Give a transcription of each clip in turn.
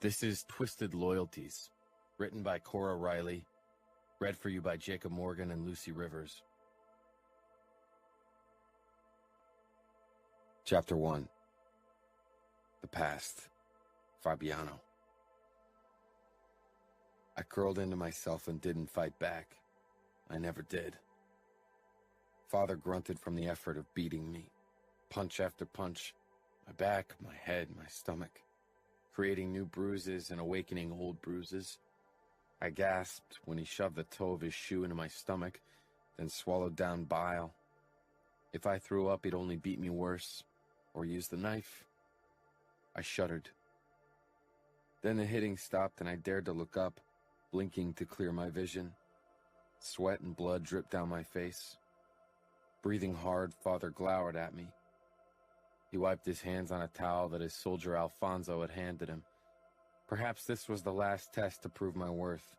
This is Twisted Loyalties, written by Cora Reilly, read for you by Jacob Morgan and Lucy Rivers. Chapter 1. The Past. Fabiano. I curled into myself and didn't fight back. I never did. Father grunted from the effort of beating me, punch after punch, my back, my head, my stomach, creating new bruises and awakening old bruises. I gasped when he shoved the toe of his shoe into my stomach, then swallowed down bile. If I threw up, he'd only beat me worse, or use the knife. I shuddered. Then the hitting stopped and I dared to look up, blinking to clear my vision. Sweat and blood dripped down my face. Breathing hard, Father glowered at me. He wiped his hands on a towel that his soldier Alfonso had handed him. Perhaps this was the last test to prove my worth.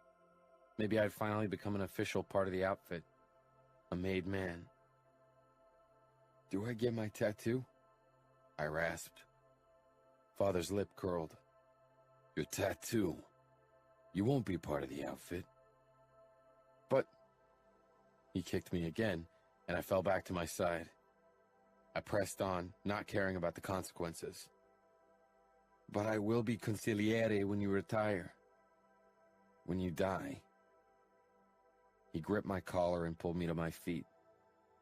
Maybe I'd finally become an official part of the outfit. A made man. "Do I get my tattoo?" I rasped. Father's lip curled. "Your tattoo? You won't be part of the outfit." "But..." He kicked me again, and I fell back to my side. I pressed on, not caring about the consequences. "But I will be consigliere when you retire. When you die." He gripped my collar and pulled me to my feet.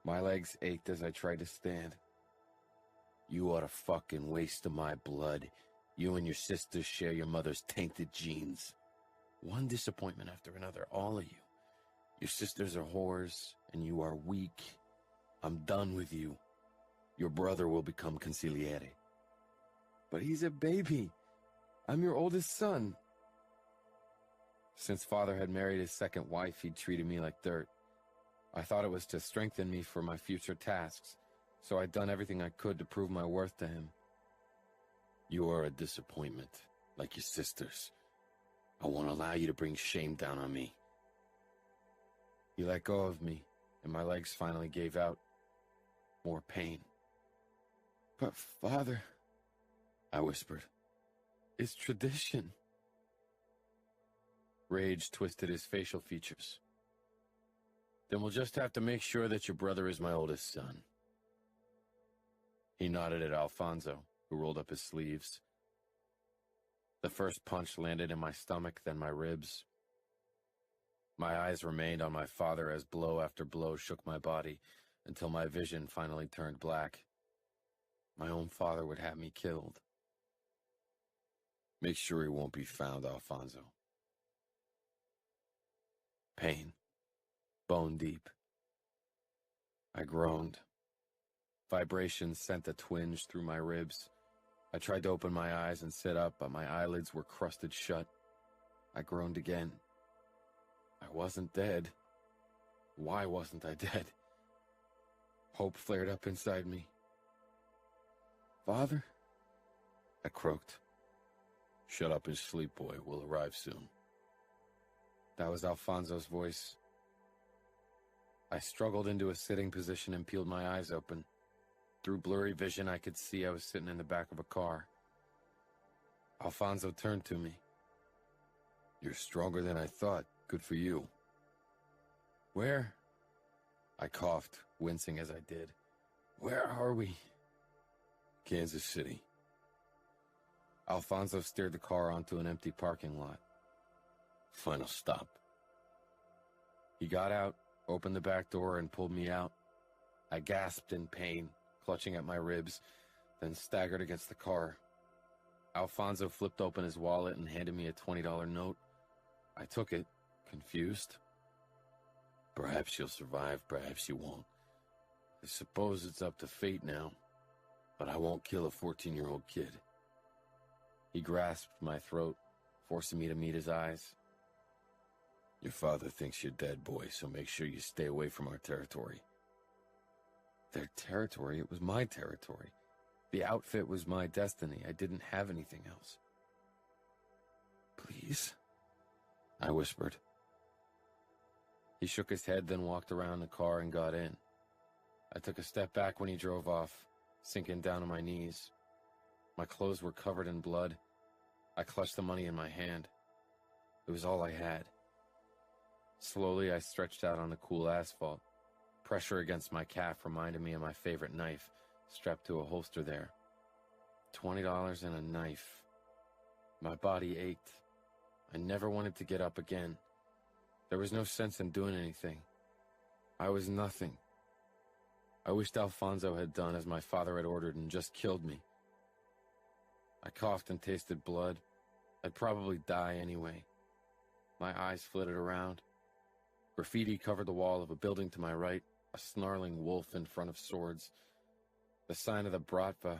My legs ached as I tried to stand. "You are a fucking waste of my blood. You and your sisters share your mother's tainted genes. One disappointment after another, all of you. Your sisters are whores, and you are weak. I'm done with you. Your brother will become consigliere." "But he's a baby. I'm your oldest son." Since Father had married his second wife, he'd treated me like dirt. I thought it was to strengthen me for my future tasks, so I'd done everything I could to prove my worth to him. "You are a disappointment, like your sisters. I won't allow you to bring shame down on me." He let go of me, and my legs finally gave out. More pain. "But Father," I whispered, "it's tradition." Rage twisted his facial features. "Then we'll just have to make sure that your brother is my oldest son." He nodded at Alfonso, who rolled up his sleeves. The first punch landed in my stomach, then my ribs. My eyes remained on my father as blow after blow shook my body until my vision finally turned black. My own father would have me killed. "Make sure he won't be found, Alfonso." Pain. Bone deep. I groaned. Vibrations sent a twinge through my ribs. I tried to open my eyes and sit up, but my eyelids were crusted shut. I groaned again. I wasn't dead. Why wasn't I dead? Hope flared up inside me. "Father?" I croaked. "Shut up and sleep, boy. We'll arrive soon." That was Alfonso's voice. I struggled into a sitting position and peeled my eyes open. Through blurry vision, I could see I was sitting in the back of a car. Alfonso turned to me. "You're stronger than I thought. Good for you." "Where?" I coughed, wincing as I did. "Where are we?" "Kansas City." Alfonso steered the car onto an empty parking lot. "Final stop." He got out, opened the back door, and pulled me out. I gasped in pain, clutching at my ribs, then staggered against the car. Alfonso flipped open his wallet and handed me a $20 note. I took it, confused. "Perhaps you'll survive, perhaps you won't. I suppose it's up to fate now, but I won't kill a 14-year-old kid." He grasped my throat, forcing me to meet his eyes. "Your father thinks you're dead, boy, so make sure you stay away from our territory." Their territory? It was my territory. The outfit was my destiny. I didn't have anything else. "Please," I whispered. He shook his head, then walked around the car and got in. I took a step back when he drove off, sinking down to my knees. My clothes were covered in blood. I clutched the money in my hand. It was all I had. Slowly, I stretched out on the cool asphalt. Pressure against my calf reminded me of my favorite knife, strapped to a holster there. $20 and a knife. My body ached. I never wanted to get up again. There was no sense in doing anything. I was nothing. I wished Alfonso had done as my father had ordered and just killed me. I coughed and tasted blood. I'd probably die anyway. My eyes flitted around. Graffiti covered the wall of a building to my right, a snarling wolf in front of swords. The sign of the Bratva.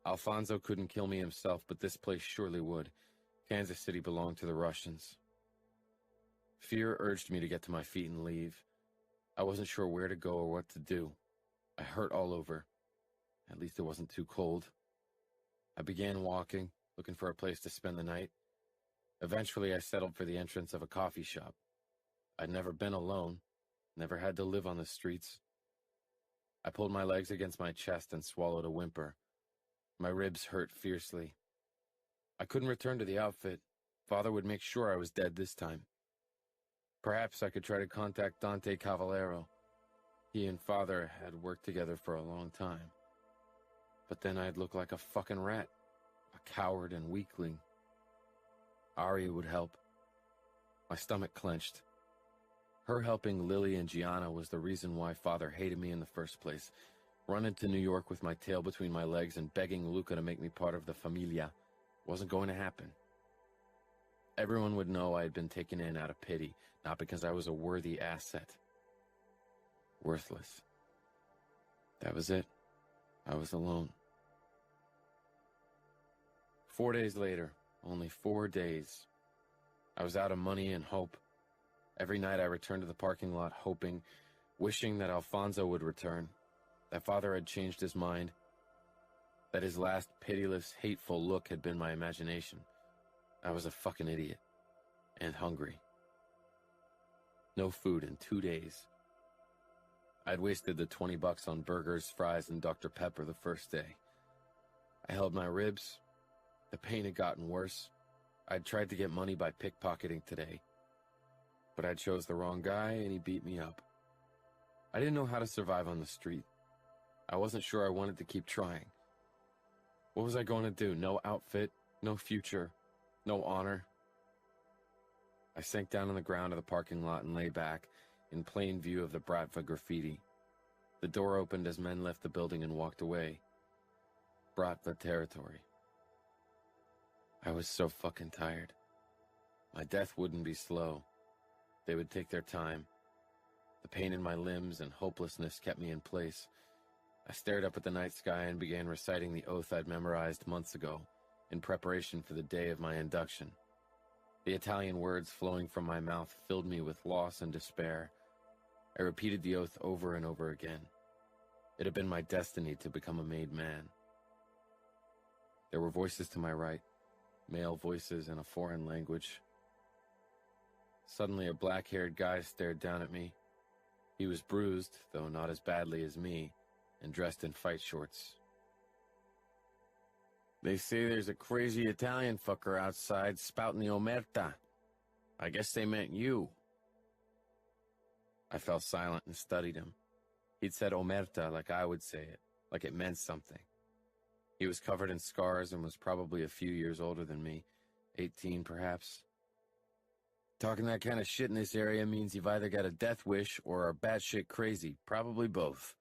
Alfonso couldn't kill me himself, but this place surely would. Kansas City belonged to the Russians. Fear urged me to get to my feet and leave. I wasn't sure where to go or what to do. I hurt all over. At least it wasn't too cold. I began walking, looking for a place to spend the night. Eventually, I settled for the entrance of a coffee shop. I'd never been alone, never had to live on the streets. I pulled my legs against my chest and swallowed a whimper. My ribs hurt fiercely. I couldn't return to the outfit. Father would make sure I was dead this time. Perhaps I could try to contact Dante Cavallero. He and Father had worked together for a long time. But then I'd look like a fucking rat, a coward and weakling. Ari would help. My stomach clenched. Her helping Lily and Gianna was the reason why Father hated me in the first place. Running to New York with my tail between my legs and begging Luca to make me part of the familia wasn't going to happen. Everyone would know I had been taken in out of pity, not because I was a worthy asset. Worthless. That was it. I was alone. 4 days later, only 4 days. I was out of money and hope. Every night I returned to the parking lot hoping, wishing that Alfonso would return, that Father had changed his mind, that his last pitiless, hateful look had been my imagination. I was a fucking idiot. And hungry. No food in 2 days. I'd wasted the $20 on burgers, fries, and Dr. Pepper the first day. I held my ribs. The pain had gotten worse. I'd tried to get money by pickpocketing today. But I chose the wrong guy, and he beat me up. I didn't know how to survive on the street. I wasn't sure I wanted to keep trying. What was I going to do? No outfit, no future, no honor. I sank down on the ground of the parking lot and lay back, in plain view of the Bratva graffiti. The door opened as men left the building and walked away. Bratva territory. I was so fucking tired. My death wouldn't be slow. They would take their time. The pain in my limbs and hopelessness kept me in place. I stared up at the night sky and began reciting the oath I'd memorized months ago, in preparation for the day of my induction. The Italian words flowing from my mouth filled me with loss and despair. I repeated the oath over and over again. It had been my destiny to become a made man. There were voices to my right, male voices in a foreign language. Suddenly, a black-haired guy stared down at me. He was bruised, though not as badly as me, and dressed in fight shorts. They say there's a crazy Italian fucker outside spouting the omerta. I guess they meant you. I fell silent and studied him. He'd said omerta like I would say it, like it meant something. He was covered in scars and was probably a few years older than me, 18 perhaps. Talking that kind of shit in this area means you've either got a death wish or are batshit crazy, probably both.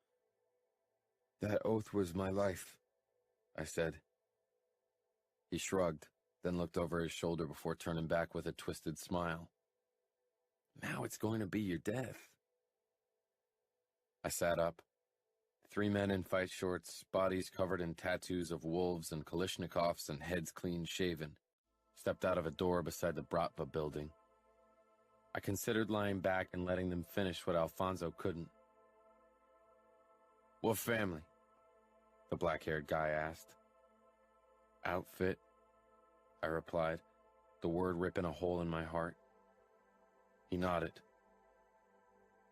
That oath was my life, I said. He shrugged, then looked over his shoulder before turning back with a twisted smile. Now it's going to be your death. I sat up. 3 men in fight shorts, bodies covered in tattoos of wolves and Kalashnikovs and heads clean shaven, stepped out of a door beside the Bratva building. I considered lying back and letting them finish what Alfonso couldn't. What family? The black-haired guy asked. Outfit, I replied, the word ripping a hole in my heart. He nodded.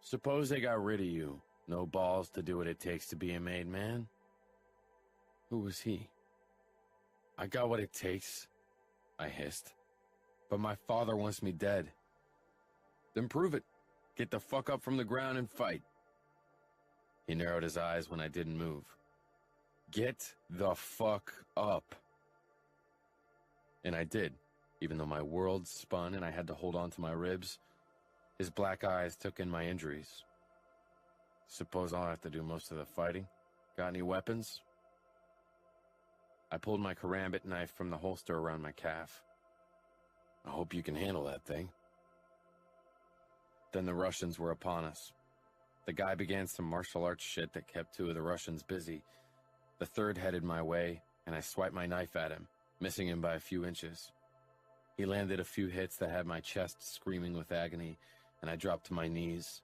Suppose they got rid of you. No balls to do what it takes to be a made man? Who was he? I got what it takes, I hissed. But my father wants me dead. Then prove it. Get the fuck up from the ground and fight. He narrowed his eyes when I didn't move. Get the fuck up. And I did, even though my world spun and I had to hold on to my ribs. His black eyes took in my injuries. Suppose I'll have to do most of the fighting. Got any weapons? I pulled my karambit knife from the holster around my calf. I hope you can handle that thing. Then the Russians were upon us. The guy began some martial arts shit that kept two of the Russians busy. The third headed my way, and I swiped my knife at him, missing him by a few inches. He landed a few hits that had my chest screaming with agony, and I dropped to my knees.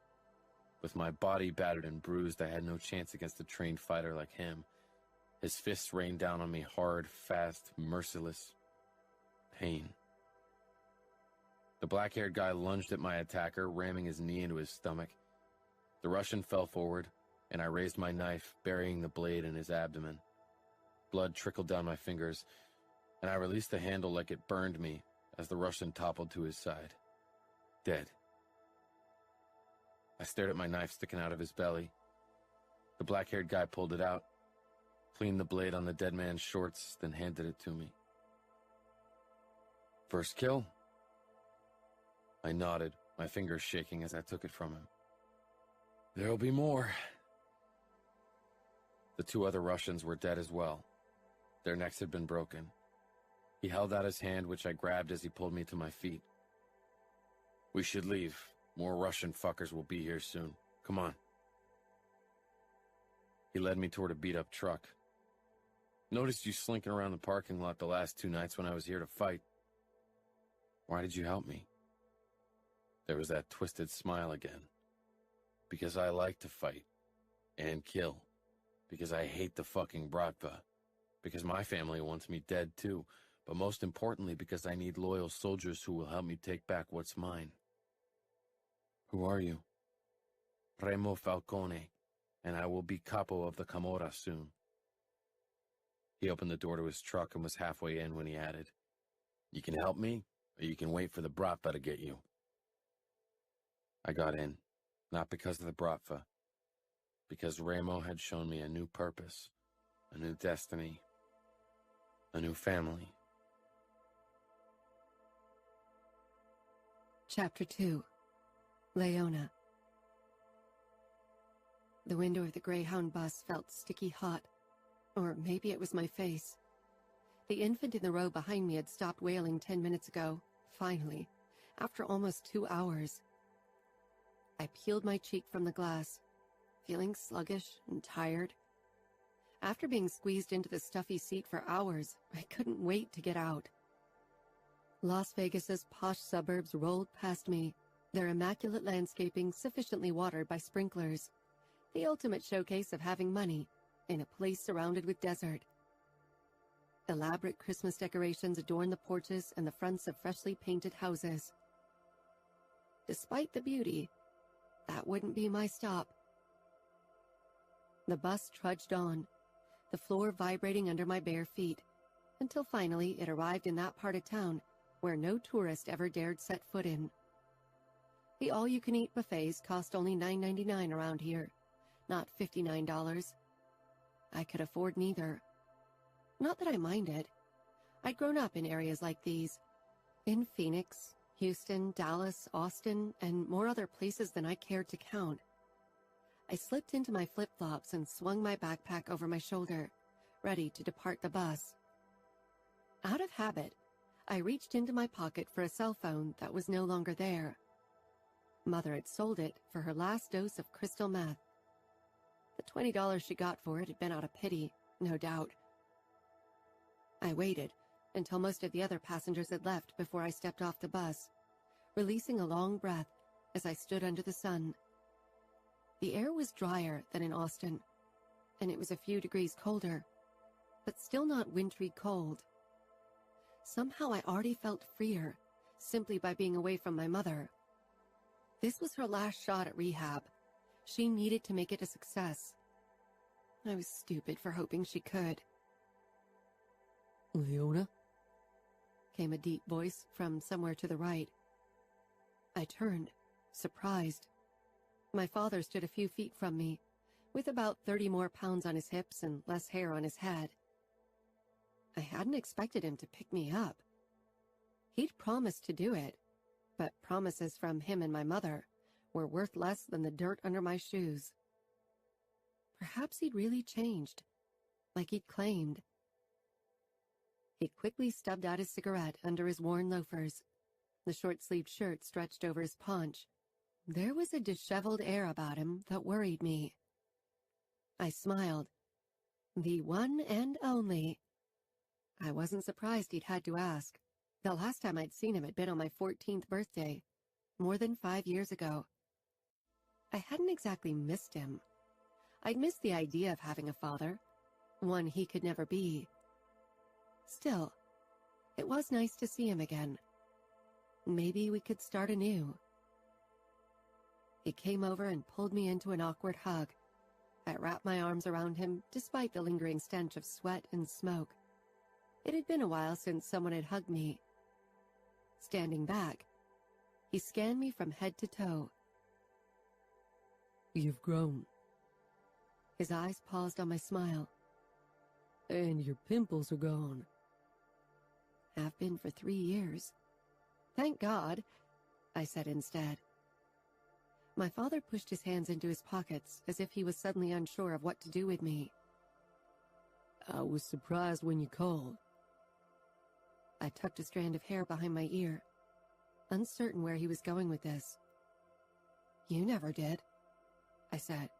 With my body battered and bruised, I had no chance against a trained fighter like him. His fists rained down on me hard, fast, merciless. Pain. The black-haired guy lunged at my attacker, ramming his knee into his stomach. The Russian fell forward, and I raised my knife, burying the blade in his abdomen. Blood trickled down my fingers, and I released the handle like it burned me as the Russian toppled to his side. Dead. I stared at my knife sticking out of his belly. The black-haired guy pulled it out, cleaned the blade on the dead man's shorts, then handed it to me. First kill? I nodded, my fingers shaking as I took it from him. There'll be more. The two other Russians were dead as well. Their necks had been broken. He held out his hand, which I grabbed as he pulled me to my feet. We should leave. More Russian fuckers will be here soon. Come on. He led me toward a beat-up truck. Noticed you slinking around the parking lot the last 2 nights when I was here to fight. Why did you help me? There was that twisted smile again. Because I like to fight. And kill. Because I hate the fucking Bratva. Because my family wants me dead too. But most importantly, because I need loyal soldiers who will help me take back what's mine. Who are you? Remo Falcone, and I will be capo of the Camorra soon. He opened the door to his truck and was halfway in when he added, You can help me, or you can wait for the Bratva to get you. I got in, not because of the Bratva, because Remo had shown me a new purpose, a new destiny, a new family. Chapter 2. Leona. The window of the Greyhound bus felt sticky hot, or maybe it was my face. The infant in the row behind me had stopped wailing 10 minutes ago, finally, after almost 2 hours. I peeled my cheek from the glass, feeling sluggish and tired. After being squeezed into the stuffy seat for hours, I couldn't wait to get out. Las Vegas's posh suburbs rolled past me, their immaculate landscaping sufficiently watered by sprinklers, the ultimate showcase of having money in a place surrounded with desert. Elaborate Christmas decorations adorn the porches and the fronts of freshly painted houses. Despite the beauty, that wouldn't be my stop. The bus trudged on, the floor vibrating under my bare feet, until finally it arrived in that part of town where no tourist ever dared set foot in. The all-you-can-eat buffets cost only $9.99 around here, not $59. I could afford neither. Not that I minded. I'd grown up in areas like these, in Phoenix, Houston, Dallas, Austin, and more other places than I cared to count. I slipped into my flip-flops and swung my backpack over my shoulder, ready to depart the bus. Out of habit, I reached into my pocket for a cell phone that was no longer there. Mother had sold it for her last dose of crystal meth. The $20 she got for it had been out of pity, no doubt. I waited until most of the other passengers had left before I stepped off the bus, releasing a long breath as I stood under the sun. The air was drier than in Austin, and it was a few degrees colder, but still not wintry cold. Somehow I already felt freer, simply by being away from my mother. This was her last shot at rehab. She needed to make it a success. I was stupid for hoping she could. Leona? came a deep voice from somewhere to the right. I turned, surprised. My father stood a few feet from me, with about 30 more pounds on his hips and less hair on his head. I hadn't expected him to pick me up. He'd promised to do it, but promises from him and my mother were worth less than the dirt under my shoes. Perhaps he'd really changed, like he'd claimed. He quickly stubbed out his cigarette under his worn loafers. The short-sleeved shirt stretched over his paunch. There was a disheveled air about him that worried me. I smiled. The one and only. I wasn't surprised he'd had to ask. The last time I'd seen him had been on my 14th birthday, more than 5 years ago. I hadn't exactly missed him. I'd missed the idea of having a father, one he could never be. Still, it was nice to see him again. Maybe we could start anew. He came over and pulled me into an awkward hug. I wrapped my arms around him despite the lingering stench of sweat and smoke. It had been a while since someone had hugged me. Standing back, he scanned me from head to toe. You've grown. His eyes paused on my smile. And your pimples are gone. Have been for 3 years. Thank God, I said instead. My father pushed his hands into his pockets as if he was suddenly unsure of what to do with me. I was surprised when you called. I tucked a strand of hair behind my ear, uncertain where he was going with this. You never did, I said,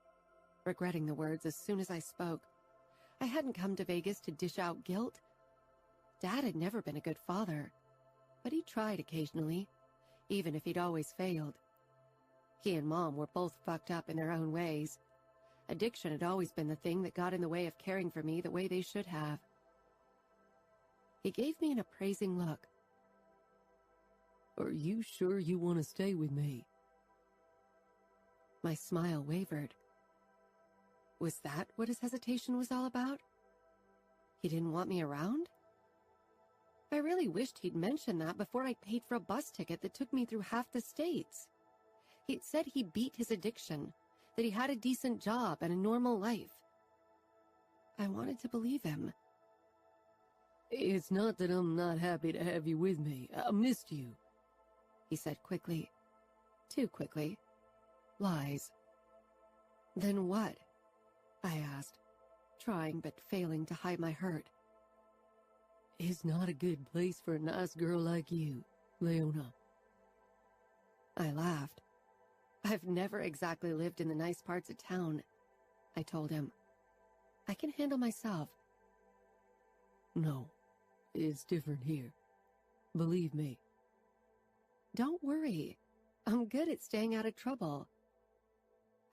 regretting the words as soon as I spoke. I hadn't come to Vegas to dish out guilt. Dad had never been a good father, but he tried occasionally, even if he'd always failed. He and Mom were both fucked up in their own ways. Addiction had always been the thing that got in the way of caring for me the way they should have. He gave me an appraising look. Are you sure you want to stay with me? My smile wavered. Was that what his hesitation was all about? He didn't want me around? I really wished he'd mentioned that before I paid for a bus ticket that took me through half the states. He'd said he beat his addiction, that he had a decent job and a normal life. I wanted to believe him. It's not that I'm not happy to have you with me. I missed you, he said quickly. Too quickly. Lies. Then what? I asked, trying but failing to hide my hurt. It's not a good place for a nice girl like you, Leona. I laughed. I've never exactly lived in the nice parts of town, I told him. I can handle myself. No, it's different here. Believe me. Don't worry. I'm good at staying out of trouble.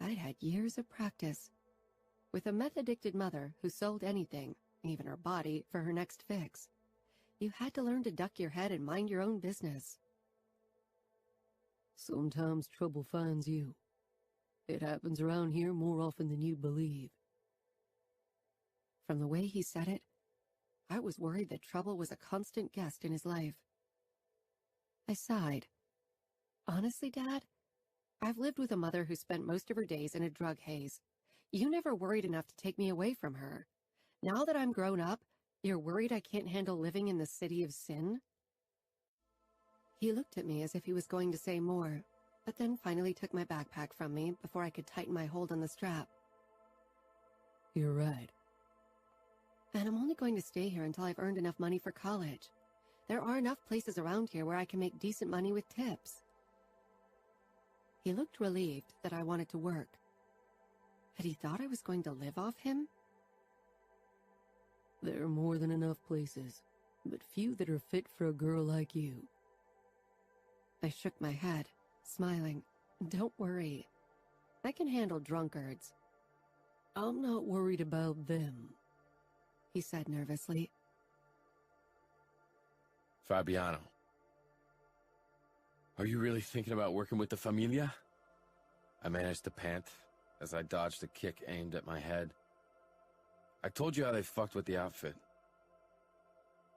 I'd had years of practice. With a meth-addicted mother who sold anything, even her body, for her next fix, you had to learn to duck your head and mind your own business. Sometimes trouble finds you. It happens around here more often than you believe. From the way he said it, I was worried that trouble was a constant guest in his life. I sighed. Honestly, Dad, I've lived with a mother who spent most of her days in a drug haze. You never worried enough to take me away from her. Now that I'm grown up, you're worried I can't handle living in the city of sin? He looked at me as if he was going to say more, but then finally took my backpack from me before I could tighten my hold on the strap. You're right. And I'm only going to stay here until I've earned enough money for college. There are enough places around here where I can make decent money with tips. He looked relieved that I wanted to work. Had he thought I was going to live off him? There are more than enough places, but few that are fit for a girl like you. I shook my head, smiling. Don't worry. I can handle drunkards. I'm not worried about them, he said nervously. Fabiano, are you really thinking about working with the Familia? I managed to pant as I dodged a kick aimed at my head. I told you how they fucked with the outfit.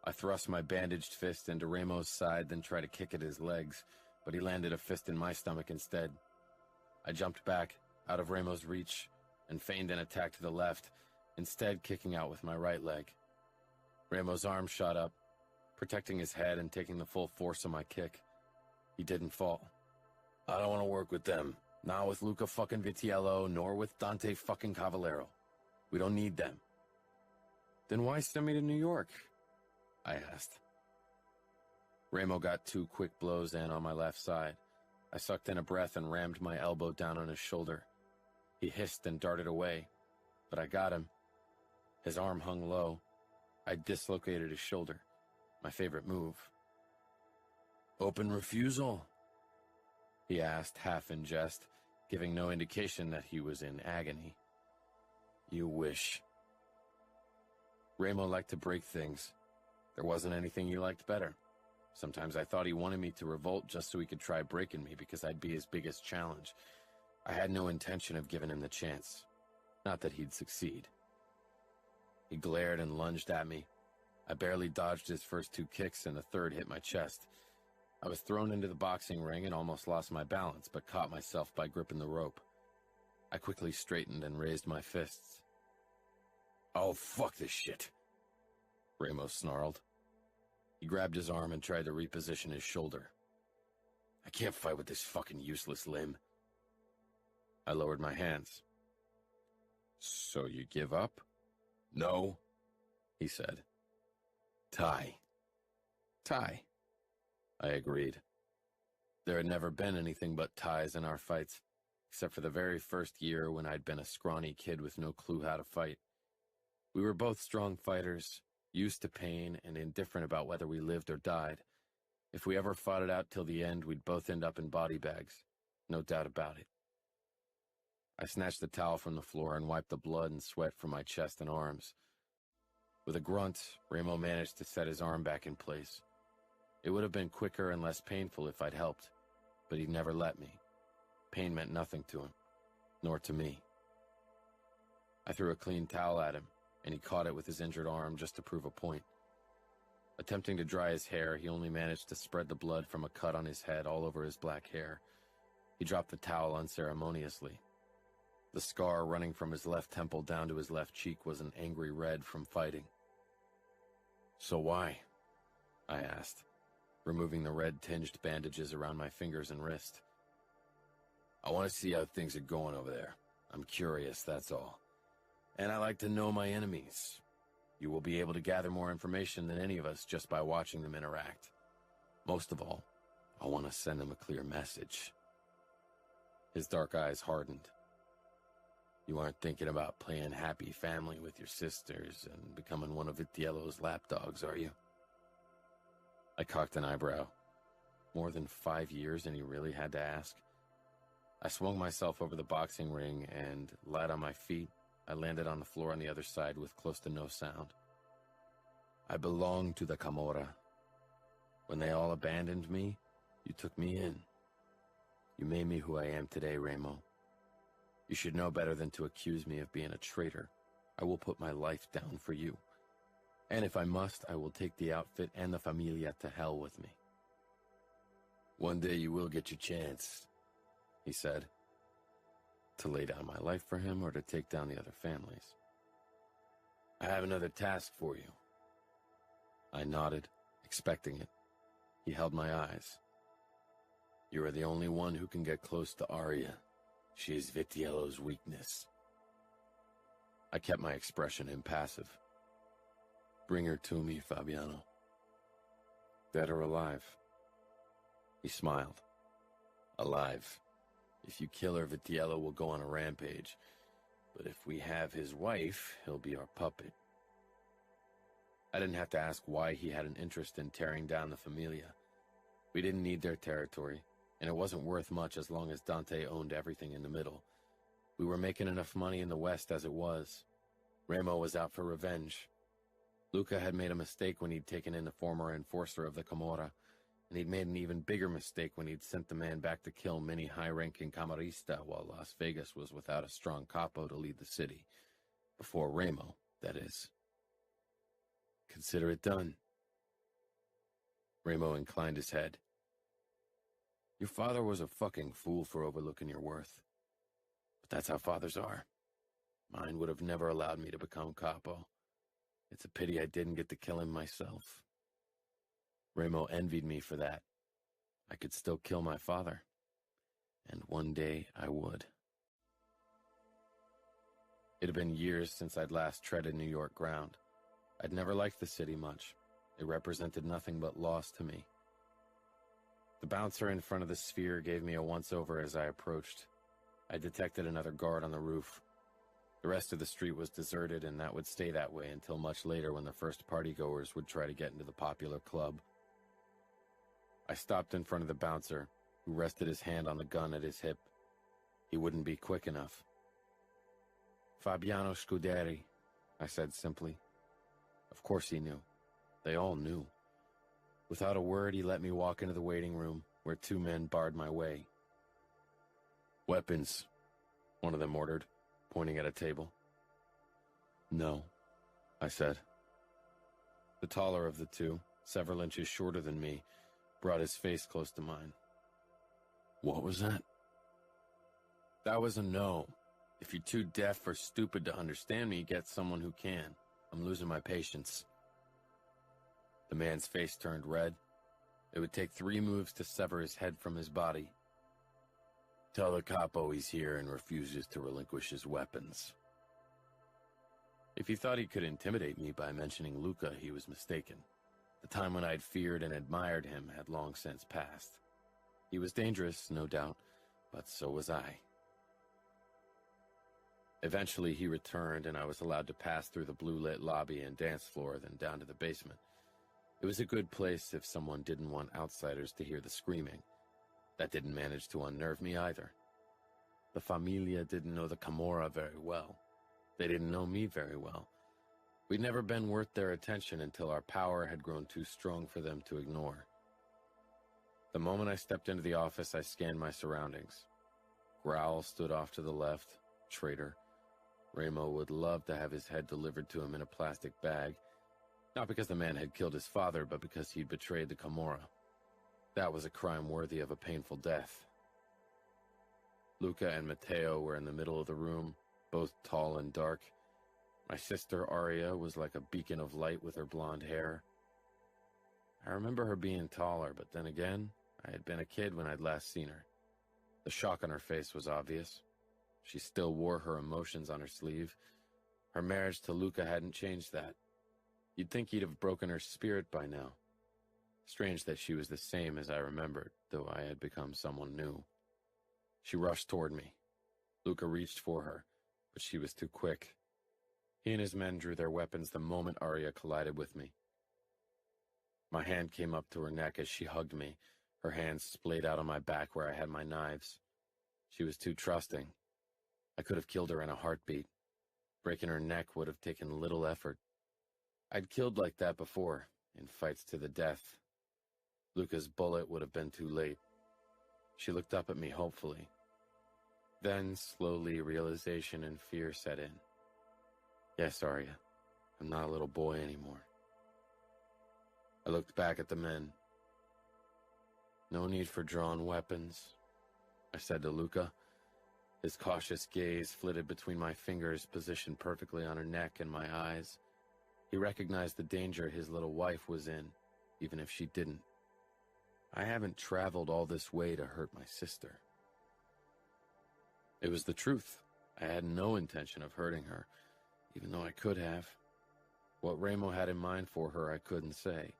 I thrust my bandaged fist into Ramo's side, then tried to kick at his legs, but he landed a fist in my stomach instead. I jumped back, out of Ramo's reach, and feigned an attack to the left, instead kicking out with my right leg. Ramo's arm shot up, protecting his head and taking the full force of my kick. He didn't fall. I don't want to work with them. Not with Luca fucking Vitiello, nor with Dante fucking Cavallero. We don't need them. Then why send me to New York? I asked. Ramo got 2 quick blows in on my left side. I sucked in a breath and rammed my elbow down on his shoulder. He hissed and darted away, but I got him. His arm hung low. I dislocated his shoulder, my favorite move. Open refusal? He asked, half in jest, giving no indication that he was in agony. You wish. Ramo liked to break things. There wasn't anything he liked better. Sometimes I thought he wanted me to revolt just so he could try breaking me because I'd be his biggest challenge. I had no intention of giving him the chance. Not that he'd succeed. He glared and lunged at me. I barely dodged his first 2 kicks and the third hit my chest. I was thrown into the boxing ring and almost lost my balance, but caught myself by gripping the rope. I quickly straightened and raised my fists. Oh, fuck this shit, Ramos snarled. He grabbed his arm and tried to reposition his shoulder. I can't fight with this fucking useless limb. I lowered my hands. So you give up? No, he said. Tie. Tie, I agreed. There had never been anything but ties in our fights, except for the very first year when I'd been a scrawny kid with no clue how to fight. We were both strong fighters, used to pain and indifferent about whether we lived or died. If we ever fought it out till the end, we'd both end up in body bags. No doubt about it. I snatched the towel from the floor and wiped the blood and sweat from my chest and arms. With a grunt, Ramo managed to set his arm back in place. It would have been quicker and less painful if I'd helped, but he'd never let me. Pain meant nothing to him, nor to me. I threw a clean towel at him, and he caught it with his injured arm just to prove a point. Attempting to dry his hair, he only managed to spread the blood from a cut on his head all over his black hair. He dropped the towel unceremoniously. The scar running from his left temple down to his left cheek was an angry red from fighting. So why? I asked, removing the red-tinged bandages around my fingers and wrist. I want to see how things are going over there. I'm curious, that's all. And I like to know my enemies. You will be able to gather more information than any of us just by watching them interact. Most of all, I want to send them a clear message. His dark eyes hardened. You aren't thinking about playing happy family with your sisters and becoming one of Vitiello's lapdogs, are you? I cocked an eyebrow. More than 5 years, and he really had to ask? I swung myself over the boxing ring and, light on my feet, I landed on the floor on the other side with close to no sound. I belong to the Camorra. When they all abandoned me, you took me in. You made me who I am today, Ramo. You should know better than to accuse me of being a traitor. I will put my life down for you. And if I must, I will take the outfit and the familia to hell with me. One day you will get your chance, he said. To lay down my life for him or to take down the other families. I have another task for you. I nodded, expecting it. He held my eyes. You are the only one who can get close to Arya. She is Vitiello's weakness. I kept my expression impassive. Bring her to me, Fabiano. Dead or alive? He smiled. Alive. If you kill her, Vitiello will go on a rampage. But if we have his wife, he'll be our puppet. I didn't have to ask why he had an interest in tearing down the familia. We didn't need their territory, and it wasn't worth much as long as Dante owned everything in the middle. We were making enough money in the west as it was. Ramo was out for revenge. Luca had made a mistake when he'd taken in the former enforcer of the Camorra, and he'd made an even bigger mistake when he'd sent the man back to kill many high-ranking Camarista while Las Vegas was without a strong capo to lead the city. Before Ramo, that is. Consider it done, Ramo inclined his head. Your father was a fucking fool for overlooking your worth. But that's how fathers are. Mine would have never allowed me to become capo. It's a pity I didn't get to kill him myself. Ramo envied me for that. I could still kill my father. And one day I would. It had been years since I'd last treaded New York ground. I'd never liked the city much. It represented nothing but loss to me. The bouncer in front of the Sphere gave me a once-over as I approached. I detected another guard on the roof. The rest of the street was deserted, and that would stay that way until much later when the first partygoers would try to get into the popular club. I stopped in front of the bouncer, who rested his hand on the gun at his hip. He wouldn't be quick enough. Fabiano Scuderi, I said simply. Of course he knew. They all knew. Without a word, he let me walk into the waiting room, where two men barred my way. Weapons, one of them ordered, pointing at a table. No, I said. The taller of the two, several inches shorter than me, brought his face close to mine. What was that? That was a no. If you're too deaf or stupid to understand me, get someone who can. I'm losing my patience. The man's face turned red. It would take 3 moves to sever his head from his body. Tell the capo he's here and refuses to relinquish his weapons. If he thought he could intimidate me by mentioning Luca, he was mistaken. The time when I'd feared and admired him had long since passed. He was dangerous, no doubt, but so was I. Eventually he returned and I was allowed to pass through the blue-lit lobby and dance floor, then down to the basement. It was a good place if someone didn't want outsiders to hear the screaming. That didn't manage to unnerve me either. The familia didn't know the Camorra very well. They didn't know me very well. We'd never been worth their attention until our power had grown too strong for them to ignore. The moment I stepped into the office, I scanned my surroundings. Growl stood off to the left, traitor. Ramo would love to have his head delivered to him in a plastic bag, not because the man had killed his father, but because he'd betrayed the Camorra. That was a crime worthy of a painful death. Luca and Matteo were in the middle of the room, both tall and dark. My sister, Aria, was like a beacon of light with her blonde hair. I remember her being taller, but then again, I had been a kid when I'd last seen her. The shock on her face was obvious. She still wore her emotions on her sleeve. Her marriage to Luca hadn't changed that. You'd think he'd have broken her spirit by now. Strange that she was the same as I remembered, though I had become someone new. She rushed toward me. Luca reached for her, but she was too quick. He and his men drew their weapons the moment Aria collided with me. My hand came up to her neck as she hugged me, her hands splayed out on my back where I had my knives. She was too trusting. I could have killed her in a heartbeat. Breaking her neck would have taken little effort. I'd killed like that before, in fights to the death. Luca's bullet would have been too late. She looked up at me hopefully. Then, slowly, realization and fear set in. Yes, Arya, I'm not a little boy anymore. I looked back at the men. No need for drawn weapons, I said to Luca. His cautious gaze flitted between my fingers, positioned perfectly on her neck and my eyes. He recognized the danger his little wife was in, even if she didn't. I haven't traveled all this way to hurt my sister. It was the truth. I had no intention of hurting her, even though I could have. What Ramo had in mind for her, I couldn't say.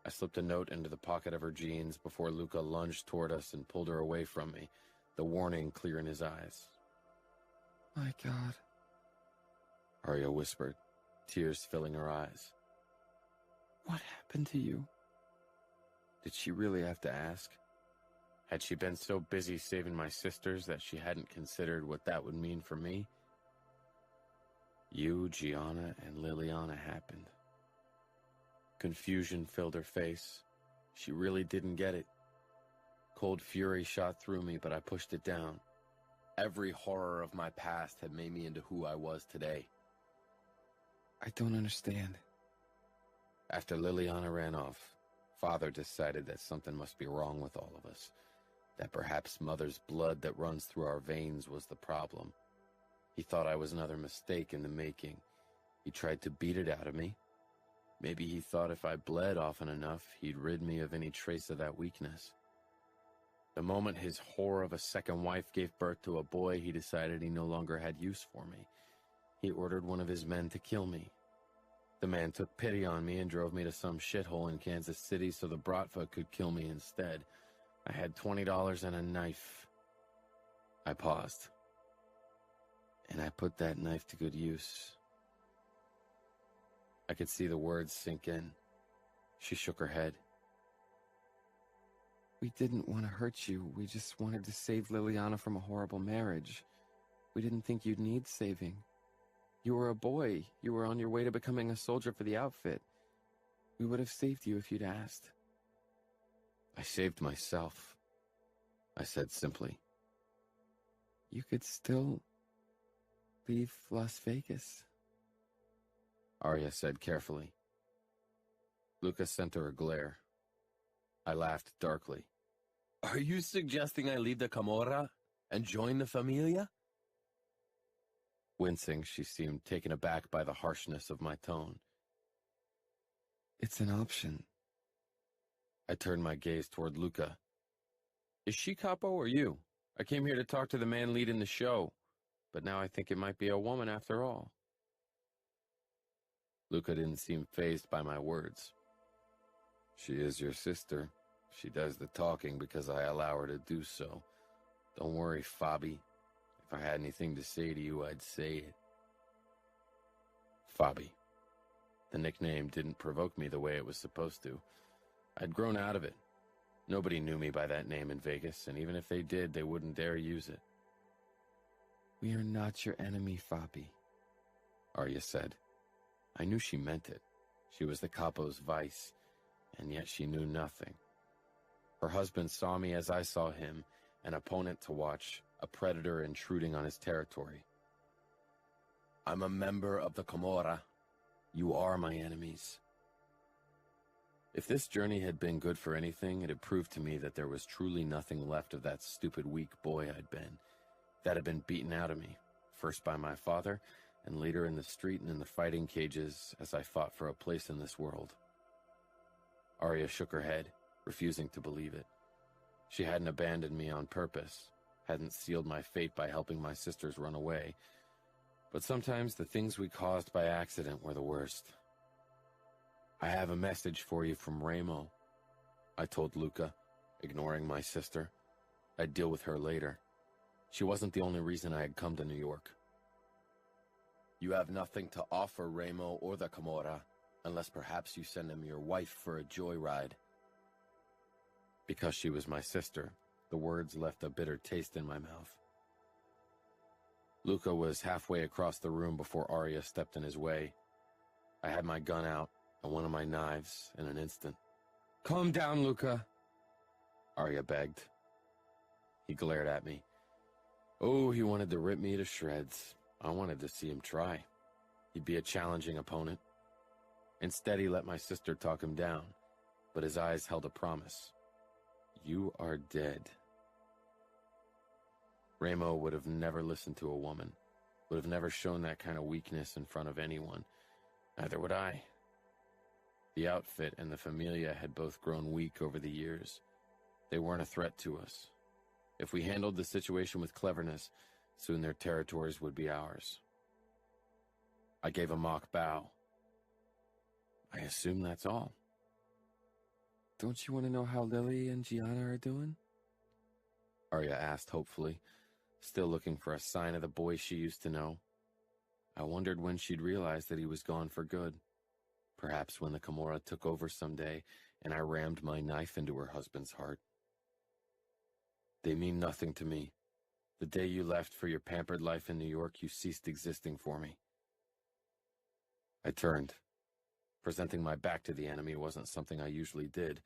I slipped a note into the pocket of her jeans before Luca lunged toward us and pulled her away from me, the warning clear in his eyes. My God, Arya whispered, tears filling her eyes. what happened to you? Did she really have to ask? Had she been so busy saving my sisters that she hadn't considered what that would mean for me? You, Gianna, and Liliana happened. Confusion filled her face. She really didn't get it. Cold fury shot through me, but I pushed it down. Every horror of my past had made me into who I was today. I don't understand. After Liliana ran off, Father decided that something must be wrong with all of us, that perhaps Mother's blood that runs through our veins was the problem. He thought I was another mistake in the making. He tried to beat it out of me. Maybe he thought if I bled often enough, he'd rid me of any trace of that weakness. The moment his whore of a second wife gave birth to a boy, he decided he no longer had use for me. He ordered one of his men to kill me. The man took pity on me and drove me to some shithole in Kansas City so the Bratva could kill me instead. I had $20 and a knife. I paused. And I put that knife to good use. I could see the words sink in. She shook her head. We didn't want to hurt you. We just wanted to save Liliana from a horrible marriage. We didn't think you'd need saving. You were a boy. You were on your way to becoming a soldier for the outfit. We would have saved you if you'd asked. I saved myself, I said simply. You could still leave Las Vegas, Arya said carefully. Lucas sent her a glare. I laughed darkly. Are you suggesting I leave the Camorra and join the Familia? Wincing, she seemed taken aback by the harshness of my tone. It's an option. I turned my gaze toward Luca. Is she capo or you? I came here to talk to the man leading the show, but now I think it might be a woman after all. Luca didn't seem fazed by my words. She is your sister. She does the talking because I allow her to do so. Don't worry, Fabi. If I had anything to say to you, I'd say it. Fabi. The nickname didn't provoke me the way it was supposed to. I'd grown out of it. Nobody knew me by that name in Vegas, and even if they did, they wouldn't dare use it. We are not your enemy, Fabi, Arya said. I knew she meant it. She was the capo's vice, and yet she knew nothing. Her husband saw me as I saw him, an opponent to watch, a predator intruding on his territory. I'm a member of the Camorra. You are my enemies. If this journey had been good for anything, it had proved to me that there was truly nothing left of that stupid, weak boy I'd been, that had been beaten out of me, first by my father, and later in the street and in the fighting cages as I fought for a place in this world. Arya shook her head, refusing to believe it. She hadn't abandoned me on purpose, hadn't sealed my fate by helping my sisters run away. But sometimes the things we caused by accident were the worst. I have a message for you from Ramo, I told Luca, ignoring my sister. I'd deal with her later. She wasn't the only reason I had come to New York. You have nothing to offer Ramo or the Camorra, unless perhaps you send him your wife for a joyride. Because she was my sister, the words left a bitter taste in my mouth. Luca was halfway across the room before Arya stepped in his way. I had my gun out and one of my knives in an instant. Calm down, Luca, Arya begged. He glared at me. Oh, he wanted to rip me to shreds. I wanted to see him try. He'd be a challenging opponent. Instead, he let my sister talk him down, but his eyes held a promise. You are dead. Ramo would have never listened to a woman, would have never shown that kind of weakness in front of anyone. Neither would I. The outfit and the Familia had both grown weak over the years. They weren't a threat to us. If we handled the situation with cleverness, soon their territories would be ours. I gave a mock bow. I assume that's all. Don't you want to know how Lily and Gianna are doing? Arya asked hopefully, still looking for a sign of the boy she used to know. I wondered when she'd realize that he was gone for good. Perhaps when the Camorra took over someday and I rammed my knife into her husband's heart. They mean nothing to me. The day you left for your pampered life in New York, you ceased existing for me. I turned. Presenting my back to the enemy wasn't something I usually did,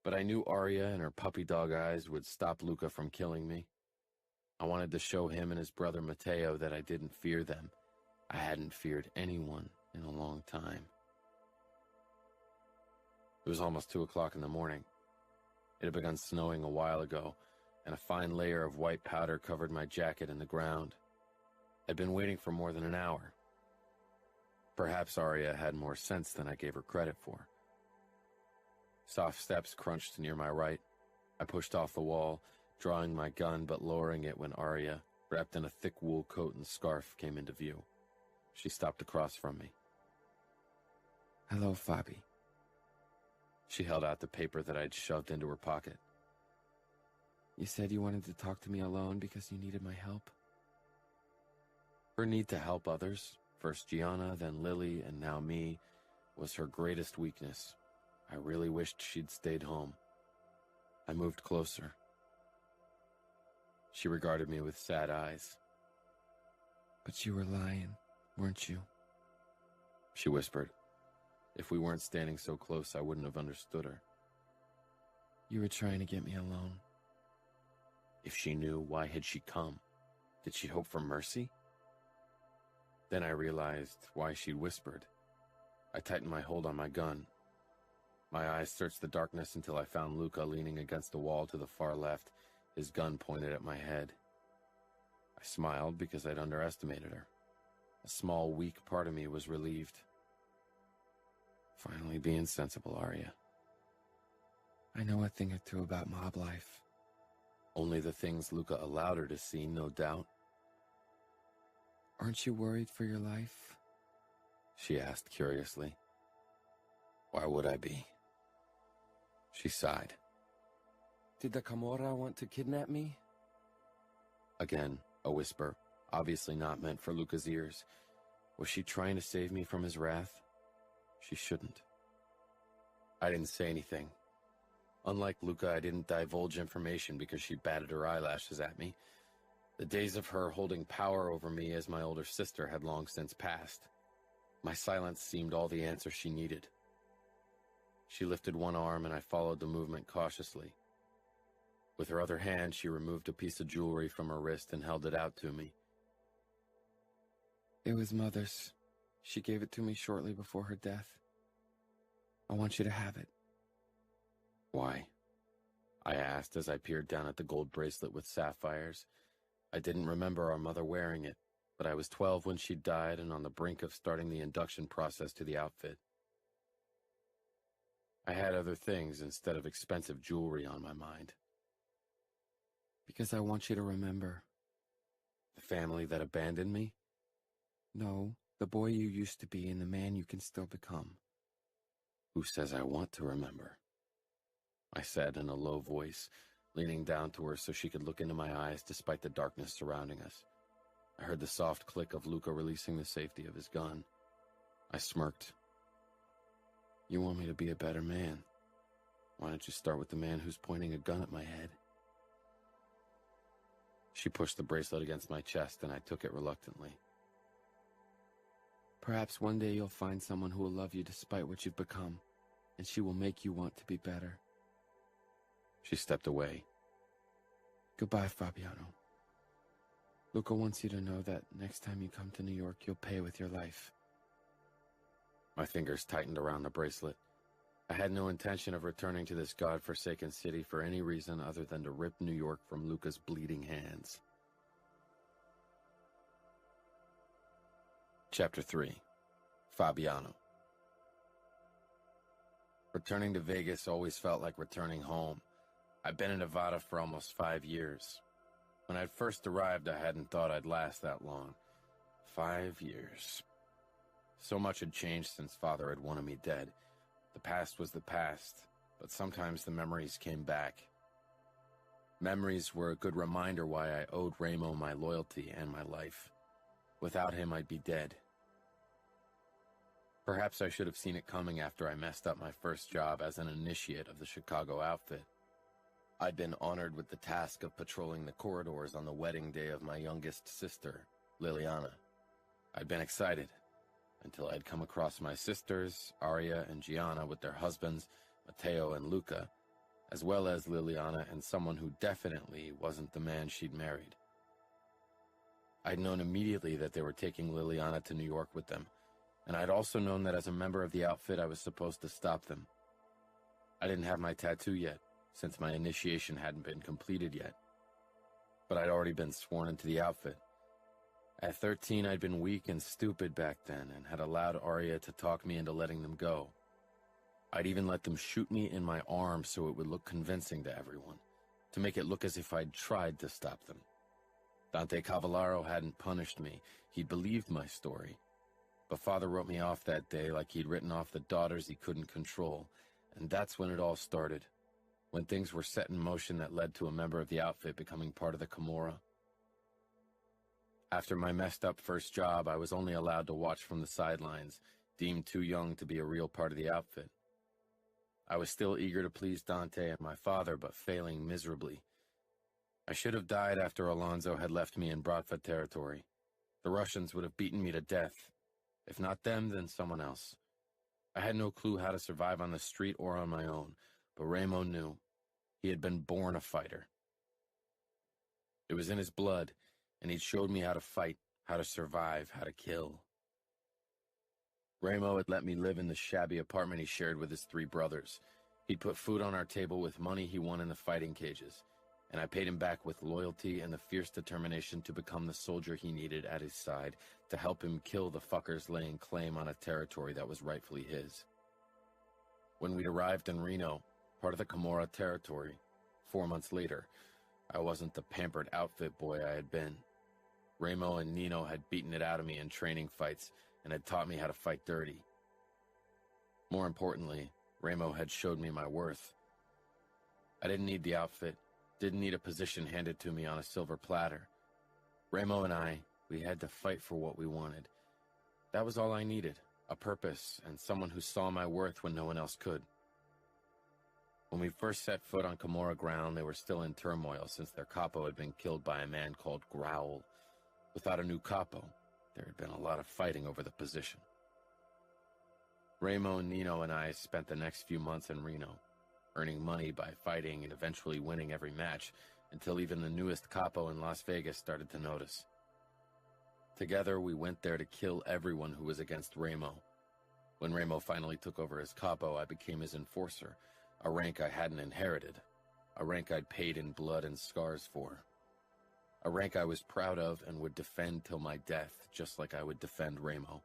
but I knew Arya and her puppy dog eyes would stop Luca from killing me. I wanted to show him and his brother Matteo that I didn't fear them. I hadn't feared anyone in a long time. It was almost 2 o'clock in the morning. It had begun snowing a while ago, and a fine layer of white powder covered my jacket and the ground. I'd been waiting for more than an hour. Perhaps Arya had more sense than I gave her credit for. Soft steps crunched near my right. I pushed off the wall, drawing my gun but lowering it when Arya, wrapped in a thick wool coat and scarf, came into view. She stopped across from me. Hello, Fabi. She held out the paper that I'd shoved into her pocket. You said you wanted to talk to me alone because you needed my help? Her need to help others, first Gianna, then Lily, and now me, was her greatest weakness. I really wished she'd stayed home. I moved closer. She regarded me with sad eyes. But you were lying, weren't you? She whispered. If we weren't standing so close, I wouldn't have understood her. You were trying to get me alone. If she knew, why had she come? Did she hope for mercy? Then I realized why she'd whispered. I tightened my hold on my gun. My eyes searched the darkness until I found Luca leaning against the wall to the far left, his gun pointed at my head. I smiled because I'd underestimated her. A small, weak part of me was relieved. Finally being sensible, Arya. I know a thing or two about mob life. Only the things Luca allowed her to see, no doubt. Aren't you worried for your life? She asked curiously. Why would I be? She sighed. Did the Camorra want to kidnap me? Again, a whisper, obviously not meant for Luca's ears. Was she trying to save me from his wrath? She shouldn't. I didn't say anything. Unlike Luca, I didn't divulge information because she batted her eyelashes at me. The days of her holding power over me as my older sister had long since passed. My silence seemed all the answer she needed. She lifted one arm and I followed the movement cautiously. With her other hand, she removed a piece of jewelry from her wrist and held it out to me. It was Mother's. She gave it to me shortly before her death. I want you to have it. Why? I asked as I peered down at the gold bracelet with sapphires. I didn't remember our mother wearing it, but I was 12 when she died and on the brink of starting the induction process to the outfit. I had other things instead of expensive jewelry on my mind. Because I want you to remember. The family that abandoned me? No, the boy you used to be and the man you can still become. Who says I want to remember? I said in a low voice, leaning down to her so she could look into my eyes despite the darkness surrounding us. I heard the soft click of Luca releasing the safety of his gun. I smirked. You want me to be a better man? Why don't you start with the man who's pointing a gun at my head? She pushed the bracelet against my chest and I took it reluctantly. Perhaps one day you'll find someone who will love you despite what you've become, and she will make you want to be better. She stepped away. Goodbye, Fabiano. Luca wants you to know that next time you come to New York, you'll pay with your life. My fingers tightened around the bracelet. I had no intention of returning to this god-forsaken city for any reason other than to rip New York from Luca's bleeding hands. Chapter 3. Fabiano. Returning to Vegas always felt like returning home. I'd been in Nevada for almost 5 years. When I'd first arrived, I hadn't thought I'd last that long. 5 years. So much had changed since Father had wanted me dead. The past was the past, but sometimes the memories came back. Memories were a good reminder why I owed Ramo my loyalty and my life. Without him, I'd be dead. Perhaps I should have seen it coming after I messed up my first job as an initiate of the Chicago outfit. I'd been honored with the task of patrolling the corridors on the wedding day of my youngest sister, Liliana. I'd been excited, until I'd come across my sisters, Arya and Gianna with their husbands, Matteo and Luca, as well as Liliana and someone who definitely wasn't the man she'd married. I'd known immediately that they were taking Liliana to New York with them, and I'd also known that as a member of the outfit I was supposed to stop them. I didn't have my tattoo yet, since my initiation hadn't been completed yet. But I'd already been sworn into the outfit. At 13, I'd been weak and stupid back then and had allowed Arya to talk me into letting them go. I'd even let them shoot me in my arm so it would look convincing to everyone, to make it look as if I'd tried to stop them. Dante Cavallaro hadn't punished me. He'd believed my story. But Father wrote me off that day like he'd written off the daughters he couldn't control, and that's when it all started, when things were set in motion that led to a member of the outfit becoming part of the Camorra. After my messed up first job, I was only allowed to watch from the sidelines, deemed too young to be a real part of the outfit. I was still eager to please Dante and my father, but failing miserably. I should have died after Alonso had left me in Bratva territory. The Russians would have beaten me to death. If not them, then someone else. I had no clue how to survive on the street or on my own, but Ramo knew. He had been born a fighter. It was in his blood, and he'd showed me how to fight, how to survive, how to kill. Ramo had let me live in the shabby apartment he shared with his 3 brothers. He'd put food on our table with money he won in the fighting cages, and I paid him back with loyalty and the fierce determination to become the soldier he needed at his side to help him kill the fuckers laying claim on a territory that was rightfully his. When we'd arrived in Reno, part of the Camorra territory, 4 months later, I wasn't the pampered outfit boy I had been. Ramo and Nino had beaten it out of me in training fights and had taught me how to fight dirty. More importantly, Ramo had showed me my worth. I didn't need the outfit, didn't need a position handed to me on a silver platter. Ramo and we had to fight for what we wanted. That was all I needed, a purpose and someone who saw my worth when no one else could. When we first set foot on Camorra ground, they were still in turmoil since their capo had been killed by a man called Growl. Without a new capo, there had been a lot of fighting over the position. Ramo, Nino, and I spent the next few months in Reno, earning money by fighting and eventually winning every match, until even the newest capo in Las Vegas started to notice. Together, we went there to kill everyone who was against Ramo. When Ramo finally took over as capo, I became his enforcer, a rank I hadn't inherited, a rank I'd paid in blood and scars for. A rank I was proud of and would defend till my death, just like I would defend Ramo.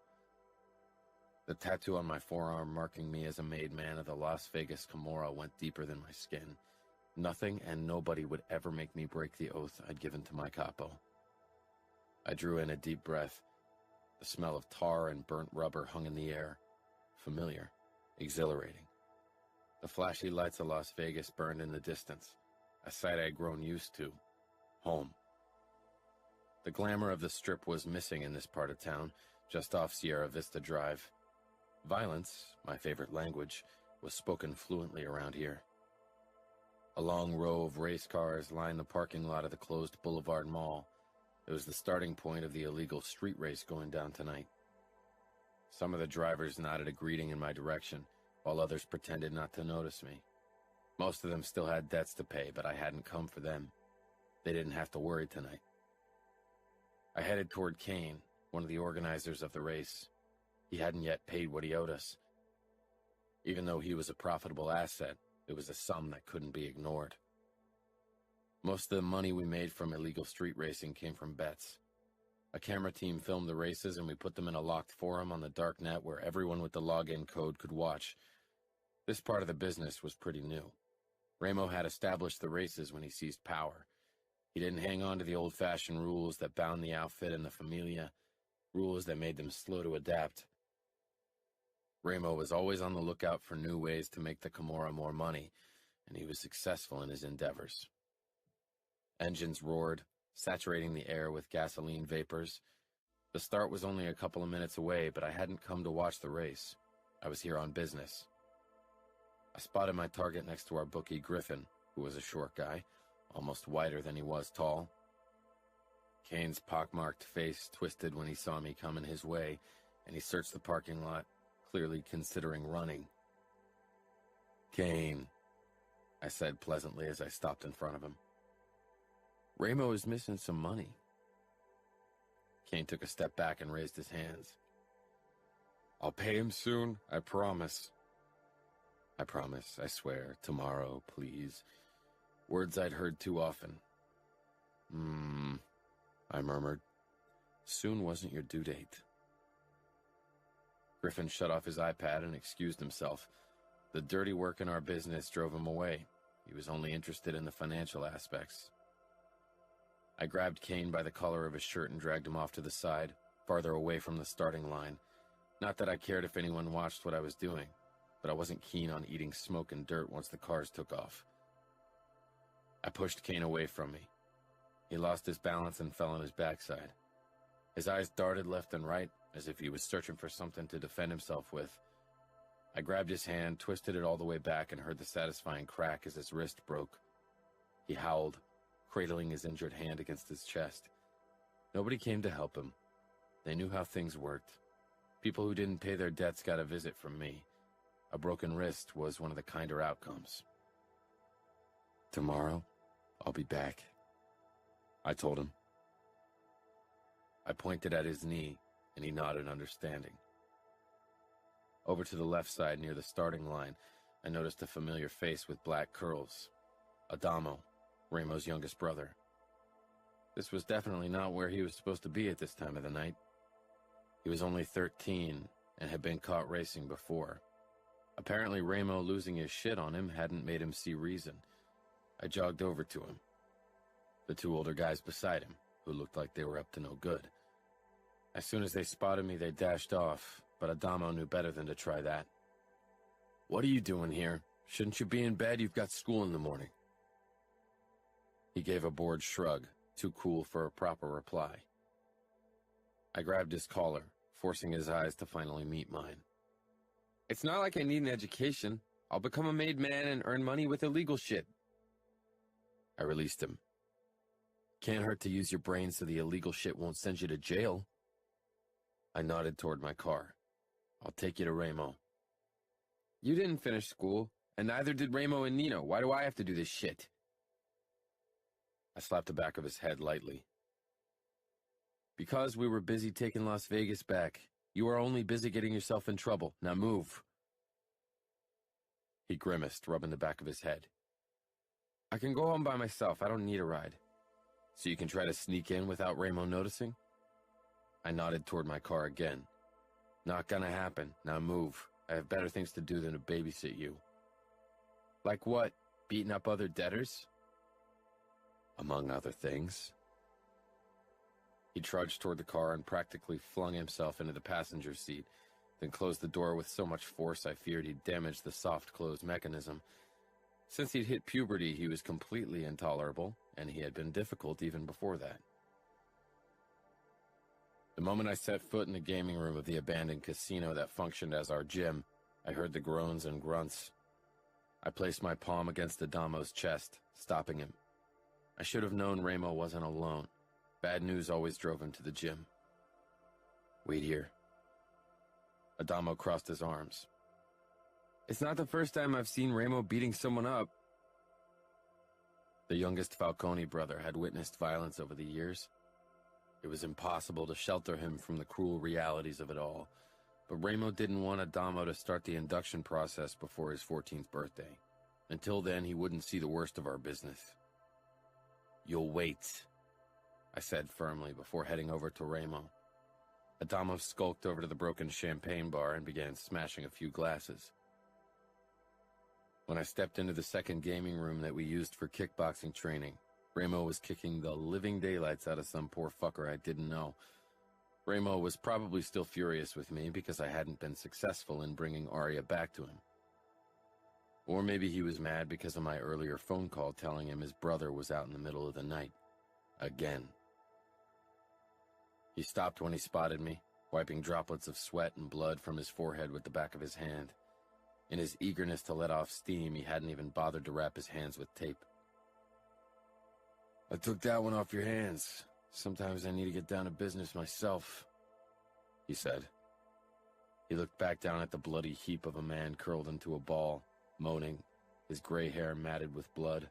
The tattoo on my forearm marking me as a made man of the Las Vegas Camorra went deeper than my skin. Nothing and nobody would ever make me break the oath I'd given to my capo. I drew in a deep breath. The smell of tar and burnt rubber hung in the air. Familiar, exhilarating. The flashy lights of Las Vegas burned in the distance, a sight I'd grown used to. Home. The glamour of the Strip was missing in this part of town, just off Sierra Vista Drive. Violence, my favorite language, was spoken fluently around here. A long row of race cars lined the parking lot of the closed Boulevard Mall. It was the starting point of the illegal street race going down tonight. Some of the drivers nodded a greeting in my direction, while others pretended not to notice me. Most of them still had debts to pay, but I hadn't come for them. They didn't have to worry tonight. I headed toward Kane, one of the organizers of the race. He hadn't yet paid what he owed us. Even though he was a profitable asset, it was a sum that couldn't be ignored. Most of the money we made from illegal street racing came from bets. A camera team filmed the races and we put them in a locked forum on the dark net where everyone with the login code could watch. This part of the business was pretty new. Ramo had established the races when he seized power. He didn't hang on to the old-fashioned rules that bound the outfit and the familia, rules that made them slow to adapt. Ramo was always on the lookout for new ways to make the Camorra more money, and he was successful in his endeavors. Engines roared, saturating the air with gasoline vapors. The start was only a couple of minutes away, but I hadn't come to watch the race. I was here on business. I spotted my target next to our bookie, Griffin, who was a short guy, almost wider than he was tall. Kane's pockmarked face twisted when he saw me coming his way, and he searched the parking lot, clearly considering running. "Kane," I said pleasantly as I stopped in front of him. "Ramo is missing some money." Kane took a step back and raised his hands. "I'll pay him soon, I promise." I promise, I swear, tomorrow, please. Words I'd heard too often. I murmured. Soon wasn't your due date. Griffin shut off his iPad and excused himself. The dirty work in our business drove him away. He was only interested in the financial aspects. I grabbed Kane by the collar of his shirt and dragged him off to the side, farther away from the starting line. Not that I cared if anyone watched what I was doing, but I wasn't keen on eating smoke and dirt once the cars took off. I pushed Kane away from me. He lost his balance and fell on his backside. His eyes darted left and right, as if he was searching for something to defend himself with. I grabbed his hand, twisted it all the way back, and heard the satisfying crack as his wrist broke. He howled, cradling his injured hand against his chest. Nobody came to help him. They knew how things worked. People who didn't pay their debts got a visit from me. A broken wrist was one of the kinder outcomes. Tomorrow, I'll be back, I told him. I pointed at his knee, and he nodded understanding. Over to the left side near the starting line, I noticed a familiar face with black curls. Adamo, Ramo's youngest brother. This was definitely not where he was supposed to be at this time of the night. He was only 13 and had been caught racing before. Apparently Ramo losing his shit on him hadn't made him see reason. I jogged over to him. The two older guys beside him, who looked like they were up to no good. As soon as they spotted me, they dashed off, but Adamo knew better than to try that. What are you doing here? Shouldn't you be in bed? You've got school in the morning. He gave a bored shrug, too cool for a proper reply. I grabbed his collar, forcing his eyes to finally meet mine. It's not like I need an education. I'll become a made man and earn money with illegal shit. I released him. Can't hurt to use your brain so the illegal shit won't send you to jail. I nodded toward my car. I'll take you to Ramo. You didn't finish school, and neither did Ramo and Nino. Why do I have to do this shit? I slapped the back of his head lightly. Because we were busy taking Las Vegas back. You are only busy getting yourself in trouble. Now move. He grimaced, rubbing the back of his head. I can go home by myself. I don't need a ride. So you can try to sneak in without Ramo noticing? I nodded toward my car again. Not gonna happen. Now move. I have better things to do than to babysit you. Like what? Beating up other debtors? Among other things. He trudged toward the car and practically flung himself into the passenger seat, then closed the door with so much force I feared he'd damage the soft close mechanism. Since he'd hit puberty, he was completely intolerable, and he had been difficult even before that. The moment I set foot in the gaming room of the abandoned casino that functioned as our gym, I heard the groans and grunts. I placed my palm against Adamo's chest, stopping him. I should have known Ramo wasn't alone. Bad news always drove him to the gym. Wait here. Adamo crossed his arms. It's not the first time I've seen Ramo beating someone up. The youngest Falcone brother had witnessed violence over the years. It was impossible to shelter him from the cruel realities of it all, but Ramo didn't want Adamo to start the induction process before his 14th birthday. Until then, he wouldn't see the worst of our business. You'll wait, I said firmly before heading over to Ramo. Adamo skulked over to the broken champagne bar and began smashing a few glasses. When I stepped into the second gaming room that we used for kickboxing training, Ramo was kicking the living daylights out of some poor fucker I didn't know. Ramo was probably still furious with me because I hadn't been successful in bringing Arya back to him. Or maybe he was mad because of my earlier phone call telling him his brother was out in the middle of the night. Again. He stopped when he spotted me, wiping droplets of sweat and blood from his forehead with the back of his hand. In his eagerness to let off steam, he hadn't even bothered to wrap his hands with tape. I took that one off your hands. Sometimes I need to get down to business myself, he said. He looked back down at the bloody heap of a man curled into a ball, moaning, his gray hair matted with blood.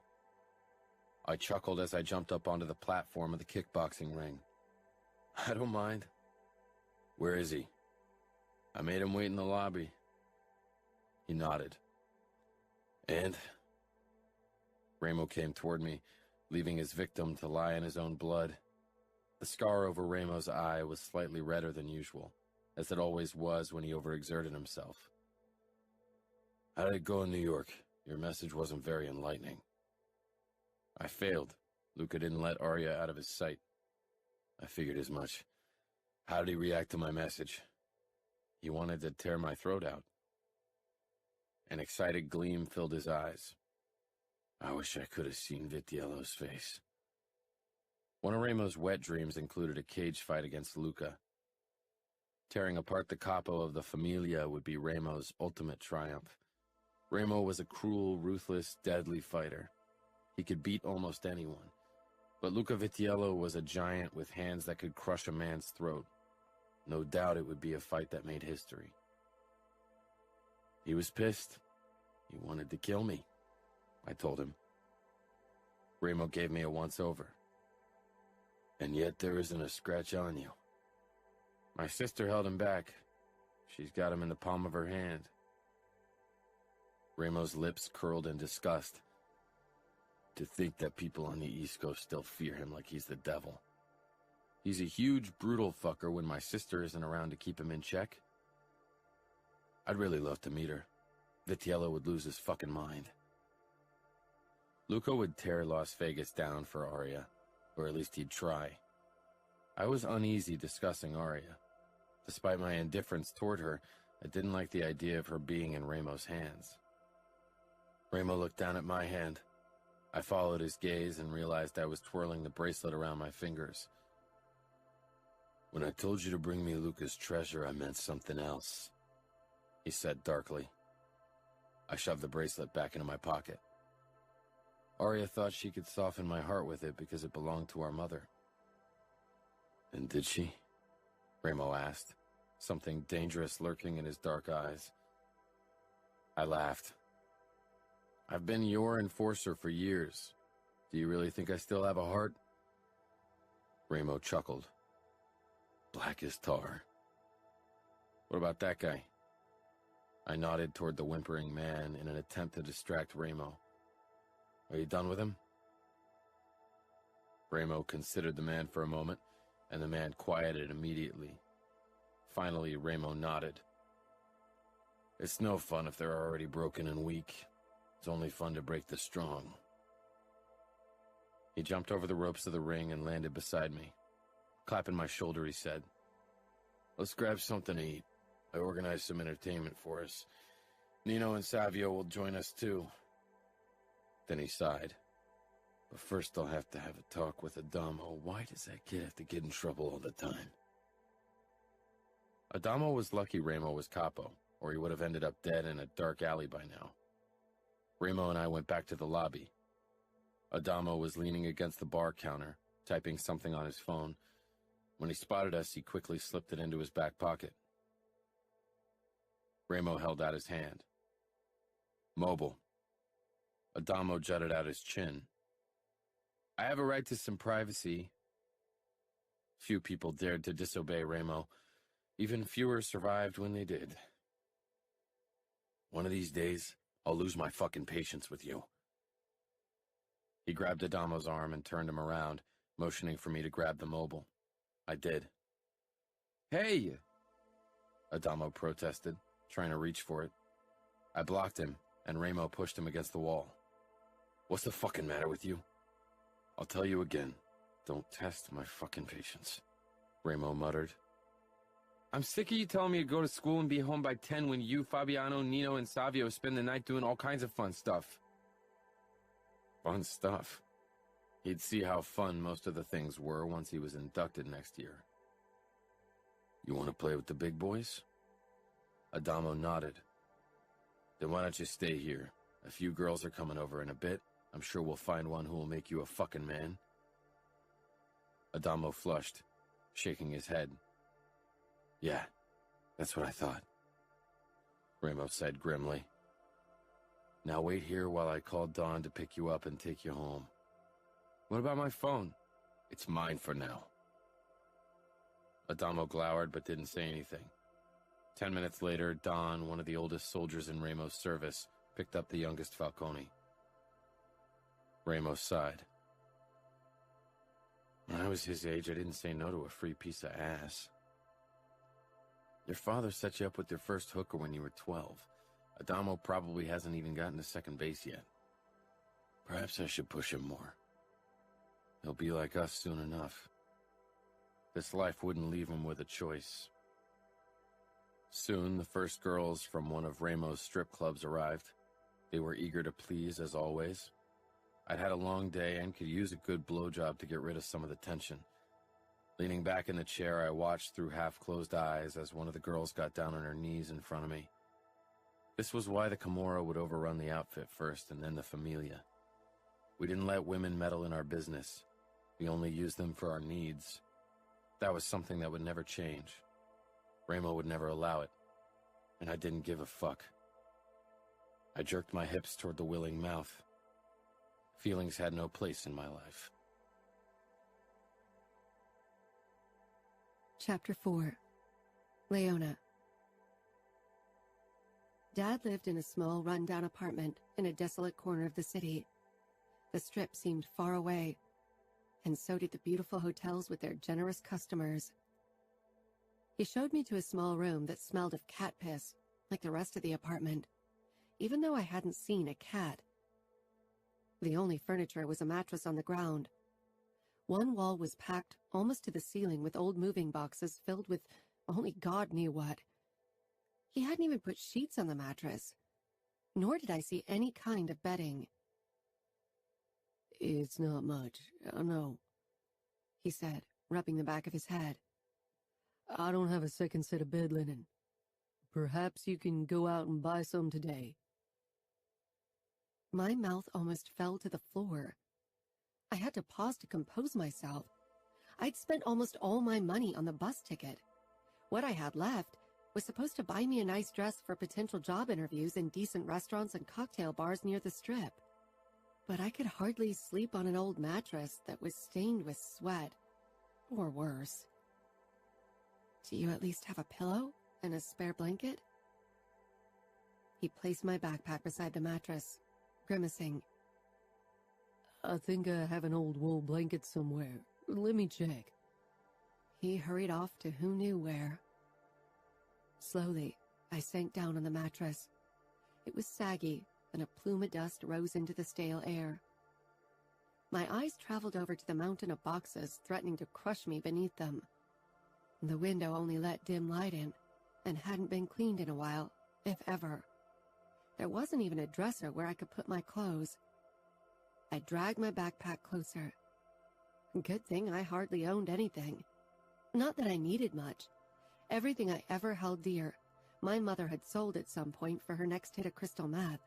I chuckled as I jumped up onto the platform of the kickboxing ring. I don't mind. Where is he? I made him wait in the lobby. He nodded. And? Ramo came toward me, leaving his victim to lie in his own blood. The scar over Ramo's eye was slightly redder than usual, as it always was when he overexerted himself. How did it go in New York? Your message wasn't very enlightening. I failed. Luca didn't let Arya out of his sight. I figured as much. How did he react to my message? He wanted to tear my throat out. An excited gleam filled his eyes. I wish I could have seen Vitiello's face. One of Ramo's wet dreams included a cage fight against Luca. Tearing apart the capo of the Familia would be Ramo's ultimate triumph. Ramo was a cruel, ruthless, deadly fighter. He could beat almost anyone. But Luca Vitiello was a giant with hands that could crush a man's throat. No doubt it would be a fight that made history. He was pissed. He wanted to kill me, I told him. Ramo gave me a once-over. And yet there isn't a scratch on you. My sister held him back. She's got him in the palm of her hand. Ramo's lips curled in disgust. To think that people on the East Coast still fear him like he's the devil. He's a huge, brutal fucker when my sister isn't around to keep him in check. I'd really love to meet her. Vitiello would lose his fucking mind. Luca would tear Las Vegas down for Arya, or at least he'd try. I was uneasy discussing Arya. Despite my indifference toward her, I didn't like the idea of her being in Ramo's hands. Ramo looked down at my hand. I followed his gaze and realized I was twirling the bracelet around my fingers. When I told you to bring me Luca's treasure, I meant something else, he said darkly. I shoved the bracelet back into my pocket. Arya thought she could soften my heart with it because it belonged to our mother. And did she? Ramo asked, something dangerous lurking in his dark eyes. I laughed. I've been your enforcer for years. Do you really think I still have a heart? Ramo chuckled. Black as tar. What about that guy? I nodded toward the whimpering man in an attempt to distract Ramo. Are you done with him? Ramo considered the man for a moment, and the man quieted immediately. Finally, Ramo nodded. It's no fun if they're already broken and weak. It's only fun to break the strong. He jumped over the ropes of the ring and landed beside me. Clapping my shoulder, he said, Let's grab something to eat. I organized some entertainment for us. Nino and Savio will join us too. Then he sighed. But first I'll have to have a talk with Adamo. Why does that kid have to get in trouble all the time? Adamo was lucky Ramo was capo, or he would have ended up dead in a dark alley by now. Ramo and I went back to the lobby. Adamo was leaning against the bar counter, typing something on his phone. When he spotted us, he quickly slipped it into his back pocket. Ramo held out his hand. Mobile. Adamo jutted out his chin. I have a right to some privacy. Few people dared to disobey Ramo. Even fewer survived when they did. One of these days, I'll lose my fucking patience with you. He grabbed Adamo's arm and turned him around, motioning for me to grab the mobile. I did. Hey! Adamo protested, trying to reach for it. I blocked him, and Ramo pushed him against the wall. What's the fucking matter with you? I'll tell you again. Don't test my fucking patience, Ramo muttered. I'm sick of you telling me to go to school and be home by 10 when you, Fabiano, Nino, and Savio spend the night doing all kinds of fun stuff. Fun stuff? He'd see how fun most of the things were once he was inducted next year. You want to play with the big boys? Adamo nodded. Then why don't you stay here? A few girls are coming over in a bit. I'm sure we'll find one who will make you a fucking man. Adamo flushed, shaking his head. Yeah, that's what I thought. Ramo said grimly. Now wait here while I call Dawn to pick you up and take you home. What about my phone? It's mine for now. Adamo glowered but didn't say anything. 10 minutes later, Dawn, one of the oldest soldiers in Ramo's service, picked up the youngest Falcone. Ramos sighed. When I was his age, I didn't say no to a free piece of ass. Your father set you up with your first hooker when you were 12. Adamo probably hasn't even gotten to second base yet. Perhaps I should push him more. He'll be like us soon enough. This life wouldn't leave him with a choice. Soon, the first girls from one of Ramos' strip clubs arrived. They were eager to please, as always. I'd had a long day and could use a good blowjob to get rid of some of the tension. Leaning back in the chair, I watched through half-closed eyes as one of the girls got down on her knees in front of me. This was why the Camorra would overrun the outfit first and then the Familia. We didn't let women meddle in our business. We only used them for our needs. That was something that would never change. Ramo would never allow it, and I didn't give a fuck. I jerked my hips toward the willing mouth. Feelings had no place in my life. Chapter 4. Leona. Dad lived in a small, run-down apartment in a desolate corner of the city. The Strip seemed far away, and so did the beautiful hotels with their generous customers. He showed me to a small room that smelled of cat piss, like the rest of the apartment, even though I hadn't seen a cat. The only furniture was a mattress on the ground. One wall was packed almost to the ceiling with old moving boxes filled with only God knew what. He hadn't even put sheets on the mattress, nor did I see any kind of bedding. It's not much, I know, he said, rubbing the back of his head. I don't have a second set of bed linen. Perhaps you can go out and buy some today. My mouth almost fell to the floor. I had to pause to compose myself. I'd spent almost all my money on the bus ticket. What I had left was supposed to buy me a nice dress for potential job interviews in decent restaurants and cocktail bars near the Strip. But I could hardly sleep on an old mattress that was stained with sweat, or worse. Do you at least have a pillow and a spare blanket? He placed my backpack beside the mattress, grimacing. I think I have an old wool blanket somewhere. Let me check. He hurried off to who knew where. Slowly, I sank down on the mattress. It was saggy, and a plume of dust rose into the stale air. My eyes traveled over to the mountain of boxes threatening to crush me beneath them. The window only let dim light in, and hadn't been cleaned in a while, if ever. There wasn't even a dresser where I could put my clothes. I dragged my backpack closer. Good thing I hardly owned anything. Not that I needed much. Everything I ever held dear, my mother had sold at some point for her next hit of crystal meth.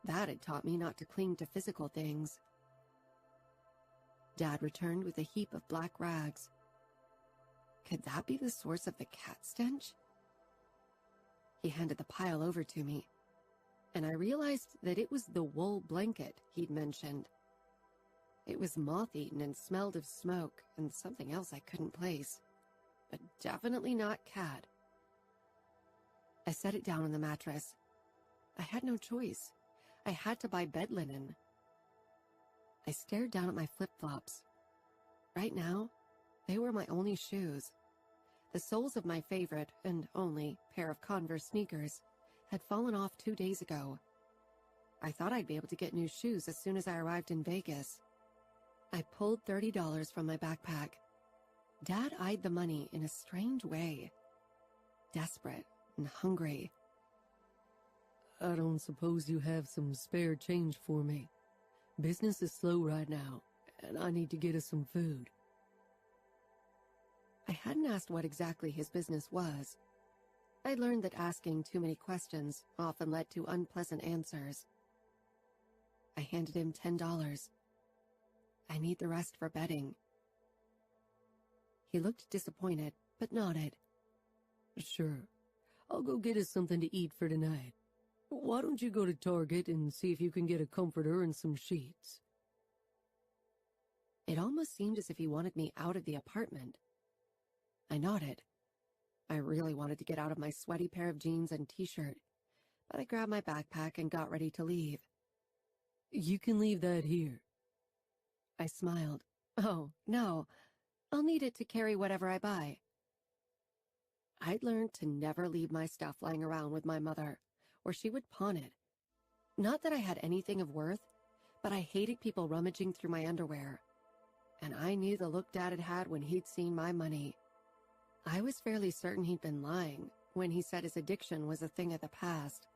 That had taught me not to cling to physical things. Dad returned with a heap of black rags. Could that be the source of the cat stench? He handed the pile over to me, and I realized that it was the wool blanket he'd mentioned. It was moth-eaten and smelled of smoke and something else I couldn't place, but definitely not cat. I set it down on the mattress. I had no choice. I had to buy bed linen. I stared down at my flip-flops. Right now, they were my only shoes. The soles of my favorite, and only, pair of Converse sneakers had fallen off 2 days ago. I thought I'd be able to get new shoes as soon as I arrived in Vegas. I pulled $30 from my backpack. Dad eyed the money in a strange way. Desperate and hungry. I don't suppose you have some spare change for me. Business is slow right now, and I need to get us some food. I hadn't asked what exactly his business was. I learned that asking too many questions often led to unpleasant answers. I handed him $10. I need the rest for bedding. He looked disappointed, but nodded. Sure. I'll go get us something to eat for tonight. Why don't you go to Target and see if you can get a comforter and some sheets? It almost seemed as if he wanted me out of the apartment. I nodded. I really wanted to get out of my sweaty pair of jeans and t-shirt, but I grabbed my backpack and got ready to leave. You can leave that here. I smiled. Oh, no. I'll need it to carry whatever I buy. I'd learned to never leave my stuff lying around with my mother, or she would pawn it. Not that I had anything of worth, but I hated people rummaging through my underwear. And I knew the look Dad had had when he'd seen my money. I was fairly certain he'd been lying when he said his addiction was a thing of the past.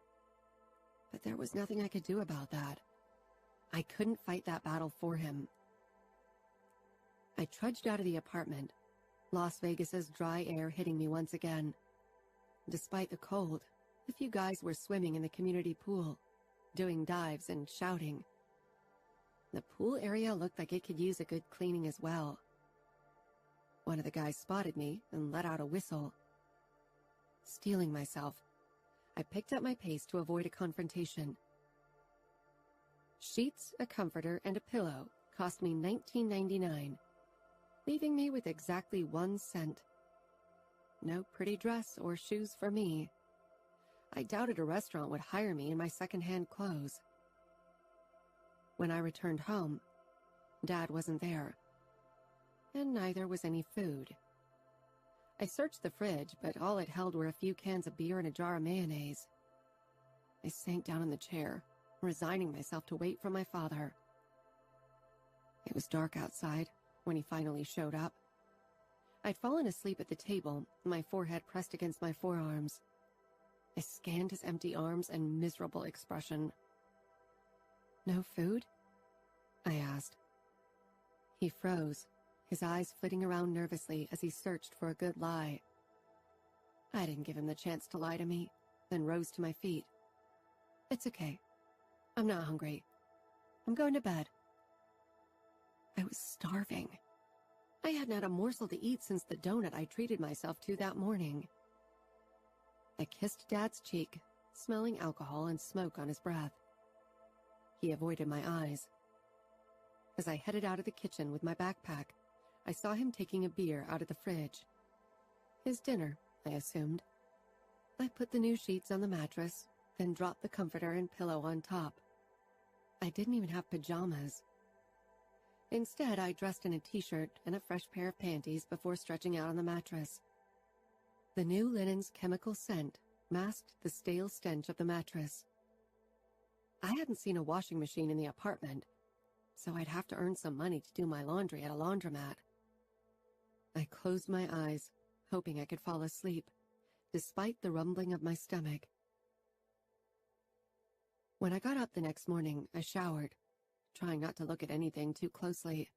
But there was nothing I could do about that. I couldn't fight that battle for him. I trudged out of the apartment, Las Vegas's dry air hitting me once again. Despite the cold, a few guys were swimming in the community pool, doing dives and shouting. The pool area looked like it could use a good cleaning as well. One of the guys spotted me and let out a whistle. Steeling myself, I picked up my pace to avoid a confrontation. Sheets, a comforter, and a pillow cost me $19.99, leaving me with exactly 1 cent. No pretty dress or shoes for me. I doubted a restaurant would hire me in my secondhand clothes. When I returned home, Dad wasn't there, and neither was any food. I searched the fridge, but all it held were a few cans of beer and a jar of mayonnaise. I sank down in the chair, resigning myself to wait for my father. It was dark outside when he finally showed up. I'd fallen asleep at the table, my forehead pressed against my forearms. I scanned his empty arms and miserable expression. "No food?" I asked. He froze, his eyes flitting around nervously as he searched for a good lie. I didn't give him the chance to lie to me, then rose to my feet. "It's okay. I'm not hungry. I'm going to bed." I was starving. I hadn't had a morsel to eat since the donut I treated myself to that morning. I kissed Dad's cheek, smelling alcohol and smoke on his breath. He avoided my eyes. As I headed out of the kitchen with my backpack, I saw him taking a beer out of the fridge. His dinner, I assumed. I put the new sheets on the mattress, then dropped the comforter and pillow on top. I didn't even have pajamas. Instead, I dressed in a t-shirt and a fresh pair of panties before stretching out on the mattress. The new linen's chemical scent masked the stale stench of the mattress. I hadn't seen a washing machine in the apartment, so I'd have to earn some money to do my laundry at a laundromat. I closed my eyes, hoping I could fall asleep, despite the rumbling of my stomach. When I got up the next morning, I showered, trying not to look at anything too closely.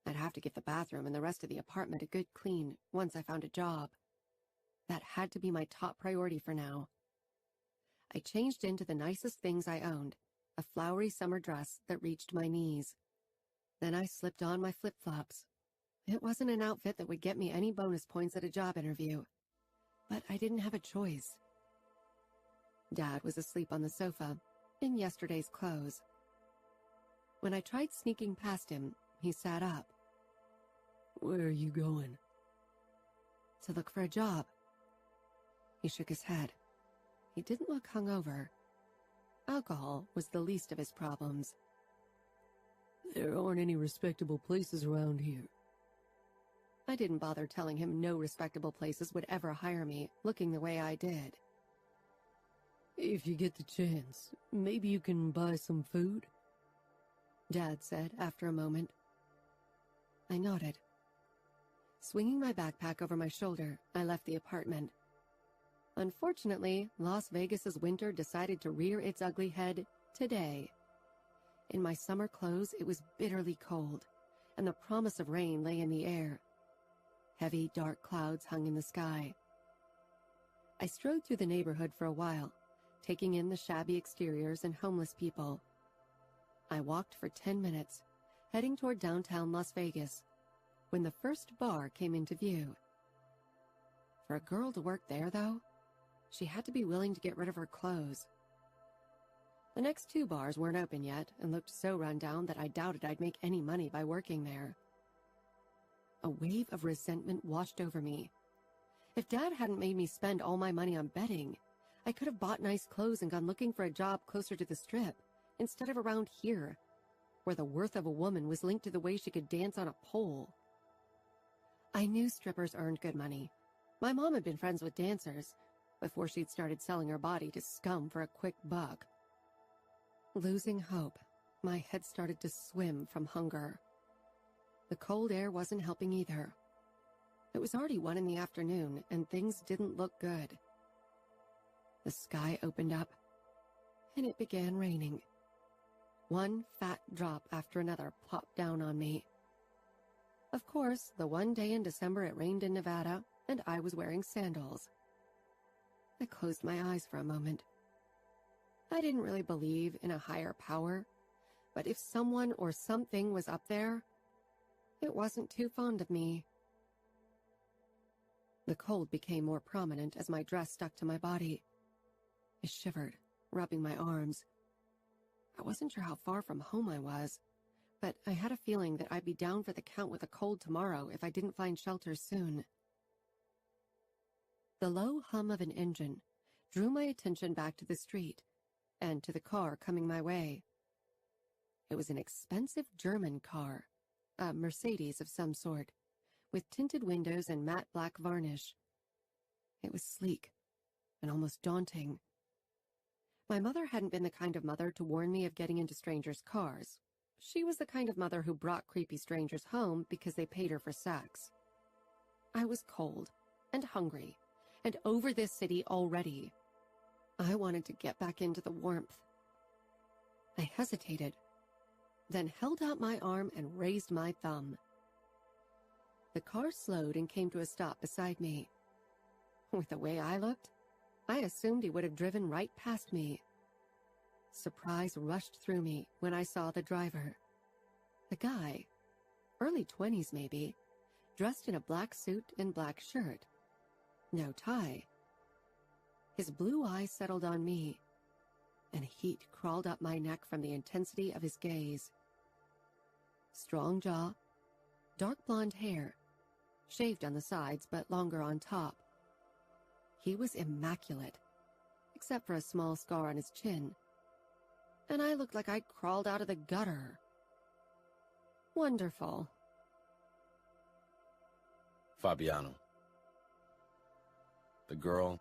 I'd have to give the bathroom and the rest of the apartment a good clean once I found a job. That had to be my top priority for now. I changed into the nicest things I owned, a flowery summer dress that reached my knees. Then I slipped on my flip-flops. It wasn't an outfit that would get me any bonus points at a job interview, but I didn't have a choice. Dad was asleep on the sofa, in yesterday's clothes. When I tried sneaking past him, he sat up. "Where are you going?" "To look for a job." He shook his head. He didn't look hungover. Alcohol was the least of his problems. "There aren't any respectable places around here." I didn't bother telling him no respectable places would ever hire me, looking the way I did. "If you get the chance, maybe you can buy some food?" Dad said after a moment. I nodded. Swinging my backpack over my shoulder, I left the apartment. Unfortunately, Las Vegas's winter decided to rear its ugly head today. In my summer clothes, it was bitterly cold, and the promise of rain lay in the air. Heavy, dark clouds hung in the sky. I strode through the neighborhood for a while, taking in the shabby exteriors and homeless people. I walked for 10 minutes, heading toward downtown Las Vegas, when the first bar came into view. For a girl to work there, though, she had to be willing to get rid of her clothes. The next 2 bars weren't open yet and looked so run down that I doubted I'd make any money by working there. A wave of resentment washed over me. If Dad hadn't made me spend all my money on betting, I could have bought nice clothes and gone looking for a job closer to the Strip, instead of around here, where the worth of a woman was linked to the way she could dance on a pole. I knew strippers earned good money. My mom had been friends with dancers before she'd started selling her body to scum for a quick buck. Losing hope, my head started to swim from hunger. The cold air wasn't helping either. It was already 1 in the afternoon, and things didn't look good. The sky opened up, and it began raining. One fat drop after another plopped down on me. Of course, the one day in December it rained in Nevada, and I was wearing sandals. I closed my eyes for a moment. I didn't really believe in a higher power, but if someone or something was up there, it wasn't too fond of me. The cold became more prominent as my dress stuck to my body. I shivered, rubbing my arms. I wasn't sure how far from home I was, but I had a feeling that I'd be down for the count with a cold tomorrow if I didn't find shelter soon. The low hum of an engine drew my attention back to the street and to the car coming my way. It was an expensive German car, a Mercedes of some sort, with tinted windows and matte black varnish. It was sleek and almost daunting. My mother hadn't been the kind of mother to warn me of getting into strangers' cars. She was the kind of mother who brought creepy strangers home because they paid her for sex. I was cold and hungry and over this city already. I wanted to get back into the warmth. I hesitated, then held out my arm and raised my thumb. The car slowed and came to a stop beside me. With the way I looked, I assumed he would have driven right past me. Surprise rushed through me when I saw the driver. The guy, early 20s maybe, dressed in a black suit and black shirt. No tie. His blue eyes settled on me, and heat crawled up my neck from the intensity of his gaze. Strong jaw, dark blonde hair, shaved on the sides but longer on top. He was immaculate, except for a small scar on his chin, and I looked like I'd crawled out of the gutter. Wonderful. Fabiano. The girl,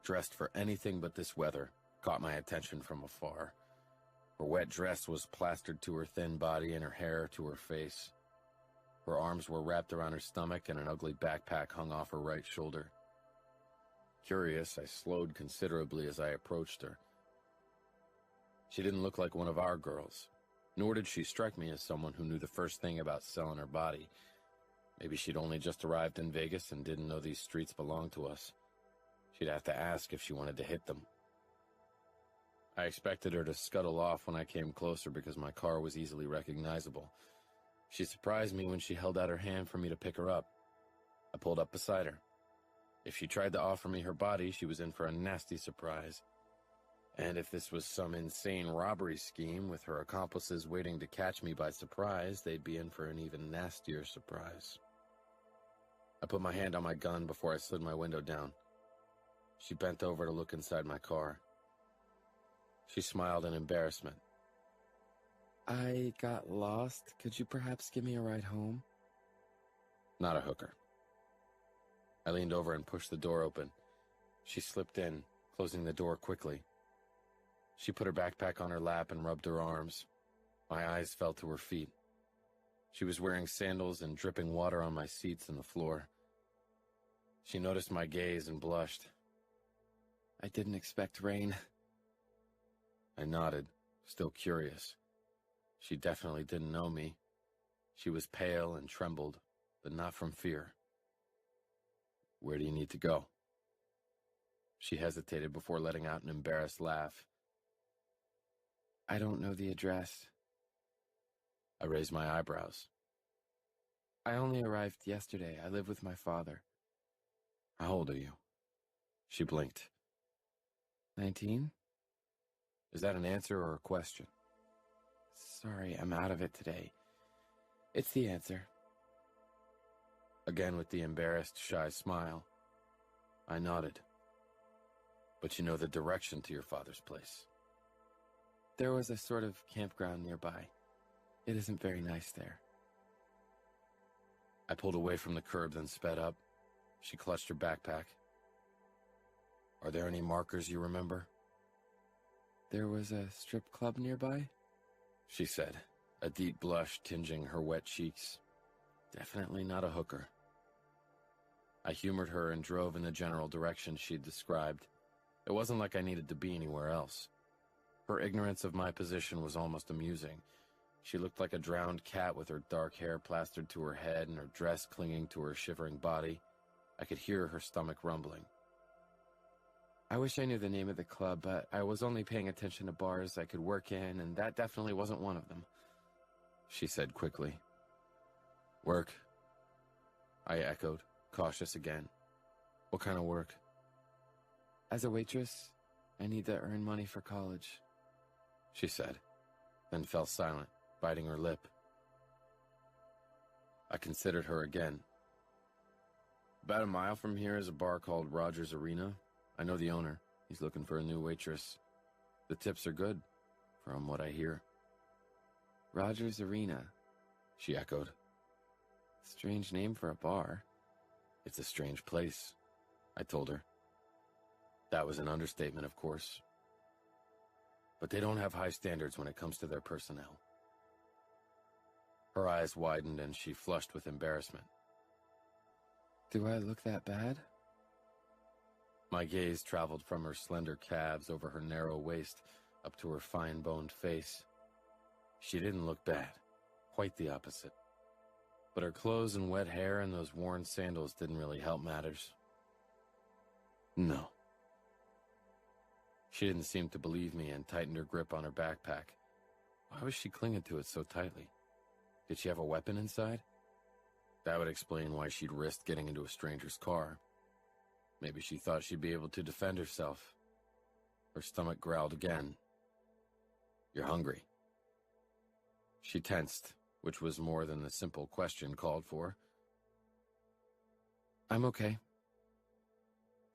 dressed for anything but this weather, caught my attention from afar. Her wet dress was plastered to her thin body and her hair to her face. Her arms were wrapped around her stomach and an ugly backpack hung off her right shoulder. Curious, I slowed considerably as I approached her. She didn't look like one of our girls, nor did she strike me as someone who knew the first thing about selling her body. Maybe she'd only just arrived in Vegas and didn't know these streets belonged to us. She'd have to ask if she wanted to hit them. I expected her to scuttle off when I came closer because my car was easily recognizable. She surprised me when she held out her hand for me to pick her up. I pulled up beside her. If she tried to offer me her body, she was in for a nasty surprise. And if this was some insane robbery scheme with her accomplices waiting to catch me by surprise, they'd be in for an even nastier surprise. I put my hand on my gun before I slid my window down. She bent over to look inside my car. She smiled in embarrassment. I got lost. Could you perhaps give me a ride home? Not a hooker. I leaned over and pushed the door open. She slipped in, closing the door quickly. She put her backpack on her lap and rubbed her arms. My eyes fell to her feet. She was wearing sandals and dripping water on my seats and the floor. She noticed my gaze and blushed. I didn't expect rain. I nodded, still curious. She definitely didn't know me. She was pale and trembled, but not from fear. Where do you need to go? She hesitated before letting out an embarrassed laugh. I don't know the address. I raised my eyebrows. I only arrived yesterday. I live with my father. How old are you? She blinked. 19? Is that an answer or a question? Sorry, I'm out of it today. It's the answer. Again with the embarrassed, shy smile. I nodded. But you know the direction to your father's place. There was a sort of campground nearby. It isn't very nice there. I pulled away from the curb, then sped up. She clutched her backpack. Are there any markers you remember? There was a strip club nearby? She said, a deep blush tinging her wet cheeks. Definitely not a hooker. I humored her and drove in the general direction she'd described. It wasn't like I needed to be anywhere else. Her ignorance of my position was almost amusing. She looked like a drowned cat with her dark hair plastered to her head and her dress clinging to her shivering body. I could hear her stomach rumbling. I wish I knew the name of the club, but I was only paying attention to bars I could work in, and that definitely wasn't one of them. She said quickly. Work? I echoed, cautious again. What kind of work? As a waitress, I need to earn money for college, she said, then fell silent, biting her lip. I considered her again. About a mile from here is a bar called Rogers Arena. I know the owner. He's looking for a new waitress. The tips are good, from what I hear. Rogers Arena, she echoed. Strange name for a bar. It's a strange place, I told her. That was an understatement, of course. But they don't have high standards when it comes to their personnel. Her eyes widened and she flushed with embarrassment. Do I look that bad? My gaze traveled from her slender calves over her narrow waist up to her fine-boned face. She didn't look bad, quite the opposite. But her clothes and wet hair and those worn sandals didn't really help matters. No. She didn't seem to believe me and tightened her grip on her backpack. Why was she clinging to it so tightly? Did she have a weapon inside? That would explain why she'd risked getting into a stranger's car. Maybe she thought she'd be able to defend herself. Her stomach growled again. You're hungry. She tensed, which was more than the simple question called for. I'm okay.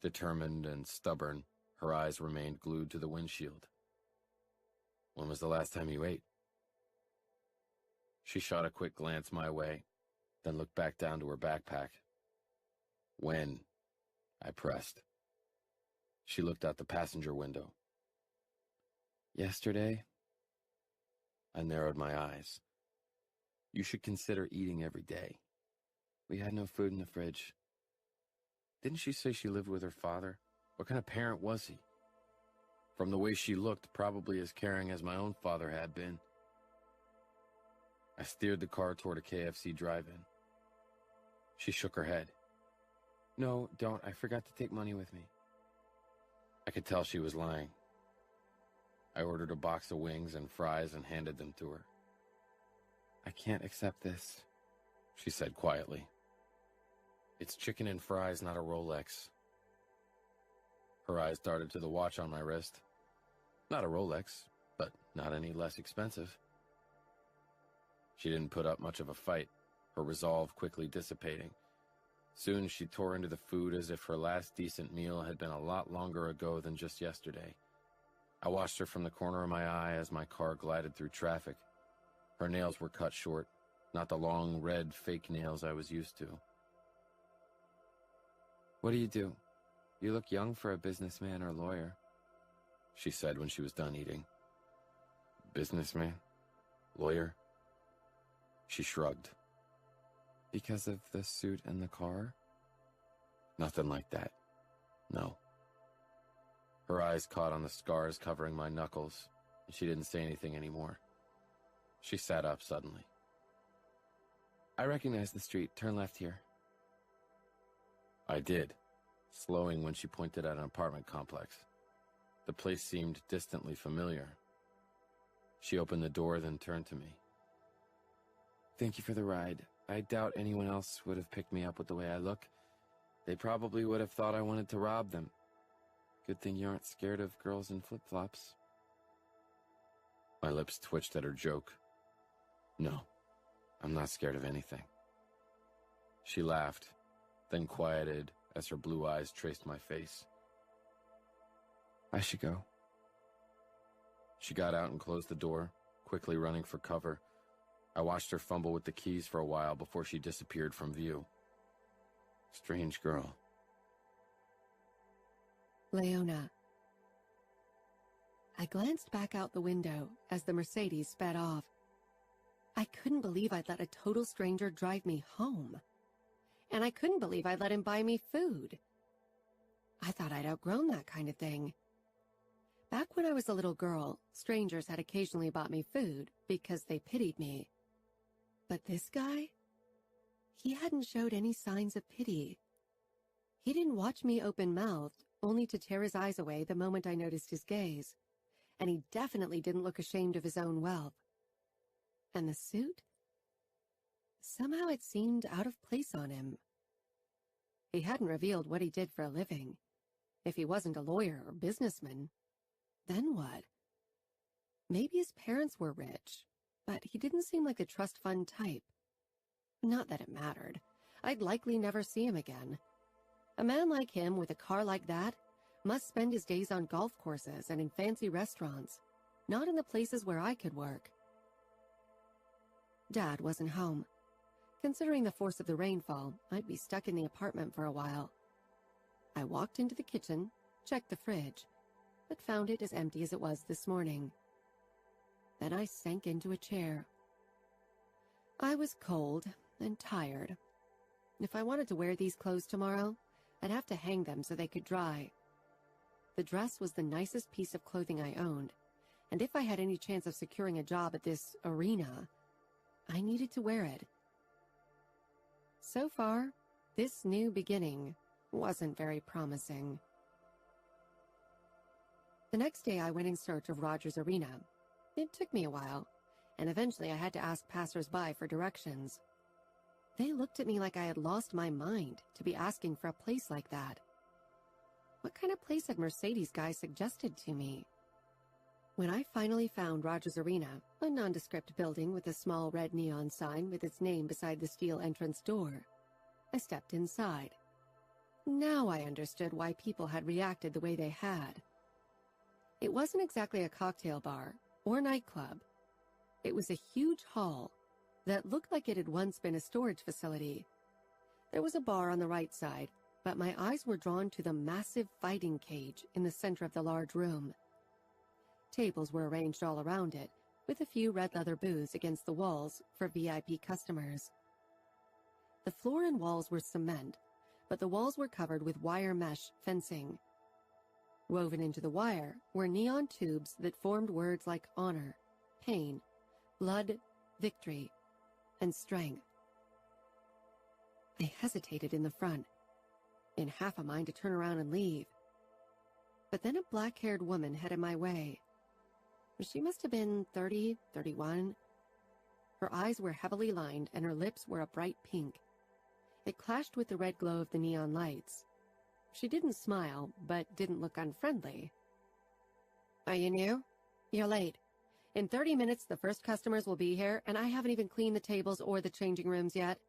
Determined and stubborn, her eyes remained glued to the windshield. When was the last time you ate? She shot a quick glance my way, then looked back down to her backpack. When? I pressed. She looked out the passenger window. Yesterday? I narrowed my eyes. You should consider eating every day. We had no food in the fridge. Didn't she say she lived with her father? What kind of parent was he? From the way she looked, probably as caring as my own father had been. I steered the car toward a KFC drive-in. She shook her head. No, don't. I forgot to take money with me. I could tell she was lying. I ordered a box of wings and fries and handed them to her. I can't accept this, she said quietly. It's chicken and fries, not a Rolex. Her eyes darted to the watch on my wrist. Not a Rolex, but not any less expensive. She didn't put up much of a fight, her resolve quickly dissipating. Soon she tore into the food as if her last decent meal had been a lot longer ago than just yesterday. I watched her from the corner of my eye as my car glided through traffic. Her nails were cut short, not the long, red, fake nails I was used to. What do? You look young for a businessman or lawyer, she said when she was done eating. Businessman? Lawyer? She shrugged. Because of the suit and the car? Nothing like that. No. Her eyes caught on the scars covering my knuckles, and she didn't say anything anymore. She sat up suddenly. I recognize the street. Turn left here. I did, slowing when she pointed at an apartment complex. The place seemed distantly familiar. She opened the door, then turned to me. Thank you for the ride. I doubt anyone else would have picked me up with the way I look. They probably would have thought I wanted to rob them. Good thing you aren't scared of girls in flip-flops. My lips twitched at her joke. No, I'm not scared of anything. She laughed, then quieted as her blue eyes traced my face. I should go. She got out and closed the door, quickly running for cover. I watched her fumble with the keys for a while before she disappeared from view. Strange girl. Leona. I glanced back out the window as the Mercedes sped off. I couldn't believe I'd let a total stranger drive me home. And I couldn't believe I'd let him buy me food. I thought I'd outgrown that kind of thing. Back when I was a little girl, strangers had occasionally bought me food because they pitied me. But this guy? He hadn't showed any signs of pity. He didn't watch me open-mouthed, only to tear his eyes away the moment I noticed his gaze. And he definitely didn't look ashamed of his own wealth. And the suit? Somehow it seemed out of place on him. He hadn't revealed what he did for a living. If he wasn't a lawyer or businessman, then what? Maybe his parents were rich, but he didn't seem like the trust fund type. Not that it mattered. I'd likely never see him again. A man like him with a car like that must spend his days on golf courses and in fancy restaurants, not in the places where I could work. Dad wasn't home. Considering the force of the rainfall, I'd be stuck in the apartment for a while. I walked into the kitchen, checked the fridge, but found it as empty as it was this morning. Then I sank into a chair. I was cold and tired. If I wanted to wear these clothes tomorrow, I'd have to hang them so they could dry. The dress was the nicest piece of clothing I owned, and if I had any chance of securing a job at this arena, I needed to wear it. So far, this new beginning wasn't very promising. The next day I went in search of Roger's Arena. It took me a while, and eventually I had to ask passers-by for directions. They looked at me like I had lost my mind to be asking for a place like that. What kind of place had Mercedes guy suggested to me? When I finally found Roger's Arena, a nondescript building with a small red neon sign with its name beside the steel entrance door, I stepped inside. Now I understood why people had reacted the way they had. It wasn't exactly a cocktail bar or nightclub. It was a huge hall that looked like it had once been a storage facility. There was a bar on the right side, but my eyes were drawn to the massive fighting cage in the center of the large room. Tables were arranged all around it, with a few red leather booths against the walls for VIP customers. The floor and walls were cement, but the walls were covered with wire mesh fencing. Woven into the wire were neon tubes that formed words like honor, pain, blood, victory, and strength. I hesitated in the front, in half a mind to turn around and leave. But then a black-haired woman headed my way. She must have been 30, 31. Her eyes were heavily lined and her lips were a bright pink. It clashed with the red glow of the neon lights. She didn't smile, but didn't look unfriendly. "Are you new? You're late. In 30 minutes, the first customers will be here, and I haven't even cleaned the tables or the changing rooms yet."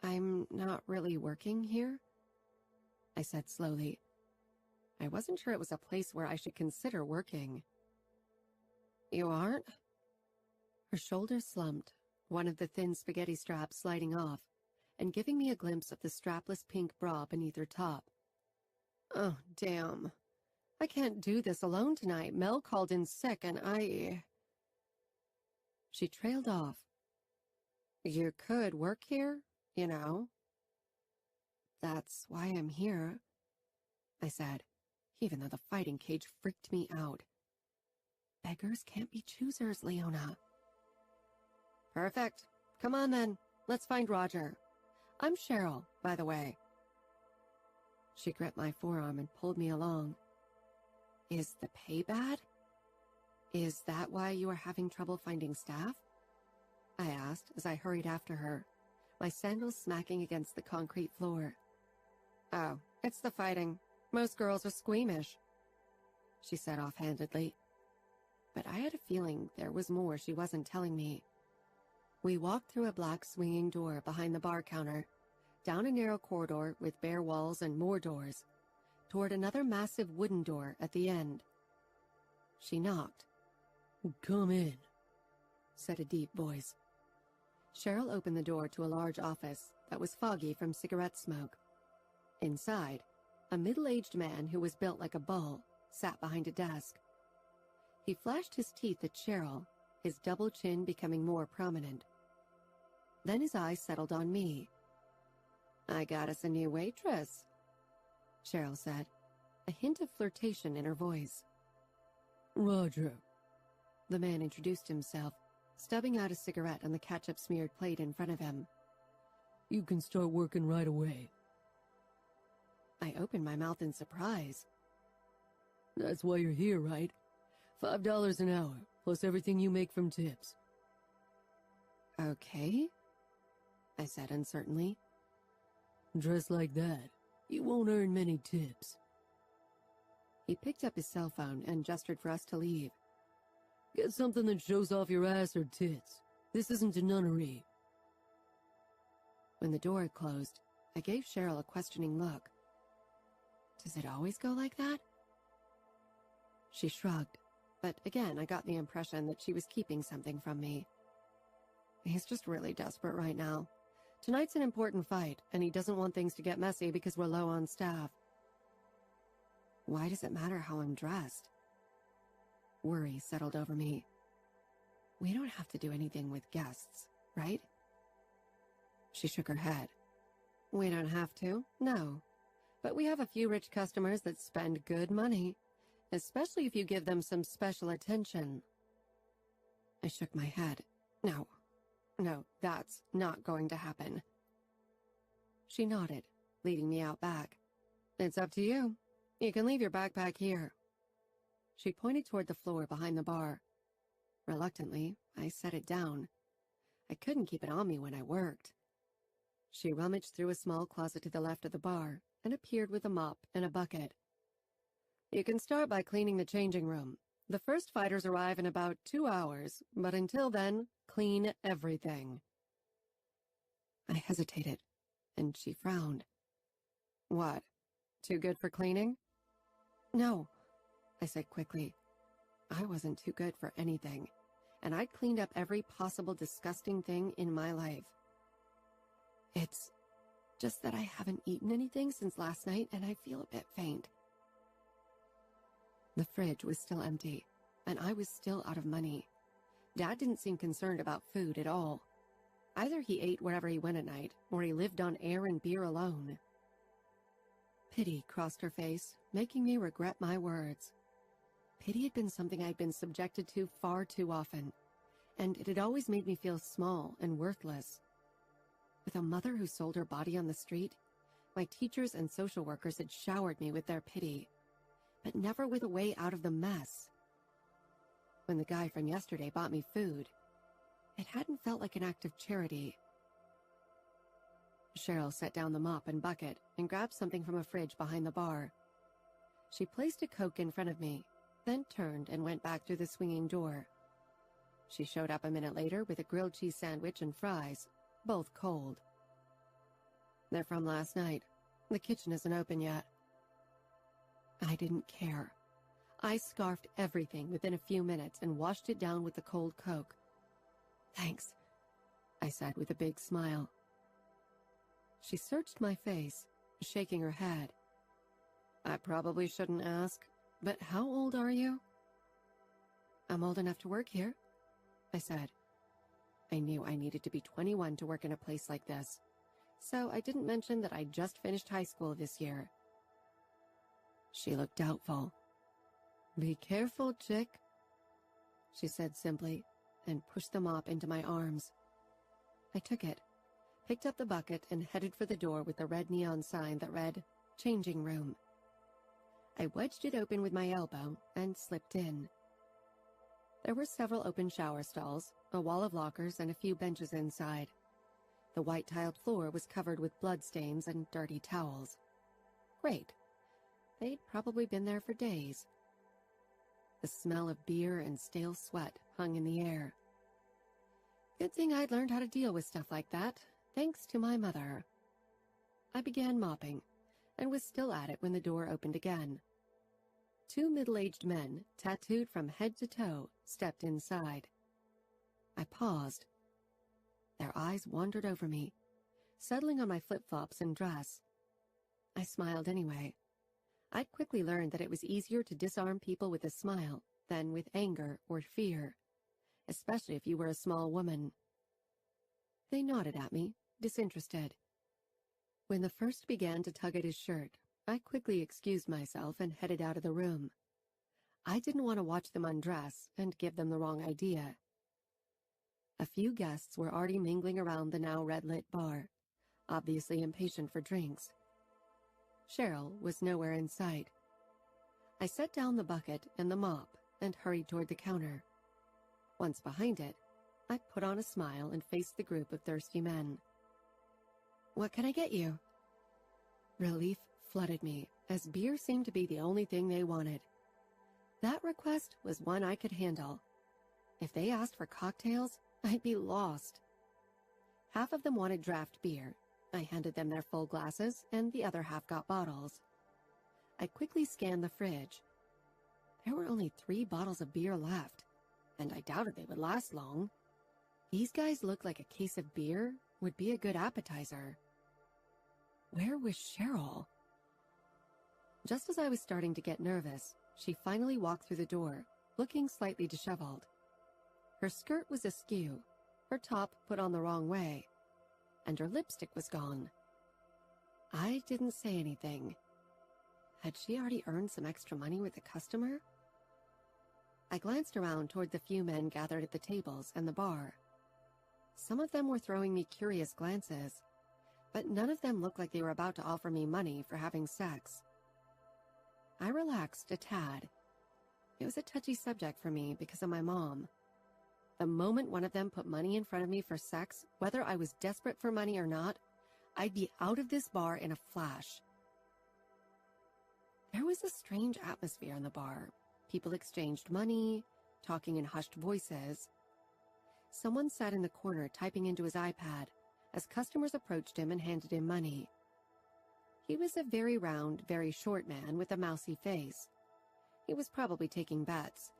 "I'm not really working here," I said slowly. I wasn't sure it was a place where I should consider working. "You aren't?" Her shoulders slumped, one of the thin spaghetti straps sliding off, and giving me a glimpse of the strapless pink bra beneath her top. "Oh, damn. I can't do this alone tonight. Mel called in sick and She trailed off. "You could work here, you know." "That's why I'm here," I said, even though the fighting cage freaked me out. Beggars can't be choosers, Leona. "Perfect. Come on then. Let's find Roger. I'm Cheryl, by the way." She gripped my forearm and pulled me along. "Is the pay bad? Is that why you are having trouble finding staff?" I asked as I hurried after her, my sandals smacking against the concrete floor. "Oh, it's the fighting. Most girls are squeamish," she said offhandedly. But I had a feeling there was more she wasn't telling me. We walked through a black swinging door behind the bar counter, down a narrow corridor with bare walls and more doors, toward another massive wooden door at the end. She knocked. "Come in," said a deep voice. Cheryl opened the door to a large office that was foggy from cigarette smoke. Inside, a middle-aged man who was built like a bull sat behind a desk. He flashed his teeth at Cheryl, his double chin becoming more prominent. Then his eyes settled on me. "I got us a new waitress," Cheryl said, a hint of flirtation in her voice. "Roger." The man introduced himself, stubbing out a cigarette on the ketchup-smeared plate in front of him. "You can start working right away." I opened my mouth in surprise. "That's why you're here, right? $5 an hour, plus everything you make from tips." "Okay," I said uncertainly. "Dress like that. You won't earn many tips." He picked up his cell phone and gestured for us to leave. "Get something that shows off your ass or tits. This isn't a nunnery." When the door had closed, I gave Cheryl a questioning look. "Does it always go like that?" She shrugged, but again I got the impression that she was keeping something from me. He's just really desperate right now. Tonight's an important fight, and he doesn't want things to get messy because we're low on staff. Why does it matter how I'm dressed? Worry settled over me. We don't have to do anything with guests, right? She shook her head. We don't have to, no. But we have a few rich customers that spend good money, especially if you give them some special attention. I shook my head. No, that's not going to happen. She nodded, leading me out back. It's up to you. You can leave your backpack here. She pointed toward the floor behind the bar. Reluctantly, I set it down. I couldn't keep it on me when I worked. She rummaged through a small closet to the left of the bar and appeared with a mop and a bucket. You can start by cleaning the changing room. The first fighters arrive in about 2 hours, but until then, clean everything. I hesitated, and she frowned. What? Too good for cleaning? No, I said quickly. I wasn't too good for anything, and I'd cleaned up every possible disgusting thing in my life. It's just that I haven't eaten anything since last night, and I feel a bit faint. The fridge was still empty, and I was still out of money. Dad didn't seem concerned about food at all. Either he ate wherever he went at night, or he lived on air and beer alone. Pity crossed her face, making me regret my words. Pity had been something I'd been subjected to far too often, and it had always made me feel small and worthless. With a mother who sold her body on the street, my teachers and social workers had showered me with their pity, but never with a way out of the mess. When the guy from yesterday bought me food, it hadn't felt like an act of charity. Cheryl set down the mop and bucket and grabbed something from a fridge behind the bar. She placed a Coke in front of me, then turned and went back through the swinging door. She showed up a minute later with a grilled cheese sandwich and fries, both cold. They're from last night. The kitchen isn't open yet. I didn't care. I scarfed everything within a few minutes and washed it down with the cold Coke. Thanks, I said with a big smile. She searched my face, shaking her head. I probably shouldn't ask, but how old are you? I'm old enough to work here, I said. I knew I needed to be 21 to work in a place like this, so I didn't mention that I'd just finished high school this year. She looked doubtful. Be careful, chick, she said simply, and pushed the mop into my arms. I took it, picked up the bucket, and headed for the door with the red neon sign that read, Changing Room. I wedged it open with my elbow and slipped in. There were several open shower stalls, a wall of lockers, and a few benches inside. The white-tiled floor was covered with bloodstains and dirty towels. Great. They'd probably been there for days. The smell of beer and stale sweat hung in the air. Good thing I'd learned how to deal with stuff like that, thanks to my mother. I began mopping, and was still at it when the door opened again. Two middle-aged men, tattooed from head to toe, stepped inside. I paused. Their eyes wandered over me, settling on my flip-flops and dress. I smiled anyway. I'd quickly learned that it was easier to disarm people with a smile than with anger or fear, especially if you were a small woman. They nodded at me, disinterested. When the first began to tug at his shirt, I quickly excused myself and headed out of the room. I didn't want to watch them undress and give them the wrong idea. A few guests were already mingling around the now red-lit bar, obviously impatient for drinks. Cheryl was nowhere in sight. I set down the bucket and the mop and hurried toward the counter. Once behind it, I put on a smile and faced the group of thirsty men. "What can I get you?" Relief flooded me, as beer seemed to be the only thing they wanted. That request was one I could handle. If they asked for cocktails, I'd be lost. Half of them wanted draft beer. I handed them their full glasses, and the other half got bottles. I quickly scanned the fridge. There were only 3 bottles of beer left, and I doubted they would last long. These guys looked like a case of beer would be a good appetizer. Where was Cheryl? Just as I was starting to get nervous, she finally walked through the door, looking slightly disheveled. Her skirt was askew, her top put on the wrong way, and her lipstick was gone. I didn't say anything. Had she already earned some extra money with the customer? I glanced around toward the few men gathered at the tables and the bar. Some of them were throwing me curious glances, but none of them looked like they were about to offer me money for having sex. I relaxed a tad. It was a touchy subject for me because of my mom. The moment one of them put money in front of me for sex, whether I was desperate for money or not, I'd be out of this bar in a flash. There was a strange atmosphere in the bar. People exchanged money, talking in hushed voices. Someone sat in the corner typing into his iPad as customers approached him and handed him money. He was a very round, very short man with a mousy face. He was probably taking bets.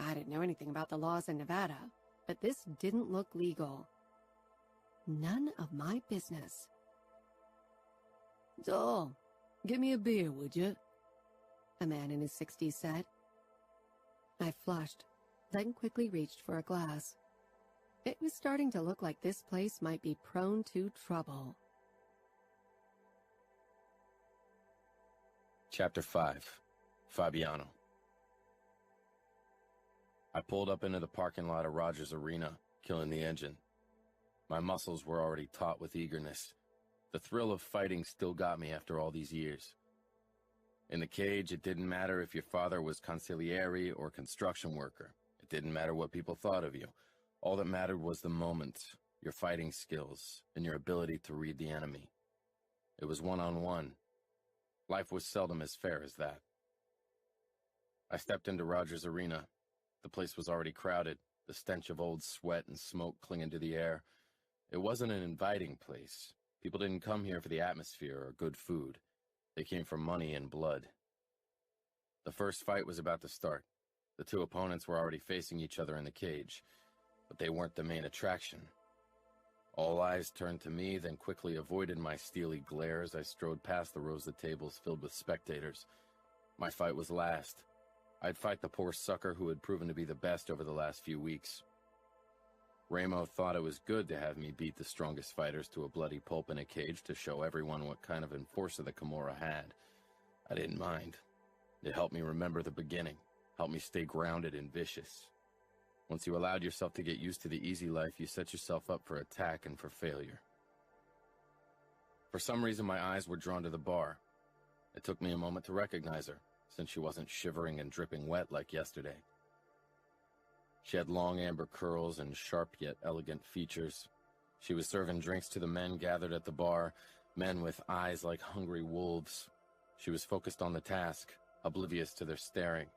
I didn't know anything about the laws in Nevada, but this didn't look legal. None of my business. "So, get me a beer, would you?" A man in his 60s said. I flushed, then quickly reached for a glass. It was starting to look like this place might be prone to trouble. Chapter 5. Fabiano. I pulled up into the parking lot of Rogers Arena, killing the engine. My muscles were already taut with eagerness. The thrill of fighting still got me after all these years. In the cage, it didn't matter if your father was consigliere or construction worker. It didn't matter what people thought of you. All that mattered was the moment, your fighting skills, and your ability to read the enemy. It was one-on-one. Life was seldom as fair as that. I stepped into Rogers Arena. The place was already crowded, the stench of old sweat and smoke clinging to the air. It wasn't an inviting place. People didn't come here for the atmosphere or good food. They came for money and blood. The first fight was about to start. The two opponents were already facing each other in the cage, but they weren't the main attraction. All eyes turned to me, then quickly avoided my steely glare as I strode past the rows of tables filled with spectators. My fight was last. I'd fight the poor sucker who had proven to be the best over the last few weeks. Ramo thought it was good to have me beat the strongest fighters to a bloody pulp in a cage to show everyone what kind of enforcer the Camorra had. I didn't mind. It helped me remember the beginning, helped me stay grounded and vicious. Once you allowed yourself to get used to the easy life, you set yourself up for attack and for failure. For some reason, my eyes were drawn to the bar. It took me a moment to recognize her, since she wasn't shivering and dripping wet like yesterday. She had long amber curls and sharp yet elegant features. She was serving drinks to the men gathered at the bar, men with eyes like hungry wolves. She was focused on the task, oblivious to their staring,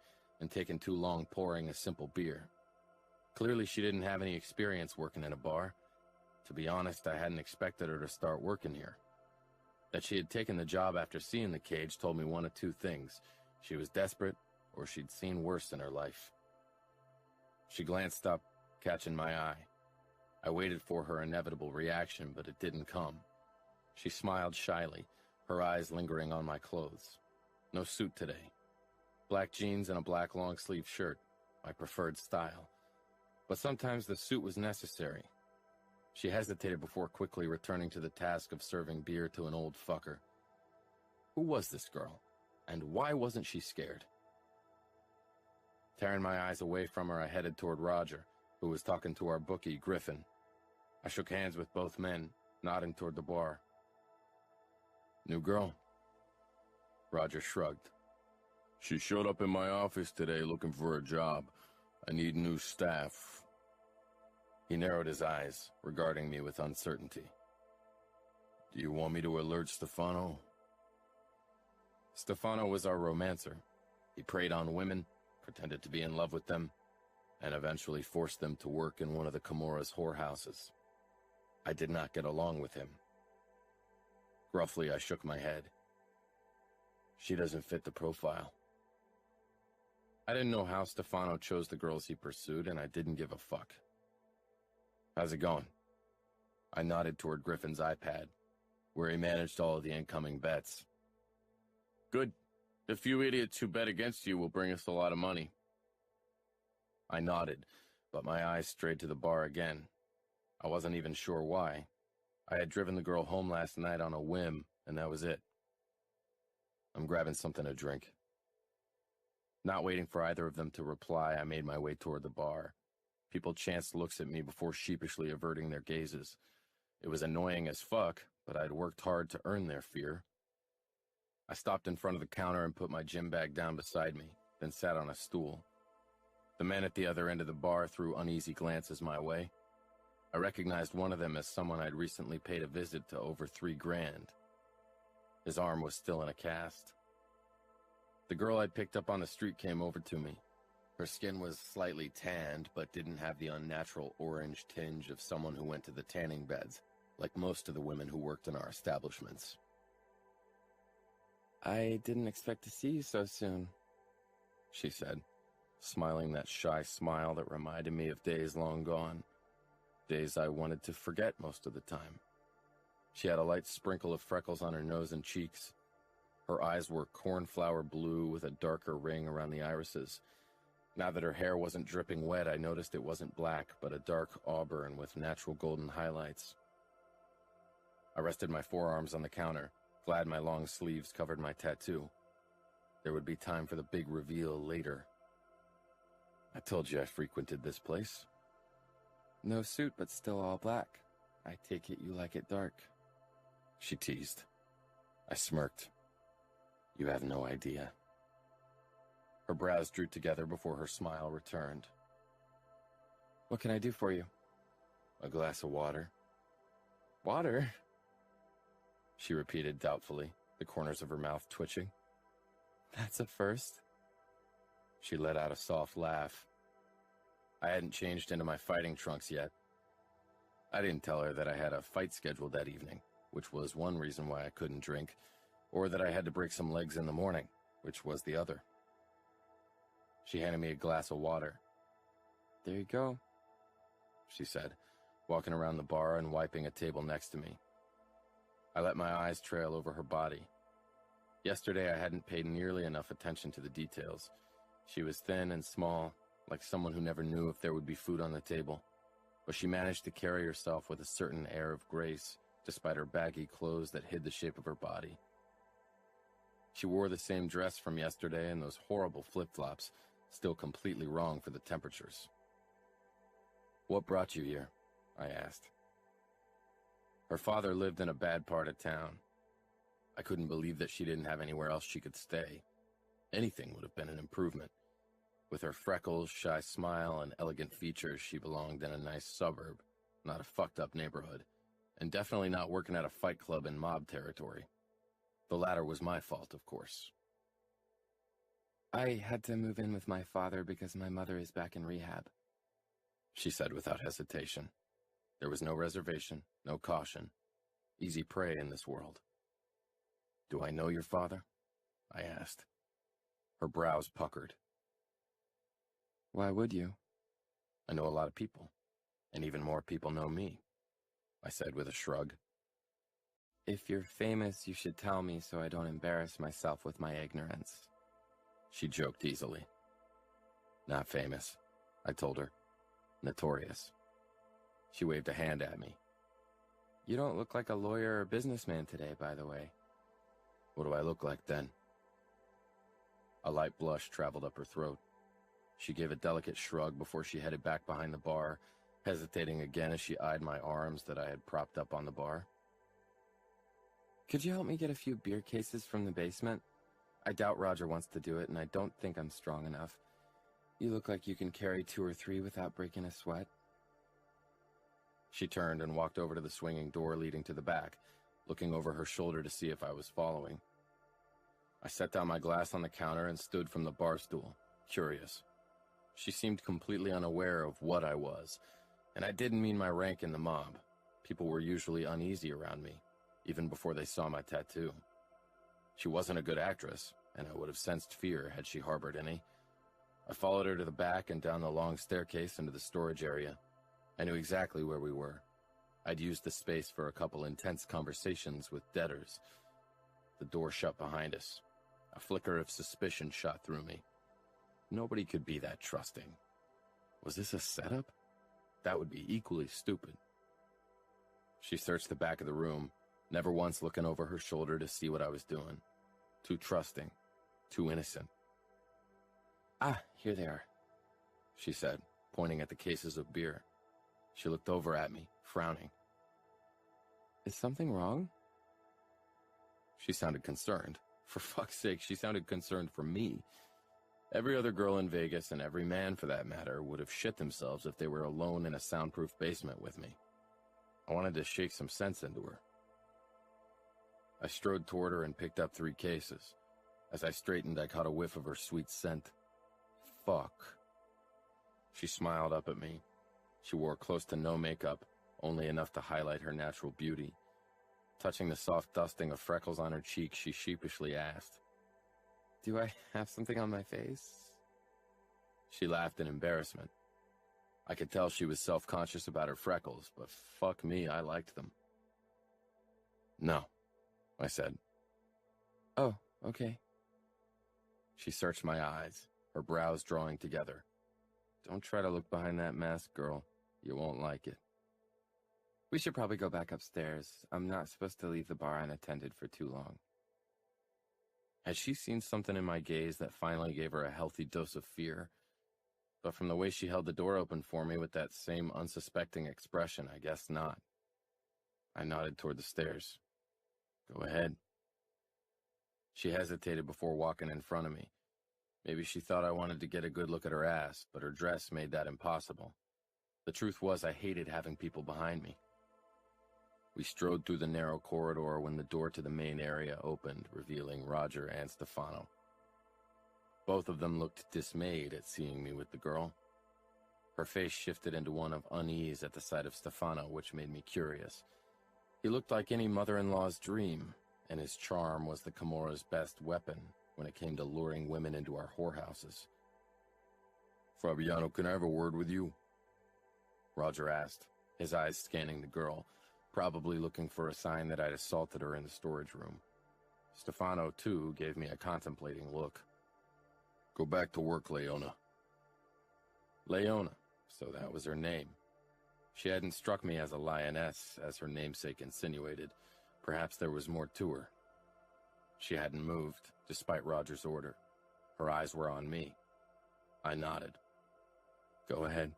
and taking too long pouring a simple beer. Clearly she didn't have any experience working in a bar. To be honest, I hadn't expected her to start working here. That she had taken the job after seeing the cage told me one of two things. She was desperate, or she'd seen worse in her life. She glanced up, catching my eye. I waited for her inevitable reaction, but it didn't come. She smiled shyly, her eyes lingering on my clothes. No suit today. Black jeans and a black long-sleeve shirt, my preferred style. But sometimes the suit was necessary. She hesitated before quickly returning to the task of serving beer to an old fucker. Who was this girl? And why wasn't she scared? Tearing my eyes away from her, I headed toward Roger, who was talking to our bookie, Griffin. I shook hands with both men, nodding toward the bar. New girl? Roger shrugged. She showed up in my office today looking for a job. I need new staff. He narrowed his eyes, regarding me with uncertainty. Do you want me to alert Stefano? Stefano was our romancer. He preyed on women, pretended to be in love with them, and eventually forced them to work in one of the Camorra's whorehouses. I did not get along with him. Gruffly, I shook my head. She doesn't fit the profile. I didn't know how Stefano chose the girls he pursued, and I didn't give a fuck. How's it going? I nodded toward Griffin's iPad, where he managed all of the incoming bets. Good. The few idiots who bet against you will bring us a lot of money. I nodded, but my eyes strayed to the bar again. I wasn't even sure why. I had driven the girl home last night on a whim, and that was it. I'm grabbing something to drink. Not waiting for either of them to reply, I made my way toward the bar. People chanced looks at me before sheepishly averting their gazes. It was annoying as fuck, but I'd worked hard to earn their fear. I stopped in front of the counter and put my gym bag down beside me, then sat on a stool. The men at the other end of the bar threw uneasy glances my way. I recognized one of them as someone I'd recently paid a visit to over $3 grand. His arm was still in a cast. The girl I'd picked up on the street came over to me. Her skin was slightly tanned, but didn't have the unnatural orange tinge of someone who went to the tanning beds, like most of the women who worked in our establishments. I didn't expect to see you so soon, she said, smiling that shy smile that reminded me of days long gone, days I wanted to forget most of the time. She had a light sprinkle of freckles on her nose and cheeks. Her eyes were cornflower blue with a darker ring around the irises. Now that her hair wasn't dripping wet, I noticed it wasn't black, but a dark auburn with natural golden highlights. I rested my forearms on the counter, glad my long sleeves covered my tattoo. There would be time for the big reveal later. I told you I frequented this place. No suit, but still all black. I take it you like it dark. She teased. I smirked. You have no idea. Her brows drew together before her smile returned. What can I do for you? A glass of water. Water? She repeated doubtfully, the corners of her mouth twitching. That's a first. She let out a soft laugh. I hadn't changed into my fighting trunks yet. I didn't tell her that I had a fight scheduled that evening, which was one reason why I couldn't drink, or that I had to break some legs in the morning, which was the other. She handed me a glass of water. There you go, she said, walking around the bar and wiping a table next to me. I let my eyes trail over her body. Yesterday I hadn't paid nearly enough attention to the details. She was thin and small, like someone who never knew if there would be food on the table, but she managed to carry herself with a certain air of grace, despite her baggy clothes that hid the shape of her body. She wore the same dress from yesterday and those horrible flip-flops, still completely wrong for the temperatures. What brought you here? I asked. Her father lived in a bad part of town. I couldn't believe that she didn't have anywhere else she could stay. Anything would have been an improvement. With her freckles, shy smile, and elegant features, she belonged in a nice suburb, not a fucked-up neighborhood, and definitely not working at a fight club in mob territory. The latter was my fault, of course. I had to move in with my father because my mother is back in rehab, she said without hesitation. There was no reservation, no caution. Easy prey in this world. Do I know your father? I asked. Her brows puckered. Why would you? I know a lot of people, and even more people know me, I said with a shrug. If you're famous, you should tell me so I don't embarrass myself with my ignorance. She joked easily. Not famous, I told her. Notorious. She waved a hand at me. You don't look like a lawyer or businessman today, by the way. What do I look like then? A light blush traveled up her throat. She gave a delicate shrug before she headed back behind the bar, hesitating again as she eyed my arms that I had propped up on the bar. Could you help me get a few beer cases from the basement? I doubt Roger wants to do it, and I don't think I'm strong enough. You look like you can carry 2 or 3 without breaking a sweat. She turned and walked over to the swinging door leading to the back, looking over her shoulder to see if I was following. I set down my glass on the counter and stood from the bar stool, curious. She seemed completely unaware of what I was, and I didn't mean my rank in the mob. People were usually uneasy around me, even before they saw my tattoo. She wasn't a good actress, and I would have sensed fear had she harbored any. I followed her to the back and down the long staircase into the storage area. I knew exactly where we were. I'd used the space for a couple intense conversations with debtors. The door shut behind us. A flicker of suspicion shot through me. Nobody could be that trusting. Was this a setup? That would be equally stupid. She searched the back of the room, never once looking over her shoulder to see what I was doing. Too trusting. Too innocent. Ah, here they are, she said, pointing at the cases of beer. She looked over at me, frowning. Is something wrong? She sounded concerned. For fuck's sake, she sounded concerned for me. Every other girl in Vegas, and every man for that matter, would have shit themselves if they were alone in a soundproof basement with me. I wanted to shake some sense into her. I strode toward her and picked up 3 cases. As I straightened, I caught a whiff of her sweet scent. Fuck. She smiled up at me. She wore close to no makeup, only enough to highlight her natural beauty. Touching the soft dusting of freckles on her cheek, she sheepishly asked, "Do I have something on my face?" She laughed in embarrassment. I could tell she was self-conscious about her freckles, but fuck me, I liked them. "No," I said. "Oh, okay." She searched my eyes, her brows drawing together. "Don't try to look behind that mask, girl. You won't like it." We should probably go back upstairs. I'm not supposed to leave the bar unattended for too long. Had she seen something in my gaze that finally gave her a healthy dose of fear? But from the way she held the door open for me with that same unsuspecting expression, I guess not. I nodded toward the stairs. "Go ahead." She hesitated before walking in front of me. Maybe she thought I wanted to get a good look at her ass, but her dress made that impossible. The truth was I hated having people behind me. We strode through the narrow corridor when the door to the main area opened, revealing Roger and Stefano. Both of them looked dismayed at seeing me with the girl. Her face shifted into one of unease at the sight of Stefano, which made me curious. He looked like any mother-in-law's dream, and his charm was the Camorra's best weapon when it came to luring women into our whorehouses. "Fabiano, can I have a word with you?" Roger asked, his eyes scanning the girl, probably looking for a sign that I'd assaulted her in the storage room. Stefano, too, gave me a contemplating look. "Go back to work, Leona." Leona, so that was her name. She hadn't struck me as a lioness, as her namesake insinuated. Perhaps there was more to her. She hadn't moved, despite Roger's order. Her eyes were on me. I nodded. "Go ahead,"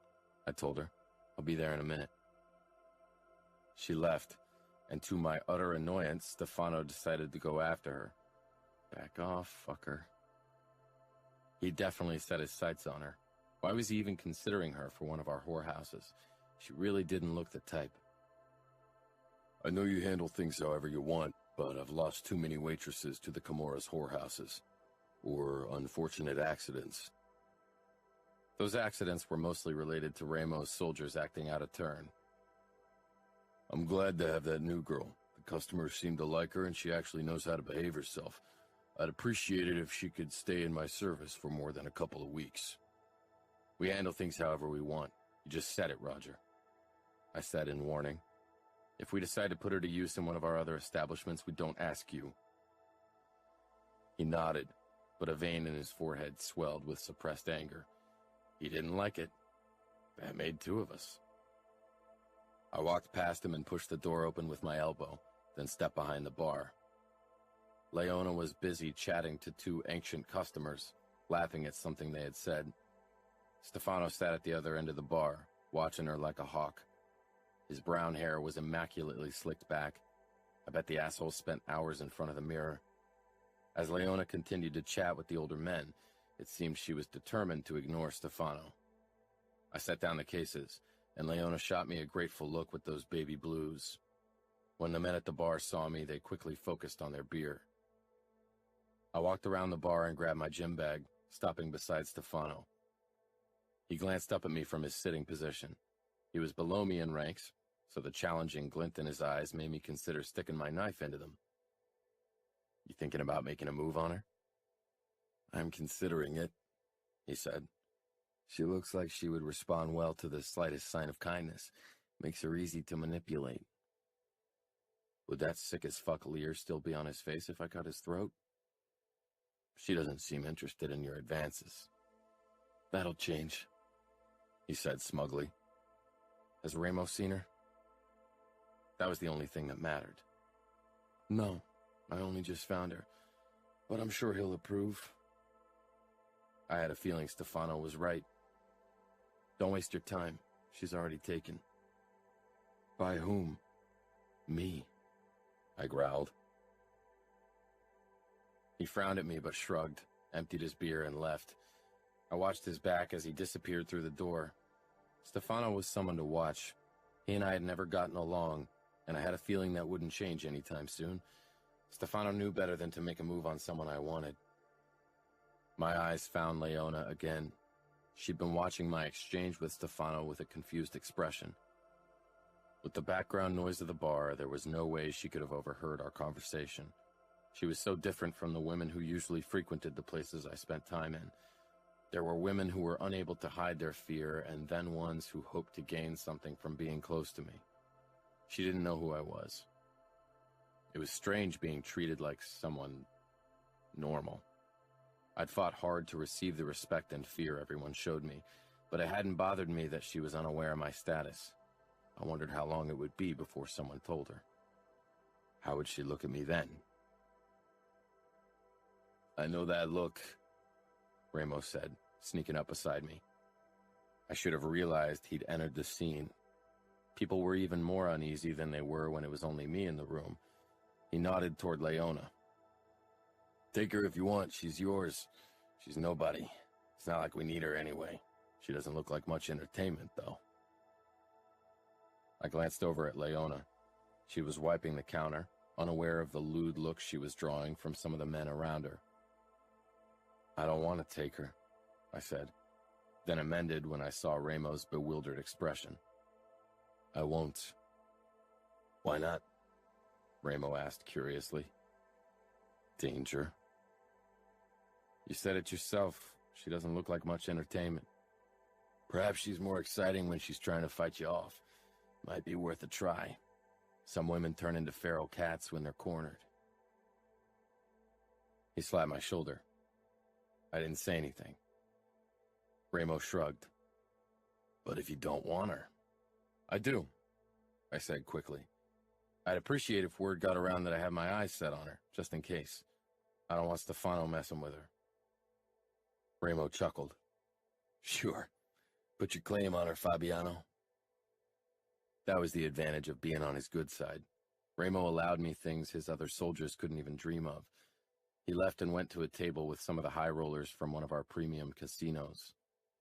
I told her. "I'll be there in a minute." She left, and to my utter annoyance, Stefano decided to go after her. Back off, fucker. He definitely set his sights on her. Why was he even considering her for one of our whorehouses? She really didn't look the type. "I know you handle things however you want, but I've lost too many waitresses to the Camorra's whorehouses. Or unfortunate accidents." Those accidents were mostly related to Ramo's soldiers acting out of turn. "I'm glad to have that new girl. The Customers seem to like her, and she actually knows how to behave herself. I'd appreciate it if she could stay in my service for more than a couple of weeks. We handle things however we want. You just said it, Roger. I said in warning. If we decide to put her to use in one of our other establishments, we don't ask you. He nodded, but a vein in his forehead swelled with suppressed anger. He didn't like it. That made two of us. I walked past him and pushed the door open with my elbow, then stepped behind the bar. Leona was busy chatting to two ancient customers, laughing at something they had said. Stefano sat at the other end of the bar, watching her like a hawk. His brown hair was immaculately slicked back. I bet the asshole spent hours in front of the mirror. As Leona continued to chat with the older men, it seemed she was determined to ignore Stefano. I set down the cases, and Leona shot me a grateful look with those baby blues. When the men at the bar saw me, they quickly focused on their beer. I walked around the bar and grabbed my gym bag, stopping beside Stefano. He glanced up at me from his sitting position. He was below me in ranks, so the challenging glint in his eyes made me consider sticking my knife into them. You thinking about making a move on her? I'm considering it, he said. She looks like she would respond well to the slightest sign of kindness. Makes her easy to manipulate. Would that sick-as-fuck leer still be on his face if I cut his throat? She doesn't seem interested in your advances. That'll change, he said smugly. Has Ramos seen her? That was the only thing that mattered. No, I only just found her, but I'm sure he'll approve. I had a feeling Stefano was right. Don't waste your time. She's already taken. By whom? Me, I growled. He frowned at me but shrugged, emptied his beer and left. I watched his back as he disappeared through the door. Stefano was someone to watch. He and I had never gotten along, and I had a feeling that wouldn't change anytime soon. Stefano knew better than to make a move on someone I wanted. My eyes found Leona again. She'd been watching my exchange with Stefano with a confused expression. With the background noise of the bar, there was no way she could have overheard our conversation. She was so different from the women who usually frequented the places I spent time in. There were women who were unable to hide their fear, and then ones who hoped to gain something from being close to me. She didn't know who I was. It was strange being treated like someone normal. I'd fought hard to receive the respect and fear everyone showed me, but it hadn't bothered me that she was unaware of my status. I wondered how long it would be before someone told her. How would she look at me then? I know that look, Ramos said, sneaking up beside me. I should have realized he'd entered the scene. People were even more uneasy than they were when it was only me in the room. He nodded toward Leona. Take her if you want, she's yours. She's nobody. It's not like we need her anyway. She doesn't look like much entertainment, though. I glanced over at Leona. She was wiping the counter, unaware of the lewd look she was drawing from some of the men around her. I don't want to take her, I said, then amended when I saw Ramos' bewildered expression. I won't. Why not? Ramo asked curiously. Danger. You said it yourself. She doesn't look like much entertainment. Perhaps she's more exciting when she's trying to fight you off. Might be worth a try. Some women turn into feral cats when they're cornered. He slapped my shoulder. I didn't say anything. Ramo shrugged. But if you don't want her... I do, I said quickly. I'd appreciate if word got around that I have my eyes set on her, just in case. I don't want Stefano messing with her. Ramo chuckled. Sure. Put your claim on her, Fabiano. That was the advantage of being on his good side. Ramo allowed me things his other soldiers couldn't even dream of. He left and went to a table with some of the high rollers from one of our premium casinos.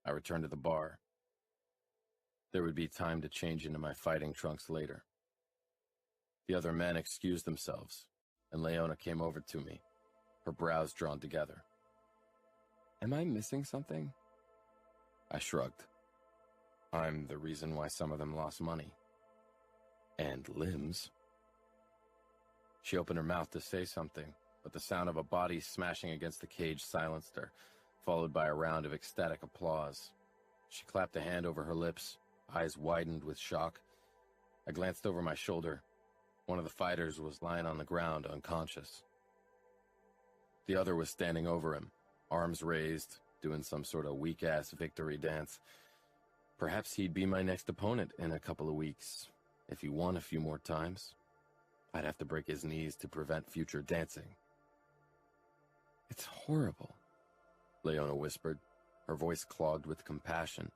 I returned to the bar. There would be time to change into my fighting trunks later. The other men excused themselves, and Leona came over to me, her brows drawn together. Am I missing something? I shrugged. I'm the reason why some of them lost money. And limbs. She opened her mouth to say something, but the sound of a body smashing against the cage silenced her, followed by a round of ecstatic applause. She clapped a hand over her lips, eyes widened with shock. I glanced over my shoulder. One of the fighters was lying on the ground, unconscious. The other was standing over him, arms raised, doing some sort of weak-ass victory dance. Perhaps he'd be my next opponent in a couple of weeks, if he won a few more times. I'd have to break his knees to prevent future dancing. "It's horrible," Leona whispered, her voice clogged with compassion,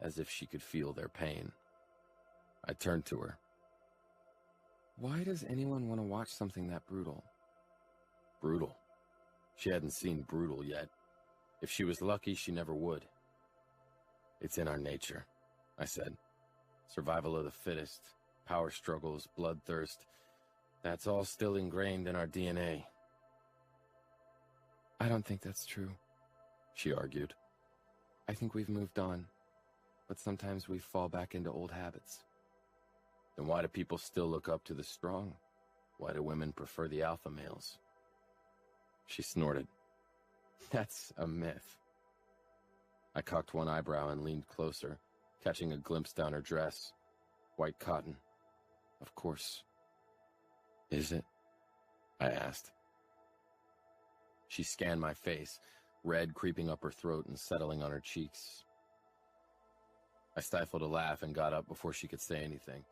as if she could feel their pain. I turned to her. Why does anyone want to watch something that brutal? Brutal. She hadn't seen brutal yet. If she was lucky, she never would. "It's in our nature," I said. "Survival of the fittest, power struggles, bloodthirst. That's all still ingrained in our DNA." I don't think that's true, she argued. I think we've moved on, but sometimes we fall back into old habits. Then why do people still look up to the strong? Why do women prefer the alpha males? She snorted. "That's a myth." I cocked one eyebrow and leaned closer, catching a glimpse down her dress. White cotton. Of course. "Is it?" I asked. She scanned my face, red creeping up her throat and settling on her cheeks. I stifled a laugh and got up before she could say anything.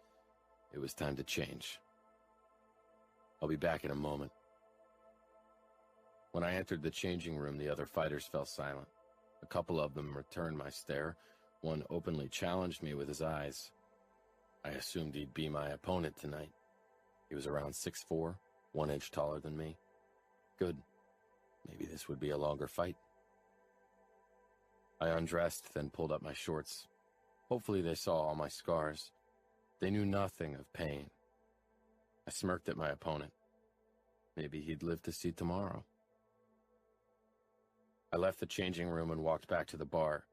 It was time to change. "I'll be back in a moment." When I entered the changing room, the other fighters fell silent. A couple of them returned my stare. One openly challenged me with his eyes. I assumed he'd be my opponent tonight. He was around 6'4", 1 inch taller than me. Good. Maybe this would be a longer fight. I undressed, then pulled up my shorts. Hopefully they saw all my scars. They knew nothing of pain. I smirked at my opponent. Maybe he'd live to see tomorrow. I left the changing room and walked back to the bar.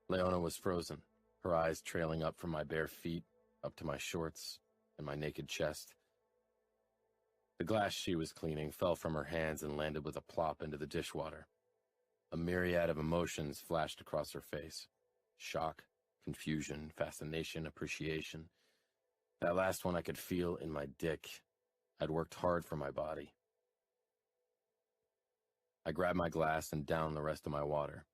Leona was frozen, her eyes trailing up from my bare feet, up to my shorts, and my naked chest. The glass she was cleaning fell from her hands and landed with a plop into the dishwater. A myriad of emotions flashed across her face. Shock, confusion, fascination, appreciation. That last one I could feel in my dick. I'd worked hard for my body. I grabbed my glass and downed the rest of my water.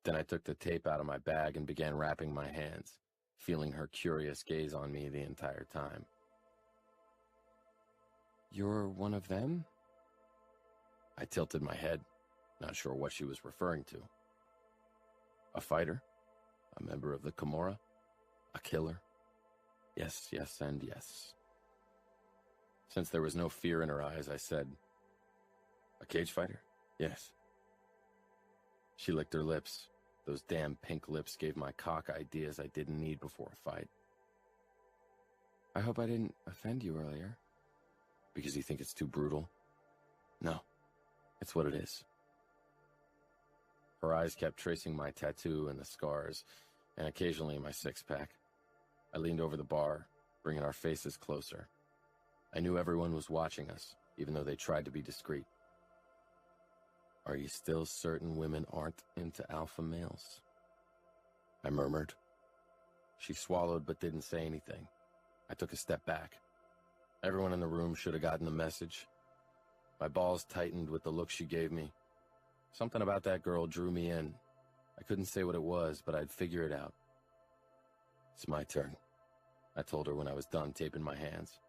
Then I took the tape out of my bag and began wrapping my hands, feeling her curious gaze on me the entire time. You're one of them? I tilted my head, not sure what she was referring to. A fighter? A member of the Camorra? A killer? Yes, yes, and yes. Since there was no fear in her eyes, I said, "A cage fighter? Yes." She licked her lips. Those damn pink lips gave my cock ideas I didn't need before a fight. I hope I didn't offend you earlier. Because you think it's too brutal? No, it's what it is. Her eyes kept tracing my tattoo and the scars, and occasionally my six-pack. I leaned over the bar, bringing our faces closer. I knew everyone was watching us, even though they tried to be discreet. "Are you still certain women aren't into alpha males?" I murmured. She swallowed but didn't say anything. I took a step back. Everyone in the room should have gotten the message. My balls tightened with the look she gave me. Something about that girl drew me in. I couldn't say what it was, but I'd figure it out. "It's my turn," I told her when I was done taping my hands.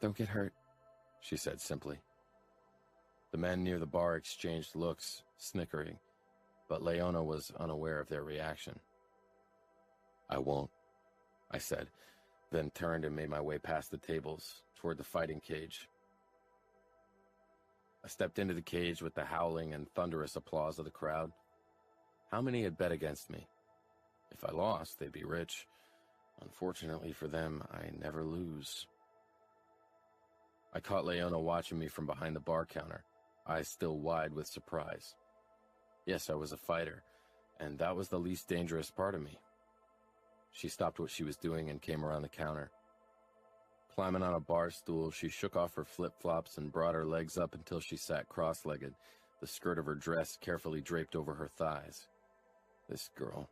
Don't get hurt, she said simply. The men near the bar exchanged looks, snickering, but Leona was unaware of their reaction. "I won't," I said, then turned and made my way past the tables toward the fighting cage. I stepped into the cage with the howling and thunderous applause of the crowd. How many had bet against me? If I lost, they'd be rich. Unfortunately for them, I never lose. I caught Leona watching me from behind the bar counter, eyes still wide with surprise. Yes, I was a fighter, and that was the least dangerous part of me. She stopped what she was doing and came around the counter. Climbing on a bar stool, she shook off her flip-flops and brought her legs up until she sat cross-legged, the skirt of her dress carefully draped over her thighs. This girl,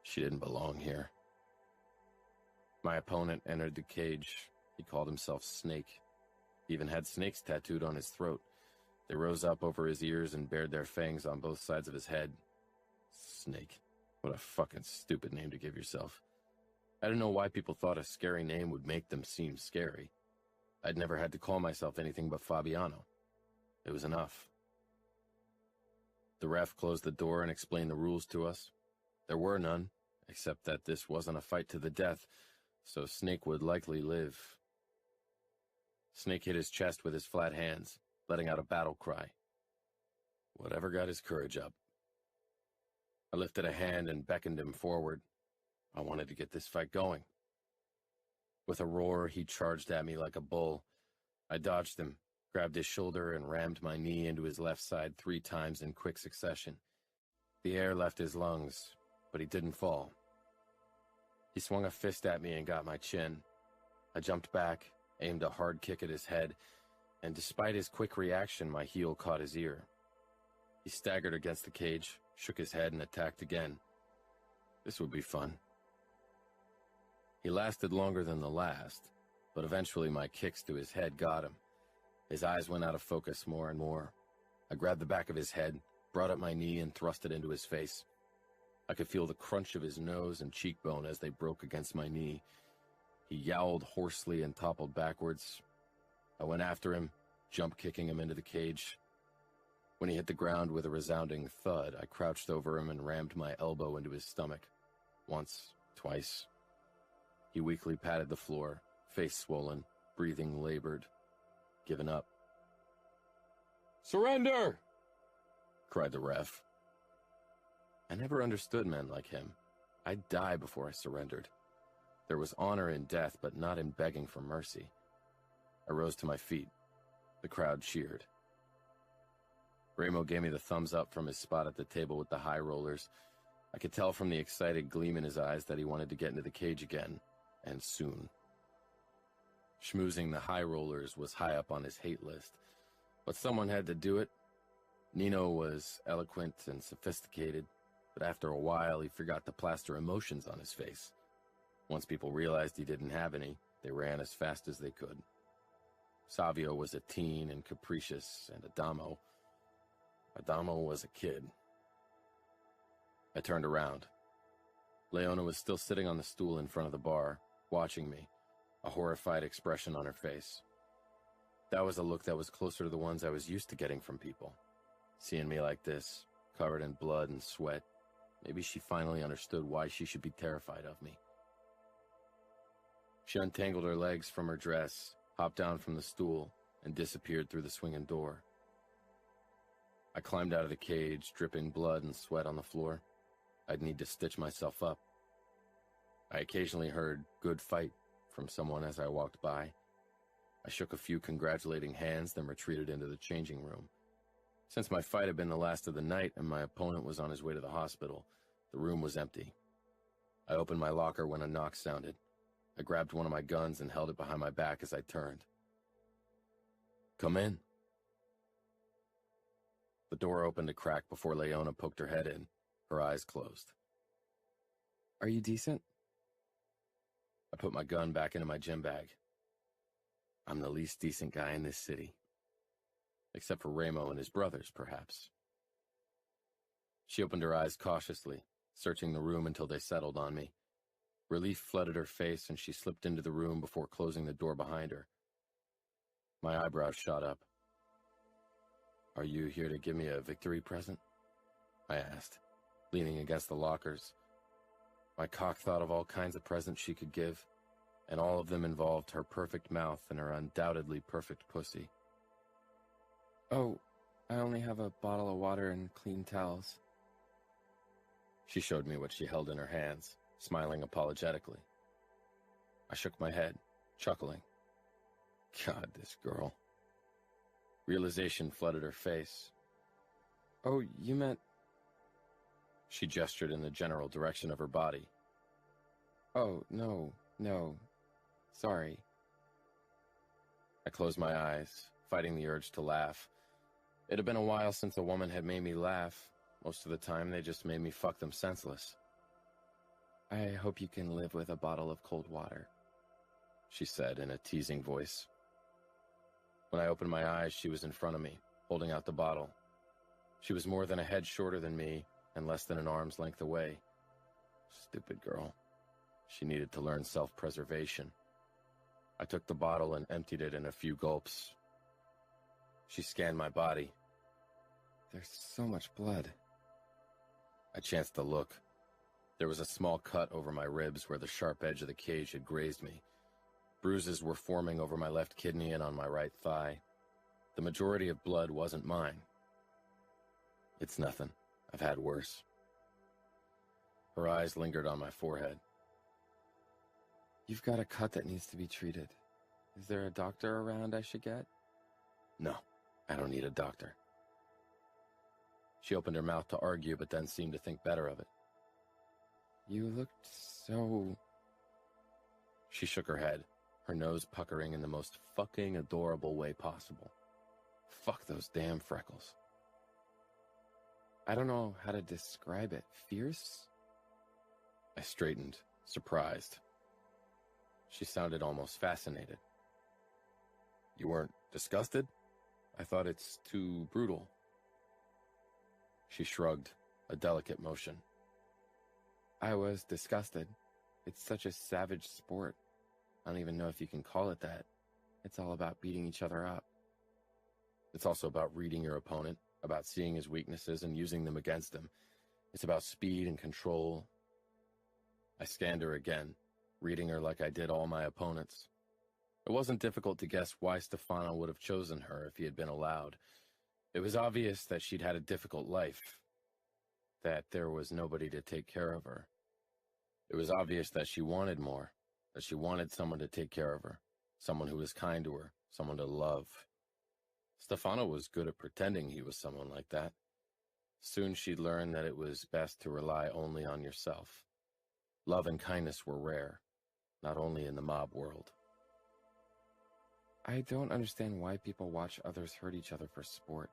she didn't belong here. My opponent entered the cage. He called himself Snake. He even had snakes tattooed on his throat. They rose up over his ears and bared their fangs on both sides of his head. Snake. What a fucking stupid name to give yourself. I don't know why people thought a scary name would make them seem scary. I'd never had to call myself anything but Fabiano. It was enough. The ref closed the door and explained the rules to us. There were none, except that this wasn't a fight to the death, so Snake would likely live. Snake hit his chest with his flat hands, letting out a battle cry. Whatever got his courage up. I lifted a hand and beckoned him forward. I wanted to get this fight going. With a roar, he charged at me like a bull. I dodged him, grabbed his shoulder, and rammed my knee into his left side 3 times in quick succession. The air left his lungs, but he didn't fall. He swung a fist at me and got my chin. I jumped back, aimed a hard kick at his head, and despite his quick reaction, my heel caught his ear. He staggered against the cage, shook his head, and attacked again. This would be fun. He lasted longer than the last, but eventually my kicks to his head got him. His eyes went out of focus more and more. I grabbed the back of his head, brought up my knee, and thrust it into his face. I could feel the crunch of his nose and cheekbone as they broke against my knee. He yowled hoarsely and toppled backwards. I went after him, jump kicking him into the cage. When he hit the ground with a resounding thud, I crouched over him and rammed my elbow into his stomach. Once, twice. He weakly patted the floor, face swollen, breathing labored, given up. "Surrender!" cried the ref. I never understood men like him. I'd die before I surrendered. There was honor in death, but not in begging for mercy. I rose to my feet. The crowd cheered. Ramo gave me the thumbs up from his spot at the table with the high rollers. I could tell from the excited gleam in his eyes that he wanted to get into the cage again, and soon. Schmoozing the high rollers was high up on his hate list, but someone had to do it. Nino was eloquent and sophisticated, but after a while he forgot to plaster emotions on his face. Once people realized he didn't have any, they ran as fast as they could. Savio was a teen and capricious, and Adamo was a kid. I turned around. Leona was still sitting on the stool in front of the bar, watching me, a horrified expression on her face. That was a look that was closer to the ones I was used to getting from people. Seeing me like this, covered in blood and sweat, maybe she finally understood why she should be terrified of me. She untangled her legs from her dress, hopped down from the stool, and disappeared through the swinging door. I climbed out of the cage, dripping blood and sweat on the floor. I'd need to stitch myself up. I occasionally heard "good fight" from someone as I walked by. I shook a few congratulating hands, then retreated into the changing room. Since my fight had been the last of the night and my opponent was on his way to the hospital, the room was empty. I opened my locker when a knock sounded. I grabbed one of my guns and held it behind my back as I turned. "Come in." The door opened a crack before Leona poked her head in, her eyes closed. Are you decent? I put my gun back into my gym bag. I'm the least decent guy in this city. Except for Ramo and his brothers, perhaps. She opened her eyes cautiously, searching the room until they settled on me. Relief flooded her face and she slipped into the room before closing the door behind her. My eyebrows shot up. "Are you here to give me a victory present?" I asked, leaning against the lockers. My cock thought of all kinds of presents she could give, and all of them involved her perfect mouth and her undoubtedly perfect pussy. Oh, I only have a bottle of water and clean towels. She showed me what she held in her hands, smiling apologetically. I shook my head, chuckling. God, this girl. Realization flooded her face. Oh, you meant... She gestured in the general direction of her body. Oh, no. Sorry. I closed my eyes, fighting the urge to laugh. It had been a while since a woman had made me laugh. Most of the time, they just made me fuck them senseless. I hope you can live with a bottle of cold water, she said in a teasing voice. When I opened my eyes, she was in front of me, holding out the bottle. She was more than a head shorter than me and less than an arm's length away. Stupid girl. She needed to learn self-preservation. I took the bottle and emptied it in a few gulps. She scanned my body. There's so much blood. I chanced to look. There was a small cut over my ribs where the sharp edge of the cage had grazed me. Bruises were forming over my left kidney and on my right thigh. The majority of blood wasn't mine. It's nothing. I've had worse. Her eyes lingered on my forehead. You've got a cut that needs to be treated. Is there a doctor around I should get? No, I don't need a doctor. She opened her mouth to argue, but then seemed to think better of it. You looked so... She shook her head, her nose puckering in the most fucking adorable way possible. Fuck those damn freckles. I don't know how to describe it. Fierce? I straightened, surprised. She sounded almost fascinated. You weren't disgusted? I thought it's too brutal. She shrugged, a delicate motion. I was disgusted. It's such a savage sport. I don't even know if you can call it that. It's all about beating each other up. It's also about reading your opponent, about seeing his weaknesses and using them against him. It's about speed and control. I scanned her again, reading her like I did all my opponents. It wasn't difficult to guess why Stefano would have chosen her if he had been allowed. It was obvious that she'd had a difficult life, that there was nobody to take care of her. It was obvious that she wanted more, that she wanted someone to take care of her, someone who was kind to her, someone to love. Stefano was good at pretending he was someone like that. Soon she'd learn that it was best to rely only on yourself. Love and kindness were rare, not only in the mob world. I don't understand why people watch others hurt each other for sport.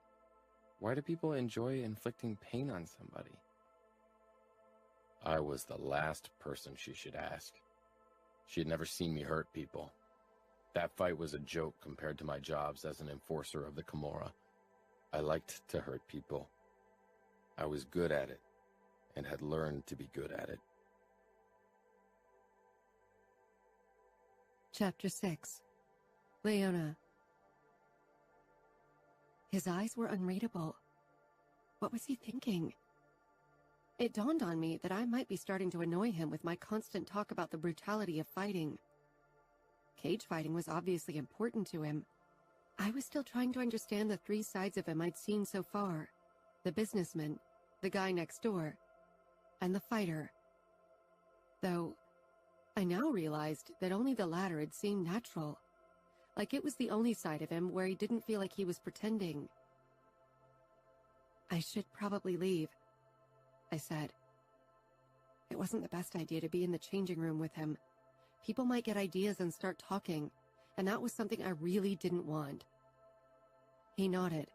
Why do people enjoy inflicting pain on somebody? I was the last person she should ask. She had never seen me hurt people. That fight was a joke compared to my jobs as an enforcer of the Camorra. I liked to hurt people. I was good at it, and had learned to be good at it. Chapter 6. Leona. His eyes were unreadable. What was he thinking? It dawned on me that I might be starting to annoy him with my constant talk about the brutality of fighting. Cage fighting was obviously important to him. I was still trying to understand the three sides of him I'd seen so far. The businessman, the guy next door, and the fighter. Though, I now realized that only the latter had seemed natural. Like it was the only side of him where he didn't feel like he was pretending. I should probably leave, I said. It wasn't the best idea to be in the changing room with him. People might get ideas and start talking, and that was something I really didn't want. He nodded.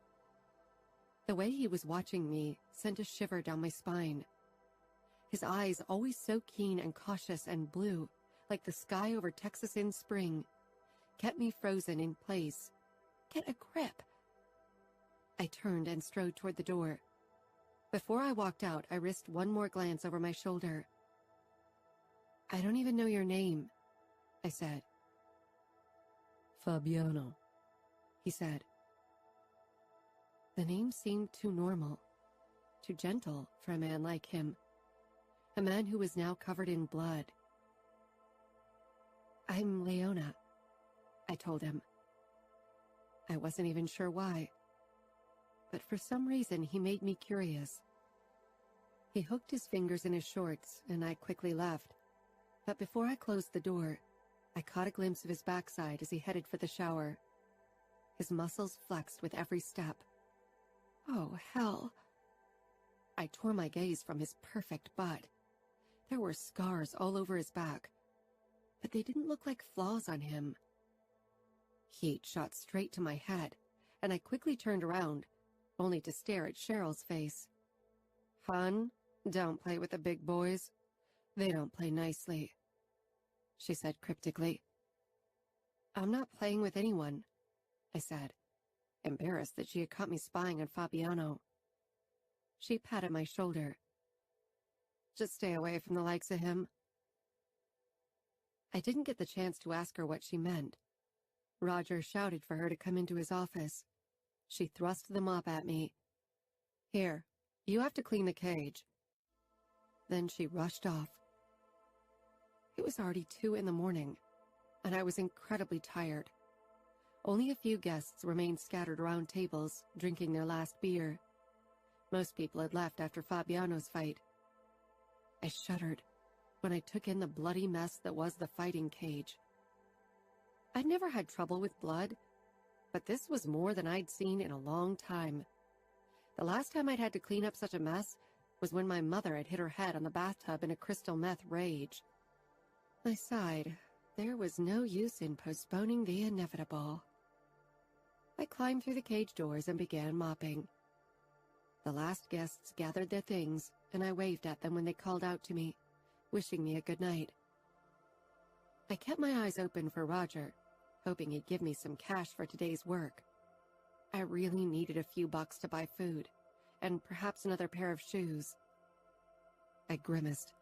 The way he was watching me sent a shiver down my spine. His eyes, always so keen and cautious and blue, like the sky over Texas in spring, kept me frozen in place. Get a grip. I turned and strode toward the door. Before I walked out, I risked one more glance over my shoulder. I don't even know your name, I said. Fabiano, he said. The name seemed too normal, too gentle for a man like him. A man who was now covered in blood. I'm Leona, I told him. I wasn't even sure why, but for some reason he made me curious. He hooked his fingers in his shorts, and I quickly left. But before I closed the door, I caught a glimpse of his backside as he headed for the shower. His muscles flexed with every step. Oh, hell. I tore my gaze from his perfect butt. There were scars all over his back, but they didn't look like flaws on him. Heat shot straight to my head, and I quickly turned around, only to stare at Cheryl's face. "Hun, don't play with the big boys. They don't play nicely," she said cryptically. "I'm not playing with anyone," I said, embarrassed that she had caught me spying on Fabiano. She patted my shoulder. "Just stay away from the likes of him." I didn't get the chance to ask her what she meant. Roger shouted for her to come into his office. She thrust the mop at me. "Here, you have to clean the cage." Then she rushed off. It was already 2 in the morning, and I was incredibly tired. Only a few guests remained scattered around tables, drinking their last beer. Most people had left after Fabiano's fight. I shuddered when I took in the bloody mess that was the fighting cage. I'd never had trouble with blood, but this was more than I'd seen in a long time. The last time I'd had to clean up such a mess was when my mother had hit her head on the bathtub in a crystal meth rage. I sighed. There was no use in postponing the inevitable. I climbed through the cage doors and began mopping. The last guests gathered their things, and I waved at them when they called out to me, wishing me a good night. I kept my eyes open for Roger, hoping he'd give me some cash for today's work. I really needed a few bucks to buy food, and perhaps another pair of shoes. I grimaced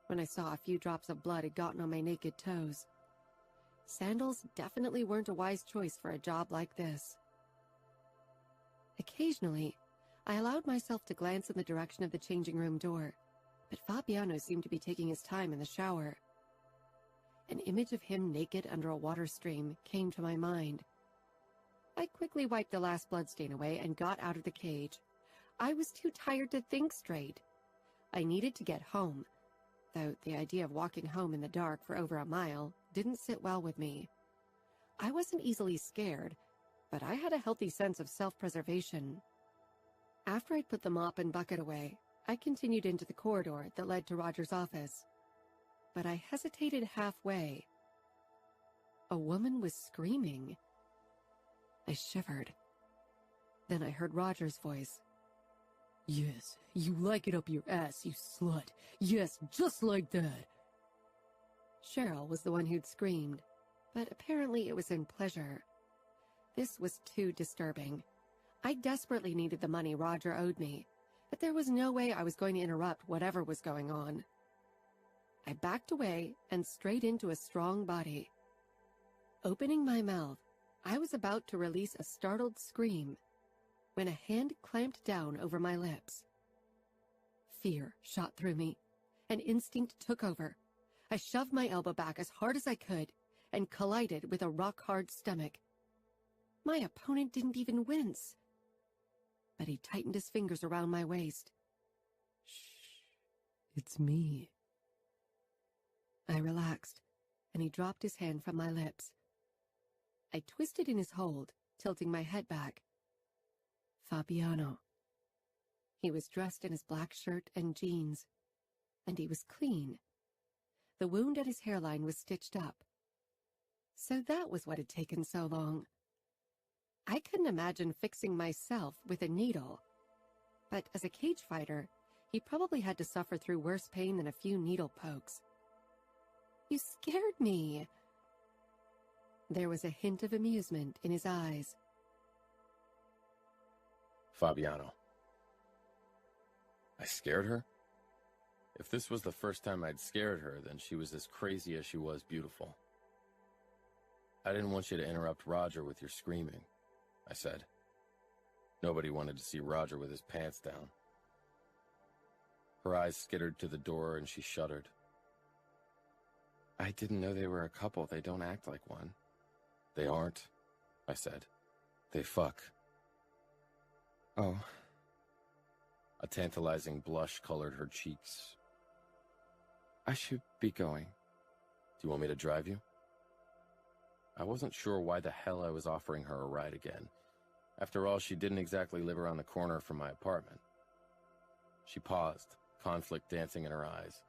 when I saw a few drops of blood had gotten on my naked toes. Sandals definitely weren't a wise choice for a job like this. Occasionally, I allowed myself to glance in the direction of the changing room door, but Fabiano seemed to be taking his time in the shower. An image of him naked under a water stream came to my mind. I quickly wiped the last bloodstain away and got out of the cage. I was too tired to think straight. I needed to get home, though the idea of walking home in the dark for over a mile didn't sit well with me. I wasn't easily scared, but I had a healthy sense of self-preservation. After I'd put the mop and bucket away, I continued into the corridor that led to Roger's office. But I hesitated halfway. A woman was screaming. I shivered. Then I heard Roger's voice. "Yes, you like it up your ass, you slut. Yes, just like that." Cheryl was the one who'd screamed, but apparently it was in pleasure. This was too disturbing. I desperately needed the money Roger owed me, but there was no way I was going to interrupt whatever was going on. I backed away and straight into a strong body. Opening my mouth, I was about to release a startled scream when a hand clamped down over my lips. Fear shot through me. An instinct took over. I shoved my elbow back as hard as I could and collided with a rock-hard stomach. My opponent didn't even wince, but he tightened his fingers around my waist. "Shh, it's me." I relaxed, and he dropped his hand from my lips. I twisted in his hold, tilting my head back. Fabiano. He was dressed in his black shirt and jeans, and he was clean. The wound at his hairline was stitched up. So that was what had taken so long. I couldn't imagine fixing myself with a needle. But as a cage fighter, he probably had to suffer through worse pain than a few needle pokes. "You scared me." There was a hint of amusement in his eyes. Fabiano. I scared her? If this was the first time I'd scared her, then she was as crazy as she was beautiful. I didn't want you to interrupt Roger with your screaming, I said. Nobody wanted to see Roger with his pants down. Her eyes skittered to the door and she shuddered. "I didn't know they were a couple. They don't act like one." They aren't, I said. They fuck. Oh. A tantalizing blush colored her cheeks. I should be going. Do you want me to drive you? I wasn't sure why the hell I was offering her a ride again. After all, she didn't exactly live around the corner from my apartment. She paused, conflict dancing in her eyes.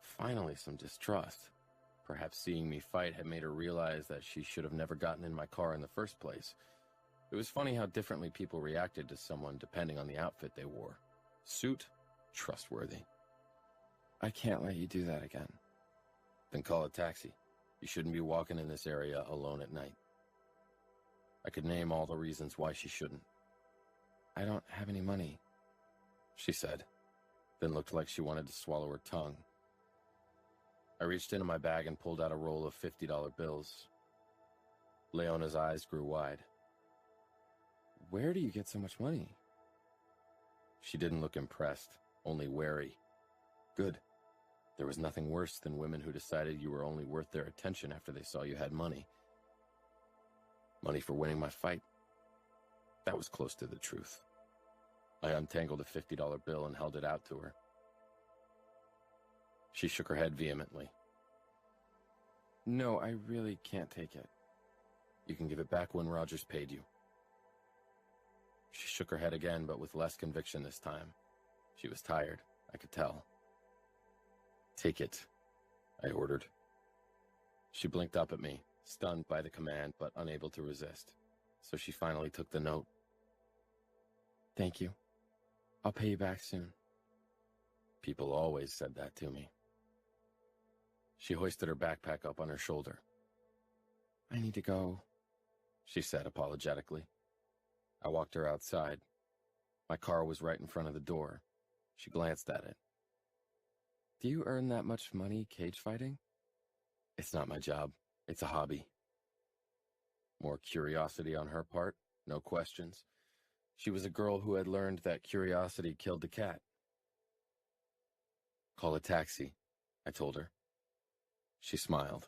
Finally, some distrust. Perhaps seeing me fight had made her realize that she should have never gotten in my car in the first place. It was funny how differently people reacted to someone depending on the outfit they wore. Suit, trustworthy. I can't let you do that again. Then call a taxi. You shouldn't be walking in this area alone at night. I could name all the reasons why she shouldn't. I don't have any money, she said, then looked like she wanted to swallow her tongue. I reached into my bag and pulled out a roll of $50 bills. Leona's eyes grew wide. Where do you get so much money? She didn't look impressed, only wary. Good. There was nothing worse than women who decided you were only worth their attention after they saw you had money. Money for winning my fight. That was close to the truth. I untangled a $50 bill and held it out to her. She shook her head vehemently. No, I really can't take it. You can give it back when Rogers paid you. She shook her head again, but with less conviction this time. She was tired, I could tell. Take it, I ordered. She blinked up at me, stunned by the command, but unable to resist. So she finally took the note. Thank you. I'll pay you back soon. People always said that to me. She hoisted her backpack up on her shoulder. I need to go, she said apologetically. I walked her outside. My car was right in front of the door. She glanced at it. Do you earn that much money cage fighting? It's not my job. It's a hobby. More curiosity on her part, no questions. She was a girl who had learned that curiosity killed the cat. Call a taxi, I told her. She smiled.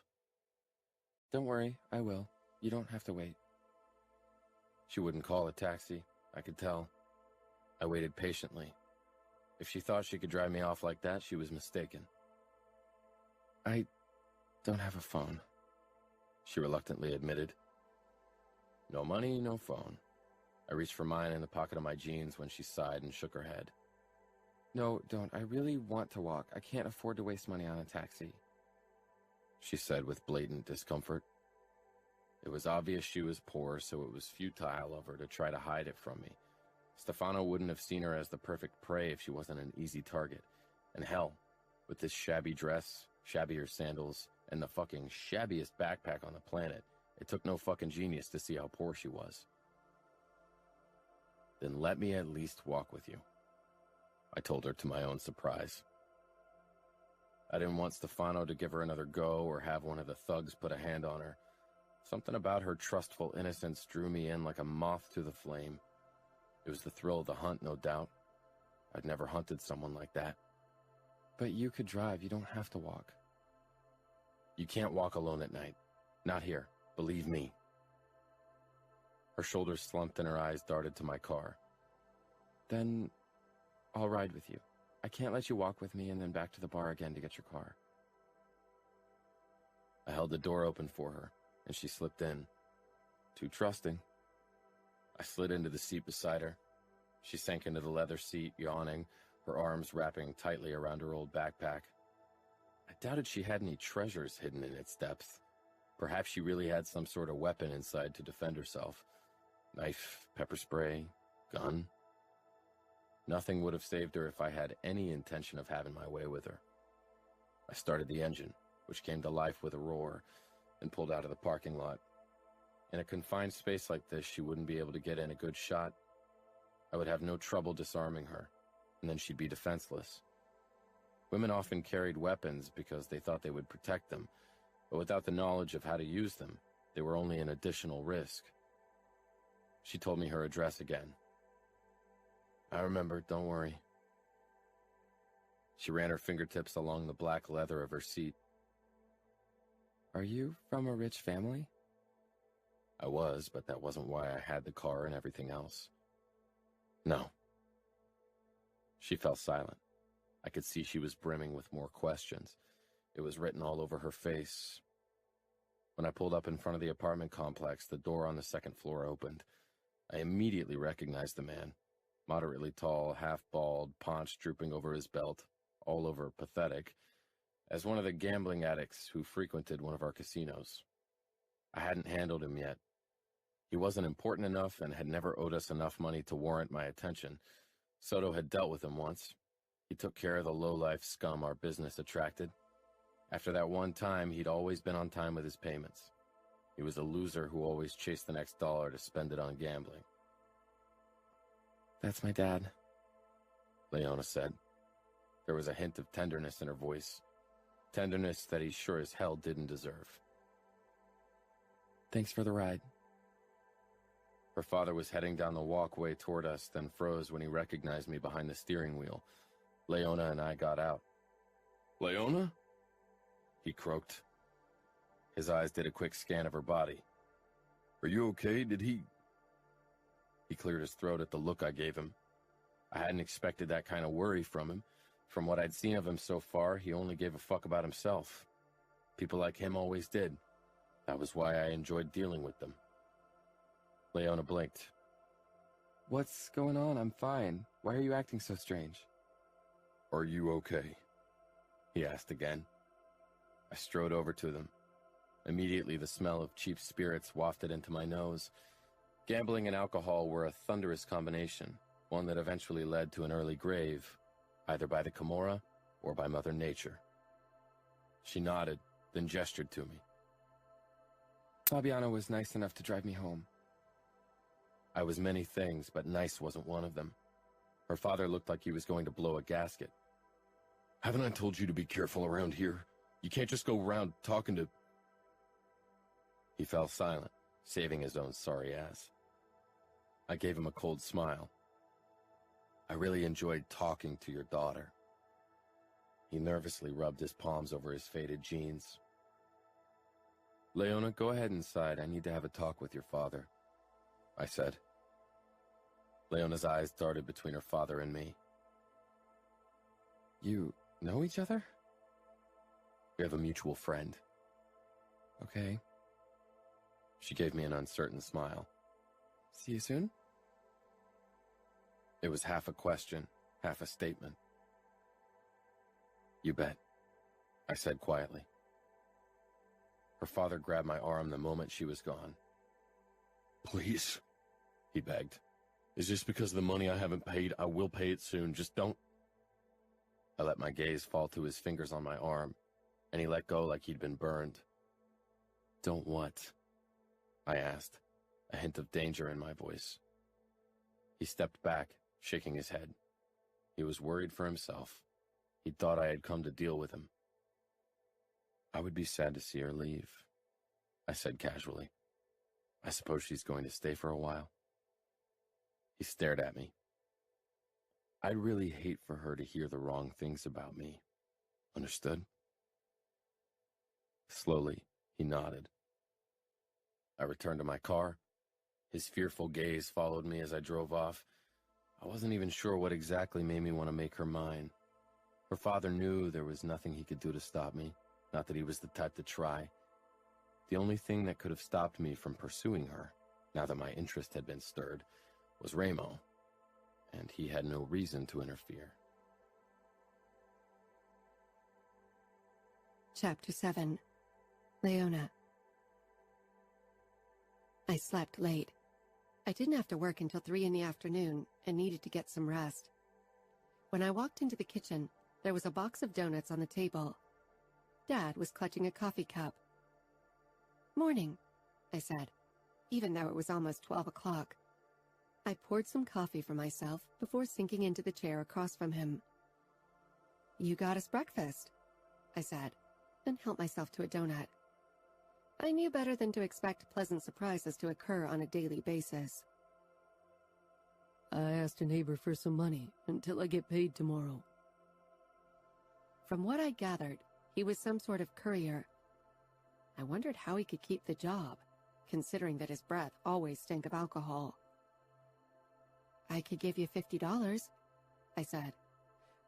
Don't worry, I will. You don't have to wait. She wouldn't call a taxi, I could tell. I waited patiently. If she thought she could drive me off like that, she was mistaken. I don't have a phone, she reluctantly admitted. No money, no phone. I reached for mine in the pocket of my jeans when she sighed and shook her head. No, don't. I really want to walk. I can't afford to waste money on a taxi, she said with blatant discomfort. It was obvious she was poor, so it was futile of her to try to hide it from me. Stefano wouldn't have seen her as the perfect prey if she wasn't an easy target. And hell, with this shabby dress, shabbier sandals, and the fucking shabbiest backpack on the planet, it took no fucking genius to see how poor she was. Then let me at least walk with you, I told her to my own surprise. I didn't want Stefano to give her another go or have one of the thugs put a hand on her. Something about her trustful innocence drew me in like a moth to the flame. It was the thrill of the hunt, no doubt. I'd never hunted someone like that. But you could drive. You don't have to walk. You can't walk alone at night. Not here. Believe me. Her shoulders slumped and her eyes darted to my car. Then I'll ride with you. I can't let you walk with me and then back to the bar again to get your car. I held the door open for her, and she slipped in. Too trusting. I slid into the seat beside her. She sank into the leather seat, yawning, her arms wrapping tightly around her old backpack. I doubted she had any treasures hidden in its depths. Perhaps she really had some sort of weapon inside to defend herself. Knife, pepper spray, gun. Nothing would have saved her if I had any intention of having my way with her. I started the engine, which came to life with a roar, and pulled out of the parking lot. In a confined space like this, she wouldn't be able to get in a good shot. I would have no trouble disarming her, and then she'd be defenseless. Women often carried weapons because they thought they would protect them, but without the knowledge of how to use them, they were only an additional risk. She told me her address again. I remember, don't worry. She ran her fingertips along the black leather of her seat. Are you from a rich family? I was, but that wasn't why I had the car and everything else. No. She fell silent. I could see she was brimming with more questions. It was written all over her face. When I pulled up in front of the apartment complex, the door on the second floor opened. I immediately recognized the man. Moderately tall, half-bald, paunch drooping over his belt, all over pathetic. as one of the gambling addicts who frequented one of our casinos. I hadn't handled him yet. He wasn't important enough and had never owed us enough money to warrant my attention. Soto had dealt with him once. He took care of the low-life scum our business attracted. After that one time, he'd always been on time with his payments. He was a loser who always chased the next dollar to spend it on gambling. That's my dad, Leona said. There was a hint of tenderness in her voice. Tenderness that he sure as hell didn't deserve. Thanks for the ride. Her father was heading down the walkway toward us, then froze when he recognized me behind the steering wheel. Leona and I got out. Leona? He croaked. His eyes did a quick scan of her body. Are you okay? Did he... He cleared his throat at the look I gave him. I hadn't expected that kind of worry from him. From what I'd seen of him so far, he only gave a fuck about himself. People like him always did. That was why I enjoyed dealing with them. Leona blinked. What's going on? I'm fine. Why are you acting so strange? Are you okay? He asked again. I strode over to them. Immediately, the smell of cheap spirits wafted into my nose. Gambling and alcohol were a thunderous combination, one that eventually led to an early grave, either by the Camorra or by Mother Nature. She nodded, then gestured to me. Fabiano was nice enough to drive me home. I was many things, but nice wasn't one of them. Her father looked like he was going to blow a gasket. Haven't I told you to be careful around here? You can't just go around talking to... He fell silent, saving his own sorry ass. I gave him a cold smile. I really enjoyed talking to your daughter. He nervously rubbed his palms over his faded jeans. Leona, go ahead inside. I need to have a talk with your father, I said. Leona's eyes darted between her father and me. You know each other? We have a mutual friend. Okay. She gave me an uncertain smile. See you soon? It was half a question, half a statement. You bet, I said quietly. Her father grabbed my arm the moment she was gone. Please, he begged. Is this because of the money I haven't paid? I will pay it soon. Just don't... I let my gaze fall to his fingers on my arm, and he let go like he'd been burned. Don't what? I asked, a hint of danger in my voice. He stepped back, shaking his head. He was worried for himself. He thought I had come to deal with him. I would be sad to see her leave, I said casually. I suppose she's going to stay for a while. He stared at me. I'd really hate for her to hear the wrong things about me. Understood? Slowly, he nodded. I returned to my car. His fearful gaze followed me as I drove off. I wasn't even sure what exactly made me want to make her mine. Her father knew there was nothing he could do to stop me, not that he was the type to try. The only thing that could have stopped me from pursuing her, now that my interest had been stirred, was Ramo, and he had no reason to interfere. Chapter 7. Leona. I slept late. I didn't have to work until 3 in the afternoon and needed to get some rest. When I walked into the kitchen, there was a box of donuts on the table. Dad was clutching a coffee cup. "Morning," I said, even though it was almost 12 o'clock. I poured some coffee for myself before sinking into the chair across from him. "You got us breakfast," I said, and helped myself to a donut. I knew better than to expect pleasant surprises to occur on a daily basis. I asked a neighbor for some money until I get paid tomorrow. From what I gathered, he was some sort of courier. I wondered how he could keep the job, considering that his breath always stank of alcohol. "I could give you $50, I said,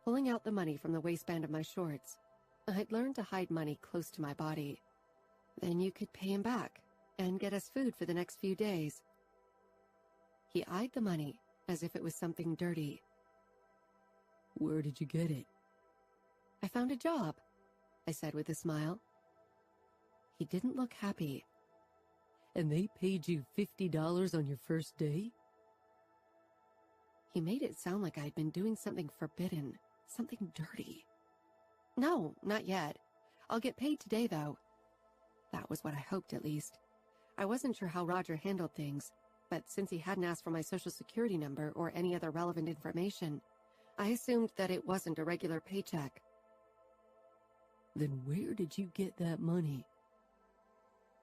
pulling out the money from the waistband of my shorts. I'd learned to hide money close to my body. "Then you could pay him back and get us food for the next few days." He eyed the money as if it was something dirty. Where did you get it? "I found a job," I said with a smile. He didn't look happy. And they paid you $50 on your first day? He made it sound like I'd been doing something forbidden, something dirty. No, not yet. I'll get paid today, though. That was what I hoped, at least. I wasn't sure how Roger handled things, but since he hadn't asked for my social security number or any other relevant information, I assumed that it wasn't a regular paycheck. Then where did you get that money?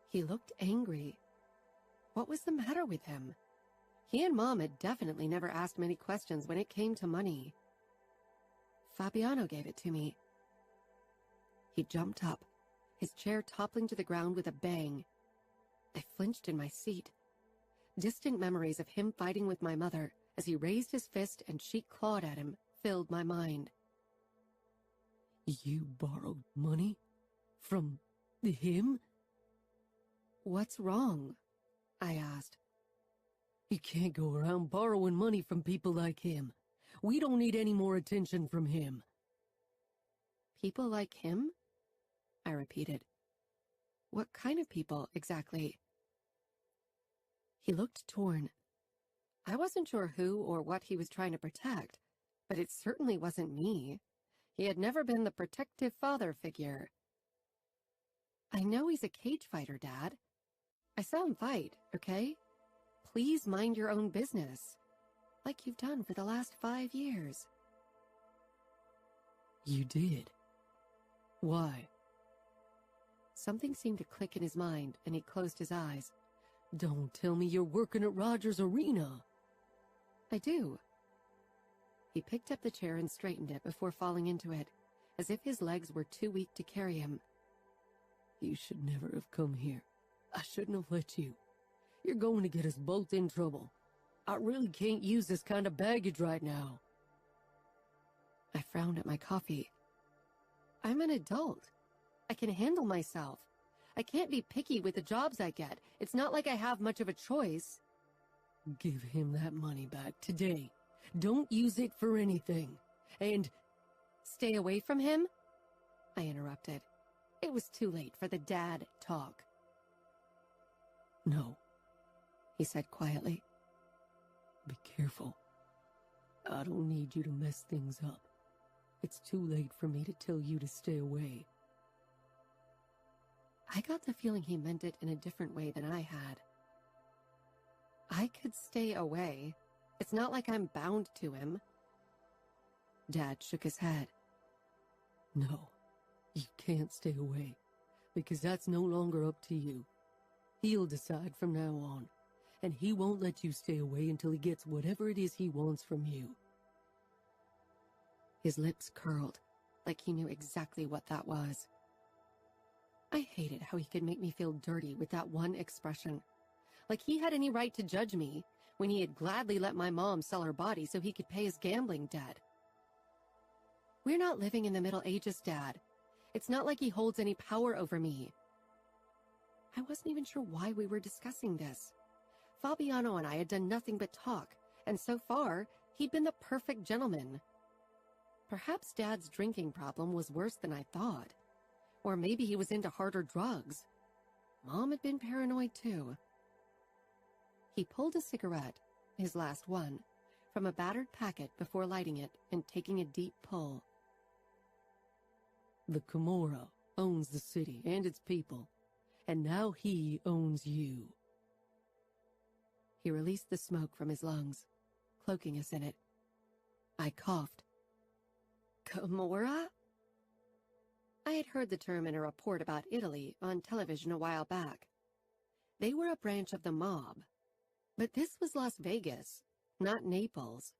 He looked angry. What was the matter with him? He and Mom had definitely never asked many questions when it came to money. Fabiano gave it to me. He jumped up, his chair toppling to the ground with a bang. I flinched in my seat. Distant memories of him fighting with my mother as he raised his fist and she clawed at him filled my mind. You borrowed money? From him? What's wrong? I asked. You can't go around borrowing money from people like him. We don't need any more attention from him. People like him? I repeated. What kind of people, exactly? He looked torn. I wasn't sure who or what he was trying to protect, but it certainly wasn't me. He had never been the protective father figure. I know he's a cage fighter, Dad. I saw him fight, okay? Please mind your own business, like you've done for the last 5 years. You did? Why? Something seemed to click in his mind, and he closed his eyes. Don't tell me you're working at Rogers Arena. I do. He picked up the chair and straightened it before falling into it, as if his legs were too weak to carry him. You should never have come here. I shouldn't have let you. You're going to get us both in trouble. I really can't use this kind of baggage right now. I frowned at my coffee. I'm an adult. I can handle myself. I can't be picky with the jobs I get. It's not like I have much of a choice. Give him that money back today. Don't use it for anything. And stay away from him? I interrupted. It was too late for the dad talk. No, he said quietly. Be careful. I don't need you to mess things up. It's too late for me to tell you to stay away. I got the feeling he meant it in a different way than I had. I could stay away. It's not like I'm bound to him. Dad shook his head. No, you can't stay away, because that's no longer up to you. He'll decide from now on, and he won't let you stay away until he gets whatever it is he wants from you. His lips curled, like he knew exactly what that was. I hated how he could make me feel dirty with that one expression. Like he had any right to judge me when he had gladly let my mom sell her body so he could pay his gambling debt. We're not living in the Middle Ages, Dad. It's not like he holds any power over me. I wasn't even sure why we were discussing this. Fabiano and I had done nothing but talk, and so far, he'd been the perfect gentleman. Perhaps Dad's drinking problem was worse than I thought. Or maybe he was into harder drugs. Mom had been paranoid too. He pulled a cigarette, his last one, from a battered packet before lighting it and taking a deep pull. The Camorra owns the city and its people, and now he owns you. He released the smoke from his lungs, cloaking us in it. I coughed. Camorra? I had heard the term in a report about Italy on television a while back. They were a branch of the mob. But this was Las Vegas, not Naples.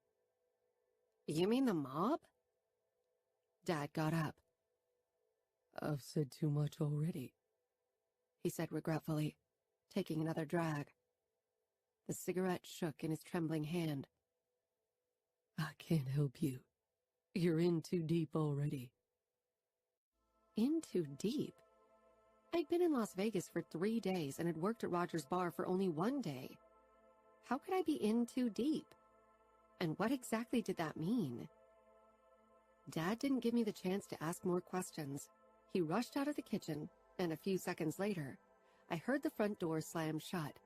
You mean the mob? Dad got up. I've said too much already, he said regretfully, taking another drag. The cigarette shook in his trembling hand. I can't help you. You're in too deep already. In too deep? I'd been in Las Vegas for 3 days and had worked at Roger's bar for only 1 day. How could I be in too deep? And what exactly did that mean? Dad didn't give me the chance to ask more questions. He rushed out of the kitchen, and a few seconds later, I heard the front door slam shut.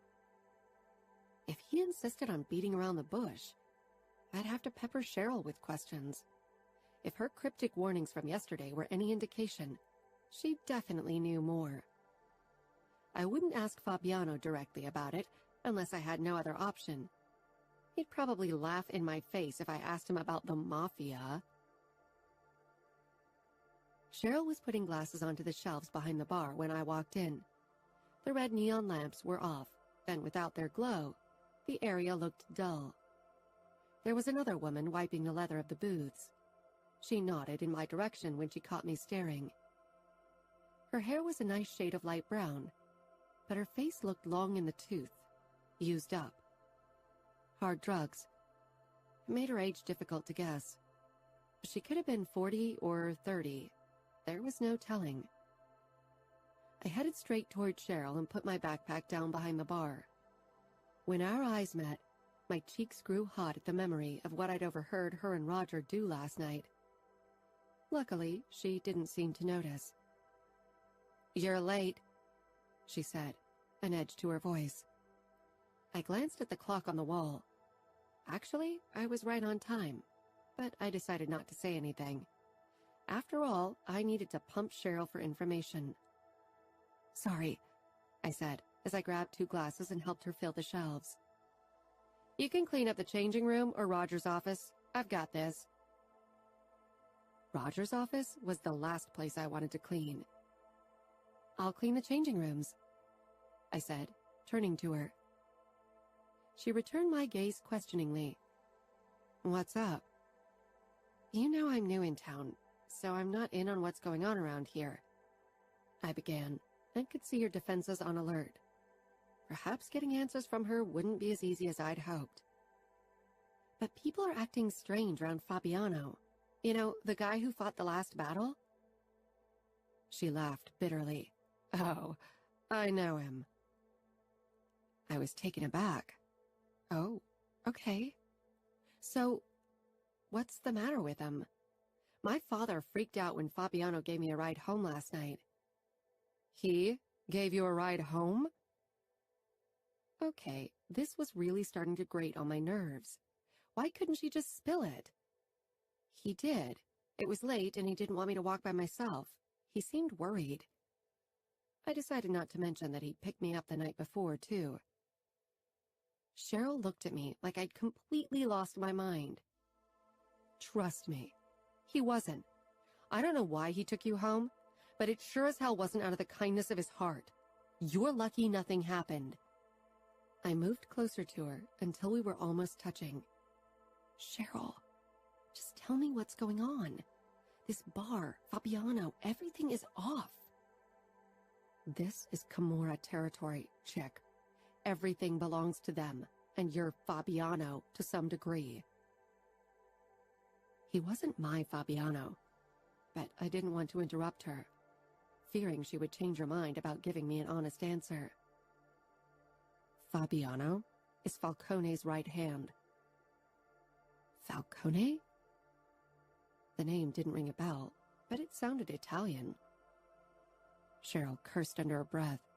If he insisted on beating around the bush, I'd have to pepper Cheryl with questions. If her cryptic warnings from yesterday were any indication, she definitely knew more. I wouldn't ask Fabiano directly about it unless I had no other option. He'd probably laugh in my face if I asked him about the Mafia. Cheryl was putting glasses onto the shelves behind the bar when I walked in. The red neon lamps were off, and without their glow, the area looked dull. There was another woman wiping the leather of the booths. She nodded in my direction when she caught me staring. Her hair was a nice shade of light brown, but her face looked long in the tooth, used up. Hard drugs. It made her age difficult to guess. She could have been 40 or 30. There was no telling. I headed straight toward Cheryl and put my backpack down behind the bar. When our eyes met, my cheeks grew hot at the memory of what I'd overheard her and Roger do last night. Luckily, she didn't seem to notice. "You're late," she said, an edge to her voice. I glanced at the clock on the wall. Actually, I was right on time, but I decided not to say anything. After all, I needed to pump Cheryl for information. "Sorry," I said, as I grabbed 2 glasses and helped her fill the shelves. "You can clean up the changing room or Roger's office. I've got this." Roger's office was the last place I wanted to clean. "I'll clean the changing rooms," I said, turning to her. She returned my gaze questioningly. "What's up?" "You know I'm new in town, so I'm not in on what's going on around here," I began, and could see her defenses on alert. Perhaps getting answers from her wouldn't be as easy as I'd hoped. "But people are acting strange around Fabiano. You know, the guy who fought the last battle?" She laughed bitterly. "Oh, I know him." I was taken aback. "Oh, okay. So, what's the matter with him? My father freaked out when Fabiano gave me a ride home last night." "He gave you a ride home?" Okay, this was really starting to grate on my nerves. Why couldn't she just spill it? "He did. It was late and he didn't want me to walk by myself. He seemed worried." I decided not to mention that he'd picked me up the night before, too. Cheryl looked at me like I'd completely lost my mind. "Trust me, he wasn't. I don't know why he took you home, but it sure as hell wasn't out of the kindness of his heart. You're lucky nothing happened." I moved closer to her until we were almost touching. "Cheryl, just tell me what's going on. This bar, Fabiano, everything is off." "This is Camorra territory, chick. Everything belongs to them, and you're Fabiano to some degree." He wasn't my Fabiano, but I didn't want to interrupt her, fearing she would change her mind about giving me an honest answer. "Fabiano is Falcone's right hand." "Falcone?" The name didn't ring a bell, but it sounded Italian. Cheryl cursed under her breath.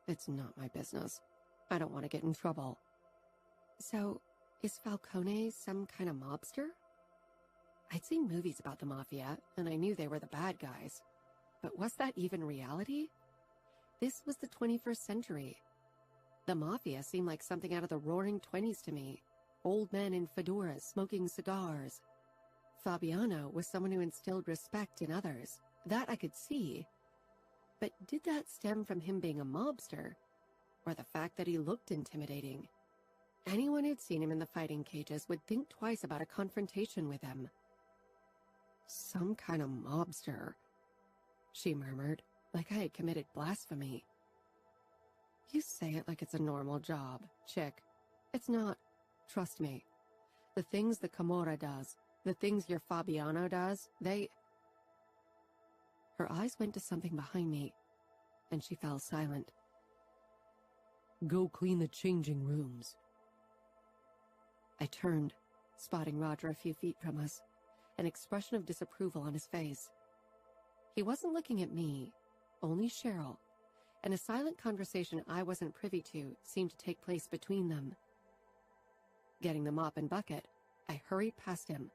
"It's not my business. I don't want to get in trouble." "So, is Falcone some kind of mobster?" I'd seen movies about the Mafia, and I knew they were the bad guys. But was that even reality? This was the 21st century. The Mafia seemed like something out of the roaring 20s to me. Old men in fedoras smoking cigars. Fabiano was someone who instilled respect in others. That I could see. But did that stem from him being a mobster, or the fact that he looked intimidating? Anyone who'd seen him in the fighting cages would think twice about a confrontation with him. "Some kind of mobster," she murmured, like I had committed blasphemy. "You say it like it's a normal job, chick. It's not. Trust me. The things the Camorra does, the things your Fabiano does, they..." Her eyes went to something behind me, and she fell silent. "Go clean the changing rooms." I turned, spotting Roger a few feet from us, an expression of disapproval on his face. He wasn't looking at me, only Cheryl, and a silent conversation I wasn't privy to seemed to take place between them. Getting the mop and bucket, I hurried past him.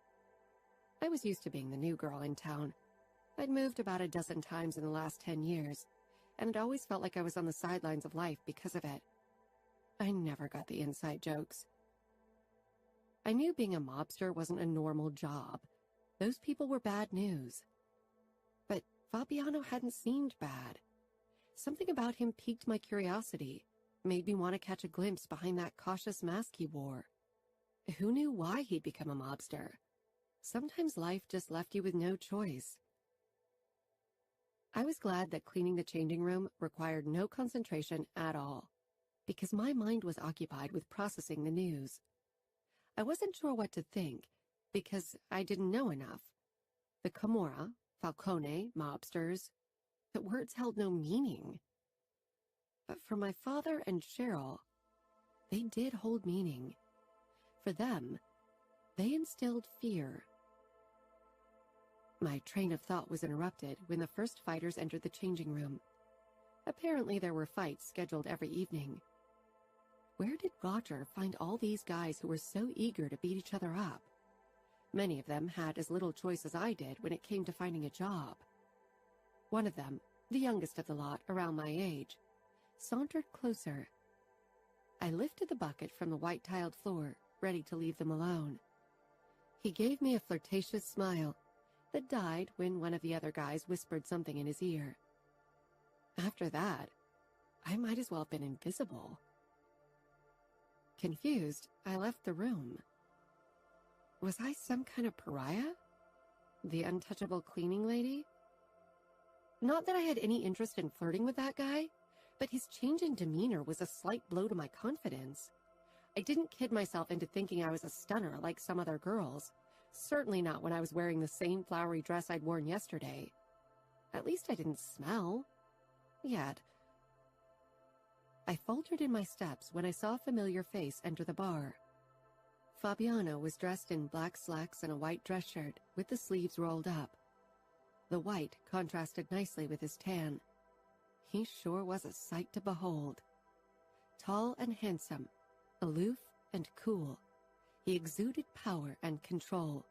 I was used to being the new girl in town. I'd moved about a dozen times in the last 10 years, and it always felt like I was on the sidelines of life because of it. I never got the inside jokes. I knew being a mobster wasn't a normal job. Those people were bad news. But Fabiano hadn't seemed bad. Something about him piqued my curiosity, made me want to catch a glimpse behind that cautious mask he wore. Who knew why he'd become a mobster? Sometimes life just left you with no choice. I was glad that cleaning the changing room required no concentration at all, because my mind was occupied with processing the news. I wasn't sure what to think, because I didn't know enough. The Camorra, Falcone, mobsters, the words held no meaning. But for my father and Cheryl, they did hold meaning. For them, they instilled fear. My train of thought was interrupted when the first fighters entered the changing room. Apparently there were fights scheduled every evening. Where did Roger find all these guys who were so eager to beat each other up? Many of them had as little choice as I did when it came to finding a job. One of them, the youngest of the lot, around my age, sauntered closer. I lifted the bucket from the white-tiled floor, ready to leave them alone. He gave me a flirtatious smile that died when one of the other guys whispered something in his ear. After that, I might as well have been invisible. Confused, I left the room. Was I some kind of pariah? The untouchable cleaning lady? Not that I had any interest in flirting with that guy, but his change in demeanor was a slight blow to my confidence. I didn't kid myself into thinking I was a stunner like some other girls. Certainly not when I was wearing the same flowery dress I'd worn yesterday. At least I didn't smell. Yet. I faltered in my steps when I saw a familiar face enter the bar. Fabiano was dressed in black slacks and a white dress shirt with the sleeves rolled up. The white contrasted nicely with his tan. He sure was a sight to behold. Tall and handsome, aloof and cool, he exuded power and control.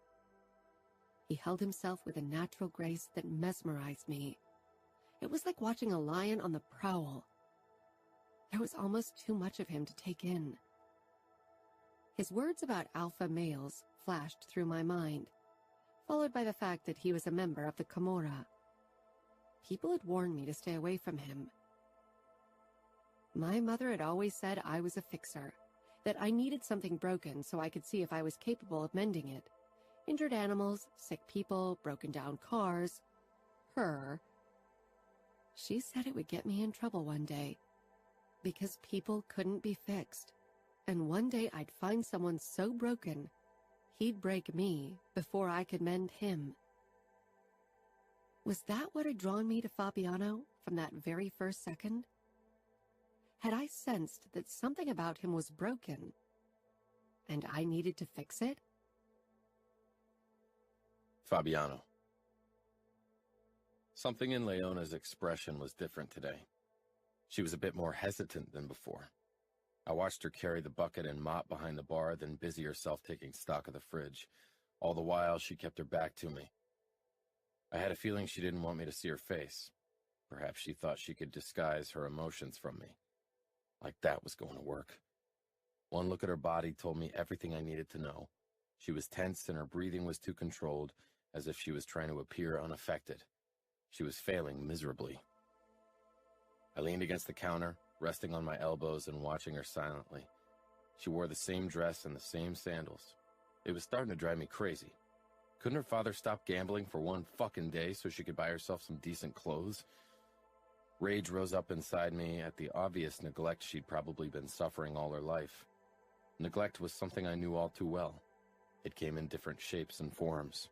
He held himself with a natural grace that mesmerized me. It was like watching a lion on the prowl. There was almost too much of him to take in. His words about alpha males flashed through my mind, followed by the fact that he was a member of the Camorra. People had warned me to stay away from him. My mother had always said I was a fixer, that I needed something broken so I could see if I was capable of mending it. Injured animals, sick people, broken down cars. Her. She said it would get me in trouble one day, because people couldn't be fixed. And one day I'd find someone so broken, he'd break me before I could mend him. Was that what had drawn me to Fabiano from that very first second? Had I sensed that something about him was broken, and I needed to fix it? Fabiano. Something in Leona's expression was different today. She was a bit more hesitant than before. I watched her carry the bucket and mop behind the bar, then busy herself taking stock of the fridge. All the while, she kept her back to me. I had a feeling she didn't want me to see her face. Perhaps she thought she could disguise her emotions from me. Like that was going to work. One look at her body told me everything I needed to know. She was tense and her breathing was too controlled, as if she was trying to appear unaffected. She was failing miserably. I leaned against the counter, resting on my elbows and watching her silently. She wore the same dress and the same sandals. It was starting to drive me crazy. Couldn't her father stop gambling for one fucking day so she could buy herself some decent clothes? Rage rose up inside me at the obvious neglect she'd probably been suffering all her life. Neglect was something I knew all too well. It came in different shapes and forms.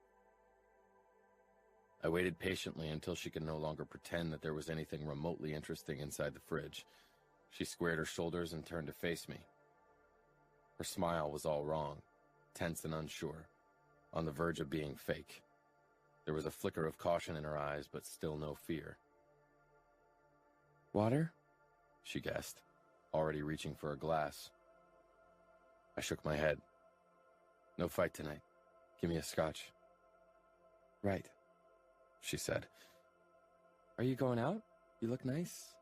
I waited patiently until she could no longer pretend that there was anything remotely interesting inside the fridge. She squared her shoulders and turned to face me. Her smile was all wrong, tense and unsure, on the verge of being fake. There was a flicker of caution in her eyes, but still no fear. Water? She guessed, already reaching for a glass. I shook my head. No fight tonight. Give me a scotch. Right, She said. Are you going out? You look nice.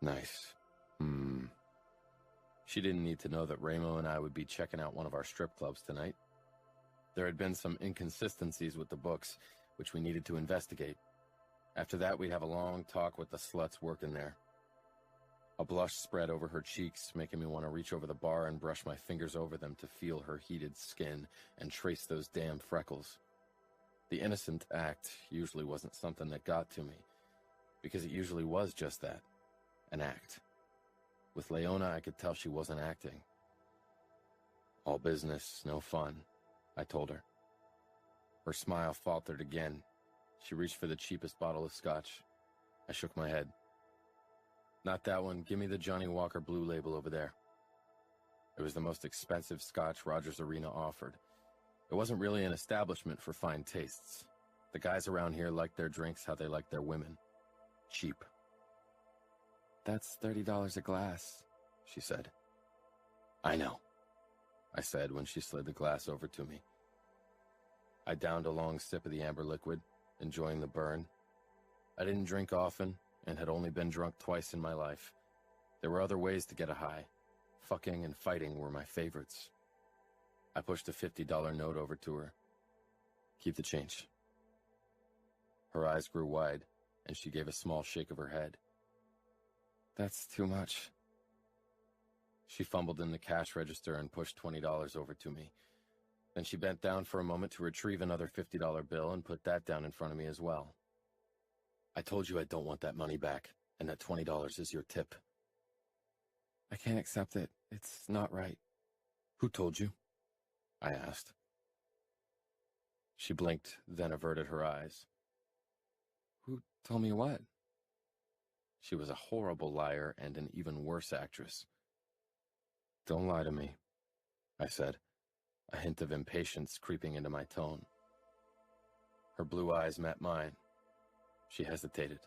Nice. She didn't need to know that Ramo and I would be checking out one of our strip clubs tonight. There had been some inconsistencies with the books, which we needed to investigate. After that, we'd have a long talk with the sluts working there. A blush spread over her cheeks, making me want to reach over the bar and brush my fingers over them to feel her heated skin and trace those damn freckles. The innocent act usually wasn't something that got to me, because it usually was just that, an act. With Leona, I could tell she wasn't acting. All business, no fun, I told her. Her smile faltered again. She reached for the cheapest bottle of scotch. I shook my head. Not that one. Give me the Johnny Walker Blue Label over there. It was the most expensive scotch Rogers Arena offered. It wasn't really an establishment for fine tastes. The guys around here liked their drinks how they liked their women. Cheap. That's $30 a glass, she said. I know, I said when she slid the glass over to me. I downed a long sip of the amber liquid, enjoying the burn. I didn't drink often and had only been drunk twice in my life. There were other ways to get a high. Fucking and fighting were my favorites. I pushed a $50 note over to her. Keep the change. Her eyes grew wide, and she gave a small shake of her head. That's too much. She fumbled in the cash register and pushed $20 over to me. Then she bent down for a moment to retrieve another $50 bill and put that down in front of me as well. I told you I don't want that money back, and that $20 is your tip. I can't accept it. It's not right. Who told you? I asked. She blinked, then averted her eyes. Who told me what? She was a horrible liar and an even worse actress. Don't lie to me, I said, a hint of impatience creeping into my tone. Her blue eyes met mine. She hesitated.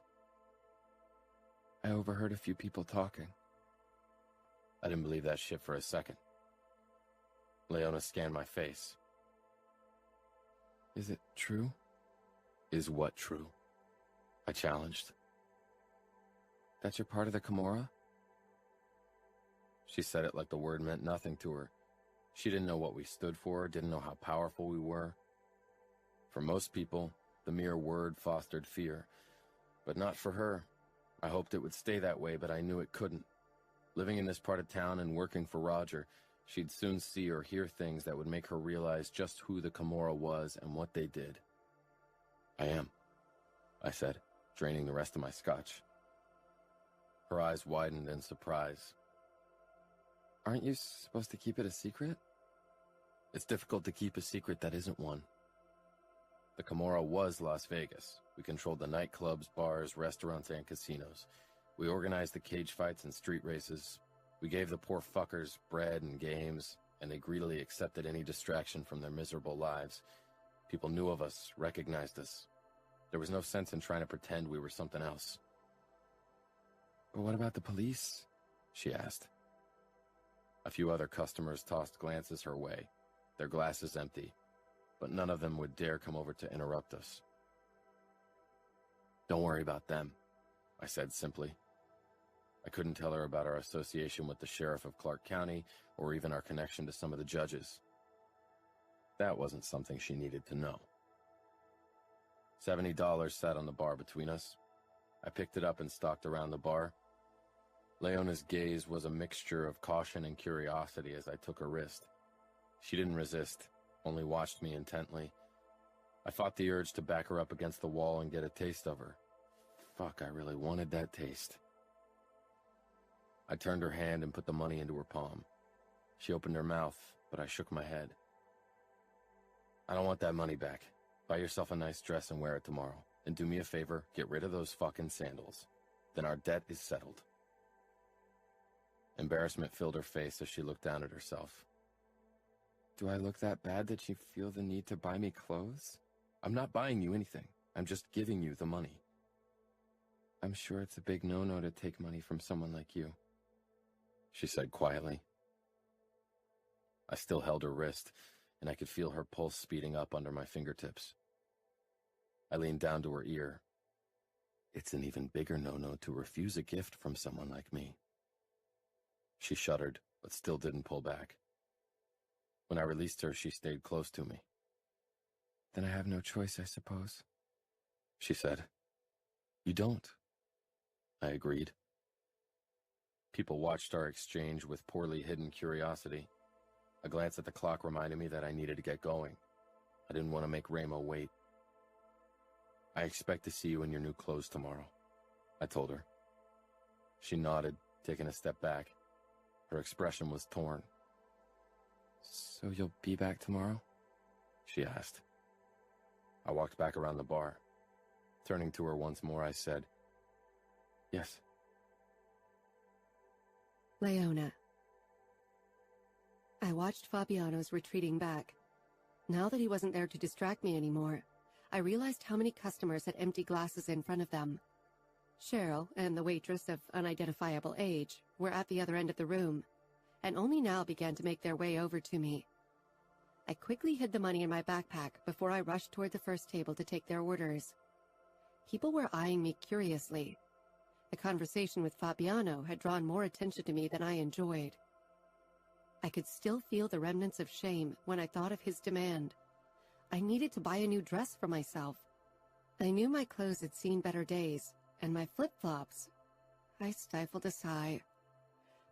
I overheard a few people talking. I didn't believe that shit for a second. Leona scanned my face. Is it true? Is what true? I challenged. That you're part of the Camorra? She said it like the word meant nothing to her. She didn't know what we stood for, didn't know how powerful we were. For most people, the mere word fostered fear. But not for her. I hoped it would stay that way, but I knew it couldn't. Living in this part of town and working for Roger, she'd soon see or hear things that would make her realize just who the Camorra was and what they did. I am, I said, draining the rest of my scotch. Her eyes widened in surprise. Aren't you supposed to keep it a secret? It's difficult to keep a secret that isn't one. The Camorra was Las Vegas. We controlled the nightclubs, bars, restaurants, and casinos. We organized the cage fights and street races. We gave the poor fuckers bread and games, and they greedily accepted any distraction from their miserable lives. People knew of us, recognized us. There was no sense in trying to pretend we were something else. But what about the police? She asked. A few other customers tossed glances her way, their glasses empty, but none of them would dare come over to interrupt us. Don't worry about them, I said simply. I couldn't tell her about our association with the sheriff of Clark County or even our connection to some of the judges. That wasn't something she needed to know. $70 sat on the bar between us. I picked it up and stalked around the bar. Leona's gaze was a mixture of caution and curiosity as I took her wrist. She didn't resist, only watched me intently. I fought the urge to back her up against the wall and get a taste of her. Fuck, I really wanted that taste. I turned her hand and put the money into her palm. She opened her mouth, but I shook my head. I don't want that money back. Buy yourself a nice dress and wear it tomorrow. And do me a favor, get rid of those fucking sandals. Then our debt is settled. Embarrassment filled her face as she looked down at herself. Do I look that bad that you feel the need to buy me clothes? I'm not buying you anything. I'm just giving you the money. I'm sure it's a big no-no to take money from someone like you, she said quietly. I still held her wrist, and I could feel her pulse speeding up under my fingertips. I leaned down to her ear. It's an even bigger no-no to refuse a gift from someone like me. She shuddered, but still didn't pull back. When I released her, she stayed close to me. Then I have no choice, I suppose, she said. You don't, I agreed. People watched our exchange with poorly hidden curiosity. A glance at the clock reminded me that I needed to get going. I didn't want to make Ramo wait. I expect to see you in your new clothes tomorrow, I told her. She nodded, taking a step back. Her expression was torn. So you'll be back tomorrow? She asked. I walked back around the bar. Turning to her once more, I said, yes. Leona. I watched Fabiano's retreating back. Now that he wasn't there to distract me anymore, I realized how many customers had empty glasses in front of them. Cheryl and the waitress of unidentifiable age were at the other end of the room, and only now began to make their way over to me. I quickly hid the money in my backpack before I rushed toward the first table to take their orders. People were eyeing me curiously. The conversation with Fabiano had drawn more attention to me than I enjoyed. I could still feel the remnants of shame when I thought of his demand. I needed to buy a new dress for myself. I knew my clothes had seen better days, and my flip-flops. I stifled a sigh.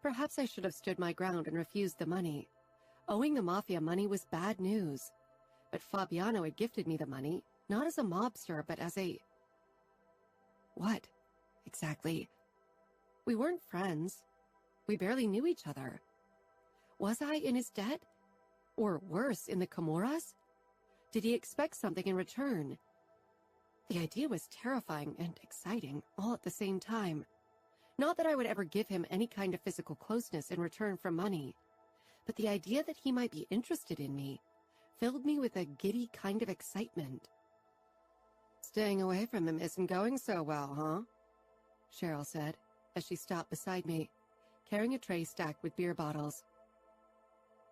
Perhaps I should have stood my ground and refused the money. Owing the Mafia money was bad news. But Fabiano had gifted me the money, not as a mobster, but as a... What, exactly? We weren't friends. We barely knew each other. Was I in his debt? Or worse, in the Camorras? Did he expect something in return? The idea was terrifying and exciting, all at the same time. Not that I would ever give him any kind of physical closeness in return for money, but the idea that he might be interested in me filled me with a giddy kind of excitement. Staying away from him isn't going so well, huh? Cheryl said, as she stopped beside me, carrying a tray stacked with beer bottles.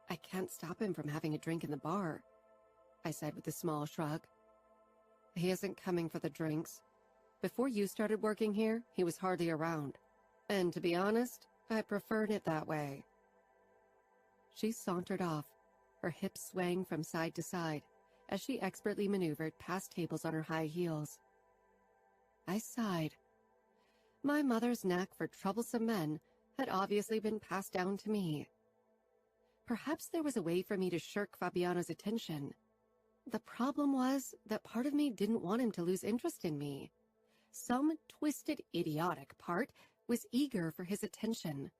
I can't stop him from having a drink in the bar, I said with a small shrug. He isn't coming for the drinks. Before you started working here, he was hardly around. And to be honest, I preferred it that way. She sauntered off, her hips swaying from side to side as she expertly maneuvered past tables on her high heels. I sighed. My mother's knack for troublesome men had obviously been passed down to me. Perhaps there was a way for me to shirk Fabiano's attention. The problem was that part of me didn't want him to lose interest in me. Some twisted, idiotic part was eager for his attention.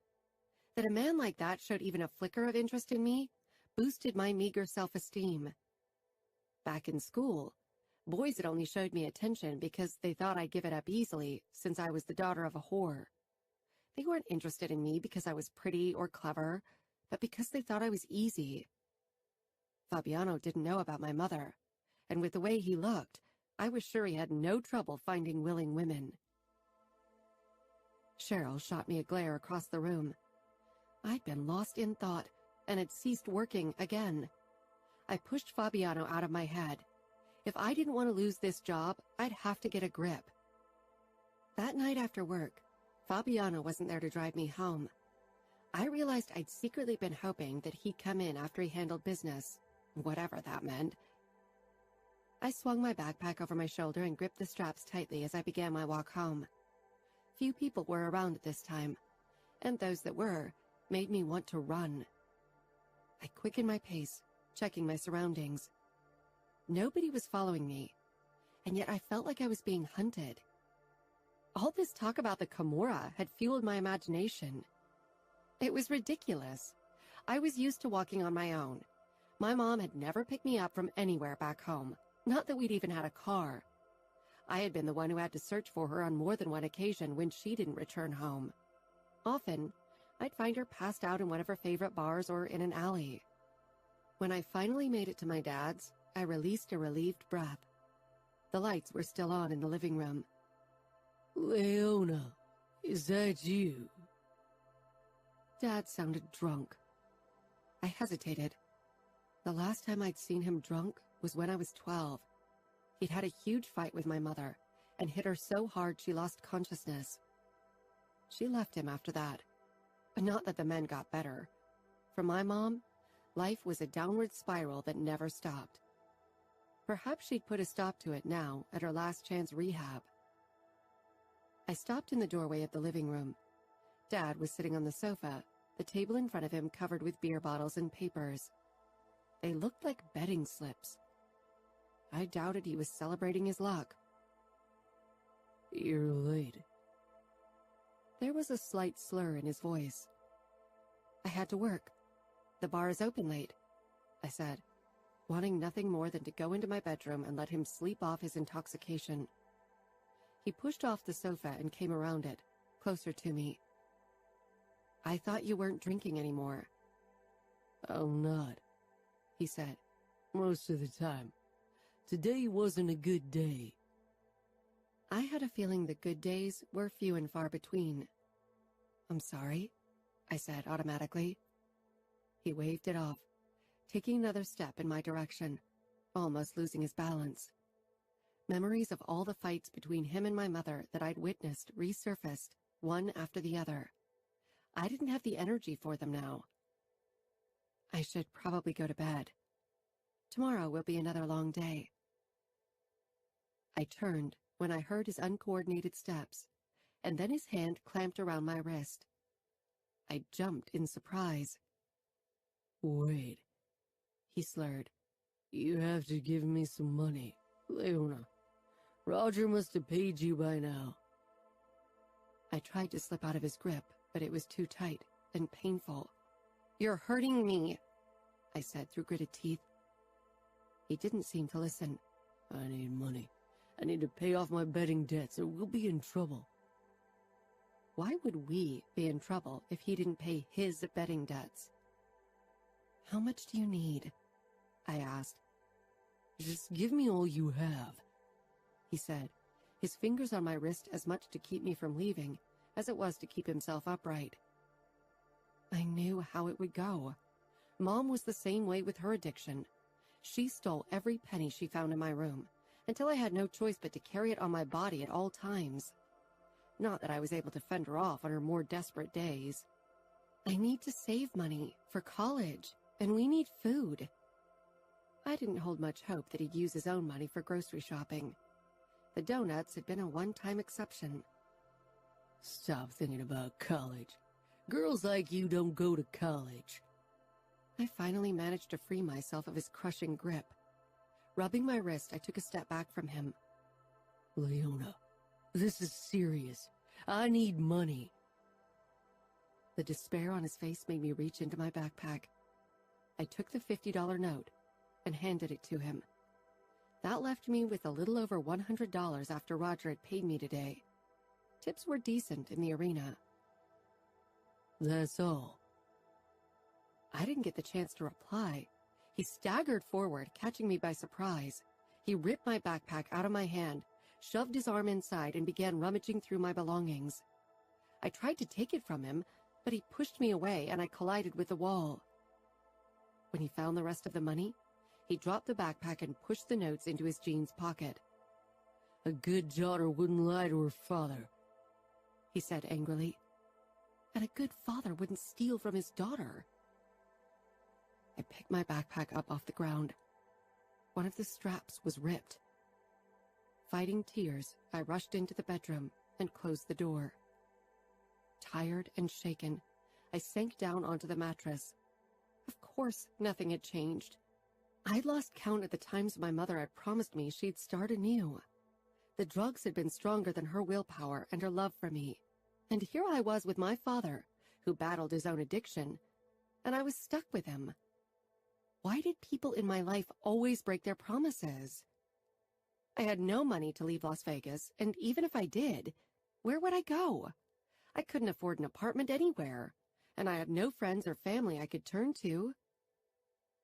That a man like that showed even a flicker of interest in me boosted my meager self-esteem. Back in school, boys had only showed me attention because they thought I'd give it up easily since I was the daughter of a whore. They weren't interested in me because I was pretty or clever, but because they thought I was easy. Fabiano didn't know about my mother, and with the way he looked, I was sure he had no trouble finding willing women. Cheryl shot me a glare across the room. I'd been lost in thought and had ceased working again. I pushed Fabiano out of my head. If I didn't want to lose this job, I'd have to get a grip. That night after work, Fabiano wasn't there to drive me home. I realized I'd secretly been hoping that he'd come in after he handled business, whatever that meant. I swung my backpack over my shoulder and gripped the straps tightly as I began my walk home. Few people were around at this time, and those that were made me want to run. I quickened my pace, checking my surroundings. Nobody was following me, and yet I felt like I was being hunted. All this talk about the Camorra had fueled my imagination. It was ridiculous. I was used to walking on my own. My mom had never picked me up from anywhere back home, not that we'd even had a car. I had been the one who had to search for her on more than one occasion when she didn't return home. Often, I'd find her passed out in one of her favorite bars or in an alley. When I finally made it to my dad's, I released a relieved breath. The lights were still on in the living room. Leona, is that you? Dad sounded drunk. I hesitated. The last time I'd seen him drunk was when I was 12. He'd had a huge fight with my mother and hit her so hard she lost consciousness. She left him after that. Not that the men got better. For my mom, life was a downward spiral that never stopped. Perhaps she'd put a stop to it now at her last chance rehab. I stopped in the doorway of the living room. Dad was sitting on the sofa, the table in front of him covered with beer bottles and papers. They looked like betting slips. I doubted he was celebrating his luck. You're late. There was a slight slur in his voice. I had to work. The bar is open late, I said, wanting nothing more than to go into my bedroom and let him sleep off his intoxication. He pushed off the sofa and came around it, closer to me. I thought you weren't drinking anymore. I'm not, he said. most of the time. Today wasn't a good day. I had a feeling the good days were few and far between. I'm sorry, I said automatically. He waved it off, taking another step in my direction, almost losing his balance. Memories of all the fights between him and my mother that I'd witnessed resurfaced, one after the other. I didn't have the energy for them now. I should probably go to bed. Tomorrow will be another long day. I turned when I heard his uncoordinated steps, and then his hand clamped around my wrist. I jumped in surprise. Wait, he slurred. you have to give me some money, Leona. Roger must have paid you by now. I tried to slip out of his grip, but it was too tight and painful. You're hurting me, I said through gritted teeth. He didn't seem to listen. I need money. I need to pay off my betting debts or we'll be in trouble. Why would we be in trouble if he didn't pay his betting debts? How much do you need? I asked. Just give me all you have, he said, his fingers on my wrist as much to keep me from leaving as it was to keep himself upright. I knew how it would go. Mom was the same way with her addiction. She stole every penny she found in my room, until I had no choice but to carry it on my body at all times. Not that I was able to fend her off on her more desperate days. I need to save money for college, and we need food. I didn't hold much hope that he'd use his own money for grocery shopping. The donuts had been a one-time exception. Stop thinking about college. Girls like you don't go to college. I finally managed to free myself of his crushing grip. Rubbing my wrist, I took a step back from him. Leona, this is serious. I need money. The despair on his face made me reach into my backpack. I took the $50 note and handed it to him. That left me with a little over $100 after Roger had paid me today. Tips were decent in the arena. That's all. I didn't get the chance to reply. He staggered forward, catching me by surprise. He ripped my backpack out of my hand, shoved his arm inside, and began rummaging through my belongings. I tried to take it from him, but he pushed me away and I collided with the wall. When he found the rest of the money, he dropped the backpack and pushed the notes into his jeans pocket. A good daughter wouldn't lie to her father, he said angrily. And a good father wouldn't steal from his daughter. I picked my backpack up off the ground. One of the straps was ripped. Fighting tears, I rushed into the bedroom and closed the door. Tired and shaken, I sank down onto the mattress. Of course, nothing had changed. I'd lost count at the times my mother had promised me she'd start anew. The drugs had been stronger than her willpower and her love for me. And here I was with my father, who battled his own addiction, and I was stuck with him. Why did people in my life always break their promises? I had no money to leave Las Vegas, and even if I did, where would I go? I couldn't afford an apartment anywhere, and I had no friends or family I could turn to.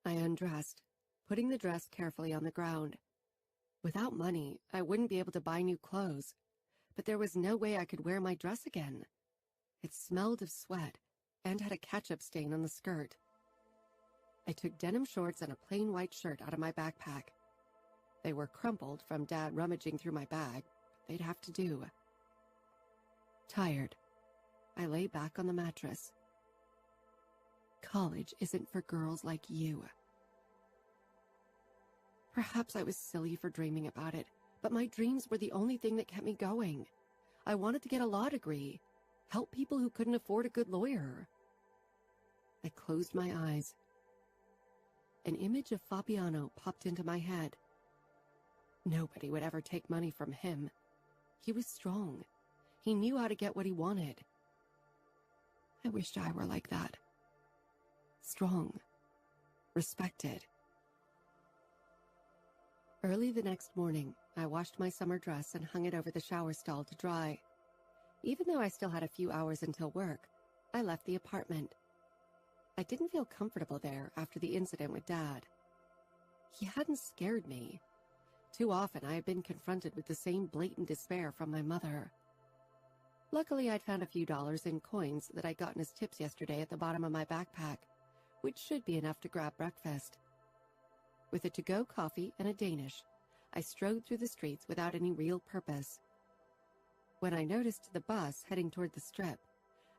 I undressed, putting the dress carefully on the ground. Without money, I wouldn't be able to buy new clothes, but there was no way I could wear my dress again. It smelled of sweat and had a ketchup stain on the skirt. I took denim shorts and a plain white shirt out of my backpack. They were crumpled from Dad rummaging through my bag, but they'd have to do. Tired, I lay back on the mattress. College isn't for girls like you. Perhaps I was silly for dreaming about it, but my dreams were the only thing that kept me going. I wanted to get a law degree, help people who couldn't afford a good lawyer. I closed my eyes. An image of Fabiano popped into my head. Nobody would ever take money from him. He was strong. He knew how to get what he wanted. I wished I were like that. Strong. Respected. Early the next morning, I washed my summer dress and hung it over the shower stall to dry. Even though I still had a few hours until work, I left the apartment. I didn't feel comfortable there after the incident with Dad. He hadn't scared me. Too often I had been confronted with the same blatant despair from my mother. Luckily, I'd found a few dollars in coins that I'd gotten as tips yesterday at the bottom of my backpack, which should be enough to grab breakfast. With a to-go coffee and a Danish, I strode through the streets without any real purpose. When I noticed the bus heading toward the strip,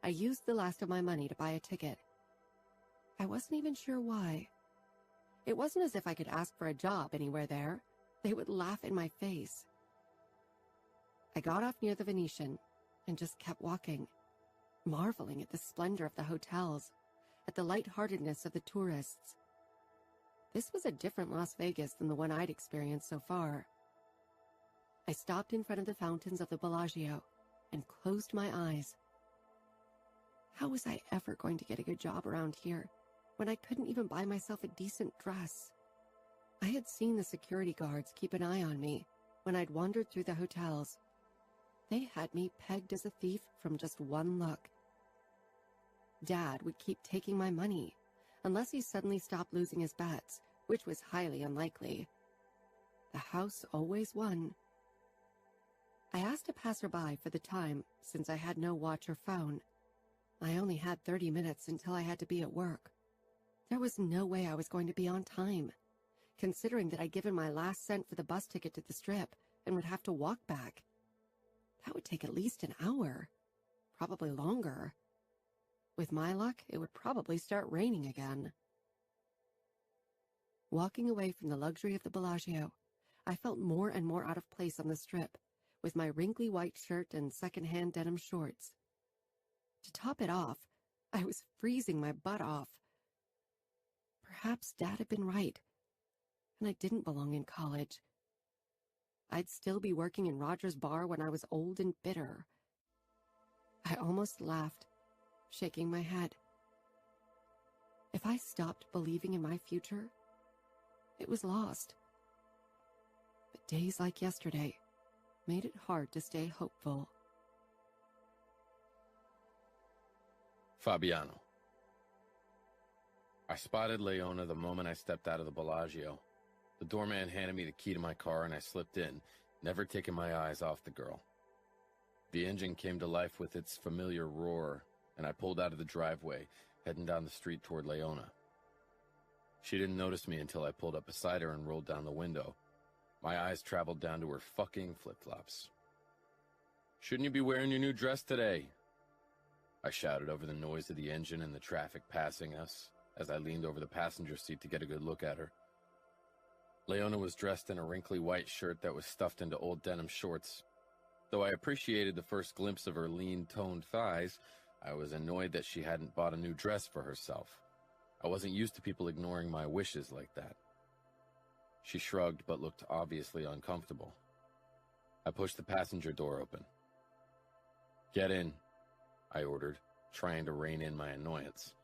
I used the last of my money to buy a ticket. I wasn't even sure why. It wasn't as if I could ask for a job anywhere there. They would laugh in my face. I got off near the Venetian and just kept walking, marveling at the splendor of the hotels, at the lightheartedness of the tourists. This was a different Las Vegas than the one I'd experienced so far. I stopped in front of the fountains of the Bellagio and closed my eyes. How was I ever going to get a good job around here when I couldn't even buy myself a decent dress? I had seen the security guards keep an eye on me when I'd wandered through the hotels. They had me pegged as a thief from just one look. Dad would keep taking my money, unless he suddenly stopped losing his bets, which was highly unlikely. The house always won. I asked a passerby for the time, since I had no watch or phone. I only had 30 minutes until I had to be at work. There was no way I was going to be on time, considering that I'd given my last cent for the bus ticket to the strip and would have to walk back. That would take at least an hour, probably longer. With my luck, it would probably start raining again. Walking away from the luxury of the Bellagio, I felt more and more out of place on the strip, with my wrinkly white shirt and second-hand denim shorts. To top it off, I was freezing my butt off. Perhaps Dad had been right, and I didn't belong in college. I'd still be working in Roger's bar when I was old and bitter. I almost laughed, shaking my head. If I stopped believing in my future, it was lost. But days like yesterday made it hard to stay hopeful. Fabiano. I spotted Leona the moment I stepped out of the Bellagio. The doorman handed me the key to my car and I slipped in, never taking my eyes off the girl. The engine came to life with its familiar roar, and I pulled out of the driveway, heading down the street toward Leona. She didn't notice me until I pulled up beside her and rolled down the window. My eyes traveled down to her fucking flip-flops. "Shouldn't you be wearing your new dress today?" I shouted over the noise of the engine and the traffic passing us as I leaned over the passenger seat to get a good look at her. Leona was dressed in a wrinkly white shirt that was stuffed into old denim shorts. Though I appreciated the first glimpse of her lean-toned thighs, I was annoyed that she hadn't bought a new dress for herself. I wasn't used to people ignoring my wishes like that. She shrugged but looked obviously uncomfortable. I pushed the passenger door open. "Get in," I ordered, trying to rein in my annoyance.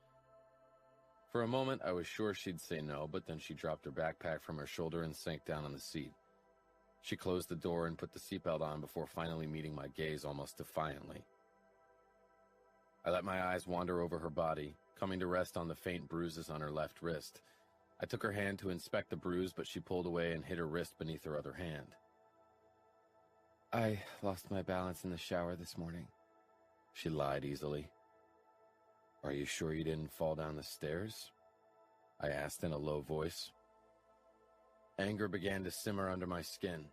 For a moment, I was sure she'd say no, but then she dropped her backpack from her shoulder and sank down on the seat. She closed the door and put the seatbelt on before finally meeting my gaze almost defiantly. I let my eyes wander over her body, coming to rest on the faint bruises on her left wrist. I took her hand to inspect the bruise, but she pulled away and hid her wrist beneath her other hand. I lost my balance in the shower this morning. She lied easily. Are you sure you didn't fall down the stairs? I asked in a low voice. Anger began to simmer under my skin.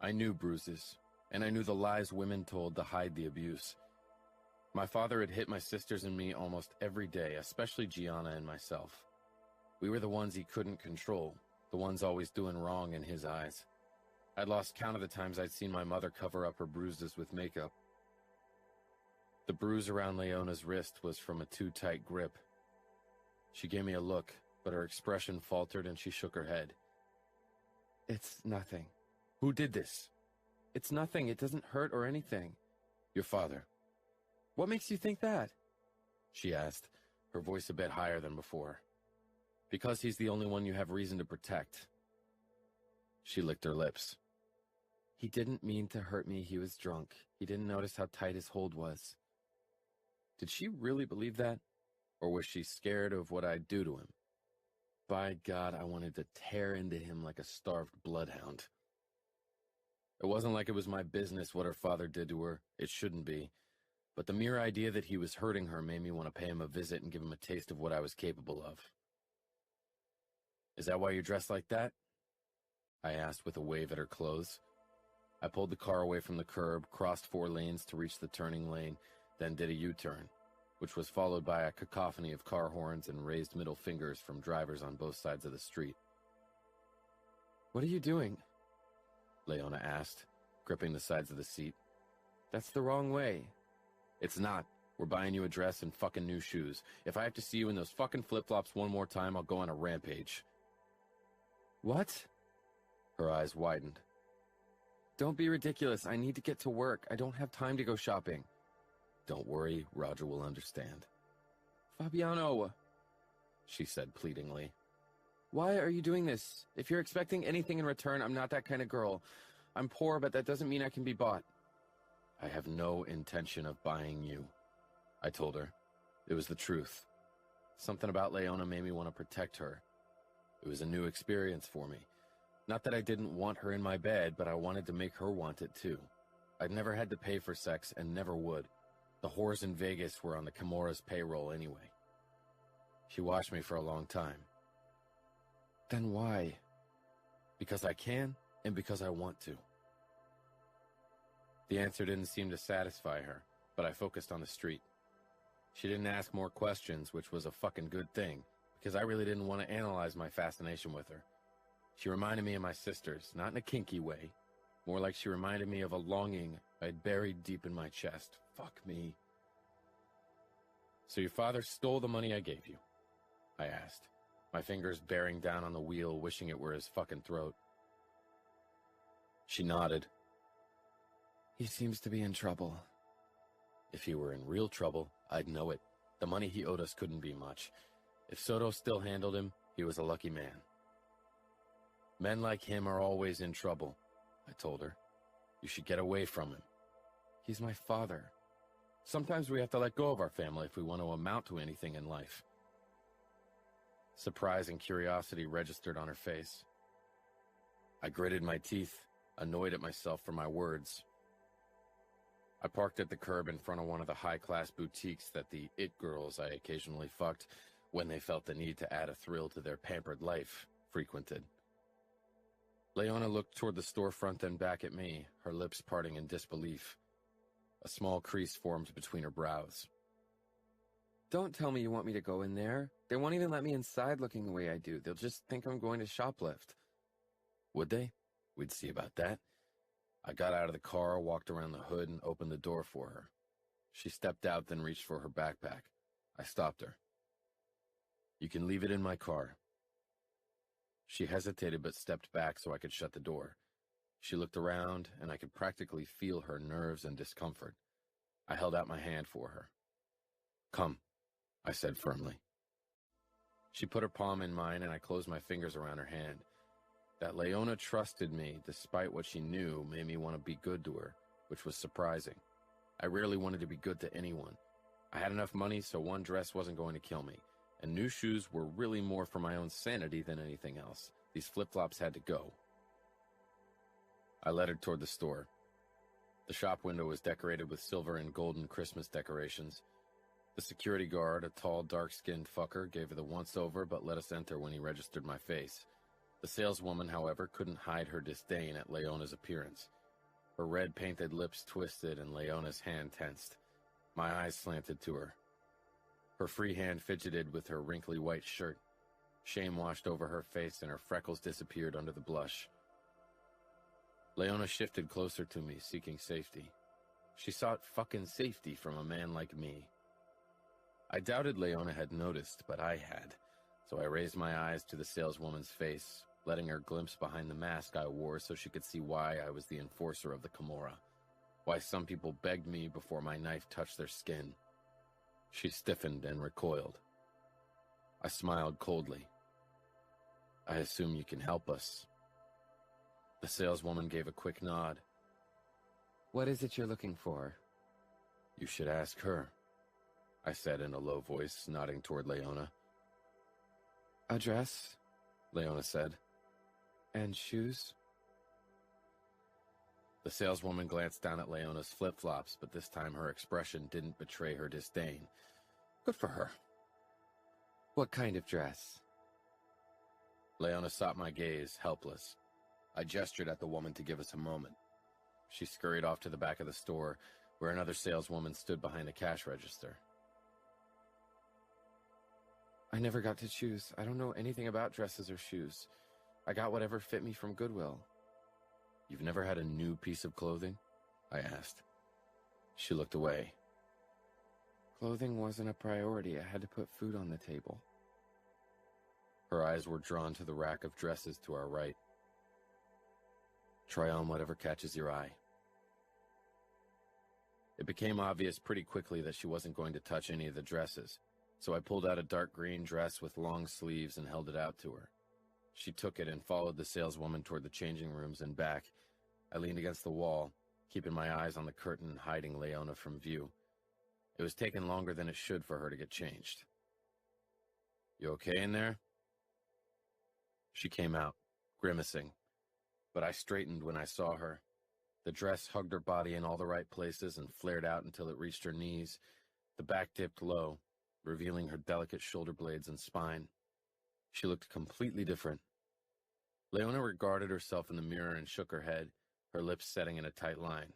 I knew bruises, and I knew the lies women told to hide the abuse. My father had hit my sisters and me almost every day, especially Gianna and myself. We were the ones he couldn't control, the ones always doing wrong in his eyes. I'd lost count of the times I'd seen my mother cover up her bruises with makeup. The bruise around Leona's wrist was from a too tight grip. She gave me a look, but her expression faltered and she shook her head. It's nothing. Who did this? It's nothing. It doesn't hurt or anything. Your father. What makes you think that? She asked, her voice a bit higher than before. Because he's the only one you have reason to protect. She licked her lips. He didn't mean to hurt me. He was drunk. He didn't notice how tight his hold was. Did she really believe that? Or was she scared of what I'd do to him? By God, I wanted to tear into him like a starved bloodhound. It wasn't like it was my business what her father did to her. It shouldn't be. But the mere idea that he was hurting her made me want to pay him a visit and give him a taste of what I was capable of. Is that why you're dressed like that? I asked with a wave at her clothes. I pulled the car away from the curb, crossed 4 lanes to reach the turning lane, then did a U-turn, which was followed by a cacophony of car horns and raised middle fingers from drivers on both sides of the street. What are you doing? Leona asked, gripping the sides of the seat. That's the wrong way. It's not. We're buying you a dress and fucking new shoes. If I have to see you in those fucking flip-flops one more time, I'll go on a rampage. What? Her eyes widened. Don't be ridiculous. I need to get to work. I don't have time to go shopping. Don't worry, Roger will understand. Fabiano, she said pleadingly. Why are you doing this? If you're expecting anything in return, I'm not that kind of girl. I'm poor, but that doesn't mean I can be bought. I have no intention of buying you, I told her. It was the truth. Something about Leona made me want to protect her. It was a new experience for me. Not that I didn't want her in my bed, but I wanted to make her want it too. I'd never had to pay for sex and never would. The whores in Vegas were on the Camorra's payroll anyway. She watched me for a long time. Then why? Because I can, and because I want to. The answer didn't seem to satisfy her, but I focused on the street. She didn't ask more questions, which was a fucking good thing, because I really didn't want to analyze my fascination with her. She reminded me of my sisters, not in a kinky way. More like she reminded me of a longing I'd buried deep in my chest. Fuck me. So your father stole the money I gave you? I asked, my fingers bearing down on the wheel, wishing it were his fucking throat. She nodded. He seems to be in trouble. If he were in real trouble, I'd know it. The money he owed us couldn't be much. If Soto still handled him, he was a lucky man. Men like him are always in trouble, I told her. You should get away from him. He's my father. Sometimes we have to let go of our family if we want to amount to anything in life. Surprise and curiosity registered on her face. I gritted my teeth, annoyed at myself for my words. I parked at the curb in front of one of the high-class boutiques that the it girls I occasionally fucked, when they felt the need to add a thrill to their pampered life, frequented. Leona looked toward the storefront then back at me, her lips parting in disbelief. A small crease formed between her brows. Don't tell me you want me to go in there. They won't even let me inside looking the way I do. They'll just think I'm going to shoplift. Would they? We'd see about that. I got out of the car, walked around the hood, and opened the door for her. She stepped out, then reached for her backpack. I stopped her. You can leave it in my car. She hesitated but stepped back so I could shut the door. She looked around, and I could practically feel her nerves and discomfort. I held out my hand for her. Come, I said firmly. She put her palm in mine, and I closed my fingers around her hand. That Leona trusted me, despite what she knew, made me want to be good to her, which was surprising. I rarely wanted to be good to anyone. I had enough money, so one dress wasn't going to kill me. and new shoes were really more for my own sanity than anything else. These flip-flops had to go. I led her toward the store. The shop window was decorated with silver and golden Christmas decorations. The security guard, a tall, dark-skinned fucker, gave her the once-over but let us enter when he registered my face. The saleswoman, however, couldn't hide her disdain at Leona's appearance. Her red painted lips twisted and Leona's hand tensed. My eyes slanted to her. Her free hand fidgeted with her wrinkly white shirt. Shame washed over her face and her freckles disappeared under the blush. Leona shifted closer to me, seeking safety. She sought fucking safety from a man like me. I doubted Leona had noticed, but I had, so I raised my eyes to the saleswoman's face, letting her glimpse behind the mask I wore so she could see why I was the enforcer of the Camorra, why some people begged me before my knife touched their skin. She stiffened and recoiled. I smiled coldly. I assume you can help us. The saleswoman gave a quick nod. What is it you're looking for? You should ask her, I said in a low voice, nodding toward Leona. A dress, Leona said. And shoes? The saleswoman glanced down at Leona's flip-flops, but this time her expression didn't betray her disdain. Good for her. What kind of dress? Leona sought my gaze, helpless. I gestured at the woman to give us a moment. She scurried off to the back of the store, where another saleswoman stood behind a cash register. I never got to choose. I don't know anything about dresses or shoes. I got whatever fit me from Goodwill. You've never had a new piece of clothing? I asked. She looked away. Clothing wasn't a priority. I had to put food on the table. Her eyes were drawn to the rack of dresses to our right. Try on whatever catches your eye. It became obvious pretty quickly that she wasn't going to touch any of the dresses, so I pulled out a dark green dress with long sleeves and held it out to her. She took it and followed the saleswoman toward the changing rooms and back. I leaned against the wall, keeping my eyes on the curtain hiding Leona from view. It was taking longer than it should for her to get changed. You okay in there? She came out, grimacing, but I straightened when I saw her. The dress hugged her body in all the right places and flared out until it reached her knees. The back dipped low, revealing her delicate shoulder blades and spine. She looked completely different. Leona regarded herself in the mirror and shook her head, her lips setting in a tight line.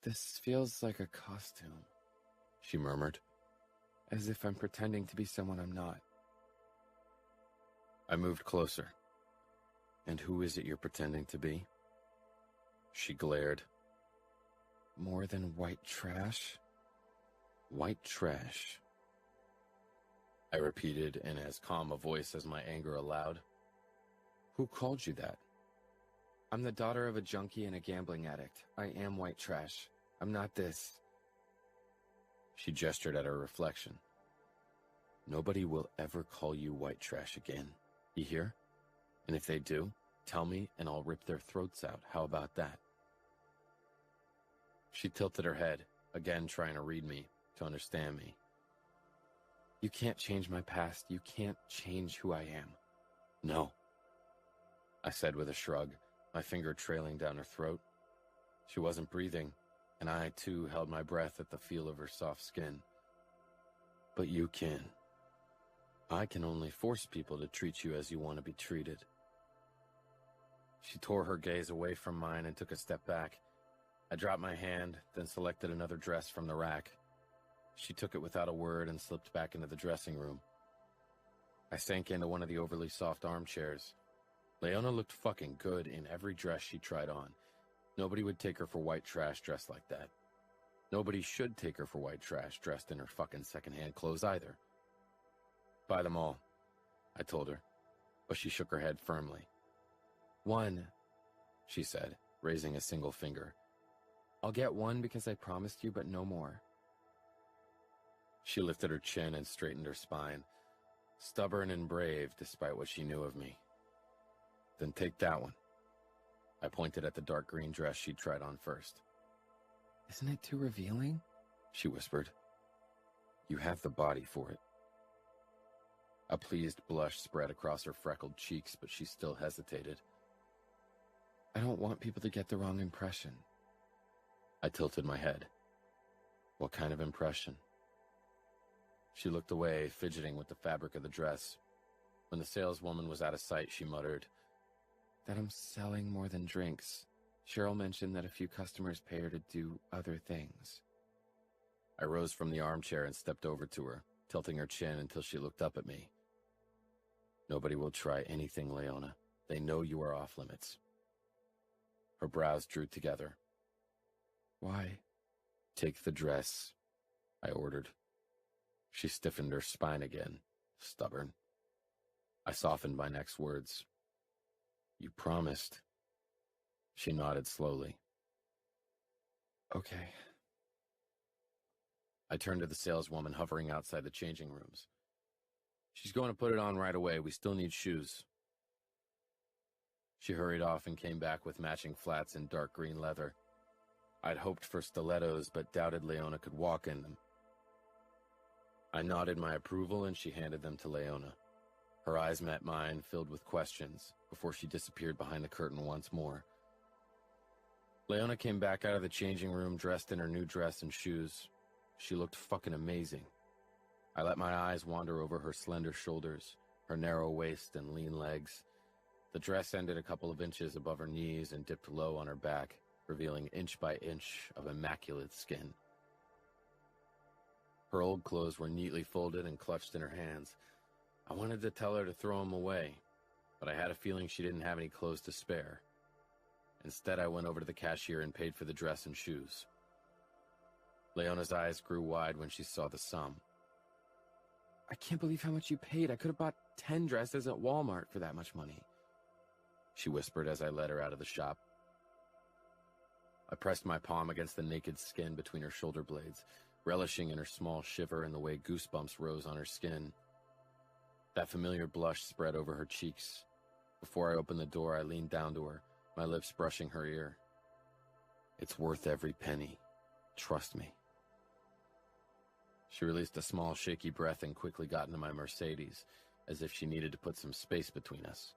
This feels like a costume, she murmured. As if I'm pretending to be someone I'm not. I moved closer. And who is it you're pretending to be? She glared. More than white trash? White trash, I repeated in as calm a voice as my anger allowed. Who called you that? I'm the daughter of a junkie and a gambling addict. I am white trash. I'm not this. She gestured at her reflection. Nobody will ever call you white trash again. You hear? And if they do, tell me and I'll rip their throats out. How about that? She tilted her head, again trying to read me, to understand me. You can't change my past. You can't change who I am. No, I said with a shrug, my finger trailing down her throat. She wasn't breathing, and I, too, held my breath at the feel of her soft skin. But you can. I can only force people to treat you as you want to be treated. She tore her gaze away from mine and took a step back. I dropped my hand, then selected another dress from the rack. She took it without a word and slipped back into the dressing room. I sank into one of the overly soft armchairs. Leona looked fucking good in every dress she tried on. Nobody would take her for white trash dressed like that. Nobody should take her for white trash dressed in her fucking secondhand clothes either. Buy them all, I told her, but she shook her head firmly. One, she said, raising a single finger. I'll get one because I promised you, but no more. She lifted her chin and straightened her spine, stubborn and brave despite what she knew of me. Then take that one. I pointed at the dark green dress she'd tried on first. Isn't it too revealing? She whispered. You have the body for it. A pleased blush spread across her freckled cheeks, but she still hesitated. I don't want people to get the wrong impression. I tilted my head. What kind of impression? She looked away, fidgeting with the fabric of the dress. When the saleswoman was out of sight, she muttered, That I'm selling more than drinks. Cheryl mentioned that a few customers pay her to do other things. I rose from the armchair and stepped over to her, tilting her chin until she looked up at me. Nobody will try anything, Leona. They know you are off limits. Her brows drew together. Why? Take the dress, I ordered. She stiffened her spine again, stubborn. I softened my next words. You promised. She nodded slowly. Okay. I turned to the saleswoman hovering outside the changing rooms. She's going to put it on right away. We still need shoes. She hurried off and came back with matching flats in dark green leather. I'd hoped for stilettos, but doubted Leona could walk in them. I nodded my approval and she handed them to Leona. Her eyes met mine, filled with questions, before she disappeared behind the curtain once more. Leona came back out of the changing room dressed in her new dress and shoes. She looked fucking amazing. I let my eyes wander over her slender shoulders, her narrow waist and lean legs. The dress ended a couple of inches above her knees and dipped low on her back, revealing inch by inch of immaculate skin. Her old clothes were neatly folded and clutched in her hands. I wanted to tell her to throw them away, but I had a feeling she didn't have any clothes to spare. Instead, I went over to the cashier and paid for the dress and shoes. Leona's eyes grew wide when she saw the sum. I can't believe how much you paid. I could have bought 10 dresses at Walmart for that much money. She whispered as I led her out of the shop. I pressed my palm against the naked skin between her shoulder blades, relishing in her small shiver and the way goosebumps rose on her skin. That familiar blush spread over her cheeks. Before I opened the door, I leaned down to her, my lips brushing her ear. It's worth every penny. Trust me. She released a small, shaky breath and quickly got into my Mercedes, as if she needed to put some space between us.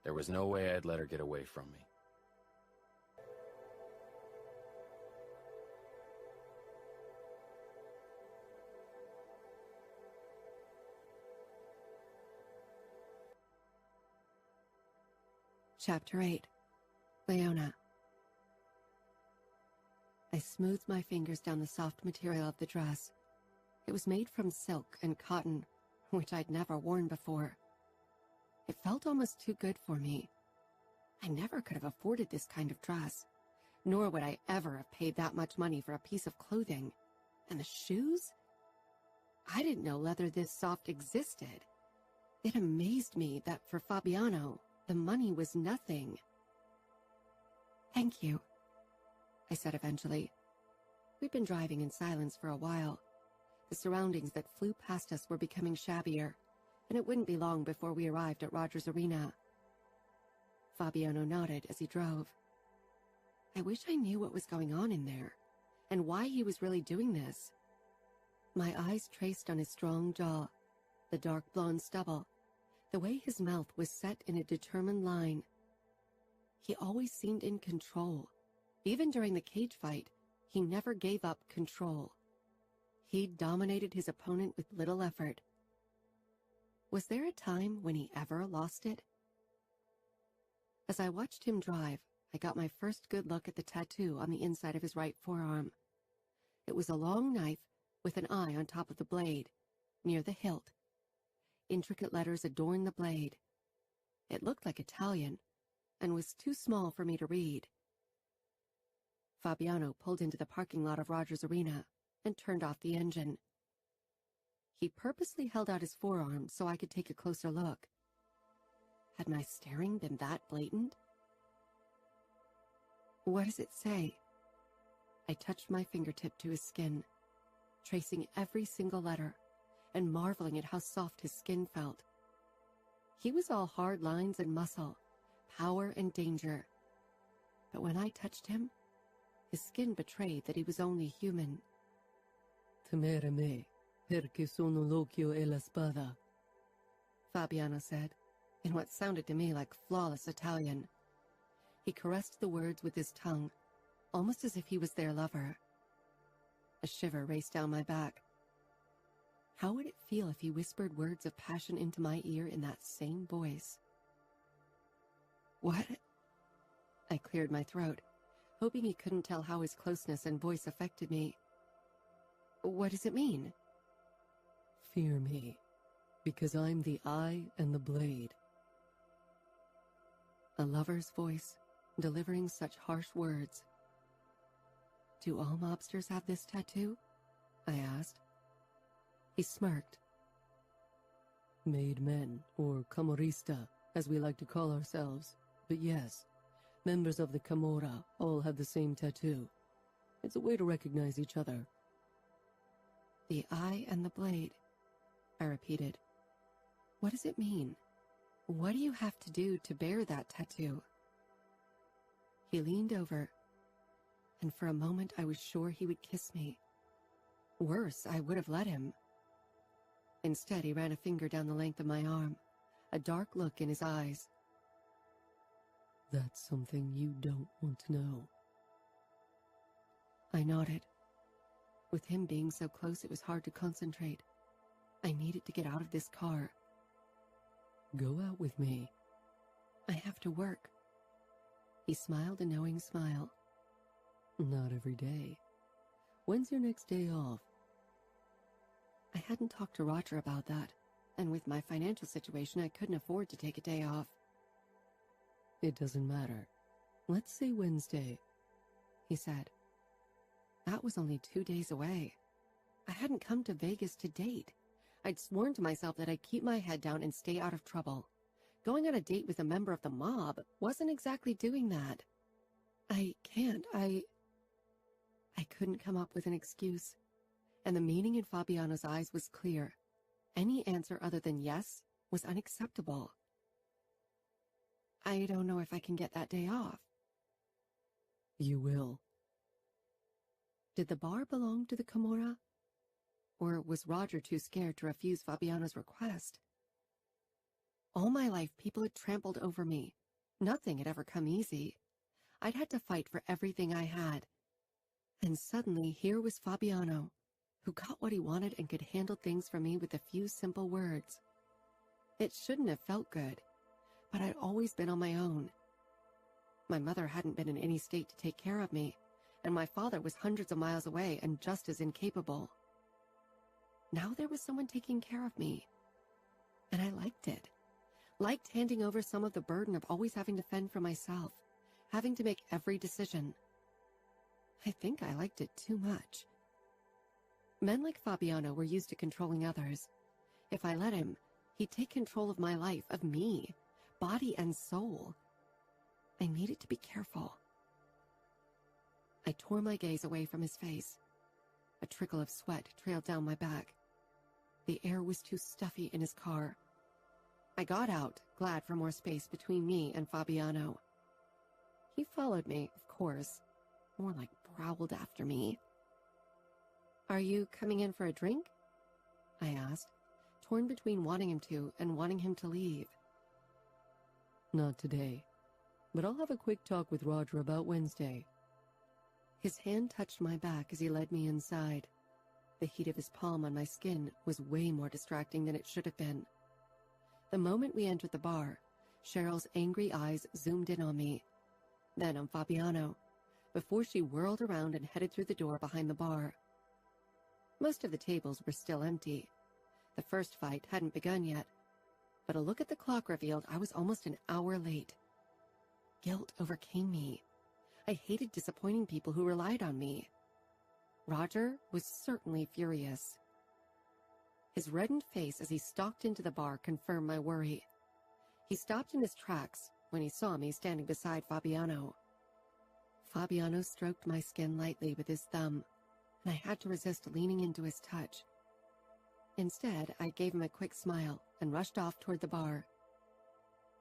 There was no way I'd let her get away from me. Chapter 8. Leona. I smoothed my fingers down the soft material of the dress. It was made from silk and cotton, which I'd never worn before. It felt almost too good for me. I never could have afforded this kind of dress, nor would I ever have paid that much money for a piece of clothing. And the shoes? I didn't know leather this soft existed. It amazed me that for Fabiano, the money was nothing. Thank you, I said eventually. We'd been driving in silence for a while. The surroundings that flew past us were becoming shabbier, and it wouldn't be long before we arrived at Rogers Arena. Fabiano nodded as he drove. I wish I knew what was going on in there, and why he was really doing this. My eyes traced on his strong jaw, the dark blonde stubble, the way his mouth was set in a determined line. He always seemed in control. Even during the cage fight, he never gave up control. He dominated his opponent with little effort. Was there a time when he ever lost it? As I watched him drive, I got my first good look at the tattoo on the inside of his right forearm. It was a long knife with an eye on top of the blade, near the hilt. Intricate letters adorned the blade. It looked like Italian, and was too small for me to read. Fabiano pulled into the parking lot of Rogers Arena and turned off the engine. He purposely held out his forearm so I could take a closer look. Had my staring been that blatant? What does it say? I touched my fingertip to his skin, tracing every single letter and marveling at how soft his skin felt. He was all hard lines and muscle, power and danger. But when I touched him, his skin betrayed that he was only human. Temere me, perché sono l'occhio e la spada. Fabiano said, in what sounded to me like flawless Italian. He caressed the words with his tongue, almost as if he was their lover. A shiver raced down my back. How would it feel if he whispered words of passion into my ear in that same voice? What? I cleared my throat, hoping he couldn't tell how his closeness and voice affected me. What does it mean? Fear me, because I'm the eye and the blade. A lover's voice, delivering such harsh words. Do all mobsters have this tattoo? I asked. He smirked. Made men, or camorrista, as we like to call ourselves. But yes, members of the Camorra all have the same tattoo. It's a way to recognize each other. The eye and the blade, I repeated. What does it mean? What do you have to do to bear that tattoo? He leaned over, and for a moment I was sure he would kiss me. Worse, I would have let him. Instead, he ran a finger down the length of my arm, a dark look in his eyes. That's something you don't want to know. I nodded. With him being so close, it was hard to concentrate. I needed to get out of this car. Go out with me. I have to work. He smiled a knowing smile. Not every day. When's your next day off? I hadn't talked to Roger about that, and with my financial situation, I couldn't afford to take a day off. It doesn't matter. Let's say Wednesday, he said. That was only 2 days away. I hadn't come to Vegas to date. I'd sworn to myself that I'd keep my head down and stay out of trouble. Going on a date with a member of the mob wasn't exactly doing that. I couldn't come up with an excuse, and the meaning in Fabiano's eyes was clear. Any answer other than yes was unacceptable. I don't know if I can get that day off. You will. Did the bar belong to the Camorra? Or was Roger too scared to refuse Fabiano's request? All my life, people had trampled over me. Nothing had ever come easy. I'd had to fight for everything I had. And suddenly, here was Fabiano, who got what he wanted and could handle things for me with a few simple words. It shouldn't have felt good, but I'd always been on my own. My mother hadn't been in any state to take care of me, and my father was hundreds of miles away and just as incapable. Now there was someone taking care of me, and I liked it. Liked handing over some of the burden of always having to fend for myself, having to make every decision. I think I liked it too much. Men like Fabiano were used to controlling others. If I let him, he'd take control of my life, of me, body and soul. I needed to be careful. I tore my gaze away from his face. A trickle of sweat trailed down my back. The air was too stuffy in his car. I got out, glad for more space between me and Fabiano. He followed me, of course, more like growled after me. Are you coming in for a drink? I asked, torn between wanting him to and wanting him to leave. Not today, but I'll have a quick talk with Roger about Wednesday. His hand touched my back as he led me inside. The heat of his palm on my skin was way more distracting than it should have been. The moment we entered the bar, Cheryl's angry eyes zoomed in on me, then on Fabiano, before she whirled around and headed through the door behind the bar. Most of the tables were still empty. The first fight hadn't begun yet, but a look at the clock revealed I was almost an hour late. Guilt overcame me. I hated disappointing people who relied on me. Roger was certainly furious. His reddened face as he stalked into the bar confirmed my worry. He stopped in his tracks when he saw me standing beside Fabiano. Fabiano stroked my skin lightly with his thumb, and I had to resist leaning into his touch. Instead, I gave him a quick smile and rushed off toward the bar.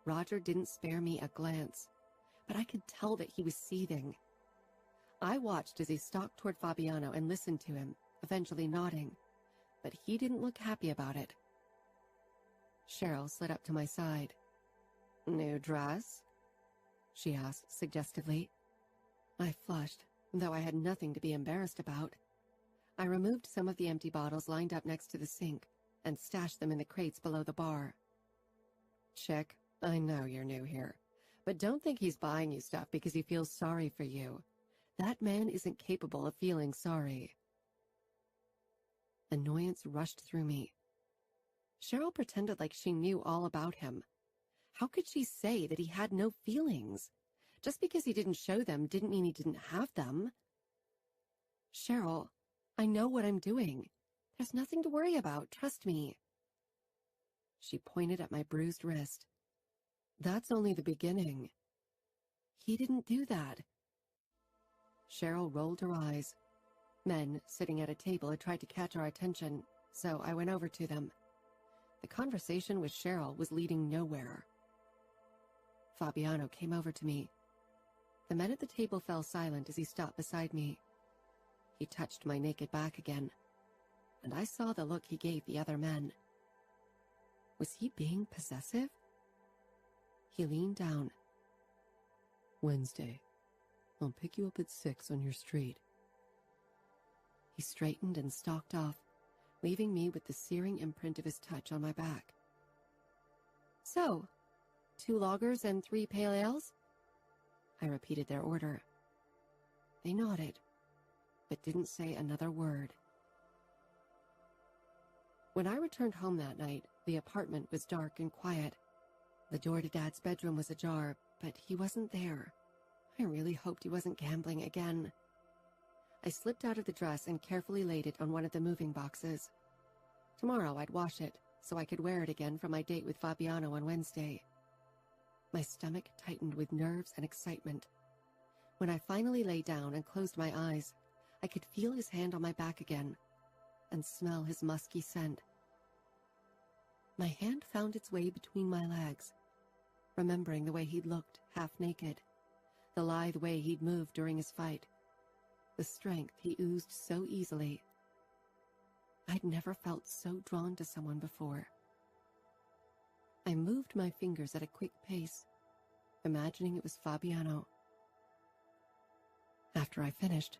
Roger didn't spare me a glance, but I could tell that he was seething. I watched as he stalked toward Fabiano and listened to him, eventually nodding, but he didn't look happy about it. Cheryl slid up to my side. "New dress?" she asked suggestively. I flushed, though I had nothing to be embarrassed about. I removed some of the empty bottles lined up next to the sink and stashed them in the crates below the bar. "Chick, I know you're new here, but don't think he's buying you stuff because he feels sorry for you. That man isn't capable of feeling sorry." Annoyance rushed through me. Cheryl pretended like she knew all about him. How could she say that he had no feelings? Just because he didn't show them didn't mean he didn't have them. "Cheryl, I know what I'm doing. There's nothing to worry about, trust me." She pointed at my bruised wrist. "That's only the beginning. He didn't do that." Cheryl rolled her eyes. Men sitting at a table had tried to catch our attention, so I went over to them. The conversation with Cheryl was leading nowhere. Fabiano came over to me. The men at the table fell silent as he stopped beside me. He touched my naked back again, and I saw the look he gave the other men. Was he being possessive? He leaned down. "Wednesday. I'll pick you up at 6 on your street." He straightened and stalked off, leaving me with the searing imprint of his touch on my back. "So, 2 lagers and 3 pale ales?" I repeated their order. They nodded, but didn't say another word. When I returned home that night, the apartment was dark and quiet. The door to Dad's bedroom was ajar, but he wasn't there. I really hoped he wasn't gambling again. I slipped out of the dress and carefully laid it on one of the moving boxes. Tomorrow I'd wash it, so I could wear it again for my date with Fabiano on Wednesday. My stomach tightened with nerves and excitement. When I finally lay down and closed my eyes, I could feel his hand on my back again and smell his musky scent. My hand found its way between my legs, remembering the way he'd looked half naked, the lithe way he'd moved during his fight, the strength he oozed so easily. I'd never felt so drawn to someone before. I moved my fingers at a quick pace, imagining it was Fabiano. After I finished,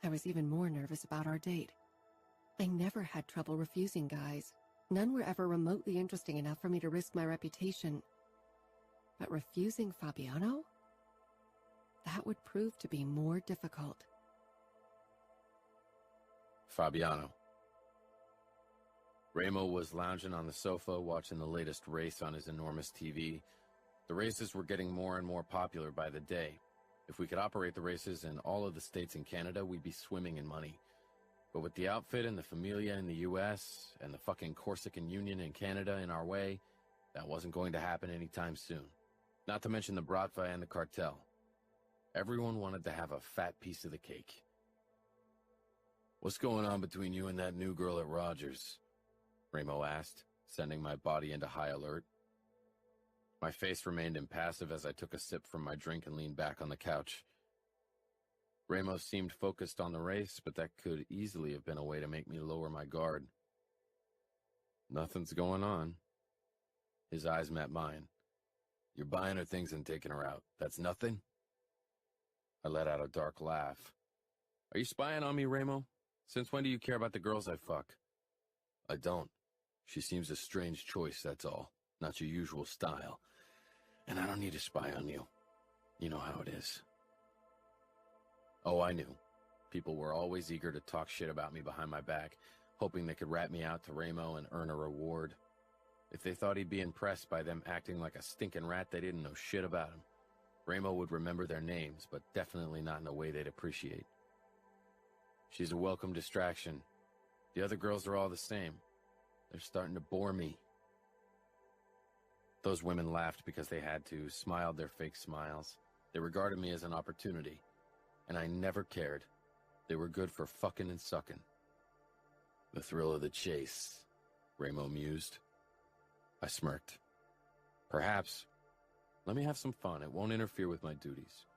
I was even more nervous about our date. I never had trouble refusing guys. None were ever remotely interesting enough for me to risk my reputation. But refusing Fabiano? That would prove to be more difficult. Fabiano. Ramo was lounging on the sofa watching the latest race on his enormous TV. The races were getting more and more popular by the day. If we could operate the races in all of the states in Canada, we'd be swimming in money. But with the outfit and the Familia in the US and the fucking Corsican Union in Canada in our way, that wasn't going to happen anytime soon. Not to mention the Bratva and the cartel. Everyone wanted to have a fat piece of the cake. "What's going on between you and that new girl at Rogers?" Ramo asked, sending my body into high alert. My face remained impassive as I took a sip from my drink and leaned back on the couch. Ramos seemed focused on the race, but that could easily have been a way to make me lower my guard. "Nothing's going on." His eyes met mine. "You're buying her things and taking her out. That's nothing?" I let out a dark laugh. "Are you spying on me, Ramo? Since when do you care about the girls I fuck?" "I don't. She seems a strange choice, that's all. Not your usual style. And I don't need to spy on you. You know how it is." Oh, I knew. People were always eager to talk shit about me behind my back, hoping they could rat me out to Ramo and earn a reward. If they thought he'd be impressed by them acting like a stinking rat, they didn't know shit about him. Ramo would remember their names, but definitely not in a way they'd appreciate. She's a welcome distraction. The other girls are all the same. They're starting to bore me. Those women laughed because they had to, smiled their fake smiles. They regarded me as an opportunity, and I never cared. They were good for fucking and sucking. "The thrill of the chase," Ramo mused. I smirked. "Perhaps. Let me have some fun. It won't interfere with my duties."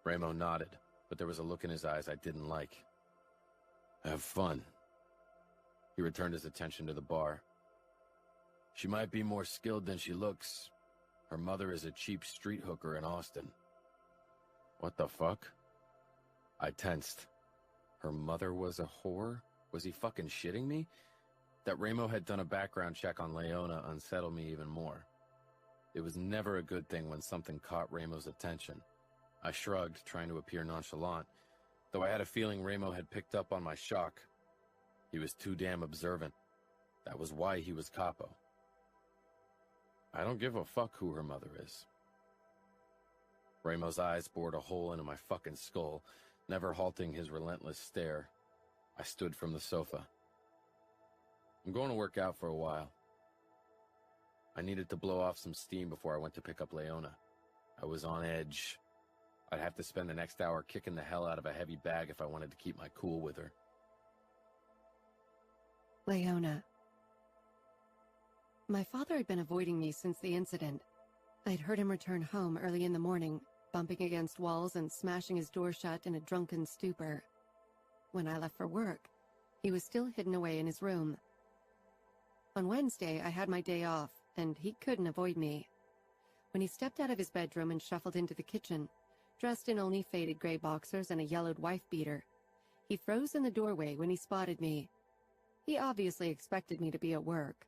Ramo nodded, but there was a look in his eyes I didn't like. "Have fun." He returned his attention to the bar. She might be more skilled than she looks. Her mother is a cheap street hooker in Austin. What the fuck? I tensed. Her mother was a whore? Was he fucking shitting me? That Ramo had done a background check on Leona unsettled me even more. It was never a good thing when something caught Ramo's attention. I shrugged, trying to appear nonchalant, though I had a feeling Ramo had picked up on my shock. He was too damn observant. That was why he was capo. I don't give a fuck who her mother is. Ramo's eyes bored a hole into my fucking skull, never halting his relentless stare. I stood from the sofa. I'm going to work out for a while. I needed to blow off some steam before I went to pick up Leona. I was on edge. I'd have to spend the next hour kicking the hell out of a heavy bag if I wanted to keep my cool with her. Leona. My father had been avoiding me since the incident. I'd heard him return home early in the morning, bumping against walls and smashing his door shut in a drunken stupor. When I left for work, he was still hidden away in his room. On Wednesday, I had my day off, and he couldn't avoid me. When he stepped out of his bedroom and shuffled into the kitchen, dressed in only faded gray boxers and a yellowed wife-beater, he froze in the doorway when he spotted me. He obviously expected me to be at work.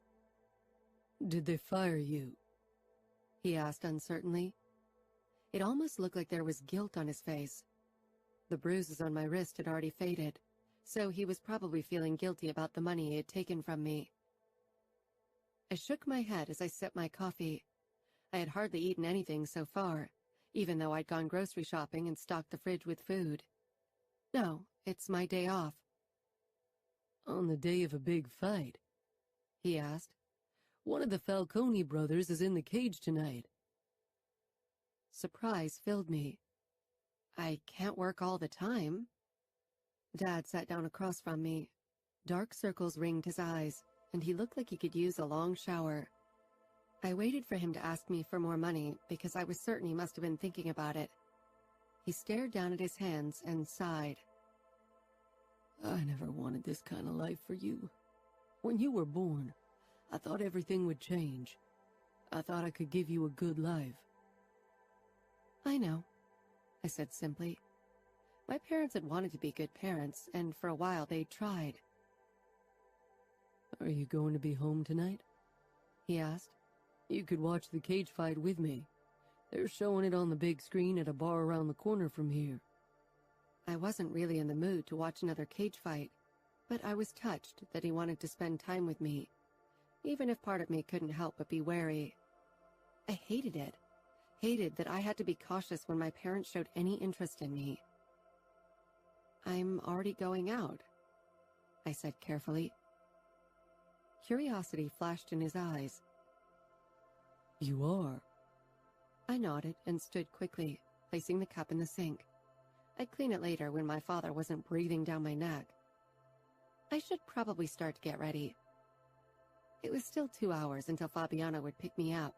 Did they fire you? He asked uncertainly. It almost looked like there was guilt on his face. The bruises on my wrist had already faded, so he was probably feeling guilty about the money he had taken from me. I shook my head as I sipped my coffee. I had hardly eaten anything so far, even though I'd gone grocery shopping and stocked the fridge with food. No, it's my day off. On the day of a big fight? He asked. One of the Falcone brothers is in the cage tonight. Surprise filled me. I can't work all the time. Dad sat down across from me. Dark circles ringed his eyes, and he looked like he could use a long shower. I waited for him to ask me for more money because I was certain he must have been thinking about it. He stared down at his hands and sighed. I never wanted this kind of life for you. When you were born, I thought everything would change. I thought I could give you a good life. I know, I said simply. My parents had wanted to be good parents, and for a while they tried. Are you going to be home tonight? He asked. You could watch the cage fight with me. They're showing it on the big screen at a bar around the corner from here. I wasn't really in the mood to watch another cage fight, but I was touched that he wanted to spend time with me, even if part of me couldn't help but be wary. I hated it. Hated that I had to be cautious when my parents showed any interest in me. I'm already going out, I said carefully. Curiosity flashed in his eyes. You are? I nodded and stood quickly, placing the cup in the sink. I'd clean it later when my father wasn't breathing down my neck. I should probably start to get ready. It was still 2 hours until Fabiano would pick me up,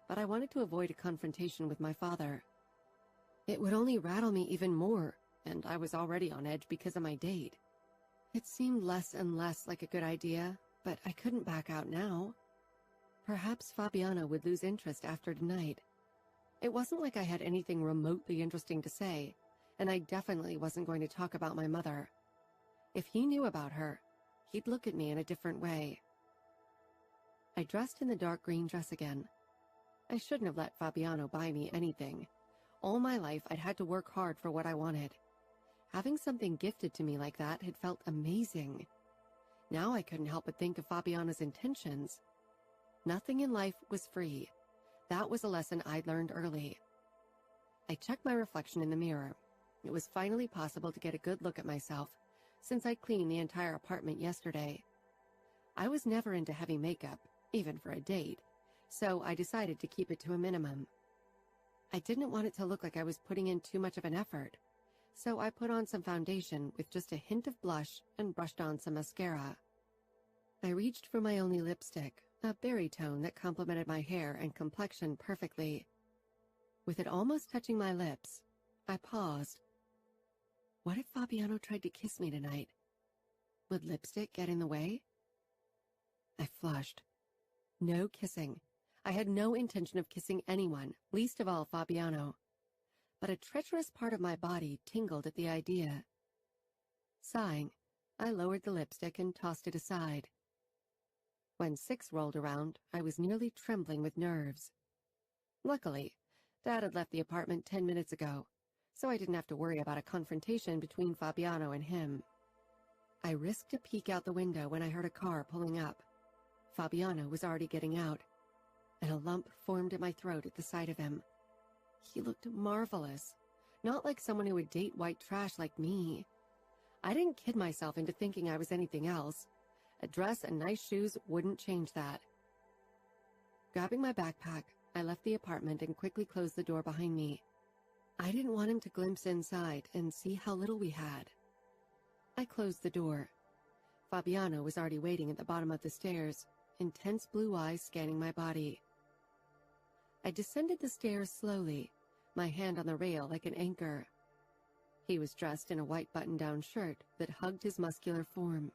but I wanted to avoid a confrontation with my father. It would only rattle me even more, and I was already on edge because of my date. It seemed less and less like a good idea, but I couldn't back out now. Perhaps Fabiano would lose interest after tonight. It wasn't like I had anything remotely interesting to say, and I definitely wasn't going to talk about my mother. If he knew about her, he'd look at me in a different way. I dressed in the dark green dress again. I shouldn't have let Fabiano buy me anything. All my life, I'd had to work hard for what I wanted. Having something gifted to me like that had felt amazing. Now I couldn't help but think of Fabiano's intentions. Nothing in life was free. That was a lesson I'd learned early. I checked my reflection in the mirror. It was finally possible to get a good look at myself, since I'd cleaned the entire apartment yesterday. I was never into heavy makeup, even for a date, so I decided to keep it to a minimum. I didn't want it to look like I was putting in too much of an effort, so I put on some foundation with just a hint of blush and brushed on some mascara. I reached for my only lipstick, a berry tone that complemented my hair and complexion perfectly. With it almost touching my lips, I paused. What if Fabiano tried to kiss me tonight? Would lipstick get in the way? I flushed. No kissing. I had no intention of kissing anyone, least of all Fabiano. But a treacherous part of my body tingled at the idea. Sighing, I lowered the lipstick and tossed it aside. When 6 rolled around, I was nearly trembling with nerves. Luckily, Dad had left the apartment 10 minutes ago, so I didn't have to worry about a confrontation between Fabiano and him. I risked a peek out the window when I heard a car pulling up. Fabiano was already getting out, and a lump formed in my throat at the sight of him. He looked marvelous, not like someone who would date white trash like me. I didn't kid myself into thinking I was anything else. A dress and nice shoes wouldn't change that. Grabbing my backpack, I left the apartment and quickly closed the door behind me. I didn't want him to glimpse inside and see how little we had. I closed the door. Fabiano was already waiting at the bottom of the stairs, intense blue eyes scanning my body. I descended the stairs slowly, my hand on the rail like an anchor. He was dressed in a white button-down shirt that hugged his muscular form.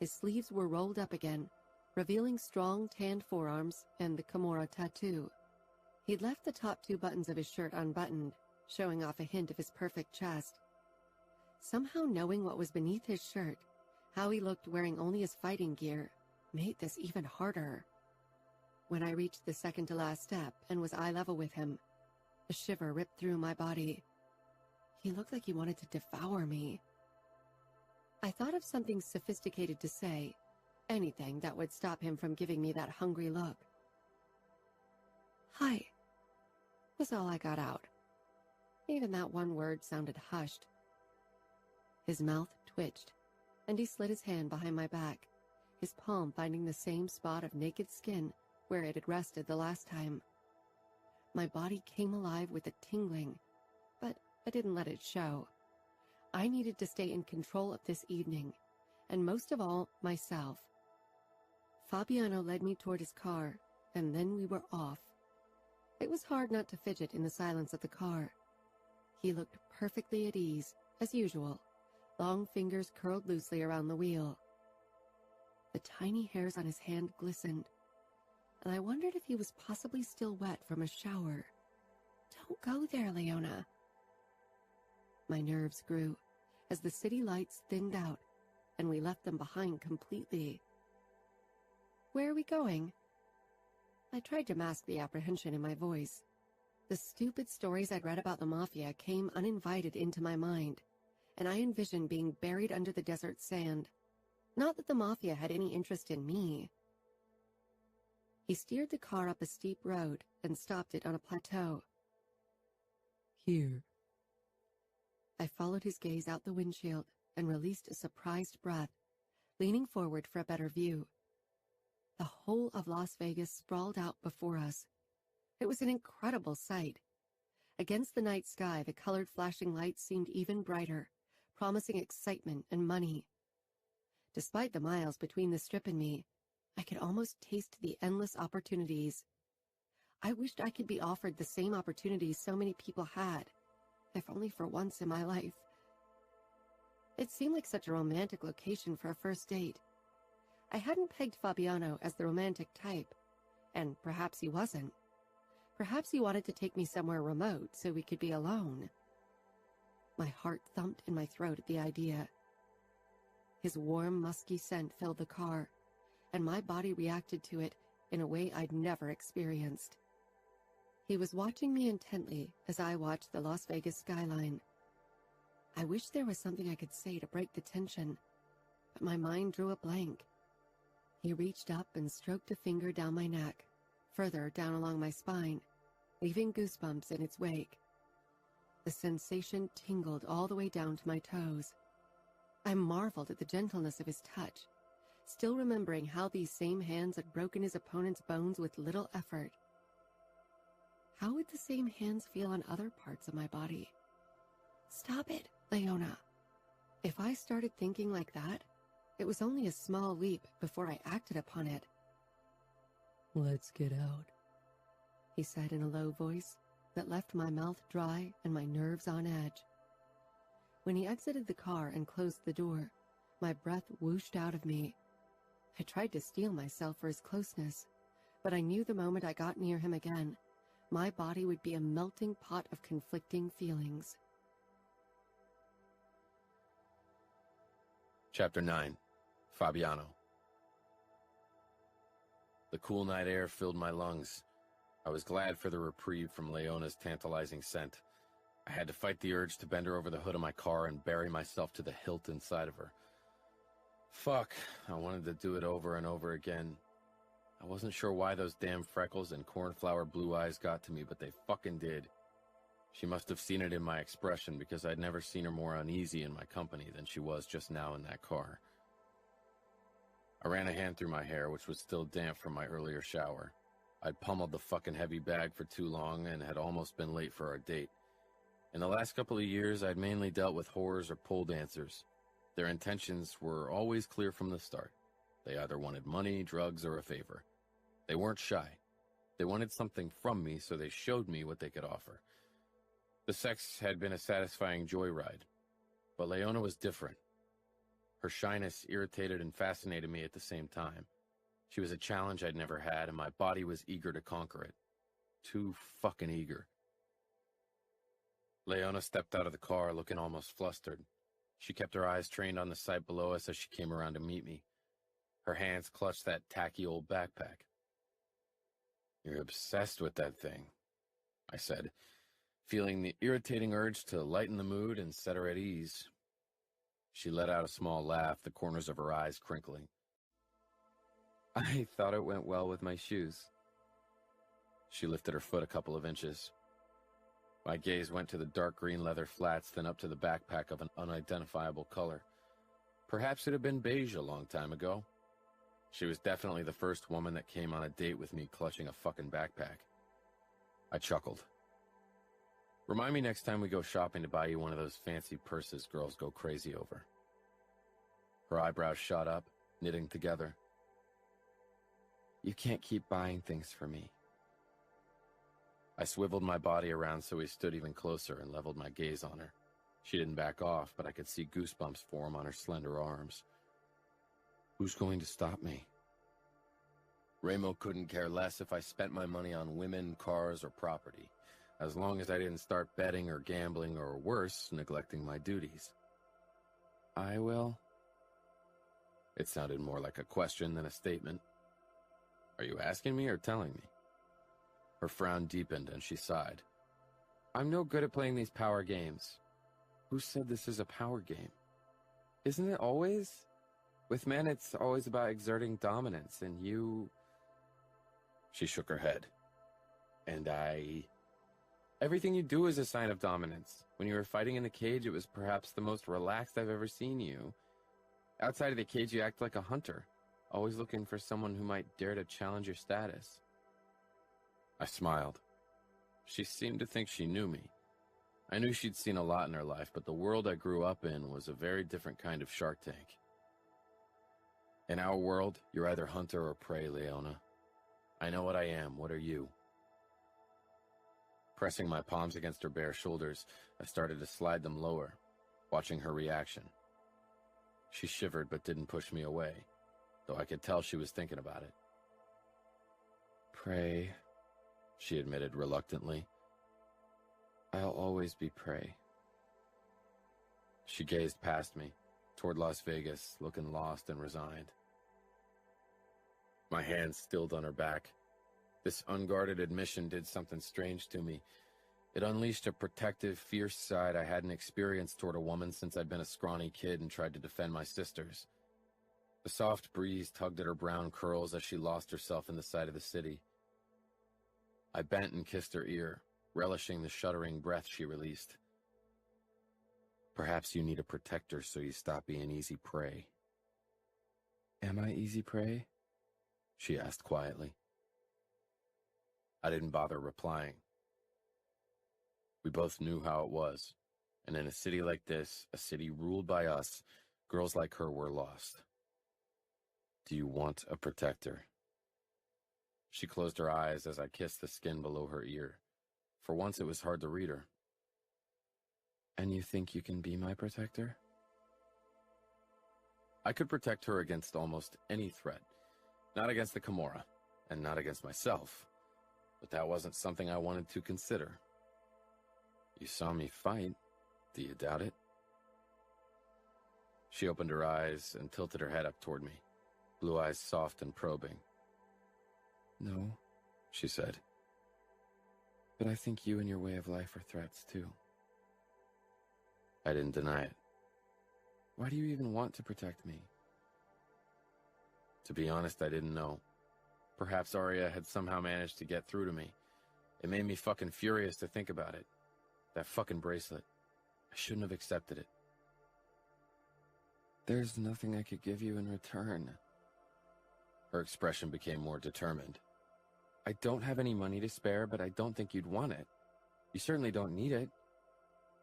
His sleeves were rolled up again, revealing strong tanned forearms and the Camorra tattoo. He'd left the top 2 buttons of his shirt unbuttoned, showing off a hint of his perfect chest. Somehow knowing what was beneath his shirt, how he looked wearing only his fighting gear, made this even harder. When I reached the second-to-last step and was eye level with him, a shiver ripped through my body. He looked like he wanted to devour me. I thought of something sophisticated to say, anything that would stop him from giving me that hungry look. "Hi," was all I got out. Even that one word sounded hushed. His mouth twitched, and he slid his hand behind my back, his palm finding the same spot of naked skin where it had rested the last time. My body came alive with a tingling, but I didn't let it show. I needed to stay in control of this evening, and most of all, myself. Fabiano led me toward his car, and then we were off. It was hard not to fidget in the silence of the car. He looked perfectly at ease, as usual, long fingers curled loosely around the wheel. The tiny hairs on his hand glistened, and I wondered if he was possibly still wet from a shower. "Don't go there, Leona." My nerves grew as the city lights thinned out, and we left them behind completely. "Where are we going?" I tried to mask the apprehension in my voice. The stupid stories I'd read about the Mafia came uninvited into my mind, and I envisioned being buried under the desert sand. Not that the Mafia had any interest in me. He steered the car up a steep road and stopped it on a plateau. "Here." I followed his gaze out the windshield and released a surprised breath, leaning forward for a better view. The whole of Las Vegas sprawled out before us. It was an incredible sight. Against the night sky, the colored flashing lights seemed even brighter, promising excitement and money. Despite the miles between the Strip and me, I could almost taste the endless opportunities. I wished I could be offered the same opportunities so many people had, if only for once in my life. It seemed like such a romantic location for a first date. I hadn't pegged Fabiano as the romantic type, and perhaps he wasn't. Perhaps he wanted to take me somewhere remote so we could be alone. My heart thumped in my throat at the idea. His warm, musky scent filled the car, and my body reacted to it in a way I'd never experienced. He was watching me intently as I watched the Las Vegas skyline. I wished there was something I could say to break the tension, but my mind drew a blank. He reached up and stroked a finger down my neck, further down along my spine, leaving goosebumps in its wake. The sensation tingled all the way down to my toes. I marveled at the gentleness of his touch, still remembering how these same hands had broken his opponent's bones with little effort. How would the same hands feel on other parts of my body? "Stop it, Leona." If I started thinking like that, it was only a small leap before I acted upon it. "Let's get out," he said in a low voice that left my mouth dry and my nerves on edge. When he exited the car and closed the door, my breath whooshed out of me. I tried to steel myself for his closeness, but I knew the moment I got near him again, my body would be a melting pot of conflicting feelings. Chapter 9. Fabiano. The cool night air filled my lungs. I was glad for the reprieve from Leona's tantalizing scent. I had to fight the urge to bend her over the hood of my car and bury myself to the hilt inside of her. Fuck, I wanted to do it over and over again. I wasn't sure why those damn freckles and cornflower blue eyes got to me, but they fucking did. She must have seen it in my expression, because I'd never seen her more uneasy in my company than she was just now in that car. I ran a hand through my hair, which was still damp from my earlier shower. I'd pummeled the fucking heavy bag for too long and had almost been late for our date. In the last couple of years, I'd mainly dealt with whores or pole dancers. Their intentions were always clear from the start. They either wanted money, drugs, or a favor. They weren't shy. They wanted something from me, so they showed me what they could offer. The sex had been a satisfying joyride, but Leona was different. Her shyness irritated and fascinated me at the same time. She was a challenge I'd never had, and my body was eager to conquer it. Too fucking eager. Leona stepped out of the car looking almost flustered. She kept her eyes trained on the sight below us as she came around to meet me. Her hands clutched that tacky old backpack. "You're obsessed with that thing," I said, feeling the irritating urge to lighten the mood and set her at ease. She let out a small laugh, the corners of her eyes crinkling. I thought it went well with my shoes. She lifted her foot a couple of inches. My gaze went to the dark green leather flats, then up to the backpack of an unidentifiable color. Perhaps it had been beige a long time ago. She was definitely the first woman that came on a date with me clutching a fucking backpack. I chuckled. "Remind me next time we go shopping to buy you one of those fancy purses girls go crazy over." Her eyebrows shot up, knitting together. You can't keep buying things for me. I swiveled my body around so we stood even closer and leveled my gaze on her. She didn't back off, but I could see goosebumps form on her slender arms. "Who's going to stop me?" Ramo couldn't care less if I spent my money on women, cars, or property, as long as I didn't start betting or gambling or, worse, neglecting my duties. I will. It sounded more like a question than a statement. Are you asking me or telling me? Her frown deepened and she sighed. I'm no good at playing these power games. Who said this is a power game? Isn't it always? With men, it's always about exerting dominance, and you... She shook her head. And Everything you do is a sign of dominance. When you were fighting in the cage, it was perhaps the most relaxed I've ever seen you. Outside of the cage, you act like a hunter, always looking for someone who might dare to challenge your status. I smiled. She seemed to think she knew me. I knew she'd seen a lot in her life, but the world I grew up in was a very different kind of Shark Tank. In our world, you're either hunter or prey, Leona. I know what I am. What are you? Pressing my palms against her bare shoulders, I started to slide them lower, watching her reaction. She shivered but didn't push me away, though I could tell she was thinking about it. Prey, she admitted reluctantly. I'll always be prey. She gazed past me, toward Las Vegas, looking lost and resigned. My hands stilled on her back. This unguarded admission did something strange to me. It unleashed a protective, fierce side I hadn't experienced toward a woman since I'd been a scrawny kid and tried to defend my sisters. The soft breeze tugged at her brown curls as she lost herself in the sight of the city. I bent and kissed her ear, relishing the shuddering breath she released. Perhaps you need a protector so you stop being easy prey. Am I easy prey? She asked quietly. I didn't bother replying. We both knew how it was, and in a city like this, a city ruled by us, girls like her were lost. Do you want a protector? She closed her eyes as I kissed the skin below her ear. For once it was hard to read her. And you think you can be my protector? I could protect her against almost any threat. Not against the Camorra. and not against myself, but that wasn't something I wanted to consider. You saw me fight. Do you doubt it? She opened her eyes and tilted her head up toward me, blue eyes soft and probing. No, She said. but I think you and your way of life are threats too. I didn't deny it. Why do you even want to protect me? To be honest, I didn't know. Perhaps Arya had somehow managed to get through to me. It made me fucking furious to think about it. That fucking bracelet. I shouldn't have accepted it. There's nothing I could give you in return. Her expression became more determined. I don't have any money to spare, but I don't think you'd want it. You certainly don't need it.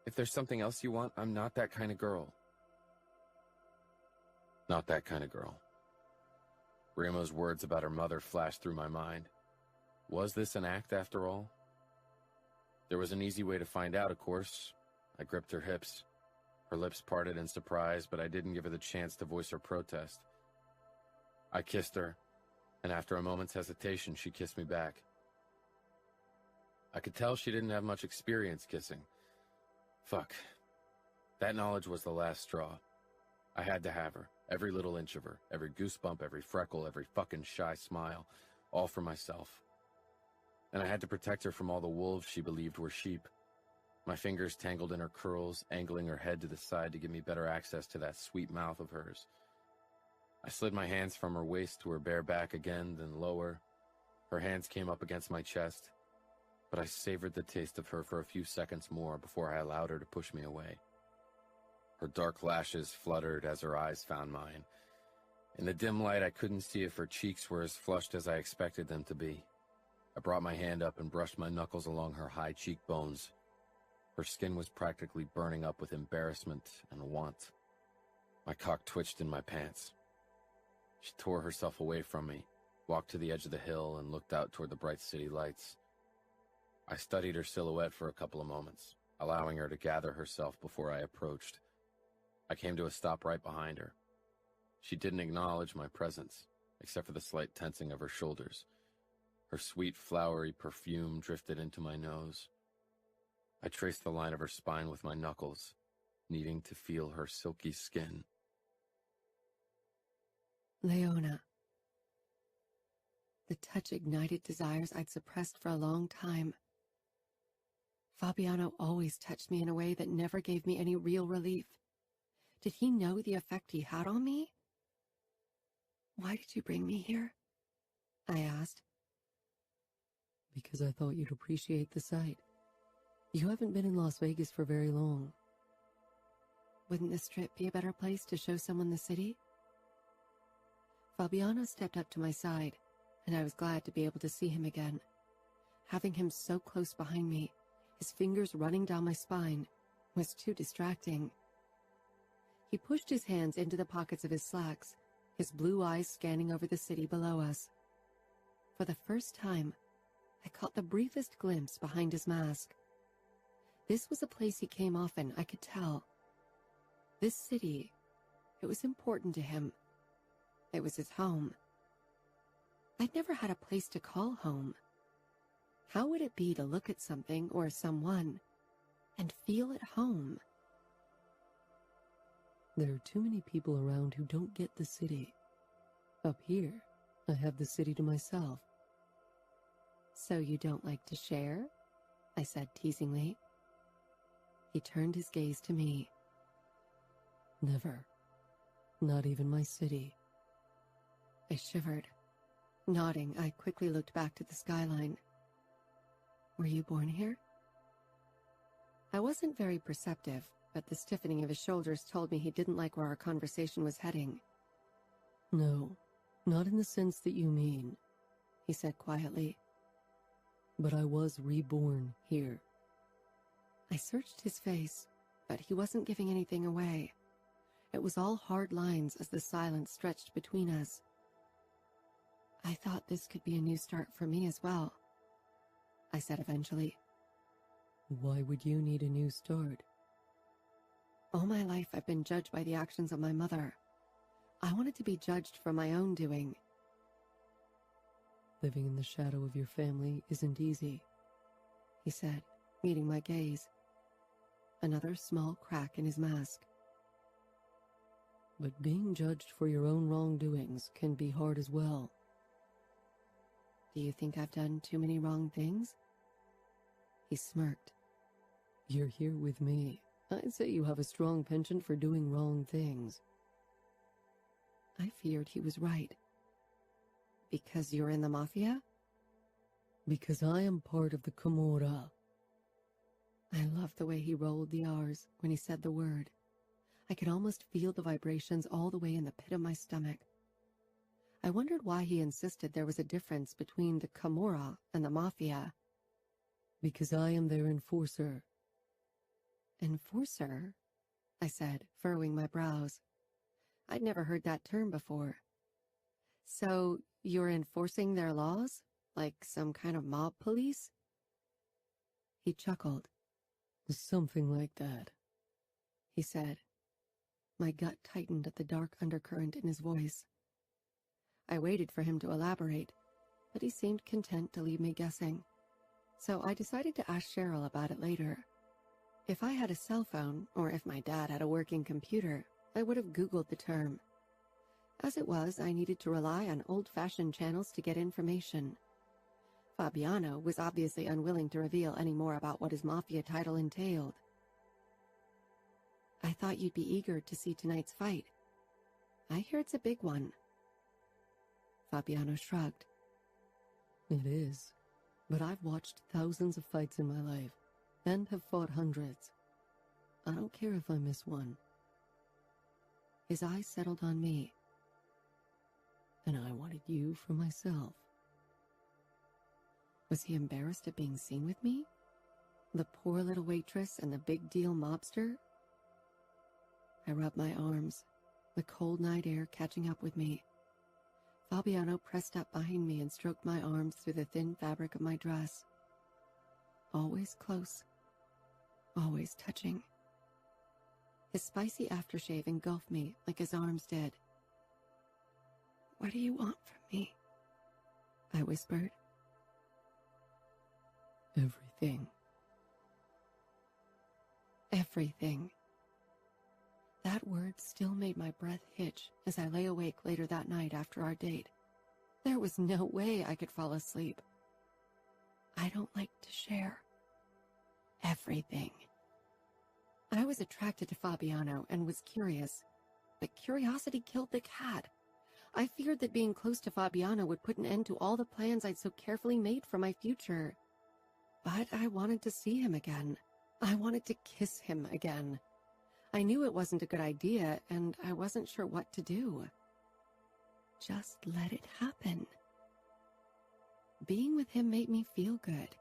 If there's something else you want, I'm not that kind of girl. Not that kind of girl. Rimo's words about her mother flashed through my mind. Was this an act after all? There was an easy way to find out, of course. I gripped her hips. Her lips parted in surprise, but I didn't give her the chance to voice her protest. I kissed her, and after a moment's hesitation, she kissed me back. I could tell she didn't have much experience kissing. Fuck. That knowledge was the last straw. I had to have her, every little inch of her, every goosebump, every freckle, every fucking shy smile, all for myself. And I had to protect her from all the wolves she believed were sheep. My fingers tangled in her curls, angling her head to the side to give me better access to that sweet mouth of hers. I slid my hands from her waist to her bare back again, then lower. Her hands came up against my chest, but I savored the taste of her for a few seconds more before I allowed her to push me away. Her dark lashes fluttered as her eyes found mine. In the dim light, I couldn't see if her cheeks were as flushed as I expected them to be. I brought my hand up and brushed my knuckles along her high cheekbones. Her skin was practically burning up with embarrassment and want. My cock twitched in my pants. She tore herself away from me, walked to the edge of the hill, and looked out toward the bright city lights. I studied her silhouette for a couple of moments, allowing her to gather herself before I approached. I came to a stop right behind her. She didn't acknowledge my presence, except for the slight tensing of her shoulders. Her sweet, flowery perfume drifted into my nose. I traced the line of her spine with my knuckles, needing to feel her silky skin. Leona. The touch ignited desires I'd suppressed for a long time. Fabiano always touched me in a way that never gave me any real relief. Did he know the effect he had on me? Why did you bring me here? I asked. Because I thought you'd appreciate the sight. You haven't been in Las Vegas for very long. Wouldn't this trip be a better place to show someone the city? Fabiano stepped up to my side, and I was glad to be able to see him again. Having him so close behind me, his fingers running down my spine, was too distracting. He pushed his hands into the pockets of his slacks, his blue eyes scanning over the city below us. For the first time, I caught the briefest glimpse behind his mask. This was a place he came often, I could tell. This city, it was important to him. It was his home. I'd never had a place to call home. How would it be to look at something or someone and feel at home? There are too many people around who don't get the city. Up here, I have the city to myself. So you don't like to share? I said teasingly. He turned his gaze to me. Never. Not even my city. I shivered. Nodding, I quickly looked back to the skyline. Were you born here? I wasn't very perceptive, but the stiffening of his shoulders told me he didn't like where our conversation was heading. No, not in the sense that you mean, he said quietly. But I was reborn here. I searched his face, but he wasn't giving anything away. It was all hard lines as the silence stretched between us. I thought this could be a new start for me as well, I said eventually. Why would you need a new start? All my life I've been judged by the actions of my mother. I wanted to be judged for my own doing. Living in the shadow of your family isn't easy, he said, meeting my gaze. Another small crack in his mask. But being judged for your own wrongdoings can be hard as well. Do you think I've done too many wrong things? He smirked. You're here with me. I'd say you have a strong penchant for doing wrong things. I feared he was right. Because you're in the Mafia? Because I am part of the Camorra. I loved the way he rolled the R's when he said the word. I could almost feel the vibrations all the way in the pit of my stomach. I wondered why he insisted there was a difference between the Camorra and the Mafia. Because I am their enforcer. Enforcer? I said, furrowing my brows. I'd never heard that term before. So, you're enforcing their laws? Like some kind of mob police? He chuckled. Something like that, he said. My gut tightened at the dark undercurrent in his voice. I waited for him to elaborate, but he seemed content to leave me guessing. So I decided to ask Cheryl about it later. If I had a cell phone, or if my dad had a working computer, I would have Googled the term. As it was, I needed to rely on old-fashioned channels to get information. Fabiano was obviously unwilling to reveal any more about what his Mafia title entailed. I thought you'd be eager to see tonight's fight. I hear it's a big one. Fabiano shrugged. It is, but I've watched thousands of fights in my life, and have fought hundreds. I don't care if I miss one. His eyes settled on me. And I wanted you for myself. Was he embarrassed at being seen with me? The poor little waitress and the big deal mobster? I rubbed my arms, the cold night air catching up with me. Fabiano pressed up behind me and stroked my arms through the thin fabric of my dress. Always close, always touching. His spicy aftershave engulfed me like his arms did. "What do you want from me?" I whispered. Everything. Everything. That word still made my breath hitch as I lay awake later that night after our date. There was no way I could fall asleep. I don't like to share. Everything. I was attracted to Fabiano and was curious, but curiosity killed the cat. I feared that being close to Fabiano would put an end to all the plans I'd so carefully made for my future. But I wanted to see him again. I wanted to kiss him again. I knew it wasn't a good idea, and I wasn't sure what to do. Just let it happen. Being with him made me feel good.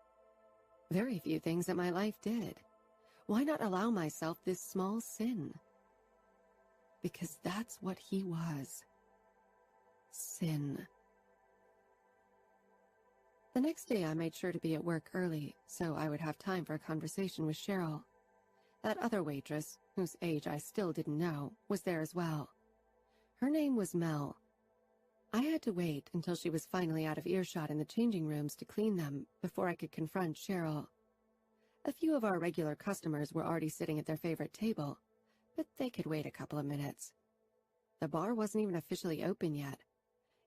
Very few things in my life did. Why not allow myself this small sin? Because that's what he was. Sin. The next day I made sure to be at work early, so I would have time for a conversation with Cheryl. That other waitress, whose age I still didn't know, was there as well. Her name was Mel. I had to wait until she was finally out of earshot in the changing rooms to clean them before I could confront Cheryl. A few of our regular customers were already sitting at their favorite table, but they could wait a couple of minutes. The bar wasn't even officially open yet,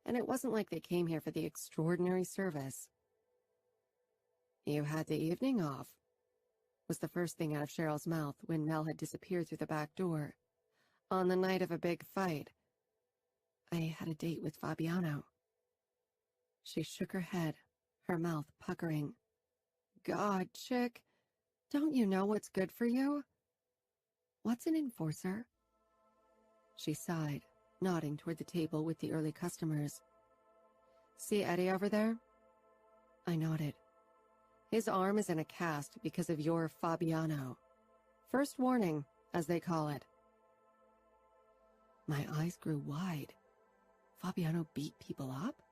and it wasn't like they came here for the extraordinary service. "You had the evening off," was the first thing out of Cheryl's mouth when Mel had disappeared through the back door. "On the night of a big fight." "I had a date with Fabiano." She shook her head, her mouth puckering. "God, chick, don't you know what's good for you?" "What's an enforcer?" She sighed, nodding toward the table with the early customers. "See Eddie over there?" I nodded. "His arm is in a cast because of your Fabiano. First warning, as they call it." My eyes grew wide. Fabiano beat people up?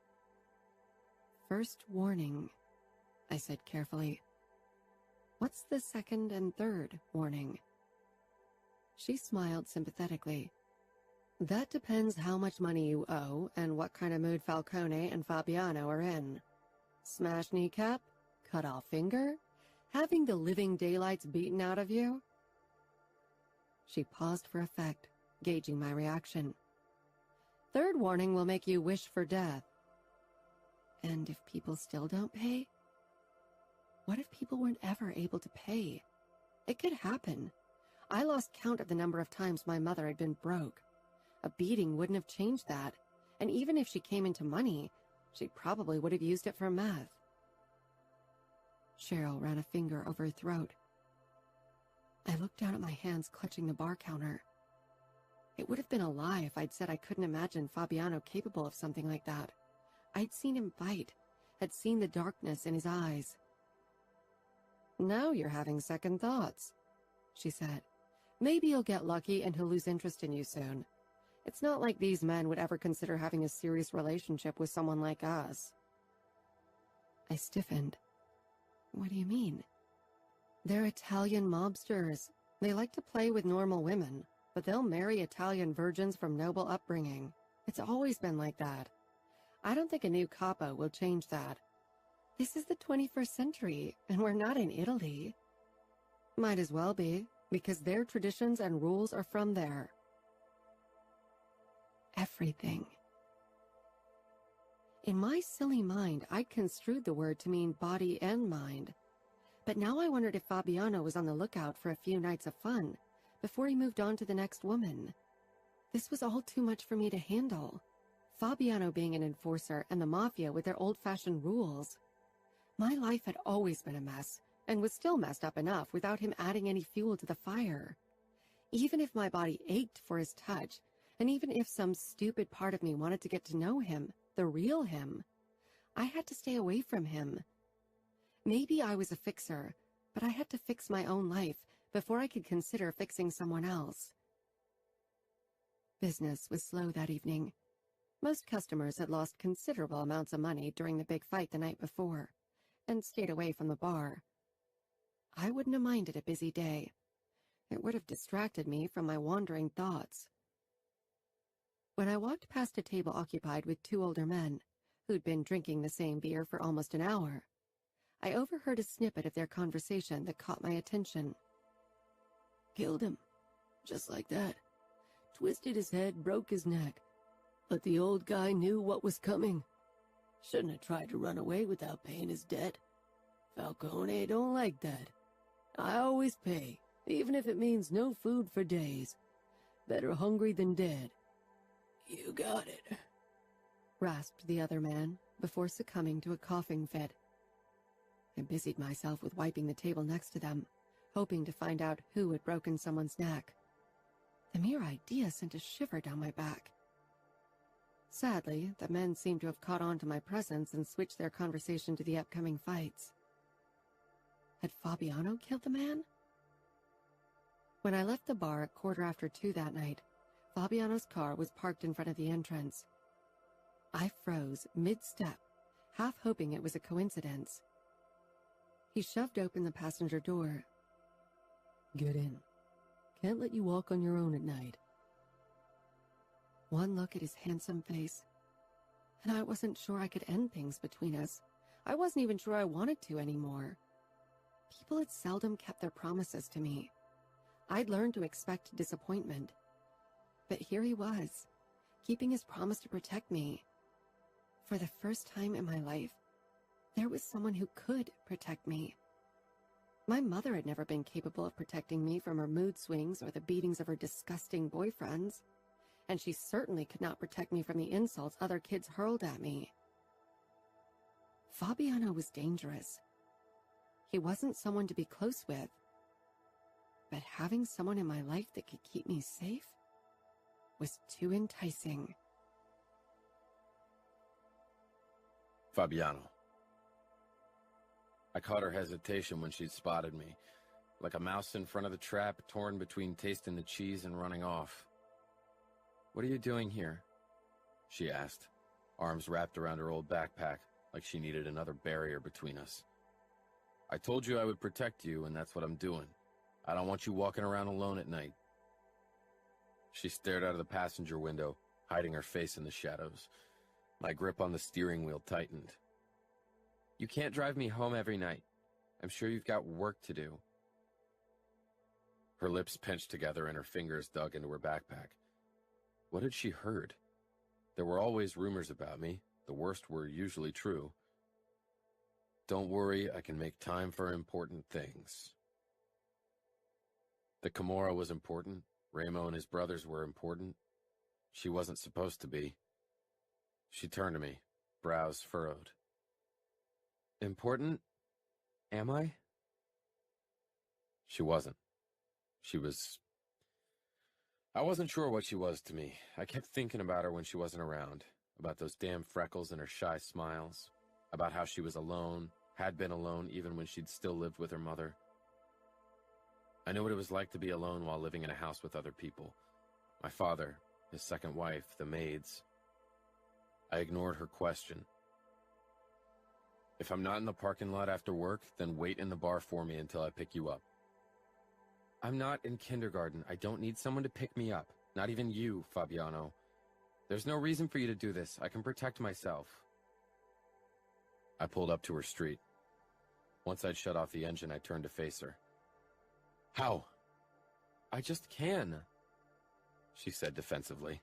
"First warning," I said carefully. "What's the second and third warning?" She smiled sympathetically. "That depends how much money you owe and what kind of mood Falcone and Fabiano are in." Smash kneecap? Cut off finger? Having the living daylights beaten out of you? She paused for effect, gauging my reaction. Third warning will make you wish for death. And if people still don't pay? What if people weren't ever able to pay? It could happen. I lost count of the number of times my mother had been broke. A beating wouldn't have changed that, and even if she came into money, she probably would have used it for meth. Cheryl ran a finger over her throat. I looked down at my hands clutching the bar counter. It would have been a lie if I'd said I couldn't imagine Fabiano capable of something like that. I'd seen him fight, had seen the darkness in his eyes. Now you're having second thoughts, she said. Maybe you'll get lucky and he'll lose interest in you soon. It's not like these men would ever consider having a serious relationship with someone like us. I stiffened. What do you mean? They're Italian mobsters. They like to play with normal women, but they'll marry Italian virgins from noble upbringing. It's always been like that. I don't think a new capo will change that. This is the 21st century, and we're not in Italy. Might as well be, because their traditions and rules are from there. Everything. In my silly mind, I'd construed the word to mean body and mind. But now I wondered if Fabiano was on the lookout for a few nights of fun before he moved on to the next woman. This was all too much for me to handle. Fabiano being an enforcer and the Mafia with their old-fashioned rules. My life had always been a mess, and was still messed up enough without him adding any fuel to the fire. Even if my body ached for his touch, and even if some stupid part of me wanted to get to know him, the real him, I had to stay away from him. Maybe I was a fixer, but I had to fix my own life before I could consider fixing someone else. Business was slow that evening. Most customers had lost considerable amounts of money during the big fight the night before, and stayed away from the bar. I wouldn't have minded a busy day. It would have distracted me from my wandering thoughts. When I walked past a table occupied with two older men, who'd been drinking the same beer for almost an hour, I overheard a snippet of their conversation that caught my attention. Killed him. Just like that. Twisted his head, broke his neck. But the old guy knew what was coming. Shouldn't have tried to run away without paying his debt. Falcone don't like that. I always pay, even if it means no food for days. Better hungry than dead. You got it, rasped the other man before succumbing to a coughing fit. I busied myself with wiping the table next to them, hoping to find out who had broken someone's neck. The mere idea sent a shiver down my back. Sadly, the men seemed to have caught on to my presence and switched their conversation to the upcoming fights. Had Fabiano killed the man? When I left the bar at 2:15 that night, Fabiano's car was parked in front of the entrance. I froze mid-step, half hoping it was a coincidence. He shoved open the passenger door. Get in. Can't let you walk on your own at night. One look at his handsome face, and I wasn't sure I could end things between us. I wasn't even sure I wanted to anymore. People had seldom kept their promises to me. I'd learned to expect disappointment. But here he was, keeping his promise to protect me. For the first time in my life, there was someone who could protect me. My mother had never been capable of protecting me from her mood swings or the beatings of her disgusting boyfriends, and she certainly could not protect me from the insults other kids hurled at me. Fabiano was dangerous. He wasn't someone to be close with, but having someone in my life that could keep me safe was too enticing. Fabiano. I caught her hesitation when she'd spotted me, like a mouse in front of the trap, torn between tasting the cheese and running off. What are you doing here? She asked, arms wrapped around her old backpack, like she needed another barrier between us. I told you I would protect you, and that's what I'm doing. I don't want you walking around alone at night. She stared out of the passenger window, hiding her face in the shadows. My grip on the steering wheel tightened. You can't drive me home every night. I'm sure you've got work to do. Her lips pinched together and her fingers dug into her backpack. What had she heard? There were always rumors about me. The worst were usually true. Don't worry, I can make time for important things. The Camorra was important. Ramo and his brothers were important. She wasn't supposed to be. She turned to me, brows furrowed. Important? Am I? She wasn't. She was... I wasn't sure what she was to me. I kept thinking about her when she wasn't around, about those damn freckles and her shy smiles, about how she was alone, had been alone even when she'd still lived with her mother. I knew what it was like to be alone while living in a house with other people. My father, his second wife, the maids. I ignored her question. If I'm not in the parking lot after work, then wait in the bar for me until I pick you up. I'm not in kindergarten. I don't need someone to pick me up. Not even you, Fabiano. There's no reason for you to do this. I can protect myself. I pulled up to her street. Once I'd shut off the engine, I turned to face her. How? I just can, she said defensively.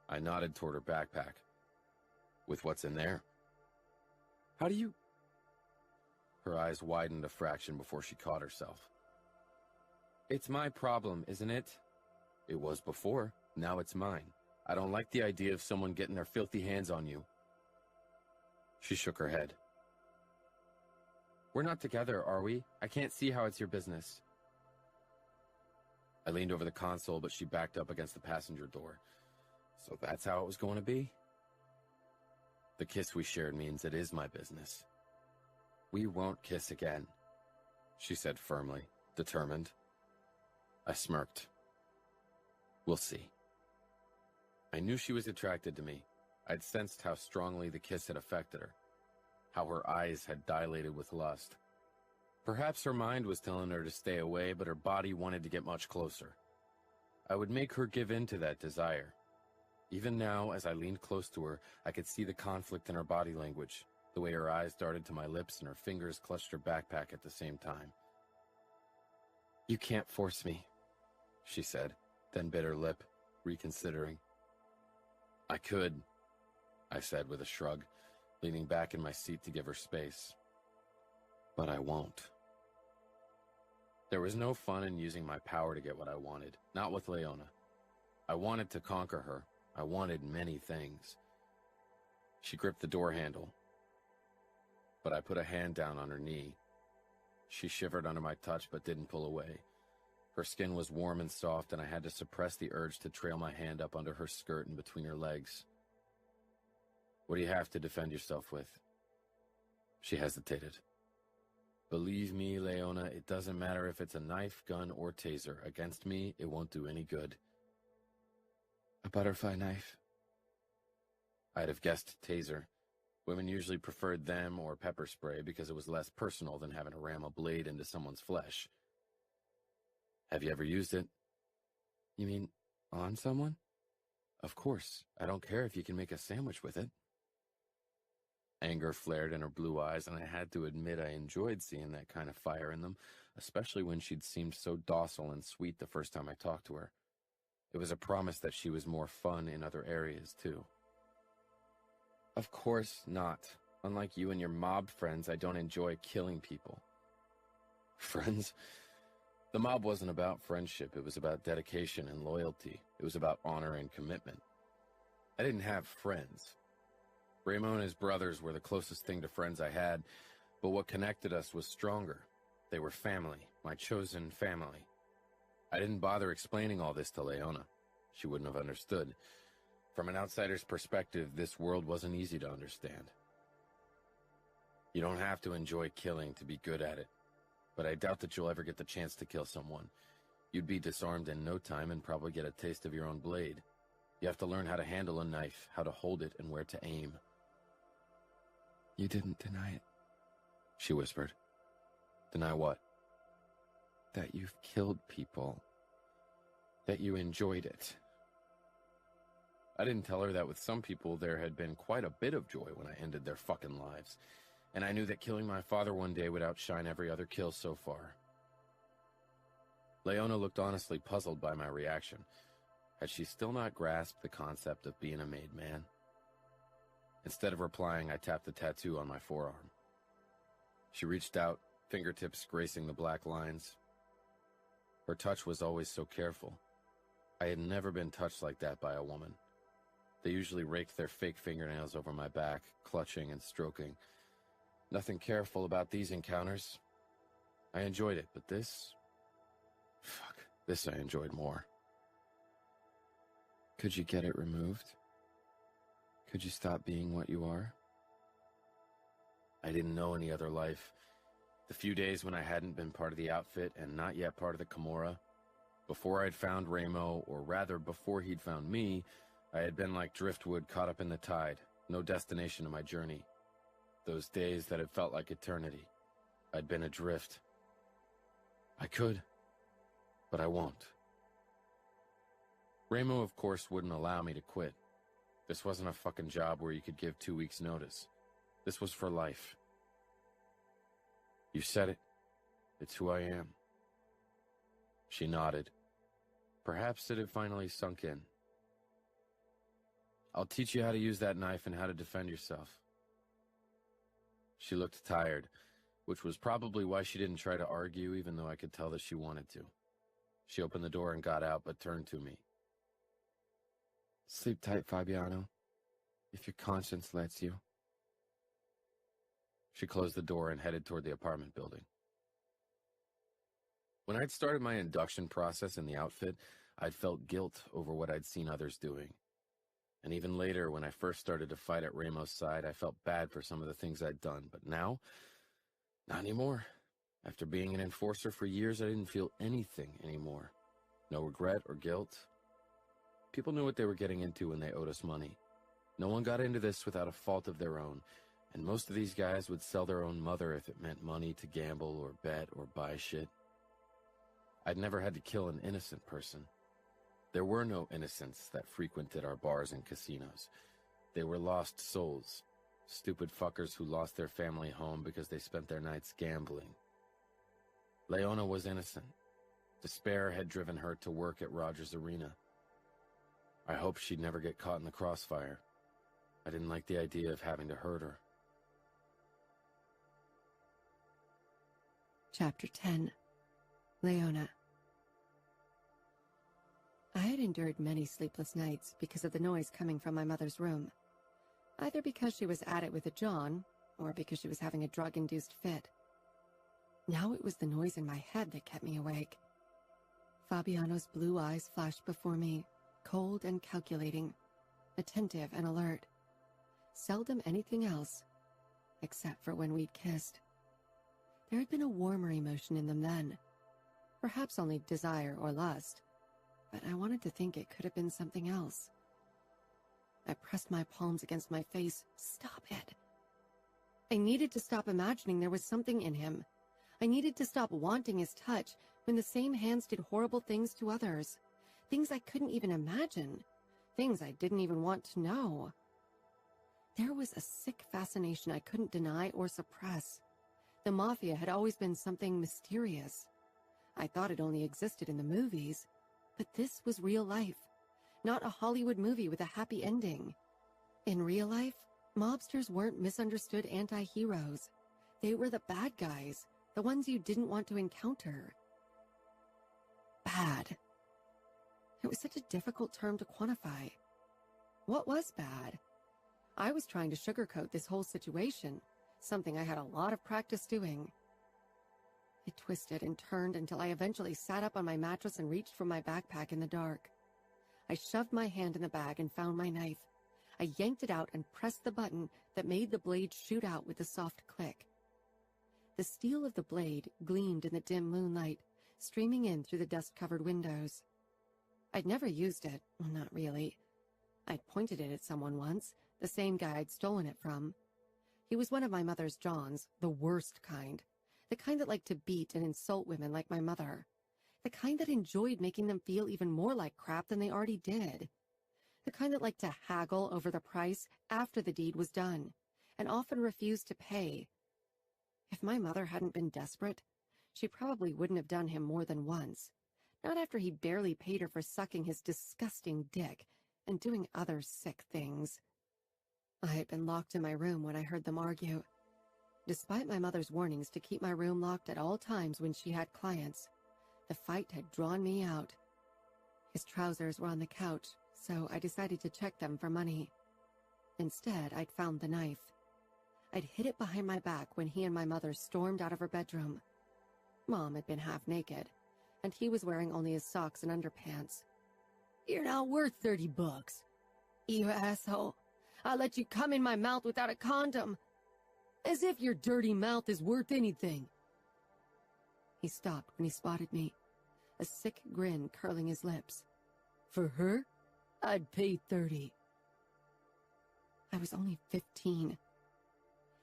I nodded toward her backpack. With what's in there? How do you... Her eyes widened a fraction before she caught herself. It's my problem, isn't it? It was before. Now it's mine. I don't like the idea of someone getting their filthy hands on you. She shook her head. We're not together, are we? I can't see how it's your business. I leaned over the console, but she backed up against the passenger door. So that's how it was going to be? The kiss we shared means it is my business. We won't kiss again, she said firmly, determined. I smirked. We'll see. I knew she was attracted to me. I'd sensed how strongly the kiss had affected her, how her eyes had dilated with lust. Perhaps her mind was telling her to stay away, but her body wanted to get much closer. I would make her give in to that desire. Even now, as I leaned close to her, I could see the conflict in her body language, the way her eyes darted to my lips and her fingers clutched her backpack at the same time. You can't force me, she said, then bit her lip, reconsidering. I could, I said with a shrug, leaning back in my seat to give her space. But I won't. There was no fun in using my power to get what I wanted, not with Leona. I wanted to conquer her. I wanted many things. She gripped the door handle, but I put a hand down on her knee. She shivered under my touch but didn't pull away. Her skin was warm and soft, and I had to suppress the urge to trail my hand up under her skirt and between her legs. What do you have to defend yourself with? She hesitated. Believe me, Leona, it doesn't matter if it's a knife, gun, or taser. Against me, it won't do any good. A butterfly knife? I'd have guessed taser. Women usually preferred them or pepper spray because it was less personal than having to ram a blade into someone's flesh. Have you ever used it? You mean on someone? Of course. I don't care if you can make a sandwich with it. Anger flared in her blue eyes, and I had to admit I enjoyed seeing that kind of fire in them, especially when she'd seemed so docile and sweet the first time I talked to her. It was a promise that she was more fun in other areas, too. Of course not. Unlike you and your mob friends, I don't enjoy killing people. Friends? The mob wasn't about friendship. It was about dedication and loyalty. It was about honor and commitment. I didn't have friends. Ramo and his brothers were the closest thing to friends I had, but what connected us was stronger. They were family, my chosen family. I didn't bother explaining all this to Leona. She wouldn't have understood. From an outsider's perspective, this world wasn't easy to understand. You don't have to enjoy killing to be good at it, but I doubt that you'll ever get the chance to kill someone. You'd be disarmed in no time and probably get a taste of your own blade. You have to learn how to handle a knife, how to hold it, and where to aim. You didn't deny it, she whispered. Deny what? That you've killed people. That you enjoyed it. I didn't tell her that with some people there had been quite a bit of joy when I ended their fucking lives. and I knew that killing my father one day would outshine every other kill so far. Leona looked honestly puzzled by my reaction. Had she still not grasped the concept of being a made man? Instead of replying, I tapped the tattoo on my forearm. She reached out, fingertips gracing the black lines. Her touch was always so careful. I had never been touched like that by a woman. They usually raked their fake fingernails over my back, clutching and stroking. Nothing careful about these encounters. I enjoyed it, but this I enjoyed more. Could you get it removed? Could you stop being what you are? I didn't know any other life. The few days when I hadn't been part of the outfit and not yet part of the Camorra, before I'd found Ramo, or rather before he'd found me, I had been like driftwood caught up in the tide, no destination of my journey. Those days that had felt like eternity. I'd been adrift. I could, but I won't. Ramo, of course, wouldn't allow me to quit. This wasn't a fucking job where you could give 2 weeks' notice. This was for life. You said it. It's who I am. She nodded. Perhaps it had finally sunk in. I'll teach you how to use that knife and how to defend yourself. She looked tired, which was probably why she didn't try to argue, even though I could tell that she wanted to. She opened the door and got out, but turned to me. Sleep tight, Fabiano, if your conscience lets you. She closed the door and headed toward the apartment building. When I'd started my induction process in the outfit, I'd felt guilt over what I'd seen others doing. And even later, when I first started to fight at Ramo's side, I felt bad for some of the things I'd done. But now, not anymore. After being an enforcer for years, I didn't feel anything anymore. No regret or guilt. People knew what they were getting into when they owed us money. No one got into this without a fault of their own, and most of these guys would sell their own mother if it meant money to gamble or bet or buy shit. I'd never had to kill an innocent person. There were no innocents that frequented our bars and casinos. They were lost souls, stupid fuckers who lost their family home because they spent their nights gambling. Leona was innocent. Despair had driven her to work at Rogers Arena. I hoped she'd never get caught in the crossfire. I didn't like the idea of having to hurt her. Chapter 10. Leona. I had endured many sleepless nights because of the noise coming from my mother's room. Either because she was at it with a John, or because she was having a drug-induced fit. Now it was the noise in my head that kept me awake. Fabiano's blue eyes flashed before me, cold and calculating, attentive and alert. Seldom anything else, except for when we'd kissed. There had been a warmer emotion in them then. Perhaps only desire or lust, but I wanted to think it could have been something else. I pressed my palms against my face. Stop it. I needed to stop imagining there was something in him. I needed to stop wanting his touch when the same hands did horrible things to others. Things I couldn't even imagine. Things I didn't even want to know. There was a sick fascination I couldn't deny or suppress. The Mafia had always been something mysterious. I thought it only existed in the movies, but this was real life, not a Hollywood movie with a happy ending. In real life, mobsters weren't misunderstood anti-heroes. They were the bad guys, the ones you didn't want to encounter. Bad. It was such a difficult term to quantify. What was bad? I was trying to sugarcoat this whole situation, something I had a lot of practice doing. It twisted and turned until I eventually sat up on my mattress and reached for my backpack in the dark. I shoved my hand in the bag and found my knife. I yanked it out and pressed the button that made the blade shoot out with a soft click. The steel of the blade gleamed in the dim moonlight, streaming in through the dust-covered windows. I'd never used it, well, not really. I'd pointed it at someone once, the same guy I'd stolen it from. He was one of my mother's Johns, the worst kind. The kind that liked to beat and insult women like my mother. The kind that enjoyed making them feel even more like crap than they already did. The kind that liked to haggle over the price after the deed was done, and often refused to pay, If my mother hadn't been desperate, she probably wouldn't have done him more than once. Not after he barely paid her for sucking his disgusting dick and doing other sick things. I had been locked in my room when I heard them argue. Despite my mother's warnings to keep my room locked at all times when she had clients, the fight had drawn me out. His trousers were on the couch, so I decided to check them for money. Instead, I'd found the knife. I'd hid it behind my back when he and my mother stormed out of her bedroom. Mom had been half naked, and he was wearing only his socks and underpants. You're not worth $30. You asshole. I let you come in my mouth without a condom. As if your dirty mouth is worth anything. He stopped when he spotted me, a sick grin curling his lips. For her, I'd pay $30. I was only 15.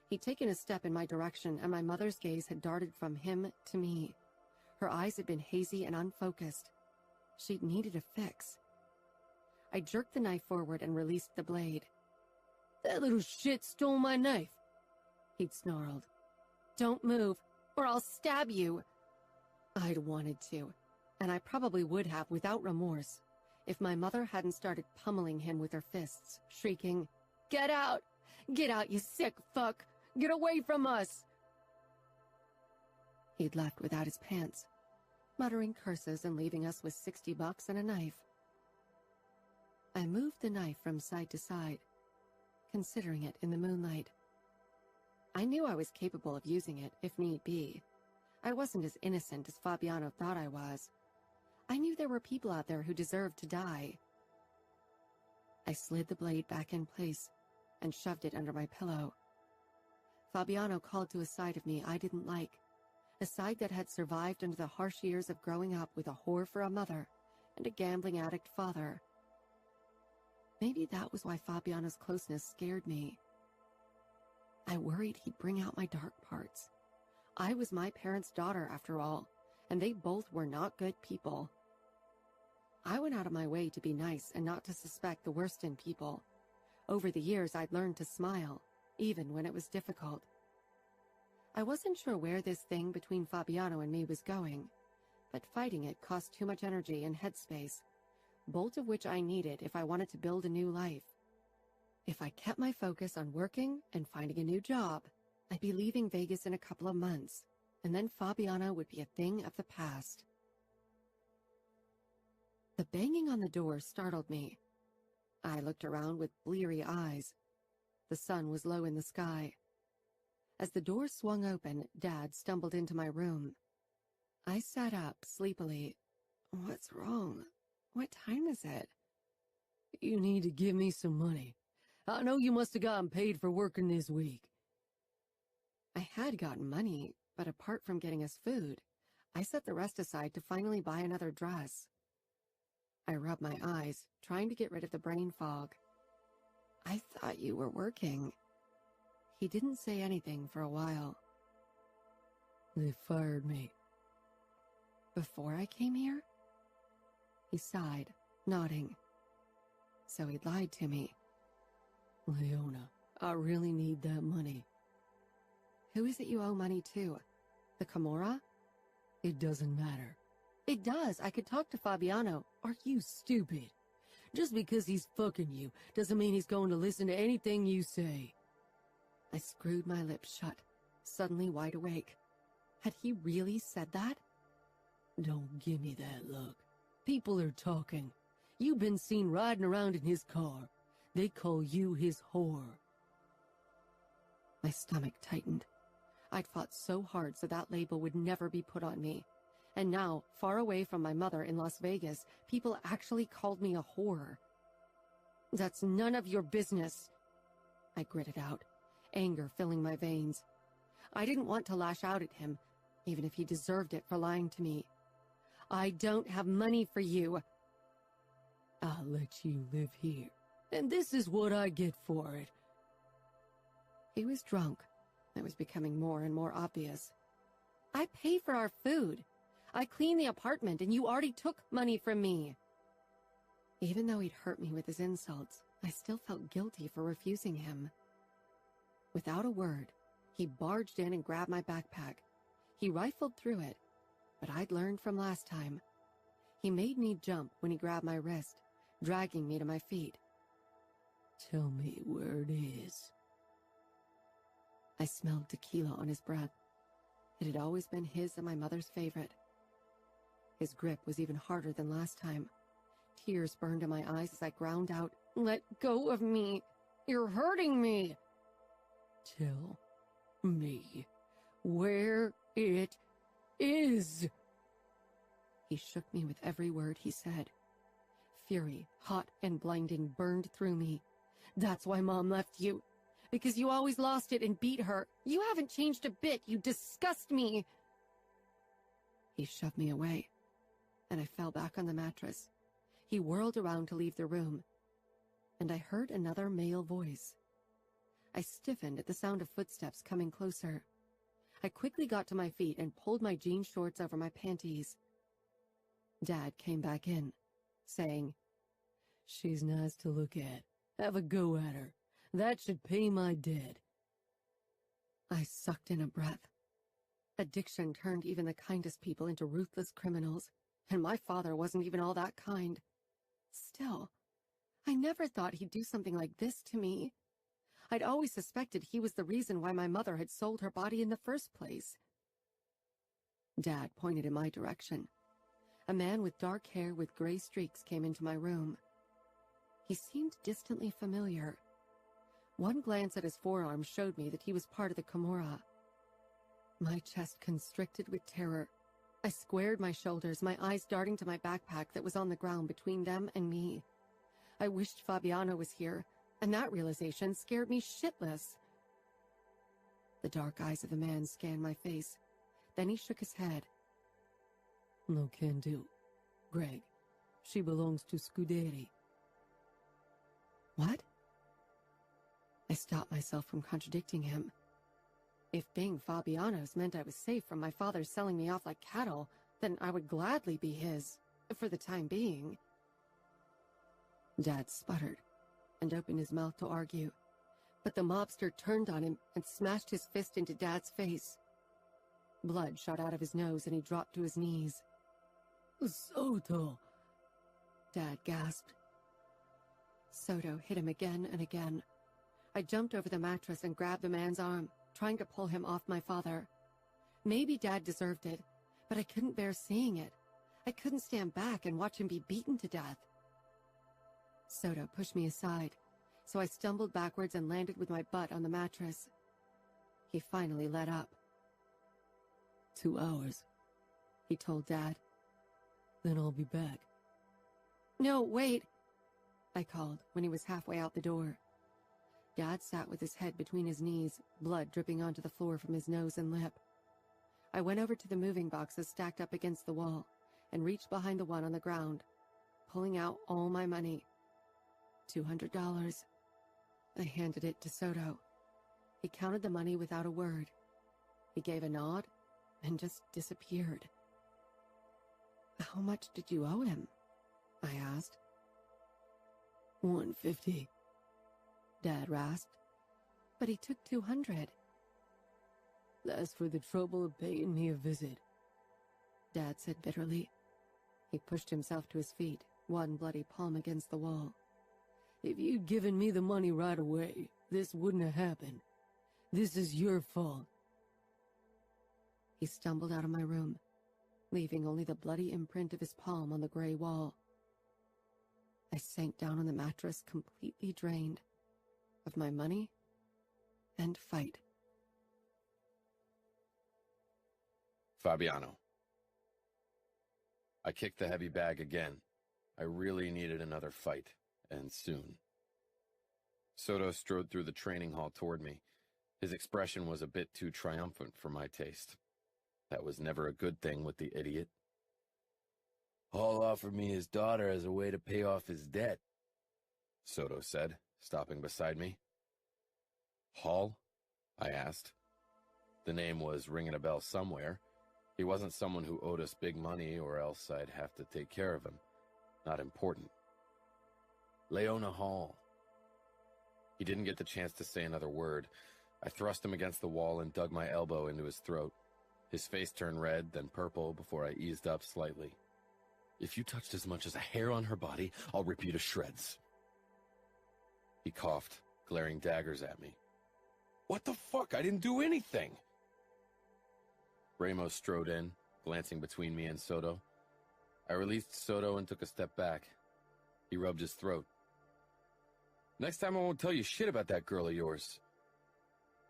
He'd taken a step in my direction, and my mother's gaze had darted from him to me. Her eyes had been hazy and unfocused. She'd needed a fix. I jerked the knife forward and released the blade. That little shit stole my knife, he'd snarled. Don't move, or I'll stab you. I'd wanted to, and I probably would have without remorse, if my mother hadn't started pummeling him with her fists, shrieking, "Get out! Get out, you sick fuck! Get away from us!" He'd left without his pants, muttering curses and leaving us with $60 and a knife. I moved the knife from side to side, considering it in the moonlight. I knew I was capable of using it, if need be. I wasn't as innocent as Fabiano thought I was. I knew there were people out there who deserved to die. I slid the blade back in place and shoved it under my pillow. Fabiano called to a side of me I didn't like, a side that had survived under the harsh years of growing up with a whore for a mother and a gambling addict father. Maybe that was why Fabiano's closeness scared me. I worried he'd bring out my dark parts. I was my parents' daughter, after all, and they both were not good people. I went out of my way to be nice and not to suspect the worst in people. Over the years, I'd learned to smile, even when it was difficult. I wasn't sure where this thing between Fabiano and me was going, but fighting it cost too much energy and headspace, both of which I needed if I wanted to build a new life. If I kept my focus on working and finding a new job, I'd be leaving Vegas in a couple of months, and then Fabiano would be a thing of the past. The banging on the door startled me. I looked around with bleary eyes. The sun was low in the sky. As the door swung open, Dad stumbled into my room. I sat up sleepily. What's wrong? What time is it? You need to give me some money. I know you must have gotten paid for working this week. I had gotten money, but apart from getting us food, I set the rest aside to finally buy another dress. I rubbed my eyes, trying to get rid of the brain fog. I thought you were working. He didn't say anything for a while. They fired me. Before I came here? He sighed, nodding. So he'd lied to me. Leona, I really need that money. Who is it you owe money to? The Camorra? It doesn't matter. It does. I could talk to Fabiano. Are you stupid? Just because he's fucking you doesn't mean he's going to listen to anything you say. I screwed my lips shut, suddenly wide awake. Had he really said that? Don't give me that look. People are talking. You've been seen riding around in his car. They call you his whore. My stomach tightened. I'd fought so hard so that label would never be put on me. And now, far away from my mother in Las Vegas, people actually called me a whore. That's none of your business, I gritted out, anger filling my veins. I didn't want to lash out at him, even if he deserved it for lying to me. I don't have money for you. I'll let you live here, and this is what I get for it. He was drunk. It was becoming more and more obvious. I pay for our food. I clean the apartment, and you already took money from me. Even though he'd hurt me with his insults, I still felt guilty for refusing him. Without a word, He barged in and grabbed my backpack. He rifled through it, but I'd learned from last time. He made me jump when he grabbed my wrist, dragging me to my feet. Tell me where it is. I smelled tequila on his breath. It had always been his and my mother's favorite. His grip was even harder than last time. Tears burned in my eyes as I ground out, "Let go of me! You're hurting me!" Tell me where it is. He shook me with every word he said. Fury, hot and blinding, burned through me. "That's why Mom left you. Because you always lost it and beat her. You haven't changed a bit. You disgust me." He shoved me away, and I fell back on the mattress. He whirled around to leave the room, and I heard another male voice. I stiffened at the sound of footsteps coming closer. I quickly got to my feet and pulled my jean shorts over my panties. Dad came back in, saying, "She's nice to look at. Have a go at her. That should pay my debt." I sucked in a breath. Addiction turned even the kindest people into ruthless criminals, and my father wasn't even all that kind. Still, I never thought he'd do something like this to me. I'd always suspected he was the reason why my mother had sold her body in the first place. Dad pointed in my direction. A man with dark hair with gray streaks came into my room. He seemed distantly familiar. One glance at his forearm showed me that he was part of the Camorra. My chest constricted with terror. I squared my shoulders, my eyes darting to my backpack that was on the ground between them and me. I wished Fabiano was here, and that realization scared me shitless. The dark eyes of the man scanned my face. Then he shook his head. "No can do. Greg, she belongs to Scuderi." What? I stopped myself from contradicting him. If being Fabiano's meant I was safe from my father selling me off like cattle, then I would gladly be his, for the time being. Dad sputtered and opened his mouth to argue, but the mobster turned on him and smashed his fist into Dad's face. Blood shot out of his nose and he dropped to his knees. "Soto!" Dad gasped. Soto hit him again and again. I jumped over the mattress and grabbed the man's arm, trying to pull him off my father. Maybe Dad deserved it, but I couldn't bear seeing it. I couldn't stand back and watch him be beaten to death. Soto pushed me aside, so I stumbled backwards and landed with my butt on the mattress. He finally let up. 2 hours, he told Dad. "Then I'll be back." "No, wait," I called when he was halfway out the door. Dad sat with his head between his knees, blood dripping onto the floor from his nose and lip. I went over to the moving boxes stacked up against the wall and reached behind the one on the ground, pulling out all my money. $200. I handed it to Soto. He counted the money without a word. He gave a nod and just disappeared. "How much did you owe him?" I asked. $150. Dad rasped. "But he took 200. "That's for the trouble of paying me a visit," Dad said bitterly. He pushed himself to his feet, one bloody palm against the wall. "If you'd given me the money right away, this wouldn't have happened. This is your fault." He stumbled out of my room, leaving only the bloody imprint of his palm on the gray wall. I sank down on the mattress, completely drained of my money and fight. Fabiano. I kicked the heavy bag again. I really needed another fight, and soon. Soto strode through the training hall toward me. His expression was a bit too triumphant for my taste. That was never a good thing with the idiot. "Hall offered me his daughter as a way to pay off his debt," Soto said, stopping beside me. "Hall?" I asked. The name was ringing a bell somewhere. He wasn't someone who owed us big money, or else I'd have to take care of him. Not important. Leona Hall. He didn't get the chance to say another word. I thrust him against the wall and dug my elbow into his throat. His face turned red, then purple, before I eased up slightly. "If you touched as much as a hair on her body, I'll rip you to shreds." He coughed, glaring daggers at me. "What the fuck? I didn't do anything!" Ramos strode in, glancing between me and Soto. I released Soto and took a step back. He rubbed his throat. "Next time I won't tell you shit about that girl of yours."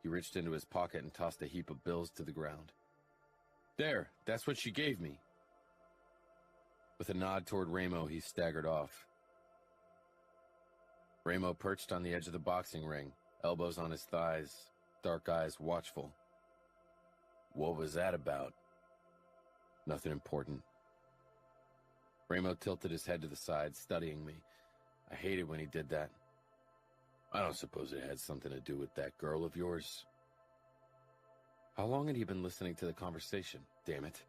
He reached into his pocket and tossed a heap of bills to the ground. "There, that's what she gave me." With a nod toward Ramo, he staggered off. Ramo perched on the edge of the boxing ring, elbows on his thighs, dark eyes watchful. "What was that about?" "Nothing important." Ramo tilted his head to the side, studying me. I hated when he did that. "I don't suppose it had something to do with that girl of yours." How long had he been listening to the conversation? Damn it.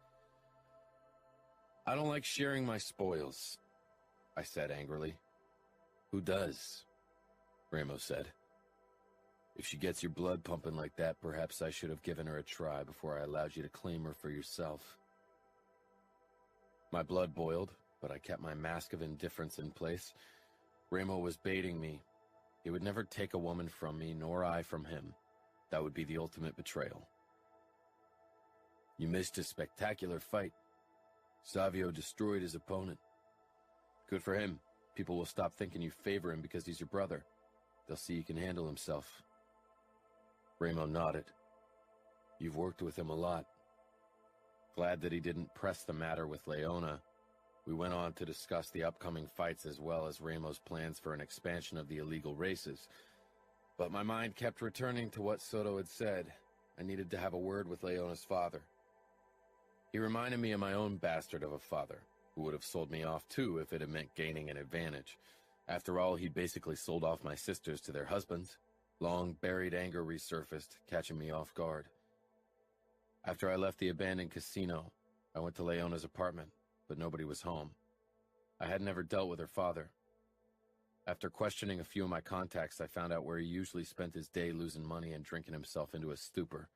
"I don't like sharing my spoils," I said angrily. "Who does?" Ramos said. "If she gets your blood pumping like that, perhaps I should have given her a try before I allowed you to claim her for yourself." My blood boiled, but I kept my mask of indifference in place. Ramo was baiting me. He would never take a woman from me, nor I from him. That would be the ultimate betrayal. "You missed a spectacular fight. Savio destroyed his opponent." "Good for him. People will stop thinking you favor him because he's your brother. They'll see he can handle himself." Ramo nodded. "You've worked with him a lot." Glad that he didn't press the matter with Leona, we went on to discuss the upcoming fights as well as Ramo's plans for an expansion of the illegal races. But my mind kept returning to what Soto had said. I needed to have a word with Leona's father. He reminded me of my own bastard of a father, who would have sold me off too if it had meant gaining an advantage. After all, he'd basically sold off my sisters to their husbands. Long-buried anger resurfaced, catching me off guard. After I left the abandoned casino, I went to Leona's apartment, but nobody was home. I had never dealt with her father. After questioning a few of my contacts, I found out where he usually spent his day losing money and drinking himself into a stupor.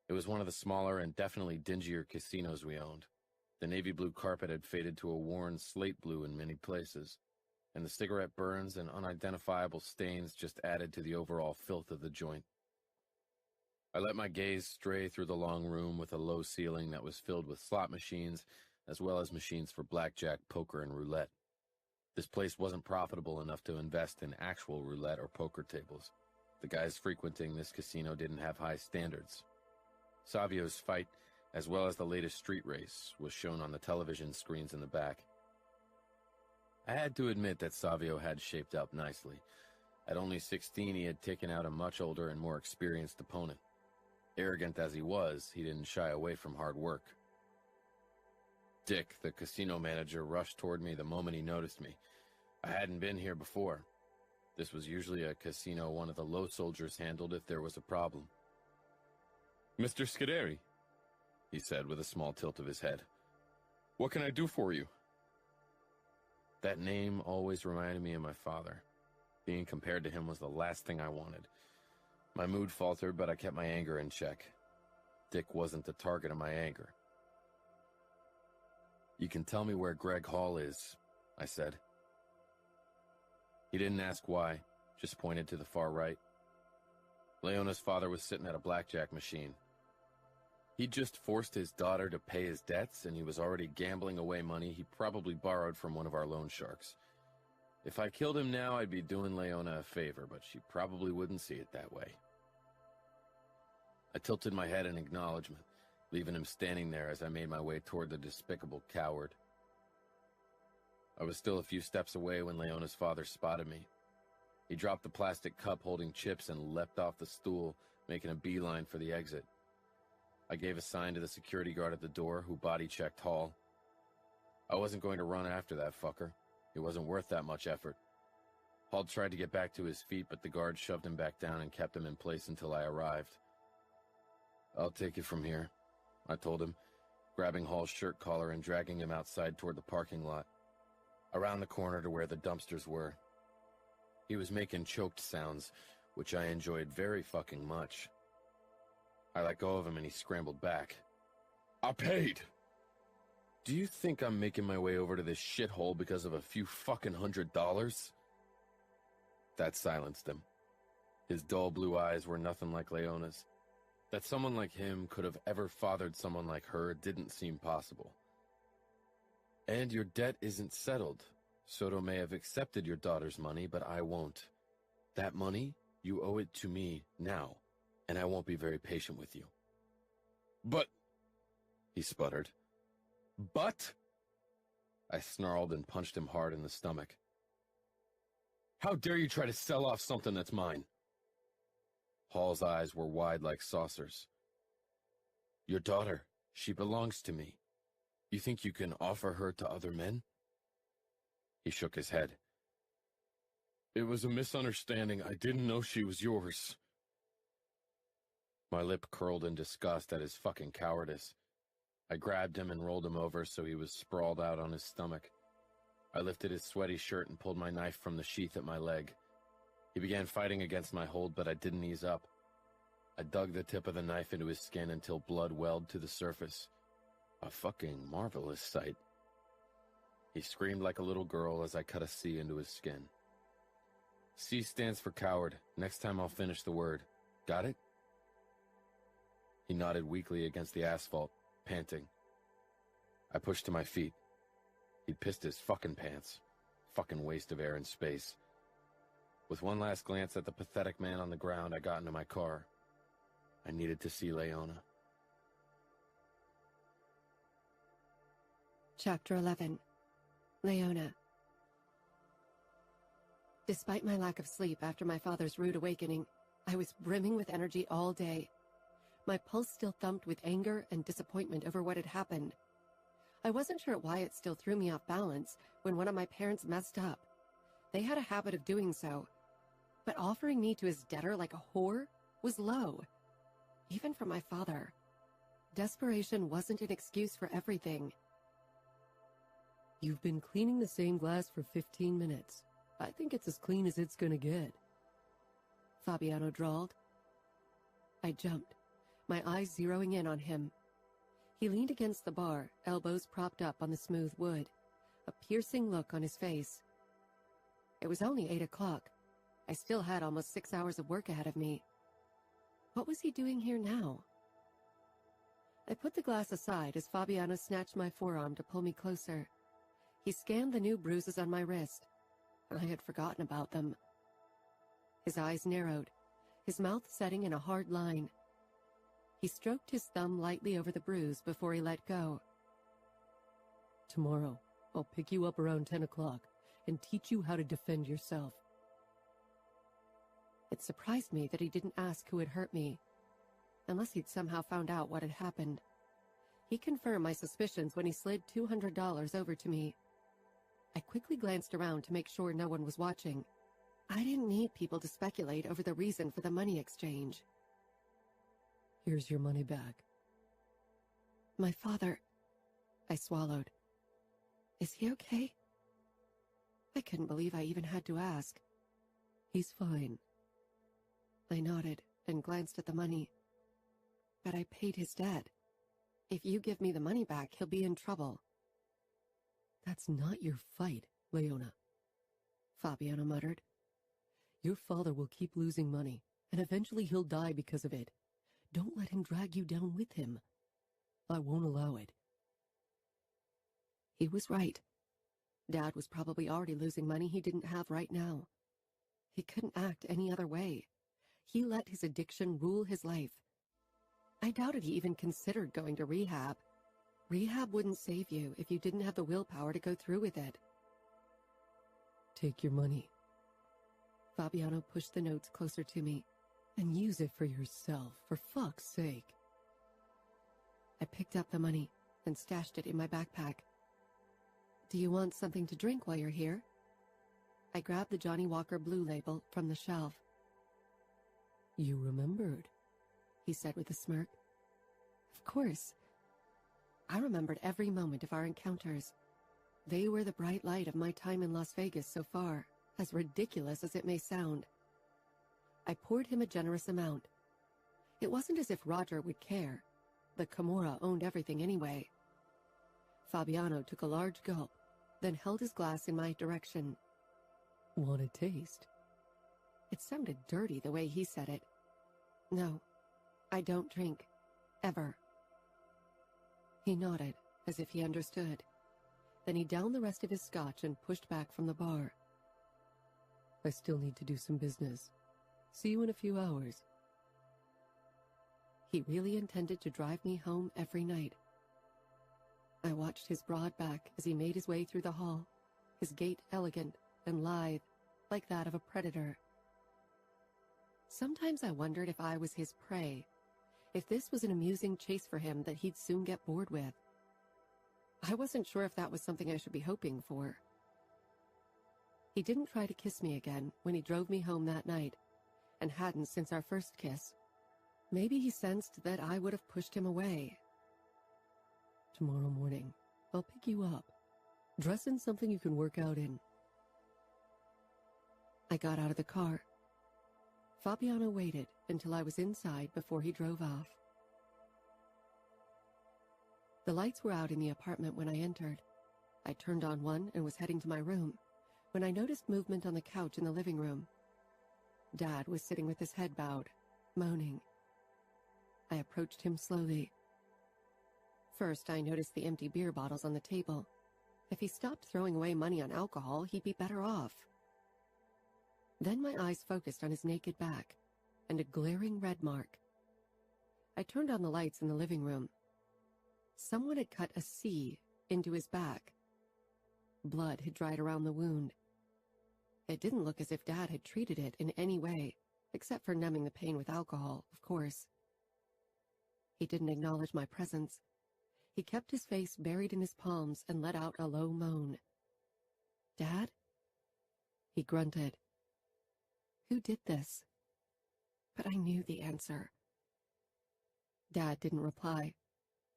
It was one of the smaller and definitely dingier casinos we owned. The navy blue carpet had faded to a worn slate blue in many places, and the cigarette burns and unidentifiable stains just added to the overall filth of the joint. I let my gaze stray through the long room with a low ceiling that was filled with slot machines, as well as machines for blackjack, poker, and roulette. This place wasn't profitable enough to invest in actual roulette or poker tables. The guys frequenting this casino didn't have high standards. Savio's fight, as well as the latest street race, was shown on the television screens in the back. I had to admit that Savio had shaped up nicely. At only 16, he had taken out a much older and more experienced opponent. Arrogant as he was, he didn't shy away from hard work. Dick, the casino manager, rushed toward me the moment he noticed me. I hadn't been here before. This was usually a casino one of the low soldiers handled if there was a problem. "Mr. Scuderi," he said with a small tilt of his head. "What can I do for you?" That name always reminded me of my father. Being compared to him was the last thing I wanted. My mood faltered, but I kept my anger in check. Dick wasn't the target of my anger. "You can tell me where Greg Hall is," I said. He didn't ask why, just pointed to the far right. Leona's father was sitting at a blackjack machine. He'd just forced his daughter to pay his debts, and he was already gambling away money he probably borrowed from one of our loan sharks. If I killed him now, I'd be doing Leona a favor, but she probably wouldn't see it that way. I tilted my head in acknowledgement, leaving him standing there as I made my way toward the despicable coward. I was still a few steps away when Leona's father spotted me. He dropped the plastic cup holding chips and leapt off the stool, making a beeline for the exit. I gave a sign to the security guard at the door, who body-checked Hall. I wasn't going to run after that fucker. It wasn't worth that much effort. Hall tried to get back to his feet, but the guard shoved him back down and kept him in place until I arrived. "I'll take it from here," I told him, grabbing Hall's shirt collar and dragging him outside toward the parking lot, around the corner to where the dumpsters were. He was making choked sounds, which I enjoyed very fucking much. I let go of him and he scrambled back. I paid! Do you think I'm making my way over to this shithole because of a few fucking $100? That silenced him. His dull blue eyes were nothing like Leona's. That someone like him could have ever fathered someone like her didn't seem possible. And your debt isn't settled. Soto may have accepted your daughter's money, but I won't. That money, you owe it to me now, and I won't be very patient with you. But, he sputtered. But? I snarled and punched him hard in the stomach. How dare you try to sell off something that's mine? Hall's eyes were wide like saucers. Your daughter, she belongs to me. You think you can offer her to other men? He shook his head. It was a misunderstanding. I didn't know she was yours. My lip curled in disgust at his fucking cowardice. I grabbed him and rolled him over so he was sprawled out on his stomach. I lifted his sweaty shirt and pulled my knife from the sheath at my leg. He began fighting against my hold, but I didn't ease up. I dug the tip of the knife into his skin until blood welled to the surface. A fucking marvelous sight. He screamed like a little girl as I cut a C into his skin. C stands for coward. Next time I'll finish the word. Got it? He nodded weakly against the asphalt, panting. I pushed to my feet. He'd pissed his fucking pants. Fucking waste of air and space. With one last glance at the pathetic man on the ground, I got into my car. I needed to see Leona. Chapter 11. Leona. Despite my lack of sleep after my father's rude awakening, I was brimming with energy all day. My pulse still thumped with anger and disappointment over what had happened. I wasn't sure why it still threw me off balance when one of my parents messed up. They had a habit of doing so, but offering me to his debtor like a whore was low, even for my father. Desperation wasn't an excuse for everything. You've been cleaning the same glass for 15 minutes. I think it's as clean as it's gonna get. Fabiano drawled. I jumped, my eyes zeroing in on him. He leaned against the bar, elbows propped up on the smooth wood, a piercing look on his face. It was only 8 o'clock. I still had almost 6 hours of work ahead of me. What was he doing here now? I put the glass aside as Fabiano snatched my forearm to pull me closer. He scanned the new bruises on my wrist. I had forgotten about them. His eyes narrowed, his mouth setting in a hard line. He stroked his thumb lightly over the bruise before he let go. Tomorrow, I'll pick you up around 10 o'clock and teach you how to defend yourself. It surprised me that he didn't ask who had hurt me, unless he'd somehow found out what had happened. He confirmed my suspicions when he slid $200 over to me. I quickly glanced around to make sure no one was watching. I didn't need people to speculate over the reason for the money exchange. Here's your money back. My father... I swallowed. Is he okay? I couldn't believe I even had to ask. He's fine. I nodded and glanced at the money. But I paid his debt. If you give me the money back, he'll be in trouble. That's not your fight, Leona, Fabiano muttered. Your father will keep losing money, and eventually he'll die because of it. Don't let him drag you down with him. I won't allow it. He was right. Dad was probably already losing money he didn't have right now. He couldn't act any other way. He let his addiction rule his life. I doubted he even considered going to rehab. Rehab wouldn't save you if you didn't have the willpower to go through with it. Take your money. Fabiano pushed the notes closer to me. And use it for yourself, for fuck's sake. I picked up the money and stashed it in my backpack. Do you want something to drink while you're here? I grabbed the Johnny Walker Blue Label from the shelf. You remembered, he said with a smirk. Of course. I remembered every moment of our encounters. They were the bright light of my time in Las Vegas so far, as ridiculous as it may sound. I poured him a generous amount. It wasn't as if Roger would care. The Camorra owned everything anyway. Fabiano took a large gulp, then held his glass in my direction. Want a taste? It sounded dirty the way he said it. No, I don't drink. Ever. He nodded, as if he understood. Then he downed the rest of his scotch and pushed back from the bar. I still need to do some business. See you in a few hours. He really intended to drive me home every night. I watched his broad back as he made his way through the hall, his gait elegant and lithe, like that of a predator. Sometimes I wondered if I was his prey, if this was an amusing chase for him that he'd soon get bored with. I wasn't sure if that was something I should be hoping for. He didn't try to kiss me again when he drove me home that night, and hadn't since our first kiss. Maybe he sensed that I would have pushed him away. Tomorrow morning, I'll pick you up. Dress in something you can work out in. I got out of the car. Fabiano waited until I was inside before he drove off. The lights were out in the apartment when I entered. I turned on one and was heading to my room when I noticed movement on the couch in the living room. Dad was sitting with his head bowed, moaning. I approached him slowly. First, I noticed the empty beer bottles on the table. If he stopped throwing away money on alcohol, he'd be better off. Then my eyes focused on his naked back and a glaring red mark. I turned on the lights in the living room. Someone had cut a C into his back. Blood had dried around the wound. It didn't look as if Dad had treated it in any way, except for numbing the pain with alcohol, of course. He didn't acknowledge my presence. He kept his face buried in his palms and let out a low moan. "Dad?" He grunted. Who did this? But I knew the answer. Dad didn't reply.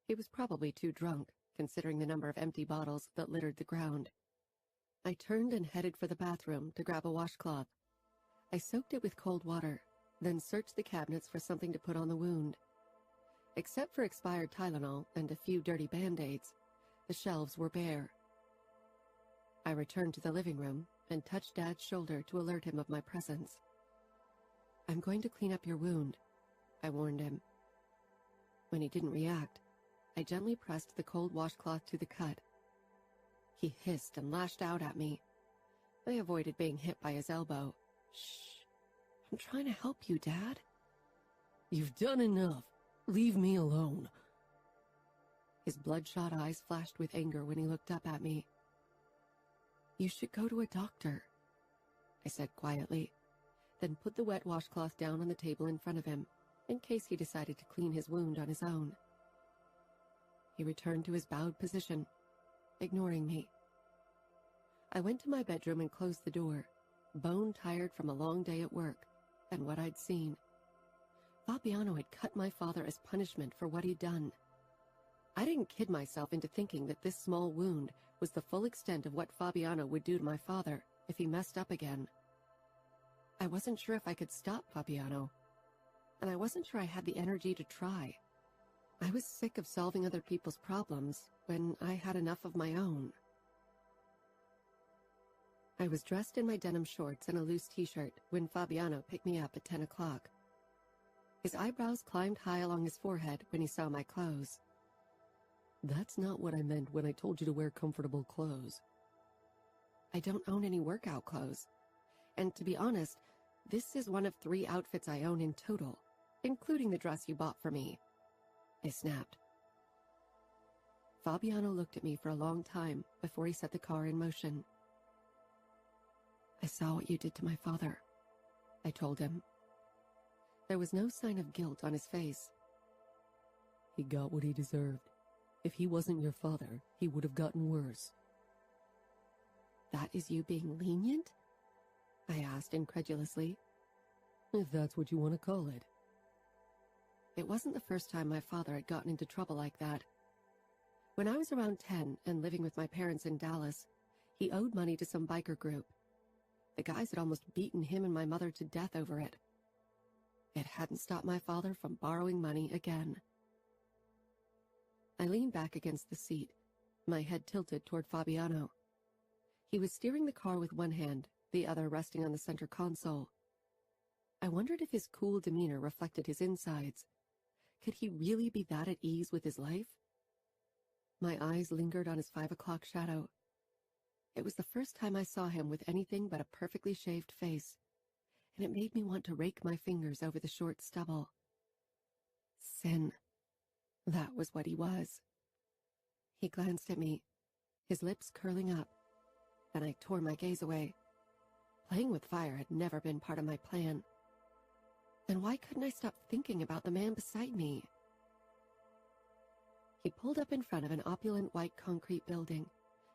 He was probably too drunk, considering the number of empty bottles that littered the ground. I turned and headed for the bathroom to grab a washcloth. I soaked it with cold water, then searched the cabinets for something to put on the wound. Except for expired Tylenol and a few dirty Band-Aids, the shelves were bare. I returned to the living room and touched Dad's shoulder to alert him of my presence. "I'm going to clean up your wound," I warned him. When he didn't react, I gently pressed the cold washcloth to the cut. He hissed and lashed out at me. I avoided being hit by his elbow. "Shh, I'm trying to help you, Dad." "You've done enough. Leave me alone." His bloodshot eyes flashed with anger when he looked up at me. "You should go to a doctor," I said quietly, then put the wet washcloth down on the table in front of him, in case he decided to clean his wound on his own. He returned to his bowed position, ignoring me. I went to my bedroom and closed the door, bone-tired from a long day at work and what I'd seen. Fabiano had cut my father as punishment for what he'd done. I didn't kid myself into thinking that this small wound was the full extent of what Fabiano would do to my father if he messed up again. I wasn't sure if I could stop Fabiano, and I wasn't sure I had the energy to try. I was sick of solving other people's problems when I had enough of my own. I was dressed in my denim shorts and a loose t-shirt when Fabiano picked me up at 10 o'clock. His eyebrows climbed high along his forehead when he saw my clothes. "That's not what I meant when I told you to wear comfortable clothes." "I don't own any workout clothes. And to be honest, this is one of 3 outfits I own in total, including the dress you bought for me," I snapped. Fabiano looked at me for a long time before he set the car in motion. "I saw what you did to my father," I told him. There was no sign of guilt on his face. "He got what he deserved. If he wasn't your father, he would have gotten worse." "That is you being lenient?" I asked incredulously. "If that's what you want to call it." It wasn't the first time my father had gotten into trouble like that. When I was around 10 and living with my parents in Dallas, he owed money to some biker group. The guys had almost beaten him and my mother to death over it. it hadn't stopped my father from borrowing money again. I leaned back against the seat, my head tilted toward Fabiano. He was steering the car with one hand, the other resting on the center console. I wondered if his cool demeanor reflected his insides. Could he really be that at ease with his life? My eyes lingered on his 5 o'clock shadow. It was the first time I saw him with anything but a perfectly shaved face, and it made me want to rake my fingers over the short stubble. Sin. That was what he was. He glanced at me, his lips curling up. Then I tore my gaze away. Playing with fire had never been part of my plan. Then why couldn't I stop thinking about the man beside me? He pulled up in front of an opulent white concrete building,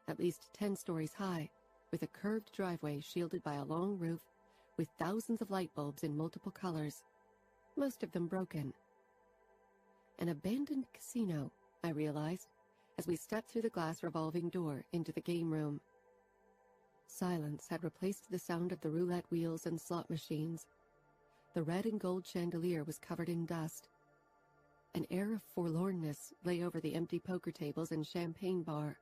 at least 10 stories high, with a curved driveway shielded by a long roof with thousands of light bulbs in multiple colors, most of them broken. An abandoned casino, I realized, as we stepped through the glass revolving door into the game room. Silence had replaced the sound of the roulette wheels and slot machines. The red and gold chandelier was covered in dust. An air of forlornness lay over the empty poker tables and champagne bar.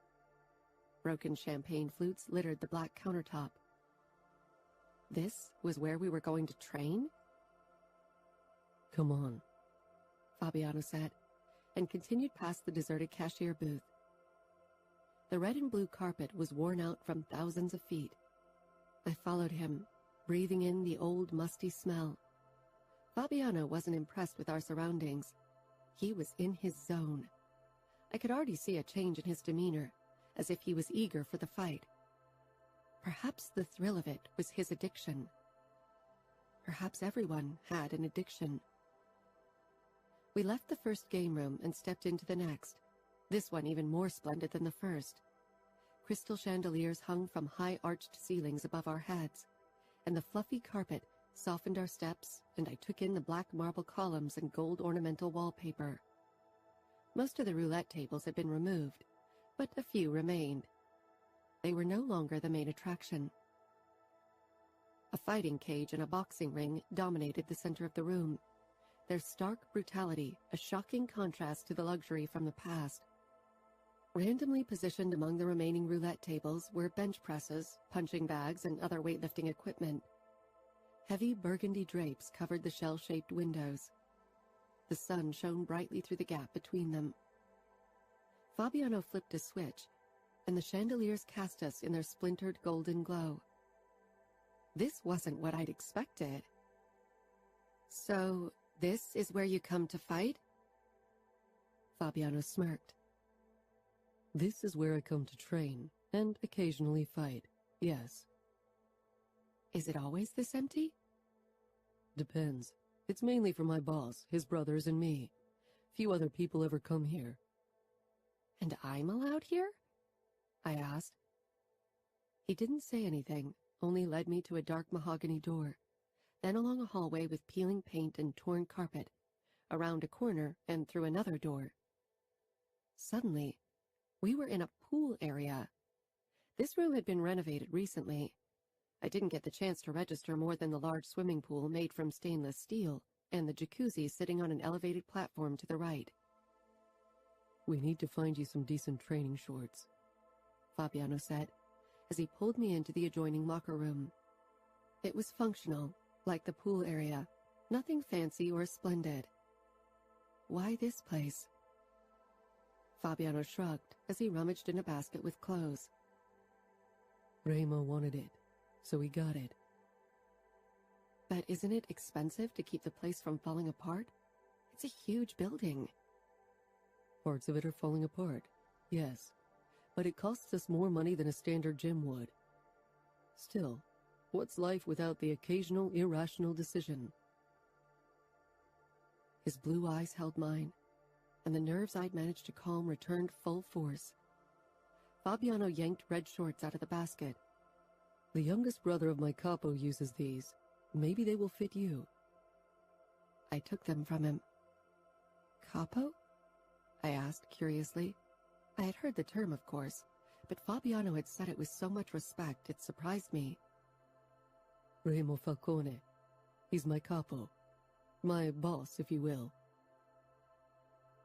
Broken champagne flutes littered the black countertop. This was where we were going to train? Come on, Fabiano said, and continued past the deserted cashier booth. The red and blue carpet was worn out from thousands of feet. I followed him, breathing in the old musty smell. Fabiano wasn't impressed with our surroundings. He was in his zone. I could already see a change in his demeanor, as if he was eager for the fight. Perhaps the thrill of it was his addiction. Perhaps everyone had an addiction. We left the first game room and stepped into the next, this one even more splendid than the first. Crystal chandeliers hung from high-arched ceilings above our heads, and the fluffy carpet softened our steps, and I took in the black marble columns and gold ornamental wallpaper. Most of the roulette tables had been removed, but a few remained. They were no longer the main attraction. A fighting cage and a boxing ring dominated the center of the room, their stark brutality a shocking contrast to the luxury from the past. Randomly positioned among the remaining roulette tables were bench presses, punching bags, and other weightlifting equipment. Heavy burgundy drapes covered the shell-shaped windows. The sun shone brightly through the gap between them. Fabiano flipped a switch, and the chandeliers cast us in their splintered golden glow. This wasn't what I'd expected. So, this is where you come to fight? Fabiano smirked. This is where I come to train, and occasionally fight, yes. Is it always this empty? Depends. It's mainly for my boss, his brothers, and me. Few other people ever come here. And I'm allowed here? I asked. He didn't say anything, only led me to a dark mahogany door, then along a hallway with peeling paint and torn carpet, around a corner and through another door. Suddenly, we were in a pool area. This room had been renovated recently. I didn't get the chance to register more than the large swimming pool made from stainless steel and the jacuzzi sitting on an elevated platform to the right. We need to find you some decent training shorts, Fabiano said, as he pulled me into the adjoining locker room. It was functional, like the pool area, nothing fancy or splendid. Why this place? Fabiano shrugged as he rummaged in a basket with clothes. Remo wanted it, so he got it. But isn't it expensive to keep the place from falling apart? It's a huge building. Parts of it are falling apart, yes, but it costs us more money than a standard gym would. Still, what's life without the occasional irrational decision? His blue eyes held mine, and the nerves I'd managed to calm returned full force. Fabiano yanked red shorts out of the basket. The youngest brother of my capo uses these. Maybe they will fit you. I took them from him. Capo? I asked curiously. I had heard the term, of course, but Fabiano had said it with so much respect it surprised me. Remo Falcone. He's my capo. My boss, if you will.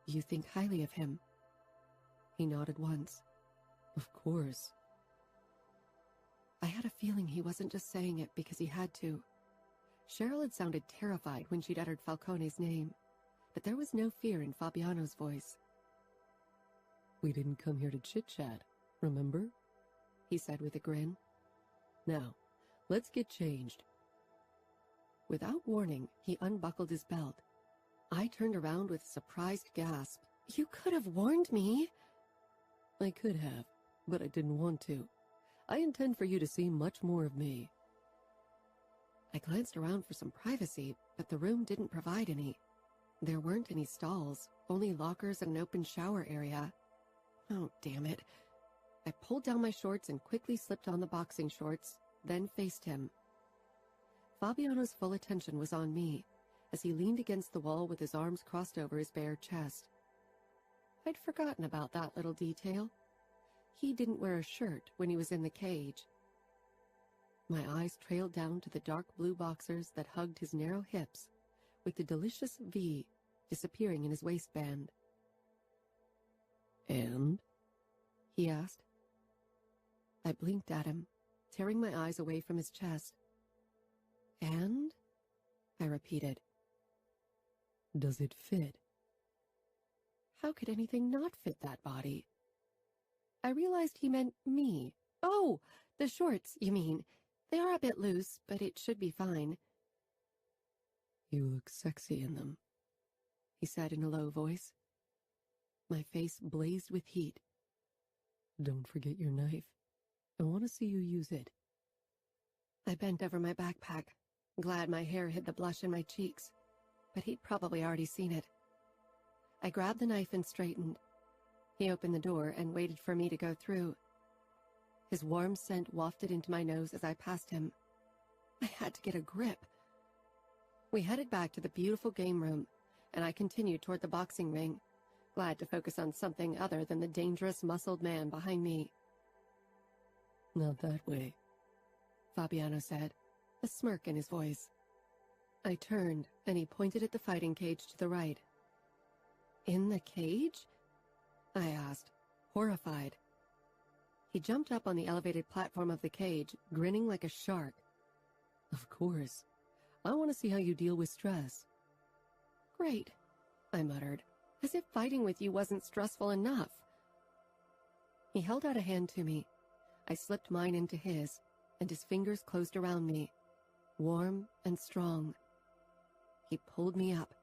You think highly of him? He nodded once. Of course. I had a feeling he wasn't just saying it because he had to. Cheryl had sounded terrified when she'd uttered Falcone's name, but there was no fear in Fabiano's voice. We didn't come here to chit-chat, remember? He said with a grin. Now, let's get changed. Without warning, he unbuckled his belt. I turned around with a surprised gasp. You could have warned me. I could have, but I didn't want to. I intend for you to see much more of me. I glanced around for some privacy, but the room didn't provide any. There weren't any stalls, only lockers and an open shower area. Oh, damn it. I pulled down my shorts and quickly slipped on the boxing shorts, then faced him. Fabiano's full attention was on me, as he leaned against the wall with his arms crossed over his bare chest. I'd forgotten about that little detail. He didn't wear a shirt when he was in the cage. My eyes trailed down to the dark blue boxers that hugged his narrow hips, with the delicious V disappearing in his waistband. And? He asked. I blinked at him, tearing my eyes away from his chest. And? I repeated. Does it fit? How could anything not fit that body? I realized he meant me. Oh, the shorts, you mean. They are a bit loose, but it should be fine. You look sexy in them, he said in a low voice. My face blazed with heat. Don't forget your knife. I want to see you use it. I bent over my backpack, glad my hair hid the blush in my cheeks, but he'd probably already seen it. I grabbed the knife and straightened. He opened the door and waited for me to go through. His warm scent wafted into my nose as I passed him. I had to get a grip. We headed back to the beautiful game room, and I continued toward the boxing ring, glad to focus on something other than the dangerous, muscled man behind me. Not that way, Fabiano said, a smirk in his voice. I turned, and he pointed at the fighting cage to the right. In the cage? I asked, horrified. He jumped up on the elevated platform of the cage, grinning like a shark. Of course. I want to see how you deal with stress. Great, I muttered, as if fighting with you wasn't stressful enough. He held out a hand to me. I slipped mine into his, and his fingers closed around me, warm and strong. He pulled me up,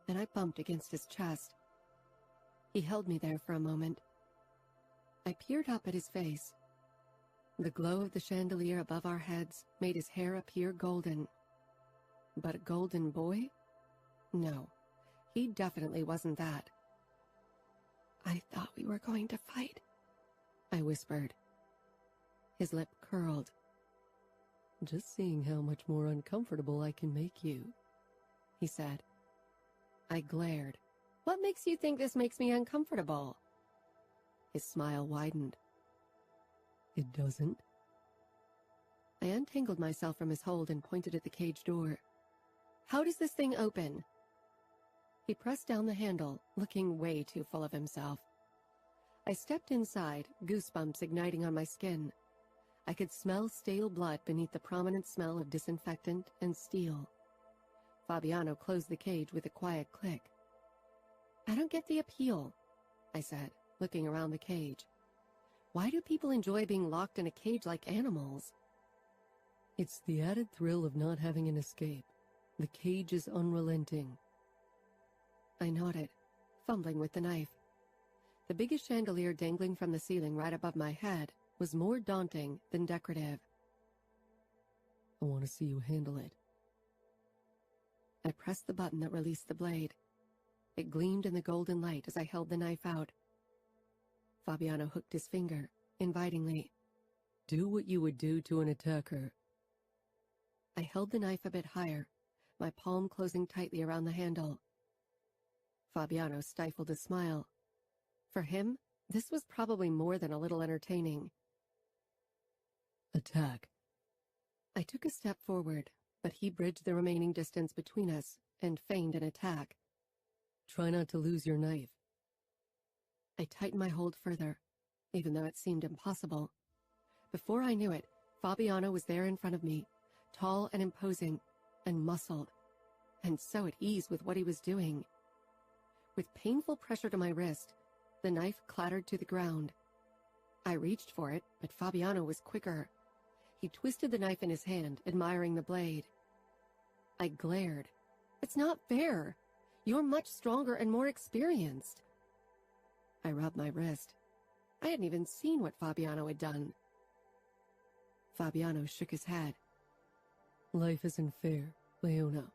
and I bumped against his chest. He held me there for a moment. I peered up at his face. The glow of the chandelier above our heads made his hair appear golden. But a golden boy? No, he definitely wasn't that. I thought we were going to fight, I whispered. His lip curled. Just seeing how much more uncomfortable I can make you, he said. I glared. What makes you think this makes me uncomfortable? His smile widened. It doesn't. I untangled myself from his hold and pointed at the cage door. How does this thing open? He pressed down the handle, looking way too full of himself. I stepped inside, goosebumps igniting on my skin. I could smell stale blood beneath the prominent smell of disinfectant and steel. Fabiano closed the cage with a quiet click. I don't get the appeal, I said, looking around the cage. Why do people enjoy being locked in a cage like animals? It's the added thrill of not having an escape. The cage is unrelenting. I nodded, fumbling with the knife. The biggest chandelier dangling from the ceiling right above my head was more daunting than decorative. I want to see you handle it. I pressed the button that released the blade. It gleamed in the golden light as I held the knife out. Fabiano hooked his finger, invitingly. Do what you would do to an attacker. I held the knife a bit higher, my palm closing tightly around the handle. Fabiano stifled a smile. For him, this was probably more than a little entertaining. Attack. I took a step forward, but he bridged the remaining distance between us and feigned an attack. Try not to lose your knife. I tightened my hold further, even though it seemed impossible. Before I knew it, Fabiano was there in front of me, tall and imposing, and muscled, and so at ease with what he was doing. With painful pressure to my wrist, the knife clattered to the ground. I reached for it, but Fabiano was quicker. He twisted the knife in his hand, admiring the blade. I glared. "It's not fair. You're much stronger and more experienced." I rubbed my wrist. I hadn't even seen what Fabiano had done. Fabiano shook his head. Life isn't fair, Leona.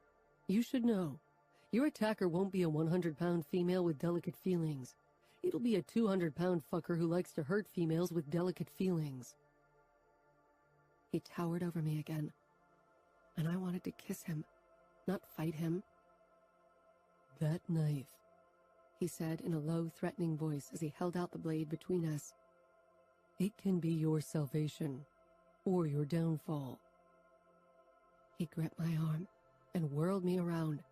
You should know. Your attacker won't be a 100-pound female with delicate feelings. It'll be a 200-pound fucker who likes to hurt females with delicate feelings. He towered over me again, and I wanted to kiss him, not fight him. That knife, he said in a low, threatening voice as he held out the blade between us. It can be your salvation, or your downfall. He gripped my arm and whirled me around.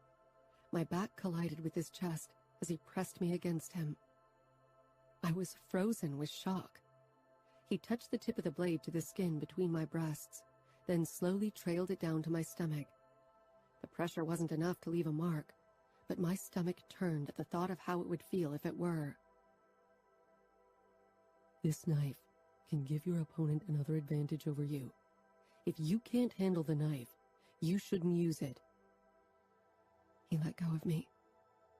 My back collided with his chest as he pressed me against him. I was frozen with shock. He touched the tip of the blade to the skin between my breasts, then slowly trailed it down to my stomach. The pressure wasn't enough to leave a mark, but my stomach turned at the thought of how it would feel if it were. This knife can give your opponent another advantage over you. If you can't handle the knife, you shouldn't use it. He let go of me,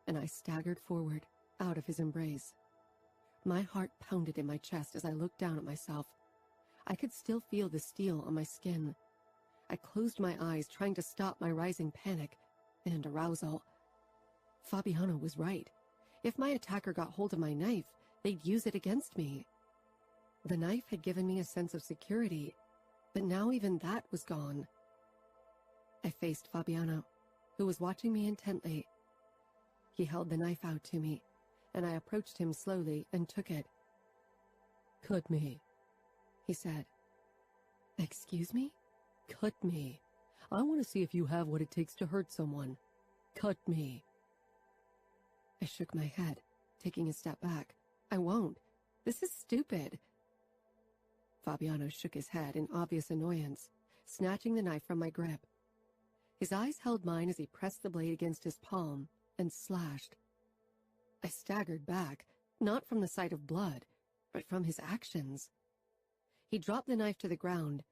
and I staggered forward, out of his embrace. My heart pounded in my chest as I looked down at myself. I could still feel the steel on my skin. I closed my eyes, trying to stop my rising panic and arousal. Fabiano was right. If my attacker got hold of my knife, they'd use it against me. The knife had given me a sense of security, but now even that was gone. I faced Fabiano, who was watching me intently. He held the knife out to me, and I approached him slowly and took it. "Cut me," he said. "Excuse me?" "Cut me. I want to see if you have what it takes to hurt someone. Cut me." I shook my head, taking a step back. "I won't. This is stupid." Fabiano shook his head in obvious annoyance, snatching the knife from my grip. His eyes held mine as he pressed the blade against his palm and slashed. I staggered back, not from the sight of blood, but from his actions. He dropped the knife to the ground.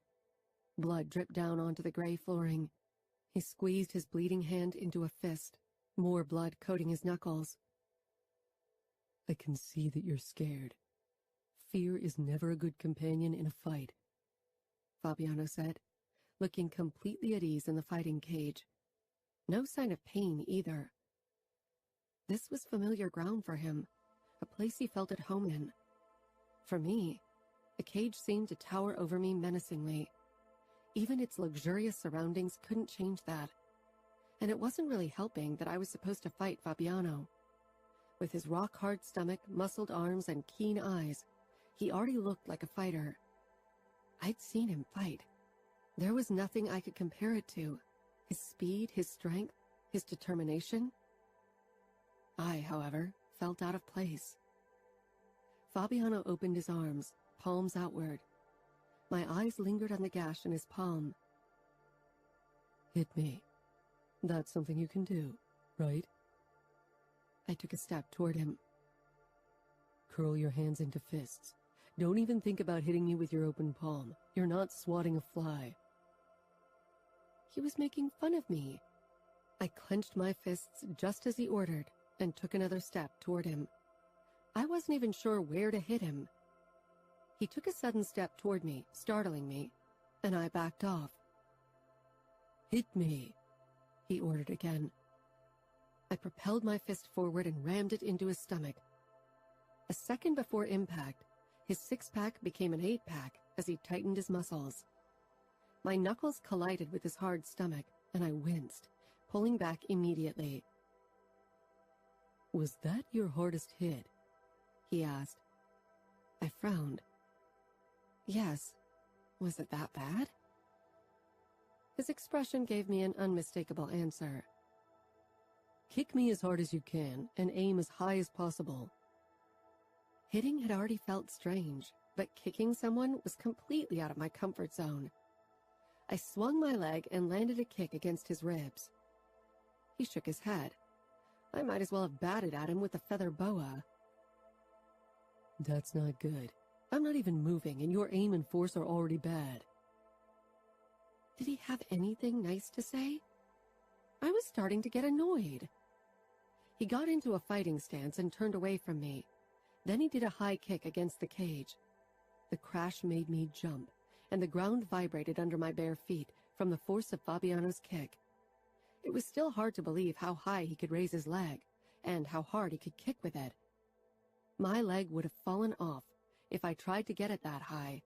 Blood dripped down onto the gray flooring. He squeezed his bleeding hand into a fist, more blood coating his knuckles. "I can see that you're scared. Fear is never a good companion in a fight," Fabiano said, looking completely at ease in the fighting cage. No sign of pain either. This was familiar ground for him, a place he felt at home in. For me, the cage seemed to tower over me menacingly. Even its luxurious surroundings couldn't change that. And it wasn't really helping that I was supposed to fight Fabiano. With his rock-hard stomach, muscled arms, and keen eyes, he already looked like a fighter. I'd seen him fight. There was nothing I could compare it to. His speed, his strength, his determination. I, however, felt out of place. Fabiano opened his arms, palms outward. My eyes lingered on the gash in his palm. "Hit me. That's something you can do, right?" I took a step toward him. "Curl your hands into fists. Don't even think about hitting me with your open palm. You're not swatting a fly." He was making fun of me. I clenched my fists just as he ordered and took another step toward him. I wasn't even sure where to hit him. He took a sudden step toward me, startling me, and I backed off. "Hit me," he ordered again. I propelled my fist forward and rammed it into his stomach. A second before impact, his six-pack became an eight-pack as he tightened his muscles. My knuckles collided with his hard stomach, and I winced, pulling back immediately. "Was that your hardest hit?" he asked. I frowned. Yes. Was it that bad? His expression gave me an unmistakable answer. Kick me as hard as you can and aim as high as possible. Hitting had already felt strange, but kicking someone was completely out of my comfort zone. I swung my leg and landed a kick against his ribs. He shook his head. I might as well have batted at him with a feather boa. That's not good. I'm not even moving, and your aim and force are already bad. Did he have anything nice to say? I was starting to get annoyed. He got into a fighting stance and turned away from me. Then he did a high kick against the cage. The crash made me jump, and the ground vibrated under my bare feet from the force of Fabiano's kick. It was still hard to believe how high he could raise his leg, and how hard he could kick with it. My leg would have fallen off if I tried to get it that high.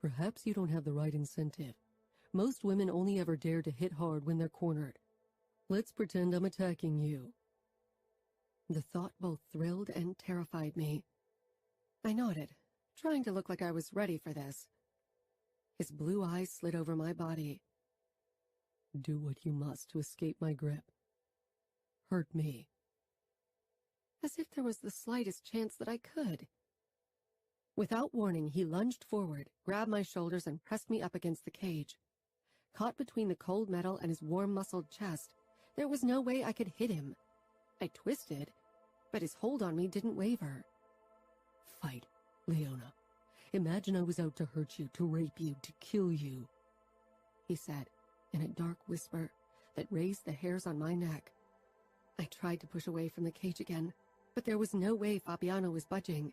Perhaps you don't have the right incentive. Most women only ever dare to hit hard when they're cornered. Let's pretend I'm attacking you. The thought both thrilled and terrified me. I nodded, trying to look like I was ready for this. His blue eyes slid over my body. Do what you must to escape my grip. Hurt me. As if there was the slightest chance that I could. Without warning, he lunged forward, grabbed my shoulders, and pressed me up against the cage. Caught between the cold metal and his warm-muscled chest, there was no way I could hit him. I twisted, but his hold on me didn't waver. Fight, Leona. Imagine I was out to hurt you, to rape you, to kill you, he said in a dark whisper that raised the hairs on my neck. I tried to push away from the cage again, but there was no way Fabiano was budging.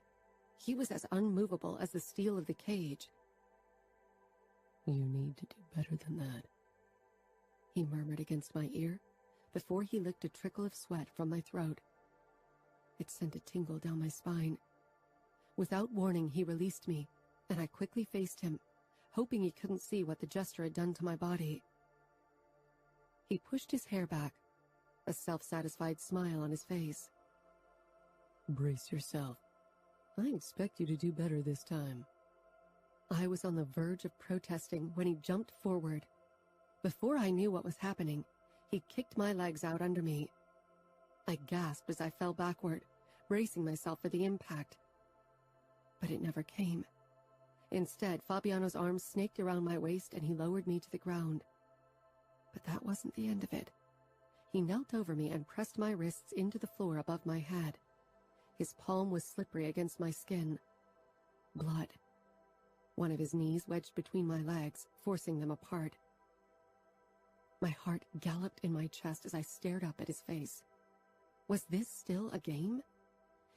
He was as unmovable as the steel of the cage. You need to do better than that, he murmured against my ear before he licked a trickle of sweat from my throat. It sent a tingle down my spine. Without warning, he released me, and I quickly faced him, hoping he couldn't see what the gesture had done to my body. He pushed his hair back, a self-satisfied smile on his face. Brace yourself. I expect you to do better this time. I was on the verge of protesting when he jumped forward. Before I knew what was happening, he kicked my legs out under me. I gasped as I fell backward, bracing myself for the impact. But it never came. Instead, Fabiano's arms snaked around my waist and he lowered me to the ground. But that wasn't the end of it. He knelt over me and pressed my wrists into the floor above my head. His palm was slippery against my skin. Blood. One of his knees wedged between my legs, forcing them apart. My heart galloped in my chest as I stared up at his face. Was this still a game?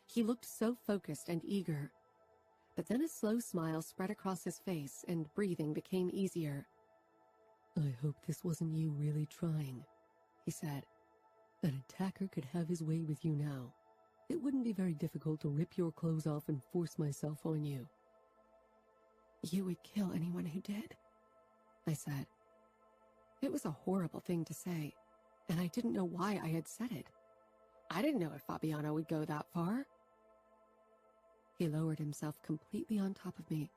He looked so focused and eager. But then a slow smile spread across his face and breathing became easier. I hope this wasn't you really trying, he said. An attacker could have his way with you now. It wouldn't be very difficult to rip your clothes off and force myself on you. You would kill anyone who did, I said. It was a horrible thing to say, and I didn't know why I had said it. I didn't know if Fabiano would go that far. He lowered himself completely on top of me,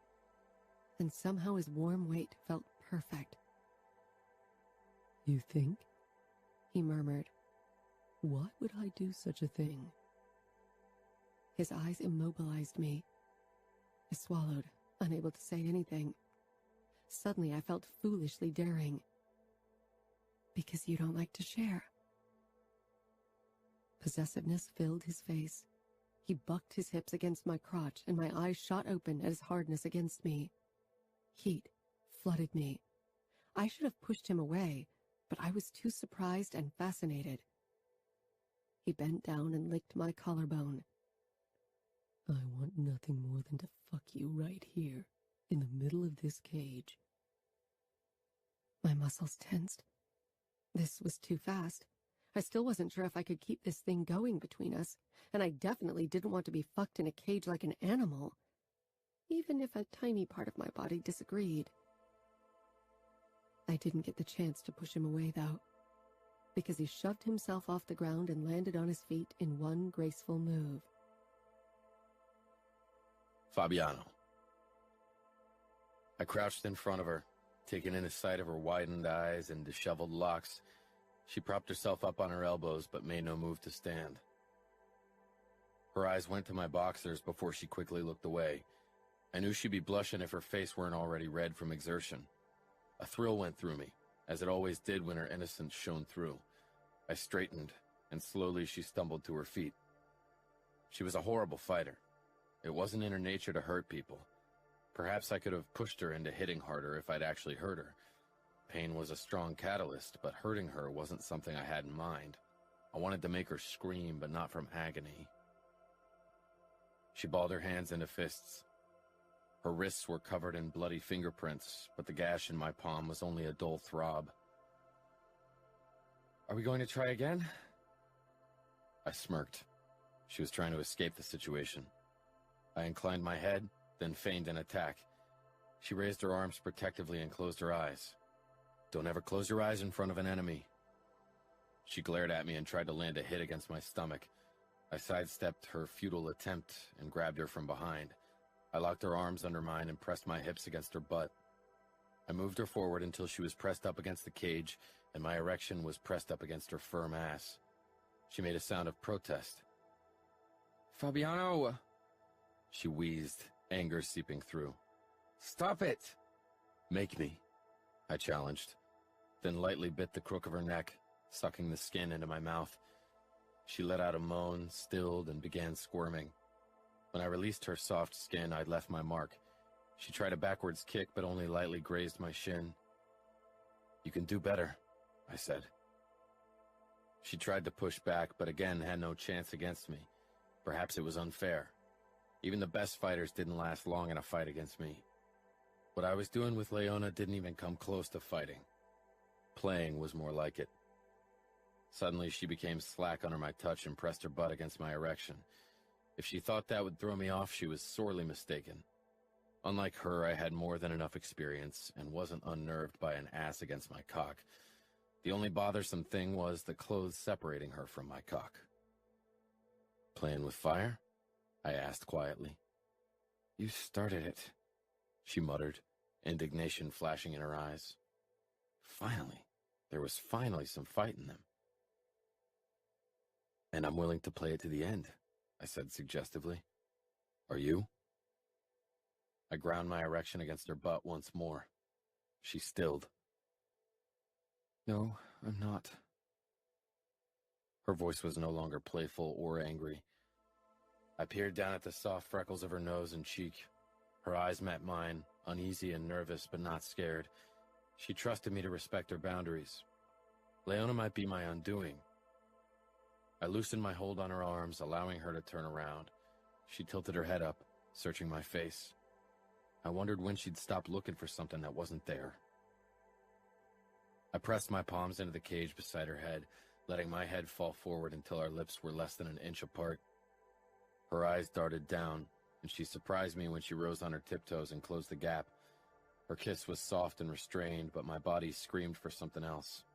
and somehow his warm weight felt perfect. You think? He murmured. Why would I do such a thing? His eyes immobilized me. I swallowed, unable to say anything. Suddenly I felt foolishly daring. Because you don't like to share. Possessiveness filled his face. He bucked his hips against my crotch, and my eyes shot open at his hardness against me. Heat flooded me. I should have pushed him away, but I was too surprised and fascinated. He bent down and licked my collarbone. I want nothing more than to fuck you right here, in the middle of this cage. My muscles tensed. This was too fast. I still wasn't sure if I could keep this thing going between us, and I definitely didn't want to be fucked in a cage like an animal, even if a tiny part of my body disagreed. I didn't get the chance to push him away, though, because he shoved himself off the ground and landed on his feet in one graceful move. Fabiano. I crouched in front of her, taking in a sight of her widened eyes and disheveled locks. She propped herself up on her elbows, but made no move to stand. Her eyes went to my boxers before she quickly looked away. I knew she'd be blushing if her face weren't already red from exertion. A thrill went through me, as it always did when her innocence shone through. I straightened, and slowly she stumbled to her feet. She was a horrible fighter. It wasn't in her nature to hurt people. Perhaps I could have pushed her into hitting harder if I'd actually hurt her. Pain was a strong catalyst, but hurting her wasn't something I had in mind. I wanted to make her scream, but not from agony. She balled her hands into fists. Her wrists were covered in bloody fingerprints, but the gash in my palm was only a dull throb. "Are we going to try again?" I smirked. She was trying to escape the situation. I inclined my head, then feigned an attack. She raised her arms protectively and closed her eyes. "Don't ever close your eyes in front of an enemy." She glared at me and tried to land a hit against my stomach. I sidestepped her futile attempt and grabbed her from behind. I locked her arms under mine and pressed my hips against her butt. I moved her forward until she was pressed up against the cage, and my erection was pressed up against her firm ass. She made a sound of protest. "Fabiano!" She wheezed, anger seeping through. "Stop it!" "Make me," I challenged, then lightly bit the crook of her neck, sucking the skin into my mouth. She let out a moan, stilled, and began squirming. When I released her soft skin, I'd left my mark. She tried a backwards kick, but only lightly grazed my shin. "You can do better," I said. She tried to push back, but again had no chance against me. Perhaps it was unfair. Even the best fighters didn't last long in a fight against me. What I was doing with Leona didn't even come close to fighting. Playing was more like it. Suddenly, she became slack under my touch and pressed her butt against my erection. If she thought that would throw me off, she was sorely mistaken. Unlike her, I had more than enough experience and wasn't unnerved by an ass against my cock. The only bothersome thing was the clothes separating her from my cock. "Playing with fire?" I asked quietly. "You started it," she muttered, indignation flashing in her eyes. Finally, there was finally some fight in them. "And I'm willing to play it to the end," I said suggestively. "Are you?" I ground my erection against her butt once more. She stilled. "No, I'm not." Her voice was no longer playful or angry. I peered down at the soft freckles of her nose and cheek. Her eyes met mine, uneasy and nervous, but not scared. She trusted me to respect her boundaries. Leona might be my undoing. I loosened my hold on her arms, allowing her to turn around. She tilted her head up, searching my face. I wondered when she'd stop looking for something that wasn't there. I pressed my palms into the cage beside her head, letting my head fall forward until our lips were less than an inch apart. Her eyes darted down, and she surprised me when she rose on her tiptoes and closed the gap. Her kiss was soft and restrained, but my body screamed for something else.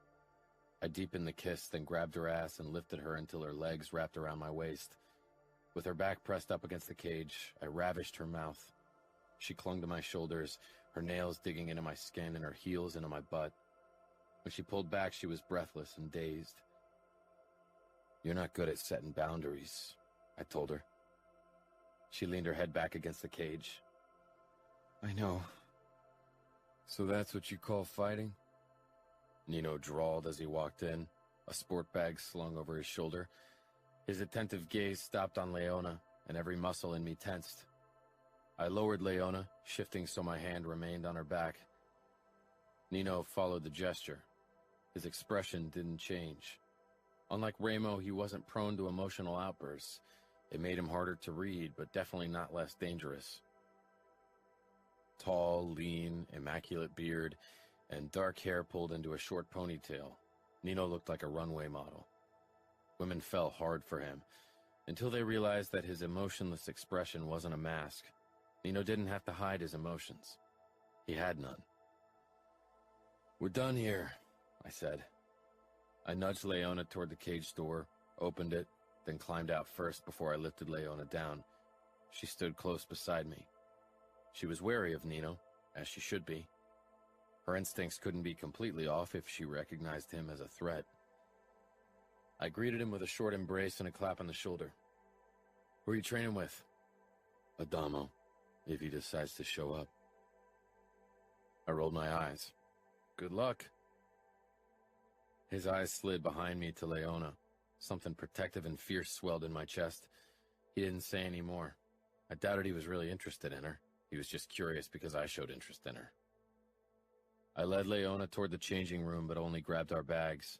I deepened the kiss, then grabbed her ass and lifted her until her legs wrapped around my waist. With her back pressed up against the cage, I ravished her mouth. She clung to my shoulders, her nails digging into my skin and her heels into my butt. When she pulled back, she was breathless and dazed. "You're not good at setting boundaries," I told her. She leaned her head back against the cage. "I know. So that's what you call fighting?" Nino drawled as he walked in, a sport bag slung over his shoulder. His attentive gaze stopped on Leona, and every muscle in me tensed. I lowered Leona, shifting so my hand remained on her back. Nino followed the gesture. His expression didn't change. Unlike Ramo, he wasn't prone to emotional outbursts. It made him harder to read, but definitely not less dangerous. Tall, lean, immaculate beard, and dark hair pulled into a short ponytail, Nino looked like a runway model. Women fell hard for him, until they realized that his emotionless expression wasn't a mask. Nino didn't have to hide his emotions. He had none. "We're done here," I said. I nudged Leona toward the cage door, opened it, then climbed out first before I lifted Leona down. She stood close beside me. She was wary of Nino, as she should be. Her instincts couldn't be completely off if she recognized him as a threat. I greeted him with a short embrace and a clap on the shoulder. Who are you training with? Adamo, if he decides to show up. I rolled my eyes. Good luck. His eyes slid behind me to Leona. Something protective and fierce swelled in my chest. He didn't say any more. I doubted he was really interested in her. He was just curious because I showed interest in her. I led Leona toward the changing room, but only grabbed our bags.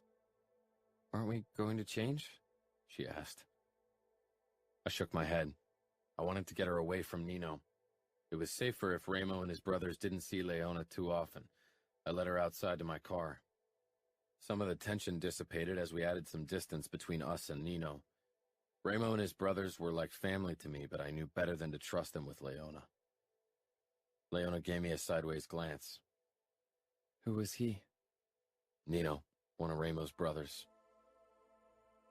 Aren't we going to change? She asked. I shook my head. I wanted to get her away from Nino. It was safer if Ramo and his brothers didn't see Leona too often. I led her outside to my car. Some of the tension dissipated as we added some distance between us and Nino. Ramo and his brothers were like family to me, but I knew better than to trust them with Leona. Leona gave me a sideways glance. Who was he? Nino, one of Ramo's brothers.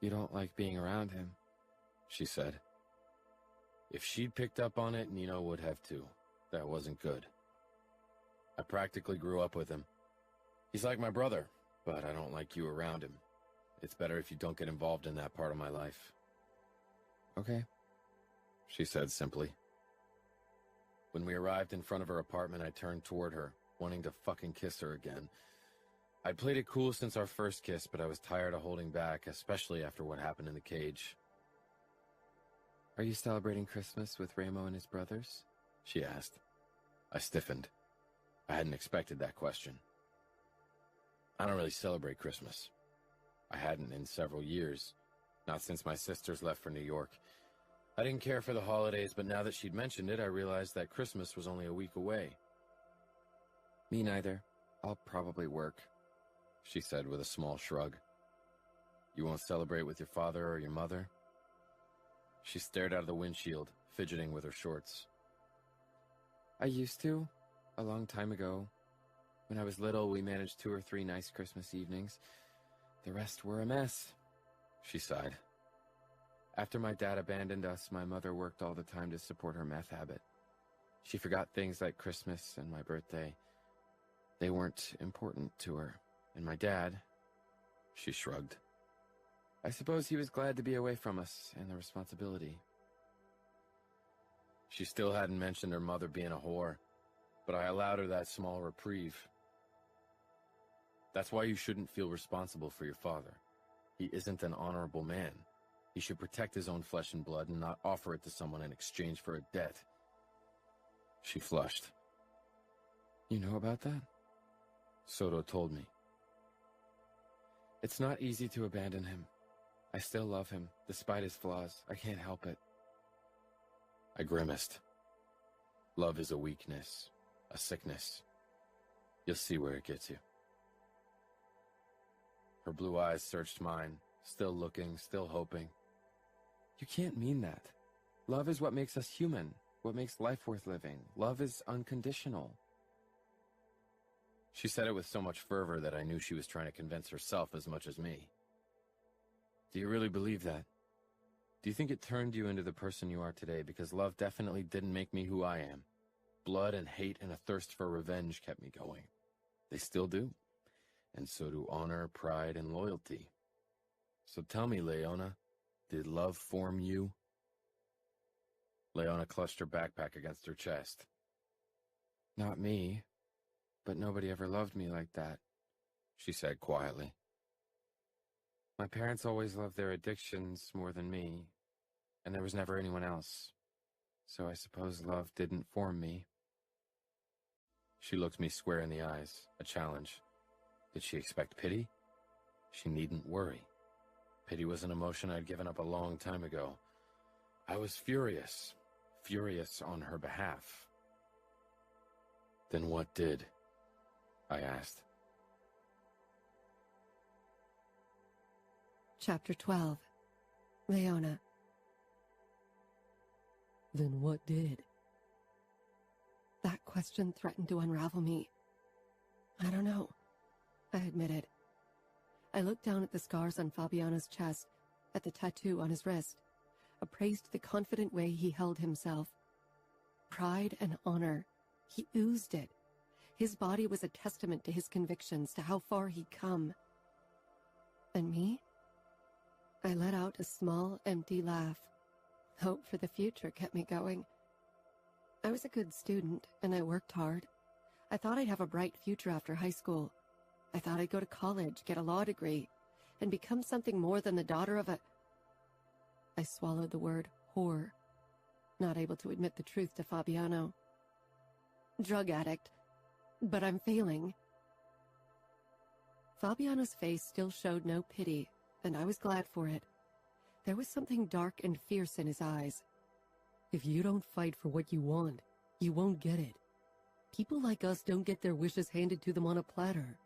You don't like being around him, she said. If she'd picked up on it, Nino would have too. That wasn't good. I practically grew up with him. He's like my brother, but I don't like you around him. It's better if you don't get involved in that part of my life. Okay, she said simply. When we arrived in front of her apartment, I turned toward her, wanting to fucking kiss her again. I'd played it cool since our first kiss, but I was tired of holding back, especially after what happened in the cage. Are you celebrating Christmas with Ramo and his brothers? She asked. I stiffened. I hadn't expected that question. I don't really celebrate Christmas. I hadn't in several years, not since my sisters left for New York. I didn't care for the holidays, but now that she'd mentioned it, I realized that Christmas was only a week away. Me neither. I'll probably work, she said with a small shrug. You won't celebrate with your father or your mother? She stared out of the windshield, fidgeting with her shorts. I used to, a long time ago. When I was little, we managed 2 or 3 nice Christmas evenings. The rest were a mess, she sighed. After my dad abandoned us, my mother worked all the time to support her meth habit. She forgot things like Christmas and my birthday. They weren't important to her. And my dad, she shrugged. I suppose he was glad to be away from us and the responsibility. She still hadn't mentioned her mother being a whore, but I allowed her that small reprieve. That's why you shouldn't feel responsible for your father. He isn't an honorable man. He should protect his own flesh and blood and not offer it to someone in exchange for a debt. She flushed. You know about that? Soto told me. It's not easy to abandon him. I still love him, despite his flaws. I can't help it. I grimaced. Love is a weakness, a sickness. You'll see where it gets you. Her blue eyes searched mine, still looking, still hoping. You can't mean that. Love is what makes us human, what makes life worth living. Love is unconditional. She said it with so much fervor that I knew she was trying to convince herself as much as me. Do you really believe that? Do you think it turned you into the person you are today? Because love definitely didn't make me who I am. Blood and hate and a thirst for revenge kept me going. They still do. And so do honor, pride, and loyalty. So tell me, Leona, did love form you? Leona clutched her backpack against her chest. Not me, but nobody ever loved me like that, she said quietly. My parents always loved their addictions more than me, and there was never anyone else. So I suppose love didn't form me. She looked me square in the eyes, a challenge. Did she expect pity? She needn't worry. Pity was an emotion I'd given up a long time ago. I was furious on her behalf. Then what did? I asked. Chapter 12. Leona. Then what did? That question threatened to unravel me. I don't know, I admitted. I looked down at the scars on Fabiano's chest, at the tattoo on his wrist, appraised the confident way he held himself. Pride and honor. He oozed it. His body was a testament to his convictions, to how far he'd come. And me? I let out a small, empty laugh. Hope for the future kept me going. I was a good student, and I worked hard. I thought I'd have a bright future after high school. I thought I'd go to college, get a law degree, and become something more than the daughter of a... I swallowed the word whore, not able to admit the truth to Fabiano. Drug addict, but I'm failing. Fabiano's face still showed no pity, and I was glad for it. There was something dark and fierce in his eyes. If you don't fight for what you want, you won't get it. People like us don't get their wishes handed to them on a platter.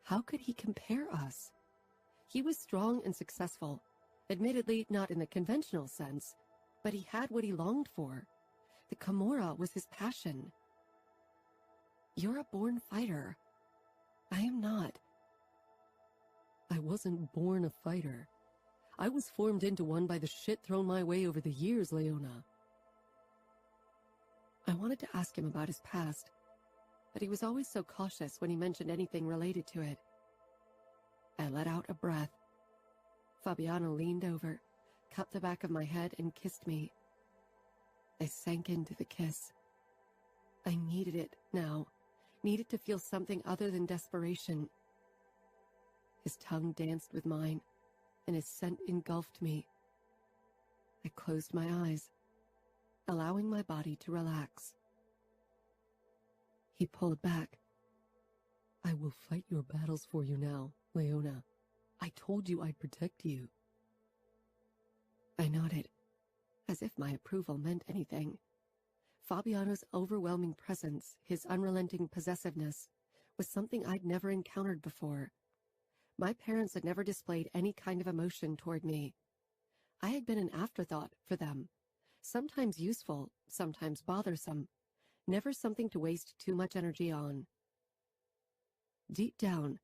How could he compare us? He was strong and successful, admittedly not in the conventional sense, but he had what he longed for. The Camorra was his passion. You're a born fighter. I am not. I wasn't born a fighter. I was formed into one by the shit thrown my way over the years, Leona. I wanted to ask him about his past, but he was always so cautious when he mentioned anything related to it. I let out a breath. Fabiano leaned over, cupped the back of my head, and kissed me. I sank into the kiss. I needed it now, needed to feel something other than desperation. His tongue danced with mine, and his scent engulfed me. I closed my eyes, allowing my body to relax. He pulled back. I will fight your battles for you now, Leona. I told you I'd protect you. I nodded, as if my approval meant anything. Fabiano's overwhelming presence, his unrelenting possessiveness, was something I'd never encountered before. My parents had never displayed any kind of emotion toward me. I had been an afterthought for them, sometimes useful, sometimes bothersome, never something to waste too much energy on. Deep down,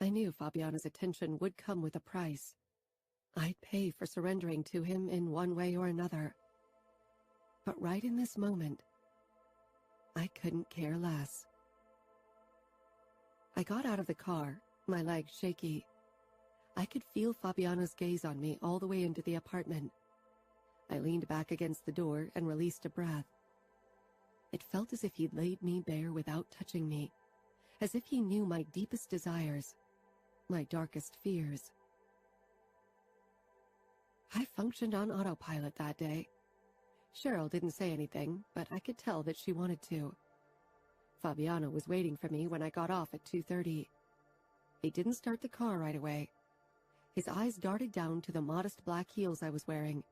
I knew Fabiano's attention would come with a price. I'd pay for surrendering to him in one way or another. But right in this moment, I couldn't care less. I got out of the car, my legs shaky. I could feel Fabiano's gaze on me all the way into the apartment. I leaned back against the door and released a breath. It felt as if he'd laid me bare without touching me, as if he knew my deepest desires, my darkest fears. I functioned on autopilot that day. Cheryl didn't say anything, but I could tell that she wanted to. Fabiano was waiting for me when I got off at 2:30. He didn't start the car right away. His eyes darted down to the modest black heels I was wearing,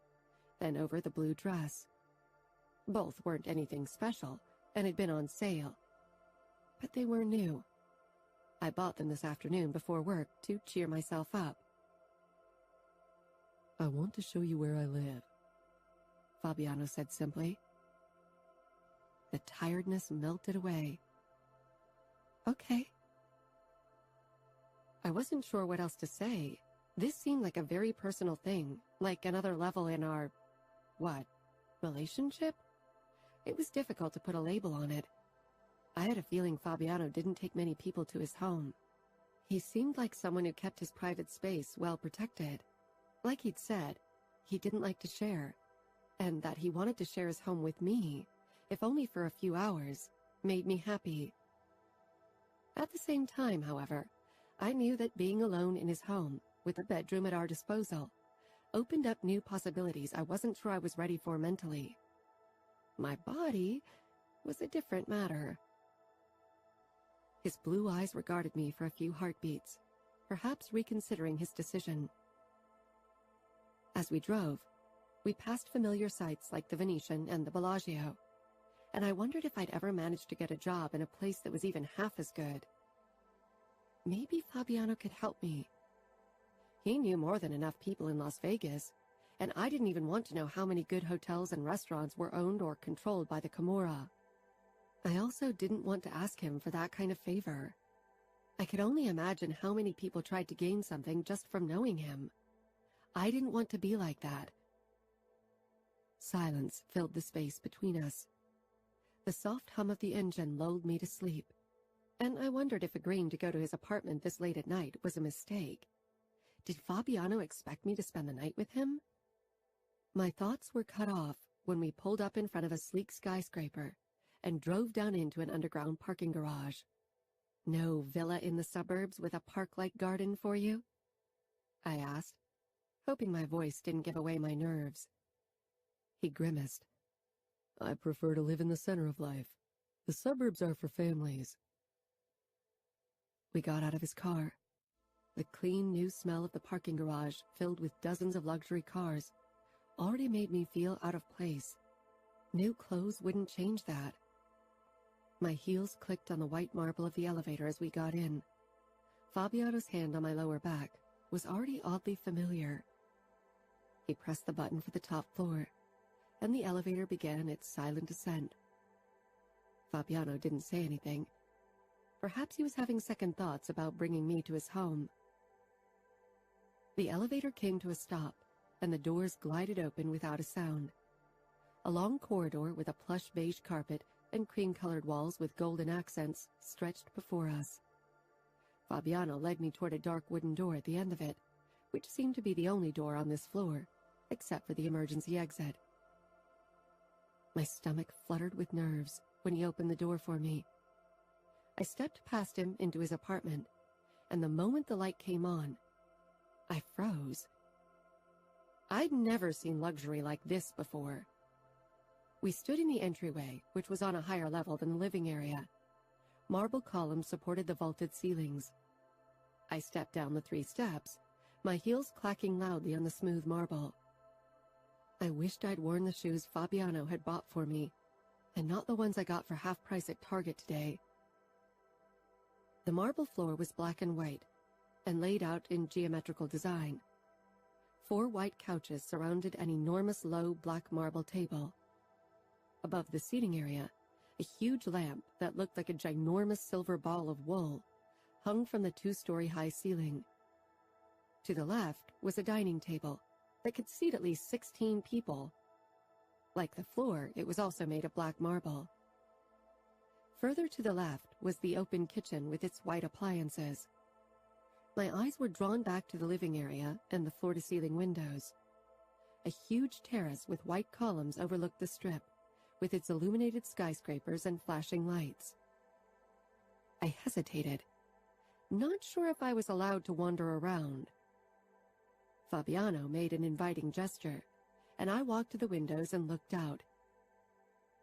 then over the blue dress. Both weren't anything special and had been on sale, but they were new. I bought them this afternoon before work to cheer myself up. I want to show you where I live, Fabiano said simply. The tiredness melted away. Okay. I wasn't sure what else to say. This seemed like a very personal thing, like another level in our, relationship? It was difficult to put a label on it. I had a feeling Fabiano didn't take many people to his home. He seemed like someone who kept his private space well protected. Like he'd said, he didn't like to share, and that he wanted to share his home with me, if only for a few hours, made me happy. At the same time, however, I knew that being alone in his home, with a bedroom at our disposal, opened up new possibilities I wasn't sure I was ready for mentally. My body was a different matter. His blue eyes regarded me for a few heartbeats, perhaps reconsidering his decision. As we drove, we passed familiar sights like the Venetian and the Bellagio, and I wondered if I'd ever manage to get a job in a place that was even half as good. Maybe Fabiano could help me. He knew more than enough people in Las Vegas, and I didn't even want to know how many good hotels and restaurants were owned or controlled by the Camorra. I also didn't want to ask him for that kind of favor. I could only imagine how many people tried to gain something just from knowing him. I didn't want to be like that. Silence filled the space between us. The soft hum of the engine lulled me to sleep, and I wondered if agreeing to go to his apartment this late at night was a mistake. Did Fabiano expect me to spend the night with him? My thoughts were cut off when we pulled up in front of a sleek skyscraper and drove down into an underground parking garage. No villa in the suburbs with a park-like garden for you? I asked, hoping my voice didn't give away my nerves. He grimaced. I prefer to live in the center of life. The suburbs are for families. We got out of his car. The clean, new smell of the parking garage, filled with dozens of luxury cars, already made me feel out of place. New clothes wouldn't change that. My heels clicked on the white marble of the elevator as we got in. Fabiano's hand on my lower back was already oddly familiar. He pressed the button for the top floor, and the elevator began its silent descent. Fabiano didn't say anything. Perhaps he was having second thoughts about bringing me to his home. The elevator came to a stop, and the doors glided open without a sound. A long corridor with a plush beige carpet and cream-colored walls with golden accents stretched before us. Fabiano led me toward a dark wooden door at the end of it, which seemed to be the only door on this floor, except for the emergency exit. My stomach fluttered with nerves when he opened the door for me. I stepped past him into his apartment, and the moment the light came on, I froze. I'd never seen luxury like this before. We stood in the entryway, which was on a higher level than the living area. Marble columns supported the vaulted ceilings. I stepped down the 3 steps, my heels clacking loudly on the smooth marble. I wished I'd worn the shoes Fabiano had bought for me, and not the ones I got for half price at Target today. The marble floor was black and white, and laid out in geometrical design. 4 white couches surrounded an enormous low black marble table. Above the seating area, a huge lamp that looked like a ginormous silver ball of wool hung from the 2-story high ceiling. To the left was a dining table that could seat at least 16 people. Like the floor, it was also made of black marble. Further to the left was the open kitchen with its white appliances. My eyes were drawn back to the living area and the floor-to-ceiling windows. A huge terrace with white columns overlooked the strip, with its illuminated skyscrapers and flashing lights. I hesitated, not sure if I was allowed to wander around. Fabiano made an inviting gesture, and I walked to the windows and looked out.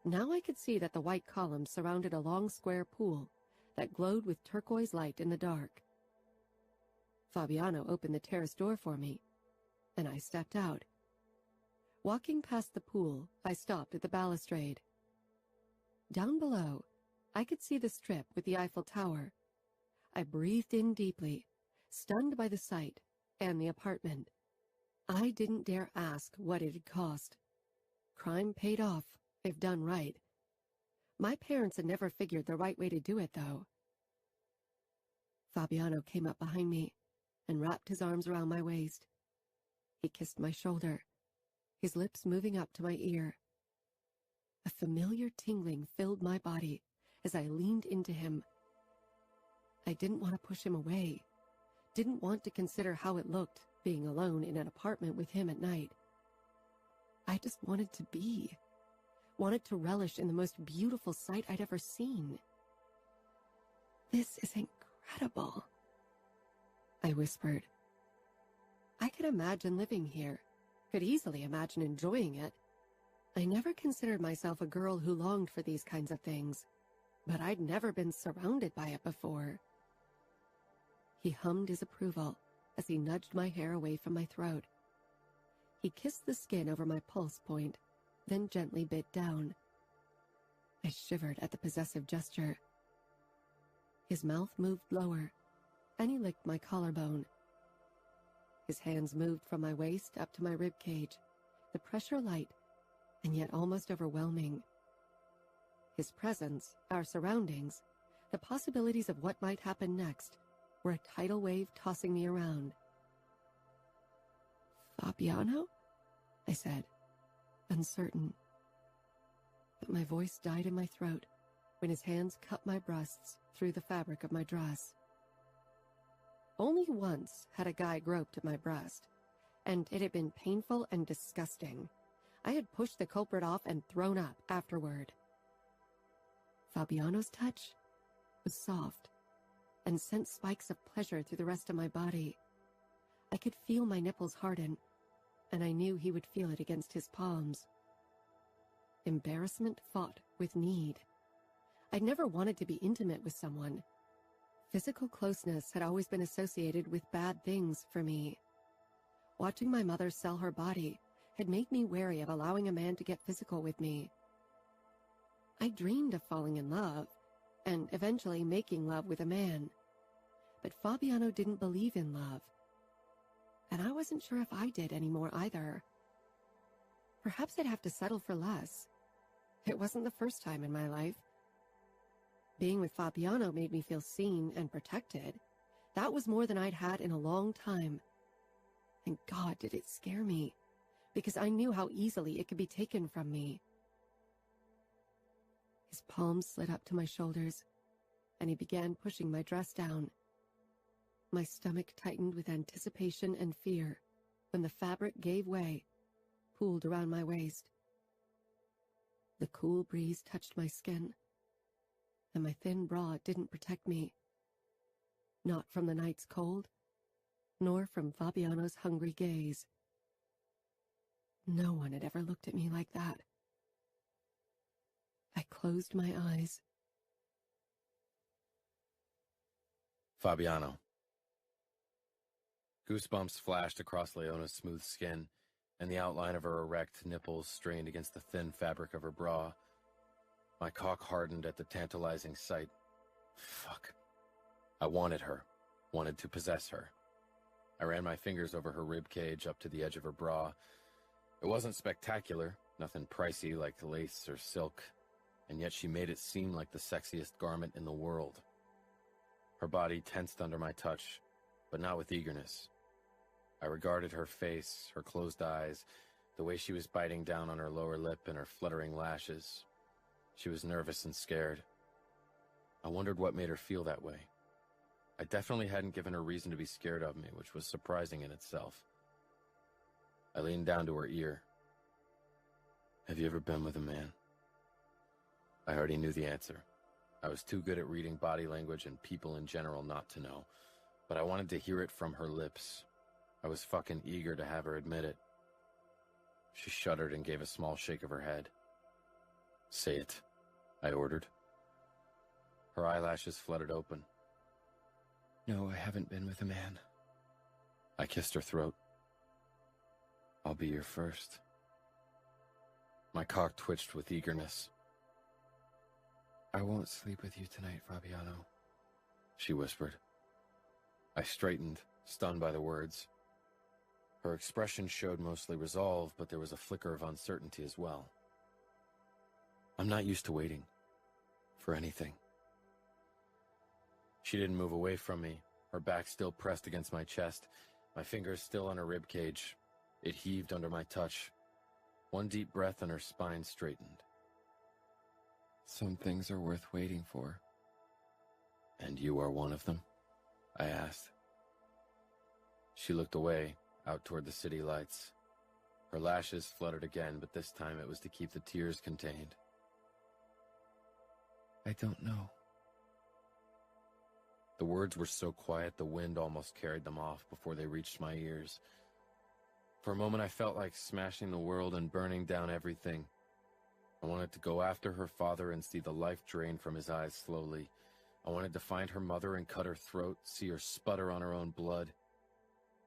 Now I could see that the white columns surrounded a long square pool that glowed with turquoise light in the dark. Fabiano opened the terrace door for me, and I stepped out. Walking past the pool, I stopped at the balustrade. Down below, I could see the strip with the Eiffel Tower. I breathed in deeply, stunned by the sight and the apartment. I didn't dare ask what it had cost. Crime paid off, if done right. My parents had never figured the right way to do it, though. Fabiano came up behind me and wrapped his arms around my waist. He kissed my shoulder, his lips moving up to my ear. A familiar tingling filled my body as I leaned into him. I didn't want to push him away, didn't want to consider how it looked being alone in an apartment with him at night. I just wanted to be, wanted to relish in the most beautiful sight I'd ever seen. "This is incredible," I whispered. I could imagine living here, could easily imagine enjoying it. I never considered myself a girl who longed for these kinds of things, but I'd never been surrounded by it before. He hummed his approval as he nudged my hair away from my throat. He kissed the skin over my pulse point, then gently bit down. I shivered at the possessive gesture. His mouth moved lower, and he licked my collarbone. His hands moved from my waist up to my rib cage, the pressure light, and yet almost overwhelming. His presence, our surroundings, the possibilities of what might happen next, were a tidal wave tossing me around. "Fabiano?" I said, uncertain. But my voice died in my throat when his hands cut my breasts through the fabric of my dress. Only once had a guy groped at my breast, and it had been painful and disgusting. I had pushed the culprit off and thrown up afterward. Fabiano's touch was soft and sent spikes of pleasure through the rest of my body. I could feel my nipples harden, and I knew he would feel it against his palms. Embarrassment fought with need. I'd never wanted to be intimate with someone. Physical closeness had always been associated with bad things for me. Watching my mother sell her body had made me wary of allowing a man to get physical with me. I dreamed of falling in love, and eventually making love with a man. But Fabiano didn't believe in love, and I wasn't sure if I did anymore either. Perhaps I'd have to settle for less. It wasn't the first time in my life. Being with Fabiano made me feel seen and protected. That was more than I'd had in a long time. And God, did it scare me, because I knew how easily it could be taken from me. His palms slid up to my shoulders, and he began pushing my dress down. My stomach tightened with anticipation and fear when the fabric gave way, pooled around my waist. The cool breeze touched my skin, and my thin bra didn't protect me. Not from the night's cold, nor from Fabiano's hungry gaze. No one had ever looked at me like that. I closed my eyes. Fabiano. Goosebumps flashed across Leona's smooth skin, and the outline of her erect nipples strained against the thin fabric of her bra. My cock hardened at the tantalizing sight. Fuck. I wanted her, wanted to possess her. I ran my fingers over her rib cage up to the edge of her bra. It wasn't spectacular, nothing pricey like lace or silk, and yet she made it seem like the sexiest garment in the world. Her body tensed under my touch, but not with eagerness. I regarded her face, her closed eyes, the way she was biting down on her lower lip and her fluttering lashes. She was nervous and scared. I wondered what made her feel that way. I definitely hadn't given her reason to be scared of me, which was surprising in itself. I leaned down to her ear. Have you ever been with a man? I already knew the answer. I was too good at reading body language and people in general not to know, but I wanted to hear it from her lips. I was fucking eager to have her admit it. She shuddered and gave a small shake of her head. Say it, I ordered. Her eyelashes fluttered open. No, I haven't been with a man. I kissed her throat. I'll be your first. My cock twitched with eagerness. I won't sleep with you tonight, Fabiano, she whispered. I straightened, stunned by the words. Her expression showed mostly resolve, but there was a flicker of uncertainty as well. I'm not used to waiting. For anything. She didn't move away from me, her back still pressed against my chest, my fingers still on her rib cage. It heaved under my touch. One deep breath and her spine straightened. Some things are worth waiting for. And you are one of them? I asked. She looked away, out toward the city lights. Her lashes fluttered again, but this time it was to keep the tears contained. I don't know. The words were so quiet the wind almost carried them off before they reached my ears. For a moment I felt like smashing the world and burning down everything. I wanted to go after her father and see the life drain from his eyes slowly. I wanted to find her mother and cut her throat, see her sputter on her own blood.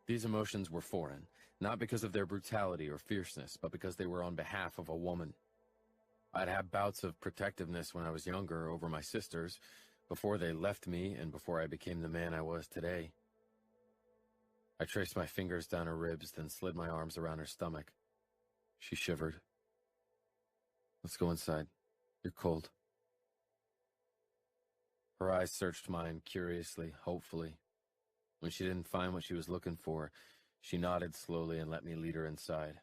These emotions were foreign, not because of their brutality or fierceness, but because they were on behalf of a woman. I'd had bouts of protectiveness when I was younger over my sisters, before they left me and before I became the man I was today. I traced my fingers down her ribs, then slid my arms around her stomach. She shivered. Let's go inside. You're cold. Her eyes searched mine curiously, hopefully. When she didn't find what she was looking for, she nodded slowly and let me lead her inside.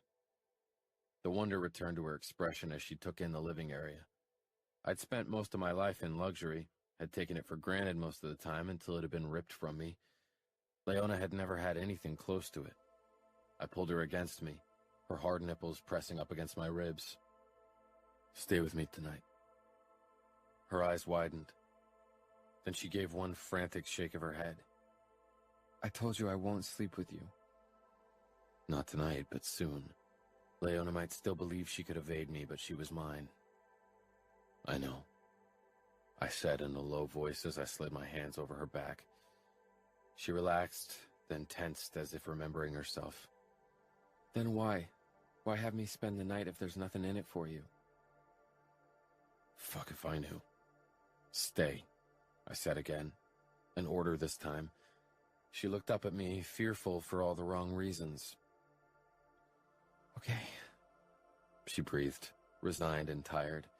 The wonder returned to her expression as she took in the living area. I'd spent most of my life in luxury, had taken it for granted most of the time until it had been ripped from me. Leona had never had anything close to it. I pulled her against me, her hard nipples pressing up against my ribs. "Stay with me tonight." Her eyes widened. Then she gave one frantic shake of her head. I told you I won't sleep with you. Not tonight, but soon. Leona might still believe she could evade me, but she was mine. "I know," I said in a low voice as I slid my hands over her back. She relaxed, then tensed as if remembering herself. Then why? Why have me spend the night if there's nothing in it for you? Fuck if I knew. "Stay," I said again, an order this time. She looked up at me, fearful for all the wrong reasons. Okay, she breathed, resigned and tired.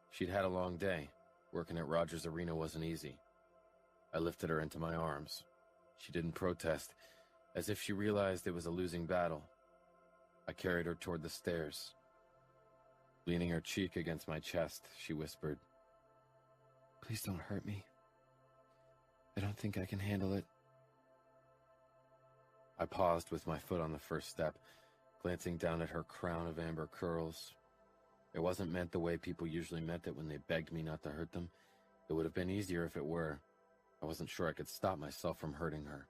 She'd had a long day. Working at Rogers Arena wasn't easy. I lifted her into my arms. She didn't protest, as if she realized it was a losing battle. I carried her toward the stairs. Leaning her cheek against my chest, she whispered, "Please don't hurt me. I don't think I can handle it." I paused with my foot on the first step, glancing down at her crown of amber curls. It wasn't meant the way people usually meant it when they begged me not to hurt them. It would have been easier if it were. I wasn't sure I could stop myself from hurting her.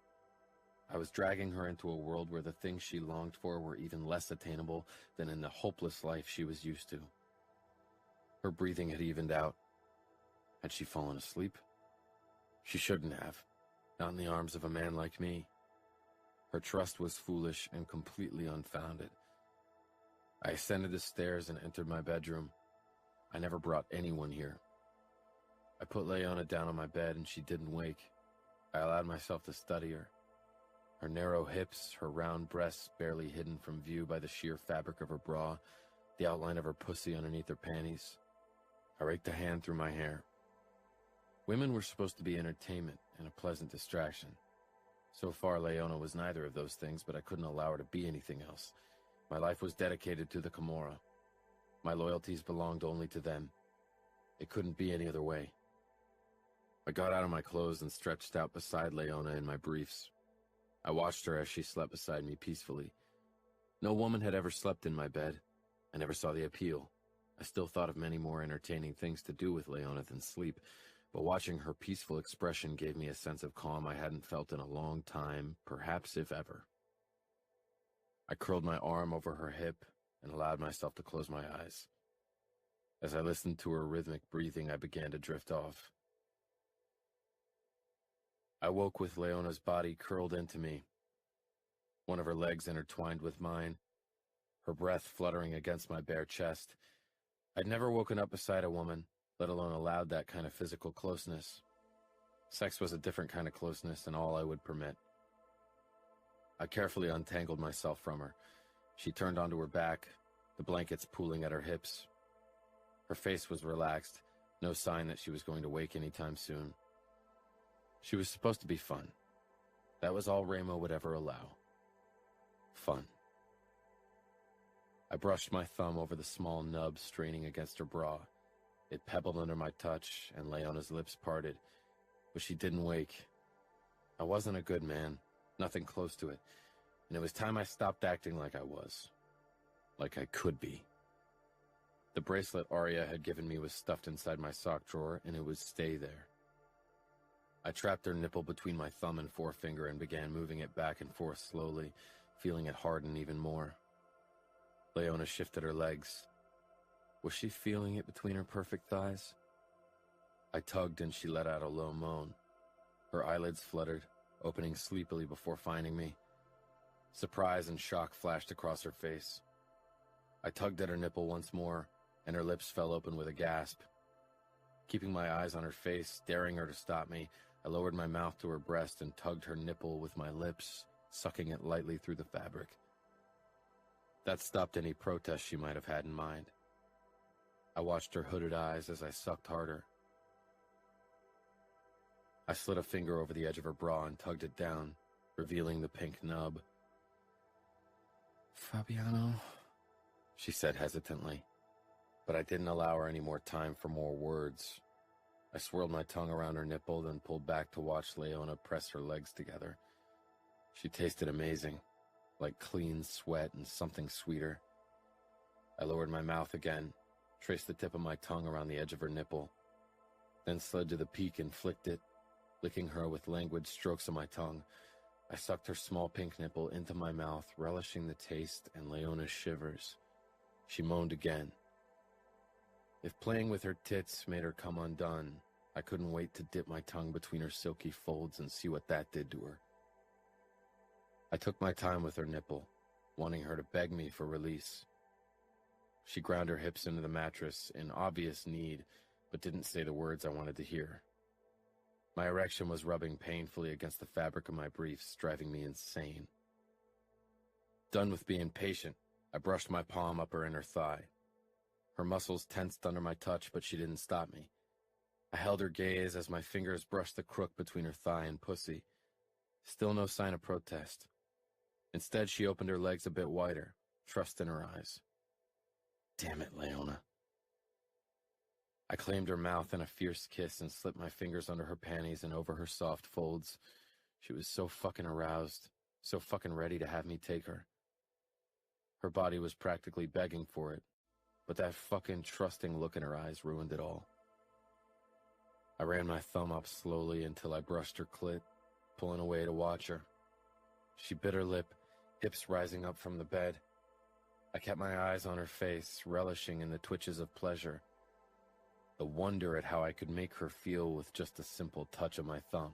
I was dragging her into a world where the things she longed for were even less attainable than in the hopeless life she was used to. Her breathing had evened out. Had she fallen asleep? She shouldn't have, not in the arms of a man like me. Her trust was foolish and completely unfounded. I ascended the stairs and entered my bedroom. I never brought anyone here. I put Leona down on my bed and she didn't wake. I allowed myself to study her. Her narrow hips, her round breasts barely hidden from view by the sheer fabric of her bra, the outline of her pussy underneath her panties. I raked a hand through my hair. Women were supposed to be entertainment and a pleasant distraction. So far, Leona was neither of those things, but I couldn't allow her to be anything else. My life was dedicated to the Camorra. My loyalties belonged only to them. It couldn't be any other way. I got out of my clothes and stretched out beside Leona in my briefs. I watched her as she slept beside me peacefully. No woman had ever slept in my bed. I never saw the appeal. I still thought of many more entertaining things to do with Leona than sleep, but watching her peaceful expression gave me a sense of calm I hadn't felt in a long time, perhaps if ever. I curled my arm over her hip and allowed myself to close my eyes. As I listened to her rhythmic breathing, I began to drift off. I woke with Leona's body curled into me, one of her legs intertwined with mine, her breath fluttering against my bare chest. I'd never woken up beside a woman, let alone allowed that kind of physical closeness. Sex was a different kind of closeness and all I would permit. I carefully untangled myself from her. She turned onto her back, the blankets pooling at her hips. Her face was relaxed, no sign that she was going to wake anytime soon. She was supposed to be fun. That was all Ramo would ever allow. Fun. I brushed my thumb over the small nub straining against her bra. It pebbled under my touch, and Leona's lips parted, but she didn't wake. I wasn't a good man, nothing close to it, and it was time I stopped acting like I was. Like I could be. The bracelet Arya had given me was stuffed inside my sock drawer, and it would stay there. I trapped her nipple between my thumb and forefinger and began moving it back and forth slowly, feeling it harden even more. Leona shifted her legs. Was she feeling it between her perfect thighs? I tugged and she let out a low moan. Her eyelids fluttered, opening sleepily before finding me. Surprise and shock flashed across her face. I tugged at her nipple once more, and her lips fell open with a gasp. Keeping my eyes on her face, daring her to stop me, I lowered my mouth to her breast and tugged her nipple with my lips, sucking it lightly through the fabric. That stopped any protest she might have had in mind. I watched her hooded eyes as I sucked harder. I slid a finger over the edge of her bra and tugged it down, revealing the pink nub. "Fabiano," she said hesitantly, but I didn't allow her any more time for more words. I swirled my tongue around her nipple, then pulled back to watch Leona press her legs together. She tasted amazing, like clean sweat and something sweeter. I lowered my mouth again, traced the tip of my tongue around the edge of her nipple, then slid to the peak and flicked it, licking her with languid strokes of my tongue. I sucked her small pink nipple into my mouth, relishing the taste and Leona's shivers. She moaned again. If playing with her tits made her come undone, I couldn't wait to dip my tongue between her silky folds and see what that did to her. I took my time with her nipple, wanting her to beg me for release. She ground her hips into the mattress in obvious need, but didn't say the words I wanted to hear. My erection was rubbing painfully against the fabric of my briefs, driving me insane. Done with being patient, I brushed my palm up her inner thigh. Her muscles tensed under my touch, but she didn't stop me. I held her gaze as my fingers brushed the crook between her thigh and pussy. Still no sign of protest. Instead, she opened her legs a bit wider, trust in her eyes. Damn it, Leona. I claimed her mouth in a fierce kiss and slipped my fingers under her panties and over her soft folds. She was so fucking aroused, so fucking ready to have me take her. Her body was practically begging for it, but that fucking trusting look in her eyes ruined it all. I ran my thumb up slowly until I brushed her clit, pulling away to watch her. She bit her lip, hips rising up from the bed. I kept my eyes on her face, relishing in the twitches of pleasure. The wonder at how I could make her feel with just a simple touch of my thumb.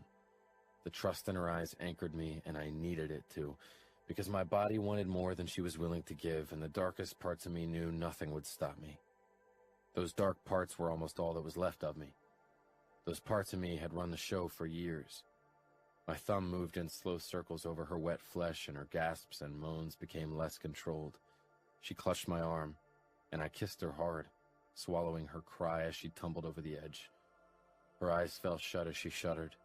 The trust in her eyes anchored me, and I needed it to, because my body wanted more than she was willing to give, and the darkest parts of me knew nothing would stop me. Those dark parts were almost all that was left of me. Those parts of me had run the show for years. My thumb moved in slow circles over her wet flesh, and her gasps and moans became less controlled. She clutched my arm, and I kissed her hard, swallowing her cry as she tumbled over the edge. Her eyes fell shut as she shuddered,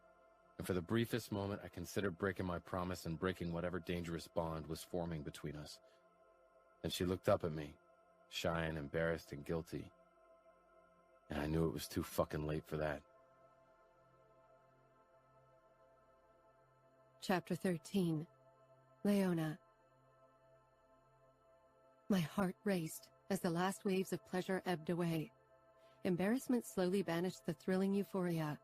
and for the briefest moment I considered breaking my promise and breaking whatever dangerous bond was forming between us. Then she looked up at me, shy and embarrassed and guilty, and I knew it was too fucking late for that. Chapter 13. Leona. My heart raced as the last waves of pleasure ebbed away. Embarrassment slowly banished the thrilling euphoria.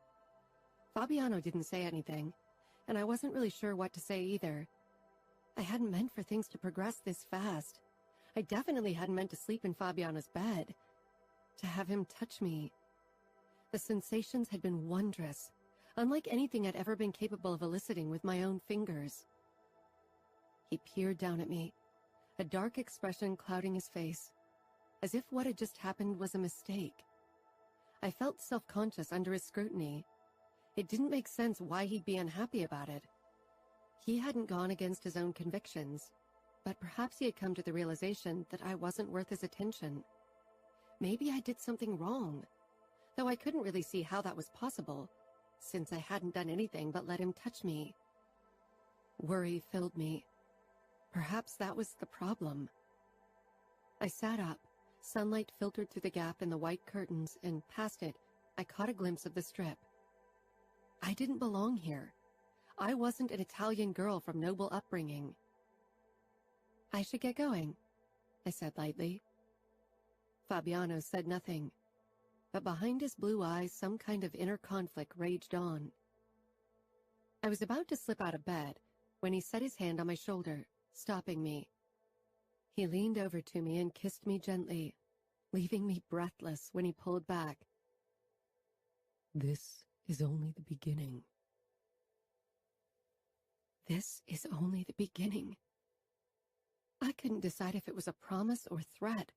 Fabiano didn't say anything, and I wasn't really sure what to say either. I hadn't meant for things to progress this fast. I definitely hadn't meant to sleep in Fabiano's bed. To have him touch me. The sensations had been wondrous, unlike anything I'd ever been capable of eliciting with my own fingers. He peered down at me, a dark expression clouding his face, as if what had just happened was a mistake. I felt self-conscious under his scrutiny. It didn't make sense why he'd be unhappy about it. He hadn't gone against his own convictions, but perhaps he had come to the realization that I wasn't worth his attention. Maybe I did something wrong, though I couldn't really see how that was possible, since I hadn't done anything but let him touch me. Worry filled me. Perhaps that was the problem. I sat up. Sunlight filtered through the gap in the white curtains, and past it, I caught a glimpse of the strip. I didn't belong here. I wasn't an Italian girl from noble upbringing. I should get going, I said lightly. Fabiano said nothing, but behind his blue eyes some kind of inner conflict raged on. I was about to slip out of bed when he set his hand on my shoulder, stopping me. He leaned over to me and kissed me gently, leaving me breathless when he pulled back. This is only the beginning. This is only the beginning. I couldn't decide if it was a promise or threat.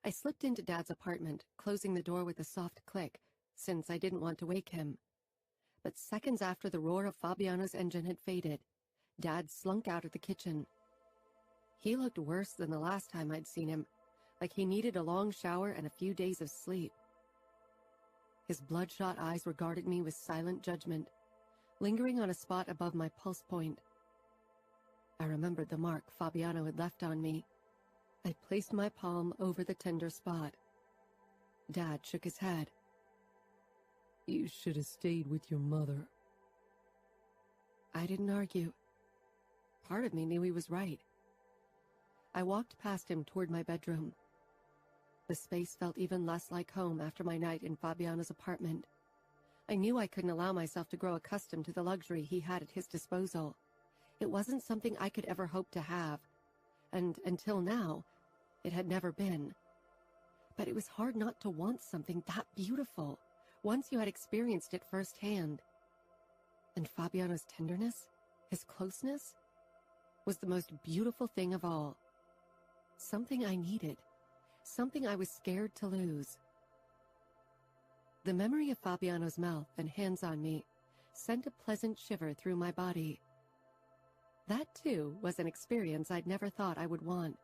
I slipped into Dad's apartment, closing the door with a soft click, since I didn't want to wake him. But seconds after the roar of Fabiano's engine had faded, Dad slunk out of the kitchen. He looked worse than the last time I'd seen him, like he needed a long shower and a few days of sleep. His bloodshot eyes regarded me with silent judgment, lingering on a spot above my pulse point. I remembered the mark Fabiano had left on me. I placed my palm over the tender spot. Dad shook his head. You should have stayed with your mother. I didn't argue. part of me knew he was right. I walked past him toward my bedroom. The space felt even less like home after my night in Fabiano's apartment. I knew I couldn't allow myself to grow accustomed to the luxury he had at his disposal. It wasn't something I could ever hope to have, and until now, it had never been. But it was hard not to want something that beautiful, once you had experienced it firsthand. And Fabiano's tenderness, his closeness, was the most beautiful thing of all. Something I needed, something I was scared to lose. The memory of Fabiano's mouth and hands on me sent a pleasant shiver through my body. That, too, was an experience I'd never thought I would want,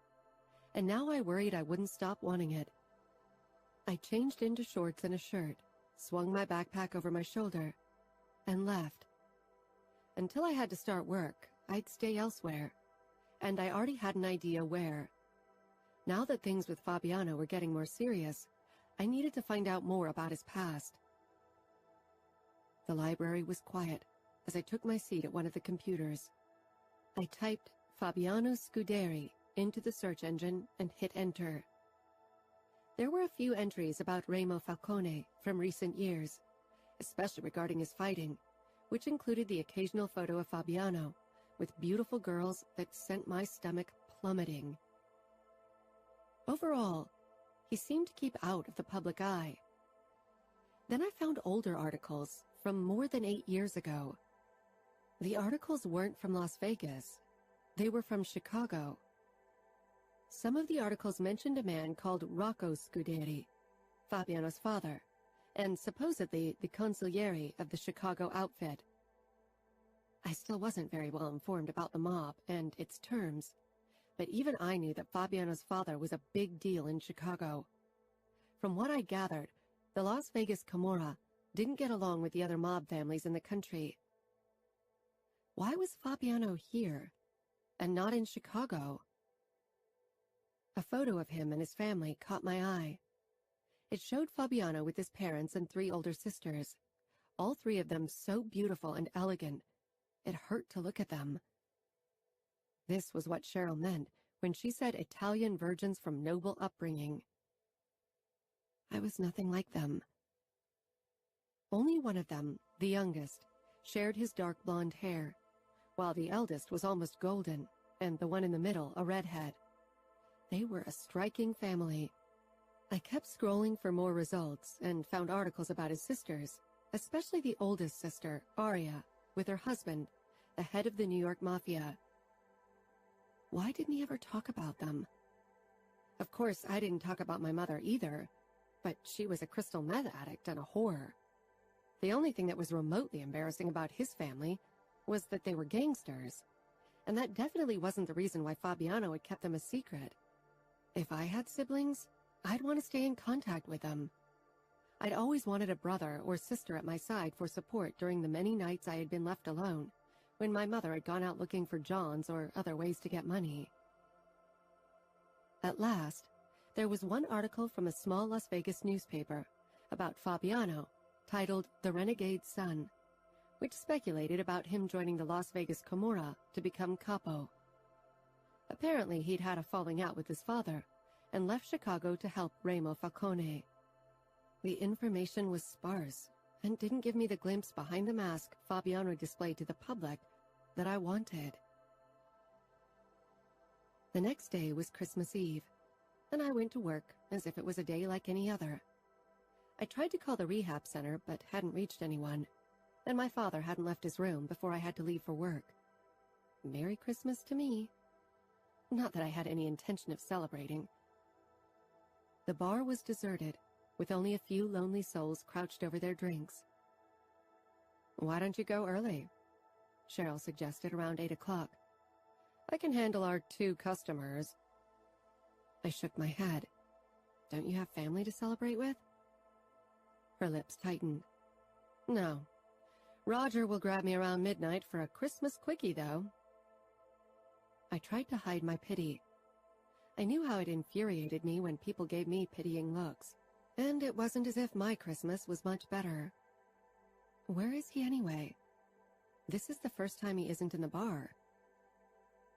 and now I worried I wouldn't stop wanting it. I changed into shorts and a shirt, swung my backpack over my shoulder, and left. Until I had to start work, I'd stay elsewhere, and I already had an idea where. Now that things with Fabiano were getting more serious, I needed to find out more about his past. The library was quiet as I took my seat at one of the computers. I typed Fabiano Scuderi into the search engine and hit enter. There were a few entries about Remo Falcone from recent years, especially regarding his fighting, which included the occasional photo of Fabiano with beautiful girls that sent my stomach plummeting. Overall, he seemed to keep out of the public eye. Then I found older articles from more than 8 years ago. The articles weren't from Las Vegas. They were from Chicago. Some of the articles mentioned a man called Rocco Scuderi, Fabiano's father, and supposedly the consigliere of the Chicago outfit. I still wasn't very well informed about the mob and its terms, but even I knew that Fabiano's father was a big deal in Chicago. From what I gathered, the Las Vegas Camorra didn't get along with the other mob families in the country. Why was Fabiano here, and not in Chicago? A photo of him and his family caught my eye. It showed Fabiano with his parents and 3 older sisters, all 3 of them so beautiful and elegant, it hurt to look at them. This was what Cheryl meant when she said Italian virgins from noble upbringing. I was nothing like them. Only one of them, the youngest, shared his dark blonde hair, while the eldest was almost golden, and the one in the middle a redhead. They were a striking family. I kept scrolling for more results and found articles about his sisters, especially the oldest sister, Aria, with her husband, the head of the New York Mafia. Why didn't he ever talk about them? Of course, I didn't talk about my mother either, but she was a crystal meth addict and a whore. The only thing that was remotely embarrassing about his family was that they were gangsters, and that definitely wasn't the reason why Fabiano had kept them a secret. If I had siblings, I'd want to stay in contact with them. I'd always wanted a brother or sister at my side for support during the many nights I had been left alone, when my mother had gone out looking for Johns or other ways to get money. At last, there was one article from a small Las Vegas newspaper about Fabiano, titled The Renegade's Son, which speculated about him joining the Las Vegas Camorra to become capo. Apparently, he'd had a falling out with his father and left Chicago to help Remo Falcone. The information was sparse and didn't give me the glimpse behind the mask Fabiano displayed to the public that I wanted. The next day was Christmas Eve, and I went to work as if it was a day like any other. I tried to call the rehab center but hadn't reached anyone, and my father hadn't left his room before I had to leave for work. Merry Christmas to me. Not that I had any intention of celebrating. The bar was deserted, with only a few lonely souls crouched over their drinks. "Why don't you go early?" Cheryl suggested around 8 o'clock. "I can handle our 2 customers." I shook my head. "Don't you have family to celebrate with?" Her lips tightened. "No. Roger will grab me around midnight for a Christmas quickie, though." I tried to hide my pity. I knew how it infuriated me when people gave me pitying looks, and it wasn't as if my Christmas was much better. Where is he anyway? This is the first time he isn't in the bar.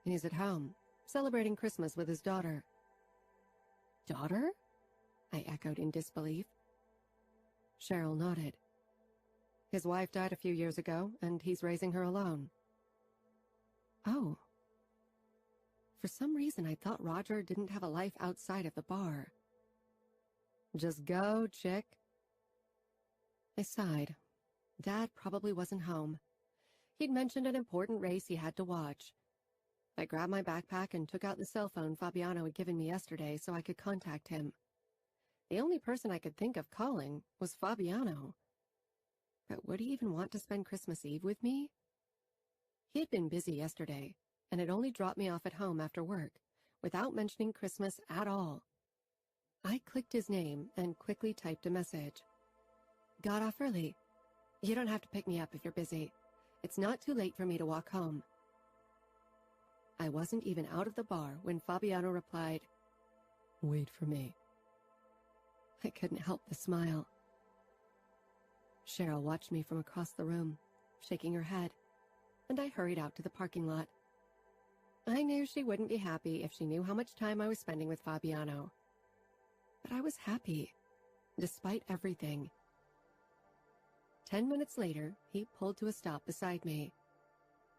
He's at home, celebrating Christmas with his daughter. Daughter? I echoed in disbelief. Cheryl nodded. His wife died a few years ago, and he's raising her alone. Oh. For some reason, I thought Roger didn't have a life outside of the bar. Just go, chick. I sighed. Dad probably wasn't home. He'd mentioned an important race he had to watch. I grabbed my backpack and took out the cell phone Fabiano had given me yesterday so I could contact him. The only person I could think of calling was Fabiano. But would he even want to spend Christmas Eve with me? He had been busy yesterday, and had only dropped me off at home after work, without mentioning Christmas at all. I clicked his name and quickly typed a message. Got off early. You don't have to pick me up if you're busy. It's not too late for me to walk home. I wasn't even out of the bar when Fabiano replied, Wait for me. I couldn't help but smile. Cheryl watched me from across the room, shaking her head, and I hurried out to the parking lot. I knew she wouldn't be happy if she knew how much time I was spending with Fabiano. But I was happy, despite everything. 10 minutes later, he pulled to a stop beside me.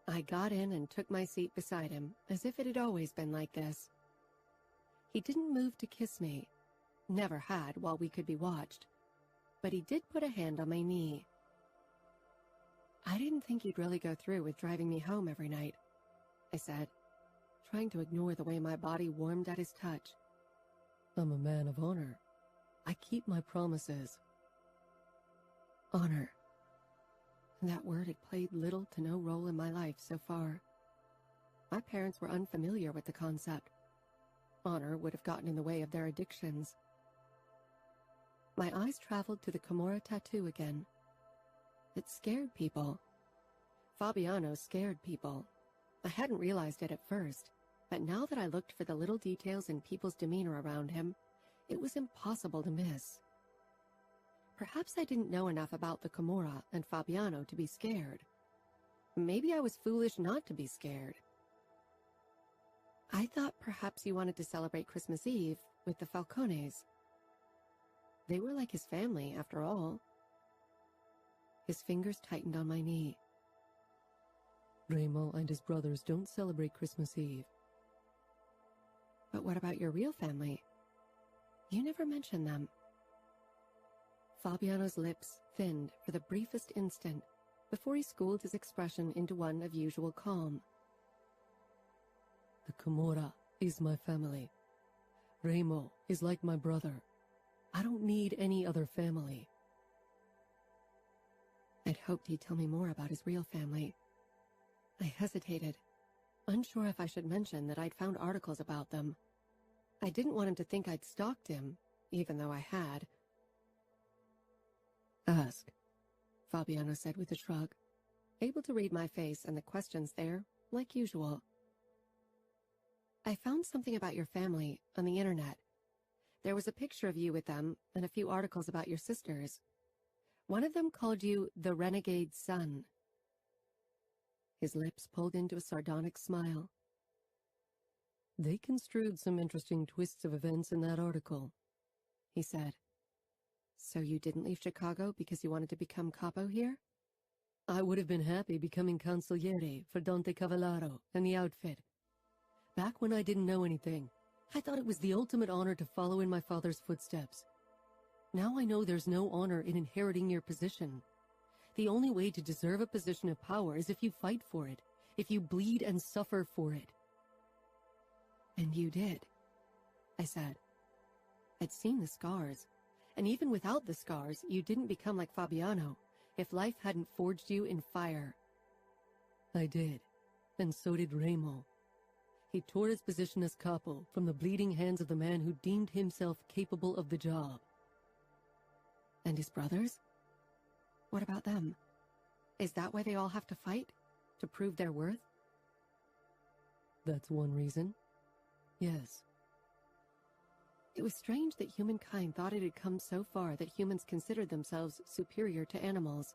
I got in and took my seat beside him, as if it had always been like this. He didn't move to kiss me, never had while we could be watched, but he did put a hand on my knee. I didn't think you'd really go through with driving me home every night, I said, trying to ignore the way my body warmed at his touch. I'm a man of honor. I keep my promises. Honor. That word had played little to no role in my life so far. My parents were unfamiliar with the concept. Honor would have gotten in the way of their addictions. My eyes traveled to the Camorra tattoo again. It scared people. Fabiano scared people. I hadn't realized it at first, but now that I looked for the little details in people's demeanor around him, it was impossible to miss. Perhaps I didn't know enough about the Camorra and Fabiano to be scared. Maybe I was foolish not to be scared. I thought perhaps you wanted to celebrate Christmas Eve with the Falcones. They were like his family, after all. His fingers tightened on my knee. Remo and his brothers don't celebrate Christmas Eve. But what about your real family? You never mentioned them. Fabiano's lips thinned for the briefest instant before he schooled his expression into one of usual calm. The Camorra is my family. Remo is like my brother. I don't need any other family. I'd hoped he'd tell me more about his real family. I hesitated, unsure if I should mention that I'd found articles about them. I didn't want him to think I'd stalked him, even though I had. Ask, Fabiano said with a shrug, able to read my face and the questions there, like usual. I found something about your family on the internet. There was a picture of you with them and a few articles about your sisters. One of them called you the renegade son. His lips pulled into a sardonic smile. They construed some interesting twists of events in that article, he said. So you didn't leave Chicago because you wanted to become capo here? I would have been happy becoming consigliere for Dante Cavallaro and the outfit. Back when I didn't know anything, I thought it was the ultimate honor to follow in my father's footsteps. Now I know there's no honor in inheriting your position. The only way to deserve a position of power is if you fight for it, if you bleed and suffer for it. And you did, I said. I'd seen the scars. And even without the scars, you didn't become like Fabiano, if life hadn't forged you in fire. I did, and so did Remo. He tore his position as capo from the bleeding hands of the man who deemed himself capable of the job. And his brothers? What about them? Is that why they all have to fight? To prove their worth? That's one reason. Yes. It was strange that humankind thought it had come so far that humans considered themselves superior to animals,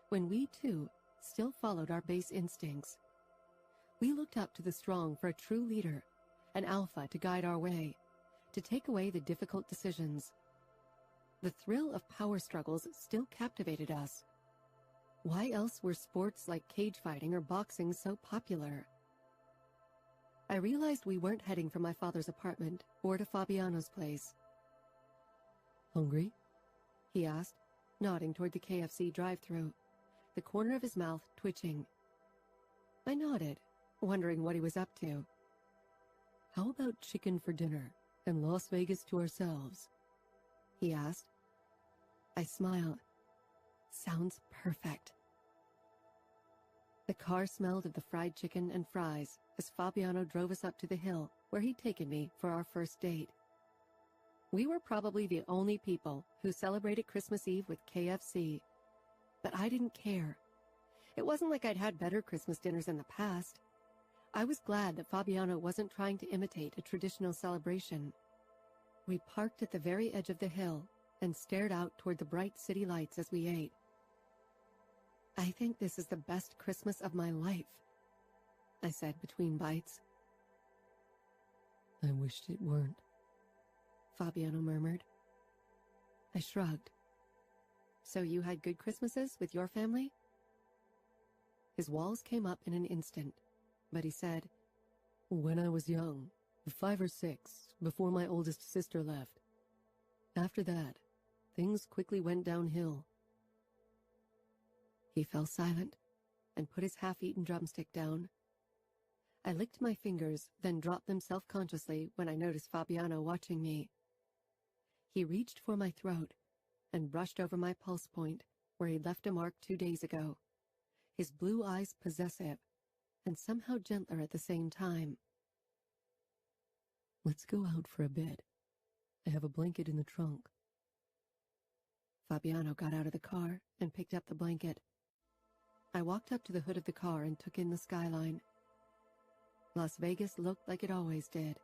when we, too, still followed our base instincts. We looked up to the strong for a true leader, an alpha to guide our way, to take away the difficult decisions. The thrill of power struggles still captivated us. Why else were sports like cage fighting or boxing so popular? I realized we weren't heading for my father's apartment or to Fabiano's place. Hungry? He asked, nodding toward the KFC drive-thru, the corner of his mouth twitching. I nodded, wondering what he was up to. How about chicken for dinner and Las Vegas to ourselves? He asked. I smiled. Sounds perfect. The car smelled of the fried chicken and fries as Fabiano drove us up to the hill where he'd taken me for our first date. We were probably the only people who celebrated Christmas Eve with KFC, but I didn't care. It wasn't like I'd had better Christmas dinners in the past. I was glad that Fabiano wasn't trying to imitate a traditional celebration. We parked at the very edge of the hill and stared out toward the bright city lights as we ate. I think this is the best Christmas of my life, I said between bites. I wished it weren't, Fabiano murmured. I shrugged. So you had good Christmases with your family? His walls came up in an instant, but he said, when I was young, 5 or 6, before my oldest sister left. After that, things quickly went downhill. He fell silent and put his half-eaten drumstick down. I licked my fingers, then dropped them self-consciously when I noticed Fabiano watching me. He reached for my throat and brushed over my pulse point where he'd left a mark 2 days ago, his blue eyes possessive and somehow gentler at the same time. Let's go out for a bit. I have a blanket in the trunk. Fabiano got out of the car and picked up the blanket. I walked up to the hood of the car and took in the skyline. Las Vegas looked like it always did.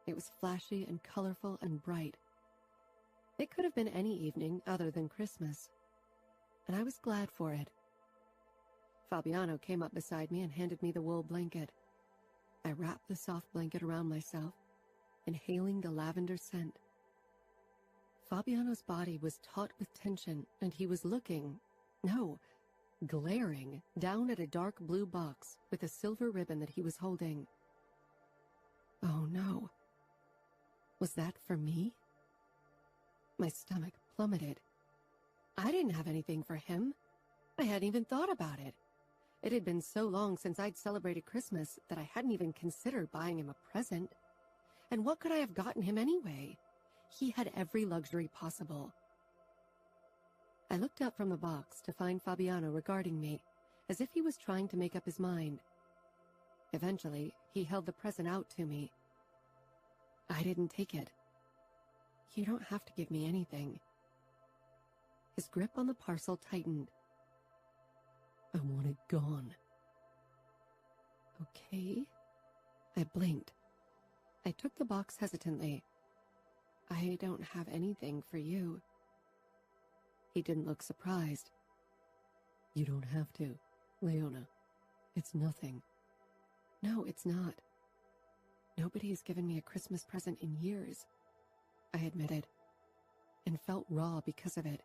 It was flashy and colorful and bright. It could have been any evening other than Christmas, and I was glad for it. Fabiano came up beside me and handed me the wool blanket. I wrapped the soft blanket around myself, inhaling the lavender scent. Fabiano's body was taut with tension, and he was glaring down at a dark blue box with a silver ribbon that he was holding. Oh no. Was that for me? My stomach plummeted. I didn't have anything for him. I hadn't even thought about it. It had been so long since I'd celebrated Christmas that I hadn't even considered buying him a present. And what could I have gotten him anyway? He had every luxury possible. I looked up from the box to find Fabiano regarding me, as if he was trying to make up his mind. Eventually, he held the present out to me. I didn't take it. You don't have to give me anything. His grip on the parcel tightened. I want it gone. Okay. I blinked. I took the box hesitantly. I don't have anything for you. He didn't look surprised. You don't have to, Leona. It's nothing. No, it's not. Nobody has given me a Christmas present in years, I admitted, and felt raw because of it.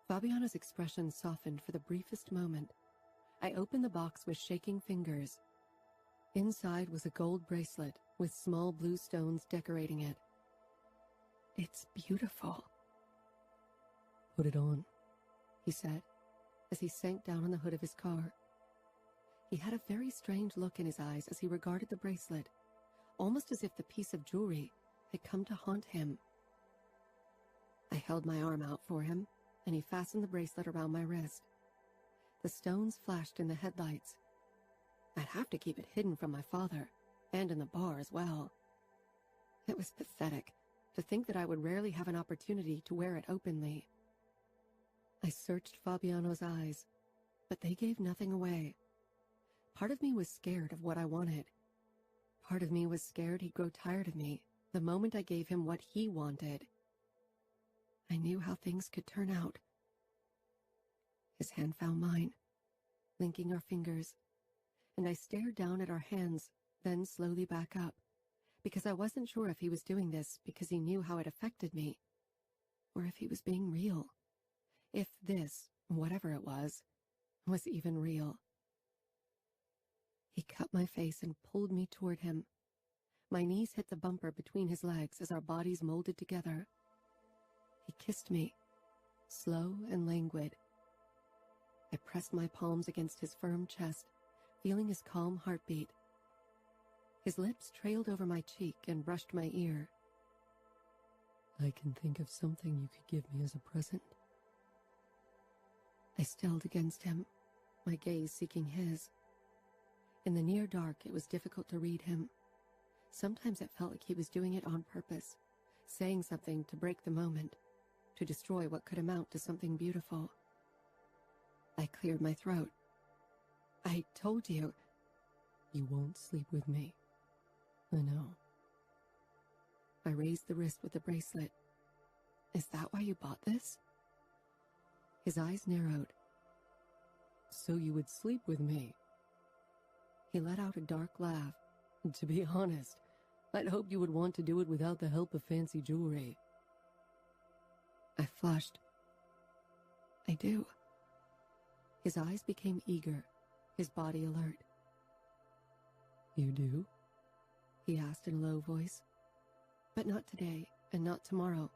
Fabiano's expression softened for the briefest moment. I opened the box with shaking fingers. Inside was a gold bracelet with small blue stones decorating it. It's beautiful. Put it on, he said, as he sank down on the hood of his car. He had a very strange look in his eyes as he regarded the bracelet, almost as if the piece of jewelry had come to haunt him. I held my arm out for him, and he fastened the bracelet around my wrist. The stones flashed in the headlights. I'd have to keep it hidden from my father, and in the bar as well. It was pathetic to think that I would rarely have an opportunity to wear it openly. I searched Fabiano's eyes, but they gave nothing away. Part of me was scared of what I wanted. Part of me was scared he'd grow tired of me the moment I gave him what he wanted. I knew how things could turn out. His hand found mine, linking our fingers, and I stared down at our hands, then slowly back up, because I wasn't sure if he was doing this because he knew how it affected me, or if he was being real. If this, whatever it was even real. He cut my face and pulled me toward him. My knees hit the bumper between his legs as our bodies molded together. He kissed me, slow and languid. I pressed my palms against his firm chest, feeling his calm heartbeat. His lips trailed over my cheek and brushed my ear. I can think of something you could give me as a present. I stilled against him, my gaze seeking his. In the near dark, it was difficult to read him. Sometimes it felt like he was doing it on purpose, saying something to break the moment, to destroy what could amount to something beautiful. I cleared my throat. I told you. You won't sleep with me. I know. I raised the wrist with the bracelet. Is that why you bought this? His eyes narrowed. So you would sleep with me? He let out a dark laugh. To be honest, I'd hoped you would want to do it without the help of fancy jewelry. I flushed. I do. His eyes became eager, his body alert. You do? He asked in a low voice. But not today, and not tomorrow.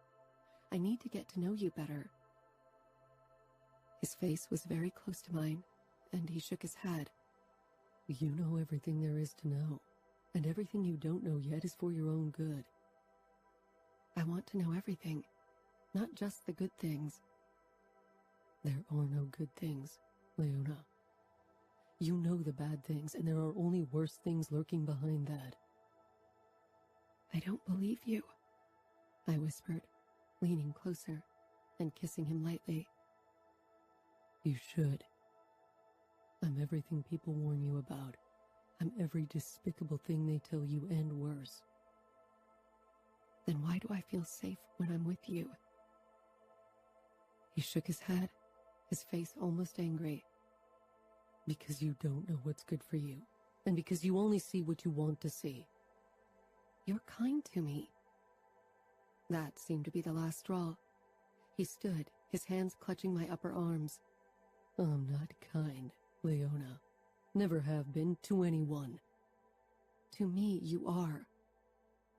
I need to get to know you better. His face was very close to mine, and he shook his head. You know everything there is to know, and everything you don't know yet is for your own good. I want to know everything, not just the good things. There are no good things, Leona. You know the bad things, and there are only worse things lurking behind that. I don't believe you, I whispered, leaning closer and kissing him lightly. You should. I'm everything people warn you about. I'm every despicable thing they tell you and worse. Then why do I feel safe when I'm with you? He shook his head, his face almost angry. Because you don't know what's good for you, and because you only see what you want to see. You're kind to me. That seemed to be the last straw. He stood, his hands clutching my upper arms. I'm not kind, Leona. Never have been to anyone. To me, you are,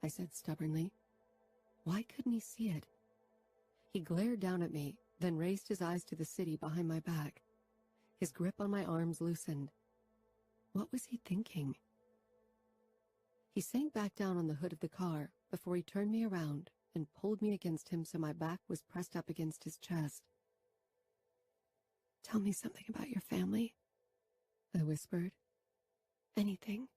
I said stubbornly. Why couldn't he see it? He glared down at me, then raised his eyes to the city behind my back. His grip on my arms loosened. What was he thinking? He sank back down on the hood of the car before he turned me around and pulled me against him so my back was pressed up against his chest. Tell me something about your family, I whispered. Anything.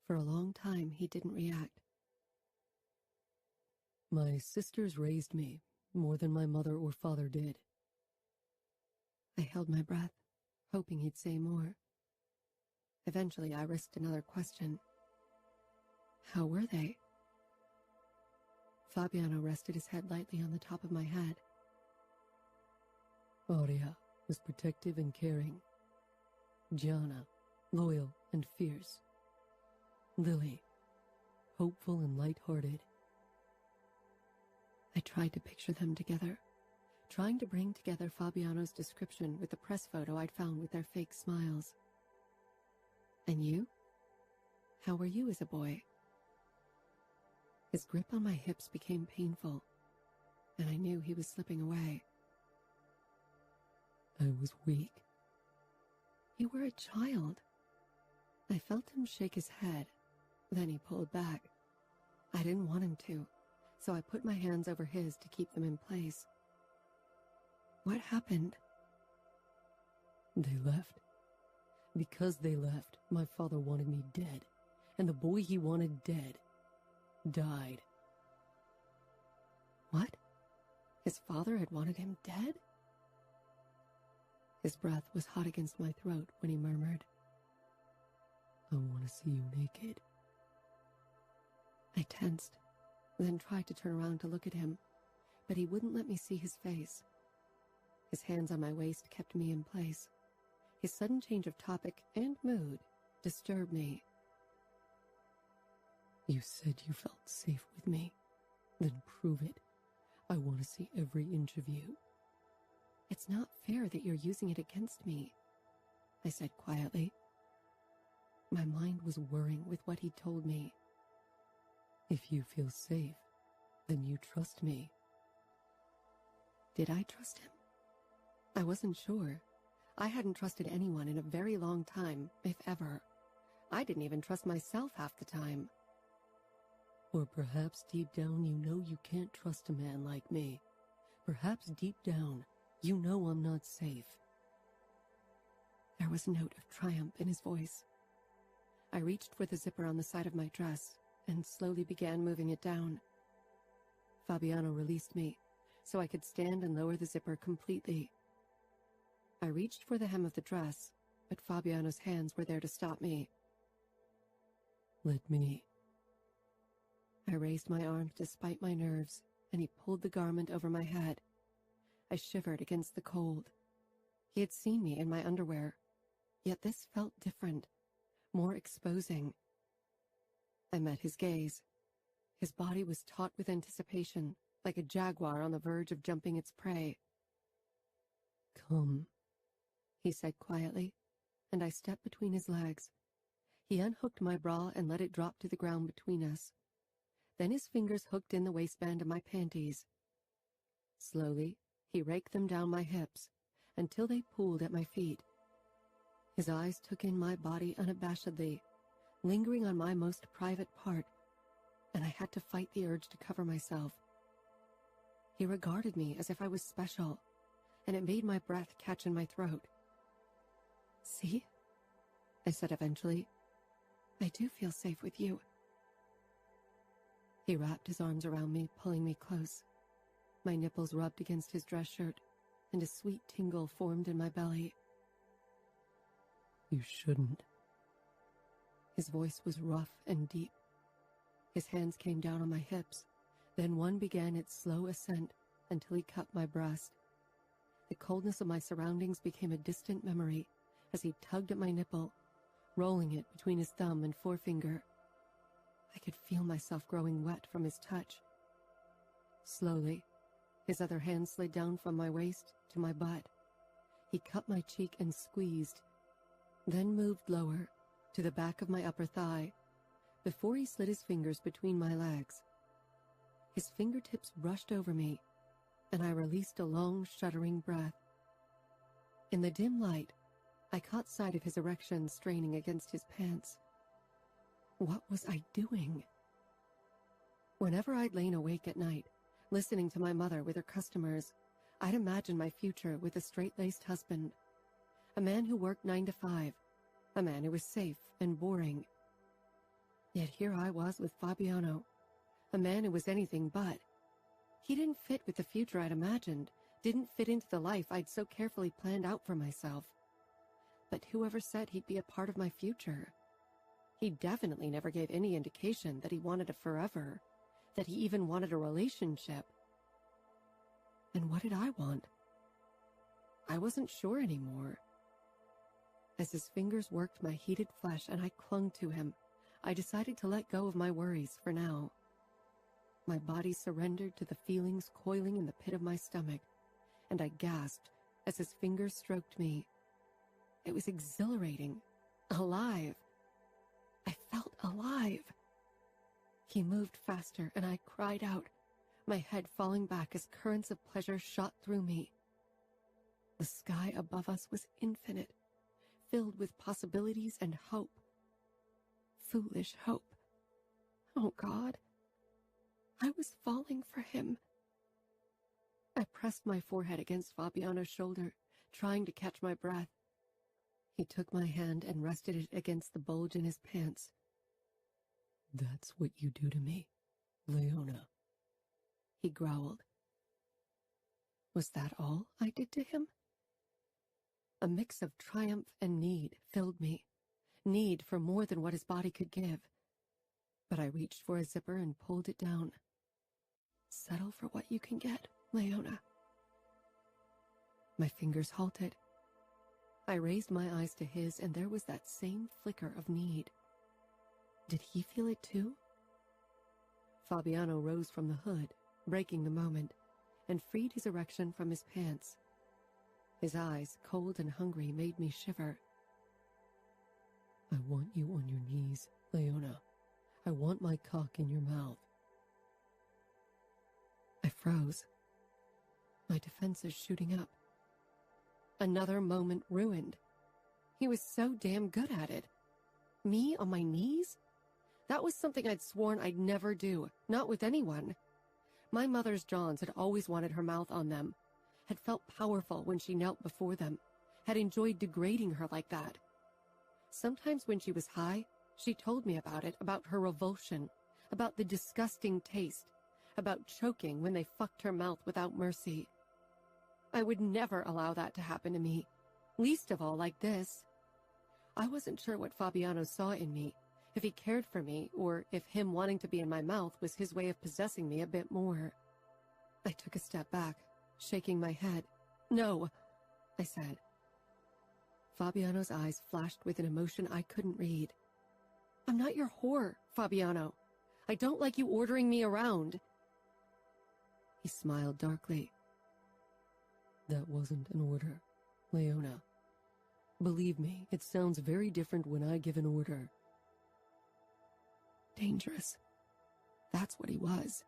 For a long time, he didn't react. My sisters raised me more than my mother or father did. I held my breath, hoping he'd say more. Eventually, I risked another question. How were they? Fabiano rested his head lightly on the top of my head. Aurea was protective and caring. Gianna, loyal and fierce. Lily, hopeful and light-hearted. I tried to picture them together, trying to bring together Fabiano's description with the press photo I'd found with their fake smiles. And you? How were you as a boy? His grip on my hips became painful, and I knew he was slipping away. I was weak. You were a child. I felt him shake his head. Then he pulled back. I didn't want him to, so I put my hands over his to keep them in place. What happened? They left. Because they left, my father wanted me dead, and the boy he wanted dead died. What? His father had wanted him dead? His breath was hot against my throat when he murmured, I want to see you naked. I tensed, then tried to turn around to look at him, but he wouldn't let me see his face. His hands on my waist kept me in place. His sudden change of topic and mood disturbed me. You said you felt safe with me. Then prove it. I want to see every inch of you. It's not fair that you're using it against me, I said quietly. My mind was whirring with what he told me. If you feel safe, then you trust me. Did I trust him? I wasn't sure. I hadn't trusted anyone in a very long time, if ever. I didn't even trust myself half the time. Or perhaps deep down you know you can't trust a man like me. Perhaps deep down you know I'm not safe. There was a note of triumph in his voice. I reached for the zipper on the side of my dress and slowly began moving it down. Fabiano released me so I could stand and lower the zipper completely. I reached for the hem of the dress, but Fabiano's hands were there to stop me. Let me. I raised my arms despite my nerves, and he pulled the garment over my head. I shivered against the cold. He had seen me in my underwear, yet this felt different, more exposing. I met his gaze. His body was taut with anticipation, like a jaguar on the verge of jumping its prey. Come, he said quietly, and I stepped between his legs. He unhooked my bra and let it drop to the ground between us. Then his fingers hooked in the waistband of my panties. Slowly, he raked them down my hips until they pooled at my feet. His eyes took in my body unabashedly, lingering on my most private part, and I had to fight the urge to cover myself. He regarded me as if I was special, and it made my breath catch in my throat. See? I said eventually. I do feel safe with you. He wrapped his arms around me, pulling me close. My nipples rubbed against his dress shirt, and a sweet tingle formed in my belly. You shouldn't. His voice was rough and deep. His hands came down on my hips, then one began its slow ascent until he cupped my breast. The coldness of my surroundings became a distant memory as he tugged at my nipple, rolling it between his thumb and forefinger. I could feel myself growing wet from his touch. Slowly, his other hand slid down from my waist to my butt. He cupped my cheek and squeezed, then moved lower to the back of my upper thigh before he slid his fingers between my legs. His fingertips brushed over me, and I released a long, shuddering breath. In the dim light, I caught sight of his erection straining against his pants. What was I doing? Whenever I'd lain awake at night, listening to my mother with her customers, I'd imagine my future with a straight-laced husband, a man who worked 9 to 5, a man who was safe and boring. Yet here I was with Fabiano, a man who was anything but. He didn't fit with the future I'd imagined, didn't fit into the life I'd so carefully planned out for myself. But whoever said he'd be a part of my future? He definitely never gave any indication that he wanted a forever, that he even wanted a relationship. And what did I want? I wasn't sure anymore. As his fingers worked my heated flesh and I clung to him, I decided to let go of my worries for now. My body surrendered to the feelings coiling in the pit of my stomach, and I gasped as his fingers stroked me. It was exhilarating, alive. I felt alive. He moved faster, and I cried out, my head falling back as currents of pleasure shot through me. The sky above us was infinite, filled with possibilities and hope. Foolish hope. Oh, God. I was falling for him. I pressed my forehead against Fabiano's shoulder, trying to catch my breath. He took my hand and rested it against the bulge in his pants. That's what you do to me, Leona, he growled. Was that all I did to him? A mix of triumph and need filled me, need for more than what his body could give. But I reached for a zipper and pulled it down. Settle for what you can get, Leona. My fingers halted. I raised my eyes to his, and there was that same flicker of need. Did he feel it too? Fabiano rose from the hood, breaking the moment, and freed his erection from his pants. His eyes, cold and hungry, made me shiver. I want you on your knees, Leona. I want my cock in your mouth. I froze, my defenses shooting up. Another moment ruined. He was so damn good at it. Me on my knees? That was something I'd sworn I'd never do, not with anyone. My mother's Johns had always wanted her mouth on them, had felt powerful when she knelt before them, had enjoyed degrading her like that. Sometimes when she was high, she told me about it, about her revulsion, about the disgusting taste, about choking when they fucked her mouth without mercy. I would never allow that to happen to me, least of all like this. I wasn't sure what Fabiano saw in me, if he cared for me, or if him wanting to be in my mouth was his way of possessing me a bit more. I took a step back, shaking my head. "No," I said. Fabiano's eyes flashed with an emotion I couldn't read. "I'm not your whore, Fabiano. I don't like you ordering me around." He smiled darkly. That wasn't an order, Leona. Believe me, it sounds very different when I give an order. Dangerous. That's what he was.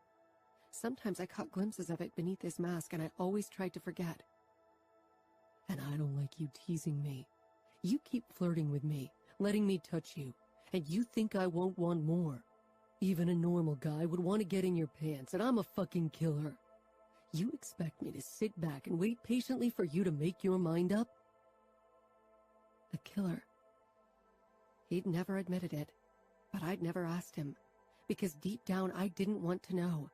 Sometimes I caught glimpses of it beneath his mask, and I always tried to forget. And I don't like you teasing me. You keep flirting with me, letting me touch you, and you think I won't want more. Even a normal guy would want to get in your pants, and I'm a fucking killer. You expect me to sit back and wait patiently for you to make your mind up? A killer. He'd never admitted it, but I'd never asked him, because deep down I didn't want to know.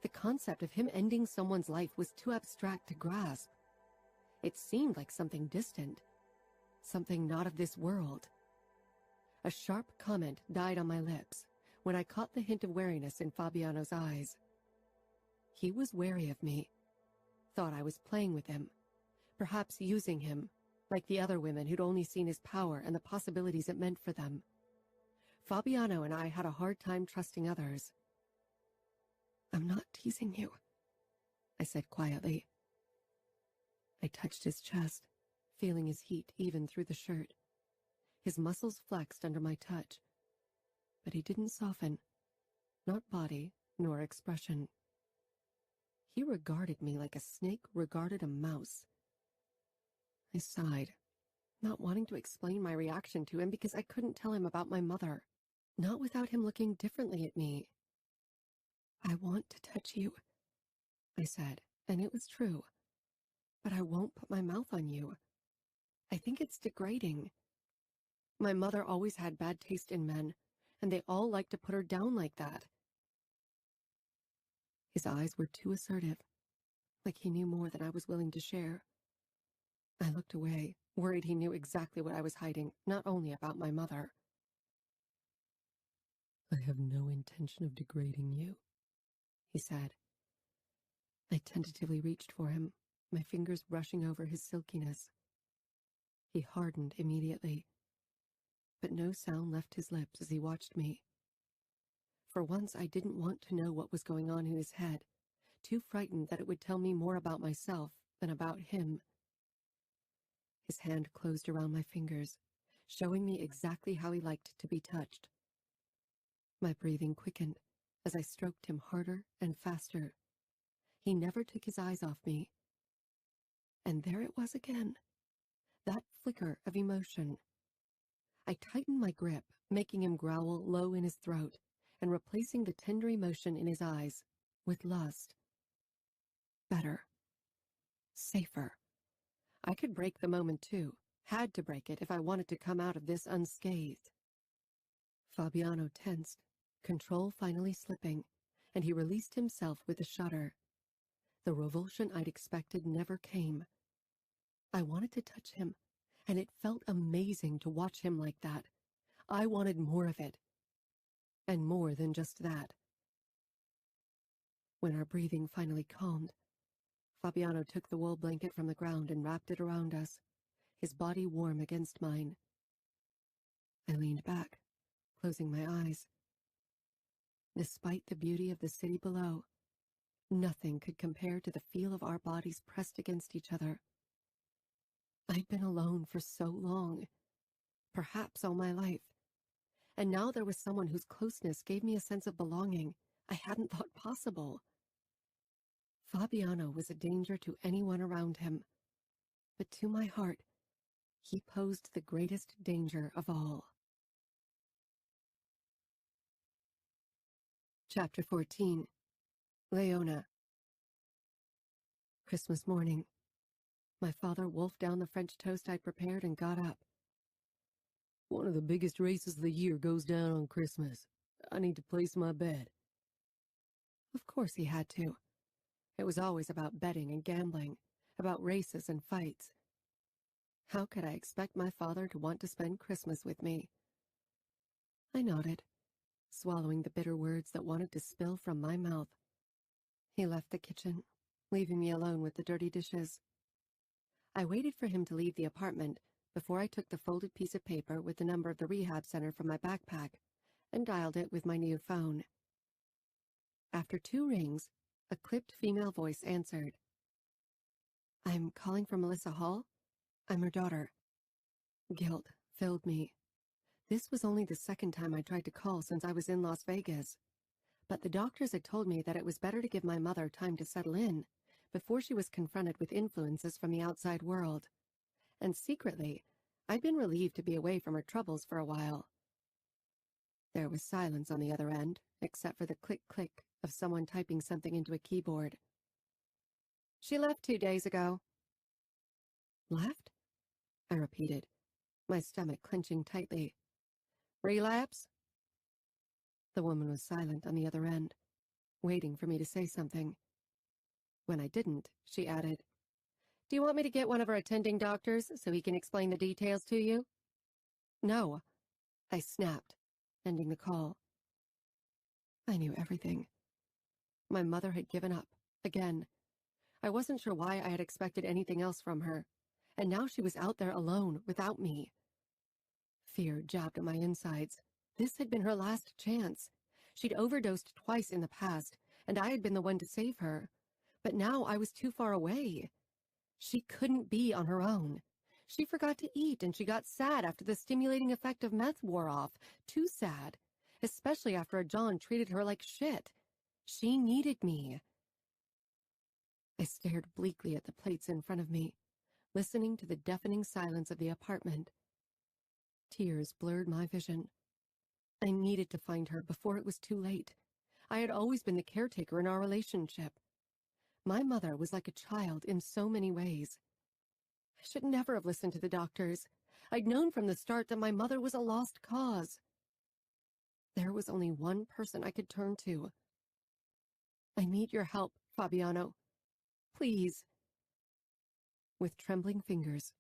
The concept of him ending someone's life was too abstract to grasp. It seemed like something distant, something not of this world. A sharp comment died on my lips when I caught the hint of wariness in Fabiano's eyes. He was wary of me, thought I was playing with him, perhaps using him, like the other women who'd only seen his power and the possibilities it meant for them. Fabiano and I had a hard time trusting others. "I'm not teasing you," I said quietly. I touched his chest, feeling his heat even through the shirt. His muscles flexed under my touch, but he didn't soften, not body nor expression. He regarded me like a snake regarded a mouse. I sighed, not wanting to explain my reaction to him because I couldn't tell him about my mother, not without him looking differently at me. "I want to touch you," I said, and it was true. "But I won't put my mouth on you. I think it's degrading. My mother always had bad taste in men, and they all like to put her down like that." His eyes were too assertive, like he knew more than I was willing to share. I looked away, worried he knew exactly what I was hiding, not only about my mother. I have no intention of degrading you, he said. I tentatively reached for him, my fingers brushing over his silkiness. He hardened immediately, but no sound left his lips as he watched me. For once, I didn't want to know what was going on in his head, too frightened that it would tell me more about myself than about him. His hand closed around my fingers, showing me exactly how he liked to be touched. My breathing quickened as I stroked him harder and faster. He never took his eyes off me. And there it was again, that flicker of emotion. I tightened my grip, making him growl low in his throat, and replacing the tender emotion in his eyes with lust. Better. Safer. I could break the moment too, had to break it if I wanted to come out of this unscathed. Fabiano tensed, control finally slipping, and he released himself with a shudder. The revulsion I'd expected never came. I wanted to touch him, and it felt amazing to watch him like that. I wanted more of it. And more than just that. When our breathing finally calmed, Fabiano took the wool blanket from the ground and wrapped it around us, his body warm against mine. I leaned back, closing my eyes. Despite the beauty of the city below, nothing could compare to the feel of our bodies pressed against each other. I'd been alone for so long, perhaps all my life, and now there was someone whose closeness gave me a sense of belonging I hadn't thought possible. Fabiano was a danger to anyone around him, but to my heart, he posed the greatest danger of all. Chapter 14. Leona. Christmas morning. My father wolfed down the French toast I'd prepared and got up. One of the biggest races of the year goes down on Christmas. I need to place my bet. Of course he had to. It was always about betting and gambling, about races and fights. How could I expect my father to want to spend Christmas with me? I nodded, swallowing the bitter words that wanted to spill from my mouth. He left the kitchen, leaving me alone with the dirty dishes. I waited for him to leave the apartment before I took the folded piece of paper with the number of the rehab center from my backpack and dialed it with my new phone. After 2 rings, a clipped female voice answered. "I'm calling from Melissa Hall. I'm her daughter." Guilt filled me. This was only the second time I tried to call since I was in Las Vegas. But the doctors had told me that it was better to give my mother time to settle in before she was confronted with influences from the outside world. And secretly, I'd been relieved to be away from her troubles for a while. There was silence on the other end, except for the click-click of someone typing something into a keyboard. "She left 2 days ago." "Left?" I repeated, my stomach clenching tightly. "Relapse?" The woman was silent on the other end, waiting for me to say something. When I didn't, she added, "Do you want me to get one of our attending doctors so he can explain the details to you?" "No," I snapped, ending the call. I knew everything. My mother had given up, again. I wasn't sure why I had expected anything else from her, and now she was out there alone, without me. Fear jabbed at my insides. This had been her last chance. She'd overdosed twice in the past, and I had been the one to save her. But now I was too far away. She couldn't be on her own. She forgot to eat, and she got sad after the stimulating effect of meth wore off. Too sad, especially after John treated her like shit. She needed me. I stared bleakly at the plates in front of me, listening to the deafening silence of the apartment. Tears blurred my vision. I needed to find her before it was too late. I had always been the caretaker in our relationship. My mother was like a child in so many ways. I should never have listened to the doctors. I'd known from the start that my mother was a lost cause. There was only one person I could turn to. "I need your help, Fabiano. Please." With trembling fingers,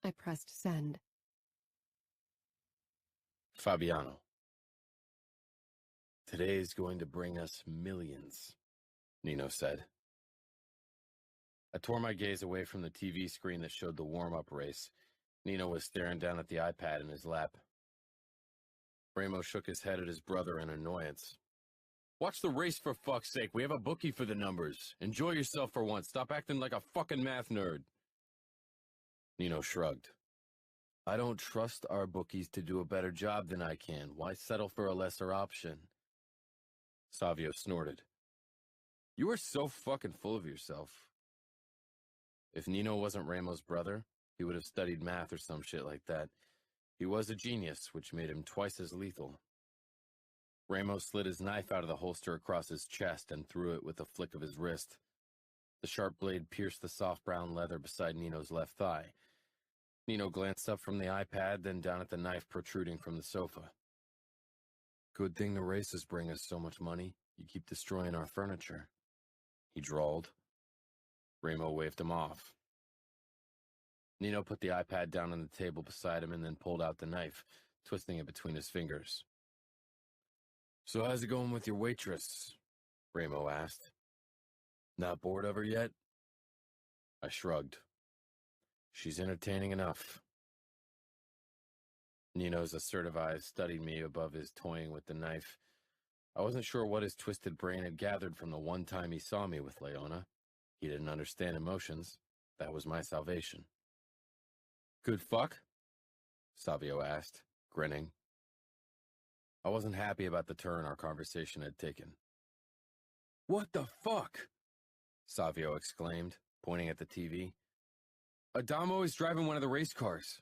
I pressed send. Fabiano. Today is going to bring us millions, Nino said. I tore my gaze away from the TV screen that showed the warm-up race. Nino was staring down at the iPad in his lap. Ramo shook his head at his brother in annoyance. "Watch the race, for fuck's sake. We have a bookie for the numbers. Enjoy yourself for once. Stop acting like a fucking math nerd." Nino shrugged. "I don't trust our bookies to do a better job than I can. Why settle for a lesser option?" Savio snorted. "You are so fucking full of yourself." If Nino wasn't Ramo's brother, he would have studied math or some shit like that. He was a genius, which made him twice as lethal. Ramo slid his knife out of the holster across his chest and threw it with a flick of his wrist. The sharp blade pierced the soft brown leather beside Nino's left thigh. Nino glanced up from the iPad, then down at the knife protruding from the sofa. "Good thing the races bring us so much money. You keep destroying our furniture," he drawled. Ramo waved him off. Nino put the iPad down on the table beside him and then pulled out the knife, twisting it between his fingers. "So how's it going with your waitress?" Ramo asked. "Not bored of her yet?" I shrugged. She's entertaining enough. Nino's assertive eyes studied me above his toying with the knife. I wasn't sure what his twisted brain had gathered from the one time he saw me with Leona. He didn't understand emotions. That was my salvation. Good fuck? Savio asked, grinning. I wasn't happy about the turn our conversation had taken. What the fuck? Savio exclaimed, pointing at the TV. Adamo is driving one of the race cars.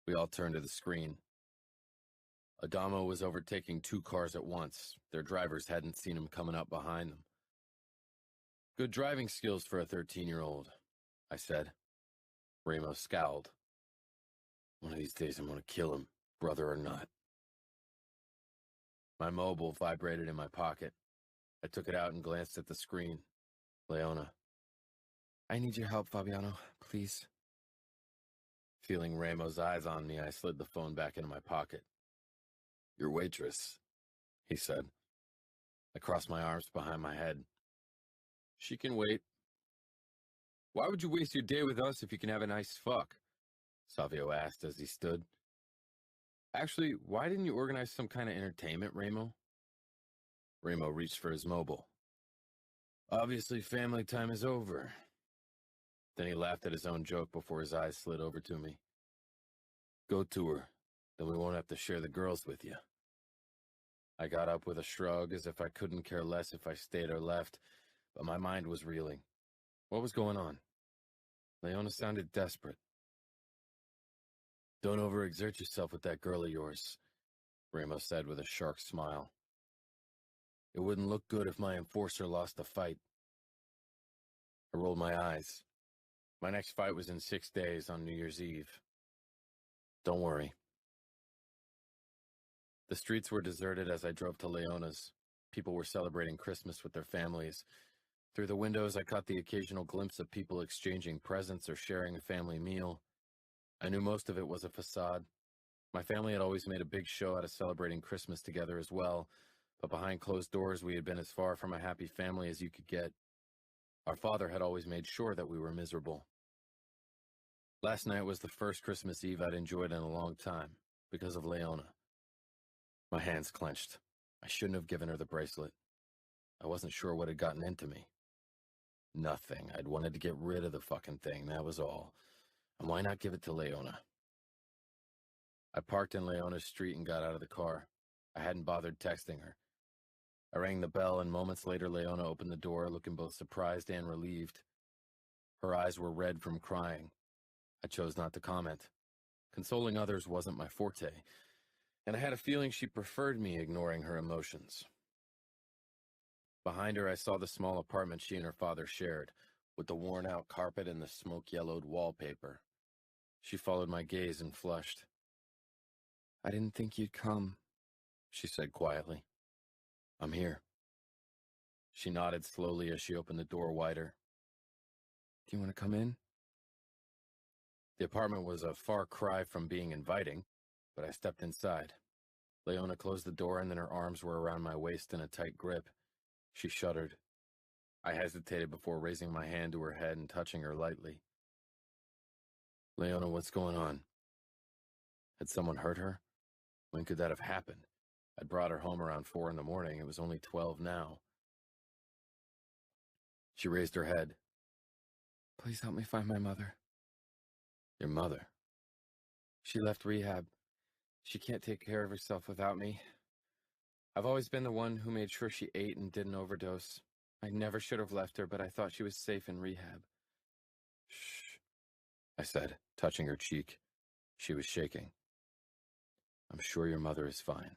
We all turned to the screen. Adamo was overtaking 2 cars at once. Their drivers hadn't seen him coming up behind them. Good driving skills for a 13-year-old, I said. Ramos scowled. One of these days I'm going to kill him, brother or not. My mobile vibrated in my pocket. I took it out and glanced at the screen. Leona. I need your help, Fabiano, please. Feeling Ramos' eyes on me, I slid the phone back into my pocket. Your waitress, he said. I crossed my arms behind my head. She can wait. Why would you waste your day with us if you can have a nice fuck? Savio asked as he stood. Actually, why didn't you organize some kind of entertainment, Ramo? Ramo reached for his mobile. Obviously, family time is over. Then he laughed at his own joke before his eyes slid over to me. Go to her, then we won't have to share the girls with you. I got up with a shrug as if I couldn't care less if I stayed or left, but my mind was reeling. What was going on? Leona sounded desperate. Don't overexert yourself with that girl of yours, Ramos said with a shark smile. It wouldn't look good if my enforcer lost the fight. I rolled my eyes. My next fight was in 6 days on New Year's Eve. Don't worry. The streets were deserted as I drove to Leona's. People were celebrating Christmas with their families. Through the windows, I caught the occasional glimpse of people exchanging presents or sharing a family meal. I knew most of it was a facade. My family had always made a big show out of celebrating Christmas together as well, but behind closed doors we had been as far from a happy family as you could get. Our father had always made sure that we were miserable. Last night was the first Christmas Eve I'd enjoyed in a long time, because of Leona. My hands clenched. I shouldn't have given her the bracelet. I wasn't sure what had gotten into me. Nothing. I'd wanted to get rid of the fucking thing, that was all. And why not give it to Leona? I parked in Leona's street and got out of the car. I hadn't bothered texting her. I rang the bell, and moments later Leona opened the door, looking both surprised and relieved. Her eyes were red from crying. I chose not to comment. Consoling others wasn't my forte, and I had a feeling she preferred me ignoring her emotions. Behind her, I saw the small apartment she and her father shared, with the worn-out carpet and the smoke-yellowed wallpaper. She followed my gaze and flushed. I didn't think you'd come, she said quietly. I'm here. She nodded slowly as she opened the door wider. Do you want to come in? The apartment was a far cry from being inviting, but I stepped inside. Leona closed the door, and then her arms were around my waist in a tight grip. She shuddered. I hesitated before raising my hand to her head and touching her lightly. Leona, what's going on? Had someone hurt her? When could that have happened? I'd brought her home around 4 in the morning. It was only 12 now. She raised her head. Please help me find my mother. Your mother? She left rehab. She can't take care of herself without me. I've always been the one who made sure she ate and didn't overdose. I never should have left her, but I thought she was safe in rehab. Shh, I said, touching her cheek. She was shaking. I'm sure your mother is fine.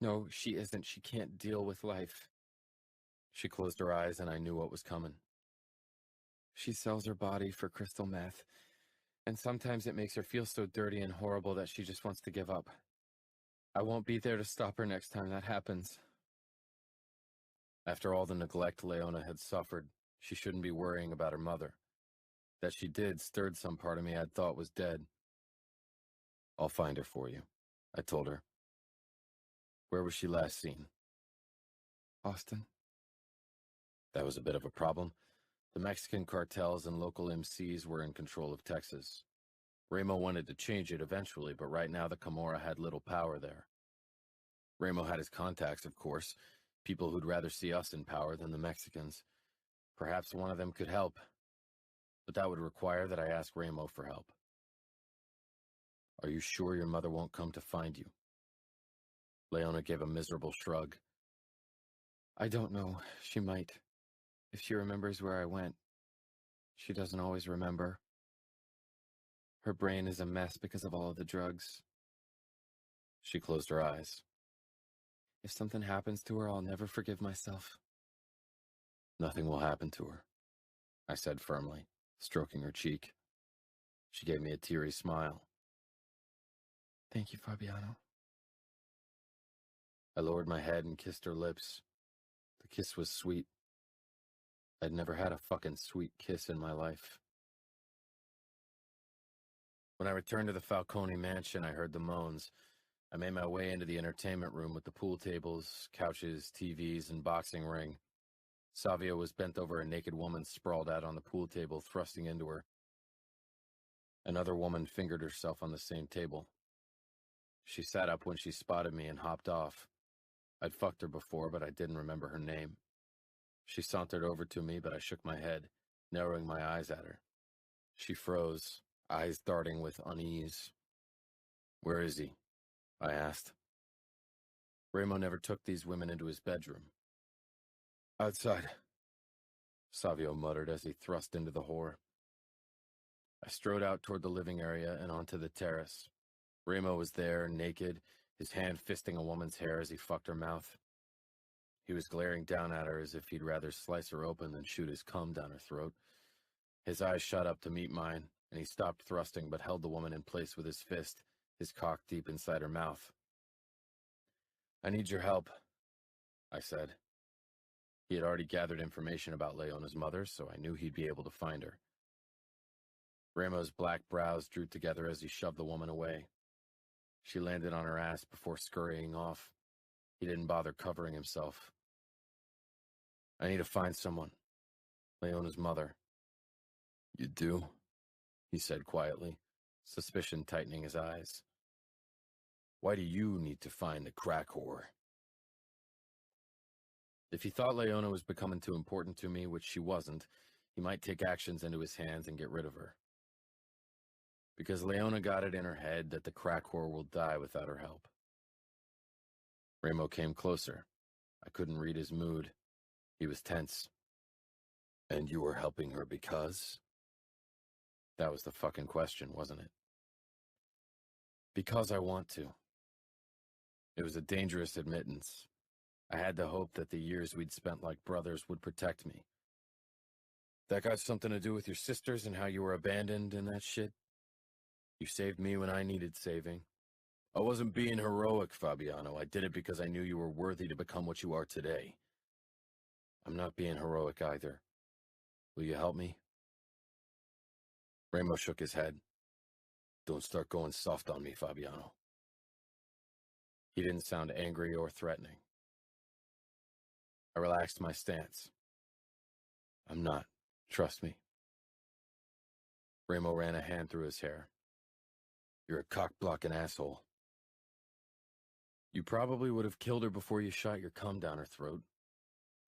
No, she isn't. She can't deal with life. She closed her eyes, and I knew what was coming. She sells her body for crystal meth, and sometimes it makes her feel so dirty and horrible that she just wants to give up. I won't be there to stop her next time that happens. After all the neglect Leona had suffered, she shouldn't be worrying about her mother. That she did stirred some part of me I'd thought was dead. I'll find her for you, I told her. Where was she last seen? Austin. That was a bit of a problem. The Mexican cartels and local MCs were in control of Texas. Ramo wanted to change it eventually, but right now the Camorra had little power there. Ramo had his contacts, of course, people who'd rather see us in power than the Mexicans. Perhaps one of them could help, but that would require that I ask Ramo for help. Are you sure your mother won't come to find you? Leona gave a miserable shrug. I don't know. She might. If she remembers where I went. She doesn't always remember. Her brain is a mess because of all of the drugs. She closed her eyes. If something happens to her, I'll never forgive myself. Nothing will happen to her, I said firmly, stroking her cheek. She gave me a teary smile. Thank you, Fabiano. I lowered my head and kissed her lips. The kiss was sweet. I'd never had a fucking sweet kiss in my life. When I returned to the Falcone mansion, I heard the moans. I made my way into the entertainment room with the pool tables, couches, TVs, and boxing ring. Savio was bent over a naked woman sprawled out on the pool table, thrusting into her. Another woman fingered herself on the same table. She sat up when she spotted me and hopped off. I'd fucked her before, but I didn't remember her name. She sauntered over to me, but I shook my head, narrowing my eyes at her. She froze, eyes darting with unease. Where is he? I asked. Ramo never took these women into his bedroom. Outside, Savio muttered as he thrust into the whore. I strode out toward the living area and onto the terrace. Ramo was there, naked, his hand fisting a woman's hair as he fucked her mouth. He was glaring down at her as if he'd rather slice her open than shoot his cum down her throat. His eyes shot up to meet mine, and he stopped thrusting but held the woman in place with his fist, his cock deep inside her mouth. I need your help, I said. He had already gathered information about Leona's mother, so I knew he'd be able to find her. Ramo's black brows drew together as he shoved the woman away. She landed on her ass before scurrying off. He didn't bother covering himself. I need to find someone. Leona's mother. You do? He said quietly, suspicion tightening his eyes. Why do you need to find the crack whore? If he thought Leona was becoming too important to me, which she wasn't, he might take actions into his hands and get rid of her. Because Leona got it in her head that the crack whore will die without her help. Ramo came closer. I couldn't read his mood. He was tense. And you were helping her because? That was the fucking question, wasn't it? Because I want to. It was a dangerous admittance. I had the hope that the years we'd spent like brothers would protect me. That got something to do with your sisters and how you were abandoned and that shit? You saved me when I needed saving. I wasn't being heroic, Fabiano. I did it because I knew you were worthy to become what you are today. I'm not being heroic either. Will you help me? Ramo shook his head. Don't start going soft on me, Fabiano. He didn't sound angry or threatening. I relaxed my stance. I'm not. Trust me. Ramo ran a hand through his hair. You're a cock-blocking asshole. You probably would have killed her before you shot your cum down her throat.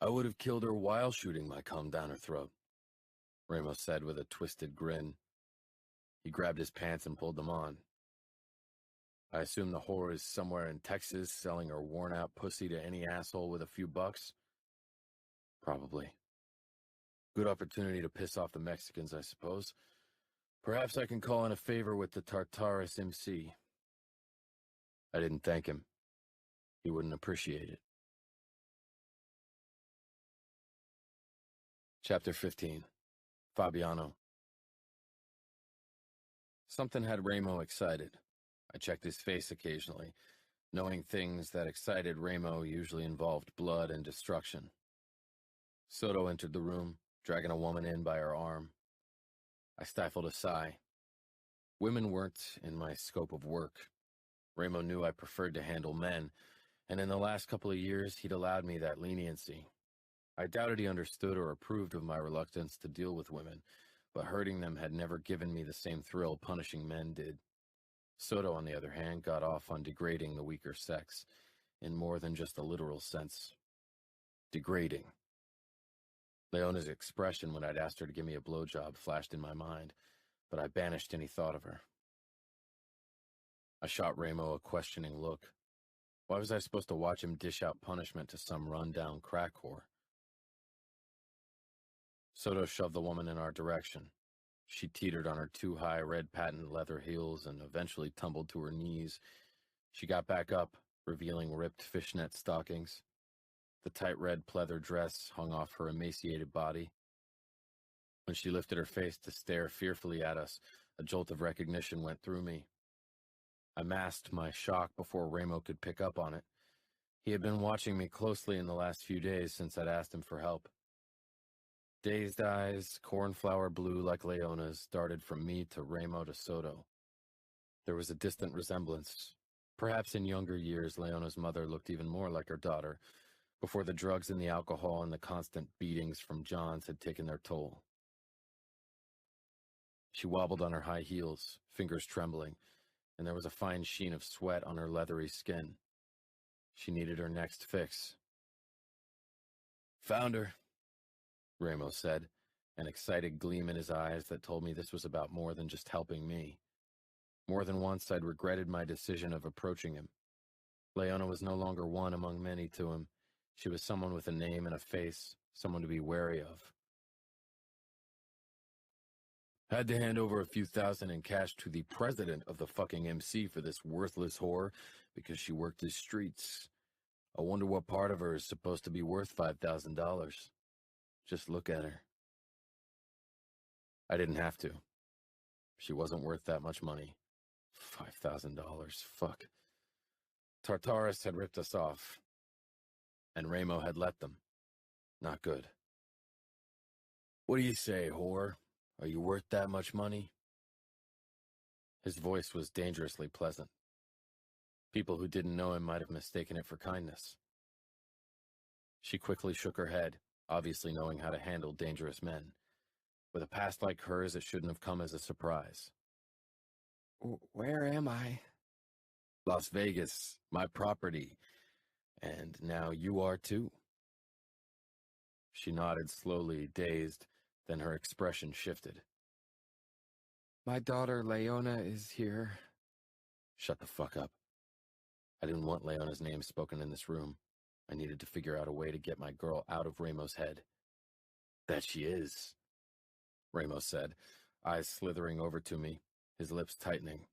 I would have killed her while shooting my cum down her throat, Ramo said with a twisted grin. He grabbed his pants and pulled them on. I assume the whore is somewhere in Texas selling her worn-out pussy to any asshole with a few bucks? Probably. Good opportunity to piss off the Mexicans, I suppose. Perhaps I can call in a favor with the Tartarus MC. I didn't thank him. He wouldn't appreciate it. Chapter 15. Fabiano. Something had Ramo excited. I checked his face occasionally, knowing things that excited Ramo usually involved blood and destruction. Soto entered the room, dragging a woman in by her arm. I stifled a sigh. Women weren't in my scope of work. Ramo knew I preferred to handle men, and in the last couple of years he'd allowed me that leniency. I doubted he understood or approved of my reluctance to deal with women, but hurting them had never given me the same thrill punishing men did. Soto, on the other hand, got off on degrading the weaker sex, in more than just a literal sense. Degrading. Leona's expression when I'd asked her to give me a blowjob flashed in my mind, but I banished any thought of her. I shot Ramo a questioning look. Why was I supposed to watch him dish out punishment to some run-down crack whore? Soto shoved the woman in our direction. She teetered on her too-high red patent leather heels and eventually tumbled to her knees. She got back up, revealing ripped fishnet stockings. The tight red pleather dress hung off her emaciated body. When she lifted her face to stare fearfully at us, a jolt of recognition went through me. I masked my shock before Ramo could pick up on it. He had been watching me closely in the last few days since I'd asked him for help. Dazed eyes, cornflower blue like Leona's, darted from me to Ramo to Soto. There was a distant resemblance. Perhaps in younger years, Leona's mother looked even more like her daughter, before the drugs and the alcohol and the constant beatings from John's had taken their toll. She wobbled on her high heels, fingers trembling, and there was a fine sheen of sweat on her leathery skin. She needed her next fix. "Found her," Ramo said, an excited gleam in his eyes that told me this was about more than just helping me. More than once I'd regretted my decision of approaching him. Leona was no longer one among many to him. She was someone with a name and a face, someone to be wary of. "Had to hand over a few thousand in cash to the president of the fucking MC for this worthless whore because she worked the streets. I wonder what part of her is supposed to be worth $5,000. Just look at her." I didn't have to. She wasn't worth that much money. $5,000, fuck. Tartarus had ripped us off, and Ramo had let them. Not good. "What do you say, whore? Are you worth that much money?" His voice was dangerously pleasant. People who didn't know him might have mistaken it for kindness. She quickly shook her head, obviously knowing how to handle dangerous men. With a past like hers, it shouldn't have come as a surprise. Where am I? "Las Vegas, my property. And now you are too." She nodded slowly, dazed, then her expression shifted. My daughter Leona is here. Shut the fuck up. I didn't want Leona's name spoken in this room. I needed to figure out a way to get my girl out of Ramo's head. "That she is," Ramo said, eyes slithering over to me, his lips tightening.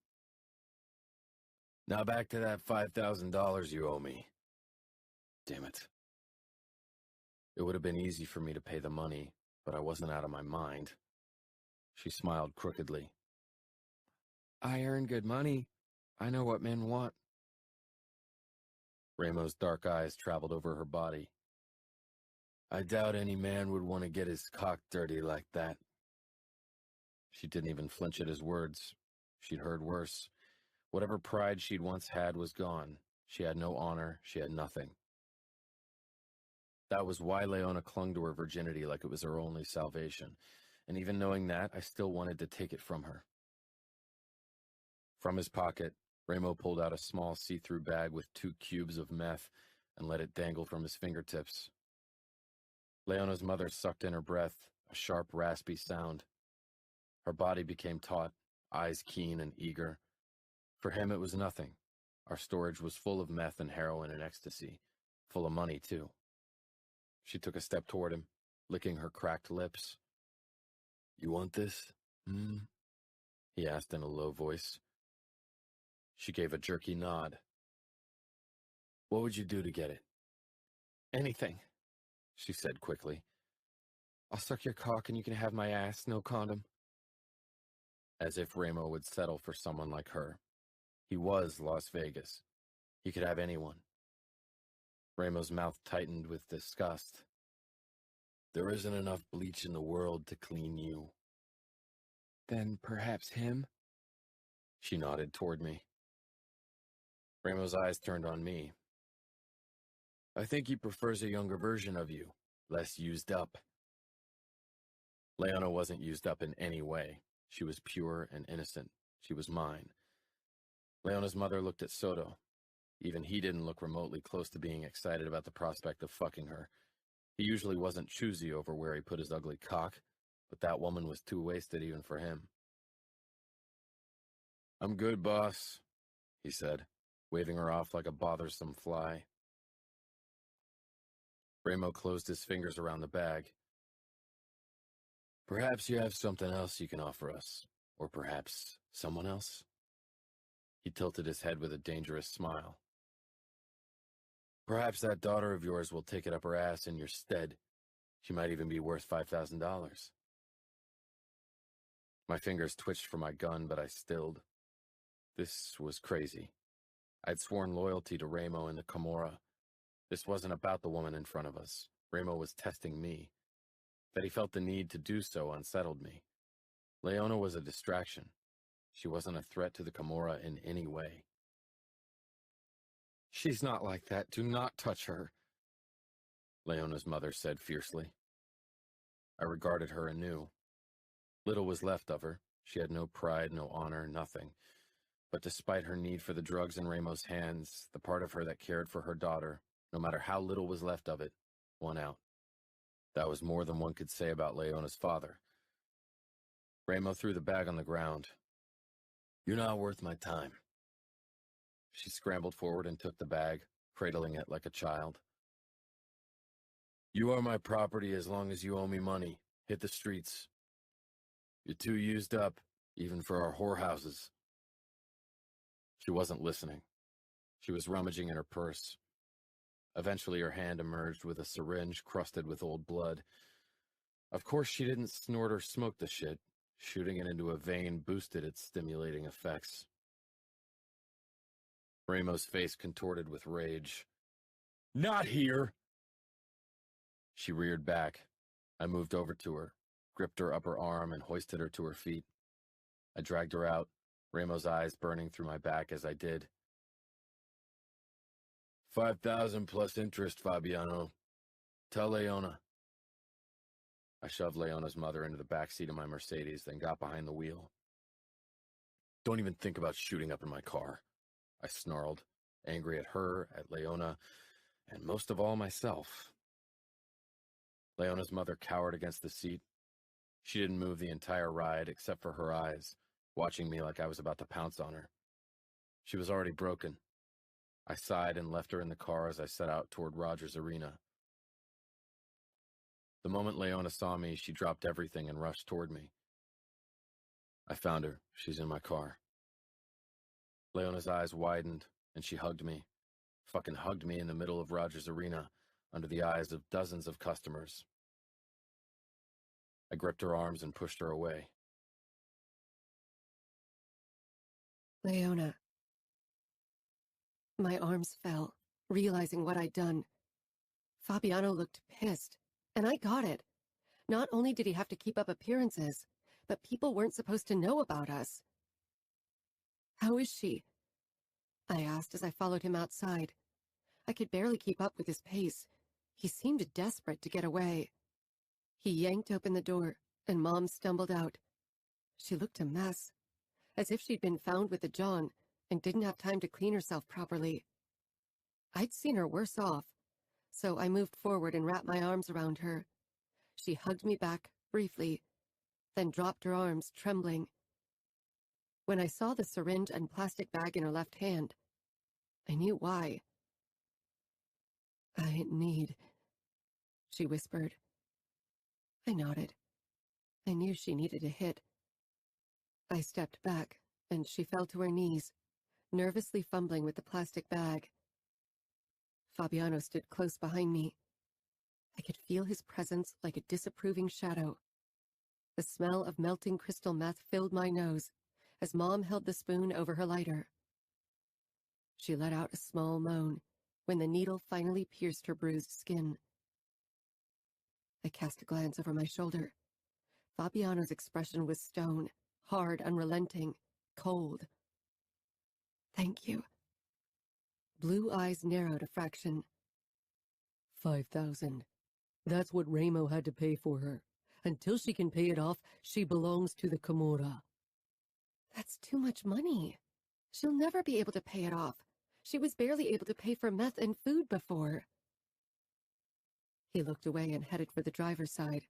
"Now back to that $5,000 you owe me." Damn it. It would have been easy for me to pay the money, but I wasn't out of my mind. She smiled crookedly. I earn good money. I know what men want. Ramo's dark eyes traveled over her body. "I doubt any man would want to get his cock dirty like that." She didn't even flinch at his words. She'd heard worse. Whatever pride she'd once had was gone. She had no honor. She had nothing. That was why Leona clung to her virginity like it was her only salvation. And even knowing that, I still wanted to take it from her. From his pocket, Ramo pulled out a small see-through bag with 2 cubes of meth and let it dangle from his fingertips. Leona's mother sucked in her breath, a sharp, raspy sound. Her body became taut, eyes keen and eager. For him, it was nothing. Our storage was full of meth and heroin and ecstasy. Full of money, too. She took a step toward him, licking her cracked lips. "You want this, he asked in a low voice. She gave a jerky nod. "What would you do to get it?" Anything, she said quickly. I'll suck your cock and you can have my ass, no condom. As if Ramo would settle for someone like her. He was Las Vegas. He could have anyone. Ramo's mouth tightened with disgust. "There isn't enough bleach in the world to clean you." Then perhaps him? She nodded toward me. Ramo's eyes turned on me. "I think he prefers a younger version of you, less used up. Leona wasn't used up in any way. She was pure and innocent. She was mine. Leona's mother looked at Soto. Even he didn't look remotely close to being excited about the prospect of fucking her. He usually wasn't choosy over where he put his ugly cock, but that woman was too wasted even for him. "I'm good, boss," he said, waving her off like a bothersome fly. Ramo closed his fingers around the bag. "Perhaps you have something else you can offer us, or perhaps someone else?" He tilted his head with a dangerous smile. "Perhaps that daughter of yours will take it up her ass in your stead. She might even be worth $5,000. My fingers twitched for my gun, but I stilled. This was crazy. I'd sworn loyalty to Ramo and the Camorra. This wasn't about the woman in front of us. Ramo was testing me. That he felt the need to do so unsettled me. Leona was a distraction. She wasn't a threat to the Camorra in any way. "She's not like that. Do not touch her," Leona's mother said fiercely. I regarded her anew. Little was left of her. She had no pride, no honor, nothing. But despite her need for the drugs in Ramo's hands, the part of her that cared for her daughter, no matter how little was left of it, won out. That was more than one could say about Leona's father. Ramo threw the bag on the ground. "You're not worth my time." She scrambled forward and took the bag, cradling it like a child. "You are my property as long as you owe me money. Hit the streets. You're too used up, even for our whorehouses." She wasn't listening. She was rummaging in her purse. Eventually her hand emerged with a syringe crusted with old blood. Of course she didn't snort or smoke the shit. Shooting it into a vein boosted its stimulating effects. Ramo's face contorted with rage. "Not here!" She reared back. I moved over to her, gripped her upper arm, and hoisted her to her feet. I dragged her out, Ramo's eyes burning through my back as I did. 5,000 plus interest, Fabiano. Tell Leona." I shoved Leona's mother into the back seat of my Mercedes, then got behind the wheel. "Don't even think about shooting up in my car," I snarled, angry at her, at Leona, and most of all myself. Leona's mother cowered against the seat. She didn't move the entire ride except for her eyes, watching me like I was about to pounce on her. She was already broken. I sighed and left her in the car as I set out toward Rogers Arena. The moment Leona saw me, she dropped everything and rushed toward me. I found her. She's in my car. Leona's eyes widened, and she hugged me. Fucking hugged me in the middle of Rogers Arena, under the eyes of dozens of customers. I gripped her arms and pushed her away. Leona. My arms fell, realizing what I'd done. Fabiano looked pissed, and I got it. Not only did he have to keep up appearances, but people weren't supposed to know about us. "How is she?" I asked as I followed him outside. I could barely keep up with his pace. He seemed desperate to get away. He yanked open the door, and Mom stumbled out. She looked a mess, as if she'd been found with a John and didn't have time to clean herself properly. I'd seen her worse off, so I moved forward and wrapped my arms around her. She hugged me back briefly, then dropped her arms, trembling. When I saw the syringe and plastic bag in her left hand, I knew why. "I need," she whispered. I nodded. I knew she needed a hit. I stepped back, and she fell to her knees, nervously fumbling with the plastic bag. Fabiano stood close behind me. I could feel his presence like a disapproving shadow. The smell of melting crystal meth filled my nose as Mom held the spoon over her lighter. She let out a small moan when the needle finally pierced her bruised skin. I cast a glance over my shoulder. Fabiano's expression was stone, hard, unrelenting, cold. "Thank you." Blue eyes narrowed a fraction. 5,000. That's what Ramo had to pay for her. Until she can pay it off, she belongs to the Camorra. That's too much money. She'll never be able to pay it off. She was barely able to pay for meth and food before. He looked away and headed for the driver's side.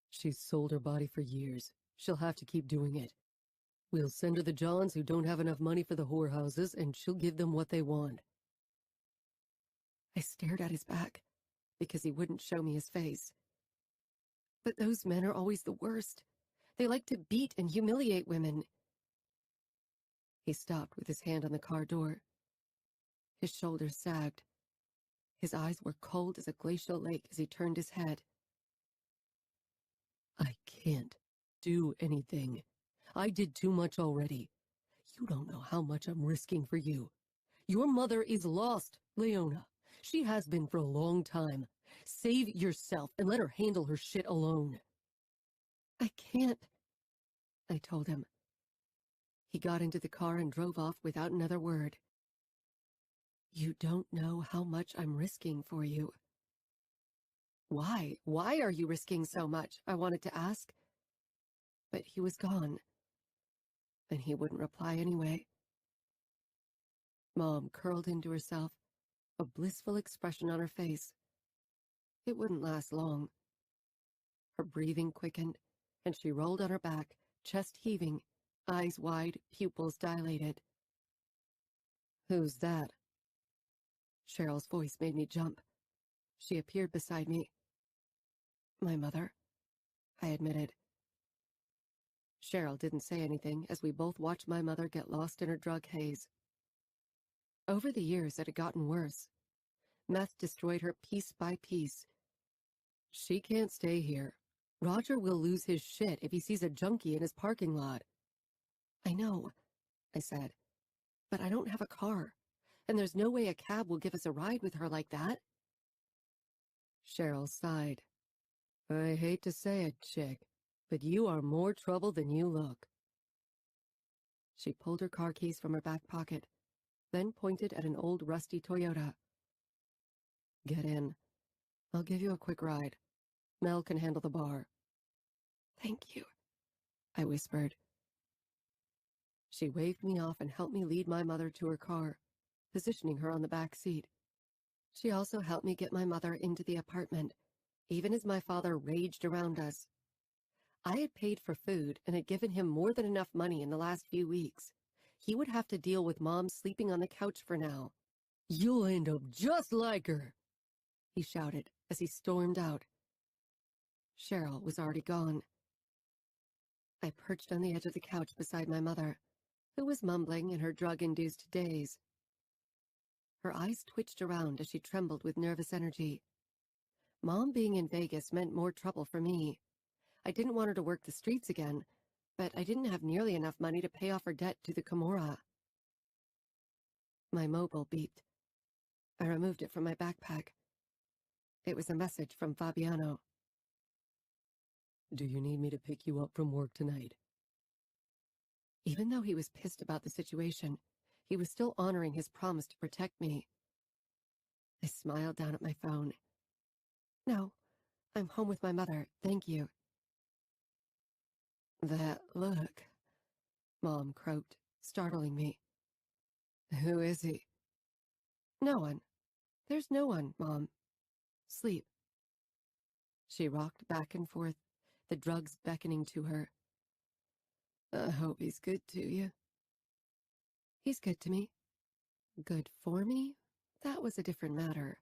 She's sold her body for years. She'll have to keep doing it. We'll send her the Johns who don't have enough money for the whorehouses, and she'll give them what they want. I stared at his back, because he wouldn't show me his face. But those men are always the worst. They like to beat and humiliate women. He stopped with his hand on the car door. His shoulders sagged. His eyes were cold as a glacial lake as he turned his head. I can't do anything. I did too much already. You don't know how much I'm risking for you. Your mother is lost, Leona. She has been for a long time. Save yourself and let her handle her shit alone. I can't, I told him. He got into the car and drove off without another word. You don't know how much I'm risking for you. Why? Why are you risking so much? I wanted to ask. But he was gone. And he wouldn't reply anyway. Mom curled into herself, a blissful expression on her face. It wouldn't last long. Her breathing quickened, and she rolled on her back, chest heaving, eyes wide, pupils dilated. Who's that? Cheryl's voice made me jump. She appeared beside me. My mother, I admitted. Cheryl didn't say anything as we both watched my mother get lost in her drug haze. Over the years, it had gotten worse. Meth destroyed her piece by piece. She can't stay here. Roger will lose his shit if he sees a junkie in his parking lot. I know, I said, but I don't have a car, and there's no way a cab will give us a ride with her like that. Cheryl sighed. I hate to say it, chick, but you are more trouble than you look. She pulled her car keys from her back pocket, then pointed at an old rusty Toyota. Get in. I'll give you a quick ride. Mel can handle the bar. Thank you, I whispered. She waved me off and helped me lead my mother to her car, positioning her on the back seat. She also helped me get my mother into the apartment, even as my father raged around us. I had paid for food and had given him more than enough money in the last few weeks. He would have to deal with Mom sleeping on the couch for now. You'll end up just like her, he shouted as he stormed out. Cheryl was already gone. I perched on the edge of the couch beside my mother, who was mumbling in her drug-induced daze. Her eyes twitched around as she trembled with nervous energy. Mom being in Vegas meant more trouble for me. I didn't want her to work the streets again, but I didn't have nearly enough money to pay off her debt to the Camorra. My mobile beeped. I removed it from my backpack. It was a message from Fabiano. Do you need me to pick you up from work tonight? Even though he was pissed about the situation, he was still honoring his promise to protect me. I smiled down at my phone. No, I'm home with my mother, thank you. That look, Mom croaked, startling me. Who is he? No one. There's no one, Mom. Sleep. She rocked back and forth, the drugs beckoning to her. I hope he's good to you. He's good to me. Good for me? That was a different matter.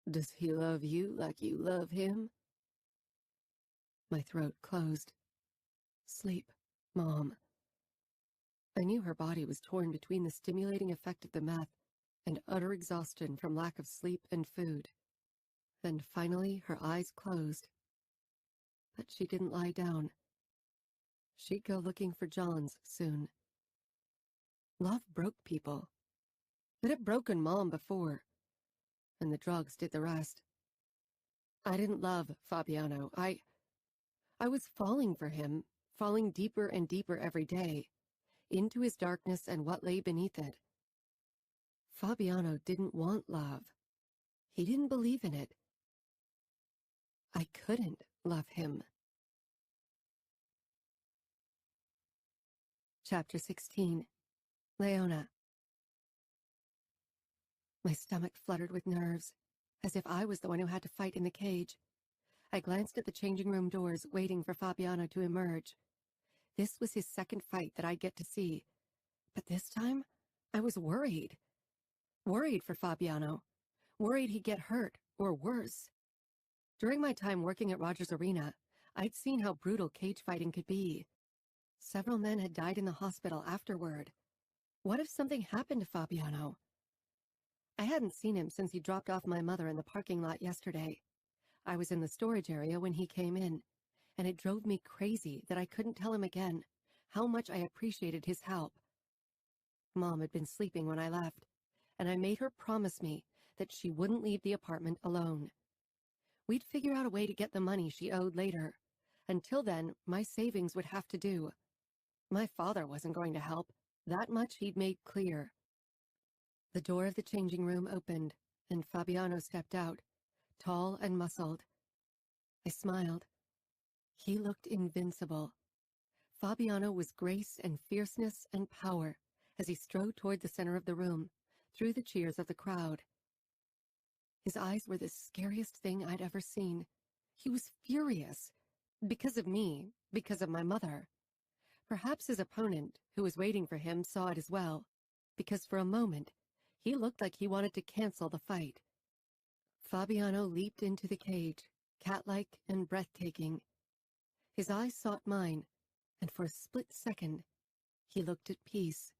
Does he love you like you love him? My throat closed. Sleep, Mom. I knew her body was torn between the stimulating effect of the meth and utter exhaustion from lack of sleep and food. Then finally her eyes closed. But she didn't lie down. She'd go looking for John's soon. Love broke people. It had broken Mom before, and the drugs did the rest. I didn't love Fabiano. I was falling for him, falling deeper and deeper every day, into his darkness and what lay beneath it. Fabiano didn't want love. He didn't believe in it. I couldn't love him. Chapter 16. Leona. My stomach fluttered with nerves, as if I was the one who had to fight in the cage. I glanced at the changing room doors, waiting for Fabiano to emerge. This was his second fight that I'd get to see, but this time I was worried. Worried for Fabiano. Worried he'd get hurt, or worse. During my time working at Roger's Arena, I'd seen how brutal cage fighting could be. Several men had died in the hospital afterward. What if something happened to Fabiano? I hadn't seen him since he dropped off my mother in the parking lot yesterday. I was in the storage area when he came in, and it drove me crazy that I couldn't tell him again how much I appreciated his help. Mom had been sleeping when I left, and I made her promise me that she wouldn't leave the apartment alone. We'd figure out a way to get the money she owed later. Until then, my savings would have to do. My father wasn't going to help. That much he'd made clear. The door of the changing room opened, and Fabiano stepped out, tall and muscled. I smiled. He looked invincible. Fabiano was grace and fierceness and power as he strode toward the center of the room, through the cheers of the crowd. His eyes were the scariest thing I'd ever seen. He was furious. Because of me, because of my mother. Perhaps his opponent, who was waiting for him, saw it as well, because for a moment, he looked like he wanted to cancel the fight. Fabiano leaped into the cage, cat-like and breathtaking. His eyes sought mine, and for a split second, he looked at peace.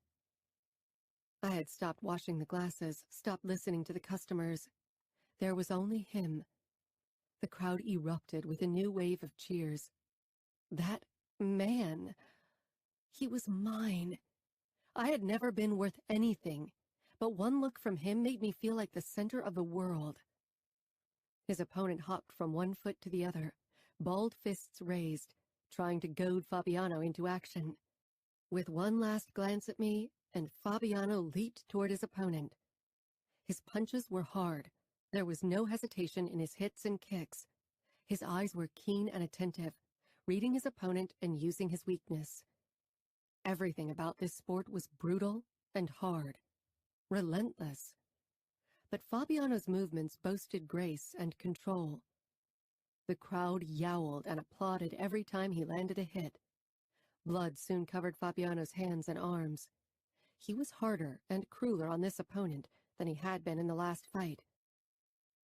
I had stopped washing the glasses, stopped listening to the customers. There was only him. The crowd erupted with a new wave of cheers. That man! He was mine. I had never been worth anything, but one look from him made me feel like the center of the world. His opponent hopped from one foot to the other, balled fists raised, trying to goad Fabiano into action. With one last glance at me, and Fabiano leaped toward his opponent. His punches were hard. There was no hesitation in his hits and kicks. His eyes were keen and attentive, reading his opponent and using his weakness. Everything about this sport was brutal and hard, relentless. But Fabiano's movements boasted grace and control. The crowd yowled and applauded every time he landed a hit. Blood soon covered Fabiano's hands and arms. He was harder and crueler on this opponent than he had been in the last fight.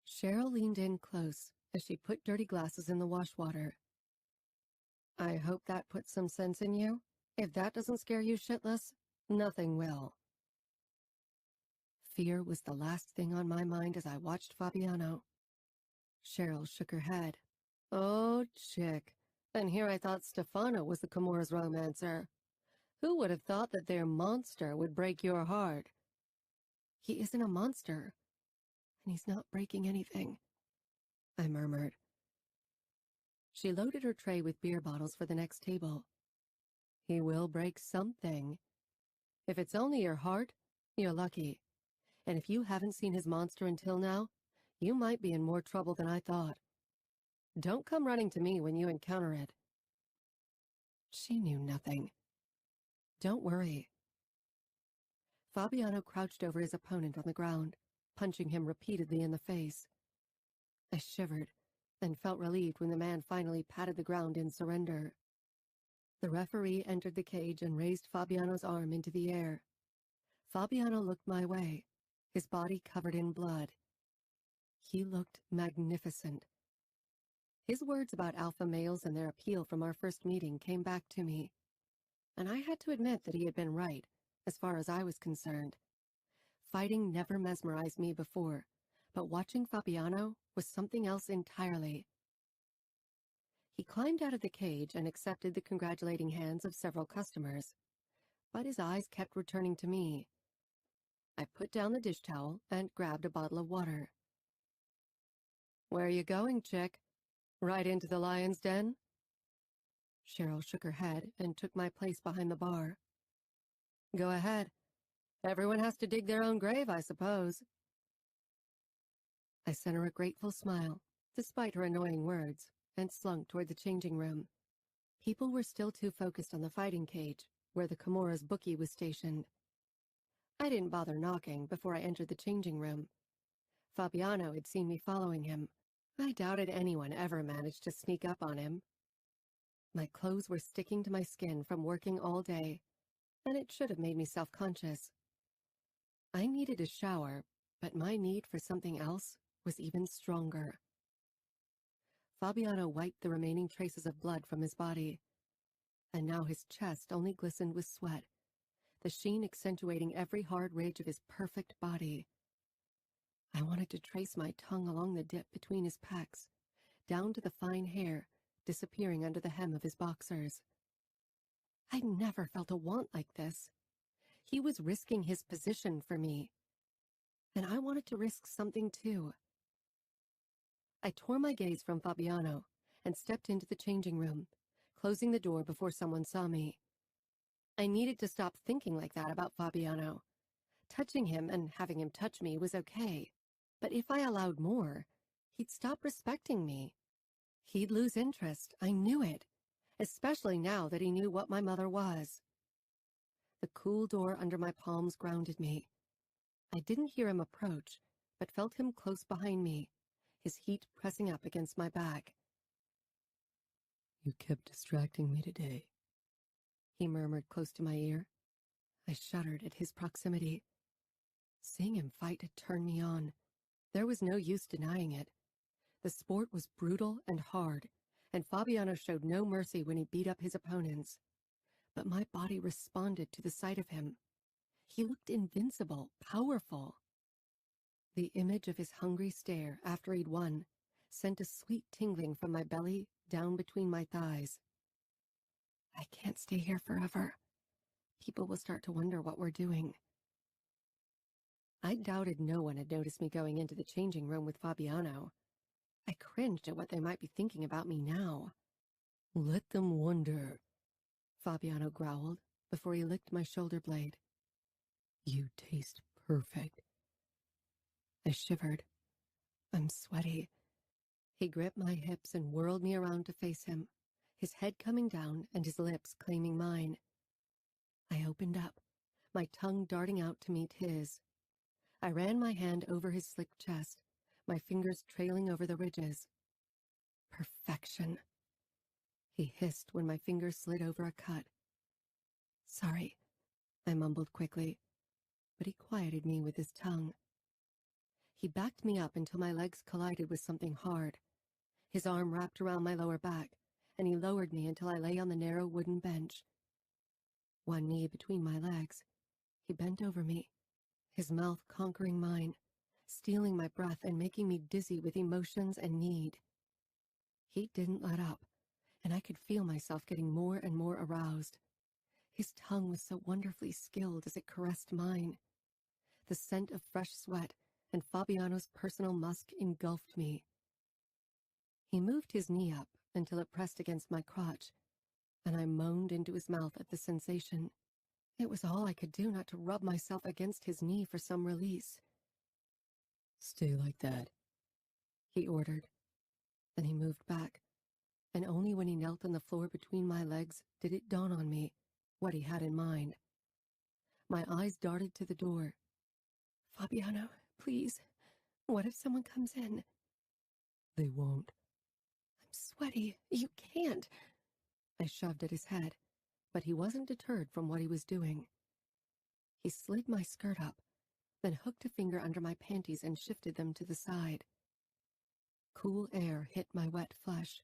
Cheryl leaned in close as she put dirty glasses in the wash water. I hope that puts some sense in you. If that doesn't scare you shitless, nothing will. Fear was the last thing on my mind as I watched Fabiano. Cheryl shook her head. Oh, chick. And here I thought Stefano was the Camorra's romancer. Who would have thought that their monster would break your heart? He isn't a monster, and he's not breaking anything, I murmured. She loaded her tray with beer bottles for the next table. He will break something. If it's only your heart, you're lucky. And if you haven't seen his monster until now, you might be in more trouble than I thought. Don't come running to me when you encounter it. She knew nothing. Don't worry. Fabiano crouched over his opponent on the ground, punching him repeatedly in the face. I shivered and felt relieved when the man finally patted the ground in surrender. The referee entered the cage and raised Fabiano's arm into the air. Fabiano looked my way, his body covered in blood. He looked magnificent. His words about alpha males and their appeal from our first meeting came back to me, and I had to admit that he had been right, as far as I was concerned. Fighting never mesmerized me before, but watching Fabiano was something else entirely. He climbed out of the cage and accepted the congratulating hands of several customers, but his eyes kept returning to me. I put down the dish towel and grabbed a bottle of water. Where are you going, chick? Right into the lion's den? Cheryl shook her head and took my place behind the bar. Go ahead. Everyone has to dig their own grave, I suppose. I sent her a grateful smile, despite her annoying words, and slunk toward the changing room. People were still too focused on the fighting cage, where the Camorra's bookie was stationed. I didn't bother knocking before I entered the changing room. Fabiano had seen me following him. I doubted anyone ever managed to sneak up on him. My clothes were sticking to my skin from working all day, and it should have made me self-conscious. I needed a shower, but my need for something else was even stronger. Fabiano wiped the remaining traces of blood from his body, and now his chest only glistened with sweat, the sheen accentuating every hard ridge of his perfect body. I wanted to trace my tongue along the dip between his pecs, down to the fine hair disappearing under the hem of his boxers. I'd never felt a want like this. He was risking his position for me, and I wanted to risk something too. I tore my gaze from Fabiano and stepped into the changing room, closing the door before someone saw me. I needed to stop thinking like that about Fabiano. Touching him and having him touch me was okay, but if I allowed more, he'd stop respecting me. He'd lose interest, I knew it, especially now that he knew what my mother was. The cool door under my palms grounded me. I didn't hear him approach, but felt him close behind me, his heat pressing up against my back. You kept distracting me today, he murmured close to my ear. I shuddered at his proximity. Seeing him fight had turned me on. There was no use denying it. The sport was brutal and hard, and Fabiano showed no mercy when he beat up his opponents. But my body responded to the sight of him. He looked invincible, powerful. The image of his hungry stare after he'd won sent a sweet tingling from my belly down between my thighs. I can't stay here forever. People will start to wonder what we're doing. I doubted no one had noticed me going into the changing room with Fabiano. I cringed at what they might be thinking about me now. Let them wonder, Fabiano growled before he licked my shoulder blade. You taste perfect. I shivered. I'm sweaty. He gripped my hips and whirled me around to face him, his head coming down and his lips claiming mine. I opened up, my tongue darting out to meet his. I ran my hand over his slick chest, my fingers trailing over the ridges. Perfection. He hissed when my fingers slid over a cut. Sorry, I mumbled quickly, but he quieted me with his tongue. He backed me up until my legs collided with something hard. His arm wrapped around my lower back, and he lowered me until I lay on the narrow wooden bench. One knee between my legs, he bent over me, his mouth conquering mine, stealing my breath and making me dizzy with emotions and need. He didn't let up, and I could feel myself getting more and more aroused. His tongue was so wonderfully skilled as it caressed mine. The scent of fresh sweat and Fabiano's personal musk engulfed me. He moved his knee up until it pressed against my crotch, and I moaned into his mouth at the sensation. It was all I could do not to rub myself against his knee for some release. Stay like that, he ordered. Then he moved back, and only when he knelt on the floor between my legs did it dawn on me what he had in mind. My eyes darted to the door. Fabiano, please, what if someone comes in? They won't. I'm sweaty. You can't. I shoved at his head, but he wasn't deterred from what he was doing. He slid my skirt up, then hooked a finger under my panties and shifted them to the side. Cool air hit my wet flesh,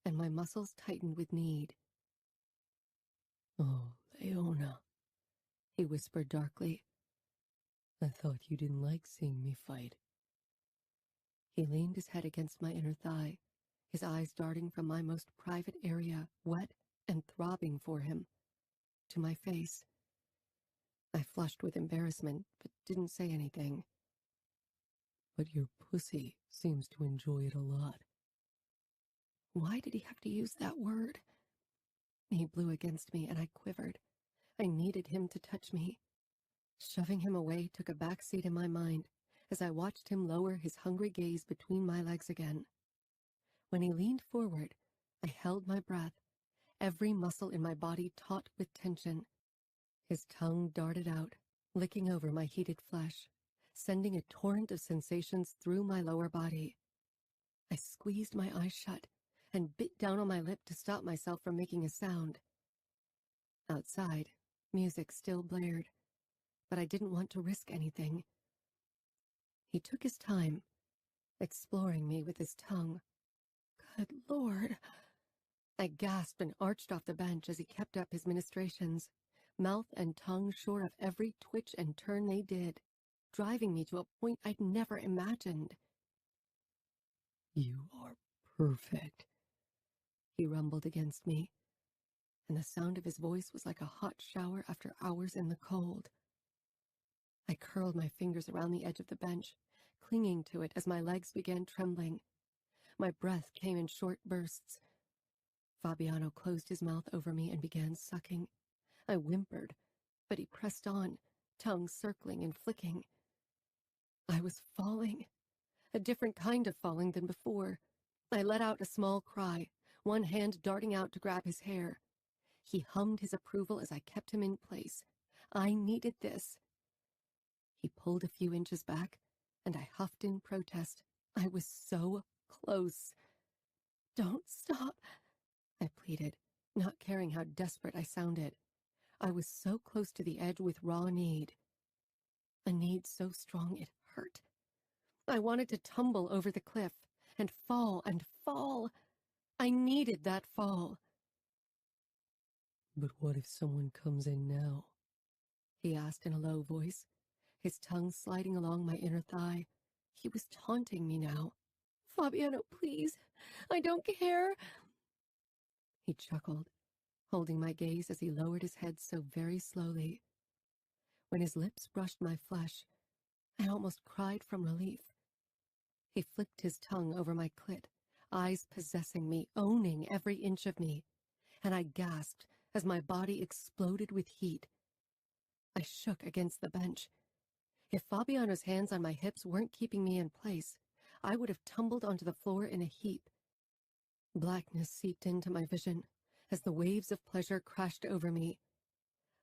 and my muscles tightened with need. Oh, Leona, he whispered darkly. I thought you didn't like seeing me fight. He leaned his head against my inner thigh, his eyes darting from my most private area, wet and throbbing for him, to my face. I flushed with embarrassment, but didn't say anything. But your pussy seems to enjoy it a lot. Why did he have to use that word? He blew against me, and I quivered. I needed him to touch me. Shoving him away took a back seat in my mind, as I watched him lower his hungry gaze between my legs again. When he leaned forward, I held my breath, every muscle in my body taut with tension. His tongue darted out, licking over my heated flesh, sending a torrent of sensations through my lower body. I squeezed my eyes shut and bit down on my lip to stop myself from making a sound. Outside, music still blared, but I didn't want to risk anything. He took his time, exploring me with his tongue. Good Lord! I gasped and arched off the bench as he kept up his ministrations, mouth and tongue sure of every twitch and turn they did, driving me to a point I'd never imagined. You are perfect, he rumbled against me, and the sound of his voice was like a hot shower after hours in the cold. I curled my fingers around the edge of the bench, clinging to it as my legs began trembling. My breath came in short bursts. Fabiano closed his mouth over me and began sucking. I whimpered, but he pressed on, tongue circling and flicking. I was falling, a different kind of falling than before. I let out a small cry, one hand darting out to grab his hair. He hummed his approval as I kept him in place. I needed this. He pulled a few inches back, and I huffed in protest. I was so close. Don't stop, I pleaded, not caring how desperate I sounded. I was so close to the edge with raw need. A need so strong it hurt. I wanted to tumble over the cliff and fall and fall. I needed that fall. but what if someone comes in now? He asked in a low voice, his tongue sliding along my inner thigh. He was taunting me now. Fabiano, please, I don't care. He chuckled, holding my gaze as he lowered his head so very slowly. When his lips brushed my flesh, I almost cried from relief. He flicked his tongue over my clit, eyes possessing me, owning every inch of me, and I gasped as my body exploded with heat. I shook against the bench. If Fabiano's hands on my hips weren't keeping me in place, I would have tumbled onto the floor in a heap. Blackness seeped into my vision as the waves of pleasure crashed over me.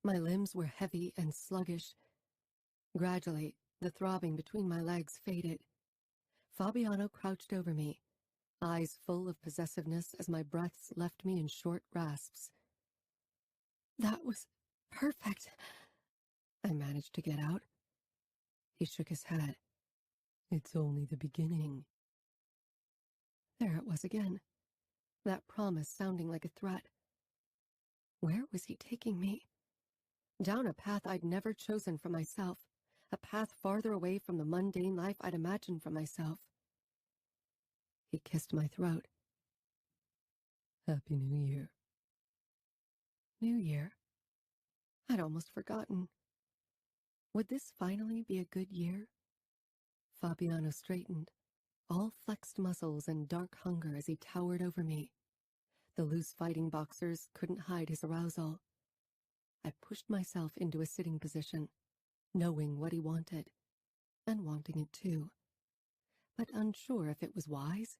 My limbs were heavy and sluggish. Gradually, the throbbing between my legs faded. Fabiano crouched over me, eyes full of possessiveness as my breaths left me in short rasps. That was perfect, I managed to get out. He shook his head. It's only the beginning. There it was again, that promise sounding like a threat. Where was he taking me? Down a path I'd never chosen for myself, a path farther away from the mundane life I'd imagined for myself. He kissed my throat. Happy New Year. New Year? I'd almost forgotten. Would this finally be a good year? Fabiano straightened, all flexed muscles and dark hunger as he towered over me. The loose fighting boxers couldn't hide his arousal. I pushed myself into a sitting position, knowing what he wanted, and wanting it too, but unsure if it was wise.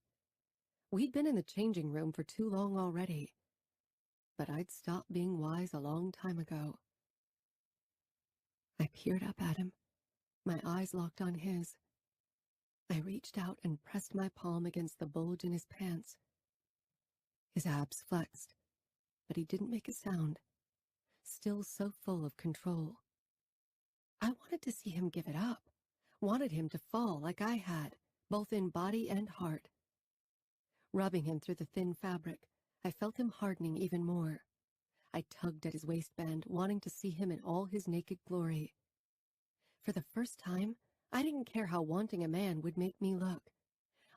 We'd been in the changing room for too long already, but I'd stopped being wise a long time ago. I peered up at him, my eyes locked on his. I reached out and pressed my palm against the bulge in his pants. His abs flexed, but he didn't make a sound, still so full of control. I wanted to see him give it up, wanted him to fall like I had, both in body and heart. Rubbing him through the thin fabric, I felt him hardening even more. I tugged at his waistband, wanting to see him in all his naked glory. For the first time, I didn't care how wanting a man would make me look.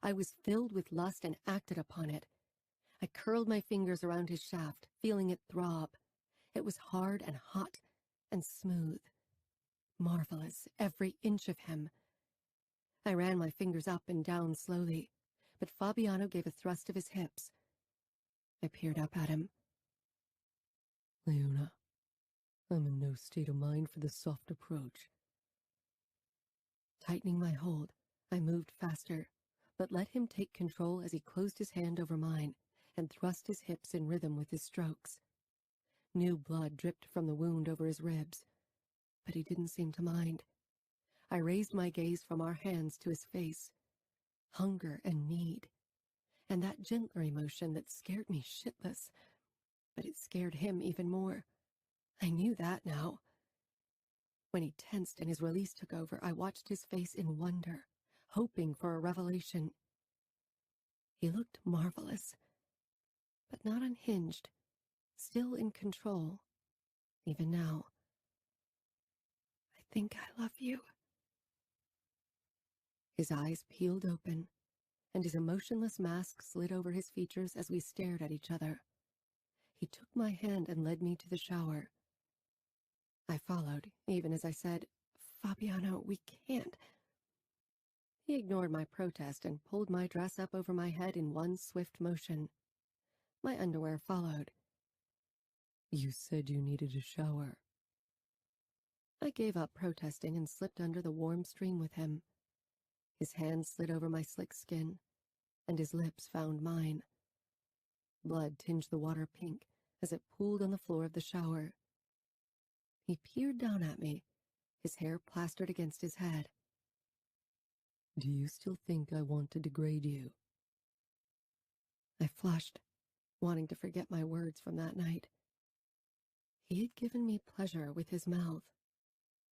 I was filled with lust and acted upon it. I curled my fingers around his shaft, feeling it throb. It was hard and hot and smooth. Marvelous, every inch of him. I ran my fingers up and down slowly, but Fabiano gave a thrust of his hips. I peered up at him. Leona, I'm in no state of mind for the soft approach. Tightening my hold, I moved faster, but let him take control as he closed his hand over mine and thrust his hips in rhythm with his strokes. New blood dripped from the wound over his ribs, but he didn't seem to mind. I raised my gaze from our hands to his face. Hunger and need, and that gentler emotion that scared me shitless, but it scared him even more. I knew that now. When he tensed and his release took over, I watched his face in wonder, hoping for a revelation. He looked marvelous, but not unhinged, still in control, even now. I think I love you. His eyes peeled open, and his emotionless mask slid over his features as we stared at each other. He took my hand and led me to the shower. I followed, even as I said, "Fabiano, we can't." He ignored my protest and pulled my dress up over my head in one swift motion. My underwear followed. You said you needed a shower. I gave up protesting and slipped under the warm stream with him. His hand slid over my slick skin, and his lips found mine. Blood tinged the water pink as it pooled on the floor of the shower. He peered down at me, his hair plastered against his head. Do you still think I want to degrade you? I flushed, wanting to forget my words from that night. He had given me pleasure with his mouth,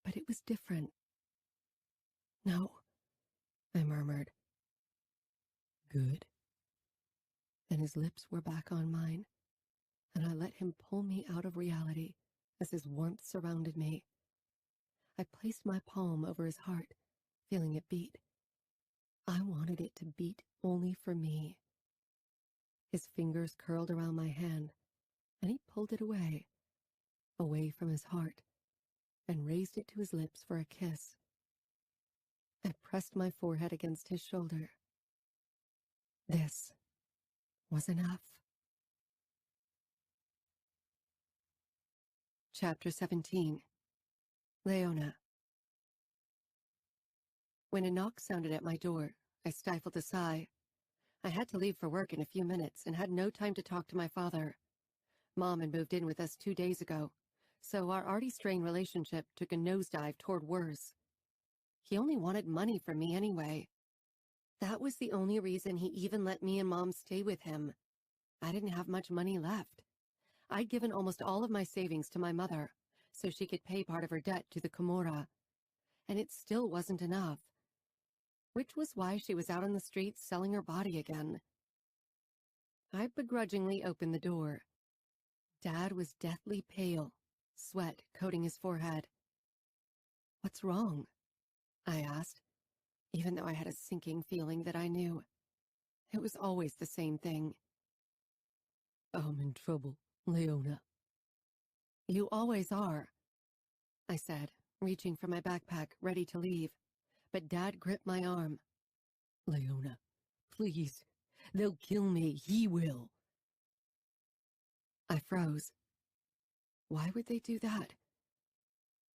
but it was different. "No," I murmured. Good. Then his lips were back on mine, and I let him pull me out of reality as his warmth surrounded me. I placed my palm over his heart, feeling it beat. I wanted it to beat only for me. His fingers curled around my hand, and he pulled it away from his heart, and raised it to his lips for a kiss. I pressed my forehead against his shoulder. This was enough. Chapter 17. Leona. When a knock sounded at my door, I stifled a sigh. I had to leave for work in a few minutes and had no time to talk to my father. Mom had moved in with us 2 days ago, so our already strained relationship took a nosedive toward worse. He only wanted money from me anyway. That was the only reason he even let me and Mom stay with him. I didn't have much money left. I'd given almost all of my savings to my mother, so she could pay part of her debt to the Camorra, and it still wasn't enough, which was why she was out on the streets selling her body again. I begrudgingly opened the door. Dad was deathly pale, sweat coating his forehead. "What's wrong?" I asked, even though I had a sinking feeling that I knew. It was always the same thing. I'm in trouble, Leona. "You always are," I said, reaching for my backpack, ready to leave. But Dad gripped my arm. Leona, please. They'll kill me. He will. I froze. Why would they do that?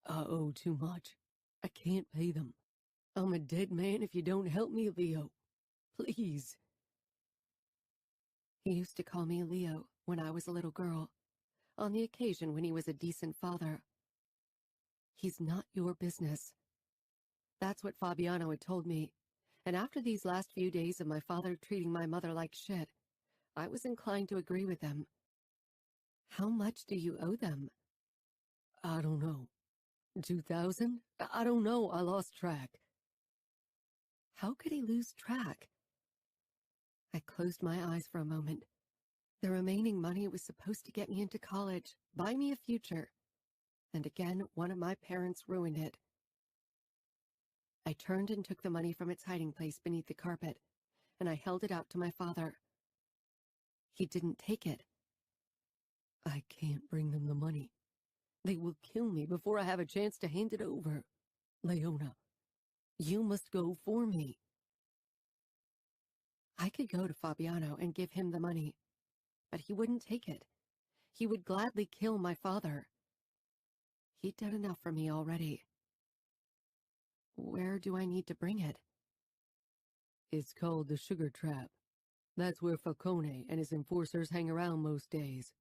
I owe too much. I can't pay them. I'm a dead man if you don't help me, Leo. Please. He used to call me Leo when I was a little girl, on the occasion when he was a decent father. He's not your business. That's what Fabiano had told me, and after these last few days of my father treating my mother like shit, I was inclined to agree with him. How much do you owe them? I don't know. 2,000? I don't know. I lost track. How could he lose track? I closed my eyes for a moment. The remaining money was supposed to get me into college, buy me a future. And again, one of my parents ruined it. I turned and took the money from its hiding place beneath the carpet, and I held it out to my father. He didn't take it. I can't bring them the money. They will kill me before I have a chance to hand it over. Leona, you must go for me. I could go to Fabiano and give him the money, but he wouldn't take it. He would gladly kill my father. He'd done enough for me already. Where do I need to bring it? It's called the Sugar Trap. That's where Falcone and his enforcers hang around most days.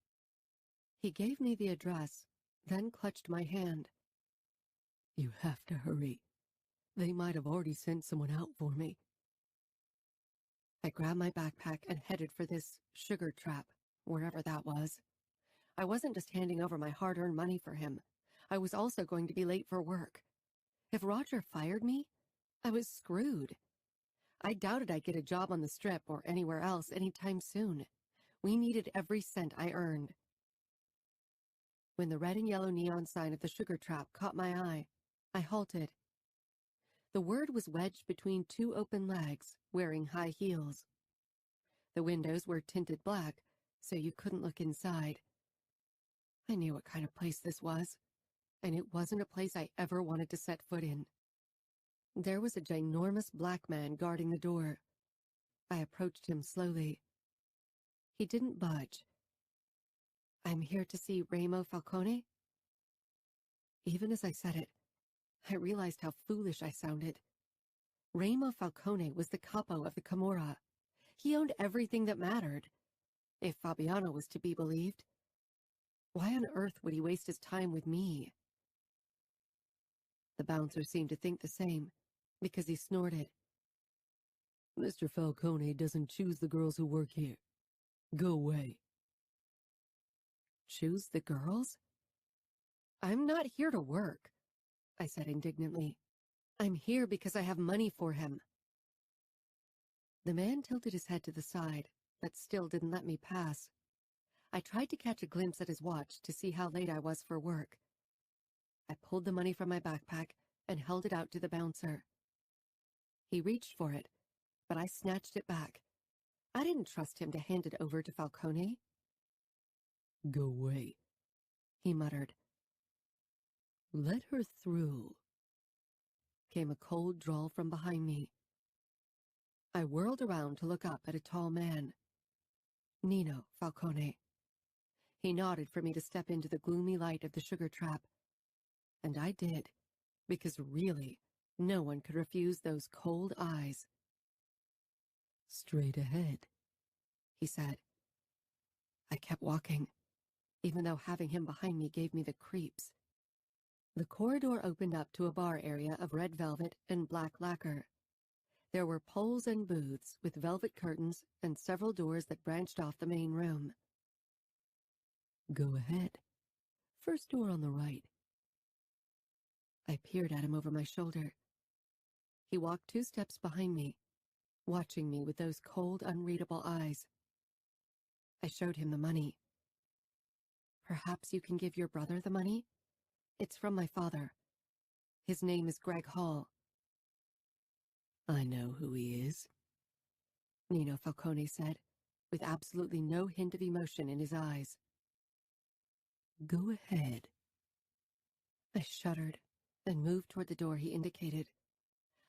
He gave me the address, then clutched my hand. You have to hurry. They might have already sent someone out for me. I grabbed my backpack and headed for this sugar trap, wherever that was. I wasn't just handing over my hard-earned money for him. I was also going to be late for work. If Roger fired me, I was screwed. I doubted I'd get a job on the Strip or anywhere else anytime soon. We needed every cent I earned. When the red and yellow neon sign of the sugar trap caught my eye, I halted. The word was wedged between two open legs, wearing high heels. The windows were tinted black, so you couldn't look inside. I knew what kind of place this was, and it wasn't a place I ever wanted to set foot in. There was a ginormous black man guarding the door. I approached him slowly. He didn't budge. I'm here to see Remo Falcone? Even as I said it, I realized how foolish I sounded. Remo Falcone was the capo of the Camorra. He owned everything that mattered, if Fabiano was to be believed. Why on earth would he waste his time with me? The bouncer seemed to think the same, because he snorted. Mr. Falcone doesn't choose the girls who work here. Go away. Choose the girls? I'm not here to work, I said indignantly. I'm here because I have money for him. The man tilted his head to the side, but still didn't let me pass. I tried to catch a glimpse at his watch to see how late I was for work. I pulled the money from my backpack and held it out to the bouncer. He reached for it, but I snatched it back. I didn't trust him to hand it over to Falcone. Go away, he muttered. Let her through, came a cold drawl from behind me. I whirled around to look up at a tall man. Nino Falcone. He nodded for me to step into the gloomy light of the sugar trap. And I did, because really, no one could refuse those cold eyes. Straight ahead, he said. I kept walking, even though having him behind me gave me the creeps. The corridor opened up to a bar area of red velvet and black lacquer. There were poles and booths with velvet curtains and several doors that branched off the main room. Go ahead. First door on the right. I peered at him over my shoulder. He walked 2 steps behind me, watching me with those cold, unreadable eyes. I showed him the money. Perhaps you can give your brother the money? It's from my father. His name is Greg Hall. I know who he is, Nino Falcone said, with absolutely no hint of emotion in his eyes. Go ahead. I shuddered and moved toward the door he indicated.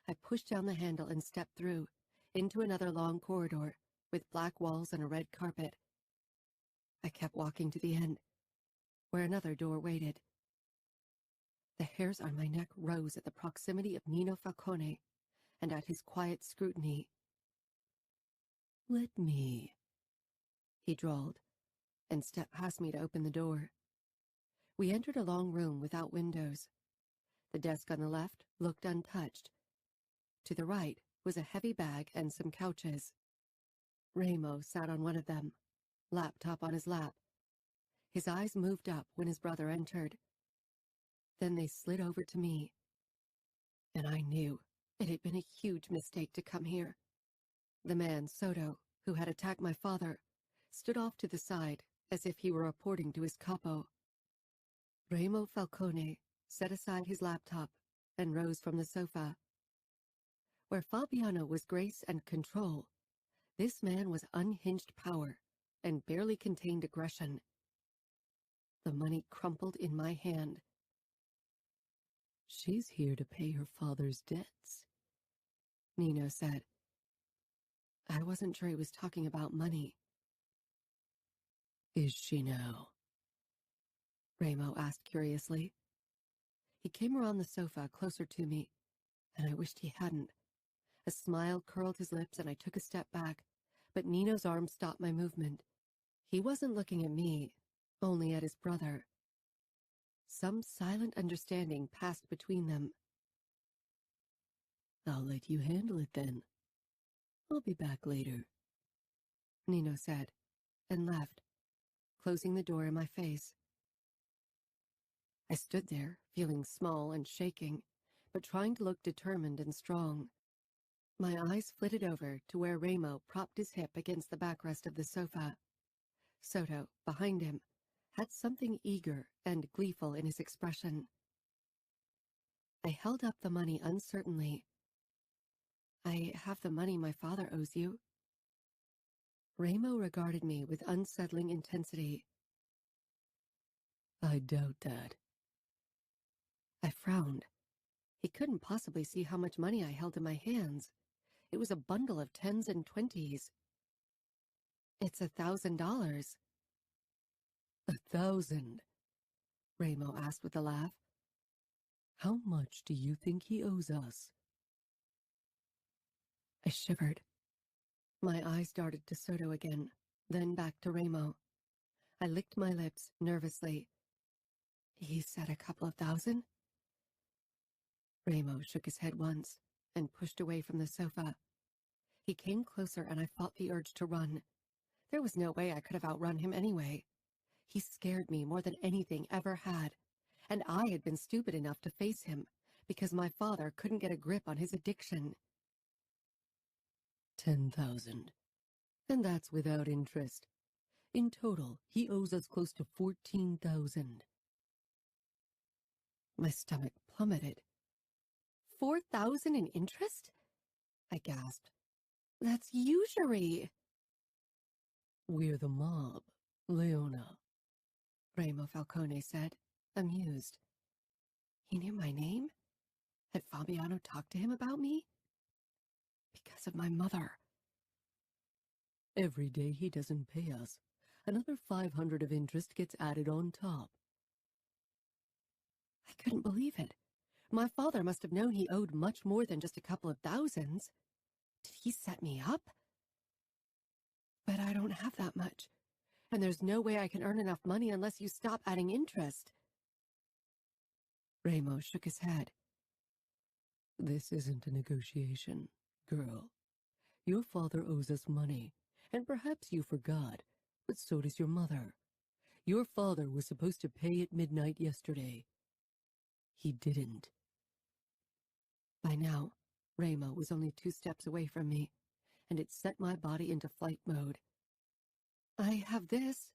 I pushed down the handle and stepped through, into another long corridor with black walls and a red carpet. I kept walking to the end, where another door waited. The hairs on my neck rose at the proximity of Nino Falcone and at his quiet scrutiny. Let me, he drawled, and stepped past me to open the door. We entered a long room without windows. The desk on the left looked untouched. To the right was a heavy bag and some couches. Remo sat on one of them, laptop on his lap. His eyes moved up when his brother entered. Then they slid over to me. And I knew it had been a huge mistake to come here. The man, Soto, who had attacked my father, stood off to the side as if he were reporting to his capo. Remo Falcone set aside his laptop and rose from the sofa. Where Fabiano was grace and control, this man was unhinged power and barely contained aggression. The money crumpled in my hand. She's here to pay her father's debts, Nino said. I wasn't sure he was talking about money. Is she now? Remo asked curiously. He came around the sofa closer to me and I wished he hadn't. A smile curled his lips, and I took a step back, but Nino's arm stopped my movement. He wasn't looking at me, only at his brother. Some silent understanding passed between them. I'll let you handle it then. I'll be back later, Nino said, and left, closing the door in my face. I stood there, feeling small and shaking, but trying to look determined and strong. My eyes flitted over to where Ramo propped his hip against the backrest of the sofa. Soto, behind him, had something eager and gleeful in his expression. I held up the money uncertainly. I have the money my father owes you. Ramo regarded me with unsettling intensity. I doubt that. I frowned. He couldn't possibly see how much money I held in my hands. It was a bundle of 10s and 20s. It's $1,000. 1,000? Ramo asked with a laugh. How much do you think he owes us? I shivered. My eyes darted to Soto again, then back to Ramo. I licked my lips nervously. He said a couple of thousand? Ramo shook his head once and pushed away from the sofa. He came closer and I fought the urge to run. There was no way I could have outrun him anyway. He scared me more than anything ever had, and I had been stupid enough to face him because my father couldn't get a grip on his addiction. 10,000. And that's without interest. In total, he owes us close to 14,000. My stomach plummeted. 4,000 in interest? I gasped. That's usury. We're the mob, Leona, Ramo Falcone said, amused. He knew my name? Had Fabiano talked to him about me? Because of my mother. Every day he doesn't pay us, another 500 of interest gets added on top. I couldn't believe it. My father must have known he owed much more than just a couple of thousands. Did he set me up? But I don't have that much, and there's no way I can earn enough money unless you stop adding interest. Ramo shook his head. This isn't a negotiation, girl. Your father owes us money, and perhaps you forgot, but so does your mother. Your father was supposed to pay at midnight yesterday. He didn't. By now, Ramo was only 2 steps away from me, and it set my body into flight mode. I have this.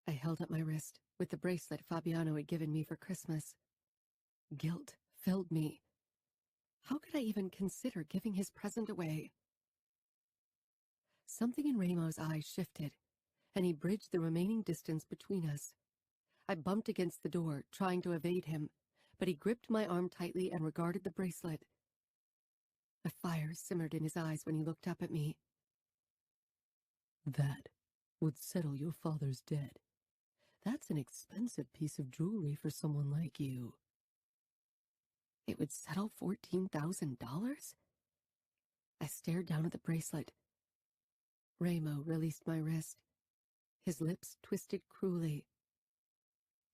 I held up my wrist with the bracelet Fabiano had given me for Christmas. Guilt filled me. How could I even consider giving his present away? Something in Ramo's eyes shifted, and he bridged the remaining distance between us. I bumped against the door, trying to evade him, but he gripped my arm tightly and regarded the bracelet. A fire simmered in his eyes when he looked up at me. That would settle your father's debt. That's an expensive piece of jewelry for someone like you. It would settle $14,000? I stared down at the bracelet. Ramo released my wrist. His lips twisted cruelly.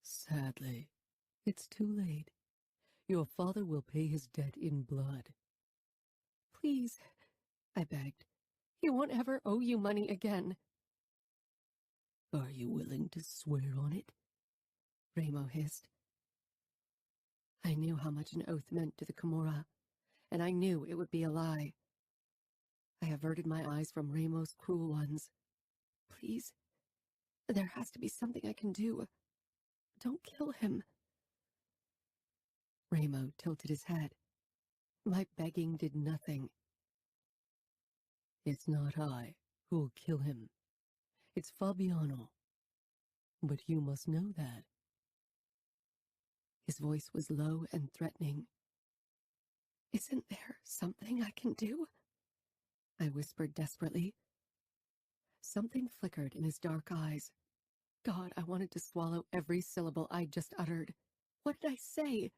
Sadly, it's too late. Your father will pay his debt in blood. Please, I begged. He won't ever owe you money again. Are you willing to swear on it? Ramo hissed. I knew how much an oath meant to the Camorra, and I knew it would be a lie. I averted my eyes from Ramo's cruel ones. Please, there has to be something I can do. Don't kill him. Ramo tilted his head. My begging did nothing. It's not I who'll kill him. It's Fabiano. But you must know that. His voice was low and threatening. Isn't there something I can do? I whispered desperately. Something flickered in his dark eyes. God, I wanted to swallow every syllable I just uttered. What did I say?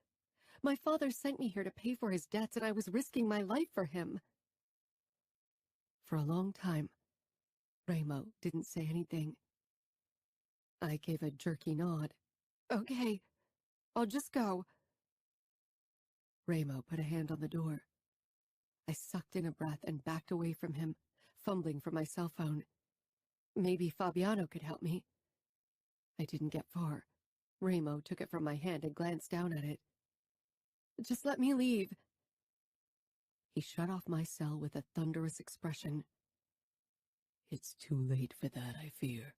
My father sent me here to pay for his debts, and I was risking my life for him. For a long time, Ramo didn't say anything. I gave a jerky nod. Okay, I'll just go. Ramo put a hand on the door. I sucked in a breath and backed away from him, fumbling for my cell phone. Maybe Fabiano could help me. I didn't get far. Ramo took it from my hand and glanced down at it. Just let me leave. He shut off my cell with a thunderous expression. It's too late for that, I fear.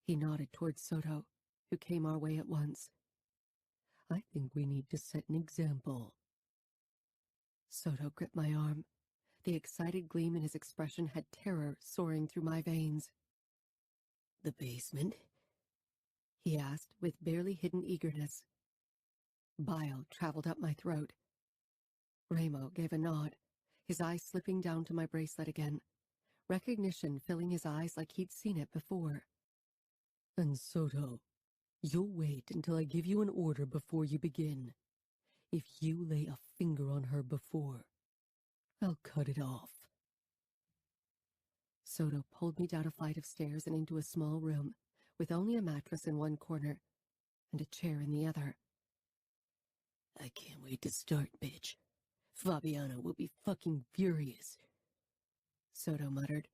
He nodded towards Soto, who came our way at once. I think we need to set an example. Soto gripped my arm. The excited gleam in his expression had terror soaring through my veins. The basement? He asked with barely hidden eagerness. Bile traveled up my throat. Ramo gave a nod, his eyes slipping down to my bracelet again, recognition filling his eyes like he'd seen it before. And Soto, you'll wait until I give you an order before you begin. If you lay a finger on her before, I'll cut it off. Soto pulled me down a flight of stairs and into a small room, with only a mattress in one corner and a chair in the other. I can't wait to start, bitch. Fabiano will be fucking furious. Soto muttered,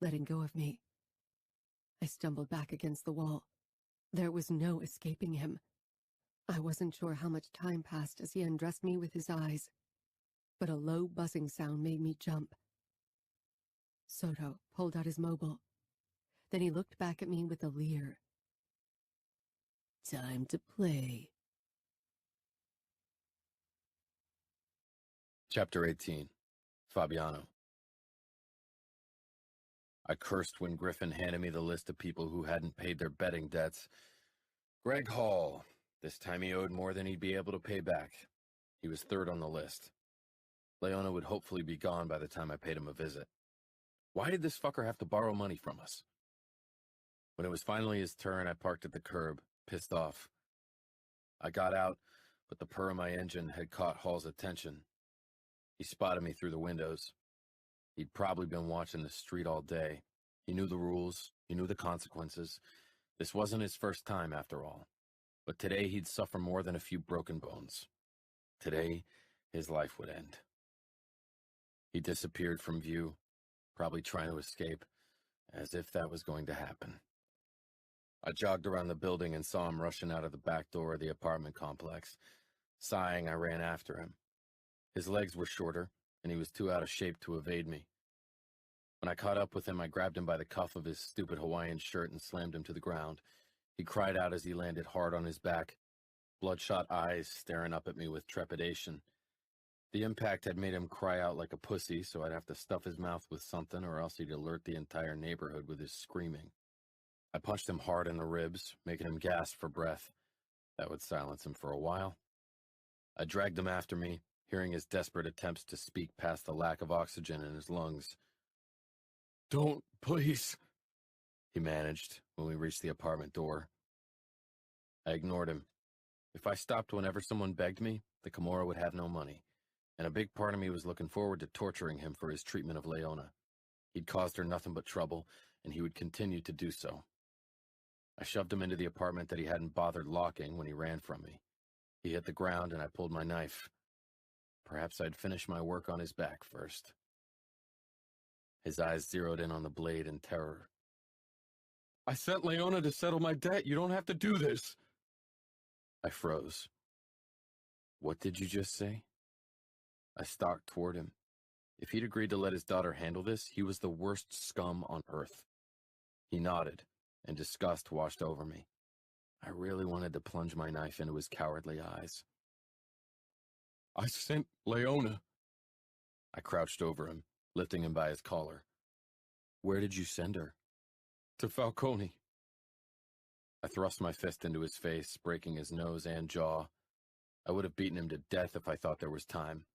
letting go of me. I stumbled back against the wall. There was no escaping him. I wasn't sure how much time passed as he undressed me with his eyes, but a low buzzing sound made me jump. Soto pulled out his mobile. Then he looked back at me with a leer. Time to play. Chapter 18. Fabiano. I cursed when Griffin handed me the list of people who hadn't paid their betting debts. Greg Hall. This time he owed more than he'd be able to pay back. He was third on the list. Leona would hopefully be gone by the time I paid him a visit. Why did this fucker have to borrow money from us? When it was finally his turn, I parked at the curb, pissed off. I got out, but the purr of my engine had caught Hall's attention. He spotted me through the windows. He'd probably been watching the street all day. He knew the rules. He knew the consequences. This wasn't his first time, after all. But today he'd suffer more than a few broken bones. Today, his life would end. He disappeared from view, probably trying to escape, as if that was going to happen. I jogged around the building and saw him rushing out of the back door of the apartment complex. Sighing, I ran after him. His legs were shorter, and he was too out of shape to evade me. When I caught up with him, I grabbed him by the cuff of his stupid Hawaiian shirt and slammed him to the ground. He cried out as he landed hard on his back, bloodshot eyes staring up at me with trepidation. The impact had made him cry out like a pussy, so I'd have to stuff his mouth with something or else he'd alert the entire neighborhood with his screaming. I punched him hard in the ribs, making him gasp for breath. That would silence him for a while. I dragged him after me, hearing his desperate attempts to speak past the lack of oxygen in his lungs. "Don't, please," he managed when we reached the apartment door. I ignored him. If I stopped whenever someone begged me, the Camorra would have no money, and a big part of me was looking forward to torturing him for his treatment of Leona. He'd caused her nothing but trouble, and he would continue to do so. I shoved him into the apartment that he hadn't bothered locking when he ran from me. He hit the ground, and I pulled my knife. Perhaps I'd finish my work on his back first. His eyes zeroed in on the blade in terror. "I sent Leona to settle my debt. You don't have to do this." I froze. What did you just say? I stalked toward him. If he'd agreed to let his daughter handle this, he was the worst scum on earth. He nodded, and disgust washed over me. I really wanted to plunge my knife into his cowardly eyes. "I sent Leona." I crouched over him, lifting him by his collar. "Where did you send her?" "To Falcone." I thrust my fist into his face, breaking his nose and jaw. I would have beaten him to death if I thought there was time.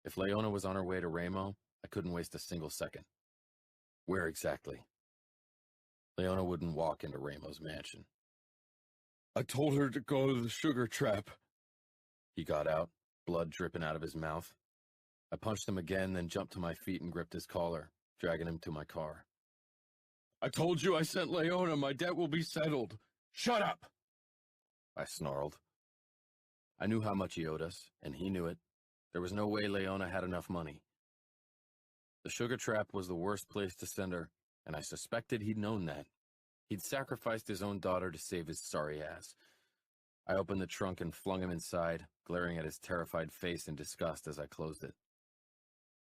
If Leona was on her way to Ramo, I couldn't waste a single second. Where exactly? Leona wouldn't walk into Ramo's mansion. "I told her to go to the sugar trap." He got out, blood dripping out of his mouth. I punched him again, then jumped to my feet and gripped his collar, dragging him to my car. I told you I sent Leona. My debt will be settled. Shut up! I snarled. I knew how much he owed us, and he knew it. There was no way Leona had enough money. The sugar trap was the worst place to send her, and I suspected he'd known that. He'd sacrificed his own daughter to save his sorry ass. I opened the trunk and flung him inside, glaring at his terrified face in disgust as I closed it.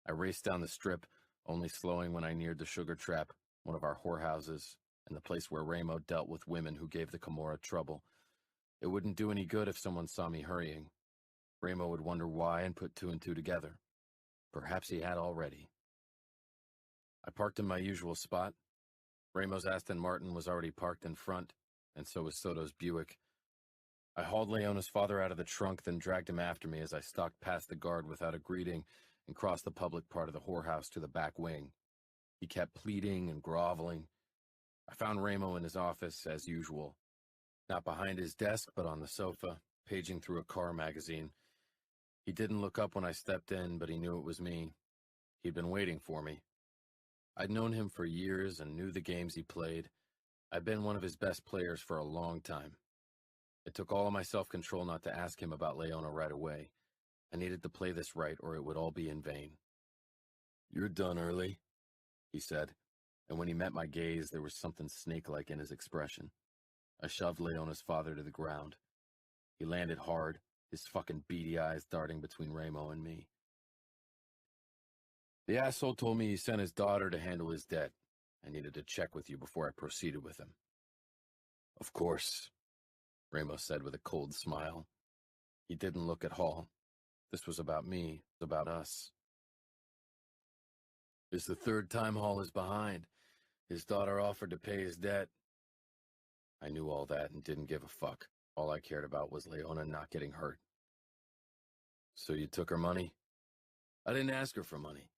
I raced down the strip, only slowing when I neared the sugar trap, one of our whorehouses, and the place where Ramo dealt with women who gave the Camorra trouble. It wouldn't do any good if someone saw me hurrying. Ramo would wonder why and put two and two together. Perhaps he had already. I parked in my usual spot. Ramo's Aston Martin was already parked in front, and so was Soto's Buick. I hauled Leona's father out of the trunk, then dragged him after me as I stalked past the guard without a greeting and crossed the public part of the whorehouse to the back wing. He kept pleading and groveling. I found Ramo in his office, as usual. Not behind his desk, but on the sofa, paging through a car magazine. He didn't look up when I stepped in, but he knew it was me. He'd been waiting for me. I'd known him for years and knew the games he played. I'd been one of his best players for a long time. It took all of my self-control not to ask him about Leona right away. I needed to play this right, or it would all be in vain. "You're done early," he said, and when he met my gaze, there was something snake-like in his expression. I shoved Leona's father to the ground. He landed hard, his fucking beady eyes darting between Ramo and me. "The asshole told me he sent his daughter to handle his debt. I needed to check with you before I proceeded with him." "Of course," Ramo said with a cold smile. He didn't look at Hall. This was about me, about us. "It's the third time Hall is behind. His daughter offered to pay his debt." I knew all that and didn't give a fuck. All I cared about was Leona not getting hurt. "So you took her money?" "I didn't ask her for money.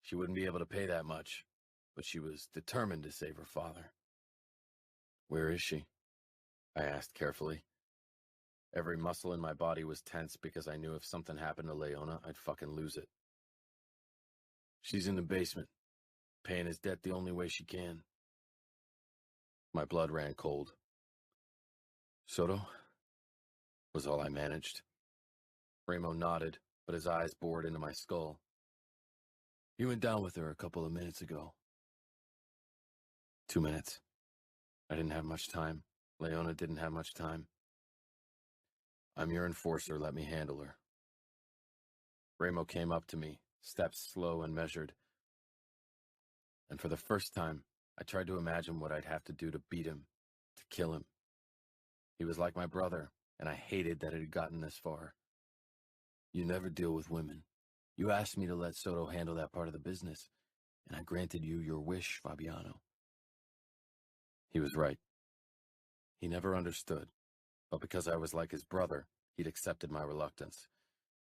She wouldn't be able to pay that much, but she was determined to save her father." "Where is she?" I asked carefully. Every muscle in my body was tense because I knew if something happened to Leona, I'd fucking lose it. "She's in the basement, paying his debt the only way she can." My blood ran cold. "Soto?" was all I managed. Ramo nodded, but his eyes bored into my skull. "He went down with her a couple of minutes ago." 2 minutes. I didn't have much time. Leona didn't have much time. "I'm your enforcer, let me handle her." Ramo came up to me, steps slow and measured. And for the first time, I tried to imagine what I'd have to do to beat him, to kill him. He was like my brother, and I hated that it had gotten this far. "You never deal with women. You asked me to let Soto handle that part of the business, and I granted you your wish, Fabiano." He was right. He never understood, but because I was like his brother, he'd accepted my reluctance,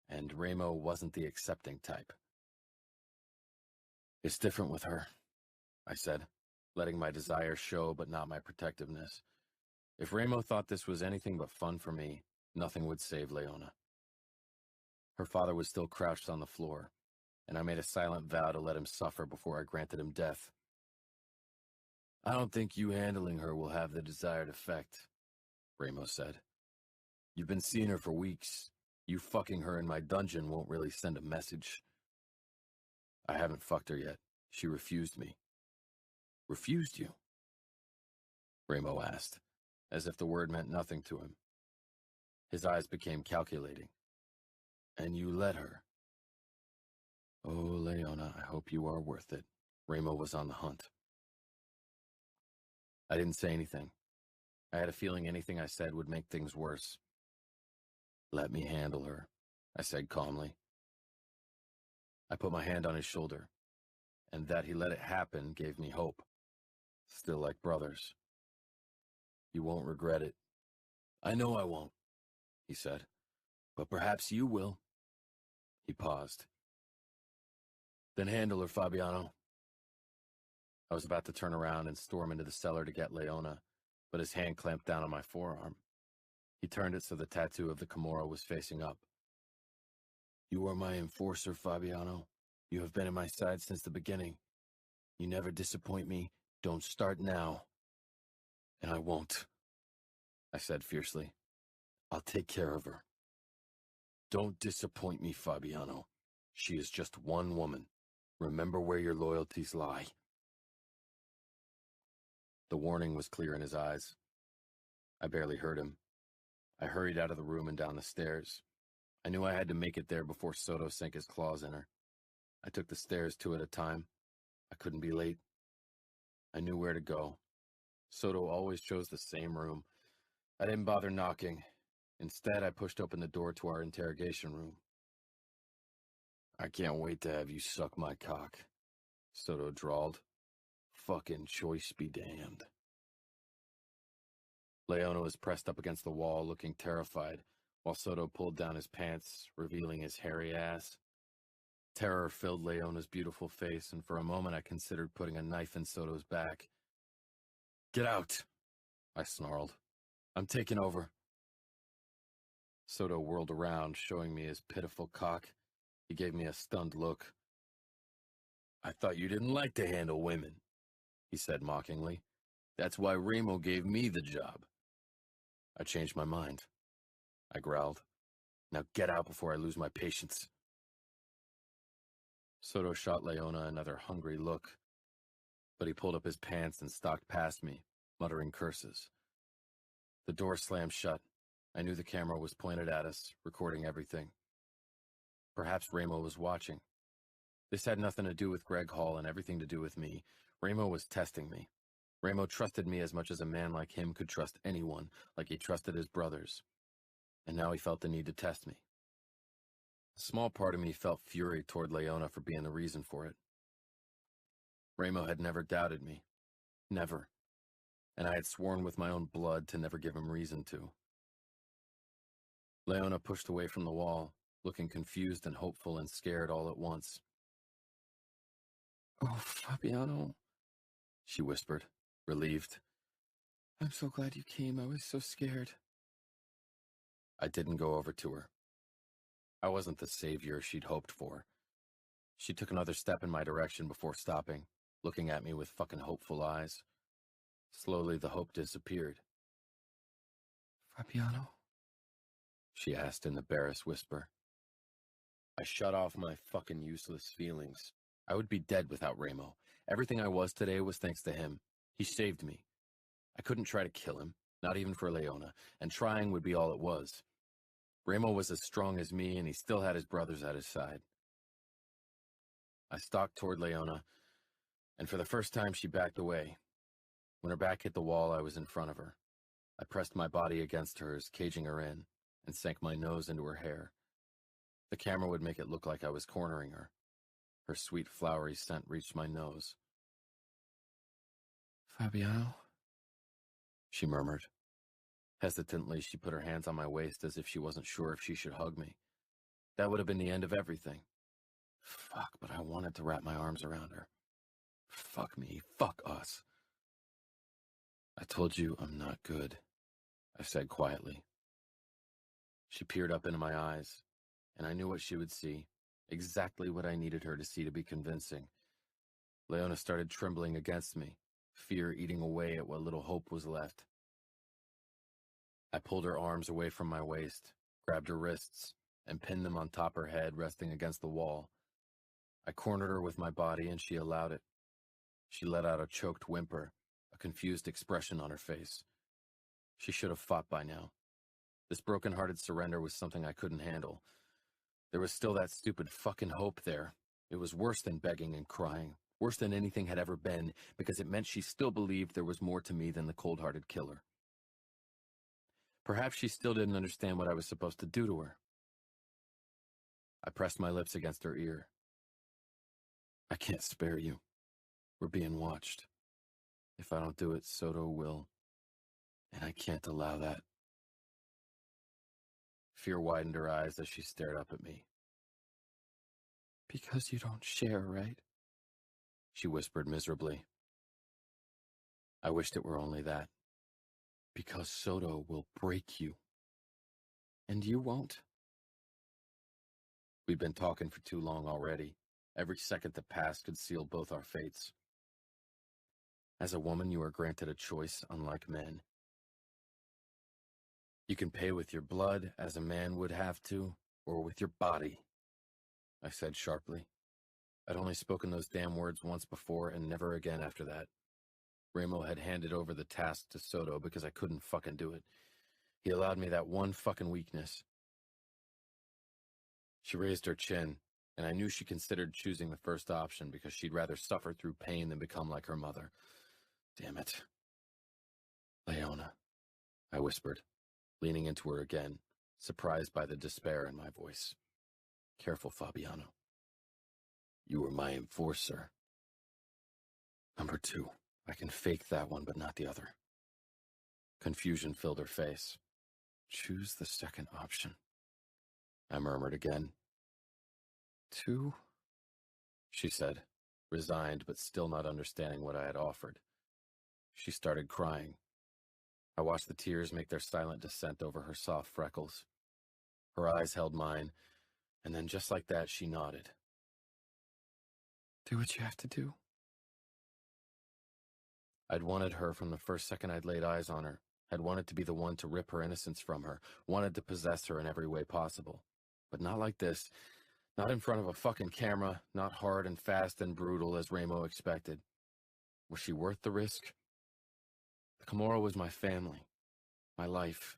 and Ramo wasn't the accepting type. "It's different with her," I said, letting my desire show but not my protectiveness. If Ramo thought this was anything but fun for me, nothing would save Leona. Her father was still crouched on the floor, and I made a silent vow to let him suffer before I granted him death. "I don't think you handling her will have the desired effect," Ramo said. "You've been seeing her for weeks. You fucking her in my dungeon won't really send a message." "I haven't fucked her yet. She refused me." "Refused you?" Ramo asked, as if the word meant nothing to him. His eyes became calculating. "And you let her?" "Oh, Leona, I hope you are worth it." Ramo was on the hunt. I didn't say anything. I had a feeling anything I said would make things worse. "Let me handle her," I said calmly. I put my hand on his shoulder, and that he let it happen gave me hope. Still like brothers. "You won't regret it." "I know I won't," he said. "But perhaps you will." He paused. "Then handle her, Fabiano." I was about to turn around and storm into the cellar to get Leona, but his hand clamped down on my forearm. He turned it so the tattoo of the Camorra was facing up. You are my enforcer, Fabiano. You have been at my side since the beginning. You never disappoint me. Don't start now. And I won't, I said fiercely. I'll take care of her. Don't disappoint me, Fabiano. She is just one woman. Remember where your loyalties lie. The warning was clear in his eyes. I barely heard him. I hurried out of the room and down the stairs. I knew I had to make it there before Soto sank his claws in her. I took the stairs 2 at a time. I couldn't be late. I knew where to go. Soto always chose the same room. I didn't bother knocking. Instead, I pushed open the door to our interrogation room. I can't wait to have you suck my cock, Soto drawled. Fucking choice be damned. Leona was pressed up against the wall, looking terrified, while Soto pulled down his pants, revealing his hairy ass. Terror filled Leona's beautiful face, and for a moment I considered putting a knife in Soto's back. Get out, I snarled. I'm taking over. Soto whirled around, showing me his pitiful cock. He gave me a stunned look. I thought you didn't like to handle women, he said mockingly. That's why Remo gave me the job. I changed my mind. I growled. Now get out before I lose my patience. Soto shot Leona another hungry look, but he pulled up his pants and stalked past me, muttering curses. The door slammed shut. I knew the camera was pointed at us, recording everything. Perhaps Remo was watching. This had nothing to do with Greg Hall and everything to do with me. Remo was testing me. Remo trusted me as much as a man like him could trust anyone, like he trusted his brothers. And now he felt the need to test me. A small part of me felt fury toward Leona for being the reason for it. Remo had never doubted me. Never. And I had sworn with my own blood to never give him reason to. Leona pushed away from the wall, looking confused and hopeful and scared all at once. Oh, Fabiano, she whispered, relieved. I'm so glad you came. I was so scared. I didn't go over to her. I wasn't the savior she'd hoped for. She took another step in my direction before stopping, looking at me with fucking hopeful eyes. Slowly, the hope disappeared. Fabiano? She asked in the barest whisper. I shut off my fucking useless feelings. I would be dead without Remo. Everything I was today was thanks to him. He saved me. I couldn't try to kill him, not even for Leona, and trying would be all it was. Remo was as strong as me, and he still had his brothers at his side. I stalked toward Leona, and for the first time she backed away. When her back hit the wall, I was in front of her. I pressed my body against hers, caging her in, and sank my nose into her hair. The camera would make it look like I was cornering her. Her sweet, flowery scent reached my nose. Fabiano? She murmured. Hesitantly, she put her hands on my waist as if she wasn't sure if she should hug me. That would have been the end of everything. Fuck, but I wanted to wrap my arms around her. Fuck me, fuck us. I told you I'm not good, I said quietly. She peered up into my eyes, and I knew what she would see, exactly what I needed her to see to be convincing. Leona started trembling against me, fear eating away at what little hope was left. I pulled her arms away from my waist, grabbed her wrists, and pinned them on top her head, resting against the wall. I cornered her with my body, and she allowed it. She let out a choked whimper, a confused expression on her face. She should have fought by now. This broken-hearted surrender was something I couldn't handle. There was still that stupid fucking hope there. It was worse than begging and crying, worse than anything had ever been, because it meant she still believed there was more to me than the cold-hearted killer. Perhaps she still didn't understand what I was supposed to do to her. I pressed my lips against her ear. I can't spare you. We're being watched. If I don't do it, Soto will. And I can't allow that. Fear widened her eyes as she stared up at me. Because you don't share, right? She whispered miserably. I wished it were only that. Because Soto will break you. And you won't? We'd been talking for too long already. Every second that passed could seal both our fates. As a woman, you are granted a choice unlike men. You can pay with your blood, as a man would have to, or with your body, I said sharply. I'd only spoken those damn words once before and never again after that. Ramo had handed over the task to Soto because I couldn't fucking do it. He allowed me that one fucking weakness. She raised her chin, and I knew she considered choosing the first option because she'd rather suffer through pain than become like her mother. Damn it. Leona, I whispered, leaning into her again, surprised by the despair in my voice. Careful, Fabiano. You were my enforcer. Number 2. I can fake that one, but not the other. Confusion filled her face. Choose the second option, I murmured again. 2? She said, resigned but still not understanding what I had offered. She started crying. I watched the tears make their silent descent over her soft freckles. Her eyes held mine, and then just like that, she nodded. Do what you have to do. I'd wanted her from the first second I'd laid eyes on her, had wanted to be the one to rip her innocence from her, wanted to possess her in every way possible. But not like this. Not in front of a fucking camera, not hard and fast and brutal as Ramo expected. Was she worth the risk? The Camorra was my family, my life.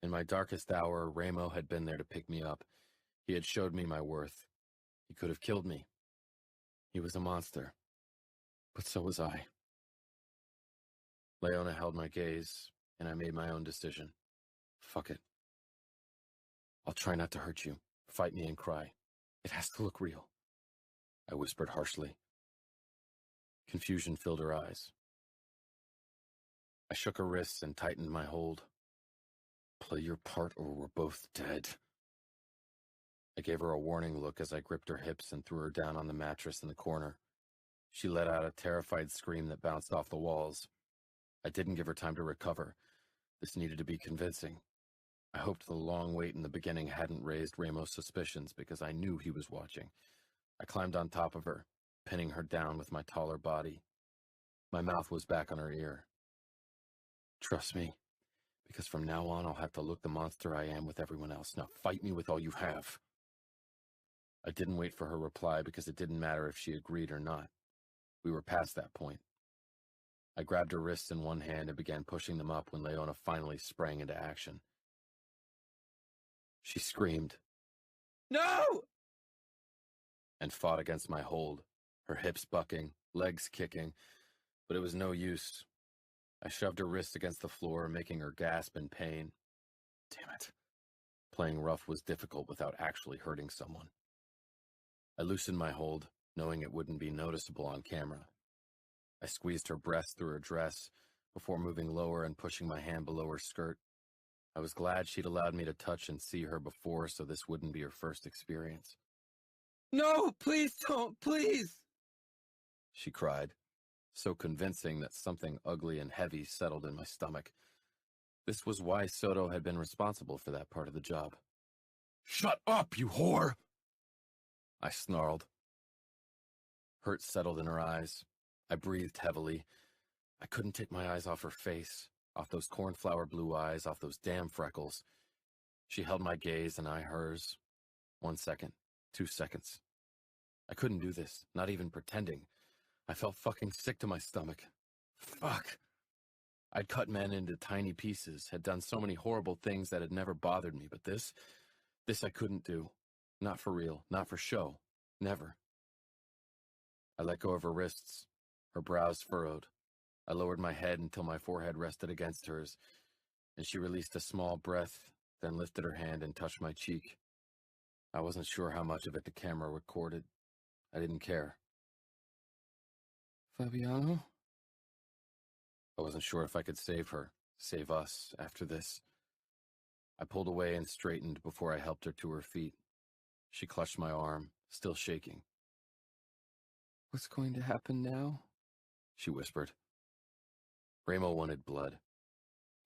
In my darkest hour, Ramo had been there to pick me up. He had showed me my worth. He could have killed me. He was a monster. But so was I. Leona held my gaze, and I made my own decision. Fuck it. I'll try not to hurt you. Fight me and cry. It has to look real, I whispered harshly. Confusion filled her eyes. I shook her wrists and tightened my hold. Play your part or we're both dead. I gave her a warning look as I gripped her hips and threw her down on the mattress in the corner. She let out a terrified scream that bounced off the walls. I didn't give her time to recover. This needed to be convincing. I hoped the long wait in the beginning hadn't raised Ramo's suspicions because I knew he was watching. I climbed on top of her, pinning her down with my taller body. My mouth was back on her ear. Trust me, because from now on I'll have to look the monster I am with everyone else. Now fight me with all you have. I didn't wait for her reply because it didn't matter if she agreed or not. We were past that point. I grabbed her wrists in one hand and began pushing them up when Leona finally sprang into action. She screamed, "No!" and fought against my hold, her hips bucking, legs kicking, but it was no use. I shoved her wrist against the floor, making her gasp in pain. Damn it. Playing rough was difficult without actually hurting someone. I loosened my hold, knowing it wouldn't be noticeable on camera. I squeezed her breast through her dress before moving lower and pushing my hand below her skirt. I was glad she'd allowed me to touch and see her before, so this wouldn't be her first experience. "No, please don't, please!" she cried, so convincing that something ugly and heavy settled in my stomach. This was why Soto had been responsible for that part of the job. "Shut up, you whore!" I snarled. Hurt settled in her eyes. I breathed heavily. I couldn't take my eyes off her face, off those cornflower blue eyes, off those damn freckles. She held my gaze and I hers. 1 second, 2 seconds. I couldn't do this, not even pretending. I felt fucking sick to my stomach. Fuck. I'd cut men into tiny pieces, had done so many horrible things that had never bothered me, but this I couldn't do. Not for real, not for show. Never. I let go of her wrists. Her brows furrowed. I lowered my head until my forehead rested against hers, and she released a small breath, then lifted her hand and touched my cheek. I wasn't sure how much of it the camera recorded. I didn't care. Fabiano? I wasn't sure if I could save her, save us, after this. I pulled away and straightened before I helped her to her feet. She clutched my arm, still shaking. What's going to happen now? She whispered. Ramo wanted blood.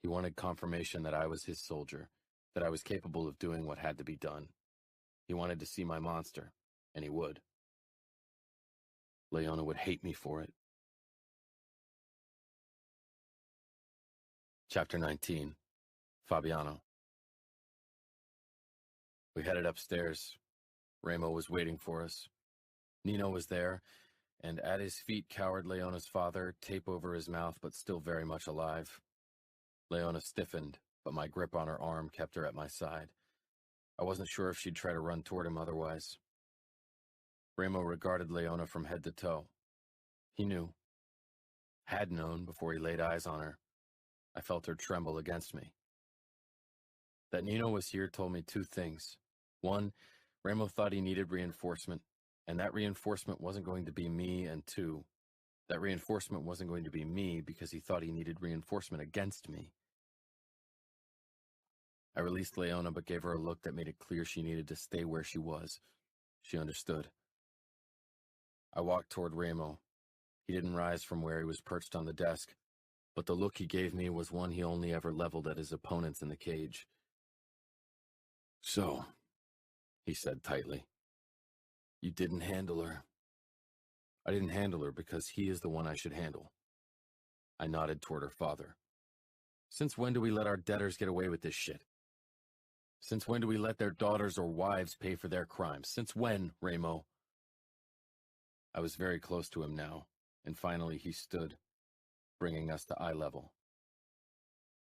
He wanted confirmation that I was his soldier, that I was capable of doing what had to be done. He wanted to see my monster, and he would. Leona would hate me for it. Chapter 19. Fabiano. We headed upstairs. Remo was waiting for us. Nino was there, and at his feet cowered Leona's father, tape over his mouth but still very much alive. Leona stiffened, but my grip on her arm kept her at my side. I wasn't sure if she'd try to run toward him otherwise. Remo regarded Leona from head to toe. He knew. Had known before he laid eyes on her. I felt her tremble against me. That Nino was here told me two things. One, Remo thought he needed reinforcement, and that reinforcement wasn't going to be me, and two, that reinforcement wasn't going to be me because he thought he needed reinforcement against me. I released Leona but gave her a look that made it clear she needed to stay where she was. She understood. I walked toward Remo. He didn't rise from where he was perched on the desk, but the look he gave me was one he only ever leveled at his opponents in the cage. "So," he said tightly, "you didn't handle her." "I didn't handle her because he is the one I should handle." I nodded toward her father. "Since when do we let our debtors get away with this shit? Since when do we let their daughters or wives pay for their crimes? Since when, Remo?" I was very close to him now, and finally he stood, bringing us to eye level.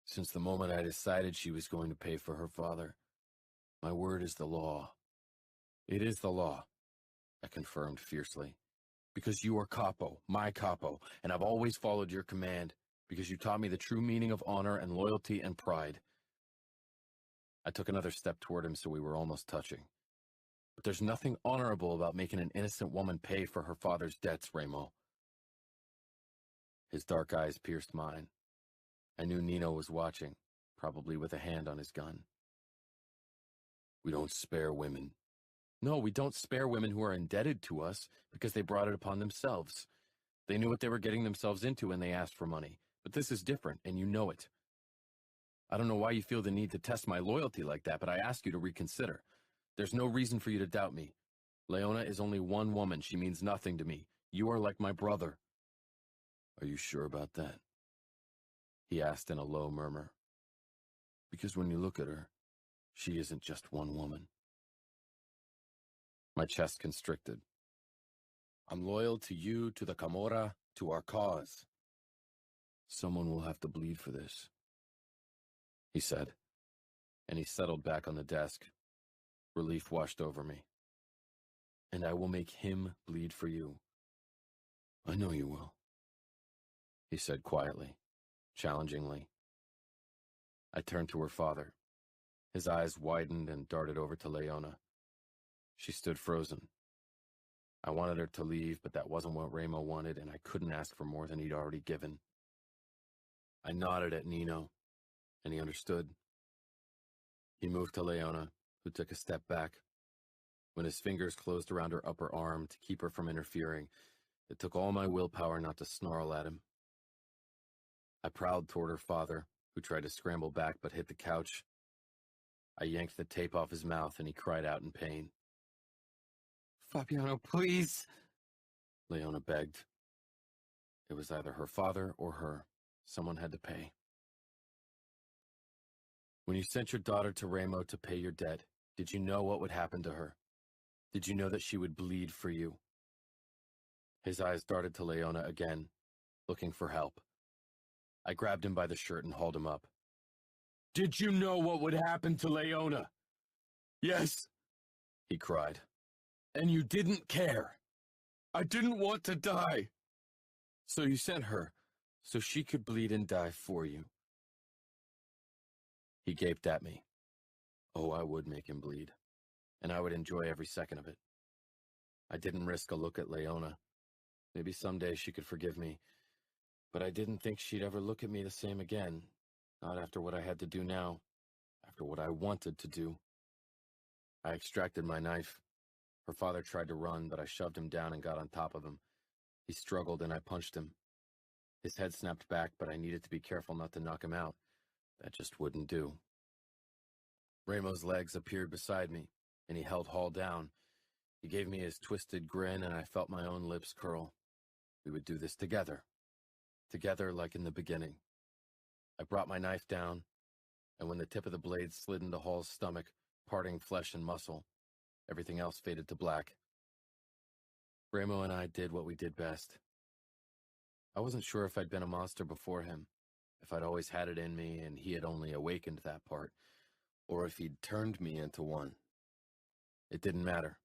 "Since the moment I decided she was going to pay for her father. My word is the law." "It is the law," I confirmed fiercely. "Because you are capo, my capo, and I've always followed your command, because you taught me the true meaning of honor and loyalty and pride." I took another step toward him so we were almost touching. "But there's nothing honorable about making an innocent woman pay for her father's debts, Remo." His dark eyes pierced mine. I knew Nino was watching, probably with a hand on his gun. "We don't spare women." "No, we don't spare women who are indebted to us because they brought it upon themselves. They knew what they were getting themselves into when they asked for money. But this is different, and you know it. I don't know why you feel the need to test my loyalty like that, but I ask you to reconsider. There's no reason for you to doubt me. Leona is only one woman. She means nothing to me. You are like my brother." "Are you sure about that?" he asked in a low murmur. "Because when you look at her, she isn't just one woman." My chest constricted. "I'm loyal to you, to the Camorra, to our cause." "Someone will have to bleed for this," he said, and he settled back on the desk. Relief washed over me. "And I will make him bleed for you." "I know you will," he said quietly, challengingly. I turned to her father. His eyes widened and darted over to Leona. She stood frozen. I wanted her to leave, but that wasn't what Remo wanted, and I couldn't ask for more than he'd already given. I nodded at Nino, and he understood. He moved to Leona, who took a step back. When his fingers closed around her upper arm to keep her from interfering, it took all my willpower not to snarl at him. I prowled toward her father, who tried to scramble back but hit the couch. I yanked the tape off his mouth, and he cried out in pain. "Fabiano, please!" Leona begged. It was either her father or her. Someone had to pay. "When you sent your daughter to Remo to pay your debt, did you know what would happen to her? Did you know that she would bleed for you?" His eyes darted to Leona again, looking for help. I grabbed him by the shirt and hauled him up. "Did you know what would happen to Leona?" "Yes," he cried. "And you didn't care. I didn't want to die. So you sent her, so she could bleed and die for you." He gaped at me. Oh, I would make him bleed, and I would enjoy every second of it. I didn't risk a look at Leona. Maybe someday she could forgive me, but I didn't think she'd ever look at me the same again, not after what I had to do now, after what I wanted to do. I extracted my knife. Her father tried to run, but I shoved him down and got on top of him. He struggled, and I punched him. His head snapped back, but I needed to be careful not to knock him out. That just wouldn't do. Remo's legs appeared beside me. and he held Hall down. He gave me his twisted grin, and I felt my own lips curl. We would do this together. Together like in the beginning. I brought my knife down, and when the tip of the blade slid into Hall's stomach, parting flesh and muscle, everything else faded to black. Ramo and I did what we did best. I wasn't sure if I'd been a monster before him, if I'd always had it in me and he had only awakened that part, or if he'd turned me into one. It didn't matter.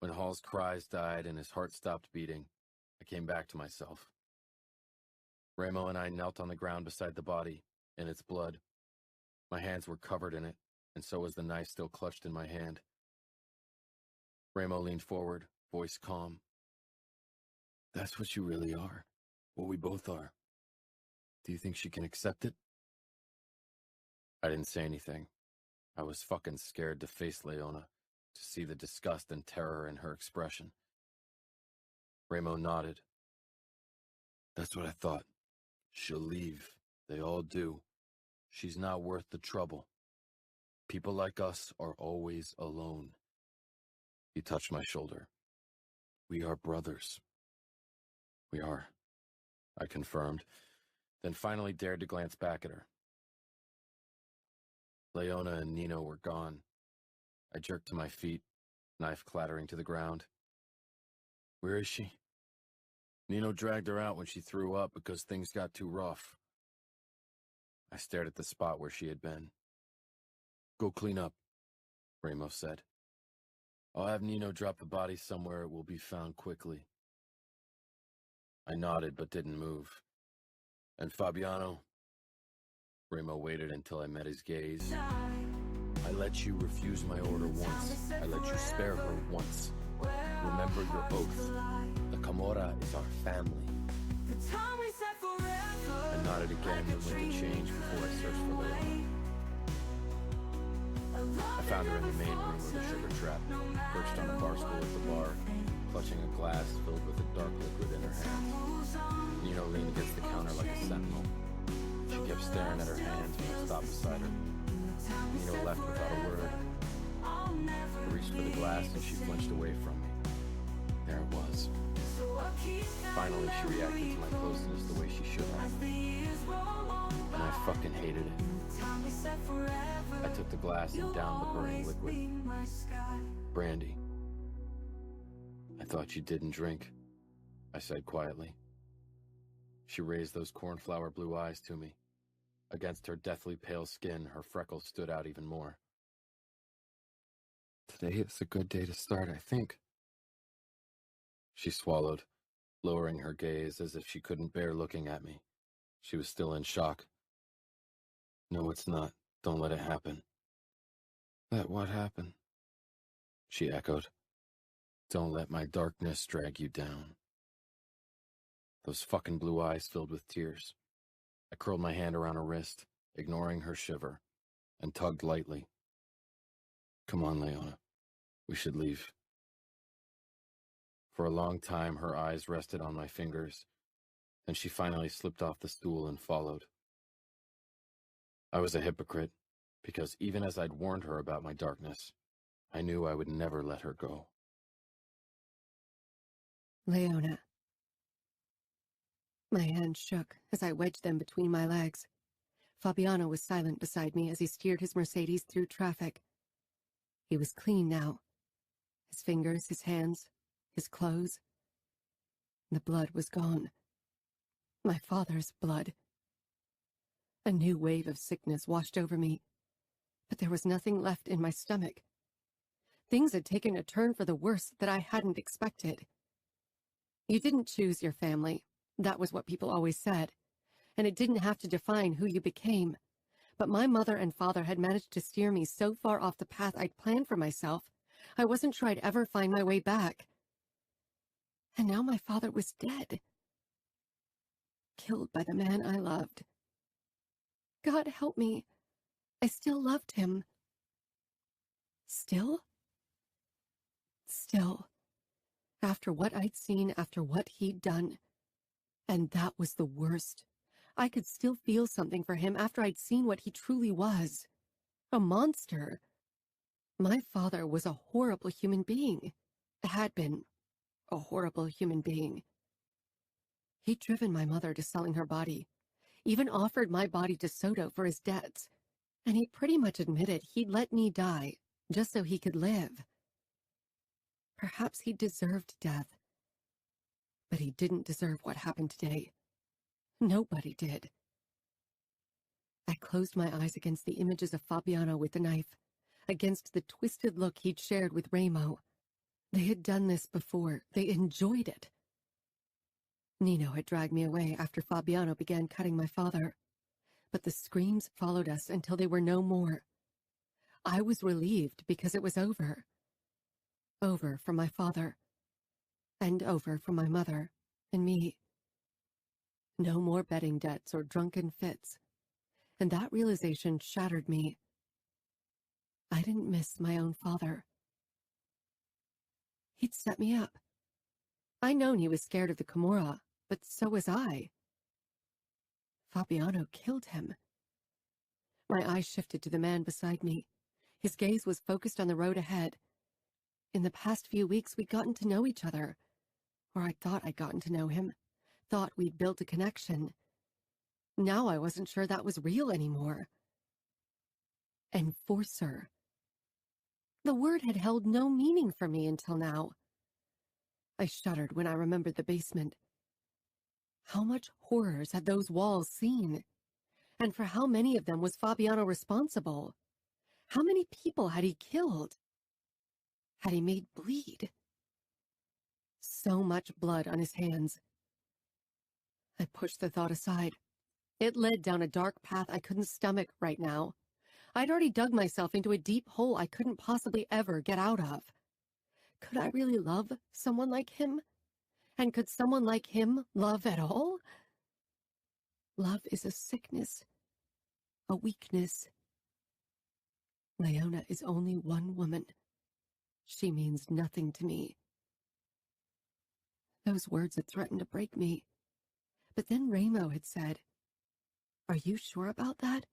When Hall's cries died and his heart stopped beating, I came back to myself. Ramo and I knelt on the ground beside the body, in its blood. My hands were covered in it, and so was the knife still clutched in my hand. Ramo leaned forward, voice calm. That's what you really are. What we both are. Do you think she can accept it? I didn't say anything. I was fucking scared to face Leona, to see the disgust and terror in her expression. Ramo nodded. That's what I thought. She'll leave. They all do. She's not worth the trouble. People like us are always alone. He touched my shoulder. We are brothers. We are, I confirmed, then finally dared to glance back at her. Leona and Nino were gone. I jerked to my feet, knife clattering to the ground. Where is she? Nino dragged her out when she threw up because things got too rough. I stared at the spot where she had been. Go clean up, Ramos said. I'll have Nino drop the body somewhere it will be found quickly. I nodded but didn't move. And Fabiano? Ramo waited until I met his gaze. I let you refuse my order once. I let you spare her once. Remember your oath. The Camorra is our family. I nodded again and went to change before I searched for Leona. I found her in the main room of the sugar trap, perched on a bar stool at the bar, clutching a glass filled with a dark liquid in her hands. Nino leaned against the counter like a sentinel. She kept staring at her hands when I stopped beside her. Nino left without a word. I reached for the glass and she flinched away from me. There it was. Finally, she reacted to my closeness the way she should have. And I fucking hated it. I took the glass and downed the burning liquid. Brandy. I thought you didn't drink, I said quietly. She raised those cornflower blue eyes to me. Against her deathly pale skin, her freckles stood out even more. Today is a good day to start, I think. She swallowed, lowering her gaze as if she couldn't bear looking at me. She was still in shock. No, it's not. Don't let it happen. Let what happen? She echoed. Don't let my darkness drag you down. Those fucking blue eyes filled with tears. I curled my hand around her wrist, ignoring her shiver, and tugged lightly. Come on, Leona. We should leave. For a long time, her eyes rested on my fingers, then she finally slipped off the stool and followed. I was a hypocrite, because even as I'd warned her about my darkness, I knew I would never let her go. Leona. My hands shook as I wedged them between my legs. Fabiano was silent beside me as he steered his Mercedes through traffic. He was clean now. His fingers, his hands, his clothes. The blood was gone. My father's blood. A new wave of sickness washed over me, but there was nothing left in my stomach. Things had taken a turn for the worse that I hadn't expected. You didn't choose your family. That was what people always said, and it didn't have to define who you became. But my mother and father had managed to steer me so far off the path I'd planned for myself, I wasn't sure I'd ever find my way back. And now my father was dead. Killed by the man I loved. God help me. I still loved him. Still? Still. After what I'd seen, after what he'd done. And that was the worst. I could still feel something for him after I'd seen what he truly was. A monster. My father was a horrible human being. Had been a horrible human being. He'd driven my mother to selling her body, even offered my body to Soto for his debts, and he pretty much admitted he'd let me die just so he could live. Perhaps he deserved death, but he didn't deserve what happened today. Nobody did. I closed my eyes against the images of Fabiano with the knife, against the twisted look he'd shared with Ramo. They had done this before. They enjoyed it. Nino had dragged me away after Fabiano began cutting my father, but the screams followed us until they were no more. I was relieved because it was over. Over from my father, and over from my mother and me. No more betting debts or drunken fits, and that realization shattered me. I didn't miss my own father. He'd set me up. I'd known he was scared of the Camorra, but so was I. Fabiano killed him. My eyes shifted to the man beside me. His gaze was focused on the road ahead. In the past few weeks, we'd gotten to know each other. Or I thought I'd gotten to know him. Thought we'd built a connection. Now I wasn't sure that was real anymore. Enforcer. The word had held no meaning for me until now. I shuddered when I remembered the basement. How much horrors had those walls seen? And for how many of them was Fabiano responsible? How many people had he killed? Had he made bleed? So much blood on his hands. I pushed the thought aside. It led down a dark path I couldn't stomach right now. I'd already dug myself into a deep hole I couldn't possibly ever get out of. Could I really love someone like him? And could someone like him love at all? Love is a sickness, a weakness. Leona is only one woman. She means nothing to me. Those words had threatened to break me. But then Ramo had said, "Are you sure about that?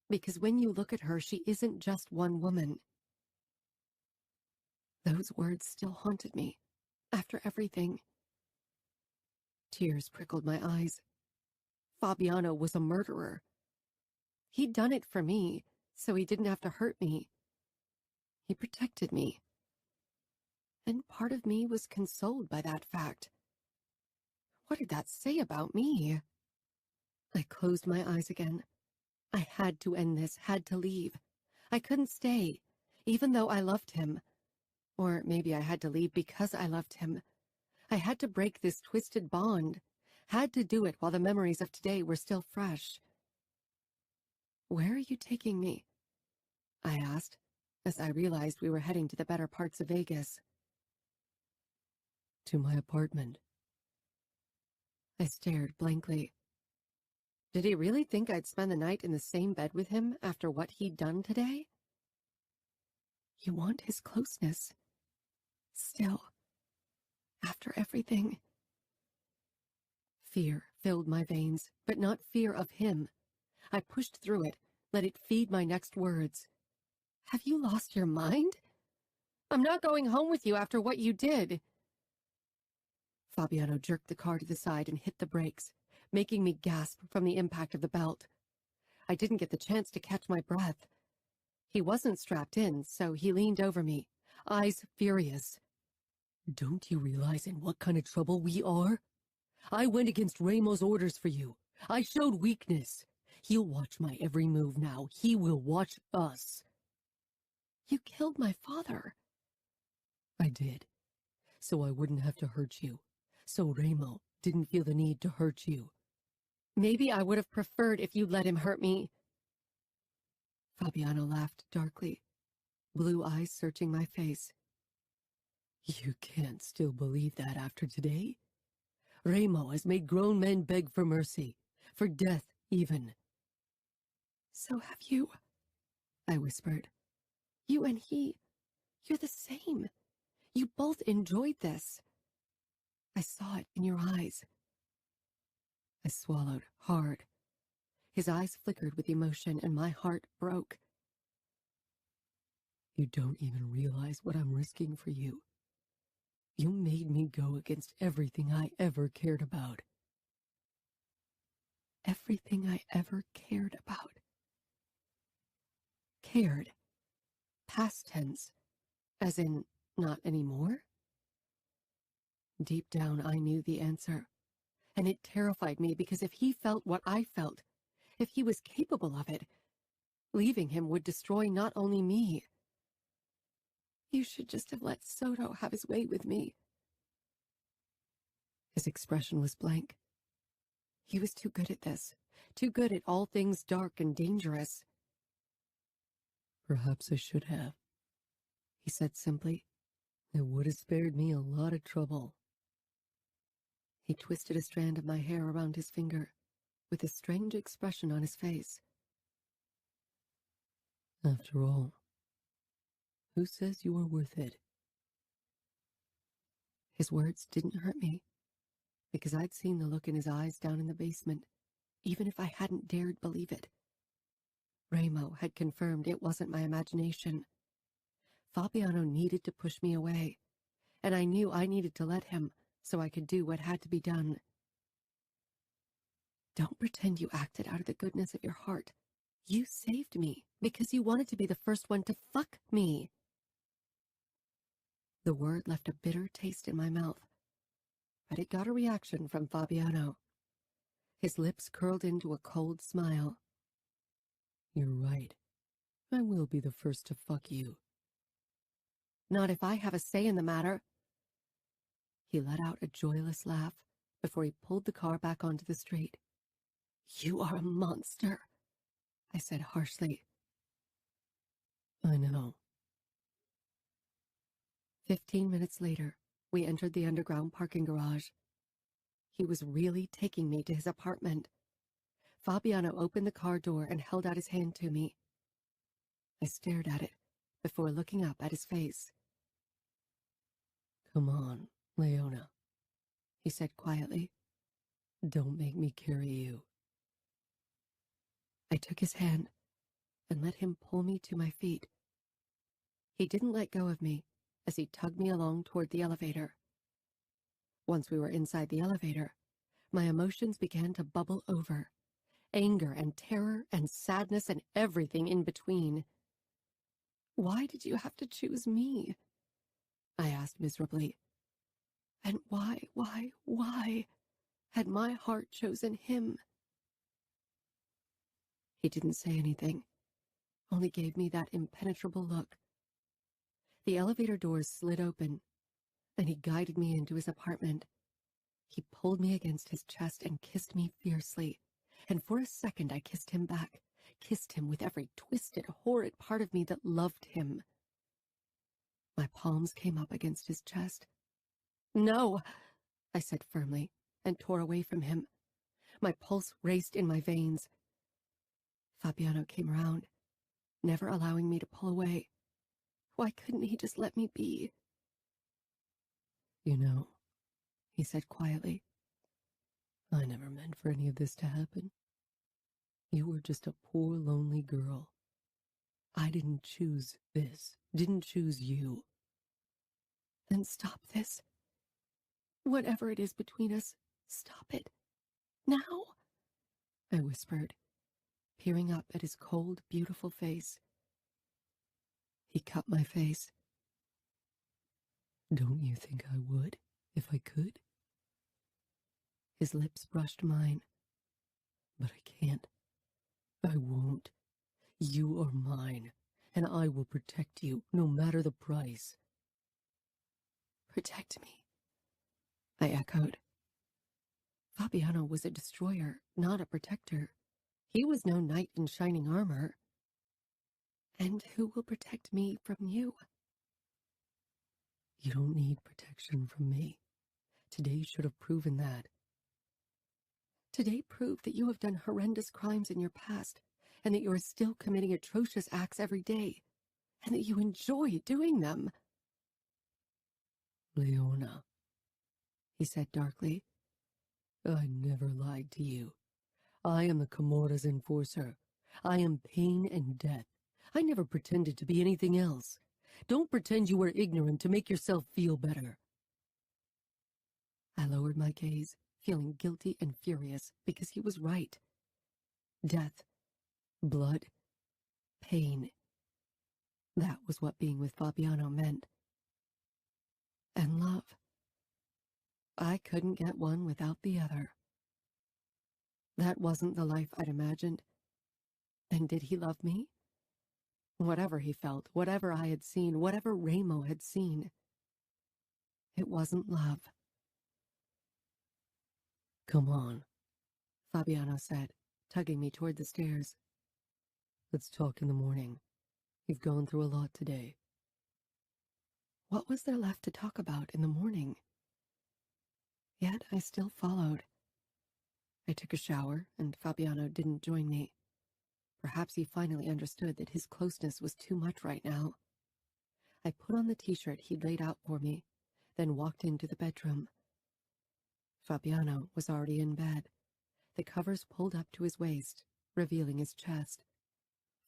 Because when you look at her, she isn't just one woman." Those words still haunted me, after everything. Tears prickled my eyes. Fabiano was a murderer. He'd done it for me, so he didn't have to hurt me. He protected me. And part of me was consoled by that fact. What did that say about me? I closed my eyes again. I had to end this, had to leave. I couldn't stay, even though I loved him. Or maybe I had to leave because I loved him. I had to break this twisted bond. Had to do it while the memories of today were still fresh. "Where are you taking me?" I asked, as I realized we were heading to the better parts of Vegas. "To my apartment." I stared blankly. Did he really think I'd spend the night in the same bed with him after what he'd done today? You want his closeness. Still, after everything. Fear filled my veins, but not fear of him. I pushed through it, let it feed my next words. "Have you lost your mind? I'm not going home with you after what you did." Fabiano jerked the car to the side and hit the brakes, making me gasp from the impact of the belt. I didn't get the chance to catch my breath. He wasn't strapped in, so he leaned over me, eyes furious. "Don't you realize in what kind of trouble we are? I went against Ramo's orders for you. I showed weakness. He'll watch my every move now. He will watch us." "You killed my father." "I did. So I wouldn't have to hurt you. So Ramo didn't feel the need to hurt you." "Maybe I would have preferred if you'd let him hurt me." Fabiano laughed darkly, blue eyes searching my face. "You can't still believe that after today? Ramo has made grown men beg for mercy, for death even." "So have you," I whispered. "You and he, you're the same. You both enjoyed this. I saw it in your eyes." I swallowed hard. His eyes flickered with emotion and my heart broke. You don't even realize what I'm risking for you. You made me go against everything I ever cared about. Everything I ever cared about. Cared. Past tense. As in, not anymore? Deep down, I knew the answer. And it terrified me because if he felt what I felt, if he was capable of it, leaving him would destroy not only me. You should just have let Soto have his way with me. His expression was blank. He was too good at this, too good at all things dark and dangerous. Perhaps I should have, he said simply. It would have spared me a lot of trouble. He twisted a strand of my hair around his finger, with a strange expression on his face. After all, who says you are worth it? His words didn't hurt me, because I'd seen the look in his eyes down in the basement, even if I hadn't dared believe it. Ramo had confirmed it wasn't my imagination. Fabiano needed to push me away, and I knew I needed to let him so I could do what had to be done. Don't pretend you acted out of the goodness of your heart. You saved me because you wanted to be the first one to fuck me. The word left a bitter taste in my mouth, but it got a reaction from Fabiano. His lips curled into a cold smile. You're right. I will be the first to fuck you. Not if I have a say in the matter. He let out a joyless laugh before he pulled the car back onto the street. You are a monster, I said harshly. I know. 15 minutes later, we entered the underground parking garage. He was really taking me to his apartment. Fabiano opened the car door and held out his hand to me. I stared at it before looking up at his face. Come on, Leona, he said quietly. Don't make me carry you. I took his hand and let him pull me to my feet. He didn't let go of me as he tugged me along toward the elevator. Once we were inside the elevator, my emotions began to bubble over. Anger and terror and sadness and everything in between. Why did you have to choose me? I asked miserably. And why had my heart chosen him? He didn't say anything, only gave me that impenetrable look. The elevator doors slid open, and he guided me into his apartment. He pulled me against his chest and kissed me fiercely, and for a second I kissed him back, kissed him with every twisted, horrid part of me that loved him. My palms came up against his chest. No, I said firmly, and tore away from him. My pulse raced in my veins. Fabiano came around, never allowing me to pull away. Why couldn't he just let me be? You know, he said quietly, I never meant for any of this to happen. You were just a poor, lonely girl. I didn't choose this, didn't choose you. Then stop this. Whatever it is between us, stop it. Now, I whispered, peering up at his cold, beautiful face. He cut my face. Don't you think I would, if I could? His lips brushed mine. But I can't. I won't. You are mine, and I will protect you, no matter the price. Protect me, I echoed. Fabiano was a destroyer, not a protector. He was no knight in shining armor. And who will protect me from you? You don't need protection from me. Today should have proven that. Today proved that you have done horrendous crimes in your past, and that you are still committing atrocious acts every day, and that you enjoy doing them. Leona, he said darkly. I never lied to you. I am the Camorra's enforcer. I am pain and death. I never pretended to be anything else. Don't pretend you were ignorant to make yourself feel better. I lowered my gaze, feeling guilty and furious because he was right. Death, blood, pain. That was what being with Fabiano meant. And love. I couldn't get one without the other. That wasn't the life I'd imagined. And did he love me? Whatever he felt, whatever I had seen, whatever Ramo had seen, it wasn't love. Come on, Fabiano said, tugging me toward the stairs. Let's talk in the morning. You've gone through a lot today. What was there left to talk about in the morning? Yet I still followed. I took a shower, and Fabiano didn't join me. Perhaps he finally understood that his closeness was too much right now. I put on the t-shirt he'd laid out for me, then walked into the bedroom. Fabiano was already in bed, the covers pulled up to his waist, revealing his chest.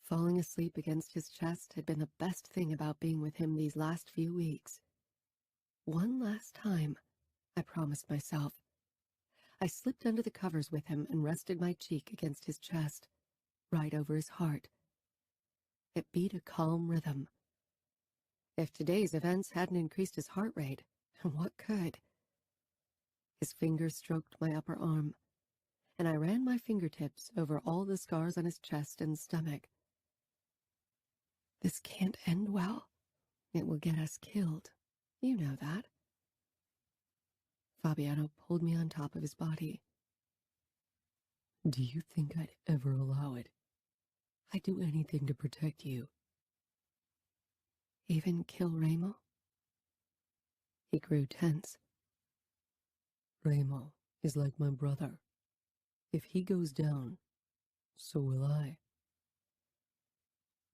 Falling asleep against his chest had been the best thing about being with him these last few weeks. One last time, I promised myself. I slipped under the covers with him and rested my cheek against his chest, right over his heart. It beat a calm rhythm. If today's events hadn't increased his heart rate, what could? His fingers stroked my upper arm, and I ran my fingertips over all the scars on his chest and stomach. This can't end well. It will get us killed. You know that. Fabiano pulled me on top of his body. Do you think I'd ever allow it? I'd do anything to protect you. Even kill Ramo? He grew tense. Ramo is like my brother. If he goes down, so will I.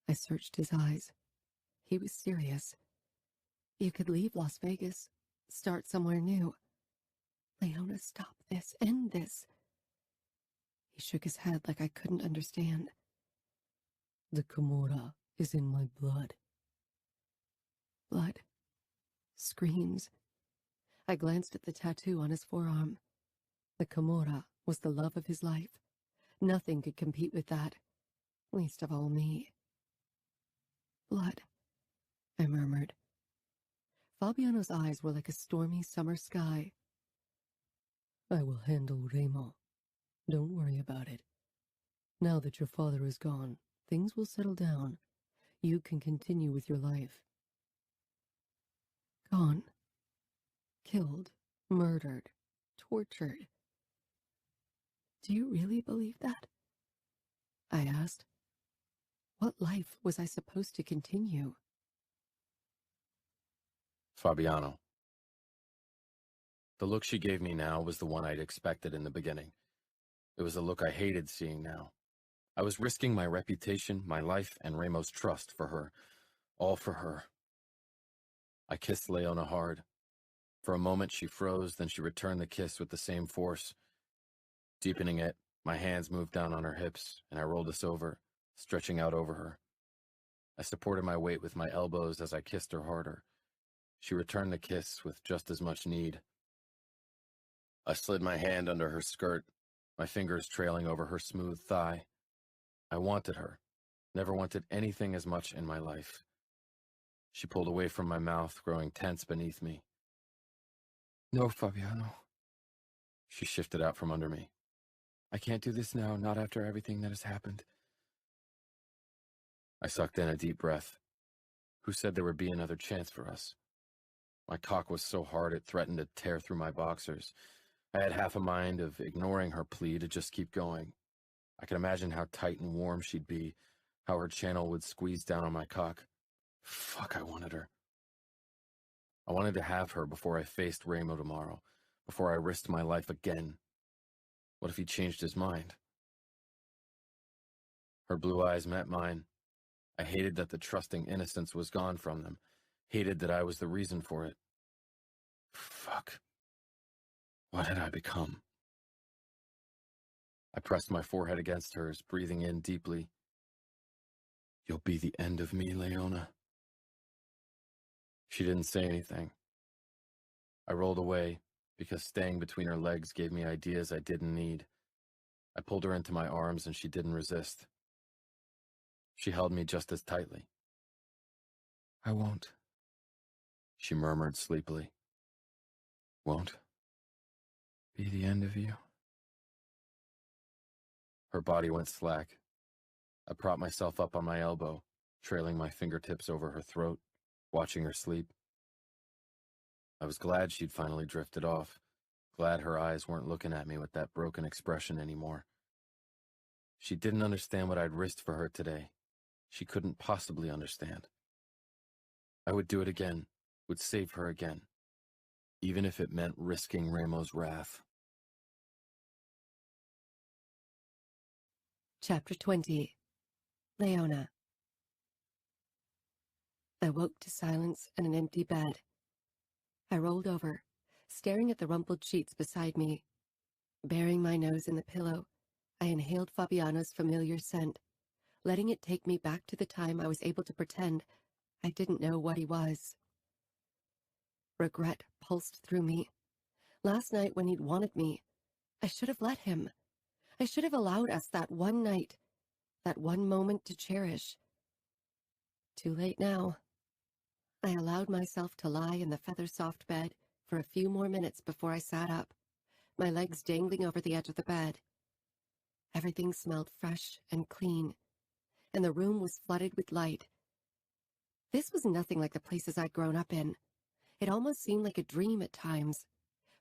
I searched his eyes. He was serious. You could leave Las Vegas, start somewhere new. Leona, stop this, end this. He shook his head like I couldn't understand. The Camorra is in my blood. Blood. Screams. I glanced at the tattoo on his forearm. The Camorra was the love of his life. Nothing could compete with that, least of all me. Blood, I murmured. Fabiano's eyes were like a stormy summer sky. I will handle Ramo. Don't worry about it. Now that your father is gone, things will settle down. You can continue with your life. Gone. Killed. Murdered. Tortured. Do you really believe that? I asked. What life was I supposed to continue? Fabiano. The look she gave me now was the one I'd expected in the beginning. It was a look I hated seeing now. I was risking my reputation, my life, and Ramo's trust for her. All for her. I kissed Leona hard. For a moment she froze, then she returned the kiss with the same force. Deepening it, my hands moved down on her hips, and I rolled us over, stretching out over her. I supported my weight with my elbows as I kissed her harder. She returned the kiss with just as much need. I slid my hand under her skirt, my fingers trailing over her smooth thigh. I wanted her, never wanted anything as much in my life. She pulled away from my mouth, growing tense beneath me. No, Fabiano. She shifted out from under me. I can't do this now, not after everything that has happened. I sucked in a deep breath. Who said there would be another chance for us? My cock was so hard it threatened to tear through my boxers. I had half a mind of ignoring her plea to just keep going. I could imagine how tight and warm she'd be, how her channel would squeeze down on my cock. Fuck, I wanted her. I wanted to have her before I faced Ramo tomorrow, before I risked my life again. What if he changed his mind? Her blue eyes met mine. I hated that the trusting innocence was gone from them, hated that I was the reason for it. Fuck. What had I become? I pressed my forehead against hers, breathing in deeply. You'll be the end of me, Leona. She didn't say anything. I rolled away because staying between her legs gave me ideas I didn't need. I pulled her into my arms and she didn't resist. She held me just as tightly. I won't. She murmured sleepily. Won't be the end of you. Her body went slack. I propped myself up on my elbow, trailing my fingertips over her throat, watching her sleep. I was glad she'd finally drifted off, glad her eyes weren't looking at me with that broken expression anymore. She didn't understand what I'd risked for her today. She couldn't possibly understand. I would do it again, would save her again, even if it meant risking Ramo's wrath. Chapter 20. Leona. I woke to silence and an empty bed. I rolled over, staring at the rumpled sheets beside me. Burying my nose in the pillow, I inhaled Fabiano's familiar scent, letting it take me back to the time I was able to pretend I didn't know what he was. Regret pulsed through me. Last night when he'd wanted me, I should have let him. I should have allowed us that one night, that one moment to cherish. Too late now. I allowed myself to lie in the feather-soft bed for a few more minutes before I sat up, my legs dangling over the edge of the bed. Everything smelled fresh and clean, and the room was flooded with light. This was nothing like the places I'd grown up in. It almost seemed like a dream at times.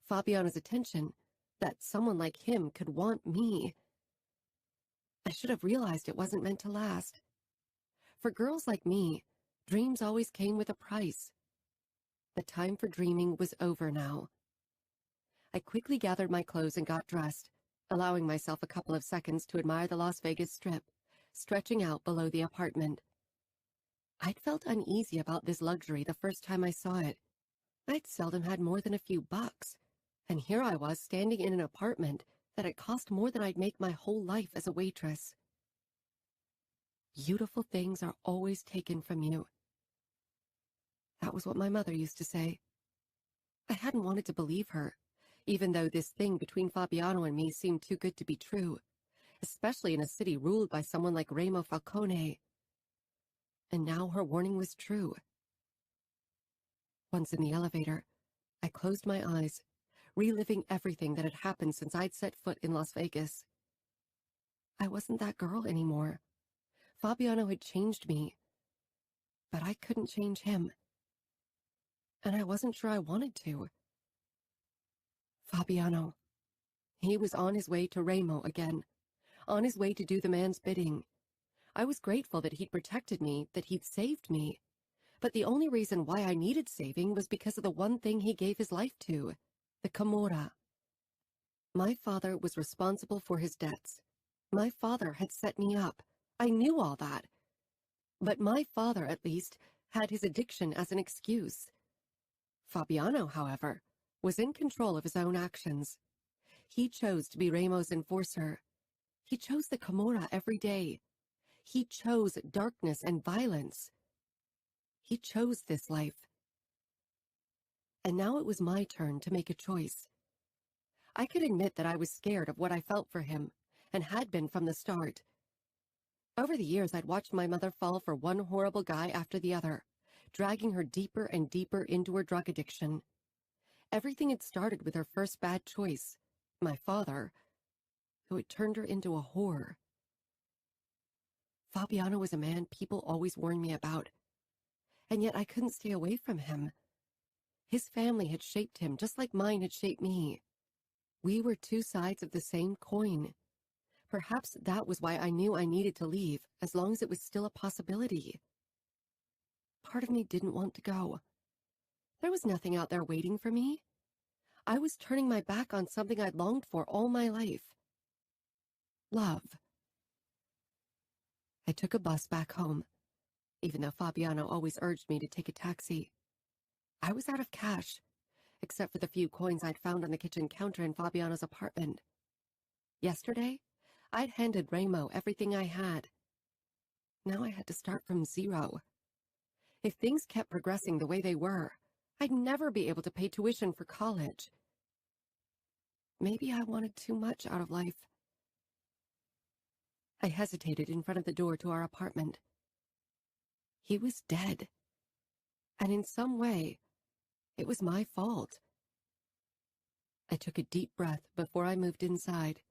Fabiano's attention, that someone like him could want me. I should have realized it wasn't meant to last. For girls like me, dreams always came with a price. The time for dreaming was over now. I quickly gathered my clothes and got dressed, allowing myself a couple of seconds to admire the Las Vegas Strip, stretching out below the apartment. I'd felt uneasy about this luxury the first time I saw it. I'd seldom had more than a few bucks, and here I was standing in an apartment that had cost more than I'd make my whole life as a waitress. Beautiful things are always taken from you. That was what my mother used to say. I hadn't wanted to believe her, even though this thing between Fabiano and me seemed too good to be true, especially in a city ruled by someone like Remo Falcone. And now her warning was true. Once in the elevator, I closed my eyes, reliving everything that had happened since I'd set foot in Las Vegas. I wasn't that girl anymore. Fabiano had changed me, but I couldn't change him. And I wasn't sure I wanted to. Fabiano. He was on his way to Remo again, on his way to do the man's bidding. I was grateful that he'd protected me, that he'd saved me. But the only reason why I needed saving was because of the one thing he gave his life to, the Camorra. My father was responsible for his debts. My father had set me up. I knew all that. But my father, at least, had his addiction as an excuse. Fabiano, however, was in control of his own actions. He chose to be Remo's enforcer. He chose the Camorra every day. He chose darkness and violence. He chose this life. And now it was my turn to make a choice. I could admit that I was scared of what I felt for him, and had been from the start. Over the years, I'd watched my mother fall for one horrible guy after the other, dragging her deeper and deeper into her drug addiction. Everything had started with her first bad choice, my father, who had turned her into a whore. Fabiano was a man people always warned me about, and yet I couldn't stay away from him. His family had shaped him just like mine had shaped me. We were two sides of the same coin. Perhaps that was why I knew I needed to leave, as long as it was still a possibility. Part of me didn't want to go. There was nothing out there waiting for me. I was turning my back on something I'd longed for all my life. Love. I took a bus back home, even though Fabiano always urged me to take a taxi. I was out of cash, except for the few coins I'd found on the kitchen counter in Fabiano's apartment. Yesterday, I'd handed Remo everything I had. Now I had to start from zero. If things kept progressing the way they were, I'd never be able to pay tuition for college. Maybe I wanted too much out of life. I hesitated in front of the door to our apartment. He was dead. And in some way, it was my fault. I took a deep breath before I moved inside.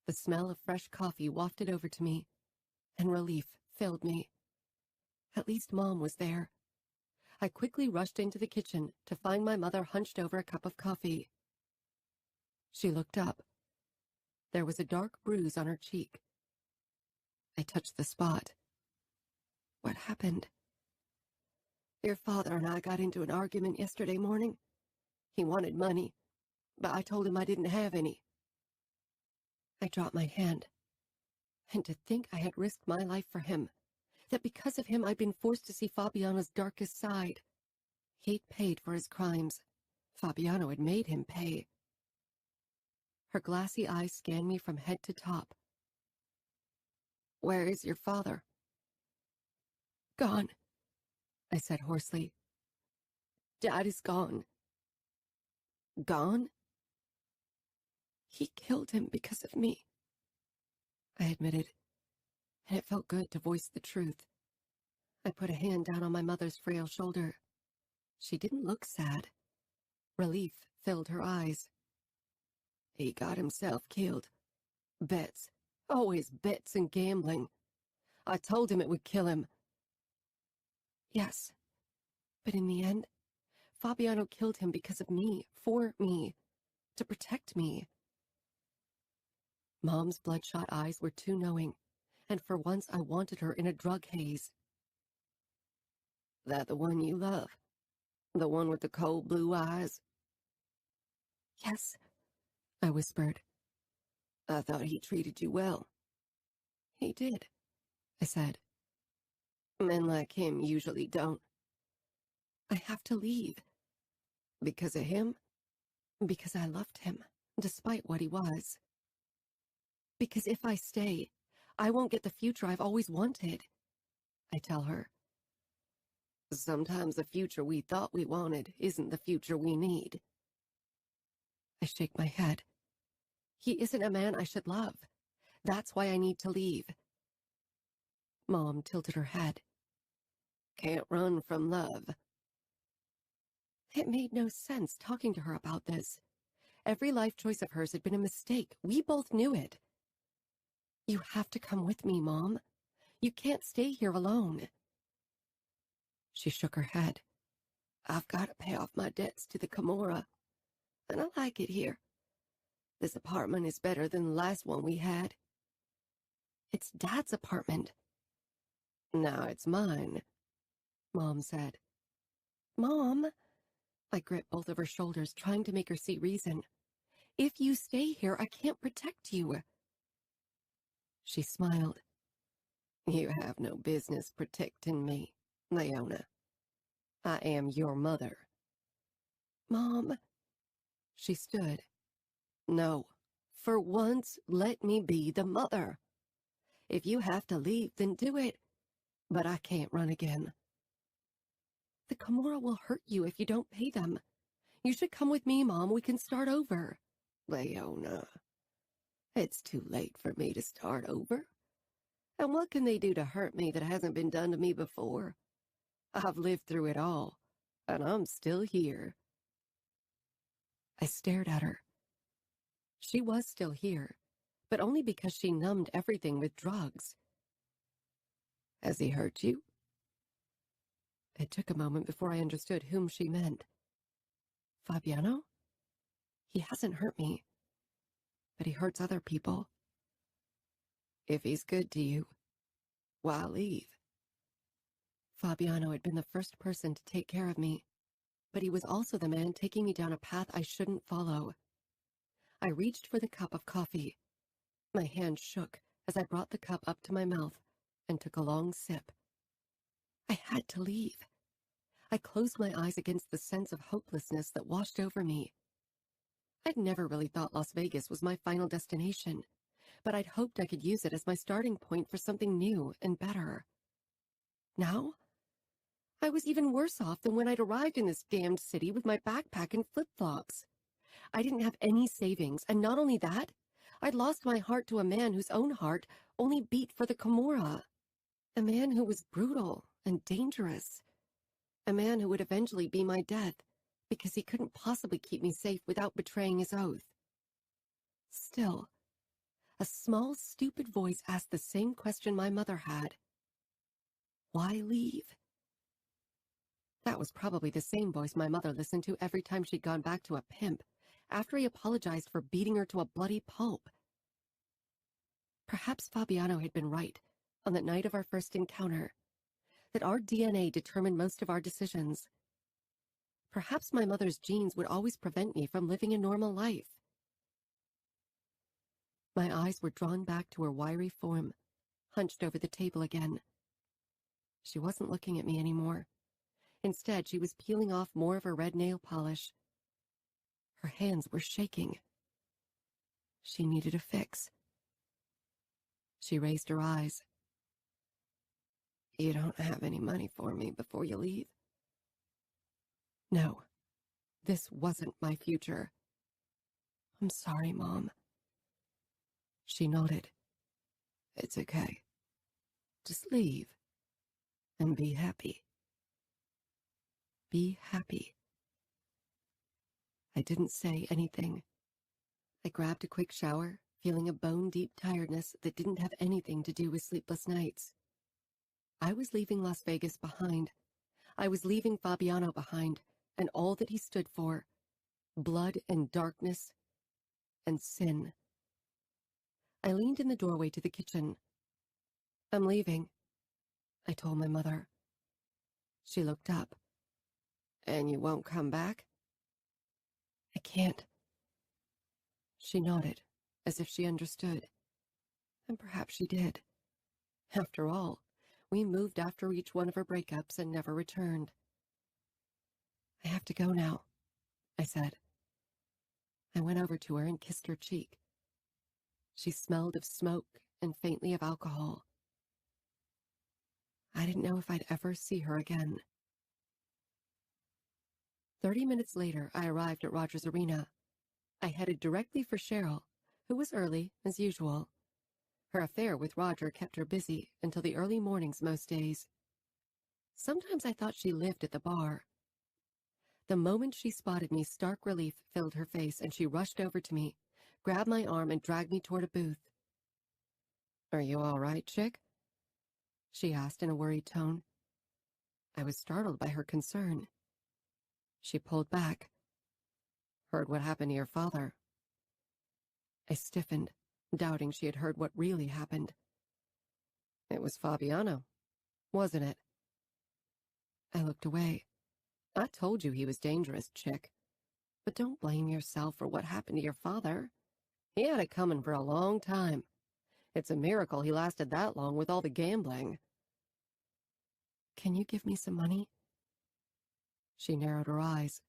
The smell of fresh coffee wafted over to me, and relief filled me. At least Mom was there. I quickly rushed into the kitchen to find my mother hunched over a cup of coffee. She looked up. There was a dark bruise on her cheek. I touched the spot. What happened? Your father and I got into an argument yesterday morning. He wanted money, but I told him I didn't have any. I dropped my hand. And to think I had risked my life for him, that because of him I'd been forced to see Fabiano's darkest side. He'd paid for his crimes. Fabiano had made him pay. Her glassy eyes scanned me from head to top. Where is your father? Gone, I said hoarsely. Dad is gone. Gone? He killed him because of me, I admitted, and it felt good to voice the truth. I put a hand down on my mother's frail shoulder. She didn't look sad. Relief filled her eyes. He got himself killed. Bets. Always bets and gambling. I told him it would kill him. Yes, but in the end, Fabiano killed him because of me, for me, to protect me. Mom's bloodshot eyes were too knowing, and for once I wanted her in a drug haze. That the one you love? The one with the cold blue eyes? Yes, I whispered. I thought he treated you well. He did, I said. Men like him usually don't. I have to leave. Because of him? Because I loved him, despite what he was. Because if I stay, I won't get the future I've always wanted, I tell her. Sometimes the future we thought we wanted isn't the future we need. I shake my head. He isn't a man I should love. That's why I need to leave. Mom tilted her head. Can't run from love. It made no sense talking to her about this. Every life choice of hers had been a mistake. We both knew it. You have to come with me, Mom. You can't stay here alone. She shook her head. I've got to pay off my debts to the Camorra, and I like it here. This apartment is better than the last one we had. It's Dad's apartment. Now it's mine, Mom said. Mom, I gripped both of her shoulders, trying to make her see reason. If you stay here, I can't protect you. She smiled. You have no business protecting me, Leona. I am your mother. Mom. She stood. No, for once, let me be the mother. If you have to leave, then do it. But I can't run again. The Camorra will hurt you if you don't pay them. You should come with me, Mom. We can start over. Leona, it's too late for me to start over. And what can they do to hurt me that hasn't been done to me before? I've lived through it all, and I'm still here. I stared at her. She was still here, but only because she numbed everything with drugs. Has he hurt you? It took a moment before I understood whom she meant. Fabiano? He hasn't hurt me, but he hurts other people. If he's good to you, why leave? Fabiano had been the first person to take care of me, but he was also the man taking me down a path I shouldn't follow. I reached for the cup of coffee. My hand shook as I brought the cup up to my mouth and took a long sip. I had to leave. I closed my eyes against the sense of hopelessness that washed over me. I'd never really thought Las Vegas was my final destination, but I'd hoped I could use it as my starting point for something new and better. Now, I was even worse off than when I'd arrived in this damned city with my backpack and flip-flops. I didn't have any savings, and not only that, I'd lost my heart to a man whose own heart only beat for the Camorra. A man who was brutal and dangerous. A man who would eventually be my death, because he couldn't possibly keep me safe without betraying his oath. Still, a small, stupid voice asked the same question my mother had. Why leave? That was probably the same voice my mother listened to every time she'd gone back to a pimp, after he apologized for beating her to a bloody pulp. Perhaps Fabiano had been right on that night of our first encounter, that our DNA determined most of our decisions. Perhaps my mother's genes would always prevent me from living a normal life. My eyes were drawn back to her wiry form, hunched over the table again. She wasn't looking at me anymore. Instead, she was peeling off more of her red nail polish. Her hands were shaking. She needed a fix. She raised her eyes. You don't have any money for me before you leave? No, this wasn't my future. I'm sorry, Mom. She nodded. It's okay. Just leave and be happy. Be happy. I didn't say anything. I grabbed a quick shower, feeling a bone-deep tiredness that didn't have anything to do with sleepless nights. I was leaving Las Vegas behind. I was leaving Fabiano behind, and all that he stood for. Blood and darkness and sin. I leaned in the doorway to the kitchen. I'm leaving, I told my mother. She looked up. And you won't come back? I can't. She nodded, as if she understood. And perhaps she did. After all, we moved after each one of her breakups and never returned. I have to go now, I said. I went over to her and kissed her cheek. She smelled of smoke and faintly of alcohol. I didn't know if I'd ever see her again. 30 minutes later, I arrived at Rogers Arena. I headed directly for Cheryl, who was early, as usual. Her affair with Roger kept her busy until the early mornings most days. Sometimes I thought she lived at the bar. The moment she spotted me, stark relief filled her face, and she rushed over to me, grabbed my arm, and dragged me toward a booth. Are you all right, chick? She asked in a worried tone. I was startled by her concern. She pulled back. Heard what happened to your father. I stiffened, doubting she had heard what really happened. It was Fabiano, wasn't it? I looked away. I told you he was dangerous, chick. But don't blame yourself for what happened to your father. He had it coming for a long time. It's a miracle he lasted that long with all the gambling. Can you give me some money? She narrowed her eyes.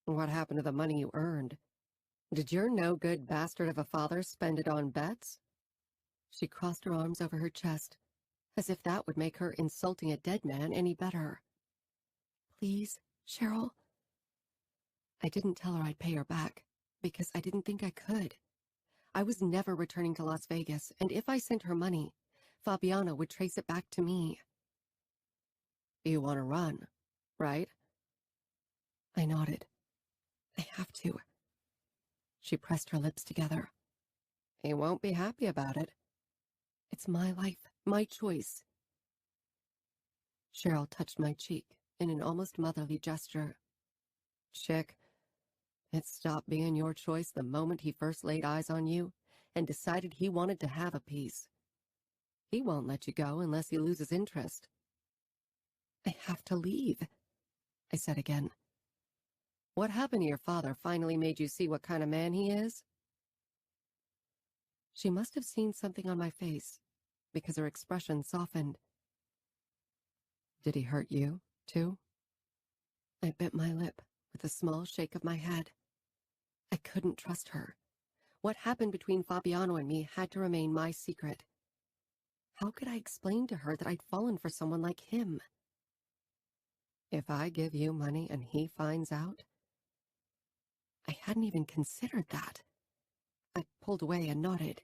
What happened to the money you earned? Did your no-good bastard of a father spend it on bets? She crossed her arms over her chest, as if that would make her insulting a dead man any better. Please, Cheryl? I didn't tell her I'd pay her back, because I didn't think I could. I was never returning to Las Vegas, and if I sent her money, Fabiano would trace it back to me. You want to run, right? I nodded. I have to. She pressed her lips together. He won't be happy about it. It's my life, my choice. Cheryl touched my cheek in an almost motherly gesture. Chick, it stopped being your choice the moment he first laid eyes on you and decided he wanted to have a piece. He won't let you go unless he loses interest. I have to leave, I said again. What happened to your father finally made you see what kind of man he is? She must have seen something on my face, because her expression softened. Did he hurt you, too? I bit my lip with a small shake of my head. I couldn't trust her. What happened between Fabiano and me had to remain my secret. How could I explain to her that I'd fallen for someone like him? If I give you money and he finds out? I hadn't even considered that. I pulled away and nodded.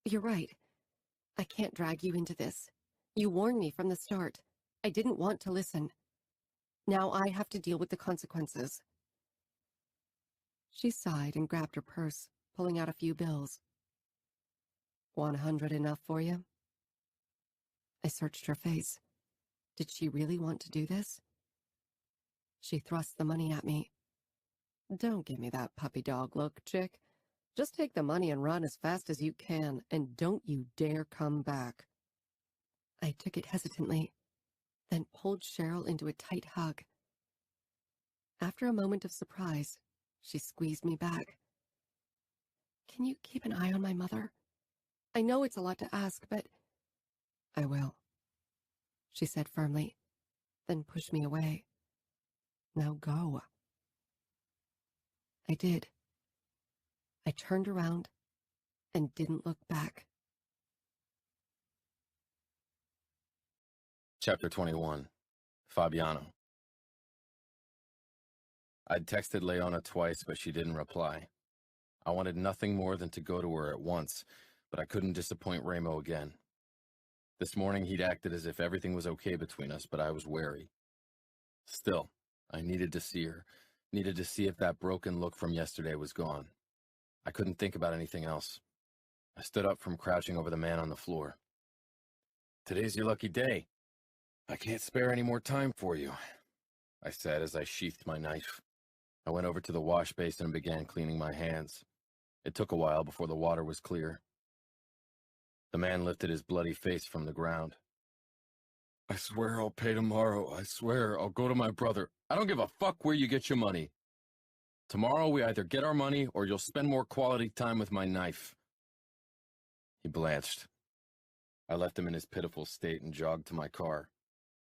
You're right. I can't drag you into this. You warned me from the start. I didn't want to listen. Now I have to deal with the consequences. She sighed and grabbed her purse, pulling out a few bills. 100 enough for you? I searched her face. Did she really want to do this? She thrust the money at me. Don't give me that puppy dog look, chick. Just take the money and run as fast as you can, and don't you dare come back. I took it hesitantly, then pulled Cheryl into a tight hug. After a moment of surprise, she squeezed me back. Can you keep an eye on my mother? I know it's a lot to ask, but I will, she said firmly, then pushed me away. Now go. I did. I turned around and didn't look back. Chapter 21. Fabiano. I'd texted Leona twice, but she didn't reply. I wanted nothing more than to go to her at once, but I couldn't disappoint Ramo again. This morning he'd acted as if everything was okay between us, but I was wary. Still, I needed to see her, needed to see if that broken look from yesterday was gone. I couldn't think about anything else. I stood up from crouching over the man on the floor. Today's your lucky day. I can't spare any more time for you, I said as I sheathed my knife. I went over to the wash basin and began cleaning my hands. It took a while before the water was clear. The man lifted his bloody face from the ground. I swear I'll pay tomorrow. I swear I'll go to my brother. I don't give a fuck where you get your money. Tomorrow we either get our money or you'll spend more quality time with my knife. He blanched. I left him in his pitiful state and jogged to my car.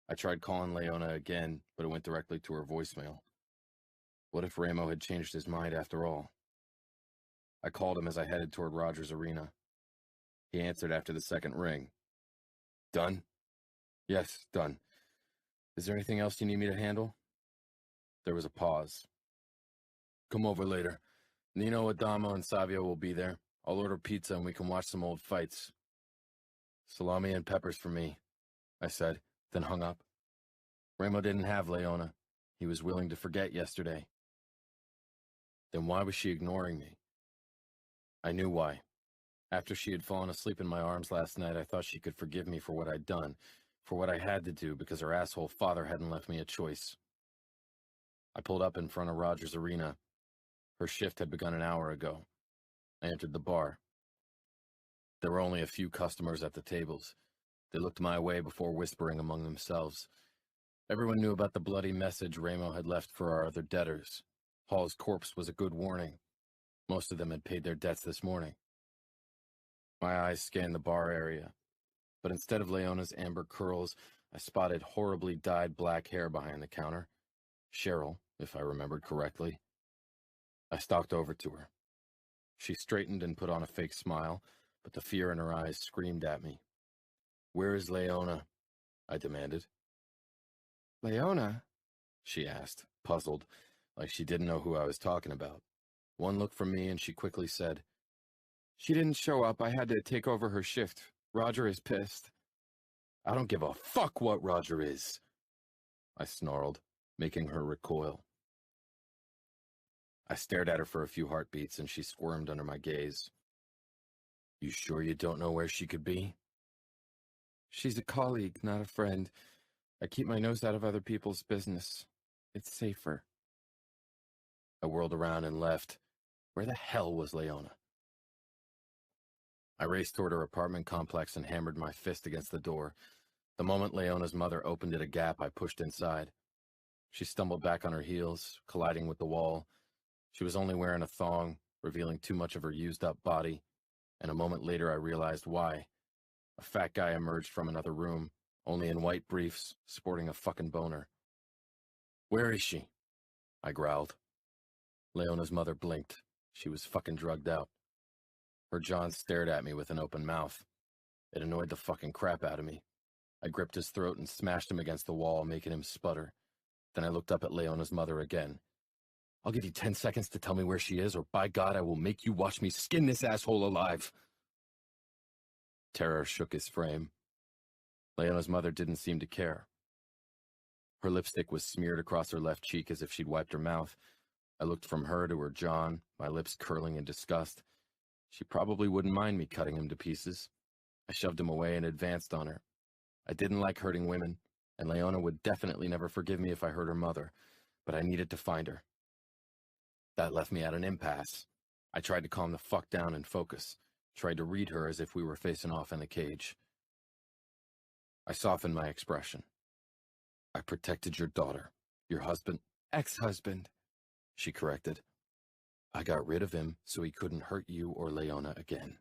I tried calling Leona again, but it went directly to her voicemail. What if Ramo had changed his mind after all? I called him as I headed toward Rogers Arena. He answered after the second ring. Done? Yes, done. Is there anything else you need me to handle? There was a pause. Come over later. Nino, Adamo, and Savio will be there. I'll order pizza and we can watch some old fights. Salami and peppers for me, I said, then hung up. Ramo didn't have Leona. He was willing to forget yesterday. Then why was she ignoring me? I knew why. After she had fallen asleep in my arms last night, I thought she could forgive me for what I'd done, for what I had to do because her asshole father hadn't left me a choice. I pulled up in front of Rogers Arena. Her shift had begun an hour ago. I entered the bar. There were only a few customers at the tables. They looked my way before whispering among themselves. Everyone knew about the bloody message Ramo had left for our other debtors. Hall's corpse was a good warning. Most of them had paid their debts this morning. My eyes scanned the bar area, but instead of Leona's amber curls, I spotted horribly dyed black hair behind the counter. Cheryl, if I remembered correctly. I stalked over to her. She straightened and put on a fake smile, but the fear in her eyes screamed at me. Where is Leona? I demanded. Leona? She asked, puzzled, like she didn't know who I was talking about. One look from me and she quickly said, She didn't show up. I had to take over her shift. Roger is pissed. I don't give a fuck what Roger is, I snarled, making her recoil. I stared at her for a few heartbeats and she squirmed under my gaze. You sure you don't know where she could be? She's a colleague, not a friend. I keep my nose out of other people's business. It's safer. I whirled around and left. Where the hell was Leona? I raced toward her apartment complex and hammered my fist against the door. The moment Leona's mother opened it a gap, I pushed inside. She stumbled back on her heels, colliding with the wall. She was only wearing a thong, revealing too much of her used-up body, and a moment later I realized why. A fat guy emerged from another room, only in white briefs, sporting a fucking boner. Where is she? I growled. Leona's mother blinked. She was fucking drugged out. Her John stared at me with an open mouth. It annoyed the fucking crap out of me. I gripped his throat and smashed him against the wall, making him sputter. Then I looked up at Leona's mother again. I'll give you 10 seconds to tell me where she is, or by God, I will make you watch me skin this asshole alive. Terror shook his frame. Leona's mother didn't seem to care. Her lipstick was smeared across her left cheek as if she'd wiped her mouth. I looked from her to her John, my lips curling in disgust. She probably wouldn't mind me cutting him to pieces. I shoved him away and advanced on her. I didn't like hurting women, and Leona would definitely never forgive me if I hurt her mother, but I needed to find her. That left me at an impasse. I tried to calm the fuck down and focus, tried to read her as if we were facing off in the cage. I softened my expression. I protected your daughter, your husband, ex-husband, she corrected. I got rid of him so he couldn't hurt you or Leona again.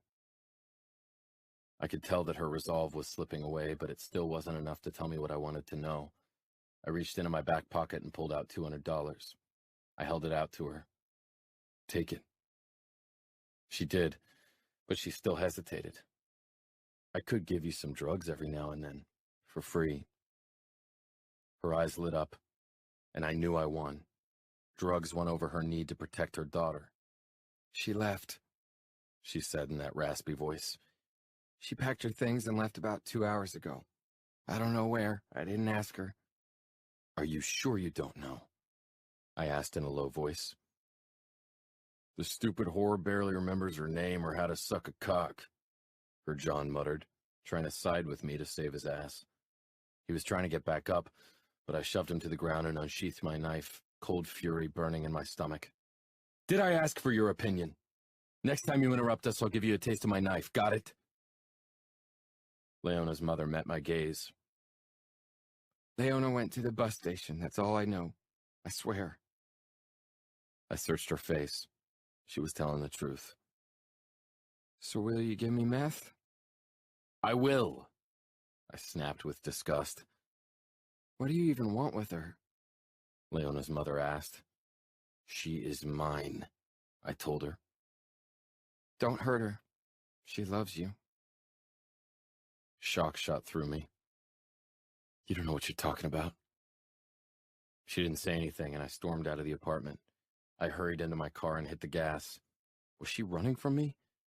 I could tell that her resolve was slipping away, but it still wasn't enough to tell me what I wanted to know. I reached into my back pocket and pulled out $200. I held it out to her. Take it. She did, but she still hesitated. I could give you some drugs every now and then, for free. Her eyes lit up, and I knew I won. Drugs won over her need to protect her daughter. She left, she said in that raspy voice. She packed her things and left about 2 hours ago. I don't know where. I didn't ask her. Are you sure you don't know? I asked in a low voice. The stupid whore barely remembers her name or how to suck a cock, her John muttered, trying to side with me to save his ass. He was trying to get back up, but I shoved him to the ground and unsheathed my knife, cold fury burning in my stomach. Did I ask for your opinion? Next time you interrupt us, I'll give you a taste of my knife. Got it? Leona's mother met my gaze. Leona went to the bus station. That's all I know. I swear. I searched her face. She was telling the truth. So will you give me meth? I will, I snapped with disgust. What do you even want with her? Leona's mother asked. She is mine, I told her. Don't hurt her. She loves you. Shock shot through me. You don't know what you're talking about. She didn't say anything, and I stormed out of the apartment. I hurried into my car and hit the gas. Was she running from me?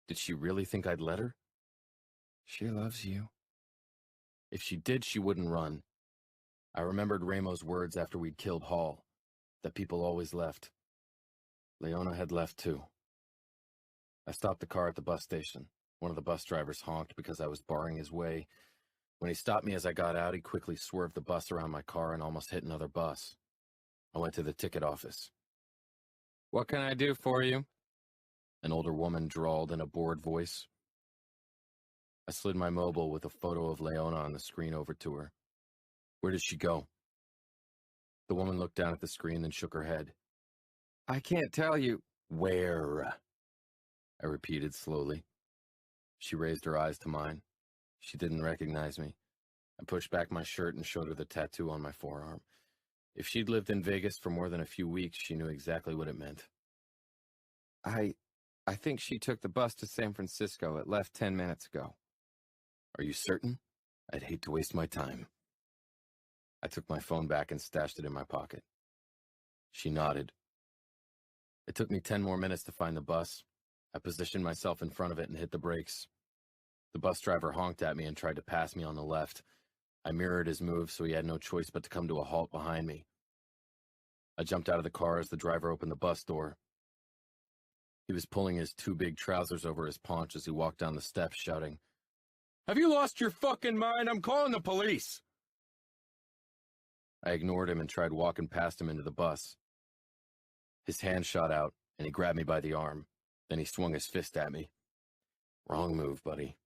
Did she really think I'd let her? She loves you. If she did, she wouldn't run. I remembered Ramo's words after we'd killed Hall, that people always left. Leona had left too. I stopped the car at the bus station. One of the bus drivers honked because I was barring his way. When he stopped me as I got out, he quickly swerved the bus around my car and almost hit another bus. I went to the ticket office. What can I do for you? An older woman drawled in a bored voice. I slid my mobile with a photo of Leona on the screen over to her. Where did she go? The woman looked down at the screen, then shook her head. I can't tell you. Where? I repeated slowly. She raised her eyes to mine. She didn't recognize me. I pushed back my shirt and showed her the tattoo on my forearm. If she'd lived in Vegas for more than a few weeks, she knew exactly what it meant. I think she took the bus to San Francisco. It left 10 minutes ago. Are you certain? I'd hate to waste my time. I took my phone back and stashed it in my pocket. She nodded. It took me 10 more minutes to find the bus. I positioned myself in front of it and hit the brakes. The bus driver honked at me and tried to pass me on the left. I mirrored his move, so he had no choice but to come to a halt behind me. I jumped out of the car as the driver opened the bus door. He was pulling his two big trousers over his paunch as he walked down the steps, shouting, "Have you lost your fucking mind? I'm calling the police!" I ignored him and tried walking past him into the bus. His hand shot out, and he grabbed me by the arm. Then he swung his fist at me. Wrong move, buddy.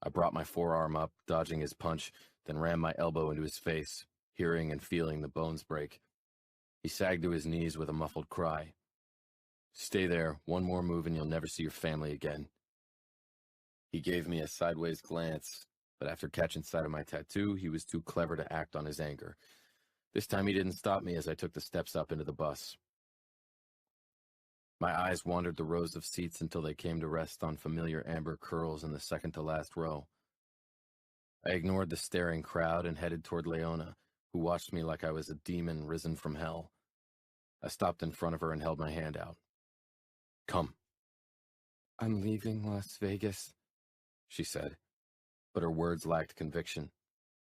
I brought my forearm up, dodging his punch, then rammed my elbow into his face, hearing and feeling the bones break. He sagged to his knees with a muffled cry. Stay there. One more move and you'll never see your family again. He gave me a sideways glance, but after catching sight of my tattoo, he was too clever to act on his anger. This time he didn't stop me as I took the steps up into the bus. My eyes wandered the rows of seats until they came to rest on familiar amber curls in the second-to-last row. I ignored the staring crowd and headed toward Leona, who watched me like I was a demon risen from hell. I stopped in front of her and held my hand out. Come. I'm leaving Las Vegas, She said, but her words lacked conviction.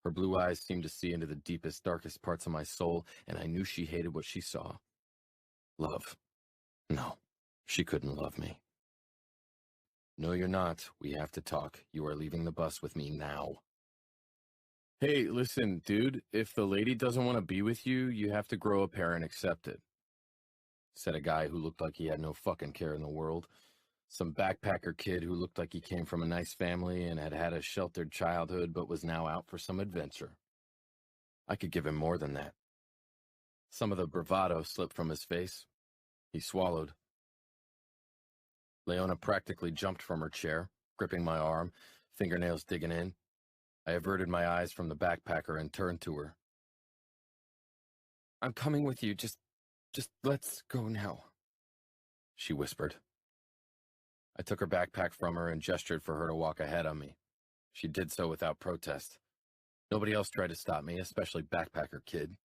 Her blue eyes seemed to see into the deepest, darkest parts of my soul, and I knew she hated what she saw. Love. No, she couldn't love me. No, you're not. We have to talk. You are leaving the bus with me now. Hey, listen, dude, if the lady doesn't want to be with you, you have to grow a pair and accept it, said a guy who looked like he had no fucking care in the world. Some backpacker kid who looked like he came from a nice family and had had a sheltered childhood but was now out for some adventure. I could give him more than that. Some of the bravado slipped from his face. He swallowed. Leona practically jumped from her chair, gripping my arm, fingernails digging in. I averted my eyes from the backpacker and turned to her. I'm coming with you. Just let's go now, she whispered. I took her backpack from her and gestured for her to walk ahead of me. She did so without protest. Nobody else tried to stop me, especially backpacker kid.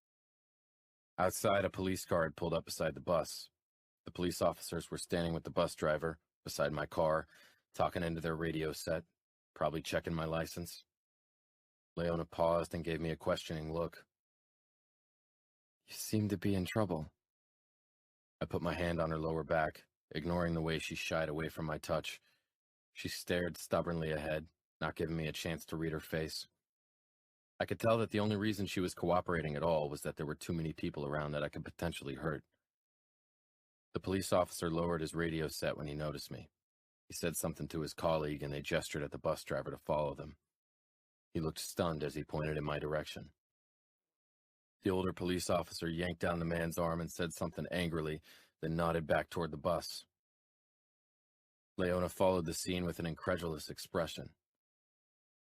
Outside, a police car had pulled up beside the bus. The police officers were standing with the bus driver, beside my car, talking into their radio set, probably checking my license. Leona paused and gave me a questioning look. You seem to be in trouble. I put my hand on her lower back, ignoring the way she shied away from my touch. She stared stubbornly ahead, not giving me a chance to read her face. I could tell that the only reason she was cooperating at all was that there were too many people around that I could potentially hurt. The police officer lowered his radio set when he noticed me. He said something to his colleague, and they gestured at the bus driver to follow them. He looked stunned as he pointed in my direction. The older police officer yanked down the man's arm and said something angrily, then nodded back toward the bus. Leona followed the scene with an incredulous expression.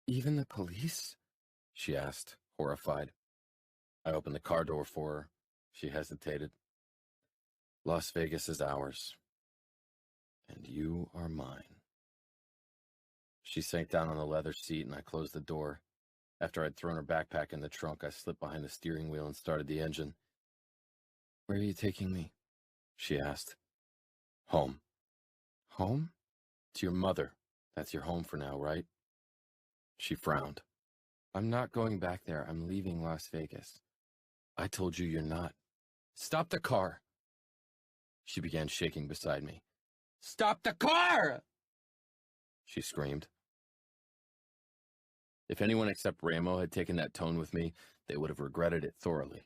Even the police? She asked, horrified. I opened the car door for her. She hesitated. Las Vegas is ours. And you are mine. She sank down on the leather seat and I closed the door. After I'd thrown her backpack in the trunk, I slipped behind the steering wheel and started the engine. Where are you taking me? She asked. Home. Home? To your mother. That's your home for now, right? She frowned. I'm not going back there. I'm leaving Las Vegas. I told you you're not. Stop the car! She began shaking beside me. Stop the car! She screamed. If anyone except Ramo had taken that tone with me, they would have regretted it thoroughly.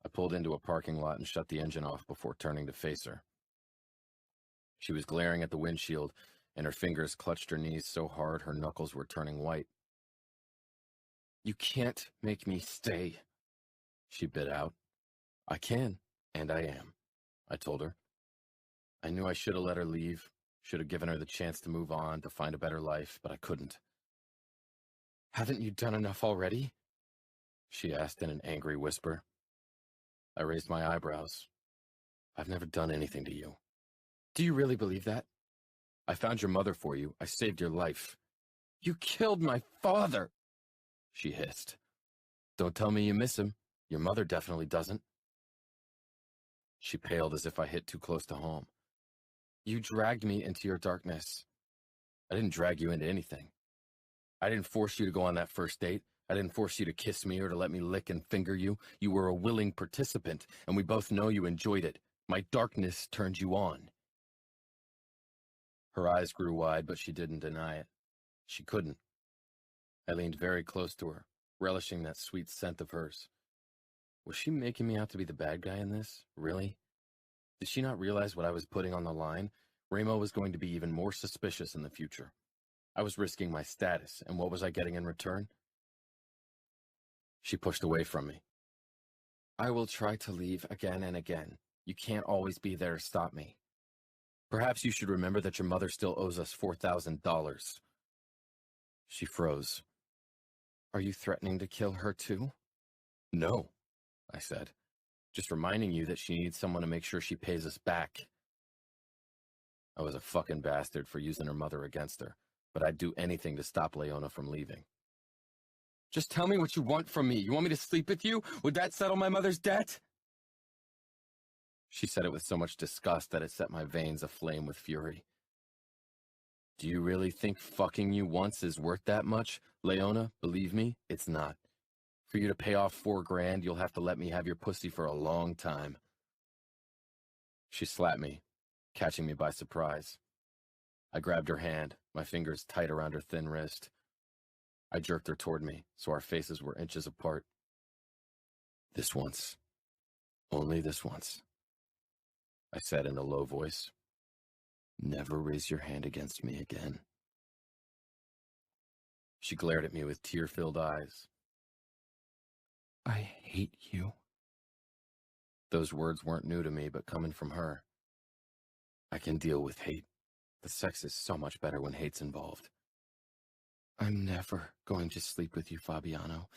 I pulled into a parking lot and shut the engine off before turning to face her. She was glaring at the windshield, and her fingers clutched her knees so hard her knuckles were turning white. You can't make me stay, she bit out. I can, and I am, I told her. I knew I should have let her leave, should have given her the chance to move on, to find a better life, but I couldn't. Haven't you done enough already? She asked in an angry whisper. I raised my eyebrows. I've never done anything to you. Do you really believe that? I found your mother for you. I saved your life. You killed my father, she hissed. Don't tell me you miss him. Your mother definitely doesn't. She paled as if I hit too close to home. You dragged me into your darkness. I didn't drag you into anything. I didn't force you to go on that first date. I didn't force you to kiss me or to let me lick and finger you. You were a willing participant, and we both know you enjoyed it. My darkness turned you on. Her eyes grew wide, but she didn't deny it. She couldn't. I leaned very close to her, relishing that sweet scent of hers. Was she making me out to be the bad guy in this? Really? Did she not realize what I was putting on the line? Ramo was going to be even more suspicious in the future. I was risking my status, and what was I getting in return? She pushed away from me. I will try to leave again and again. You can't always be there to stop me. Perhaps you should remember that your mother still owes us $4,000. She froze. Are you threatening to kill her too? No, I said. Just reminding you that she needs someone to make sure she pays us back. I was a fucking bastard for using her mother against her, but I'd do anything to stop Leona from leaving. Just tell me what you want from me. You want me to sleep with you? Would that settle my mother's debt? She said it with so much disgust that it set my veins aflame with fury. Do you really think fucking you once is worth that much? Leona, believe me, it's not. For you to pay off $4,000, you'll have to let me have your pussy for a long time. She slapped me, catching me by surprise. I grabbed her hand, my fingers tight around her thin wrist. I jerked her toward me, so our faces were inches apart. This once. Only this once. I said in a low voice. Never raise your hand against me again. She glared at me with tear-filled eyes. I hate you. Those words weren't new to me, but coming from her. I can deal with hate, but sex is so much better when hate's involved. I'm never going to sleep with you, Fabiano.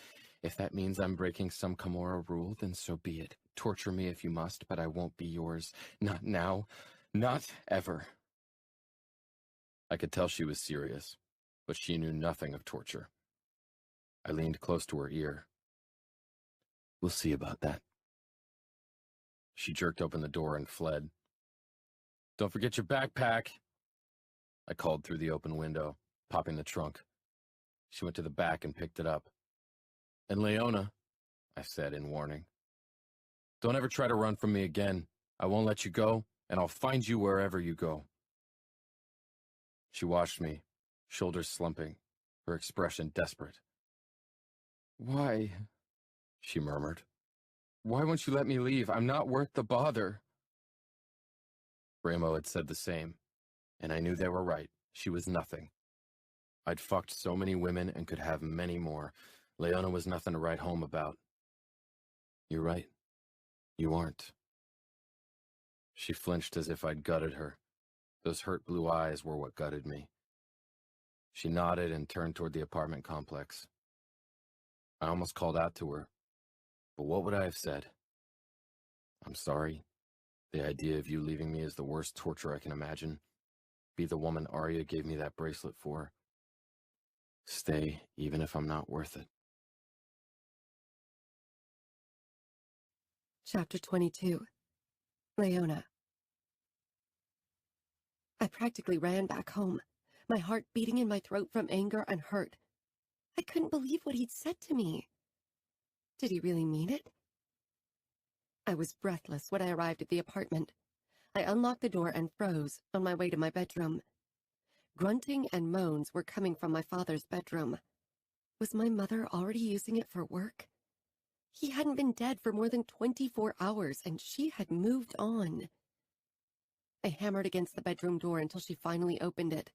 If that means I'm breaking some Camorra rule, then so be it. Torture me if you must, but I won't be yours. Not now. Not ever. I could tell she was serious, but she knew nothing of torture. I leaned close to her ear. We'll see about that. She jerked open the door and fled. Don't forget your backpack, I called through the open window, popping the trunk. She went to the back and picked it up. And Leona, I said in warning, don't ever try to run from me again. I won't let you go, and I'll find you wherever you go. She watched me, shoulders slumping, her expression desperate. Why? She murmured. Why won't you let me leave? I'm not worth the bother. Ramo had said the same, and I knew they were right. She was nothing. I'd fucked so many women and could have many more. Leona was nothing to write home about. You're right. You aren't. She flinched as if I'd gutted her. Those hurt blue eyes were what gutted me. She nodded and turned toward the apartment complex. I almost called out to her, but what would I have said? I'm sorry. The idea of you leaving me is the worst torture I can imagine. Be the woman Arya gave me that bracelet for. Stay, even if I'm not worth it. Chapter 22. Leona. I practically ran back home, my heart beating in my throat from anger and hurt. I couldn't believe what he'd said to me. Did he really mean it? I was breathless when I arrived at the apartment. I unlocked the door and froze on my way to my bedroom. Grunting and moans were coming from my father's bedroom. Was my mother already using it for work? He hadn't been dead for more than 24 hours, and she had moved on. I hammered against the bedroom door until she finally opened it,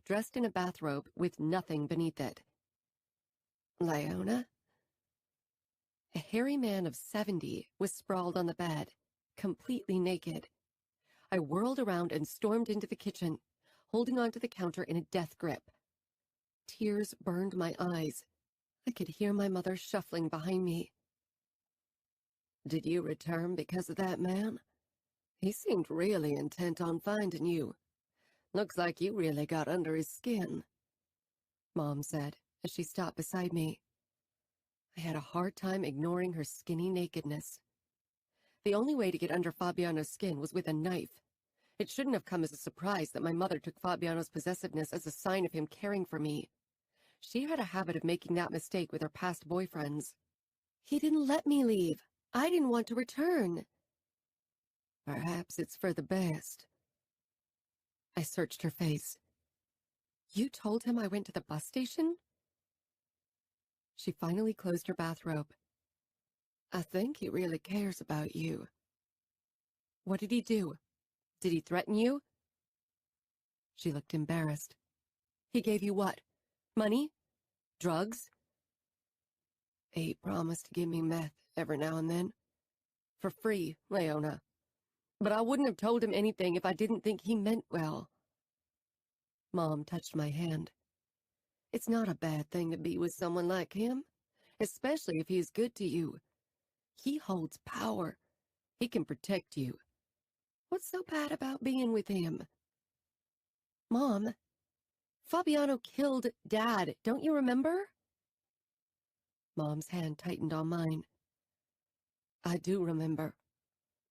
dressed in a bathrobe with nothing beneath it. Leona? A hairy man of 70 was sprawled on the bed, completely naked. I whirled around and stormed into the kitchen, holding onto the counter in a death grip. Tears burned my eyes. I could hear my mother shuffling behind me. Did you return because of that man? He seemed really intent on finding you. Looks like you really got under his skin, Mom said as she stopped beside me. I had a hard time ignoring her skinny nakedness. The only way to get under Fabiano's skin was with a knife. It shouldn't have come as a surprise that my mother took Fabiano's possessiveness as a sign of him caring for me. She had a habit of making that mistake with her past boyfriends. He didn't let me leave. I didn't want to return. Perhaps it's for the best. I searched her face. You told him I went to the bus station? She finally closed her bathrobe. I think he really cares about you. What did he do? Did he threaten you? She looked embarrassed. He gave you what? Money? Drugs? He promised to give me meth every now and then. For free, Leona. But I wouldn't have told him anything if I didn't think he meant well. Mom touched my hand. It's not a bad thing to be with someone like him, especially if he's good to you. He holds power. He can protect you. What's so bad about being with him? Mom, Fabiano killed Dad, don't you remember? Mom's hand tightened on mine. I do remember.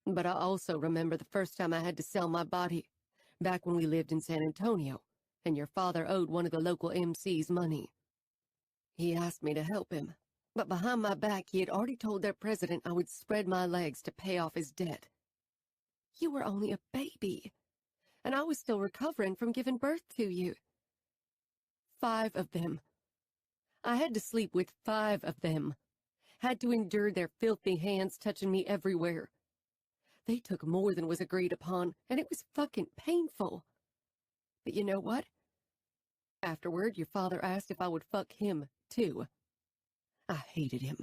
But I also remember the first time I had to sell my body, back when we lived in San Antonio, and your father owed one of the local MCs money. He asked me to help him, but behind my back he had already told their president I would spread my legs to pay off his debt. You were only a baby, and I was still recovering from giving birth to you. 5 of them. I had to sleep with 5 of them. Had to endure their filthy hands touching me everywhere. They took more than was agreed upon, and it was fucking painful. But you know what? Afterward, your father asked if I would fuck him, too. I hated him.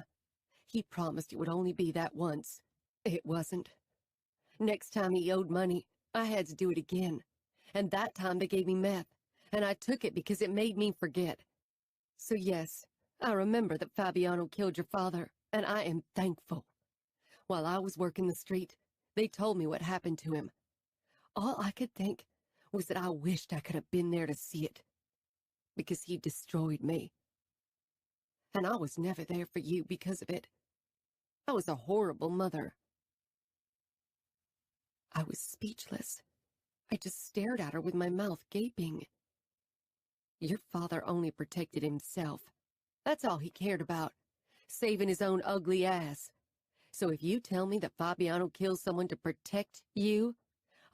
He promised it would only be that once. It wasn't. Next time he owed money, I had to do it again. And that time they gave me meth, and I took it because it made me forget. So yes, I remember that Fabiano killed your father, and I am thankful. While I was working the street, they told me what happened to him. All I could think was that I wished I could have been there to see it. Because he destroyed me. And I was never there for you because of it. I was a horrible mother. I was speechless. I just stared at her with my mouth gaping. Your father only protected himself. That's all he cared about. Saving his own ugly ass. So if you tell me that Fabiano killed someone to protect you,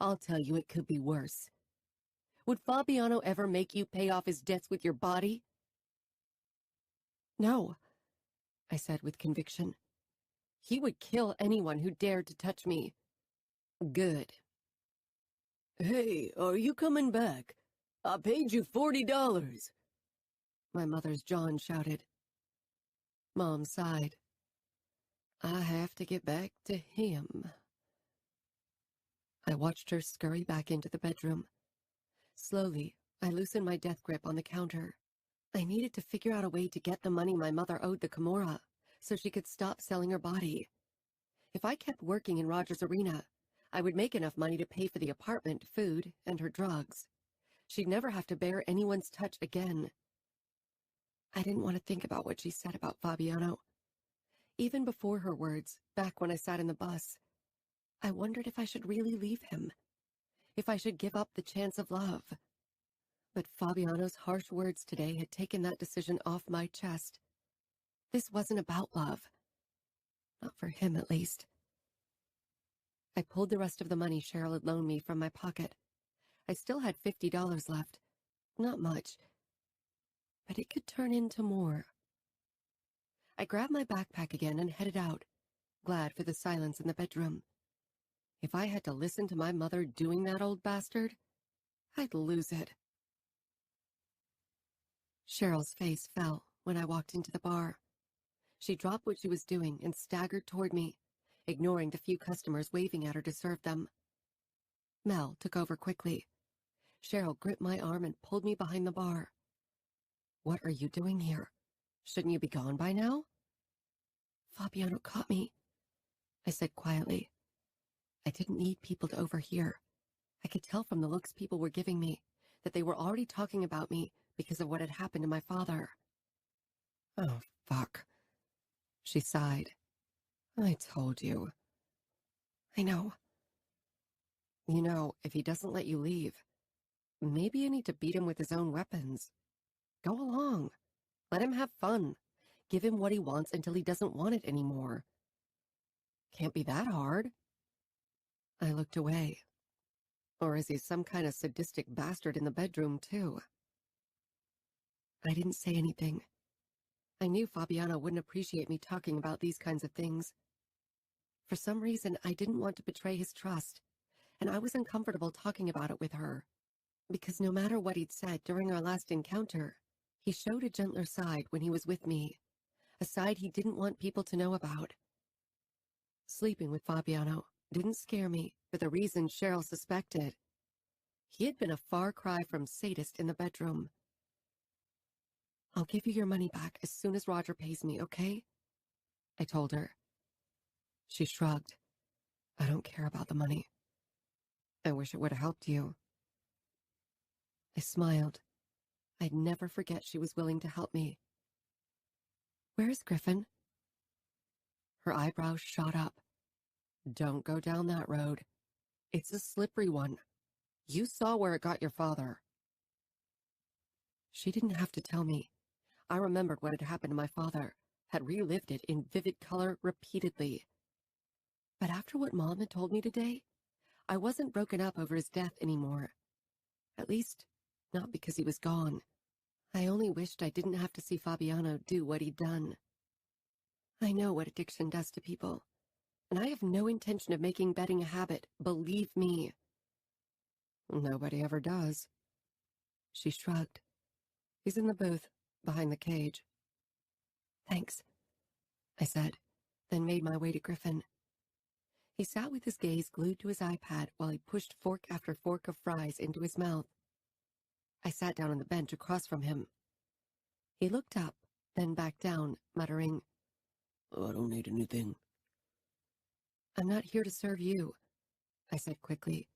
I'll tell you it could be worse. Would Fabiano ever make you pay off his debts with your body? No, I said with conviction. He would kill anyone who dared to touch me. Good. Hey, are you coming back? I paid you $40. My mother's John shouted. Mom sighed. I have to get back to him. I watched her scurry back into the bedroom. Slowly, I loosened my death grip on the counter. I needed to figure out a way to get the money my mother owed the Camorra, so she could stop selling her body. If I kept working in Roger's arena, I would make enough money to pay for the apartment, food, and her drugs. She'd never have to bear anyone's touch again. I didn't want to think about what she said about Fabiano. Even before her words, back when I sat in the bus, I wondered if I should really leave him, if I should give up the chance of love. But Fabiano's harsh words today had taken that decision off my chest. This wasn't about love. Not for him, at least. I pulled the rest of the money Cheryl had loaned me from my pocket. I still had $50 left. Not much. But it could turn into more. I grabbed my backpack again and headed out, glad for the silence in the bedroom. If I had to listen to my mother doing that old bastard, I'd lose it. Cheryl's face fell when I walked into the bar. She dropped what she was doing and staggered toward me, ignoring the few customers waving at her to serve them. Mel took over quickly. Cheryl gripped my arm and pulled me behind the bar. What are you doing here? Shouldn't you be gone by now? Fabiano caught me, I said quietly. I didn't need people to overhear. I could tell from the looks people were giving me that they were already talking about me because of what had happened to my father. Oh, fuck. She sighed. I told you. I know. You know, if he doesn't let you leave, maybe you need to beat him with his own weapons. Go along. Let him have fun. Give him what he wants until he doesn't want it anymore. Can't be that hard. I looked away. Or is he some kind of sadistic bastard in the bedroom, too? I didn't say anything. I knew Fabiano wouldn't appreciate me talking about these kinds of things. For some reason, I didn't want to betray his trust, and I was uncomfortable talking about it with her. Because no matter what he'd said during our last encounter, he showed a gentler side when he was with me, a side he didn't want people to know about. Sleeping with Fabiano didn't scare me for the reason Cheryl suspected. He had been a far cry from sadist in the bedroom. I'll give you your money back as soon as Roger pays me, okay? I told her. She shrugged. I don't care about the money. I wish it would have helped you. I smiled. I'd never forget she was willing to help me. Where's Griffin? Her eyebrows shot up. Don't go down that road. It's a slippery one. You saw where it got your father. She didn't have to tell me. I remembered what had happened to my father, had relived it in vivid color repeatedly. But after what Mom had told me today, I wasn't broken up over his death anymore. At least, not because he was gone. I only wished I didn't have to see Fabiano do what he'd done. I know what addiction does to people, and I have no intention of making betting a habit, believe me. Nobody ever does. She shrugged. He's in the booth, behind the cage. Thanks, I said, then made my way to Griffin. He sat with his gaze glued to his iPad while he pushed fork after fork of fries into his mouth. I sat down on the bench across from him. He looked up, then back down, muttering, I don't need anything. I'm not here to serve you, I said quickly.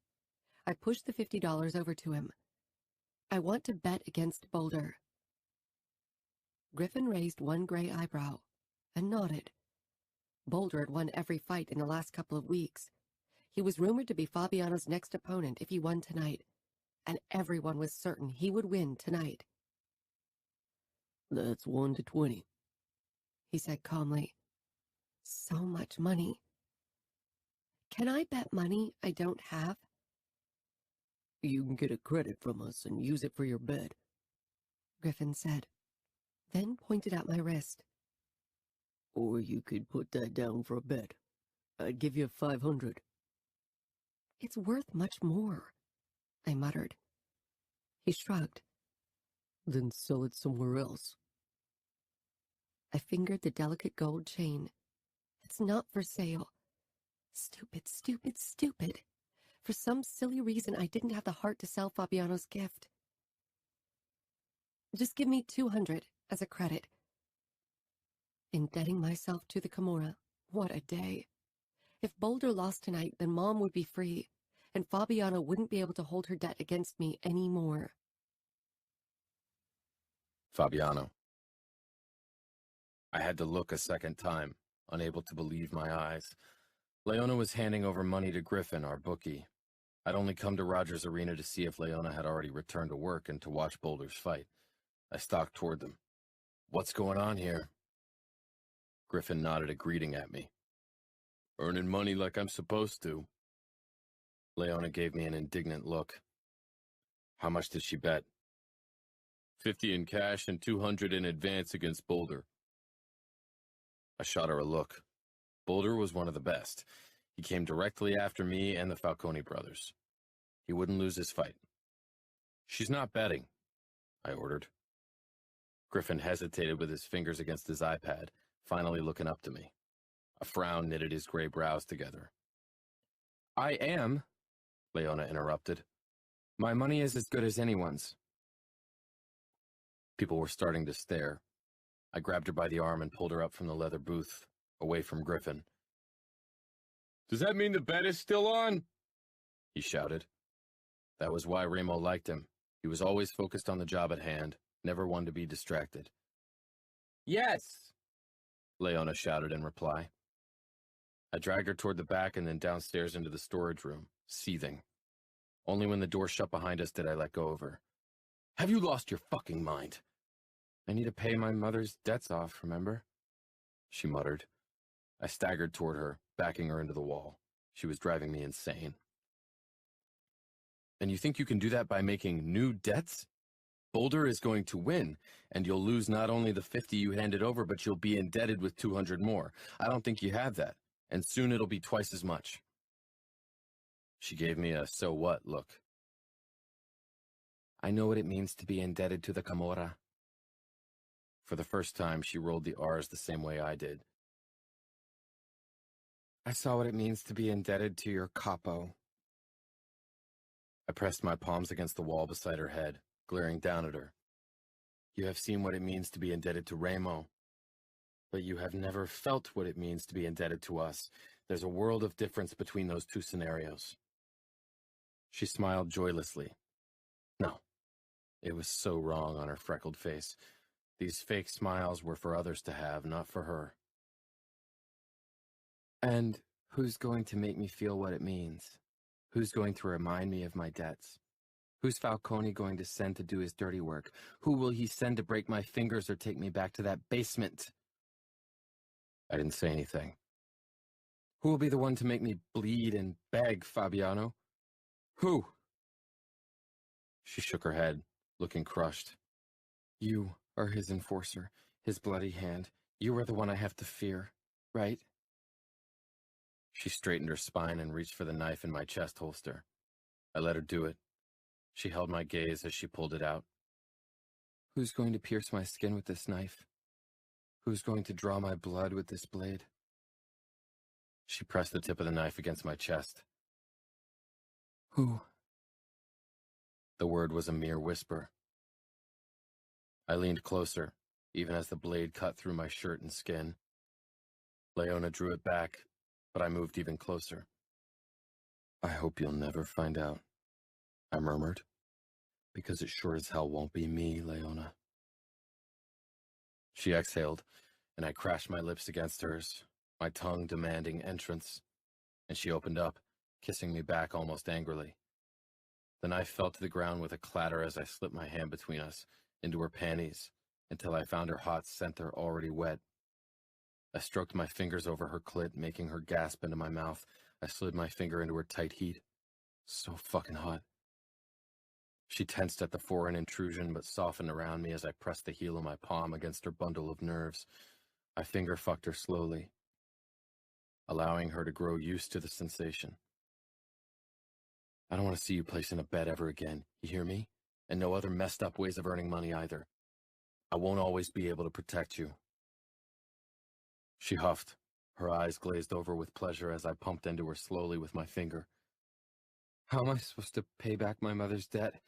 I pushed the $50 over to him. I want to bet against Boulder. Griffin raised one gray eyebrow and nodded. Boulder had won every fight in the last couple of weeks. He was rumored to be Fabiano's next opponent if he won tonight, and everyone was certain he would win tonight. That's 1 to 20, he said calmly. So much money. Can I bet money I don't have? You can get a credit from us and use it for your bet, Griffin said, then pointed at my wrist. Or you could put that down for a bet. I'd give you 500. It's worth much more, I muttered. He shrugged. Then sell it somewhere else. I fingered the delicate gold chain. It's not for sale. Stupid, stupid, stupid. For some silly reason, I didn't have the heart to sell Fabiano's gift. Just give me 200 as a credit. Indebting myself to the Camorra. What a day. If Boulder lost tonight, then Mom would be free, and Fabiano wouldn't be able to hold her debt against me anymore. Fabiano. I had to look a second time, unable to believe my eyes. Leona was handing over money to Griffin, our bookie. I'd only come to Roger's arena to see if Leona had already returned to work and to watch Boulder's fight. I stalked toward them. What's going on here? Griffin nodded a greeting at me. Earning money like I'm supposed to. Leona gave me an indignant look. How much did she bet? 50 in cash and 200 in advance against Boulder. I shot her a look. Boulder was one of the best. He came directly after me and the Falcone brothers. He wouldn't lose his fight. She's not betting, I ordered. Griffin hesitated with his fingers against his iPad, finally looking up to me. A frown knitted his gray brows together. I am, Leona interrupted. My money is as good as anyone's. People were starting to stare. I grabbed her by the arm and pulled her up from the leather booth, away from Griffin. Does that mean the bet is still on? He shouted. That was why Ramo liked him. He was always focused on the job at hand, never one to be distracted. Yes, Leona shouted in reply. I dragged her toward the back and then downstairs into the storage room, seething. Only when the door shut behind us did I let go of her. Have you lost your fucking mind? I need to pay my mother's debts off, remember? She muttered. I staggered toward her, backing her into the wall. She was driving me insane. And you think you can do that by making new debts? Boulder is going to win, and you'll lose not only the 50 you handed over, but you'll be indebted with 200 more. I don't think you have that, and soon it'll be twice as much. She gave me a so what look. I know what it means to be indebted to the Camorra. For the first time, she rolled the R's the same way I did. I saw what it means to be indebted to your capo. I pressed my palms against the wall beside her head, glaring down at her. You have seen what it means to be indebted to Ramo, but you have never felt what it means to be indebted to us. There's a world of difference between those two scenarios. She smiled joylessly. No, it was so wrong on her freckled face. These fake smiles were for others to have, not for her. And who's going to make me feel what it means? Who's going to remind me of my debts? Who's Falcone going to send to do his dirty work? Who will he send to break my fingers or take me back to that basement? I didn't say anything. Who will be the one to make me bleed and beg, Fabiano? Who? She shook her head, looking crushed. You are his enforcer, his bloody hand. You are the one I have to fear, right? She straightened her spine and reached for the knife in my chest holster. I let her do it. She held my gaze as she pulled it out. Who's going to pierce my skin with this knife? Who's going to draw my blood with this blade? She pressed the tip of the knife against my chest. Who? The word was a mere whisper. I leaned closer, even as the blade cut through my shirt and skin. Leona drew it back, but I moved even closer. I hope you'll never find out, I murmured, because it sure as hell won't be me, Leona. She exhaled, and I crashed my lips against hers, my tongue demanding entrance, and she opened up, kissing me back almost angrily. The knife fell to the ground with a clatter as I slipped my hand between us, into her panties, until I found her hot center already wet. I stroked my fingers over her clit, making her gasp into my mouth. I slid my finger into her tight heat. So fucking hot. She tensed at the foreign intrusion, but softened around me as I pressed the heel of my palm against her bundle of nerves. I finger fucked her slowly, allowing her to grow used to the sensation. I don't want to see you placed in a bed ever again, you hear me? And no other messed up ways of earning money either. I won't always be able to protect you. She huffed, her eyes glazed over with pleasure as I pumped into her slowly with my finger. How am I supposed to pay back my mother's debt?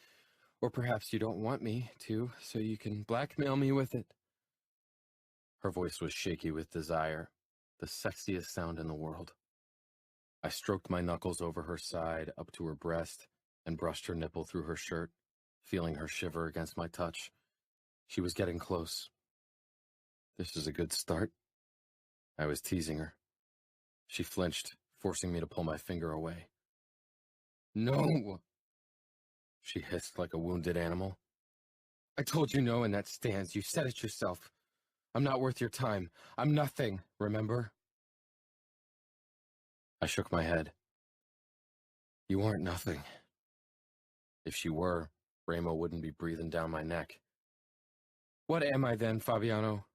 Or perhaps you don't want me to, so you can blackmail me with it. Her voice was shaky with desire, the sexiest sound in the world. I stroked my knuckles over her side, up to her breast, and brushed her nipple through her shirt, feeling her shiver against my touch. She was getting close. This is a good start. I was teasing her. She flinched, forcing me to pull my finger away. No! She hissed like a wounded animal. I told you no, and that stands. You said it yourself. I'm not worth your time. I'm nothing, remember? I shook my head. You aren't nothing. If she were, Ramo wouldn't be breathing down my neck. What am I then, Fabiano?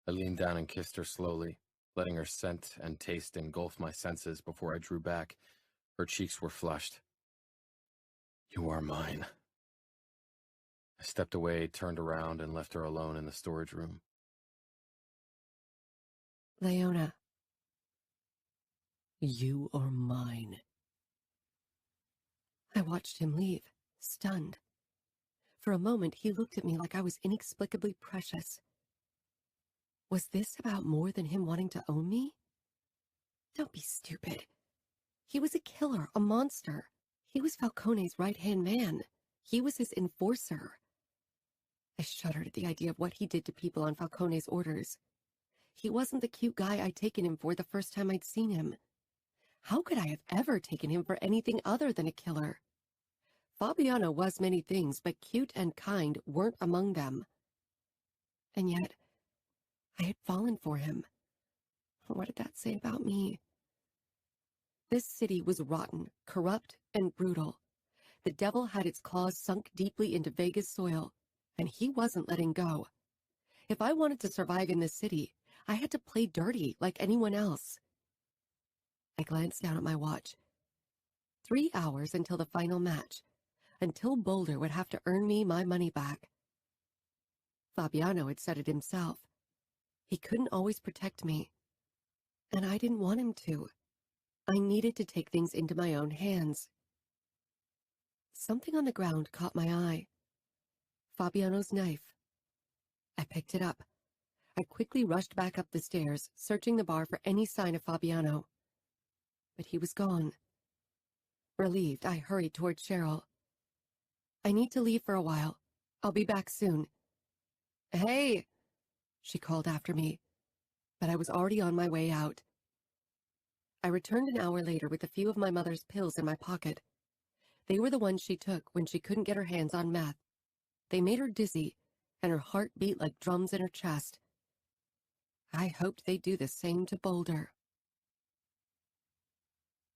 I leaned down and kissed her slowly, letting her scent and taste engulf my senses before I drew back. Her cheeks were flushed. You are mine. I stepped away, turned around, and left her alone in the storage room. Leona. You are mine. I watched him leave, stunned. For a moment, he looked at me like I was inexplicably precious. Was this about more than him wanting to own me? Don't be stupid. He was a killer, a monster. He was Falcone's right-hand man. He was his enforcer. I shuddered at the idea of what he did to people on Falcone's orders. He wasn't the cute guy I'd taken him for the first time I'd seen him. How could I have ever taken him for anything other than a killer? Fabiano was many things, but cute and kind weren't among them. And yet, I had fallen for him. What did that say about me? This city was rotten, corrupt, and brutal. The devil had its claws sunk deeply into Vega's soil, and he wasn't letting go. If I wanted to survive in this city, I had to play dirty like anyone else. I glanced down at my watch. 3 hours until the final match, until Boulder would have to earn me my money back. Fabiano had said it himself. He couldn't always protect me, and I didn't want him to. I needed to take things into my own hands. Something on the ground caught my eye. Fabiano's knife. I picked it up. I quickly rushed back up the stairs, searching the bar for any sign of Fabiano. But he was gone. Relieved, I hurried toward Cheryl. I need to leave for a while. I'll be back soon. Hey, she called after me, but I was already on my way out. I returned an hour later with a few of my mother's pills in my pocket. They were the ones she took when she couldn't get her hands on meth. They made her dizzy, and her heart beat like drums in her chest. I hoped they'd do the same to Boulder.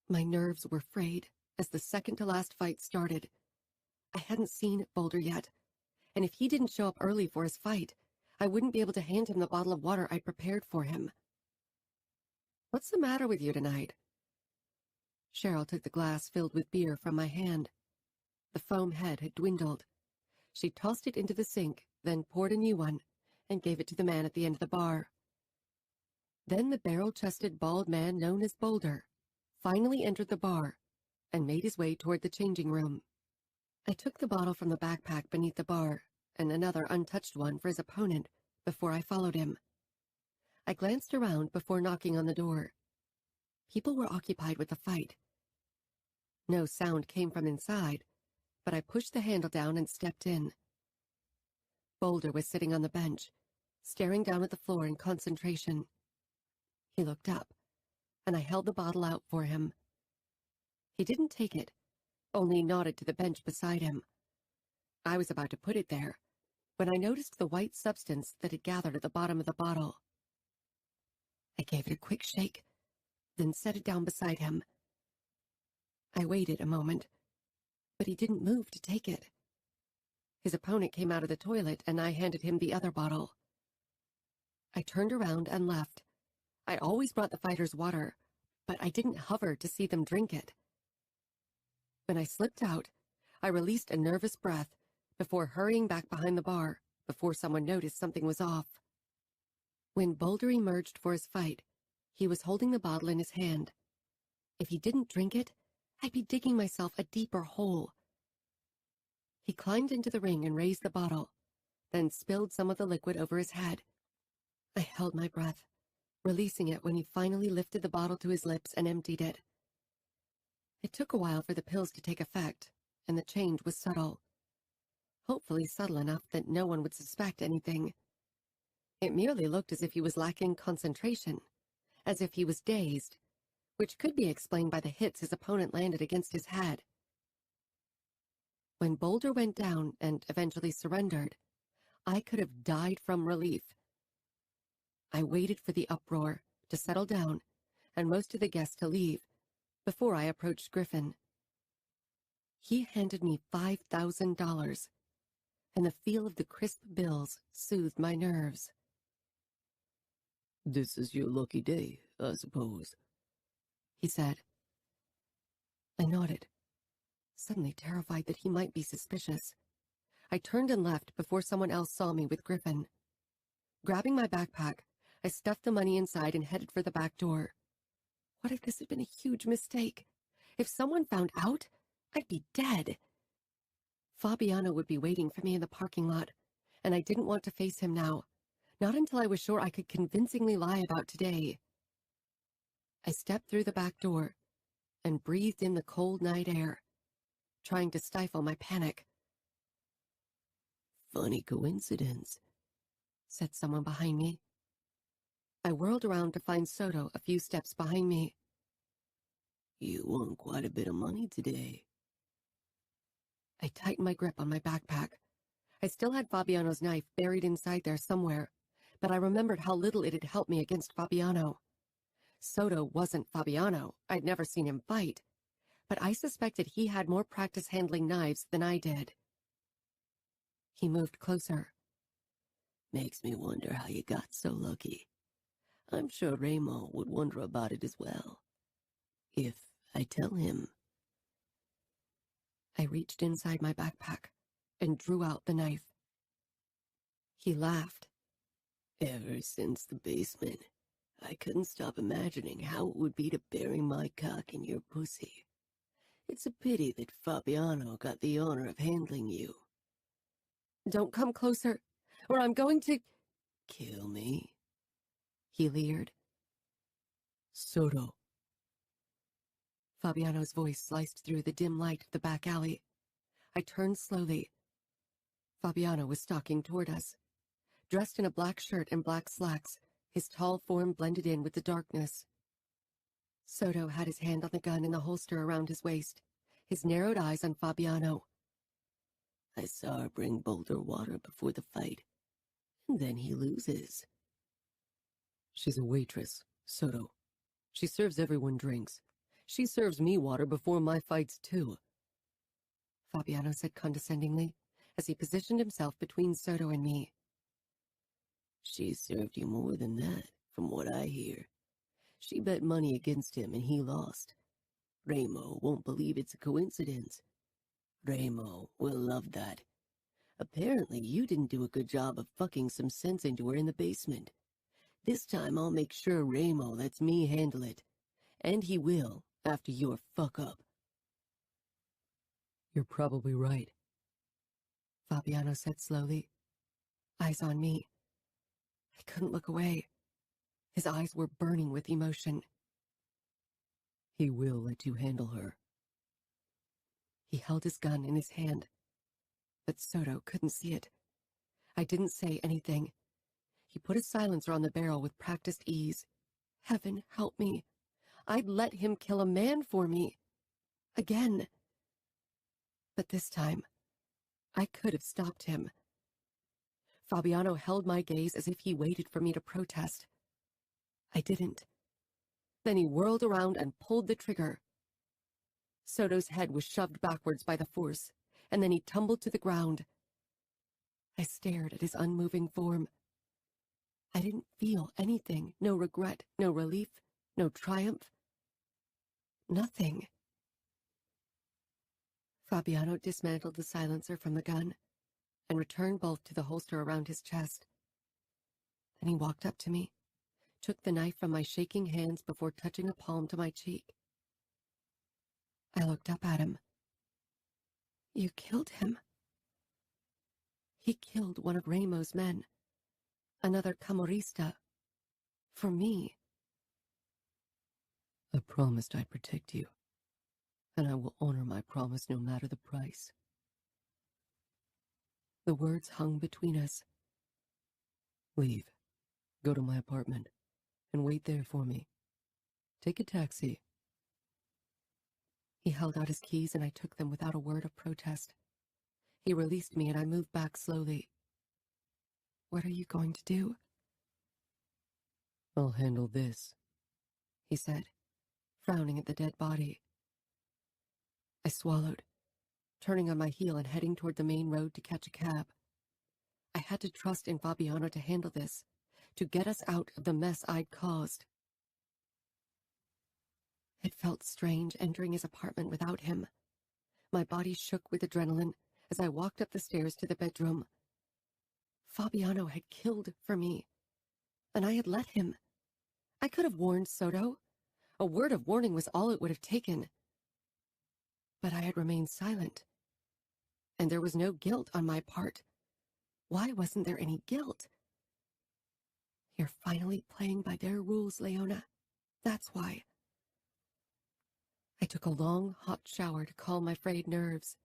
My nerves were frayed as the second-to-last fight started. I hadn't seen Boulder yet, and if he didn't show up early for his fight, I wouldn't be able to hand him the bottle of water I'd prepared for him. "What's the matter with you tonight?" Cheryl took the glass filled with beer from my hand. The foam head had dwindled. She tossed it into the sink, then poured a new one, and gave it to the man at the end of the bar. Then the barrel-chested bald man known as Boulder finally entered the bar and made his way toward the changing room. I took the bottle from the backpack beneath the bar and another untouched one for his opponent before I followed him. I glanced around before knocking on the door. People were occupied with the fight. No sound came from inside, but I pushed the handle down and stepped in. Boulder was sitting on the bench, staring down at the floor in concentration. He looked up, and I held the bottle out for him. He didn't take it, only nodded to the bench beside him. I was about to put it there when I noticed the white substance that had gathered at the bottom of the bottle. I gave it a quick shake, then set it down beside him. I waited a moment, but he didn't move to take it. His opponent came out of the toilet, and I handed him the other bottle. I turned around and left. I always brought the fighters water, but I didn't hover to see them drink it. When I slipped out, I released a nervous breath before hurrying back behind the bar before someone noticed something was off. When Boulder emerged for his fight, he was holding the bottle in his hand. If he didn't drink it, I'd be digging myself a deeper hole. He climbed into the ring and raised the bottle, then spilled some of the liquid over his head. I held my breath, releasing it when he finally lifted the bottle to his lips and emptied it. It took a while for the pills to take effect, and the change was subtle. Hopefully subtle enough that no one would suspect anything. It merely looked as if he was lacking concentration, as if he was dazed, which could be explained by the hits his opponent landed against his head. When Boulder went down and eventually surrendered, I could have died from relief. I waited for the uproar to settle down and most of the guests to leave before I approached Griffin. He handed me $5,000, and the feel of the crisp bills soothed my nerves. "This is your lucky day, I suppose," he said. I nodded, suddenly terrified that he might be suspicious. I turned and left before someone else saw me with Griffin. Grabbing my backpack, I stuffed the money inside and headed for the back door. What if this had been a huge mistake? If someone found out, I'd be dead. Fabiano would be waiting for me in the parking lot, and I didn't want to face him now, not until I was sure I could convincingly lie about today. I stepped through the back door and breathed in the cold night air, trying to stifle my panic. "Funny coincidence," said someone behind me. I whirled around to find Soto a few steps behind me. "You won quite a bit of money today." I tightened my grip on my backpack. I still had Fabiano's knife buried inside there somewhere, but I remembered how little it had helped me against Fabiano. Soto wasn't Fabiano. I'd never seen him fight, but I suspected he had more practice handling knives than I did. He moved closer. "Makes me wonder how you got so lucky. I'm sure Raymond would wonder about it as well. If I tell him." I reached inside my backpack and drew out the knife. He laughed. "Ever since the basement, I couldn't stop imagining how it would be to bury my cock in your pussy. It's a pity that Fabiano got the honor of handling you." "Don't come closer, or I'm going to—" "Kill me?" he leered. "Soto." Fabiano's voice sliced through the dim light of the back alley. I turned slowly. Fabiano was stalking toward us. dressed in a black shirt and black slacks, his tall form blended in with the darkness. Soto had his hand on the gun in the holster around his waist, his narrowed eyes on Fabiano. I saw her bring Boulder water before the fight, and then he loses. She's a waitress, Soto. She serves everyone drinks. She serves me water before my fights, too, Fabiano said condescendingly, as he positioned himself between Soto and me. She served you more than that, from what I hear. She bet money against him and he lost. Ramo won't believe it's a coincidence. Ramo will love that. Apparently you didn't do a good job of fucking some sense into her in the basement. This time I'll make sure Ramo lets me handle it. And he will, after your fuck up. You're probably right, Fabiano said slowly, eyes on me. I couldn't look away. His eyes were burning with emotion. He will let you handle her. He held his gun in his hand, but Soto couldn't see it. I didn't say anything. He put his silencer on the barrel with practiced ease. Heaven help me. I'd let him kill a man for me. Again. But this time, I could have stopped him. Fabiano held my gaze as if he waited for me to protest. I didn't. Then he whirled around and pulled the trigger. Soto's head was shoved backwards by the force, and then he tumbled to the ground. I stared at his unmoving form. I didn't feel anything, no regret, no relief, no triumph. Nothing. Fabiano dismantled the silencer from the gun and returned both to the holster around his chest. Then he walked up to me, took the knife from my shaking hands before touching a palm to my cheek. I looked up at him. You killed him. He killed one of Ramo's men, another Camorrista, for me. I promised I'd protect you, and I will honor my promise no matter the price. The words hung between us. Leave. Go to my apartment, and wait there for me. Take a taxi. He held out his keys and I took them without a word of protest. He released me and I moved back slowly. What are you going to do? I'll handle this, he said, frowning at the dead body. I swallowed, turning on my heel and heading toward the main road to catch a cab. I had to trust in Fabiano to handle this, to get us out of the mess I'd caused. It felt strange entering his apartment without him. My body shook with adrenaline as I walked up the stairs to the bedroom. Fabiano had killed for me, and I had let him. I could have warned Soto. A word of warning was all it would have taken. But I had remained silent, and there was no guilt on my part. Why wasn't there any guilt? You're finally playing by their rules, Leona. That's why. I took a long, hot shower to calm my frayed nerves.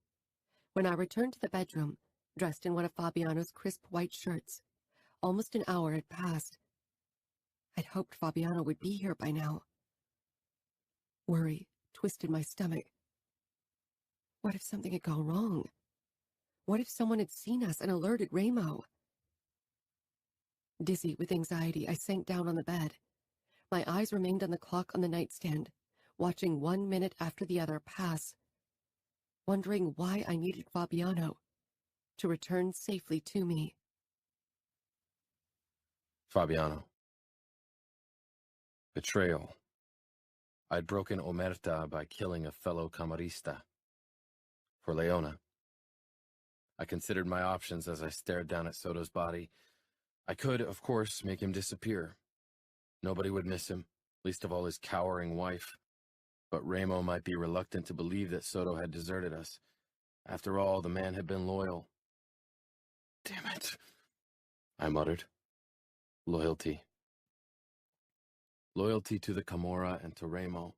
When I returned to the bedroom, dressed in one of Fabiano's crisp white shirts, almost an hour had passed. I'd hoped Fabiano would be here by now. Worry twisted my stomach. What if something had gone wrong? What if someone had seen us and alerted Ramo? Dizzy with anxiety, I sank down on the bed. My eyes remained on the clock on the nightstand, watching 1 minute after the other pass, wondering why I needed Fabiano to return safely to me. Fabiano. Betrayal. I'd broken Omerta by killing a fellow Camorrista. For Leona. I considered my options as I stared down at Soto's body. I could, of course, make him disappear. Nobody would miss him, least of all his cowering wife. But Ramo might be reluctant to believe that Soto had deserted us. After all, the man had been loyal. Damn it, I muttered. Loyalty. Loyalty to the Camorra and to Ramo.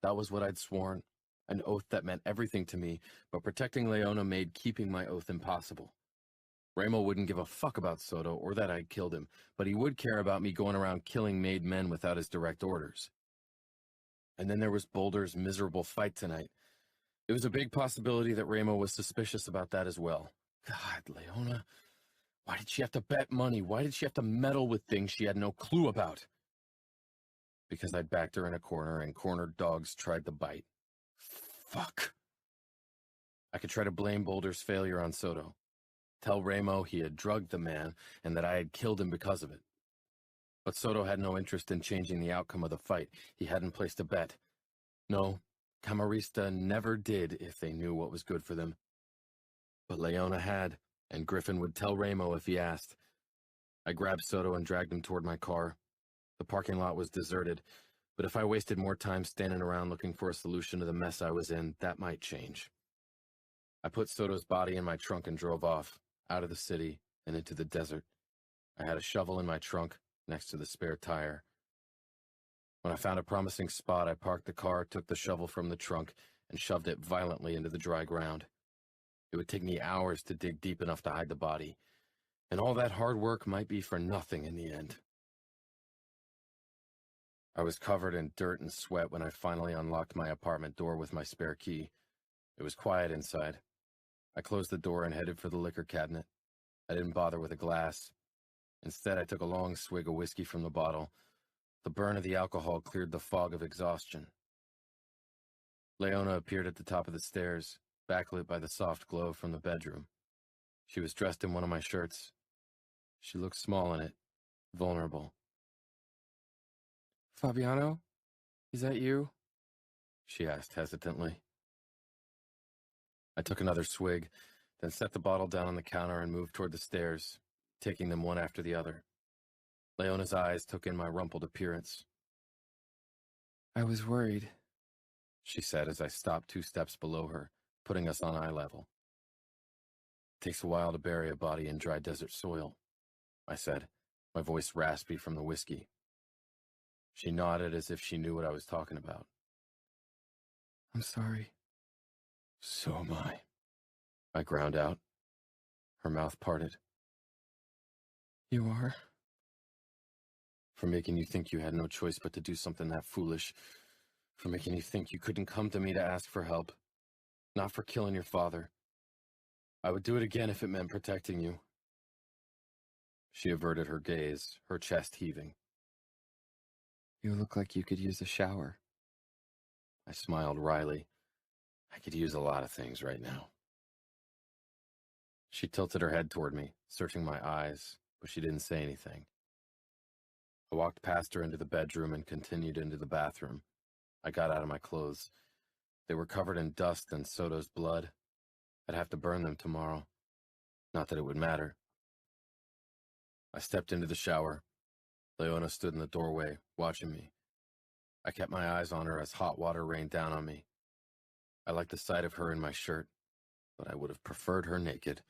That was what I'd sworn, an oath that meant everything to me, but protecting Leona made keeping my oath impossible. Ramo wouldn't give a fuck about Soto or that I'd killed him, but he would care about me going around killing made men without his direct orders. And then there was Boulder's miserable fight tonight. It was a big possibility that Ramo was suspicious about that as well. God, Leona, why did she have to bet money? Why did she have to meddle with things she had no clue about? Because I'd backed her in a corner and cornered dogs tried to bite. Fuck. I could try to blame Boulder's failure on Soto. Tell Ramo he had drugged the man and that I had killed him because of it. But Soto had no interest in changing the outcome of the fight. He hadn't placed a bet. No, Camarista never did if they knew what was good for them. But Leona had, and Griffin would tell Ramo if he asked. I grabbed Soto and dragged him toward my car. The parking lot was deserted, but if I wasted more time standing around looking for a solution to the mess I was in, that might change. I put Soto's body in my trunk and drove off, out of the city and into the desert. I had a shovel in my trunk, next to the spare tire. When I found a promising spot, I parked the car, took the shovel from the trunk, and shoved it violently into the dry ground. It would take me hours to dig deep enough to hide the body, and all that hard work might be for nothing in the end. I was covered in dirt and sweat when I finally unlocked my apartment door with my spare key. It was quiet inside. I closed the door and headed for the liquor cabinet. I didn't bother with a glass. Instead, I took a long swig of whiskey from the bottle. The burn of the alcohol cleared the fog of exhaustion. Leona appeared at the top of the stairs, backlit by the soft glow from the bedroom. She was dressed in one of my shirts. She looked small in it, vulnerable. Fabiano? Is that you? She asked hesitantly. I took another swig, then set the bottle down on the counter and moved toward the stairs, taking them one after the other. Leona's eyes took in my rumpled appearance. I was worried, she said as I stopped 2 steps below her, putting us on eye level. It takes a while to bury a body in dry desert soil, I said, my voice raspy from the whiskey. She nodded as if she knew what I was talking about. I'm sorry. So am I ground out. Her mouth parted. You are? For making you think you had no choice but to do something that foolish. For making you think you couldn't come to me to ask for help. Not for killing your father. I would do it again if it meant protecting you. She averted her gaze, her chest heaving. You look like you could use a shower. I smiled wryly. I could use a lot of things right now. She tilted her head toward me, searching my eyes, but she didn't say anything. I walked past her into the bedroom and continued into the bathroom. I got out of my clothes. They were covered in dust and Soto's blood. I'd have to burn them tomorrow. Not that it would matter. I stepped into the shower. Leona stood in the doorway, watching me. I kept my eyes on her as hot water rained down on me. I liked the sight of her in my shirt, but I would have preferred her naked.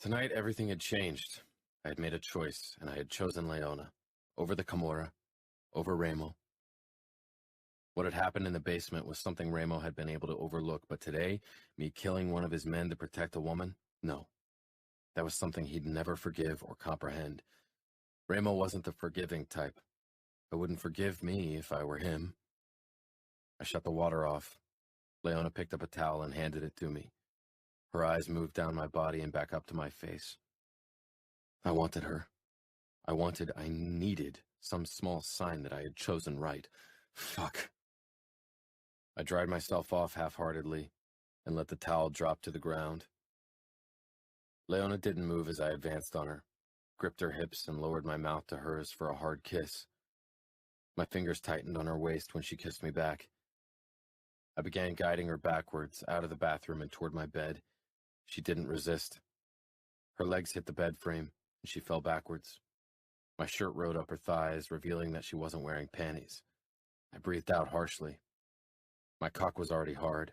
Tonight, everything had changed. I had made a choice, and I had chosen Leona, over the Camorra, over Ramo. What had happened in the basement was something Ramo had been able to overlook, but today, me killing one of his men to protect a woman? No. That was something he'd never forgive or comprehend. Ramo wasn't the forgiving type. I wouldn't forgive me if I were him. I shut the water off. Leona picked up a towel and handed it to me. Her eyes moved down my body and back up to my face. I wanted her. I needed some small sign that I had chosen right. Fuck. I dried myself off half-heartedly and let the towel drop to the ground. Leona didn't move as I advanced on her, gripped her hips and lowered my mouth to hers for a hard kiss. My fingers tightened on her waist when she kissed me back. I began guiding her backwards, out of the bathroom and toward my bed. She didn't resist. Her legs hit the bed frame, and she fell backwards. My shirt rode up her thighs, revealing that she wasn't wearing panties. I breathed out harshly. My cock was already hard.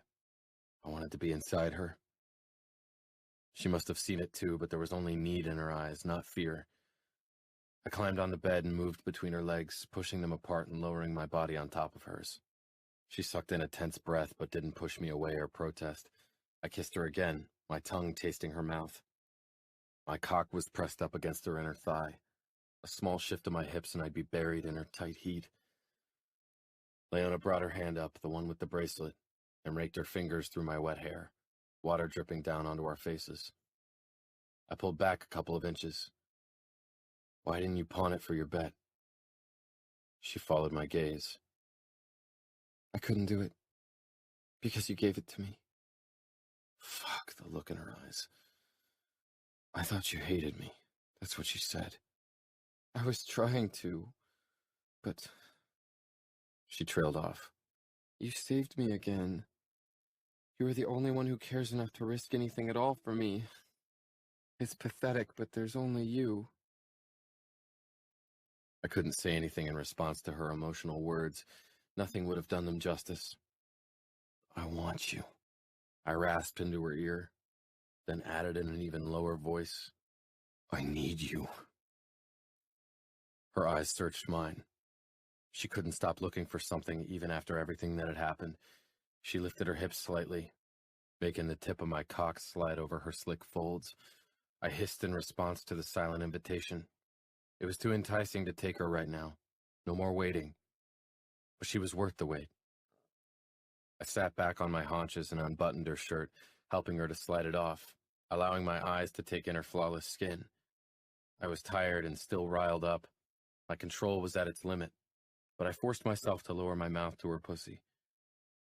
I wanted to be inside her. She must have seen it too, but there was only need in her eyes, not fear. I climbed on the bed and moved between her legs, pushing them apart and lowering my body on top of hers. She sucked in a tense breath, but didn't push me away or protest. I kissed her again, my tongue tasting her mouth. My cock was pressed up against her inner thigh. A small shift of my hips and I'd be buried in her tight heat. Leona brought her hand up, the one with the bracelet, and raked her fingers through my wet hair, water dripping down onto our faces. I pulled back a couple of inches. Why didn't you pawn it for your bet? She followed my gaze. I couldn't do it, because you gave it to me. Fuck, the look in her eyes. I thought you hated me. That's what she said. I was trying to, but... She trailed off. You saved me again. You were the only one who cares enough to risk anything at all for me. It's pathetic, but there's only you. I couldn't say anything in response to her emotional words. Nothing would have done them justice. I want you. I rasped into her ear, then added in an even lower voice, I need you. Her eyes searched mine. She couldn't stop looking for something even after everything that had happened. She lifted her hips slightly, making the tip of my cock slide over her slick folds. I hissed in response to the silent invitation. It was too enticing to take her right now. No more waiting. But she was worth the wait. I sat back on my haunches and unbuttoned her shirt, helping her to slide it off, allowing my eyes to take in her flawless skin. I was tired and still riled up. My control was at its limit, but I forced myself to lower my mouth to her pussy.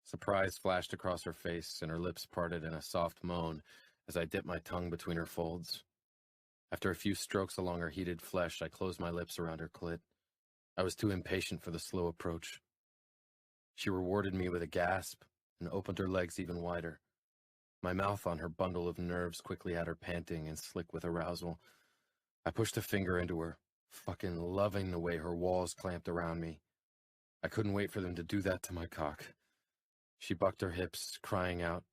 Surprise flashed across her face, and her lips parted in a soft moan as I dipped my tongue between her folds. After a few strokes along her heated flesh, I closed my lips around her clit. I was too impatient for the slow approach. She rewarded me with a gasp and opened her legs even wider. My mouth on her bundle of nerves quickly had her panting and slick with arousal. I pushed a finger into her, fucking loving the way her walls clamped around me. I couldn't wait for them to do that to my cock. She bucked her hips, crying out,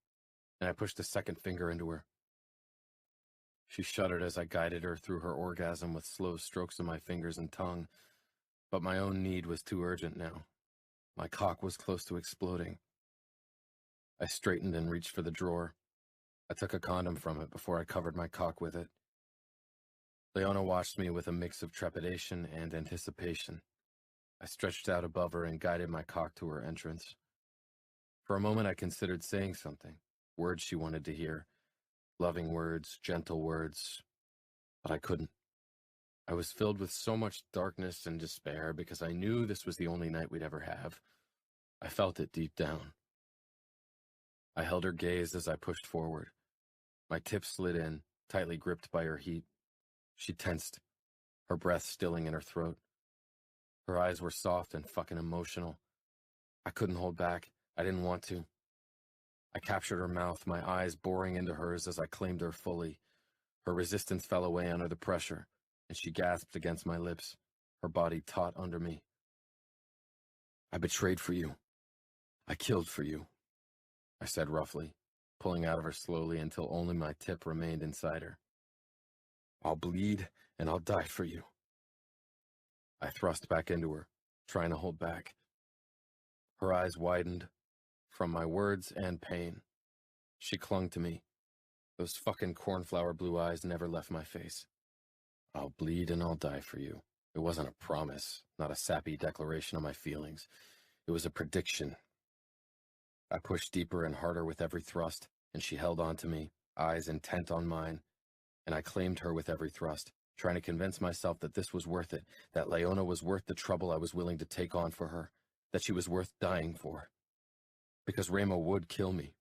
and I pushed a second finger into her. She shuddered as I guided her through her orgasm with slow strokes of my fingers and tongue, but my own need was too urgent now. My cock was close to exploding. I straightened and reached for the drawer. I took a condom from it before I covered my cock with it. Leona watched me with a mix of trepidation and anticipation. I stretched out above her and guided my cock to her entrance. For a moment I considered saying something, words she wanted to hear. Loving words, gentle words, but I couldn't. I was filled with so much darkness and despair because I knew this was the only night we'd ever have. I felt it deep down. I held her gaze as I pushed forward. My tip slid in, tightly gripped by her heat. She tensed, her breath stilling in her throat. Her eyes were soft and fucking emotional. I couldn't hold back. I didn't want to. I captured her mouth, my eyes boring into hers as I claimed her fully. Her resistance fell away under the pressure, and she gasped against my lips, her body taut under me. I betrayed for you. I killed for you, I said roughly, pulling out of her slowly until only my tip remained inside her. I'll bleed and I'll die for you. I thrust back into her, trying to hold back. Her eyes widened, from my words and pain. She clung to me. Those fucking cornflower blue eyes never left my face. I'll bleed and I'll die for you. It wasn't a promise, not a sappy declaration of my feelings. It was a prediction. I pushed deeper and harder with every thrust, and she held on to me, eyes intent on mine. And I claimed her with every thrust, trying to convince myself that this was worth it, that Leona was worth the trouble I was willing to take on for her, that she was worth dying for. Because Ramo would kill me.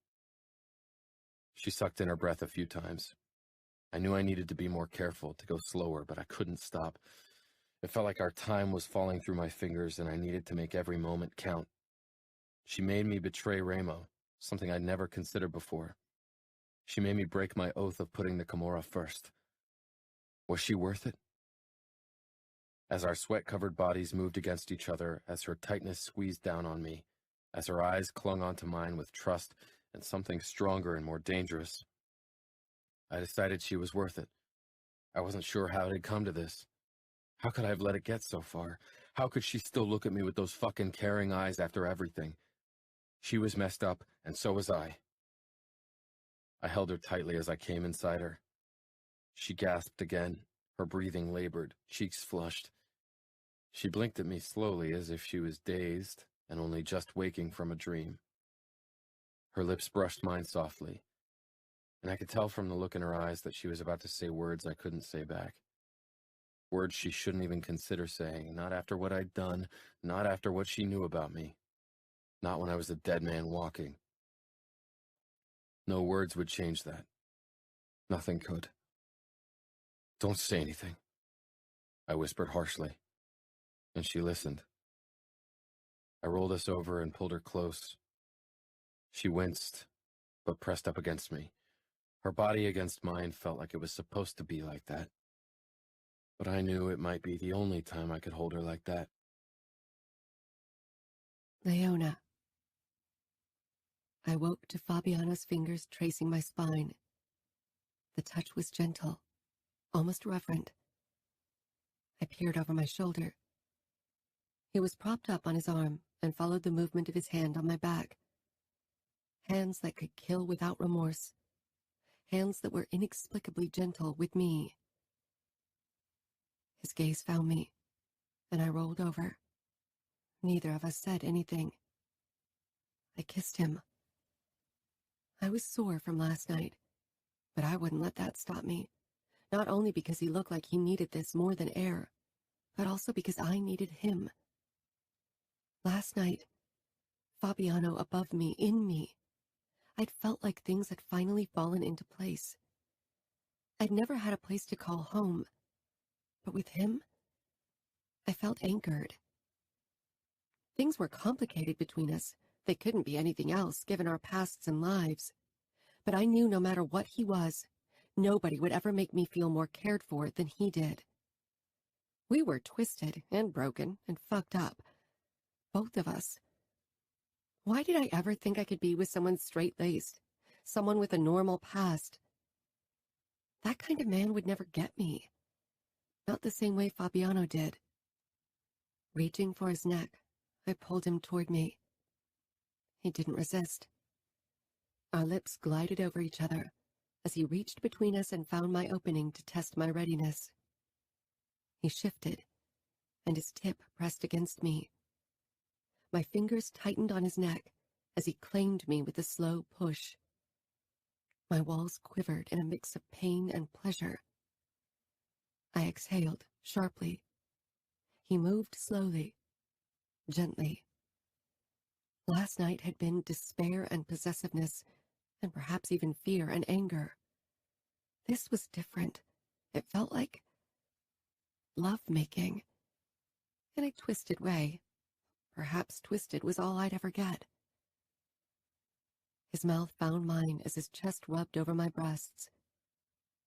She sucked in her breath a few times. I knew I needed to be more careful, to go slower, but I couldn't stop. It felt like our time was falling through my fingers, and I needed to make every moment count. She made me betray Ramo, something I'd never considered before. She made me break my oath of putting the Camorra first. Was she worth it? As our sweat-covered bodies moved against each other, as her tightness squeezed down on me, as her eyes clung onto mine with trust and something stronger and more dangerous, I decided she was worth it. I wasn't sure how it had come to this. How could I have let it get so far? How could she still look at me with those fucking caring eyes after everything? She was messed up, and so was I. I held her tightly as I came inside her. She gasped again, her breathing labored, cheeks flushed. She blinked at me slowly as if she was dazed and only just waking from a dream. Her lips brushed mine softly, and I could tell from the look in her eyes that she was about to say words I couldn't say back. Words she shouldn't even consider saying, not after what I'd done, not after what she knew about me, not when I was a dead man walking. No words would change that. Nothing could. "Don't say anything," I whispered harshly, and she listened. I rolled us over and pulled her close. She winced, but pressed up against me. Her body against mine felt like it was supposed to be like that. But I knew it might be the only time I could hold her like that. Leona. I woke to Fabiano's fingers tracing my spine. The touch was gentle, almost reverent. I peered over my shoulder. He was propped up on his arm and followed the movement of his hand on my back. Hands that could kill without remorse. Hands that were inexplicably gentle with me. His gaze found me, and I rolled over. Neither of us said anything. I kissed him. I was sore from last night, but I wouldn't let that stop me. Not only because he looked like he needed this more than air, but also because I needed him. Last night, Fabiano above me, in me, I'd felt like things had finally fallen into place. I'd never had a place to call home, but with him, I felt anchored. Things were complicated between us. They couldn't be anything else, given our pasts and lives. But I knew no matter what he was, nobody would ever make me feel more cared for than he did. We were twisted and broken and fucked up. Both of us. Why did I ever think I could be with someone straight-laced, someone with a normal past? That kind of man would never get me. Not the same way Fabiano did. Reaching for his neck, I pulled him toward me. He didn't resist. Our lips glided over each other as he reached between us and found my opening to test my readiness. He shifted, and his tip pressed against me. My fingers tightened on his neck as he claimed me with a slow push. My walls quivered in a mix of pain and pleasure. I exhaled sharply. He moved slowly, gently. Last night had been despair and possessiveness, and perhaps even fear and anger. This was different. It felt like love-making. In a twisted way. Perhaps twisted was all I'd ever get. His mouth found mine as his chest rubbed over my breasts.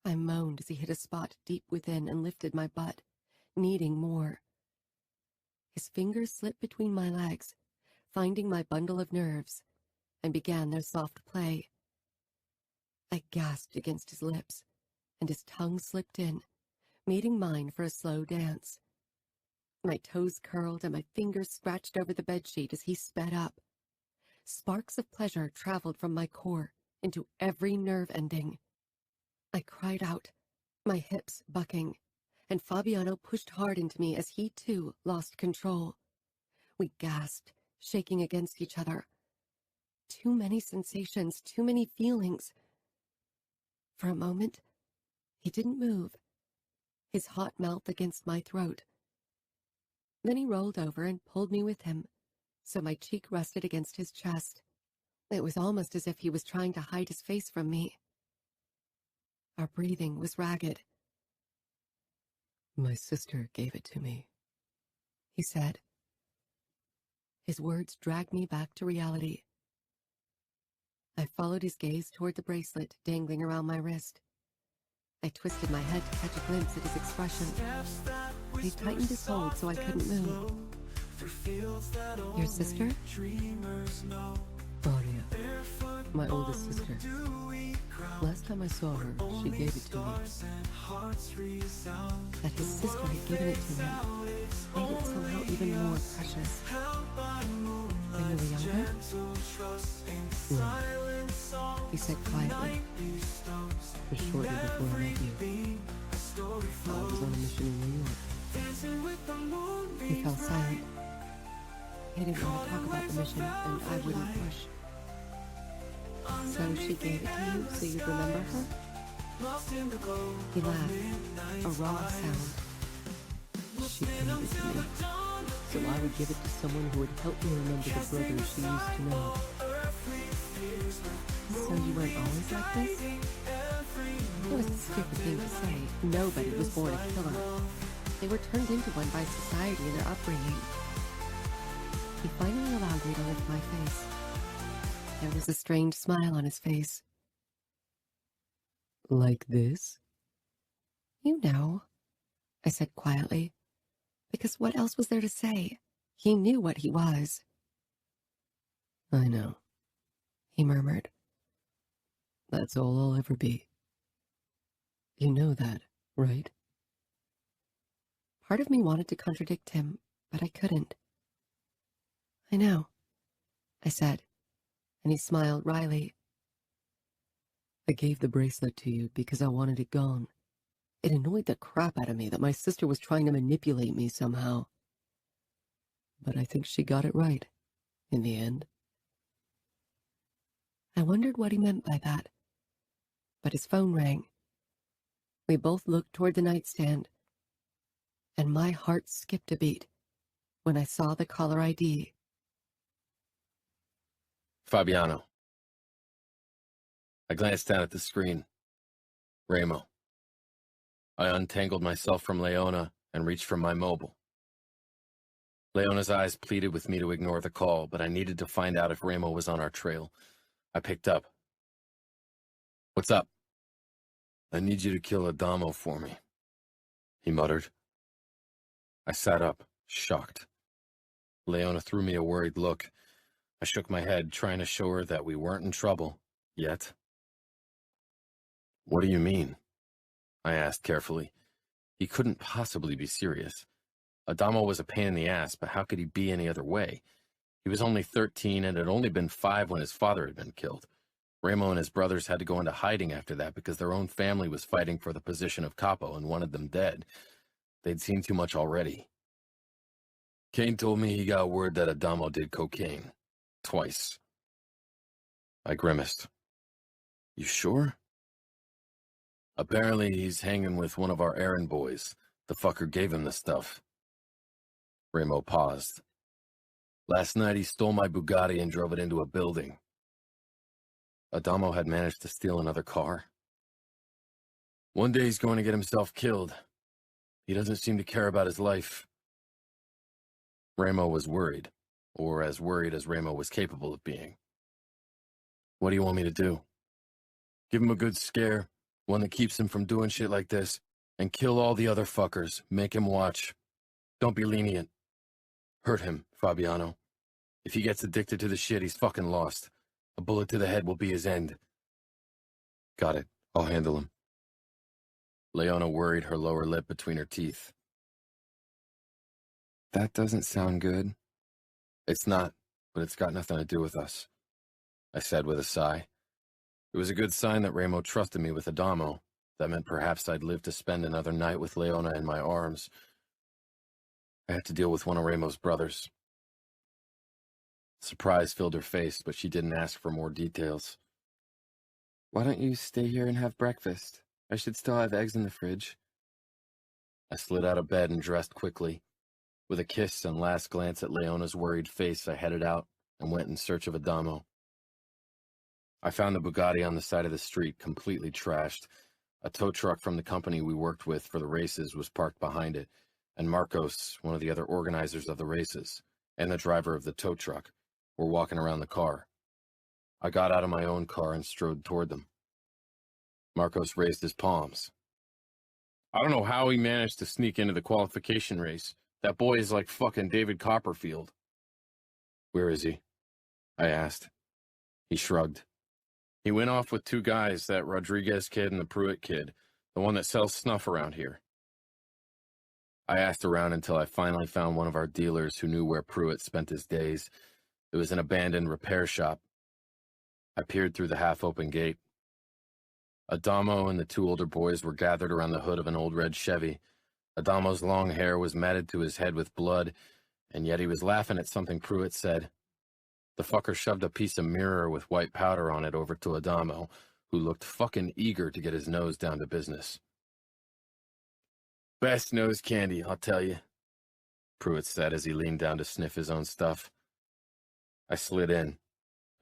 I moaned as he hit a spot deep within and lifted my butt, needing more. His fingers slipped between my legs, finding my bundle of nerves, and began their soft play. I gasped against his lips, and his tongue slipped in, meeting mine for a slow dance. My toes curled and my fingers scratched over the bedsheet as he sped up. Sparks of pleasure traveled from my core into every nerve ending. I cried out, my hips bucking, and Fabiano pushed hard into me as he too lost control. We gasped, shaking against each other. Too many sensations, too many feelings. For a moment, he didn't move, his hot mouth against my throat. Then he rolled over and pulled me with him, so my cheek rested against his chest. It was almost as if he was trying to hide his face from me. Our breathing was ragged. "My sister gave it to me," he said. His words dragged me back to reality. I followed his gaze toward the bracelet dangling around my wrist. I twisted my head to catch a glimpse at his expression. He tightened his hold so I couldn't move. Your sister? Aria, my oldest sister. Last time I saw her, she gave it to me. That his sister had given it to him made it somehow even more precious. I Liliana? No, He said quietly. just shortly before I met you. I was on a mission in New York. He fell silent. He didn't want to talk about the mission, and I wouldn't push. So she gave it to you so you'd remember her? He laughed, a raw sound. She gave it to me, so I would give it to someone who would help me remember the brother she used to know. So you weren't always like this? It was a stupid thing to say. Nobody was born a killer. They were turned into one by society and their upbringing. He finally allowed me to lift my face. There was a strange smile on his face. Like this? You know, I said quietly, because what else was there to say? He knew what he was. I know, He murmured. that's all I'll ever be. You know that, right? Part of me wanted to contradict him, but I couldn't. I know, I said, and he smiled wryly. I gave the bracelet to you because I wanted it gone. It annoyed the crap out of me that my sister was trying to manipulate me somehow. But I think she got it right, in the end. I wondered what he meant by that. But his phone rang. We both looked toward the nightstand, and my heart skipped a beat when I saw the caller ID. Fabiano. I glanced down at the screen. Ramo. I untangled myself from Leona and reached for my mobile. Leona's eyes pleaded with me to ignore the call, but I needed to find out if Ramo was on our trail. I picked up. What's up? I need you to kill Adamo for me, he muttered. I sat up, shocked. Leona threw me a worried look. I shook my head, trying to show her that we weren't in trouble, yet. What do you mean? I asked carefully. He couldn't possibly be serious. Adamo was a pain in the ass, but how could he be any other way? He was only 13 and had only been 5 when his father had been killed. Ramo and his brothers had to go into hiding after that because their own family was fighting for the position of capo and wanted them dead. They'd seen too much already. Kane told me he got word that Adamo did cocaine. Twice. I grimaced. You sure? Apparently he's hanging with one of our errand boys. The fucker gave him the stuff. Ramo paused. Last night he stole my Bugatti and drove it into a building. Adamo had managed to steal another car. One day he's going to get himself killed. He doesn't seem to care about his life. Ramo was worried, or as worried as Ramo was capable of being. What do you want me to do? Give him a good scare, one that keeps him from doing shit like this, and kill all the other fuckers. Make him watch. Don't be lenient. Hurt him, Fabiano. If he gets addicted to the shit, he's fucking lost. A bullet to the head will be his end. Got it. I'll handle him. Leona worried her lower lip between her teeth. That doesn't sound good. It's not, but it's got nothing to do with us, I said with a sigh. It was a good sign that Ramo trusted me with Adamo. That meant perhaps I'd live to spend another night with Leona in my arms. I had to deal with one of Ramo's brothers. Surprise filled her face, but she didn't ask for more details. Why don't you stay here and have breakfast? I should still have eggs in the fridge. I slid out of bed and dressed quickly. With a kiss and last glance at Leona's worried face, I headed out and went in search of Adamo. I found the Bugatti on the side of the street, completely trashed. A tow truck from the company we worked with for the races was parked behind it, and Marcos, one of the other organizers of the races, and the driver of the tow truck, were walking around the car. I got out of my own car and strode toward them. Marcos raised his palms. I don't know how he managed to sneak into the qualification race. That boy is like fucking David Copperfield. Where is he? I asked. He shrugged. He went off with 2 guys, that Rodriguez kid and the Pruitt kid, the one that sells snuff around here. I asked around until I finally found one of our dealers who knew where Pruitt spent his days. It was an abandoned repair shop. I peered through the half-open gate. Adamo and the two older boys were gathered around the hood of an old red Chevy. Adamo's long hair was matted to his head with blood, and yet he was laughing at something Pruitt said. The fucker shoved a piece of mirror with white powder on it over to Adamo, who looked fucking eager to get his nose down to business. Best nose candy, I'll tell you, Pruitt said as he leaned down to sniff his own stuff. I slid in.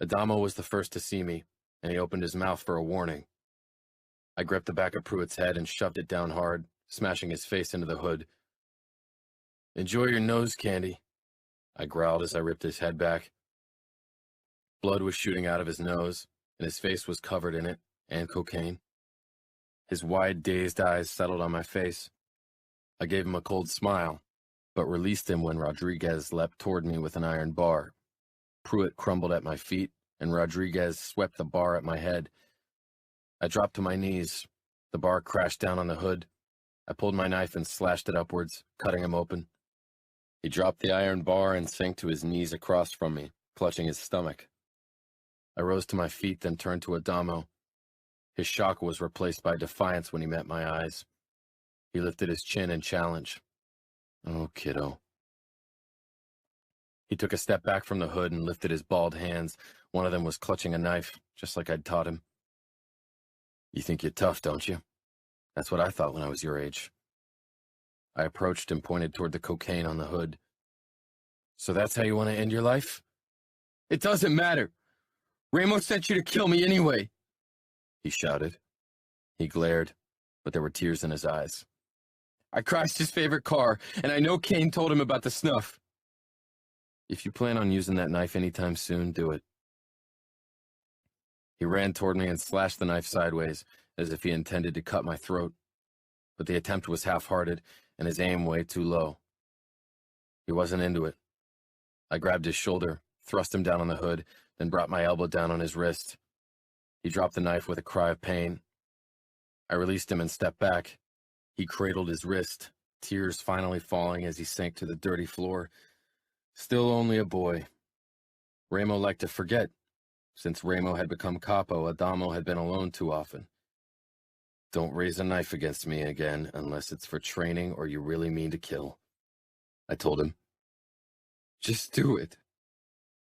Adamo was the first to see me, and he opened his mouth for a warning. I gripped the back of Pruitt's head and shoved it down hard, smashing his face into the hood. Enjoy your nose candy, I growled as I ripped his head back. Blood was shooting out of his nose, and his face was covered in it, and cocaine. His wide, dazed eyes settled on my face. I gave him a cold smile, but released him when Rodriguez leapt toward me with an iron bar. Pruitt crumbled at my feet, and Rodriguez swept the bar at my head. I dropped to my knees. The bar crashed down on the hood. I pulled my knife and slashed it upwards, cutting him open. He dropped the iron bar and sank to his knees across from me, clutching his stomach. I rose to my feet, then turned to Adamo. His shock was replaced by defiance when he met my eyes. He lifted his chin in challenge. Oh, kiddo. He took a step back from the hood and lifted his bald hands. One of them was clutching a knife, just like I'd taught him. You think you're tough, don't you? That's what I thought when I was your age. I approached and pointed toward the cocaine on the hood. So that's how you want to end your life? It doesn't matter. Ramos sent you to kill me anyway, he shouted. He glared, but there were tears in his eyes. I crashed his favorite car, and I know Kane told him about the snuff. If you plan on using that knife anytime soon, do it. He ran toward me and slashed the knife sideways, as if he intended to cut my throat. But the attempt was half-hearted, and his aim way too low. He wasn't into it. I grabbed his shoulder, thrust him down on the hood, then brought my elbow down on his wrist. He dropped the knife with a cry of pain. I released him and stepped back. He cradled his wrist, tears finally falling as he sank to the dirty floor. Still only a boy. Ramo liked to forget. Since Ramo had become capo, Adamo had been alone too often. Don't raise a knife against me again unless it's for training or you really mean to kill, I told him. Just do it,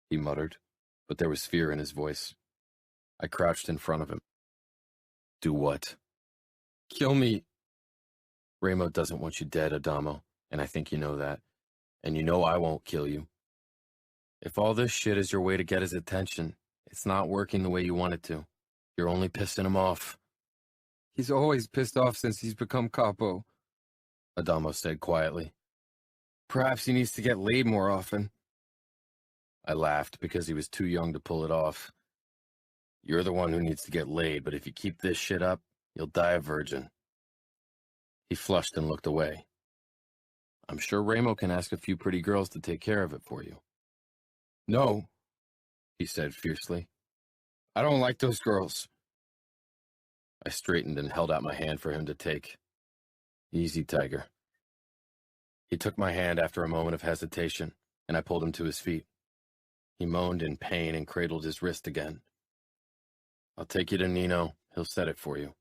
he muttered, but there was fear in his voice. I crouched in front of him. Do what? Kill me. Ramo doesn't want you dead, Adamo, and I think you know that. And you know I won't kill you. If all this shit is your way to get his attention, it's not working the way you want it to. You're only pissing him off. He's always pissed off since he's become capo, Adamo said quietly. Perhaps he needs to get laid more often. I laughed because he was too young to pull it off. You're the one who needs to get laid, but if you keep this shit up, you'll die a virgin. He flushed and looked away. I'm sure Ramo can ask a few pretty girls to take care of it for you. No, he said fiercely. I don't like those girls. I straightened and held out my hand for him to take. Easy, Tiger. He took my hand after a moment of hesitation, and I pulled him to his feet. He moaned in pain and cradled his wrist again. I'll take you to Nino. He'll set it for you.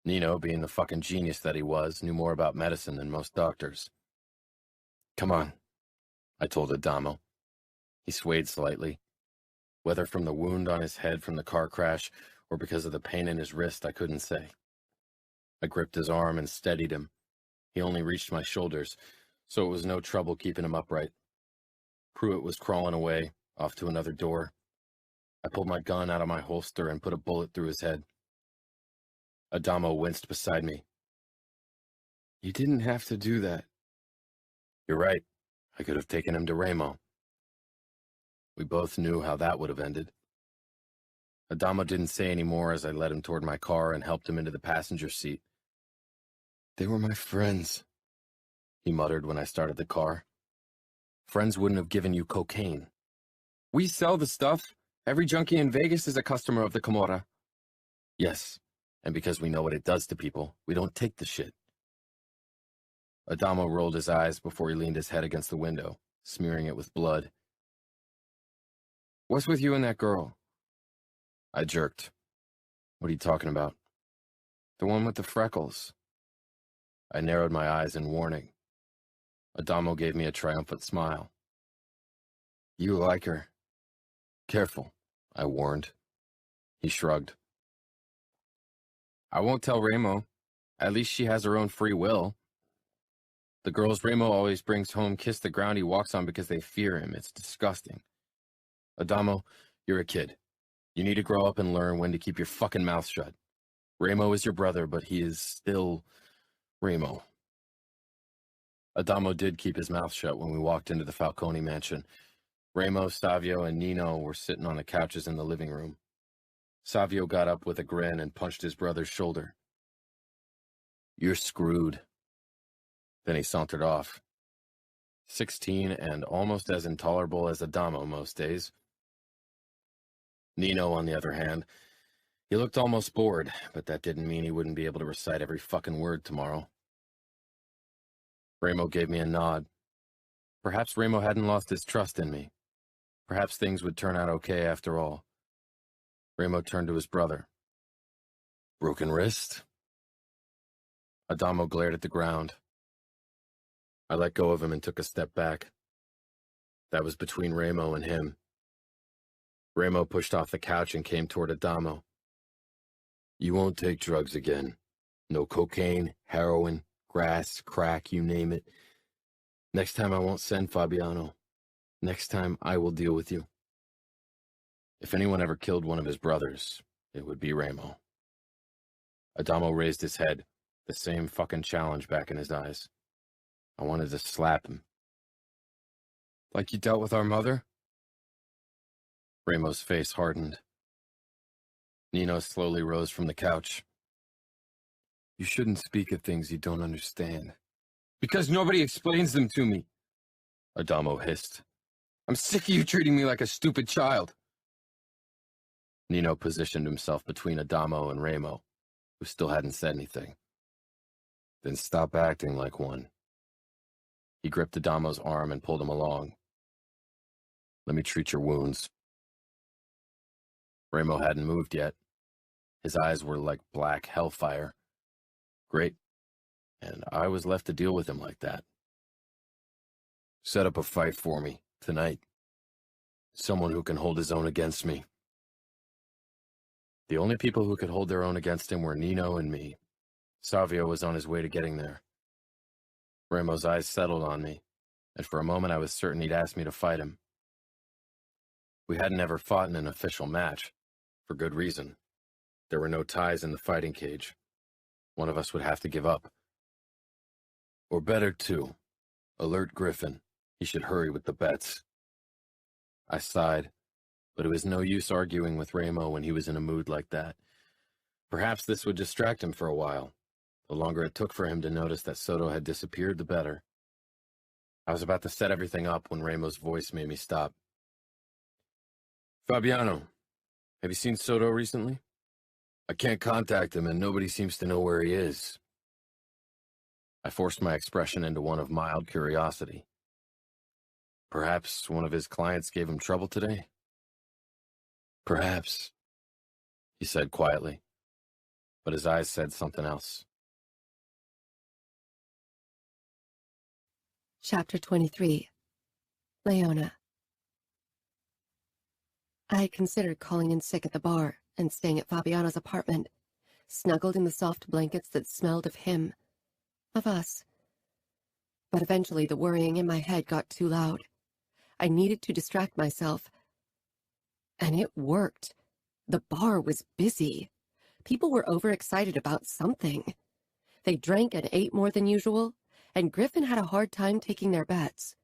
Nino, being the fucking genius that he was, knew more about medicine than most doctors. Come on, I told Adamo. He swayed slightly. Whether from the wound on his head from the car crash or because of the pain in his wrist, I couldn't say. I gripped his arm and steadied him. He only reached my shoulders, so it was no trouble keeping him upright. Pruitt was crawling away, off to another door. I pulled my gun out of my holster and put a bullet through his head. Adamo winced beside me. You didn't have to do that. You're right. I could have taken him to Ramo. We both knew how that would have ended. Adamo didn't say any more as I led him toward my car and helped him into the passenger seat. They were my friends, he muttered when I started the car. Friends wouldn't have given you cocaine. We sell the stuff. Every junkie in Vegas is a customer of the Camorra. Yes, and because we know what it does to people, we don't take the shit. Adamo rolled his eyes before he leaned his head against the window, smearing it with blood. What's with you and that girl? I jerked. What are you talking about? The one with the freckles. I narrowed my eyes in warning. Adamo gave me a triumphant smile. You like her. Careful, I warned. He shrugged. I won't tell Ramo. At least she has her own free will. The girls Ramo always brings home kiss the ground he walks on because they fear him. It's disgusting. Adamo, you're a kid. You need to grow up and learn when to keep your fucking mouth shut. Ramo is your brother, but he is still Ramo. Adamo did keep his mouth shut when we walked into the Falcone mansion. Ramo, Savio, and Nino were sitting on the couches in the living room. Savio got up with a grin and punched his brother's shoulder. You're screwed. Then he sauntered off. 16 and almost as intolerable as Adamo most days. Nino, on the other hand, he looked almost bored, but that didn't mean he wouldn't be able to recite every fucking word tomorrow. Ramo gave me a nod. Perhaps Ramo hadn't lost his trust in me. Perhaps things would turn out okay after all. Ramo turned to his brother. Broken wrist? Adamo glared at the ground. I let go of him and took a step back. That was between Ramo and him. Ramo pushed off the couch and came toward Adamo. You won't take drugs again. No cocaine, heroin, grass, crack, you name it. Next time I won't send Fabiano. Next time I will deal with you. If anyone ever killed one of his brothers, it would be Ramo. Adamo raised his head, the same fucking challenge back in his eyes. I wanted to slap him. Like you dealt with our mother? Ramo's face hardened. Nino slowly rose from the couch. You shouldn't speak of things you don't understand. Because nobody explains them to me. Adamo hissed. I'm sick of you treating me like a stupid child. Nino positioned himself between Adamo and Ramo, who still hadn't said anything. Then stop acting like one. He gripped Adamo's arm and pulled him along. Let me treat your wounds. Ramo hadn't moved yet. His eyes were like black hellfire. Great. And I was left to deal with him like that. Set up a fight for me, tonight. Someone who can hold his own against me. The only people who could hold their own against him were Nino and me. Savio was on his way to getting there. Ramo's eyes settled on me, and for a moment I was certain he'd ask me to fight him. We hadn't ever fought in an official match, for good reason. There were no ties in the fighting cage. One of us would have to give up. Or better, too. Alert Griffin. He should hurry with the bets. I sighed, but it was no use arguing with Ramo when he was in a mood like that. Perhaps this would distract him for a while. The longer it took for him to notice that Soto had disappeared, the better. I was about to set everything up when Ramo's voice made me stop. Fabiano, have you seen Soto recently? I can't contact him and nobody seems to know where he is. I forced my expression into one of mild curiosity. Perhaps one of his clients gave him trouble today? Perhaps, he said quietly, but his eyes said something else. Chapter 23. Leona. I had considered calling in sick at the bar and staying at Fabiano's apartment, snuggled in the soft blankets that smelled of him, of us. But eventually the worrying in my head got too loud. I needed to distract myself. And it worked. The bar was busy. People were overexcited about something. They drank and ate more than usual, and Griffin had a hard time taking their bets.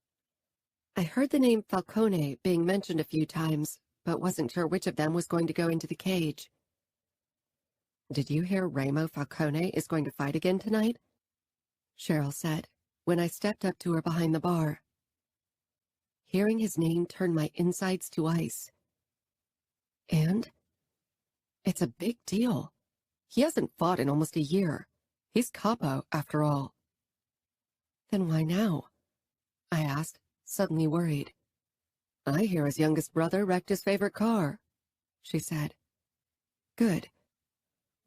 I heard the name Falcone being mentioned a few times, but wasn't sure which of them was going to go into the cage. "Did you hear Ramo Falcone is going to fight again tonight?" Cheryl said, when I stepped up to her behind the bar. Hearing his name turned my insides to ice. And it's a big deal. He hasn't fought in almost a year. He's capo, after all. Then why now? I asked, suddenly worried. I hear his youngest brother wrecked his favorite car, she said. Good.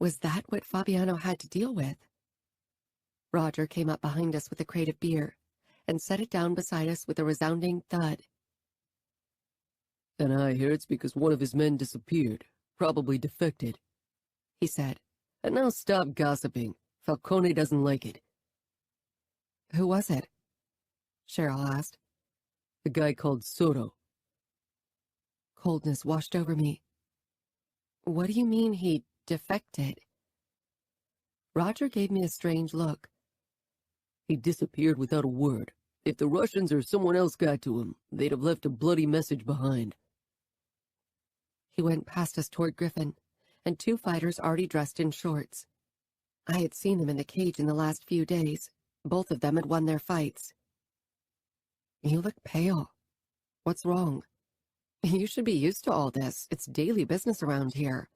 Was that what Fabiano had to deal with? Roger came up behind us with a crate of beer and set it down beside us with a resounding thud. And I hear it's because one of his men disappeared, probably defected, he said. And now stop gossiping. Falcone doesn't like it. Who was it? Cheryl asked. The guy called Soto. Coldness washed over me. What do you mean he defected? Roger gave me a strange look. He disappeared without a word. If the Russians or someone else got to him, they'd have left a bloody message behind. He went past us toward Griffin, and two fighters already dressed in shorts. I had seen them in the cage in the last few days. Both of them had won their fights. You look pale. What's wrong? You should be used to all this. It's daily business around here.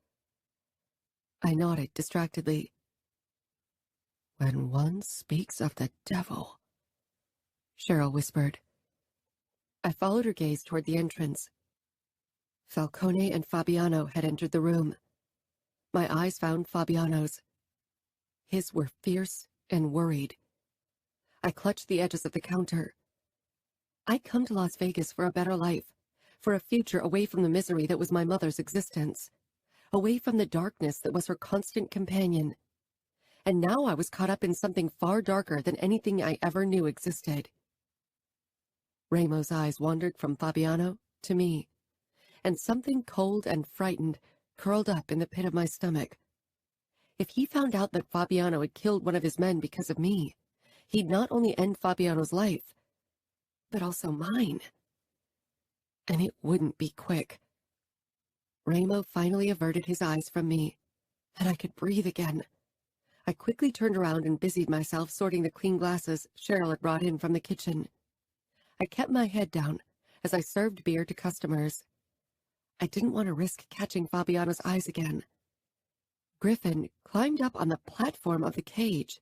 I nodded distractedly. When one speaks of the devil, Cheryl whispered. I followed her gaze toward the entrance. Falcone and Fabiano had entered the room. My eyes found Fabiano's. His were fierce and worried. I clutched the edges of the counter. I'd come to Las Vegas for a better life, for a future away from the misery that was my mother's existence, away from the darkness that was her constant companion. And now I was caught up in something far darker than anything I ever knew existed. Ramo's eyes wandered from Fabiano to me, and something cold and frightened curled up in the pit of my stomach. If he found out that Fabiano had killed one of his men because of me, he'd not only end Fabiano's life, but also mine. And it wouldn't be quick. Ramo finally averted his eyes from me, and I could breathe again. I quickly turned around and busied myself sorting the clean glasses Cheryl had brought in from the kitchen. I kept my head down as I served beer to customers. I didn't want to risk catching Fabiano's eyes again. Griffin climbed up on the platform of the cage,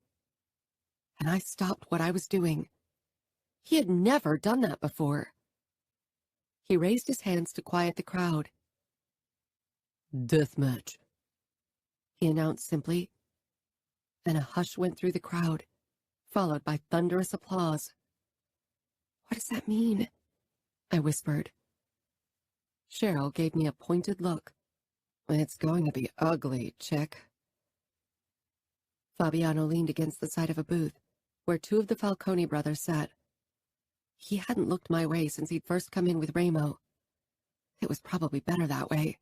and I stopped what I was doing. He had never done that before. He raised his hands to quiet the crowd. Deathmatch, he announced simply, and a hush went through the crowd, followed by thunderous applause. What does that mean? I whispered. Cheryl gave me a pointed look. It's going to be ugly, chick. Fabiano leaned against the side of a booth, where two of the Falcone brothers sat. He hadn't looked my way since he'd first come in with Ramo. It was probably better that way.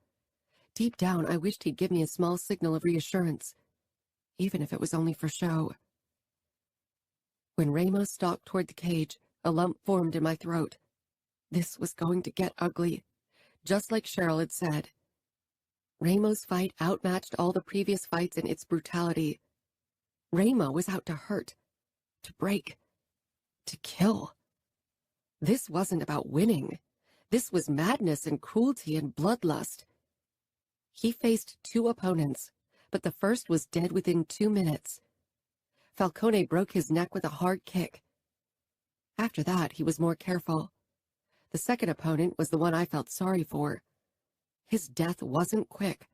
Deep down, I wished he'd give me a small signal of reassurance, even if it was only for show. When Ramo stalked toward the cage, a lump formed in my throat. This was going to get ugly, just like Cheryl had said. Ramo's fight outmatched all the previous fights in its brutality. Ramo was out to hurt, to break, to kill. This wasn't about winning. This was madness and cruelty and bloodlust. He faced two opponents, but the first was dead within 2 minutes. Falcone broke his neck with a hard kick. After that, he was more careful. The second opponent was the one I felt sorry for. His death wasn't quick.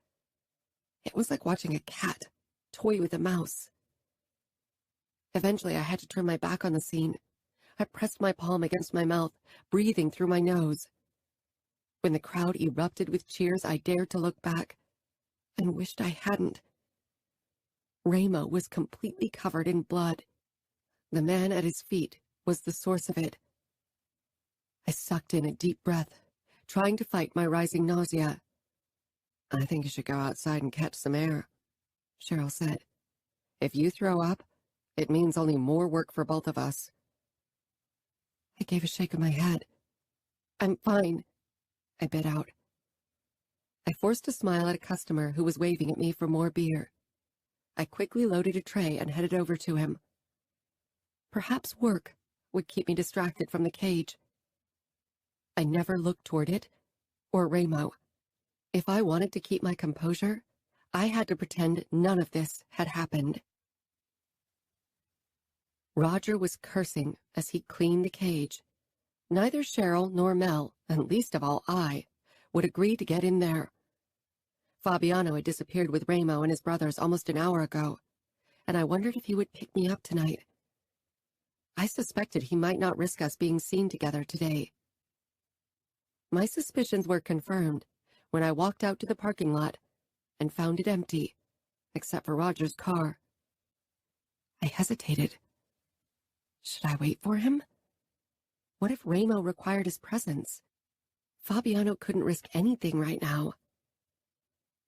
It was like watching a cat toy with a mouse. Eventually, I had to turn my back on the scene. I pressed my palm against my mouth, breathing through my nose. When the crowd erupted with cheers, I dared to look back, and wished I hadn't. Ramo was completely covered in blood. The man at his feet was the source of it. I sucked in a deep breath, trying to fight my rising nausea. I think you should go outside and catch some air, Cheryl said. If you throw up, it means only more work for both of us. I gave a shake of my head. I'm fine, I bit out. I forced a smile at a customer who was waving at me for more beer. I quickly loaded a tray and headed over to him. Perhaps work would keep me distracted from the cage. I never looked toward it, or Ramo. If I wanted to keep my composure, I had to pretend none of this had happened. Roger was cursing as he cleaned the cage. neither Cheryl nor Mel, and least of all I, would agree to get in there. Fabiano had disappeared with Ramo and his brothers almost an hour ago, and I wondered if he would pick me up tonight. I suspected he might not risk us being seen together today. My suspicions were confirmed when I walked out to the parking lot and found it empty, except for Roger's car. I hesitated. Should I wait for him? What if Ramo required his presence? Fabiano couldn't risk anything right now.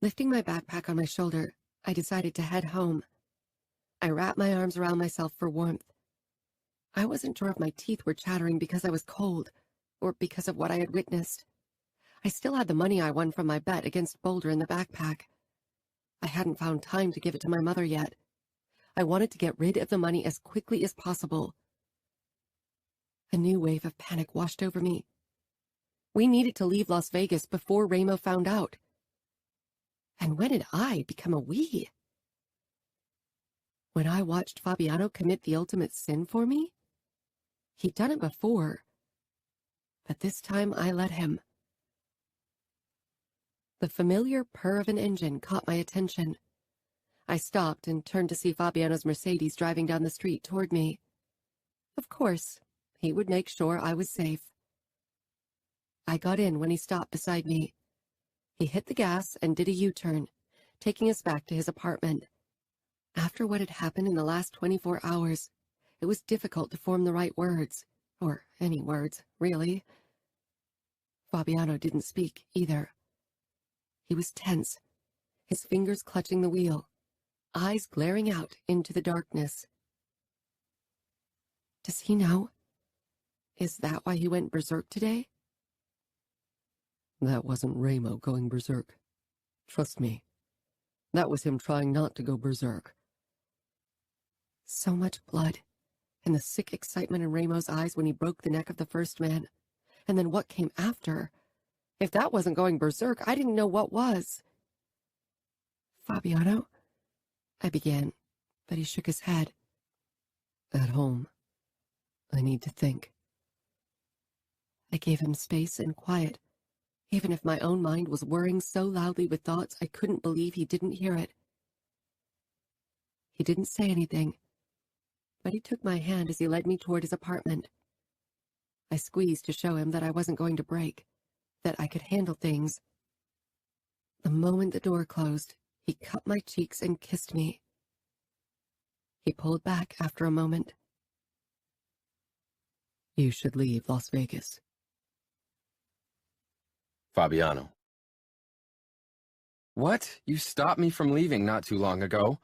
Lifting my backpack on my shoulder, I decided to head home. I wrapped my arms around myself for warmth. I wasn't sure if my teeth were chattering because I was cold, or because of what I had witnessed. I still had the money I won from my bet against Boulder in the backpack. I hadn't found time to give it to my mother yet. I wanted to get rid of the money as quickly as possible. A new wave of panic washed over me. We needed to leave Las Vegas before Ramo found out. And when did I become a we? When I watched Fabiano commit the ultimate sin for me? He'd done it before, but this time I let him. The familiar purr of an engine caught my attention. I stopped and turned to see Fabiano's Mercedes driving down the street toward me. Of course, he would make sure I was safe. I got in when he stopped beside me. He hit the gas and did a U-turn, taking us back to his apartment. After what had happened in the last 24 hours, it was difficult to form the right words, or any words, really. Fabiano didn't speak either. He was tense, his fingers clutching the wheel, eyes glaring out into the darkness. Does he know? Is that why he went berserk today? That wasn't Ramo going berserk. Trust me. That was him trying not to go berserk. So much blood, and the sick excitement in Ramo's eyes when he broke the neck of the first man. And then what came after? If that wasn't going berserk, I didn't know what was. Fabiano? I began, but he shook his head. At home. I need to think. I gave him space and quiet, even if my own mind was whirring so loudly with thoughts I couldn't believe he didn't hear it. He didn't say anything, but he took my hand as he led me toward his apartment. I squeezed to show him that I wasn't going to break, that I could handle things. The moment the door closed, he cut my cheeks and kissed me. He pulled back after a moment. You should leave Las Vegas. Fabiano. What? You stopped me from leaving not too long ago,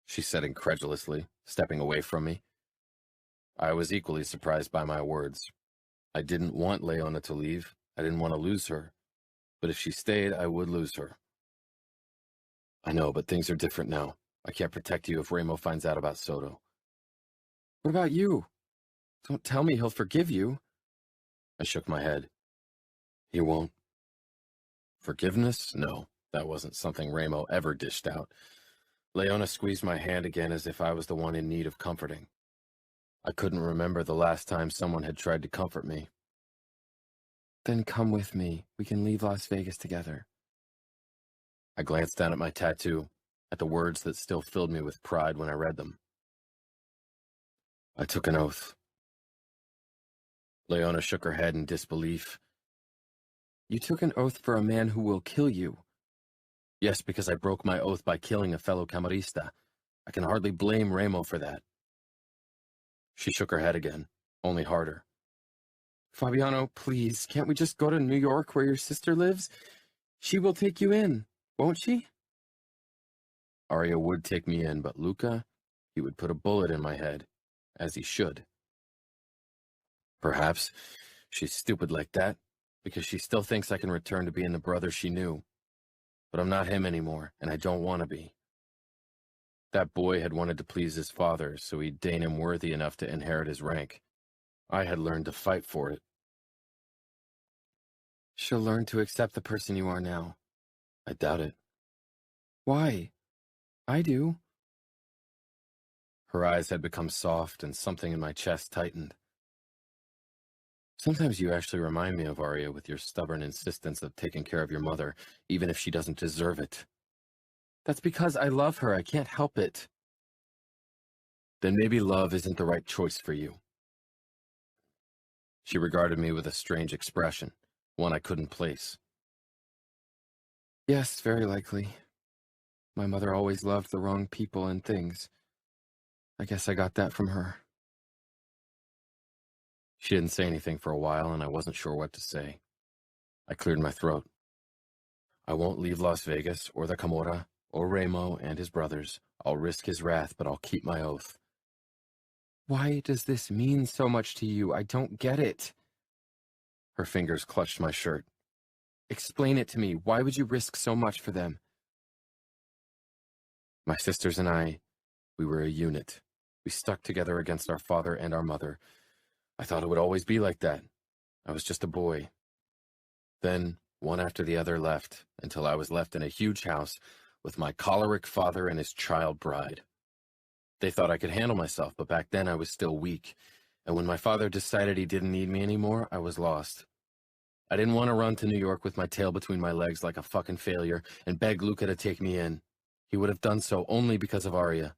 she said incredulously, stepping away from me. I was equally surprised by my words. I didn't want Leona to leave. I didn't want to lose her. But if she stayed, I would lose her. I know, but things are different now. I can't protect you if Ramo finds out about Soto. What about you? Don't tell me he'll forgive you. I shook my head. He won't. Forgiveness? No, that wasn't something Ramo ever dished out. Leona squeezed my hand again as if I was the one in need of comforting. I couldn't remember the last time someone had tried to comfort me. Then come with me. We can leave Las Vegas together. I glanced down at my tattoo, at the words that still filled me with pride when I read them. I took an oath. Leona shook her head in disbelief. You took an oath for a man who will kill you. Yes, because I broke my oath by killing a fellow Camorrista. I can hardly blame Ramo for that. She shook her head again, only harder. Fabiano, please, can't we just go to New York where your sister lives? She will take you in, won't she? Arya would take me in, but Luca, he would put a bullet in my head, as he should. Perhaps she's stupid like that, because she still thinks I can return to being the brother she knew. But I'm not him anymore, and I don't want to be. That boy had wanted to please his father, so he'd deign him worthy enough to inherit his rank. I had learned to fight for it. She'll learn to accept the person you are now. I doubt it. Why? I do. Her eyes had become soft, and something in my chest tightened. Sometimes you actually remind me of Arya with your stubborn insistence of taking care of your mother, even if she doesn't deserve it. That's because I love her. I can't help it. Then maybe love isn't the right choice for you. She regarded me with a strange expression, one I couldn't place. Yes, very likely. My mother always loved the wrong people and things. I guess I got that from her. She didn't say anything for a while, and I wasn't sure what to say. I cleared my throat. I won't leave Las Vegas, or the Camorra, or Remo and his brothers. I'll risk his wrath, but I'll keep my oath. Why does this mean so much to you? I don't get it. Her fingers clutched my shirt. Explain it to me. Why would you risk so much for them? My sisters and I, we were a unit. We stuck together against our father and our mother. I thought it would always be like that. I was just a boy. Then, one after the other left, until I was left in a huge house with my choleric father and his child bride. They thought I could handle myself, but back then I was still weak. And when my father decided he didn't need me anymore, I was lost. I didn't want to run to New York with my tail between my legs like a fucking failure and beg Luca to take me in. He would have done so only because of Arya.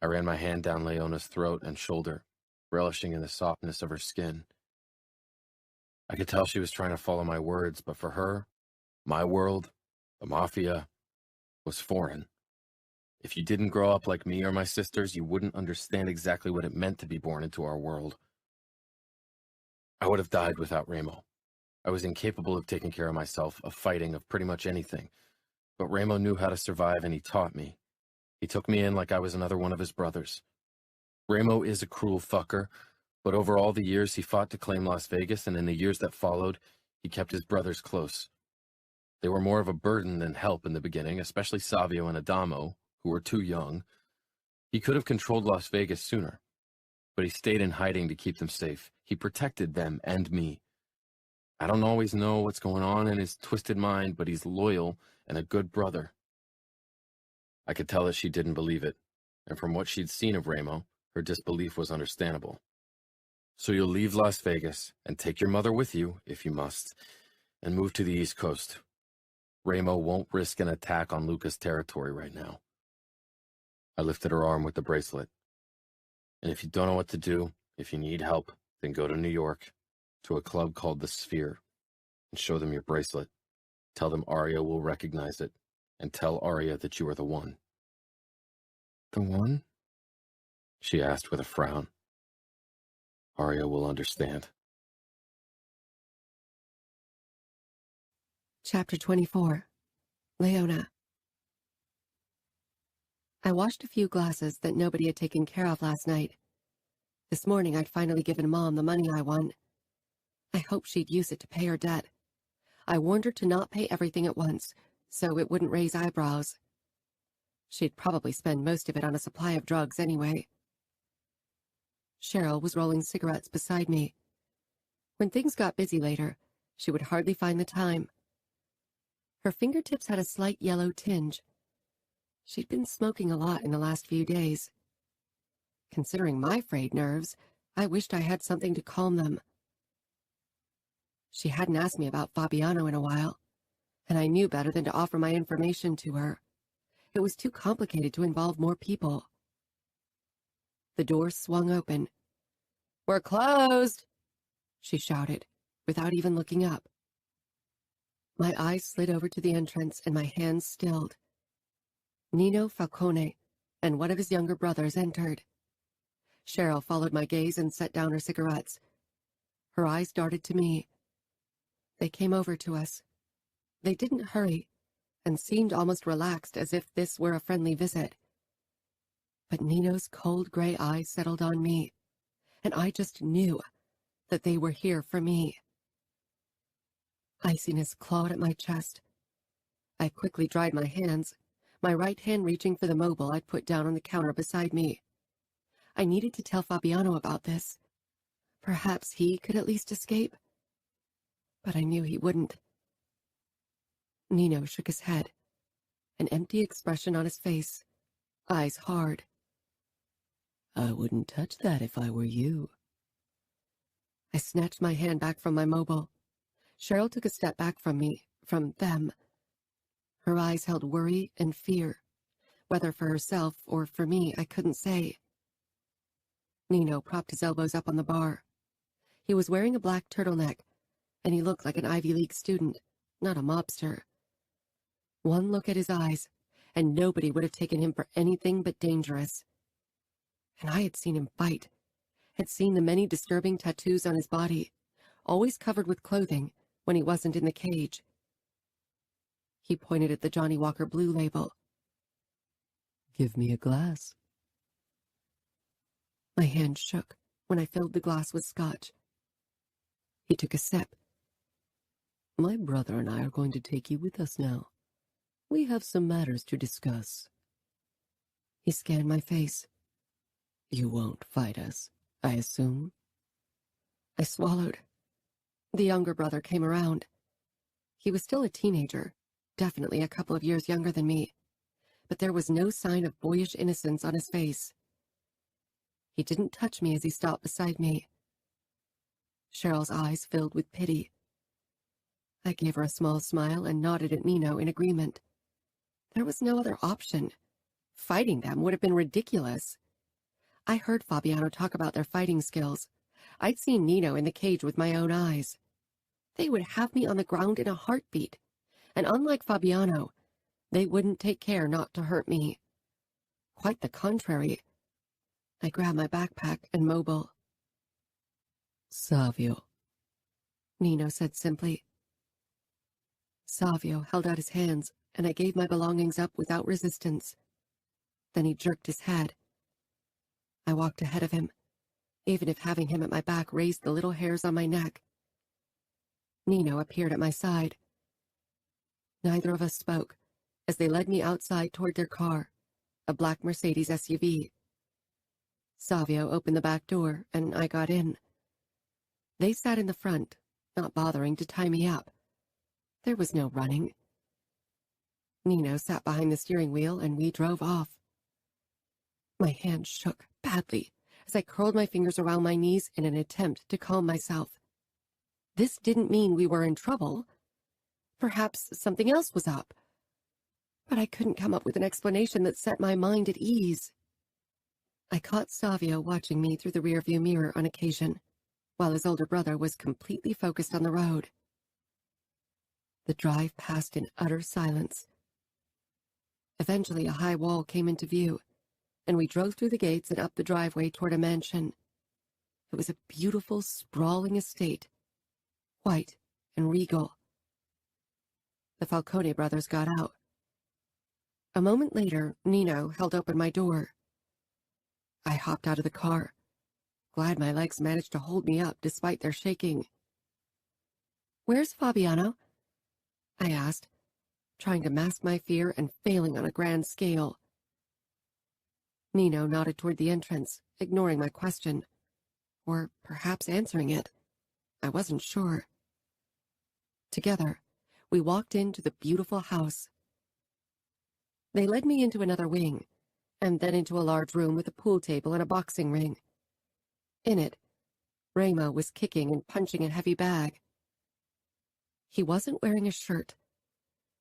I ran my hand down Leona's throat and shoulder, relishing in the softness of her skin. I could tell she was trying to follow my words, but for her, my world, the Mafia, was foreign. If you didn't grow up like me or my sisters, you wouldn't understand exactly what it meant to be born into our world. I would have died without Remo. I was incapable of taking care of myself, of fighting, of pretty much anything. But Remo knew how to survive, and he taught me. He took me in like I was another one of his brothers. Remo is a cruel fucker, but over all the years he fought to claim Las Vegas, and in the years that followed, he kept his brothers close. They were more of a burden than help in the beginning, especially Savio and Adamo, who were too young. He could have controlled Las Vegas sooner, but he stayed in hiding to keep them safe. He protected them and me. I don't always know what's going on in his twisted mind, but he's loyal and a good brother. I could tell that she didn't believe it, and from what she'd seen of Remo, her disbelief was understandable. So you'll leave Las Vegas and take your mother with you, if you must, and move to the East Coast. Remo won't risk an attack on Luca's territory right now. I lifted her arm with the bracelet. And if you don't know what to do, if you need help, then go to New York, to a club called The Sphere, and show them your bracelet. Tell them Arya will recognize it, and tell Arya that you are the one. The one? She asked with a frown. Arya will understand. Chapter 24. Leona. I washed a few glasses that nobody had taken care of last night. This morning I'd finally given Mom the money I won. I hoped she'd use it to pay her debt. I warned her to not pay everything at once, so it wouldn't raise eyebrows. She'd probably spend most of it on a supply of drugs anyway. Cheryl was rolling cigarettes beside me. When things got busy later, she would hardly find the time. Her fingertips had a slight yellow tinge. She'd been smoking a lot in the last few days. Considering my frayed nerves, I wished I had something to calm them. She hadn't asked me about Fabiano in a while, and I knew better than to offer my information to her. It was too complicated to involve more people. The door swung open. "We're closed," she shouted, without even looking up. My eyes slid over to the entrance and my hands stilled. Nino Falcone and one of his younger brothers entered. Cheryl followed my gaze and set down her cigarettes. Her eyes darted to me. They came over to us. They didn't hurry, and seemed almost relaxed as if this were a friendly visit. But Nino's cold gray eyes settled on me, and I just knew that they were here for me. Iciness clawed at my chest. I quickly dried my hands, my right hand reaching for the mobile I'd put down on the counter beside me. I needed to tell Fabiano about this. Perhaps he could at least escape. But I knew he wouldn't. Nino shook his head, an empty expression on his face, eyes hard. "I wouldn't touch that if I were you." I snatched my hand back from my mobile. Cheryl took a step back from me, from them. Her eyes held worry and fear. Whether for herself or for me, I couldn't say. Nino propped his elbows up on the bar. He was wearing a black turtleneck, and he looked like an Ivy League student, not a mobster. One look at his eyes, and nobody would have taken him for anything but dangerous. And I had seen him fight, had seen the many disturbing tattoos on his body, always covered with clothing when he wasn't in the cage. He pointed at the Johnny Walker Blue label. Give me a glass. My hand shook when I filled the glass with scotch. He took a sip. My brother and I are going to take you with us now. We have some matters to discuss. He scanned my face. You won't fight us, I assume? I swallowed. The younger brother came around. He was still a teenager, definitely a couple of years younger than me, but there was no sign of boyish innocence on his face. He didn't touch me as he stopped beside me. Cheryl's eyes filled with pity. I gave her a small smile and nodded at Nino in agreement. There was no other option. Fighting them would have been ridiculous. I heard Fabiano talk about their fighting skills. I'd seen Nino in the cage with my own eyes. They would have me on the ground in a heartbeat, and unlike Fabiano, they wouldn't take care not to hurt me. Quite the contrary. I grabbed my backpack and mobile. Savio, Nino said simply. Savio held out his hands, and I gave my belongings up without resistance. Then he jerked his head. I walked ahead of him, even if having him at my back raised the little hairs on my neck. Nino appeared at my side. Neither of us spoke as they led me outside toward their car, a black Mercedes SUV. Savio opened the back door, and I got in. They sat in the front, not bothering to tie me up. There was no running. Nino sat behind the steering wheel, and we drove off. My hand shook badly as I curled my fingers around my knees in an attempt to calm myself. This didn't mean we were in trouble. Perhaps something else was up. But I couldn't come up with an explanation that set my mind at ease. I caught Savio watching me through the rearview mirror on occasion, while his older brother was completely focused on the road. The drive passed in utter silence. Eventually, a high wall came into view, and we drove through the gates and up the driveway toward a mansion. It was a beautiful, sprawling estate, white and regal. The Falcone brothers got out. A moment later, Nino held open my door. I hopped out of the car, glad my legs managed to hold me up despite their shaking. "Where's Fabiano?" I asked, trying to mask my fear and failing on a grand scale. Nino nodded toward the entrance, ignoring my question. Or perhaps answering it. I wasn't sure. Together, we walked into the beautiful house. They led me into another wing, and then into a large room with a pool table and a boxing ring. In it, Ramo was kicking and punching a heavy bag. He wasn't wearing a shirt,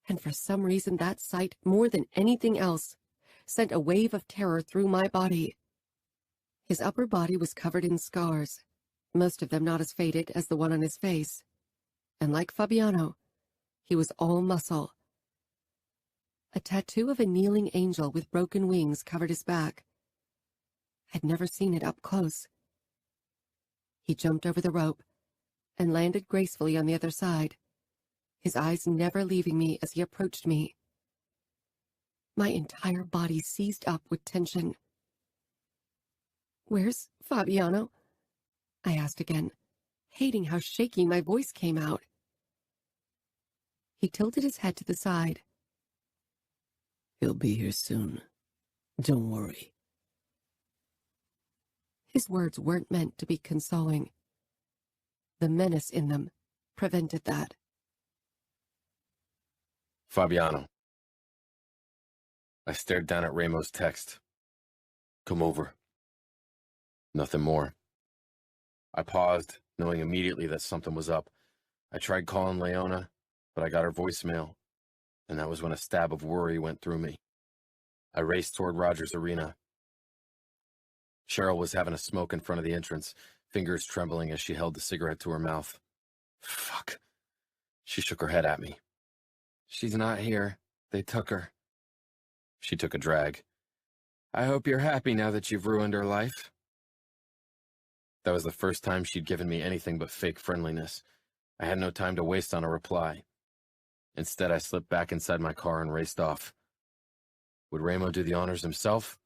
and for some reason that sight, more than anything else, sent a wave of terror through my body. His upper body was covered in scars, most of them not as faded as the one on his face, and like Fabiano, he was all muscle. A tattoo of a kneeling angel with broken wings covered his back. I'd never seen it up close. He jumped over the rope and landed gracefully on the other side, his eyes never leaving me as he approached me. My entire body seized up with tension. "Where's Fabiano?" I asked again, hating how shaky my voice came out. He tilted his head to the side. He'll be here soon. Don't worry. His words weren't meant to be consoling. The menace in them prevented that. Fabiano. I stared down at Ramo's text. Come over. Nothing more. I paused, knowing immediately that something was up. I tried calling Leona, but I got her voicemail, and that was when a stab of worry went through me. I raced toward Roger's arena. Cheryl was having a smoke in front of the entrance, fingers trembling as she held the cigarette to her mouth. Fuck. She shook her head at me. She's not here. They took her. She took a drag. I hope you're happy now that you've ruined her life. That was the first time she'd given me anything but fake friendliness. I had no time to waste on a reply. Instead, I slipped back inside my car and raced off. Would Ramo do the honors himself,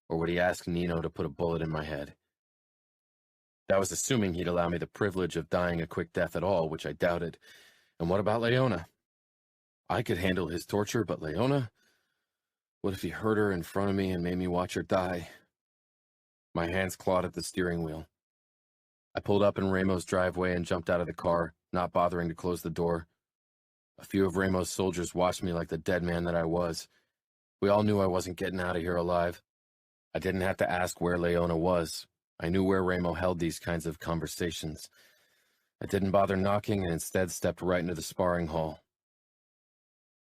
or would he ask Nino to put a bullet in my head? That was assuming he'd allow me the privilege of dying a quick death at all, which I doubted. And what about Leona? I could handle his torture, but Leona? What if he hurt her in front of me and made me watch her die? My hands clawed at the steering wheel. I pulled up in Ramo's driveway and jumped out of the car, not bothering to close the door. A few of Ramo's soldiers watched me like the dead man that I was. We all knew I wasn't getting out of here alive. I didn't have to ask where Leona was. I knew where Ramo held these kinds of conversations. I didn't bother knocking and instead stepped right into the sparring hall.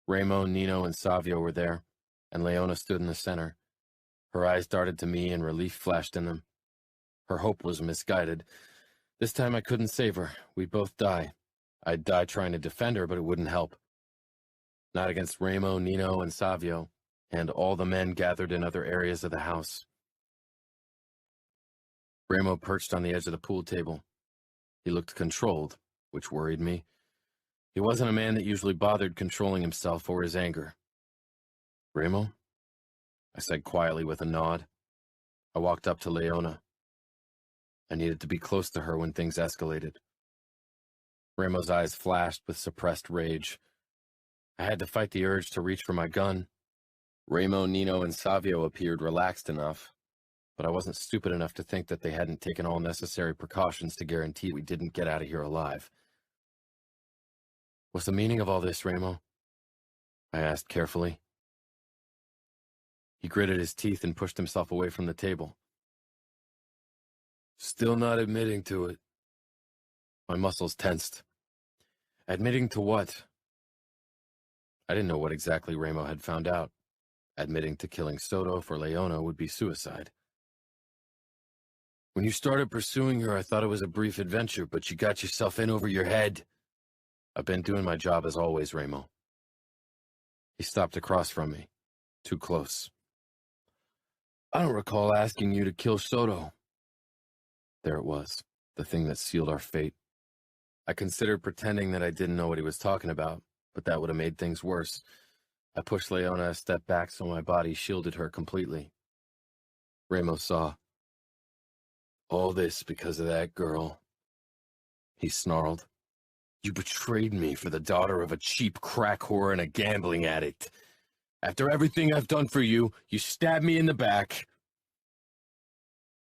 Ramo, Nino, and Savio were there, and Leona stood in the center. Her eyes darted to me and relief flashed in them. Her hope was misguided. This time I couldn't save her. We'd both die. I'd die trying to defend her, but it wouldn't help. Not against Ramo, Nino, and Savio, and all the men gathered in other areas of the house. Ramo perched on the edge of the pool table. He looked controlled, which worried me. He wasn't a man that usually bothered controlling himself or his anger. Ramo? I said quietly with a nod. I walked up to Leona. I needed to be close to her when things escalated. Ramo's eyes flashed with suppressed rage. I had to fight the urge to reach for my gun. Ramo, Nino, and Savio appeared relaxed enough, but I wasn't stupid enough to think that they hadn't taken all necessary precautions to guarantee we didn't get out of here alive. What's the meaning of all this, Ramo? I asked carefully. He gritted his teeth and pushed himself away from the table. Still not admitting to it. My muscles tensed. Admitting to what? I didn't know what exactly Ramo had found out. Admitting to killing Soto for Leona would be suicide. When you started pursuing her, I thought it was a brief adventure, but you got yourself in over your head. I've been doing my job as always, Ramo. He stopped across from me, too close. I don't recall asking you to kill Soto. There it was, the thing that sealed our fate. I considered pretending that I didn't know what he was talking about, but that would have made things worse. I pushed Leona a step back so my body shielded her completely. Ramo saw. All this because of that girl. He snarled. You betrayed me for the daughter of a cheap crack whore and a gambling addict. After everything I've done for you, you stabbed me in the back.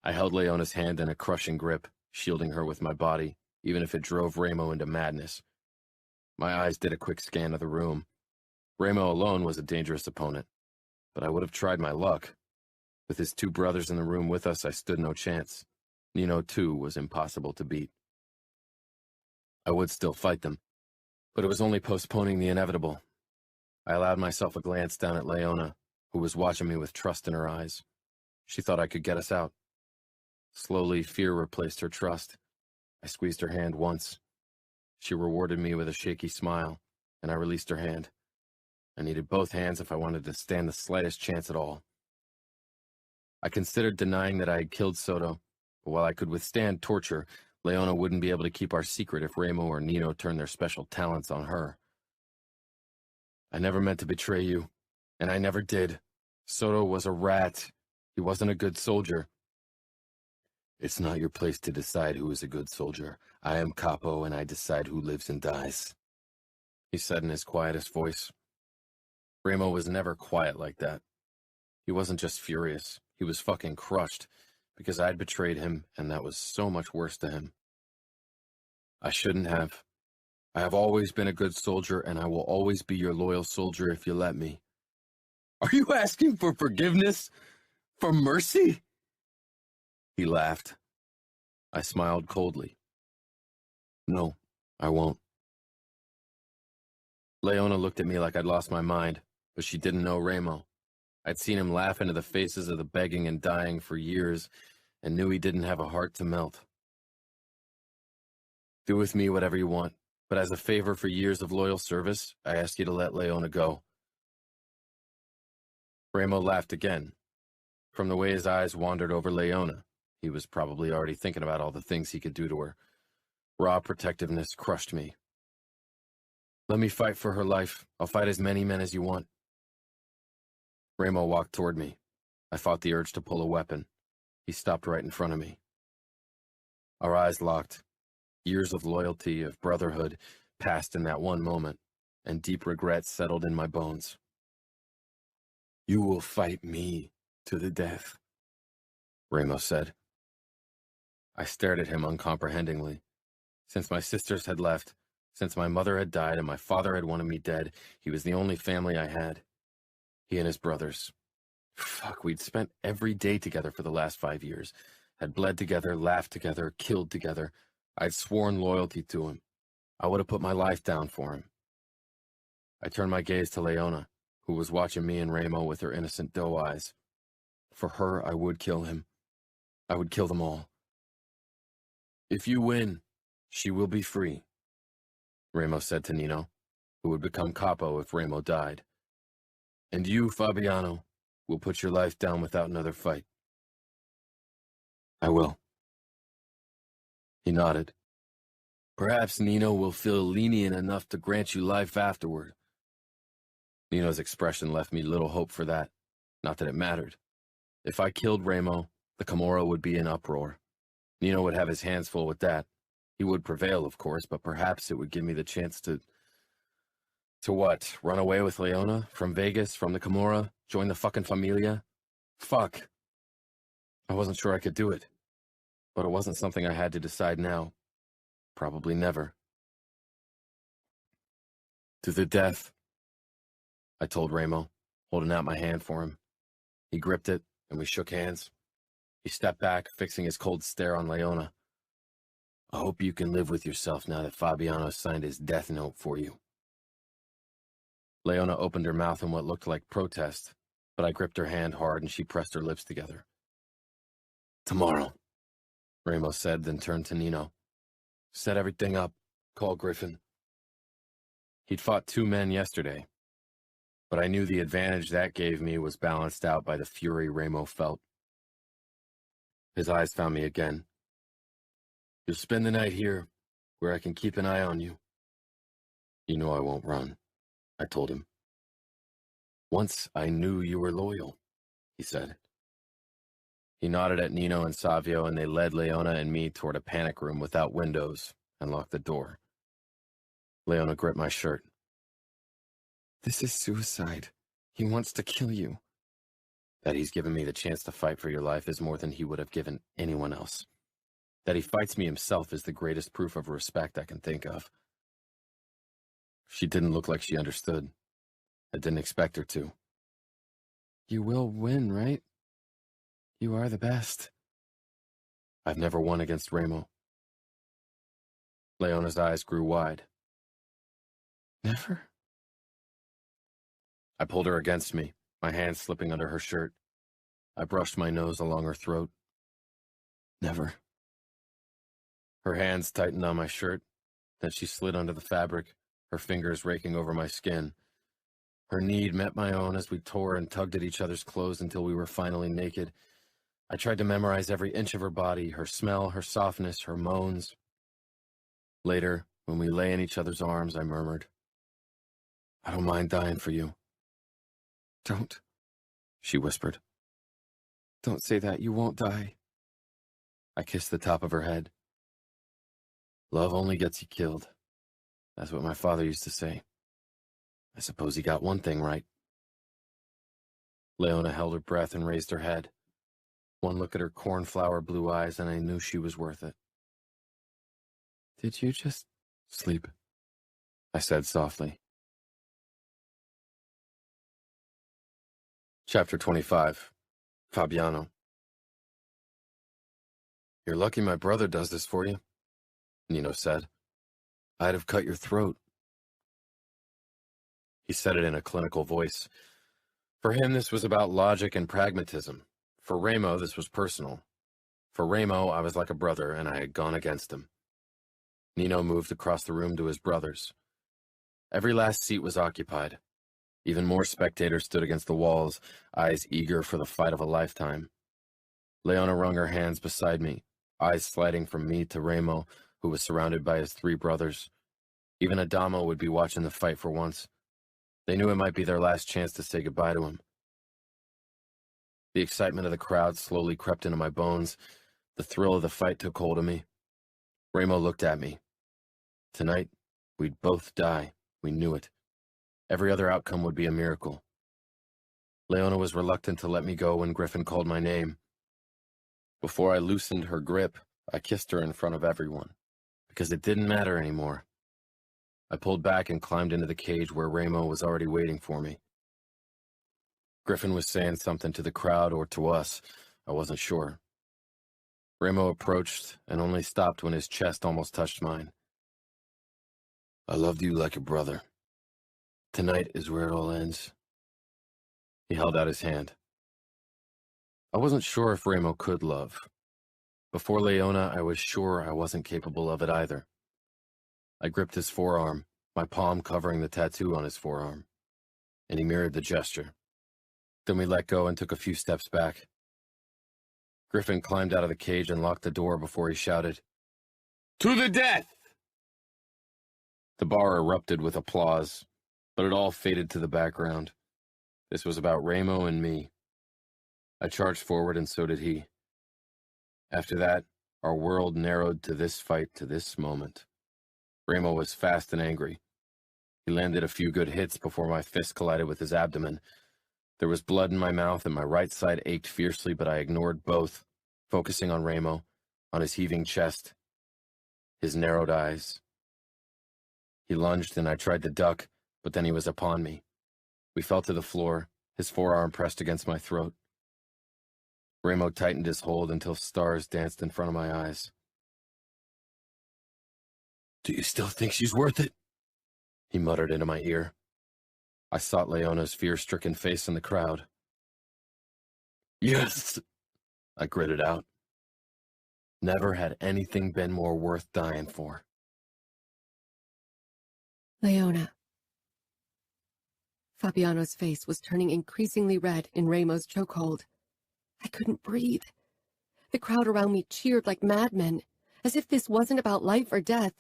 I held Leona's hand in a crushing grip, shielding her with my body, even if it drove Ramo into madness. My eyes did a quick scan of the room. Ramo alone was a dangerous opponent, but I would have tried my luck. With his two brothers in the room with us, I stood no chance. Nino, too, was impossible to beat. I would still fight them, but it was only postponing the inevitable. I allowed myself a glance down at Leona, who was watching me with trust in her eyes. She thought I could get us out. Slowly, fear replaced her trust. I squeezed her hand once. She rewarded me with a shaky smile, and I released her hand. I needed both hands if I wanted to stand the slightest chance at all. I considered denying that I had killed Soto, but while I could withstand torture, Leona wouldn't be able to keep our secret if Ramo or Nino turned their special talents on her. I never meant to betray you, and I never did. Soto was a rat. He wasn't a good soldier. It's not your place to decide who is a good soldier. I am Capo, and I decide who lives and dies, he said in his quietest voice. Ramo was never quiet like that. He wasn't just furious. He was fucking crushed, because I'd betrayed him, and that was so much worse to him. I shouldn't have. I have always been a good soldier, and I will always be your loyal soldier if you let me. Are you asking for forgiveness? For mercy? He laughed. I smiled coldly. No, I won't. Leona looked at me like I'd lost my mind, but she didn't know Ramo. I'd seen him laugh into the faces of the begging and dying for years, and knew he didn't have a heart to melt. Do with me whatever you want, but as a favor for years of loyal service, I ask you to let Leona go. Ramo laughed again. From the way his eyes wandered over Leona, he was probably already thinking about all the things he could do to her. Raw protectiveness crushed me. Let me fight for her life. I'll fight as many men as you want. Ramo walked toward me. I fought the urge to pull a weapon. He stopped right in front of me. Our eyes locked. Years of loyalty, of brotherhood, passed in that one moment, and deep regret settled in my bones. You will fight me to the death, Ramo said. I stared at him uncomprehendingly. Since my sisters had left, since my mother had died and my father had wanted me dead, he was the only family I had. He and his brothers. Fuck, we'd spent every day together for the last 5 years. Had bled together, laughed together, killed together. I'd sworn loyalty to him. I would have put my life down for him. I turned my gaze to Leona, who was watching me and Ramo with her innocent doe eyes. For her, I would kill him. I would kill them all. If you win, she will be free, Ramo said to Nino, who would become capo if Ramo died. And you, Fabiano, will put your life down without another fight. I will. He nodded. Perhaps Nino will feel lenient enough to grant you life afterward. Nino's expression left me little hope for that. Not that it mattered. If I killed Ramo, the Camorra would be in uproar. Nino would have his hands full with that. He would prevail, of course, but perhaps it would give me the chance to what? Run away with Leona? From Vegas? From the Camorra? Join the fucking Familia? Fuck. I wasn't sure I could do it. But it wasn't something I had to decide now. Probably never. To the death, I told Ramo, holding out my hand for him. He gripped it, and we shook hands. He stepped back, fixing his cold stare on Leona. I hope you can live with yourself now that Fabiano signed his death note for you. Leona opened her mouth in what looked like protest, but I gripped her hand hard and she pressed her lips together. Tomorrow, Ramo said, then turned to Nino. Set everything up. Call Griffin. He'd fought 2 men yesterday, but I knew the advantage that gave me was balanced out by the fury Ramo felt. His eyes found me again. You'll spend the night here, where I can keep an eye on you. You know I won't run, I told him. Once I knew you were loyal, he said. He nodded at Nino and Savio, and they led Leona and me toward a panic room without windows and locked the door. Leona gripped my shirt. This is suicide. He wants to kill you. That he's given me the chance to fight for your life is more than he would have given anyone else. That he fights me himself is the greatest proof of respect I can think of. She didn't look like she understood. I didn't expect her to. You will win, right? You are the best. I've never won against Ramo. Leona's eyes grew wide. Never? I pulled her against me, my hand slipping under her shirt. I brushed my nose along her throat. Never. Her hands tightened on my shirt, then she slid under the fabric, her fingers raking over my skin. Her need met my own as we tore and tugged at each other's clothes until we were finally naked. I tried to memorize every inch of her body, her smell, her softness, her moans. Later, when we lay in each other's arms, I murmured, I don't mind dying for you. Don't, she whispered. Don't say that, you won't die. I kissed the top of her head. Love only gets you killed. That's what my father used to say. I suppose he got one thing right. Leona held her breath and raised her head. One look at her cornflower blue eyes and I knew she was worth it. Did you just sleep? I said softly. Chapter 25. Fabiano. You're lucky my brother does this for you, Nino said. I'd have cut your throat. He said it in a clinical voice. For him, this was about logic and pragmatism. For Ramo, this was personal. For Ramo, I was like a brother, and I had gone against him. Nino moved across the room to his brothers. Every last seat was occupied. Even more spectators stood against the walls, eyes eager for the fight of a lifetime. Leona wrung her hands beside me, eyes sliding from me to Ramo, who was surrounded by his 3 brothers. Even Adamo would be watching the fight for once. They knew it might be their last chance to say goodbye to him. The excitement of the crowd slowly crept into my bones. The thrill of the fight took hold of me. Ramo looked at me. Tonight, we'd both die. We knew it. Every other outcome would be a miracle. Leona was reluctant to let me go when Griffin called my name. Before I loosened her grip, I kissed her in front of everyone, because it didn't matter anymore. I pulled back and climbed into the cage where Ramo was already waiting for me. Griffin was saying something to the crowd or to us. I wasn't sure. Ramo approached and only stopped when his chest almost touched mine. I loved you like a brother. Tonight is where it all ends. He held out his hand. I wasn't sure if Ramo could love. Before Leona, I was sure I wasn't capable of it either. I gripped his forearm, my palm covering the tattoo on his forearm, and he mirrored the gesture. Then we let go and took a few steps back. Griffin climbed out of the cage and locked the door before he shouted, "To the death!" The bar erupted with applause, but it all faded to the background. This was about Ramo and me. I charged forward and so did he. After that, our world narrowed to this fight, to this moment. Ramo was fast and angry. He landed a few good hits before my fist collided with his abdomen. There was blood in my mouth and my right side ached fiercely, but I ignored both, focusing on Ramo, on his heaving chest, his narrowed eyes. He lunged and I tried to duck, but then he was upon me. We fell to the floor, his forearm pressed against my throat. Ramo tightened his hold until stars danced in front of my eyes. "Do you still think she's worth it?" he muttered into my ear. I sought Leona's fear-stricken face in the crowd. "Yes," I gritted out. Never had anything been more worth dying for. Leona. Fabiano's face was turning increasingly red in Ramo's chokehold. I couldn't breathe. The crowd around me cheered like madmen, as if this wasn't about life or death.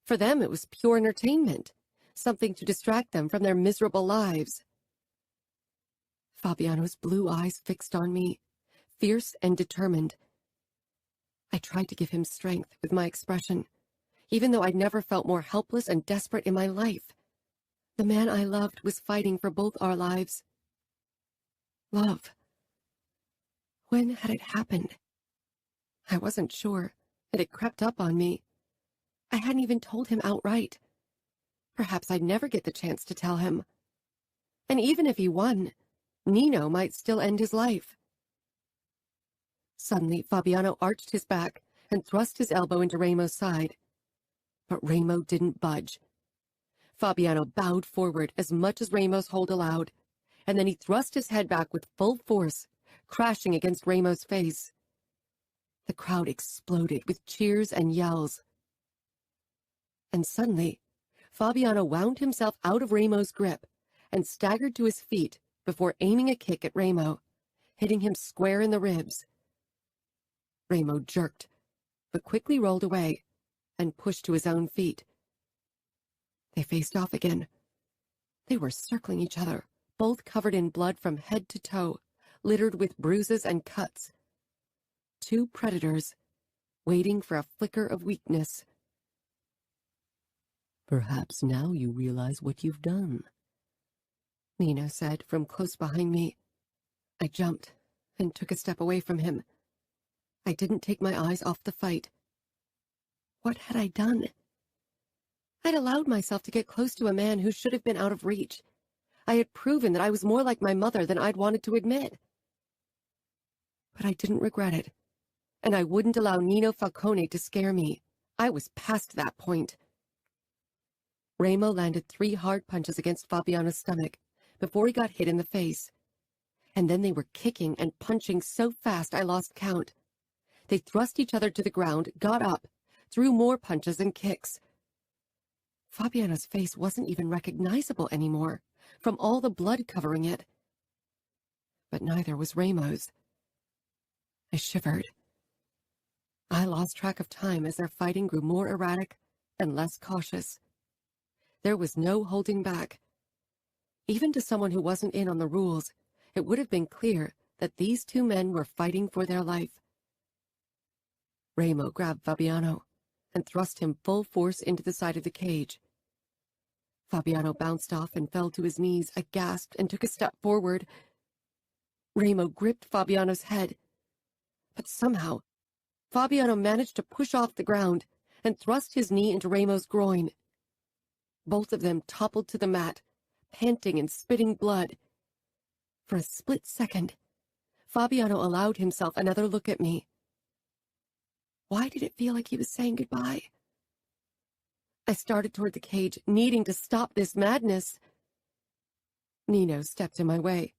For them, it was pure entertainment, something to distract them from their miserable lives. Fabiano's blue eyes fixed on me, fierce and determined. I tried to give him strength with my expression, even though I'd never felt more helpless and desperate in my life. The man I loved was fighting for both our lives. Love. When had it happened? I wasn't sure, and it crept up on me. I hadn't even told him outright. Perhaps I'd never get the chance to tell him. And even if he won, Nino might still end his life. Suddenly, Fabiano arched his back and thrust his elbow into Ramo's side. But Ramo didn't budge. Fabiano bowed forward as much as Ramo's hold allowed, and then he thrust his head back with full force, crashing against Ramo's face. The crowd exploded with cheers and yells. And suddenly, Fabiano wound himself out of Ramo's grip and staggered to his feet before aiming a kick at Ramo, hitting him square in the ribs. Ramo jerked, but quickly rolled away and pushed to his own feet. They faced off again. They were circling each other, both covered in blood from head to toe, littered with bruises and cuts. Two predators, waiting for a flicker of weakness. "Perhaps now you realize what you've done," Nino said from close behind me. I jumped and took a step away from him. I didn't take my eyes off the fight. What had I done? I'd allowed myself to get close to a man who should have been out of reach. I had proven that I was more like my mother than I'd wanted to admit. But I didn't regret it, and I wouldn't allow Nino Falcone to scare me. I was past that point. Ramo landed 3 hard punches against Fabiano's stomach before he got hit in the face. And then they were kicking and punching so fast I lost count. They thrust each other to the ground, got up, threw more punches and kicks. Fabiano's face wasn't even recognizable anymore, from all the blood covering it. But neither was Ramo's. I shivered. I lost track of time as their fighting grew more erratic and less cautious. There was no holding back. Even to someone who wasn't in on the rules, it would have been clear that these 2 men were fighting for their life. Ramo grabbed Fabiano and thrust him full force into the side of the cage. Fabiano bounced off and fell to his knees, aghast, and took a step forward. Ramo gripped Fabiano's head, but somehow Fabiano managed to push off the ground and thrust his knee into Ramo's groin. Both of them toppled to the mat, panting and spitting blood. For a split second, Fabiano allowed himself another look at me. Why did it feel like he was saying goodbye? I started toward the cage, needing to stop this madness. Nino stepped in my way,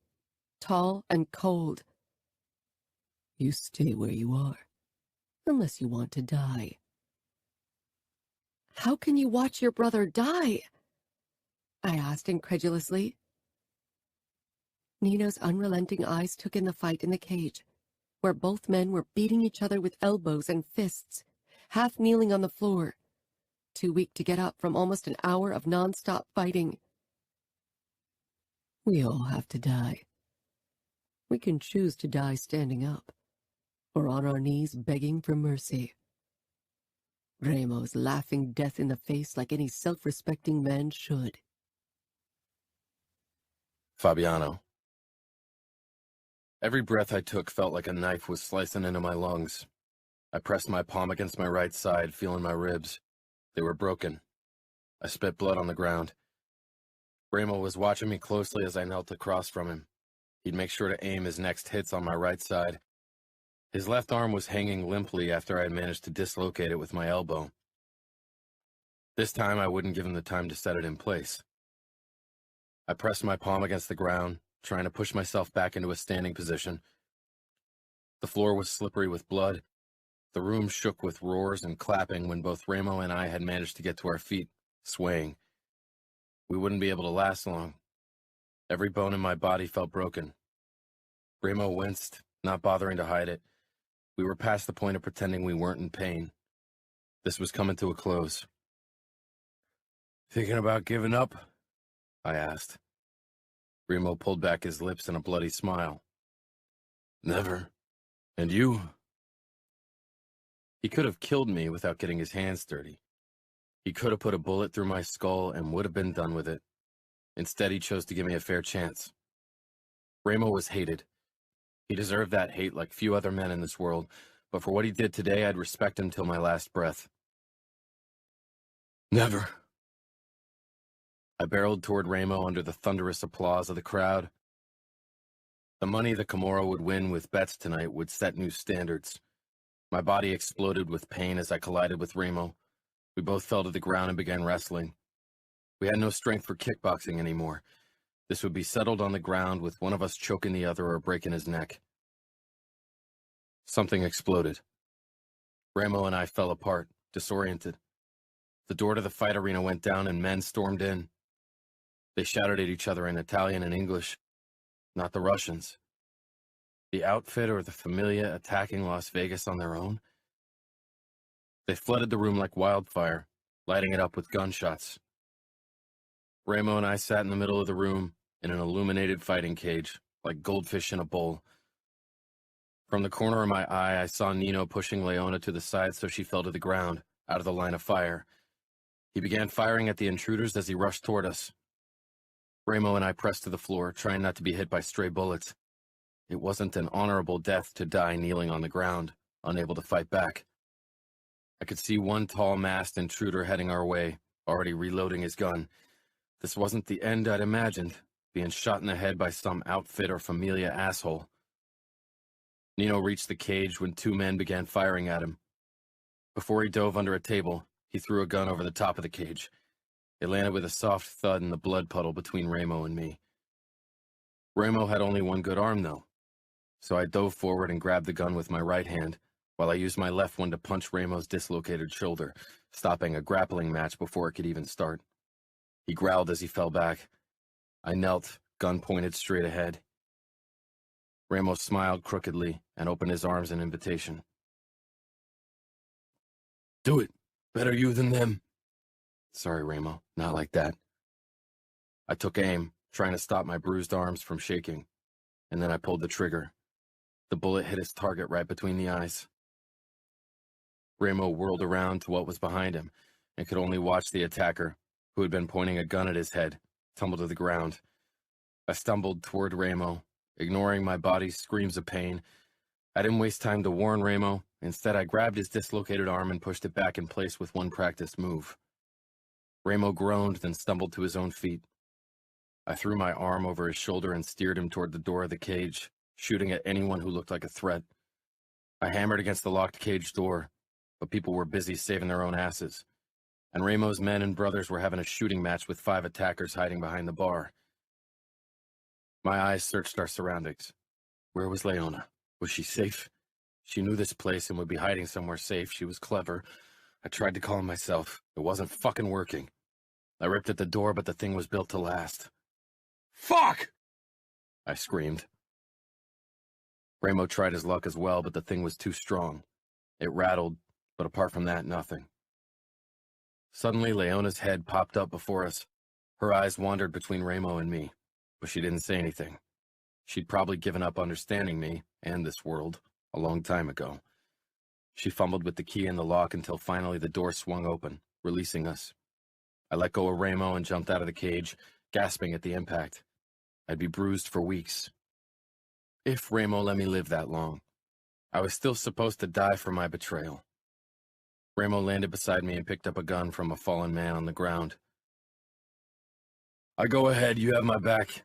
tall and cold. You stay where you are, unless you want to die. How can you watch your brother die? I asked incredulously. Nino's unrelenting eyes took in the fight in the cage, where both men were beating each other with elbows and fists, half kneeling on the floor, too weak to get up from almost an hour of non-stop fighting. We all have to die. We can choose to die standing up, or on our knees begging for mercy. Ramo's laughing death in the face like any self-respecting man should. Fabiano. Every breath I took felt like a knife was slicing into my lungs. I pressed my palm against my right side, feeling my ribs. They were broken. I spit blood on the ground. Ramo was watching me closely as I knelt across from him. He'd make sure to aim his next hits on my right side. His left arm was hanging limply after I had managed to dislocate it with my elbow. This time I wouldn't give him the time to set it in place. I pressed my palm against the ground, trying to push myself back into a standing position. The floor was slippery with blood. The room shook with roars and clapping when both Ramo and I had managed to get to our feet, swaying. We wouldn't be able to last long. Every bone in my body felt broken. Ramo winced, not bothering to hide it. We were past the point of pretending we weren't in pain. This was coming to a close. "Thinking about giving up?" I asked. Ramo pulled back his lips in a bloody smile. "Never. And you?" He could have killed me without getting his hands dirty. He could have put a bullet through my skull and would have been done with it. Instead, he chose to give me a fair chance. Ramo was hated. He deserved that hate like few other men in this world, but for what he did today, I'd respect him till my last breath. "Never." I barreled toward Ramo under the thunderous applause of the crowd. The money the Camorra would win with bets tonight would set new standards. My body exploded with pain as I collided with Ramo. We both fell to the ground and began wrestling. We had no strength for kickboxing anymore. This would be settled on the ground with one of us choking the other or breaking his neck. Something exploded. Ramo and I fell apart, disoriented. The door to the fight arena went down and men stormed in. They shouted at each other in Italian and English. Not the Russians. The outfit or the familia attacking Las Vegas on their own? They flooded the room like wildfire, lighting it up with gunshots. Ramo and I sat in the middle of the room in an illuminated fighting cage, like goldfish in a bowl. From the corner of my eye, I saw Nino pushing Leona to the side so she fell to the ground, out of the line of fire. He began firing at the intruders as he rushed toward us. Ramo and I pressed to the floor, trying not to be hit by stray bullets. It wasn't an honorable death to die kneeling on the ground, unable to fight back. I could see one tall masked intruder heading our way, already reloading his gun. This wasn't the end I'd imagined, being shot in the head by some outfit or familia asshole. Nino reached the cage when 2 men began firing at him. Before he dove under a table, he threw a gun over the top of the cage. It landed with a soft thud in the blood puddle between Ramo and me. Ramo had only one good arm, though, so I dove forward and grabbed the gun with my right hand, while I used my left one to punch Ramo's dislocated shoulder, stopping a grappling match before it could even start. He growled as he fell back. I knelt, gun pointed straight ahead. Ramo smiled crookedly and opened his arms in invitation. "Do it. Better you than them." "Sorry, Ramo. Not like that." I took aim, trying to stop my bruised arms from shaking, and then I pulled the trigger. The bullet hit his target right between the eyes. Ramo whirled around to what was behind him and could only watch the attacker, who had been pointing a gun at his head, tumble to the ground. I stumbled toward Ramo, ignoring my body's screams of pain. I didn't waste time to warn Ramo. Instead, I grabbed his dislocated arm and pushed it back in place with one practiced move. Ramo groaned, then stumbled to his own feet. I threw my arm over his shoulder and steered him toward the door of the cage, shooting at anyone who looked like a threat. I hammered against the locked cage door, but people were busy saving their own asses, and Ramo's men and brothers were having a shooting match with 5 attackers hiding behind the bar. My eyes searched our surroundings. Where was Leona? Was she safe? She knew this place and would be hiding somewhere safe. She was clever. I tried to calm myself. It wasn't fucking working. I ripped at the door, but the thing was built to last. "Fuck!" I screamed. Ramo tried his luck as well, but the thing was too strong. It rattled, but apart from that, nothing. Suddenly, Leona's head popped up before us. Her eyes wandered between Ramo and me, but she didn't say anything. She'd probably given up understanding me, and this world, a long time ago. She fumbled with the key in the lock until finally the door swung open, releasing us. I let go of Ramo and jumped out of the cage, gasping at the impact. I'd be bruised for weeks. If Ramo let me live that long. I was still supposed to die for my betrayal. Ramo landed beside me and picked up a gun from a fallen man on the ground. "I go ahead, you have my back,"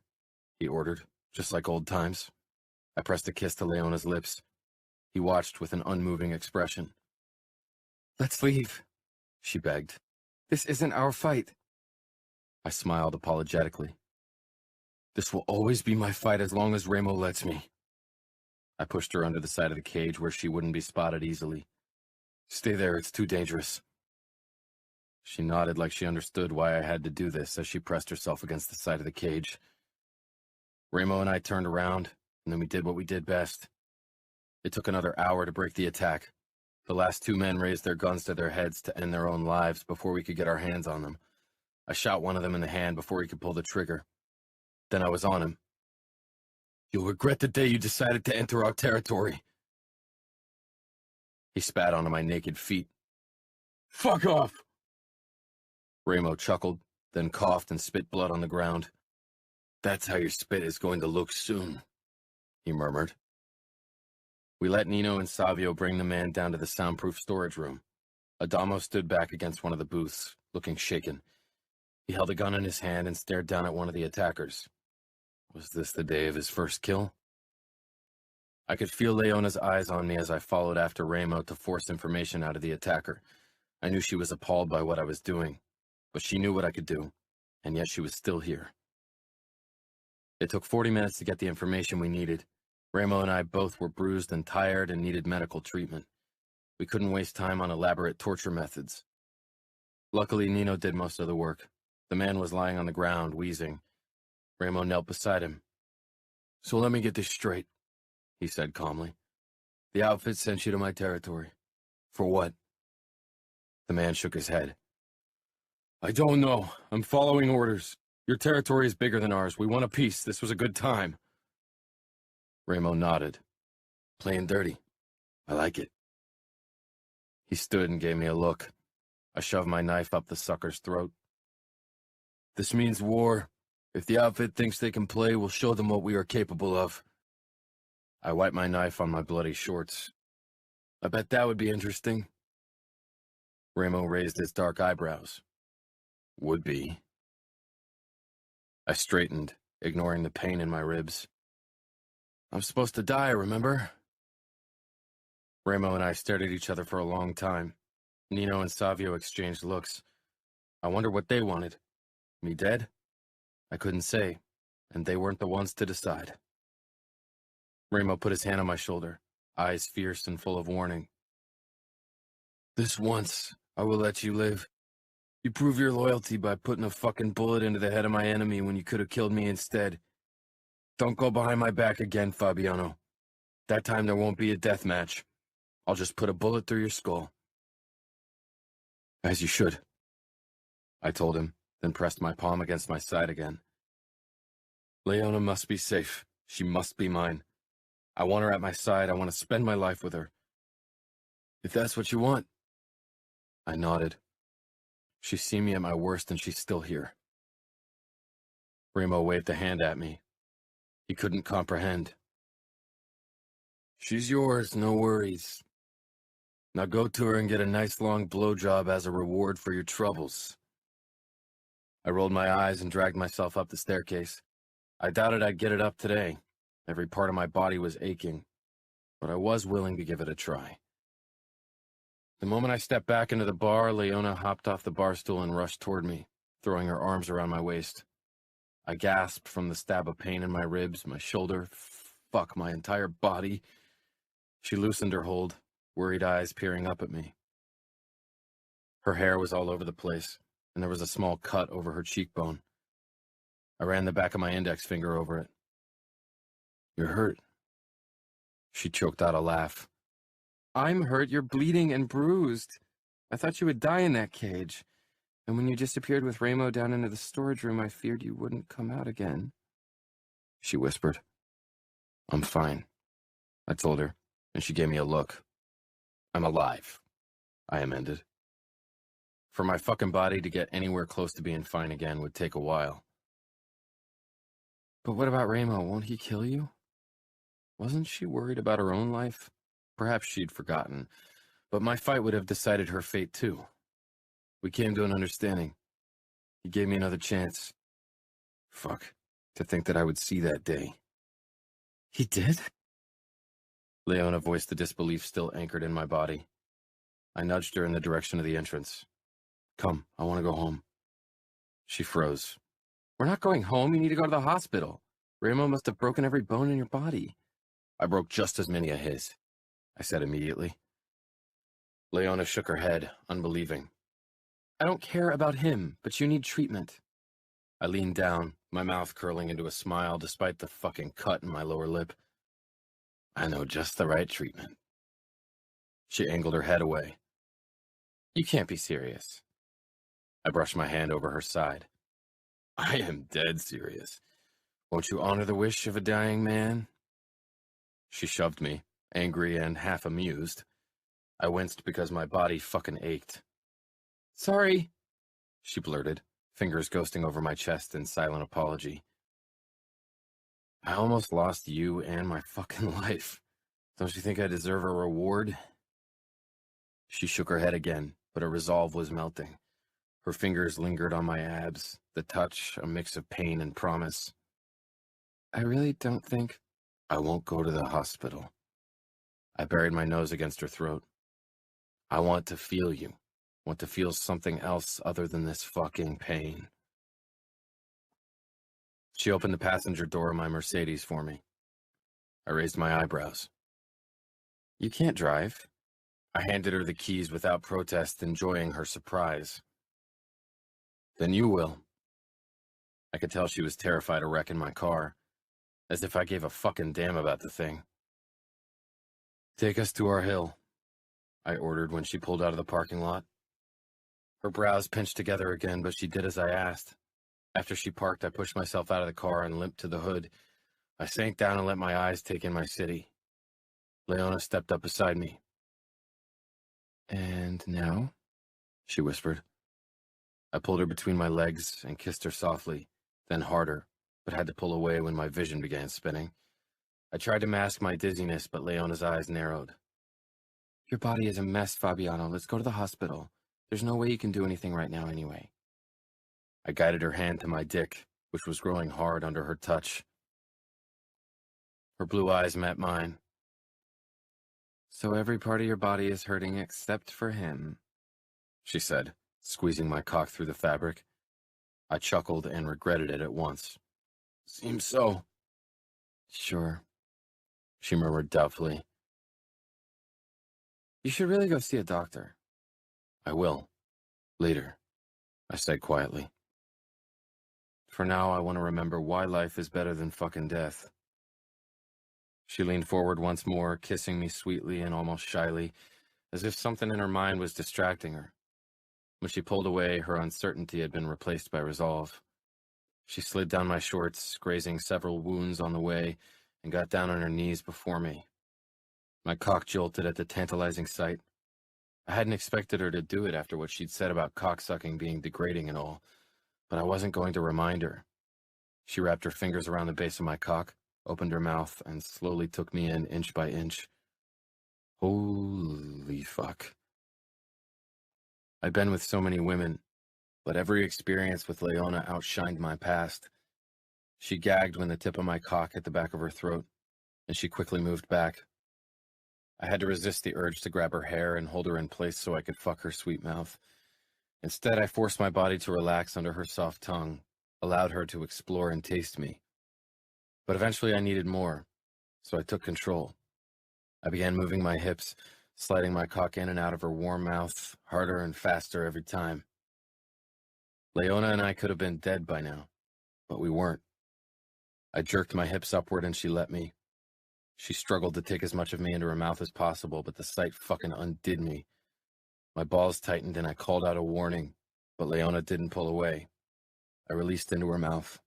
he ordered, just like old times. I pressed a kiss to Leona's lips. He watched with an unmoving expression. "Let's leave," she begged. "This isn't our fight." I smiled apologetically. "This will always be my fight as long as Ramo lets me." I pushed her under the side of the cage where she wouldn't be spotted easily. "Stay there, it's too dangerous." She nodded like she understood why I had to do this as she pressed herself against the side of the cage. Ramo and I turned around, and then we did what we did best. It took another hour to break the attack. The last 2 men raised their guns to their heads to end their own lives before we could get our hands on them. I shot one of them in the hand before he could pull the trigger. Then I was on him. "You'll regret the day you decided to enter our territory." He spat onto my naked feet. "Fuck off!" Ramo chuckled, then coughed and spit blood on the ground. "That's how your spit is going to look soon," he murmured. We let Nino and Savio bring the man down to the soundproof storage room. Adamo stood back against one of the booths, looking shaken. He held a gun in his hand and stared down at one of the attackers. Was this the day of his first kill? I could feel Leona's eyes on me as I followed after Ramo to force information out of the attacker. I knew she was appalled by what I was doing, but she knew what I could do, and yet she was still here. It took 40 minutes to get the information we needed. Ramo and I both were bruised and tired and needed medical treatment. We couldn't waste time on elaborate torture methods. Luckily, Nino did most of the work. The man was lying on the ground, wheezing. Ramo knelt beside him. "So let me get this straight," he said calmly. "The outfit sent you to my territory. For what?" The man shook his head. "I don't know. I'm following orders. Your territory is bigger than ours. We want a peace. This was a good time." Ramo nodded. "Playing dirty. I like it." He stood and gave me a look. I shoved my knife up the sucker's throat. "This means war. If the outfit thinks they can play, we'll show them what we are capable of." I wiped my knife on my bloody shorts. "I bet that would be interesting." Ramo raised his dark eyebrows. "Would be." I straightened, ignoring the pain in my ribs. "I'm supposed to die, remember?" Ramo and I stared at each other for a long time. Nino and Savio exchanged looks. I wondered what they wanted. Me dead? I couldn't say, and they weren't the ones to decide. Ramo put his hand on my shoulder, eyes fierce and full of warning. This once, I will let you live. You prove your loyalty by putting a fucking bullet into the head of my enemy when you could have killed me instead. Don't go behind my back again, Fabiano. That time there won't be a death match. I'll just put a bullet through your skull. As you should, I told him, then pressed my palm against my side again. Leona must be safe. She must be mine. I want her at my side. I want to spend my life with her. If that's what you want. I nodded. She's seen me at my worst and she's still here. Ramo waved a hand at me. He couldn't comprehend. She's yours, no worries. Now go to her and get a nice long blowjob as a reward for your troubles. I rolled my eyes and dragged myself up the staircase. I doubted I'd get it up today. Every part of my body was aching, but I was willing to give it a try. The moment I stepped back into the bar, Leona hopped off the bar stool and rushed toward me, throwing her arms around my waist. I gasped from the stab of pain in my ribs, my shoulder, my entire body. She loosened her hold, worried eyes peering up at me. Her hair was all over the place, and there was a small cut over her cheekbone. I ran the back of my index finger over it. You're hurt. She choked out a laugh. I'm hurt. You're bleeding and bruised. I thought you would die in that cage. And when you disappeared with Ramo down into the storage room, I feared you wouldn't come out again. She whispered. I'm fine, I told her, and she gave me a look. I'm alive, I amended. For my fucking body to get anywhere close to being fine again would take a while. But what about Ramo? Won't he kill you? Wasn't she worried about her own life? Perhaps she'd forgotten, but my fight would have decided her fate too. We came to an understanding. He gave me another chance. Fuck, to think that I would see that day. He did? Leona voiced the disbelief still anchored in my body. I nudged her in the direction of the entrance. Come, I want to go home. She froze. We're not going home. You need to go to the hospital. Ramo must have broken every bone in your body. I broke just as many of his, I said immediately. Leona shook her head, unbelieving. I don't care about him, but you need treatment. I leaned down, my mouth curling into a smile despite the fucking cut in my lower lip. I know just the right treatment. She angled her head away. You can't be serious. I brushed my hand over her side. I am dead serious. Won't you honor the wish of a dying man? She shoved me, angry and half amused. I winced because my body fucking ached. Sorry, she blurted, fingers ghosting over my chest in silent apology. I almost lost you and my fucking life. Don't you think I deserve a reward? She shook her head again, but her resolve was melting. Her fingers lingered on my abs, the touch a mix of pain and promise. I really don't think... I won't go to the hospital. I buried my nose against her throat. I want to feel you. Want to feel something else other than this fucking pain. She opened the passenger door of my Mercedes for me. I raised my eyebrows. You can't drive. I handed her the keys without protest, enjoying her surprise. Then you will. I could tell she was terrified of wrecking my car, as if I gave a fucking damn about the thing. Take us to our hill, I ordered when she pulled out of the parking lot. Her brows pinched together again, but she did as I asked. After she parked, I pushed myself out of the car and limped to the hood. I sank down and let my eyes take in my city. Leona stepped up beside me. And now? She whispered. I pulled her between my legs and kissed her softly, then harder, but had to pull away when my vision began spinning. I tried to mask my dizziness, but Leona's eyes narrowed. Your body is a mess, Fabiano. Let's go to the hospital. There's no way you can do anything right now anyway. I guided her hand to my dick, which was growing hard under her touch. Her blue eyes met mine. So every part of your body is hurting except for him, she said, squeezing my cock through the fabric. I chuckled and regretted it at once. Seems so. Sure. She murmured doubtfully. You should really go see a doctor. I will. Later, I said quietly. For now, I want to remember why life is better than fucking death. She leaned forward once more, kissing me sweetly and almost shyly, as if something in her mind was distracting her. When she pulled away, her uncertainty had been replaced by resolve. She slid down my shorts, grazing several wounds on the way, and got down on her knees before me. My cock jolted at the tantalizing sight. I hadn't expected her to do it after what she'd said about cocksucking being degrading and all, but I wasn't going to remind her. She wrapped her fingers around the base of my cock, opened her mouth, and slowly took me in inch by inch. Holy fuck. I'd been with so many women, but every experience with Leona outshined my past. She gagged when the tip of my cock hit the back of her throat, and she quickly moved back. I had to resist the urge to grab her hair and hold her in place so I could fuck her sweet mouth. Instead, I forced my body to relax under her soft tongue, allowed her to explore and taste me. But eventually I needed more, so I took control. I began moving my hips, sliding my cock in and out of her warm mouth, harder and faster every time. Leona and I could have been dead by now, but we weren't. I jerked my hips upward and she let me. She struggled to take as much of me into her mouth as possible, but the sight fucking undid me. My balls tightened and I called out a warning, but Leona didn't pull away. I released into her mouth.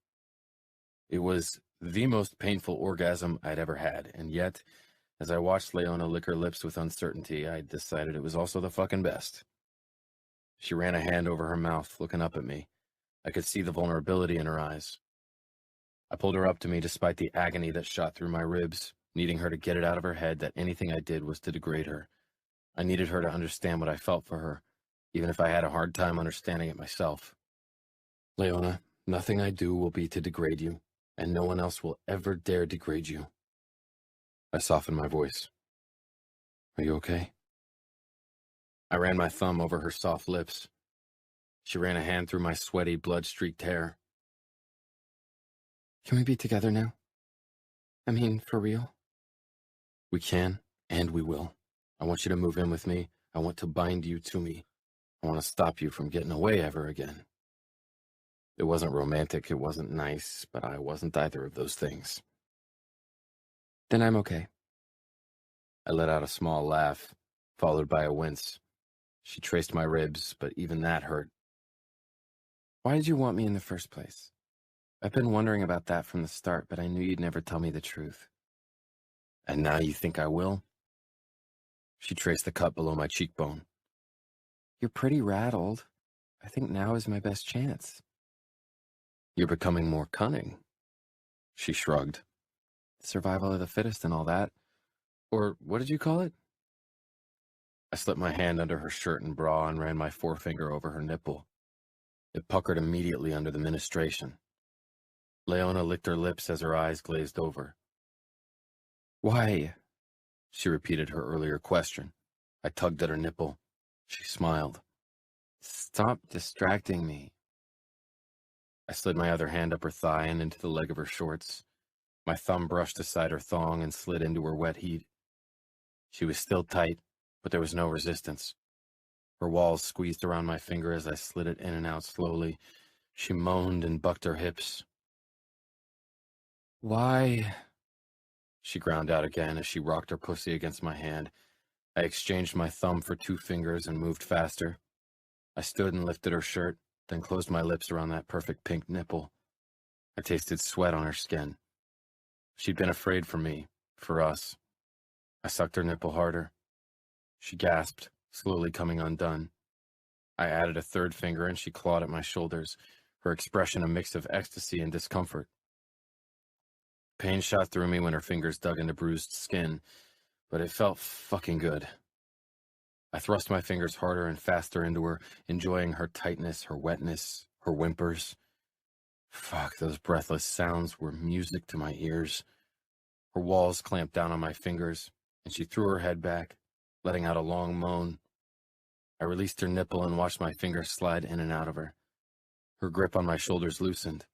It was the most painful orgasm I'd ever had, and yet, as I watched Leona lick her lips with uncertainty, I decided it was also the fucking best. She ran a hand over her mouth, looking up at me. I could see the vulnerability in her eyes. I pulled her up to me despite the agony that shot through my ribs, needing her to get it out of her head that anything I did was to degrade her. I needed her to understand what I felt for her, even if I had a hard time understanding it myself. Leona, nothing I do will be to degrade you, and no one else will ever dare degrade you. I softened my voice. Are you okay? I ran my thumb over her soft lips. She ran a hand through my sweaty, blood-streaked hair. Can we be together now? I mean, for real? We can, and we will. I want you to move in with me. I want to bind you to me. I want to stop you from getting away ever again. It wasn't romantic, it wasn't nice, but I wasn't either of those things. Then I'm okay. I let out a small laugh, followed by a wince. She traced my ribs, but even that hurt. Why did you want me in the first place? I've been wondering about that from the start, but I knew you'd never tell me the truth. And now you think I will? She traced the cut below my cheekbone. You're pretty rattled. I think now is my best chance. You're becoming more cunning. She shrugged. Survival of the fittest and all that. Or what did you call it? I slipped my hand under her shirt and bra and ran my forefinger over her nipple. It puckered immediately under the ministration. Leona licked her lips as her eyes glazed over. Why? She repeated her earlier question. I tugged at her nipple. She smiled. Stop distracting me. I slid my other hand up her thigh and into the leg of her shorts. My thumb brushed aside her thong and slid into her wet heat. She was still tight, but there was no resistance. Her walls squeezed around my finger as I slid it in and out slowly. She moaned and bucked her hips. Why? She ground out again as she rocked her pussy against my hand. I exchanged my thumb for 2 fingers and moved faster. I stood and lifted her shirt, then closed my lips around that perfect pink nipple. I tasted sweat on her skin. She'd been afraid for me, for us. I sucked her nipple harder. She gasped, slowly coming undone. I added a 3rd finger and she clawed at my shoulders, her expression a mix of ecstasy and discomfort. Pain shot through me when her fingers dug into bruised skin, but it felt fucking good. I thrust my fingers harder and faster into her, enjoying her tightness, her wetness, her whimpers. Fuck, those breathless sounds were music to my ears. Her walls clamped down on my fingers, and she threw her head back, letting out a long moan. I released her nipple and watched my fingers slide in and out of her. Her grip on my shoulders loosened.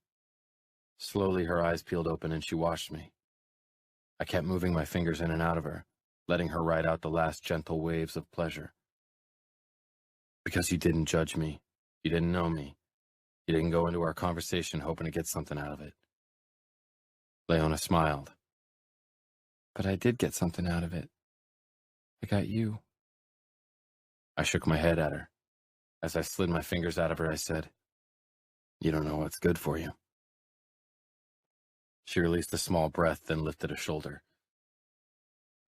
Slowly, her eyes peeled open and she watched me. I kept moving my fingers in and out of her, letting her ride out the last gentle waves of pleasure. Because you didn't judge me. You didn't know me. You didn't go into our conversation hoping to get something out of it. Leona smiled. But I did get something out of it. I got you. I shook my head at her. As I slid my fingers out of her, I said, "You don't know what's good for you." She released a small breath, then lifted a shoulder.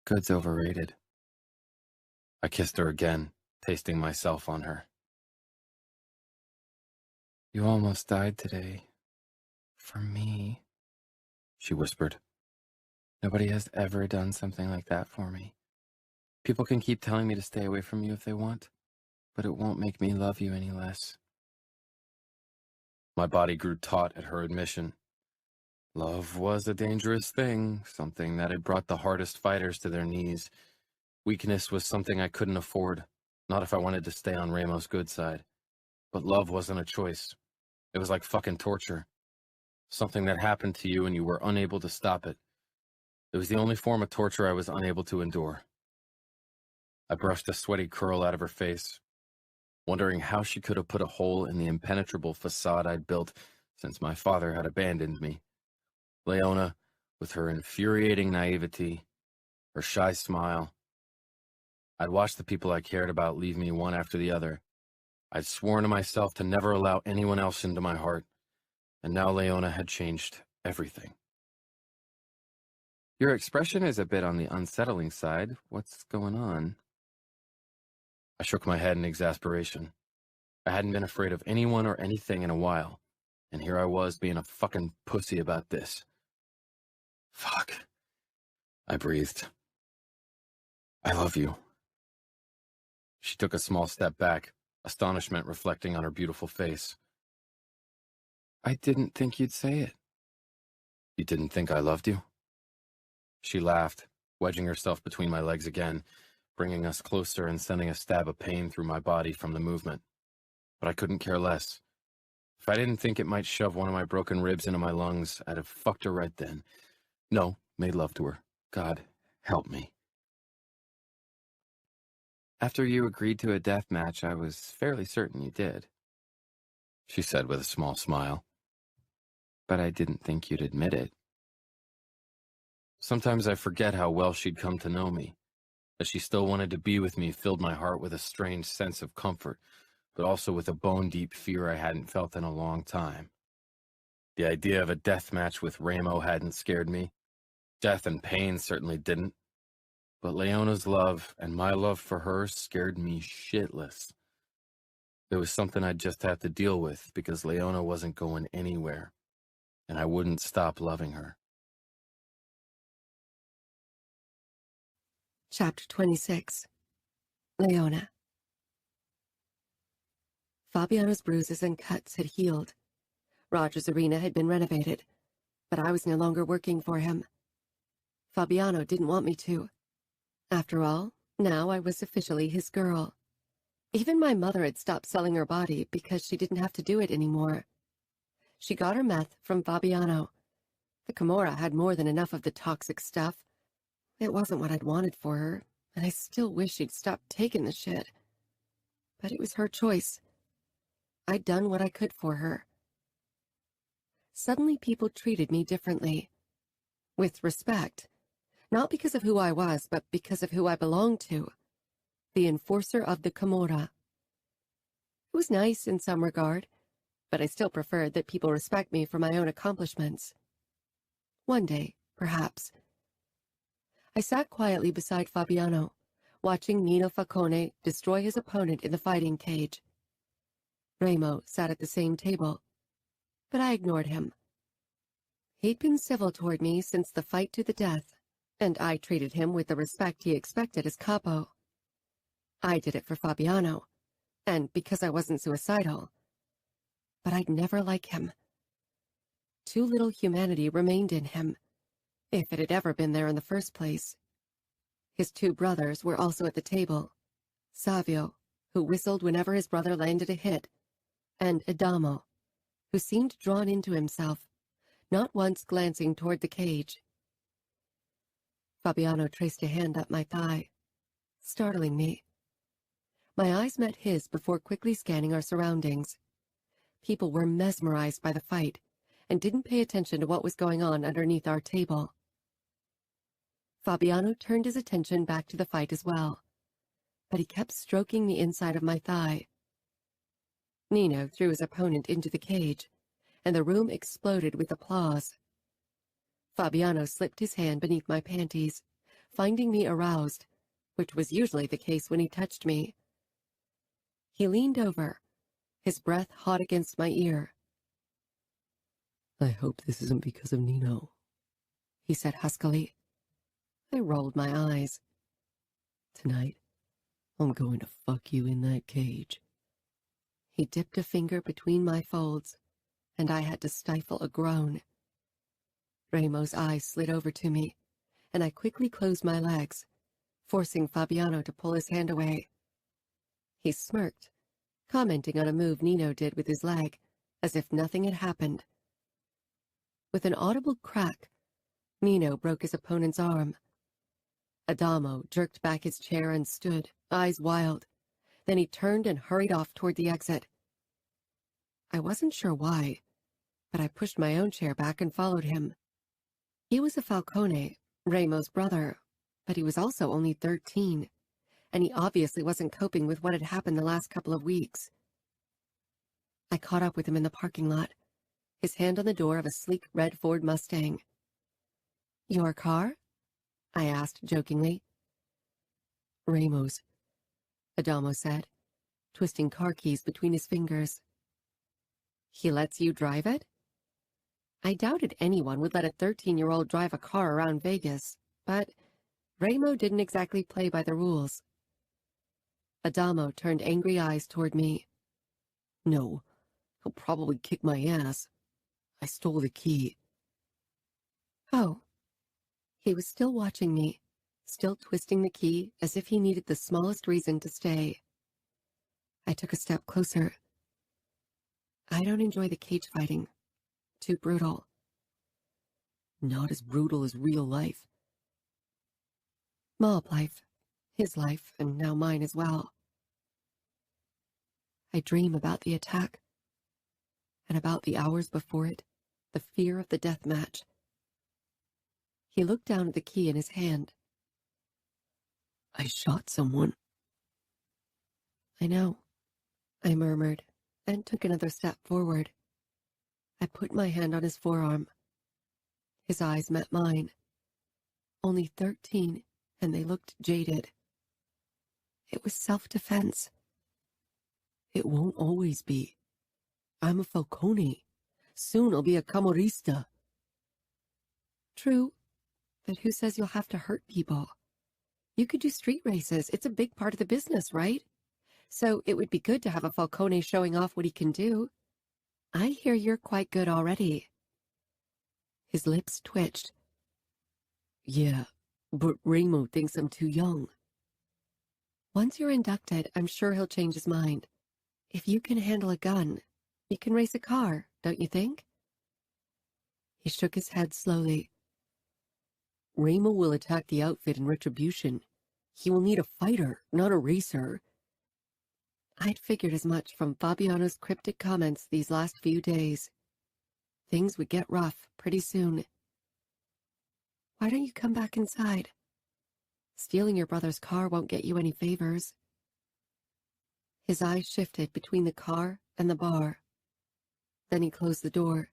Good's overrated. I kissed her again, tasting myself on her. You almost died today. For me, she whispered. Nobody has ever done something like that for me. People can keep telling me to stay away from you if they want, but it won't make me love you any less. My body grew taut at her admission. Love was a dangerous thing, something that had brought the hardest fighters to their knees. Weakness was something I couldn't afford, not if I wanted to stay on Ramos' good side. But love wasn't a choice. It was like fucking torture. Something that happened to you and you were unable to stop it. It was the only form of torture I was unable to endure. I brushed a sweaty curl out of her face, wondering how she could have put a hole in the impenetrable facade I'd built since my father had abandoned me. Leona, with her infuriating naivety, her shy smile. I'd watched the people I cared about leave me one after the other. I'd sworn to myself to never allow anyone else into my heart, and now Leona had changed everything. Your expression is a bit on the unsettling side. What's going on? I shook my head in exasperation. I hadn't been afraid of anyone or anything in a while, and here I was being a fucking pussy about this. Fuck. I breathed. I love you. She took a small step back, astonishment reflecting on her beautiful face. I didn't think you'd say it. You didn't think I loved you? She laughed, wedging herself between my legs again, bringing us closer and sending a stab of pain through my body from the movement. But I couldn't care less. If I didn't think it might shove one of my broken ribs into my lungs, I'd have fucked her right then. No, made love to her. God, help me. After you agreed to a death match, I was fairly certain you did, she said with a small smile. But I didn't think you'd admit it. Sometimes I forget how well she'd come to know me. That she still wanted to be with me filled my heart with a strange sense of comfort, but also with a bone-deep fear I hadn't felt in a long time. The idea of a death match with Ramo hadn't scared me. Death and pain certainly didn't. But Leona's love and my love for her scared me shitless. There was something I'd just have to deal with because Leona wasn't going anywhere, and I wouldn't stop loving her. Chapter 26. Leona. Fabiano's bruises and cuts had healed. Roger's arena had been renovated, but I was no longer working for him. Fabiano didn't want me to. After all, now I was officially his girl. Even my mother had stopped selling her body because she didn't have to do it anymore. She got her meth from Fabiano. The Camorra had more than enough of the toxic stuff. It wasn't what I'd wanted for her, and I still wish she'd stopped taking the shit. But it was her choice. I'd done what I could for her. Suddenly people treated me differently. With respect. Not because of who I was, but because of who I belonged to. The enforcer of the Camorra. It was nice in some regard, but I still preferred that people respect me for my own accomplishments. One day, perhaps. I sat quietly beside Fabiano, watching Nino Falcone destroy his opponent in the fighting cage. Ramo sat at the same table, but I ignored him. He'd been civil toward me since the fight to the death, and I treated him with the respect he expected as capo. I did it for Fabiano, and because I wasn't suicidal. But I'd never like him. Too little humanity remained in him, if it had ever been there in the first place. His two brothers were also at the table. Savio, who whistled whenever his brother landed a hit, and Adamo, who seemed drawn into himself, not once glancing toward the cage. Fabiano traced a hand up my thigh, startling me. My eyes met his before quickly scanning our surroundings. People were mesmerized by the fight and didn't pay attention to what was going on underneath our table. Fabiano turned his attention back to the fight as well, but he kept stroking the inside of my thigh. Nino threw his opponent into the cage, and the room exploded with applause. Fabiano slipped his hand beneath my panties, finding me aroused, which was usually the case when he touched me. He leaned over, his breath hot against my ear. I hope this isn't because of Nino, he said huskily. I rolled my eyes. Tonight, I'm going to fuck you in that cage. He dipped a finger between my folds, and I had to stifle a groan. Ramo's eyes slid over to me, and I quickly closed my legs, forcing Fabiano to pull his hand away. He smirked, commenting on a move Nino did with his leg, as if nothing had happened. With an audible crack, Nino broke his opponent's arm. Adamo jerked back his chair and stood, eyes wild. Then he turned and hurried off toward the exit. I wasn't sure why, but I pushed my own chair back and followed him. He was a Falcone, Ramo's brother, but he was also only 13, and he obviously wasn't coping with what had happened the last couple of weeks. I caught up with him in the parking lot, his hand on the door of a sleek red Ford Mustang. "Your car?" I asked jokingly. "Ramo's," Adamo said, twisting car keys between his fingers. "He lets you drive it?" I doubted anyone would let a 13-year-old drive a car around Vegas, but Ramo didn't exactly play by the rules. Adamo turned angry eyes toward me. "No, he'll probably kick my ass. I stole the key." "Oh." He was still watching me, still twisting the key as if he needed the smallest reason to stay. I took a step closer. "I don't enjoy the cage fighting. Too brutal." "Not as brutal as real life." "Mob life. His life, and now mine as well." I dream about the attack, and about the hours before it, the fear of the death match. He looked down at the key in his hand. "I shot someone." "I know," I murmured, and took another step forward. I put my hand on his forearm. His eyes met mine. Only 13, and they looked jaded. It was self-defense. "It won't always be. I'm a Falcone. Soon I'll be a Camorrista." "True, but who says you'll have to hurt people? You could do street races. It's a big part of the business, right? So it would be good to have a Falcone showing off what he can do. I hear you're quite good already." His lips twitched. "Yeah, but Ramo thinks I'm too young." "Once you're inducted, I'm sure he'll change his mind. If you can handle a gun, you can race a car, don't you think?" He shook his head slowly. "Ramo will attack the outfit in retribution. He will need a fighter, not a racer." I'd figured as much from Fabiano's cryptic comments these last few days. Things would get rough pretty soon. "Why don't you come back inside? Stealing your brother's car won't get you any favors." His eyes shifted between the car and the bar. Then he closed the door.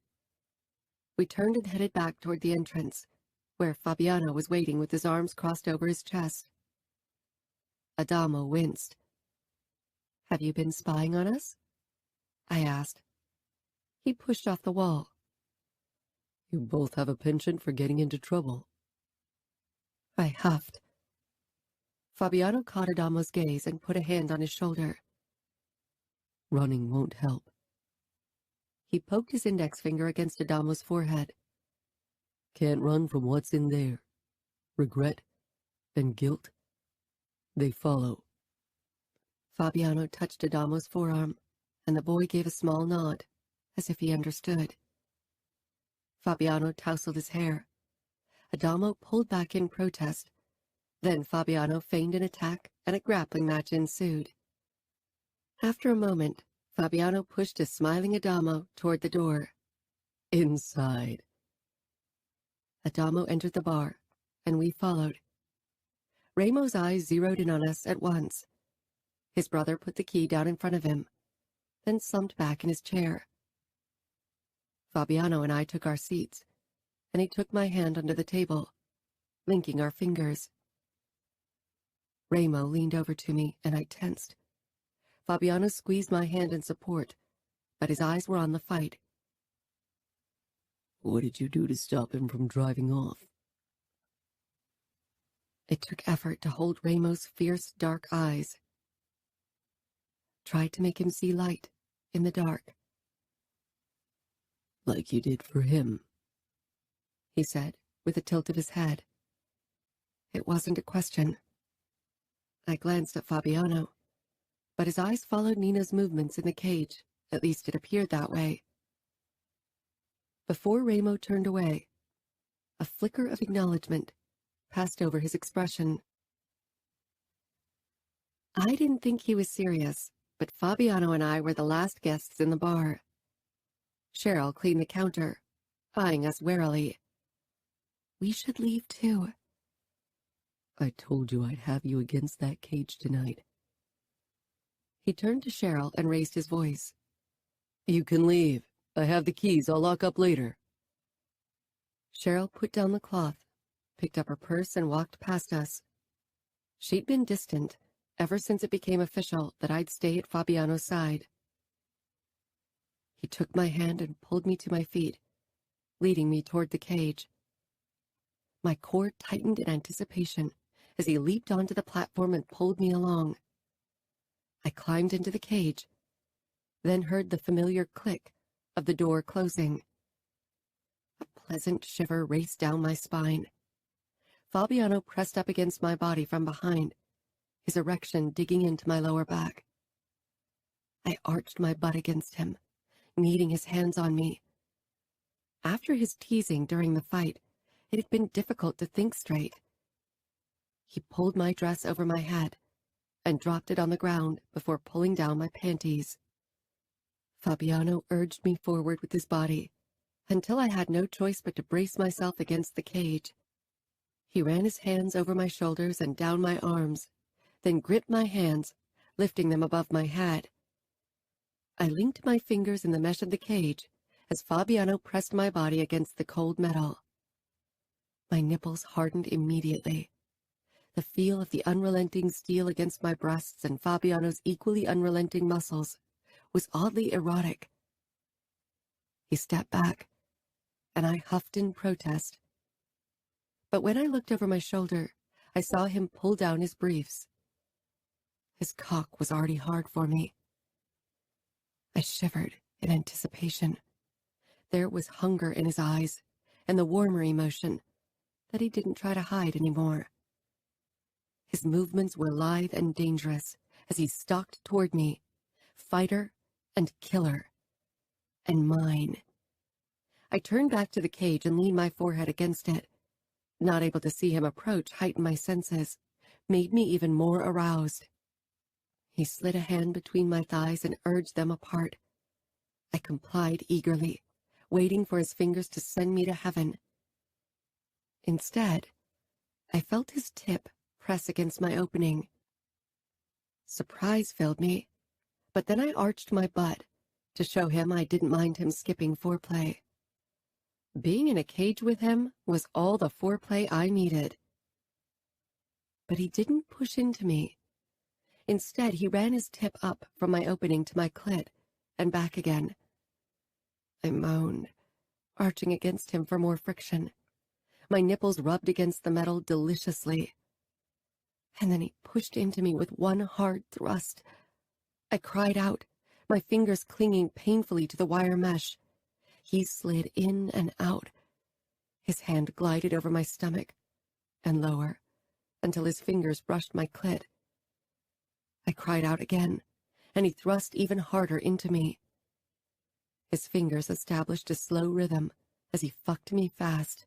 We turned and headed back toward the entrance, where Fabiano was waiting with his arms crossed over his chest. Adamo winced. "Have you been spying on us?" I asked. He pushed off the wall. "You both have a penchant for getting into trouble." I huffed. Fabiano caught Adamo's gaze and put a hand on his shoulder. "Running won't help." He poked his index finger against Adamo's forehead. "Can't run from what's in there. Regret and guilt, they follow." Fabiano touched Adamo's forearm, and the boy gave a small nod, as if he understood. Fabiano tousled his hair. Adamo pulled back in protest. Then Fabiano feigned an attack, and a grappling match ensued. After a moment, Fabiano pushed a smiling Adamo toward the door. Inside. Adamo entered the bar, and we followed. Ramo's eyes zeroed in on us at once. His brother put the key down in front of him, then slumped back in his chair. Fabiano and I took our seats, and he took my hand under the table, linking our fingers. Ramo leaned over to me, and I tensed. Fabiano squeezed my hand in support, but his eyes were on the fight. What did you do to stop him from driving off? It took effort to hold Ramo's fierce, dark eyes. Tried to make him see light in the dark. Like you did for him, he said, with a tilt of his head. It wasn't a question. I glanced at Fabiano, but his eyes followed Nina's movements in the cage. At least it appeared that way. Before Ramo turned away, a flicker of acknowledgement passed over his expression. I didn't think he was serious, but Fabiano and I were the last guests in the bar. Cheryl cleaned the counter, eyeing us warily. We should leave too. I told you I'd have you against that cage tonight. He turned to Cheryl and raised his voice. You can leave. I have the keys. I'll lock up later. Cheryl put down the cloth, picked up her purse, and walked past us. She'd been distant ever since it became official that I'd stay at Fabiano's side. He took my hand and pulled me to my feet, leading me toward the cage. My core tightened in anticipation as he leaped onto the platform and pulled me along. I climbed into the cage, then heard the familiar click of the door closing. A pleasant shiver raced down my spine. Fabiano pressed up against my body from behind, his erection digging into my lower back. I arched my butt against him, kneading his hands on me. After his teasing during the fight, it had been difficult to think straight. He pulled my dress over my head and dropped it on the ground before pulling down my panties. Fabiano urged me forward with his body until I had no choice but to brace myself against the cage. He ran his hands over my shoulders and down my arms, then gripped my hands, lifting them above my head. I linked my fingers in the mesh of the cage as Fabiano pressed my body against the cold metal. My nipples hardened immediately. The feel of the unrelenting steel against my breasts and Fabiano's equally unrelenting muscles was oddly erotic. He stepped back, and I huffed in protest. But when I looked over my shoulder, I saw him pull down his briefs. His cock was already hard for me. I shivered in anticipation. There was hunger in his eyes, and the warmer emotion that he didn't try to hide anymore. His movements were lithe and dangerous as he stalked toward me, fighter and killer, and mine. I turned back to the cage and leaned my forehead against it. Not able to see him approach heightened my senses, made me even more aroused. He slid a hand between my thighs and urged them apart. I complied eagerly, waiting for his fingers to send me to heaven. Instead, I felt his tip press against my opening. Surprise filled me, but then I arched my butt to show him I didn't mind him skipping foreplay. Being in a cage with him was all the foreplay I needed. But he didn't push into me. Instead, he ran his tip up from my opening to my clit and back again. I moaned, arching against him for more friction. My nipples rubbed against the metal deliciously. And then he pushed into me with one hard thrust. I cried out, my fingers clinging painfully to the wire mesh. He slid in and out. His hand glided over my stomach and lower until his fingers brushed my clit. I cried out again, and he thrust even harder into me. His fingers established a slow rhythm as he fucked me fast.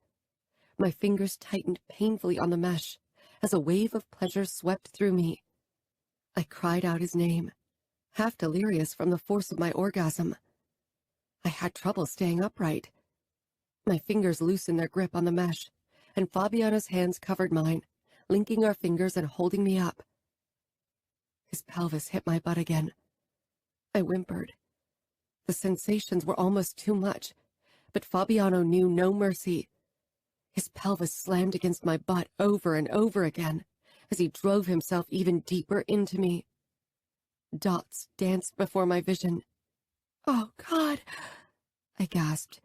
My fingers tightened painfully on the mesh as a wave of pleasure swept through me. I cried out his name, half delirious from the force of my orgasm. I had trouble staying upright. My fingers loosened their grip on the mesh, and Fabiano's hands covered mine, linking our fingers and holding me up. His pelvis hit my butt again. I whimpered. The sensations were almost too much, but Fabiano knew no mercy. His pelvis slammed against my butt over and over again as he drove himself even deeper into me. Dots danced before my vision. "Oh, God!" I gasped.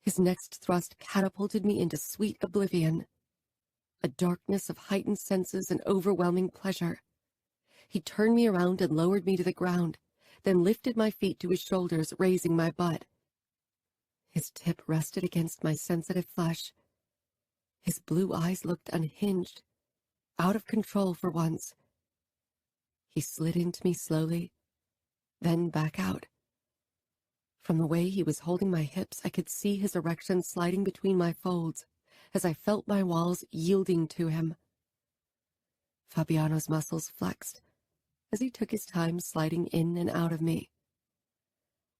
His next thrust catapulted me into sweet oblivion, a darkness of heightened senses and overwhelming pleasure. He turned me around and lowered me to the ground, then lifted my feet to his shoulders, raising my butt. His tip rested against my sensitive flesh. His blue eyes looked unhinged, out of control for once. He slid into me slowly, then back out. From the way he was holding my hips, I could see his erection sliding between my folds as I felt my walls yielding to him. Fabiano's muscles flexed as he took his time sliding in and out of me.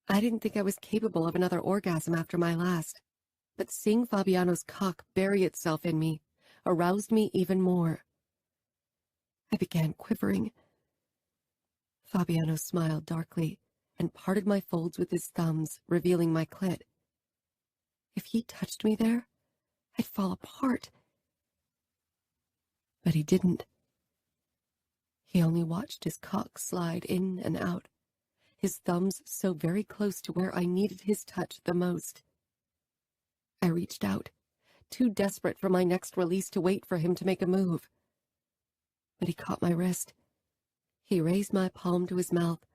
I didn't think I was capable of another orgasm after my last, but seeing Fabiano's cock bury itself in me aroused me even more. I began quivering. Fabiano smiled darkly and parted my folds with his thumbs, revealing my clit. If he touched me there, I'd fall apart. But he didn't. He only watched his cock slide in and out, his thumbs so very close to where I needed his touch the most. I reached out, too desperate for my next release to wait for him to make a move. But he caught my wrist. He raised my palm to his mouth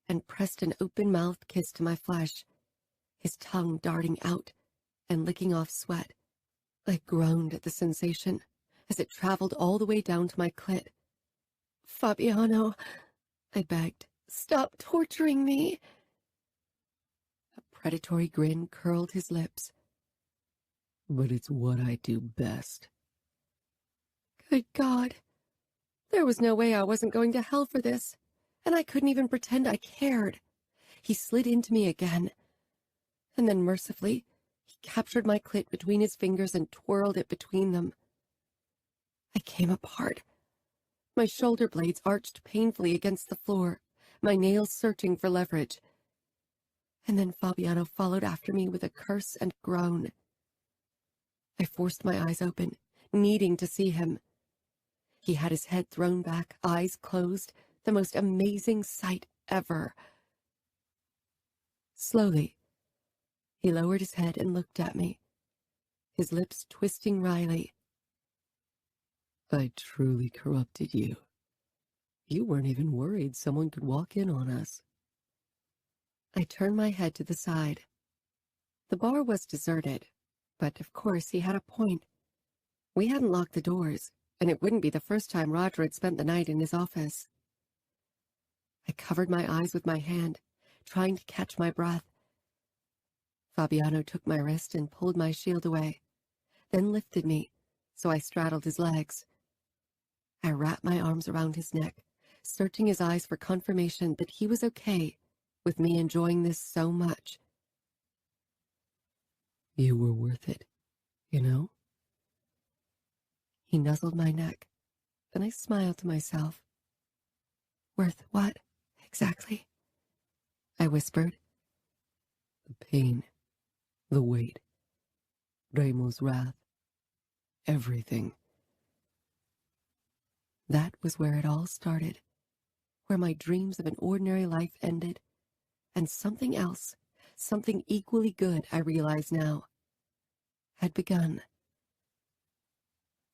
and pressed an open-mouthed kiss to my flesh, his tongue darting out and licking off sweat. I groaned at the sensation as it traveled all the way down to my clit. "Fabiano," I begged, "stop torturing me." A predatory grin curled his lips. "But it's what I do best." Good God. There was no way I wasn't going to hell for this, and I couldn't even pretend I cared. He slid into me again, and then mercifully, he captured my clit between his fingers and twirled it between them. I came apart. My shoulder blades arched painfully against the floor, my nails searching for leverage. And then Fabiano followed after me with a curse and groan. I forced my eyes open, needing to see him. He had his head thrown back, eyes closed, the most amazing sight ever. Slowly, he lowered his head and looked at me, his lips twisting wryly. "I truly corrupted you. You weren't even worried someone could walk in on us." I turned my head to the side. The bar was deserted, but of course he had a point. We hadn't locked the doors, and it wouldn't be the first time Roger had spent the night in his office. I covered my eyes with my hand, trying to catch my breath. Fabiano took my wrist and pulled my shield away, then lifted me, so I straddled his legs. I wrapped my arms around his neck, searching his eyes for confirmation that he was okay with me enjoying this so much. "You were worth it, you know?" He nuzzled my neck, and I smiled to myself. "Worth what, exactly?" I whispered. "The pain, the weight, Ramo's wrath, everything." That was where it all started, where my dreams of an ordinary life ended, and something else, something equally good, I realize now, had begun.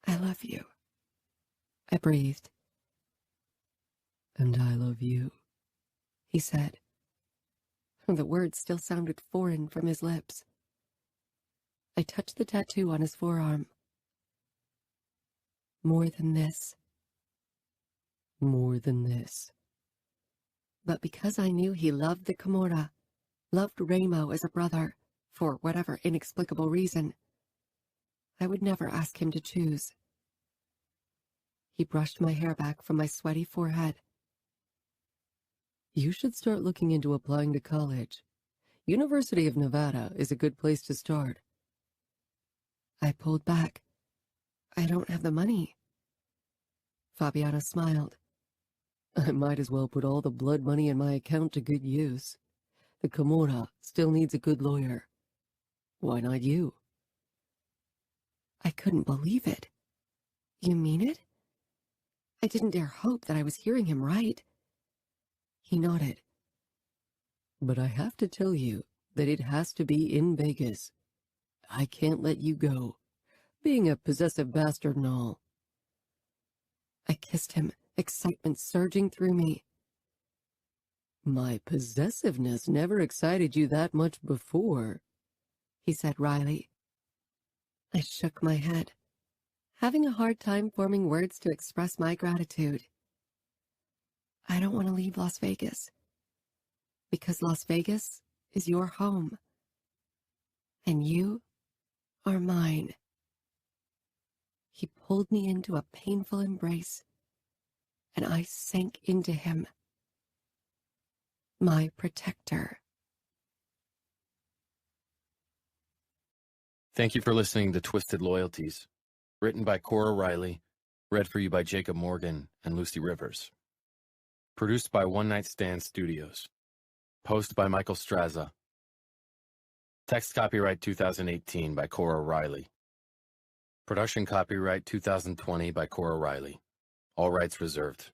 "I love you," I breathed. "And I love you," he said. The words still sounded foreign from his lips. I touched the tattoo on his forearm. "More than this." "More than this." But because I knew he loved the Camorra, loved Ramo as a brother, for whatever inexplicable reason. I would never ask him to choose. He brushed my hair back from my sweaty forehead. You should start looking into applying to college. University of Nevada is a good place to start. I pulled back. I don't have the money. Fabiano smiled. I might as well put all the blood money in my account to good use. The Camorra still needs a good lawyer. Why not you? I couldn't believe it. You mean it? I didn't dare hope that I was hearing him right. He nodded. But I have to tell you that it has to be in Vegas. I can't let you go, being a possessive bastard and all. I kissed him, excitement surging through me. My possessiveness never excited you that much before, he said wryly. I shook my head, having a hard time forming words to express my gratitude. I don't want to leave Las Vegas, because Las Vegas is your home, and you are mine. He pulled me into a painful embrace, and I sank into him, my protector. Thank you for listening to Twisted Loyalties, written by Cora Reilly, read for you by Jacob Morgan and Lucy Rivers. Produced by One Night Stand Studios. Post by Michael Straza. Text copyright 2018 by Cora Reilly. Production copyright 2020 by Cora Reilly. All rights reserved.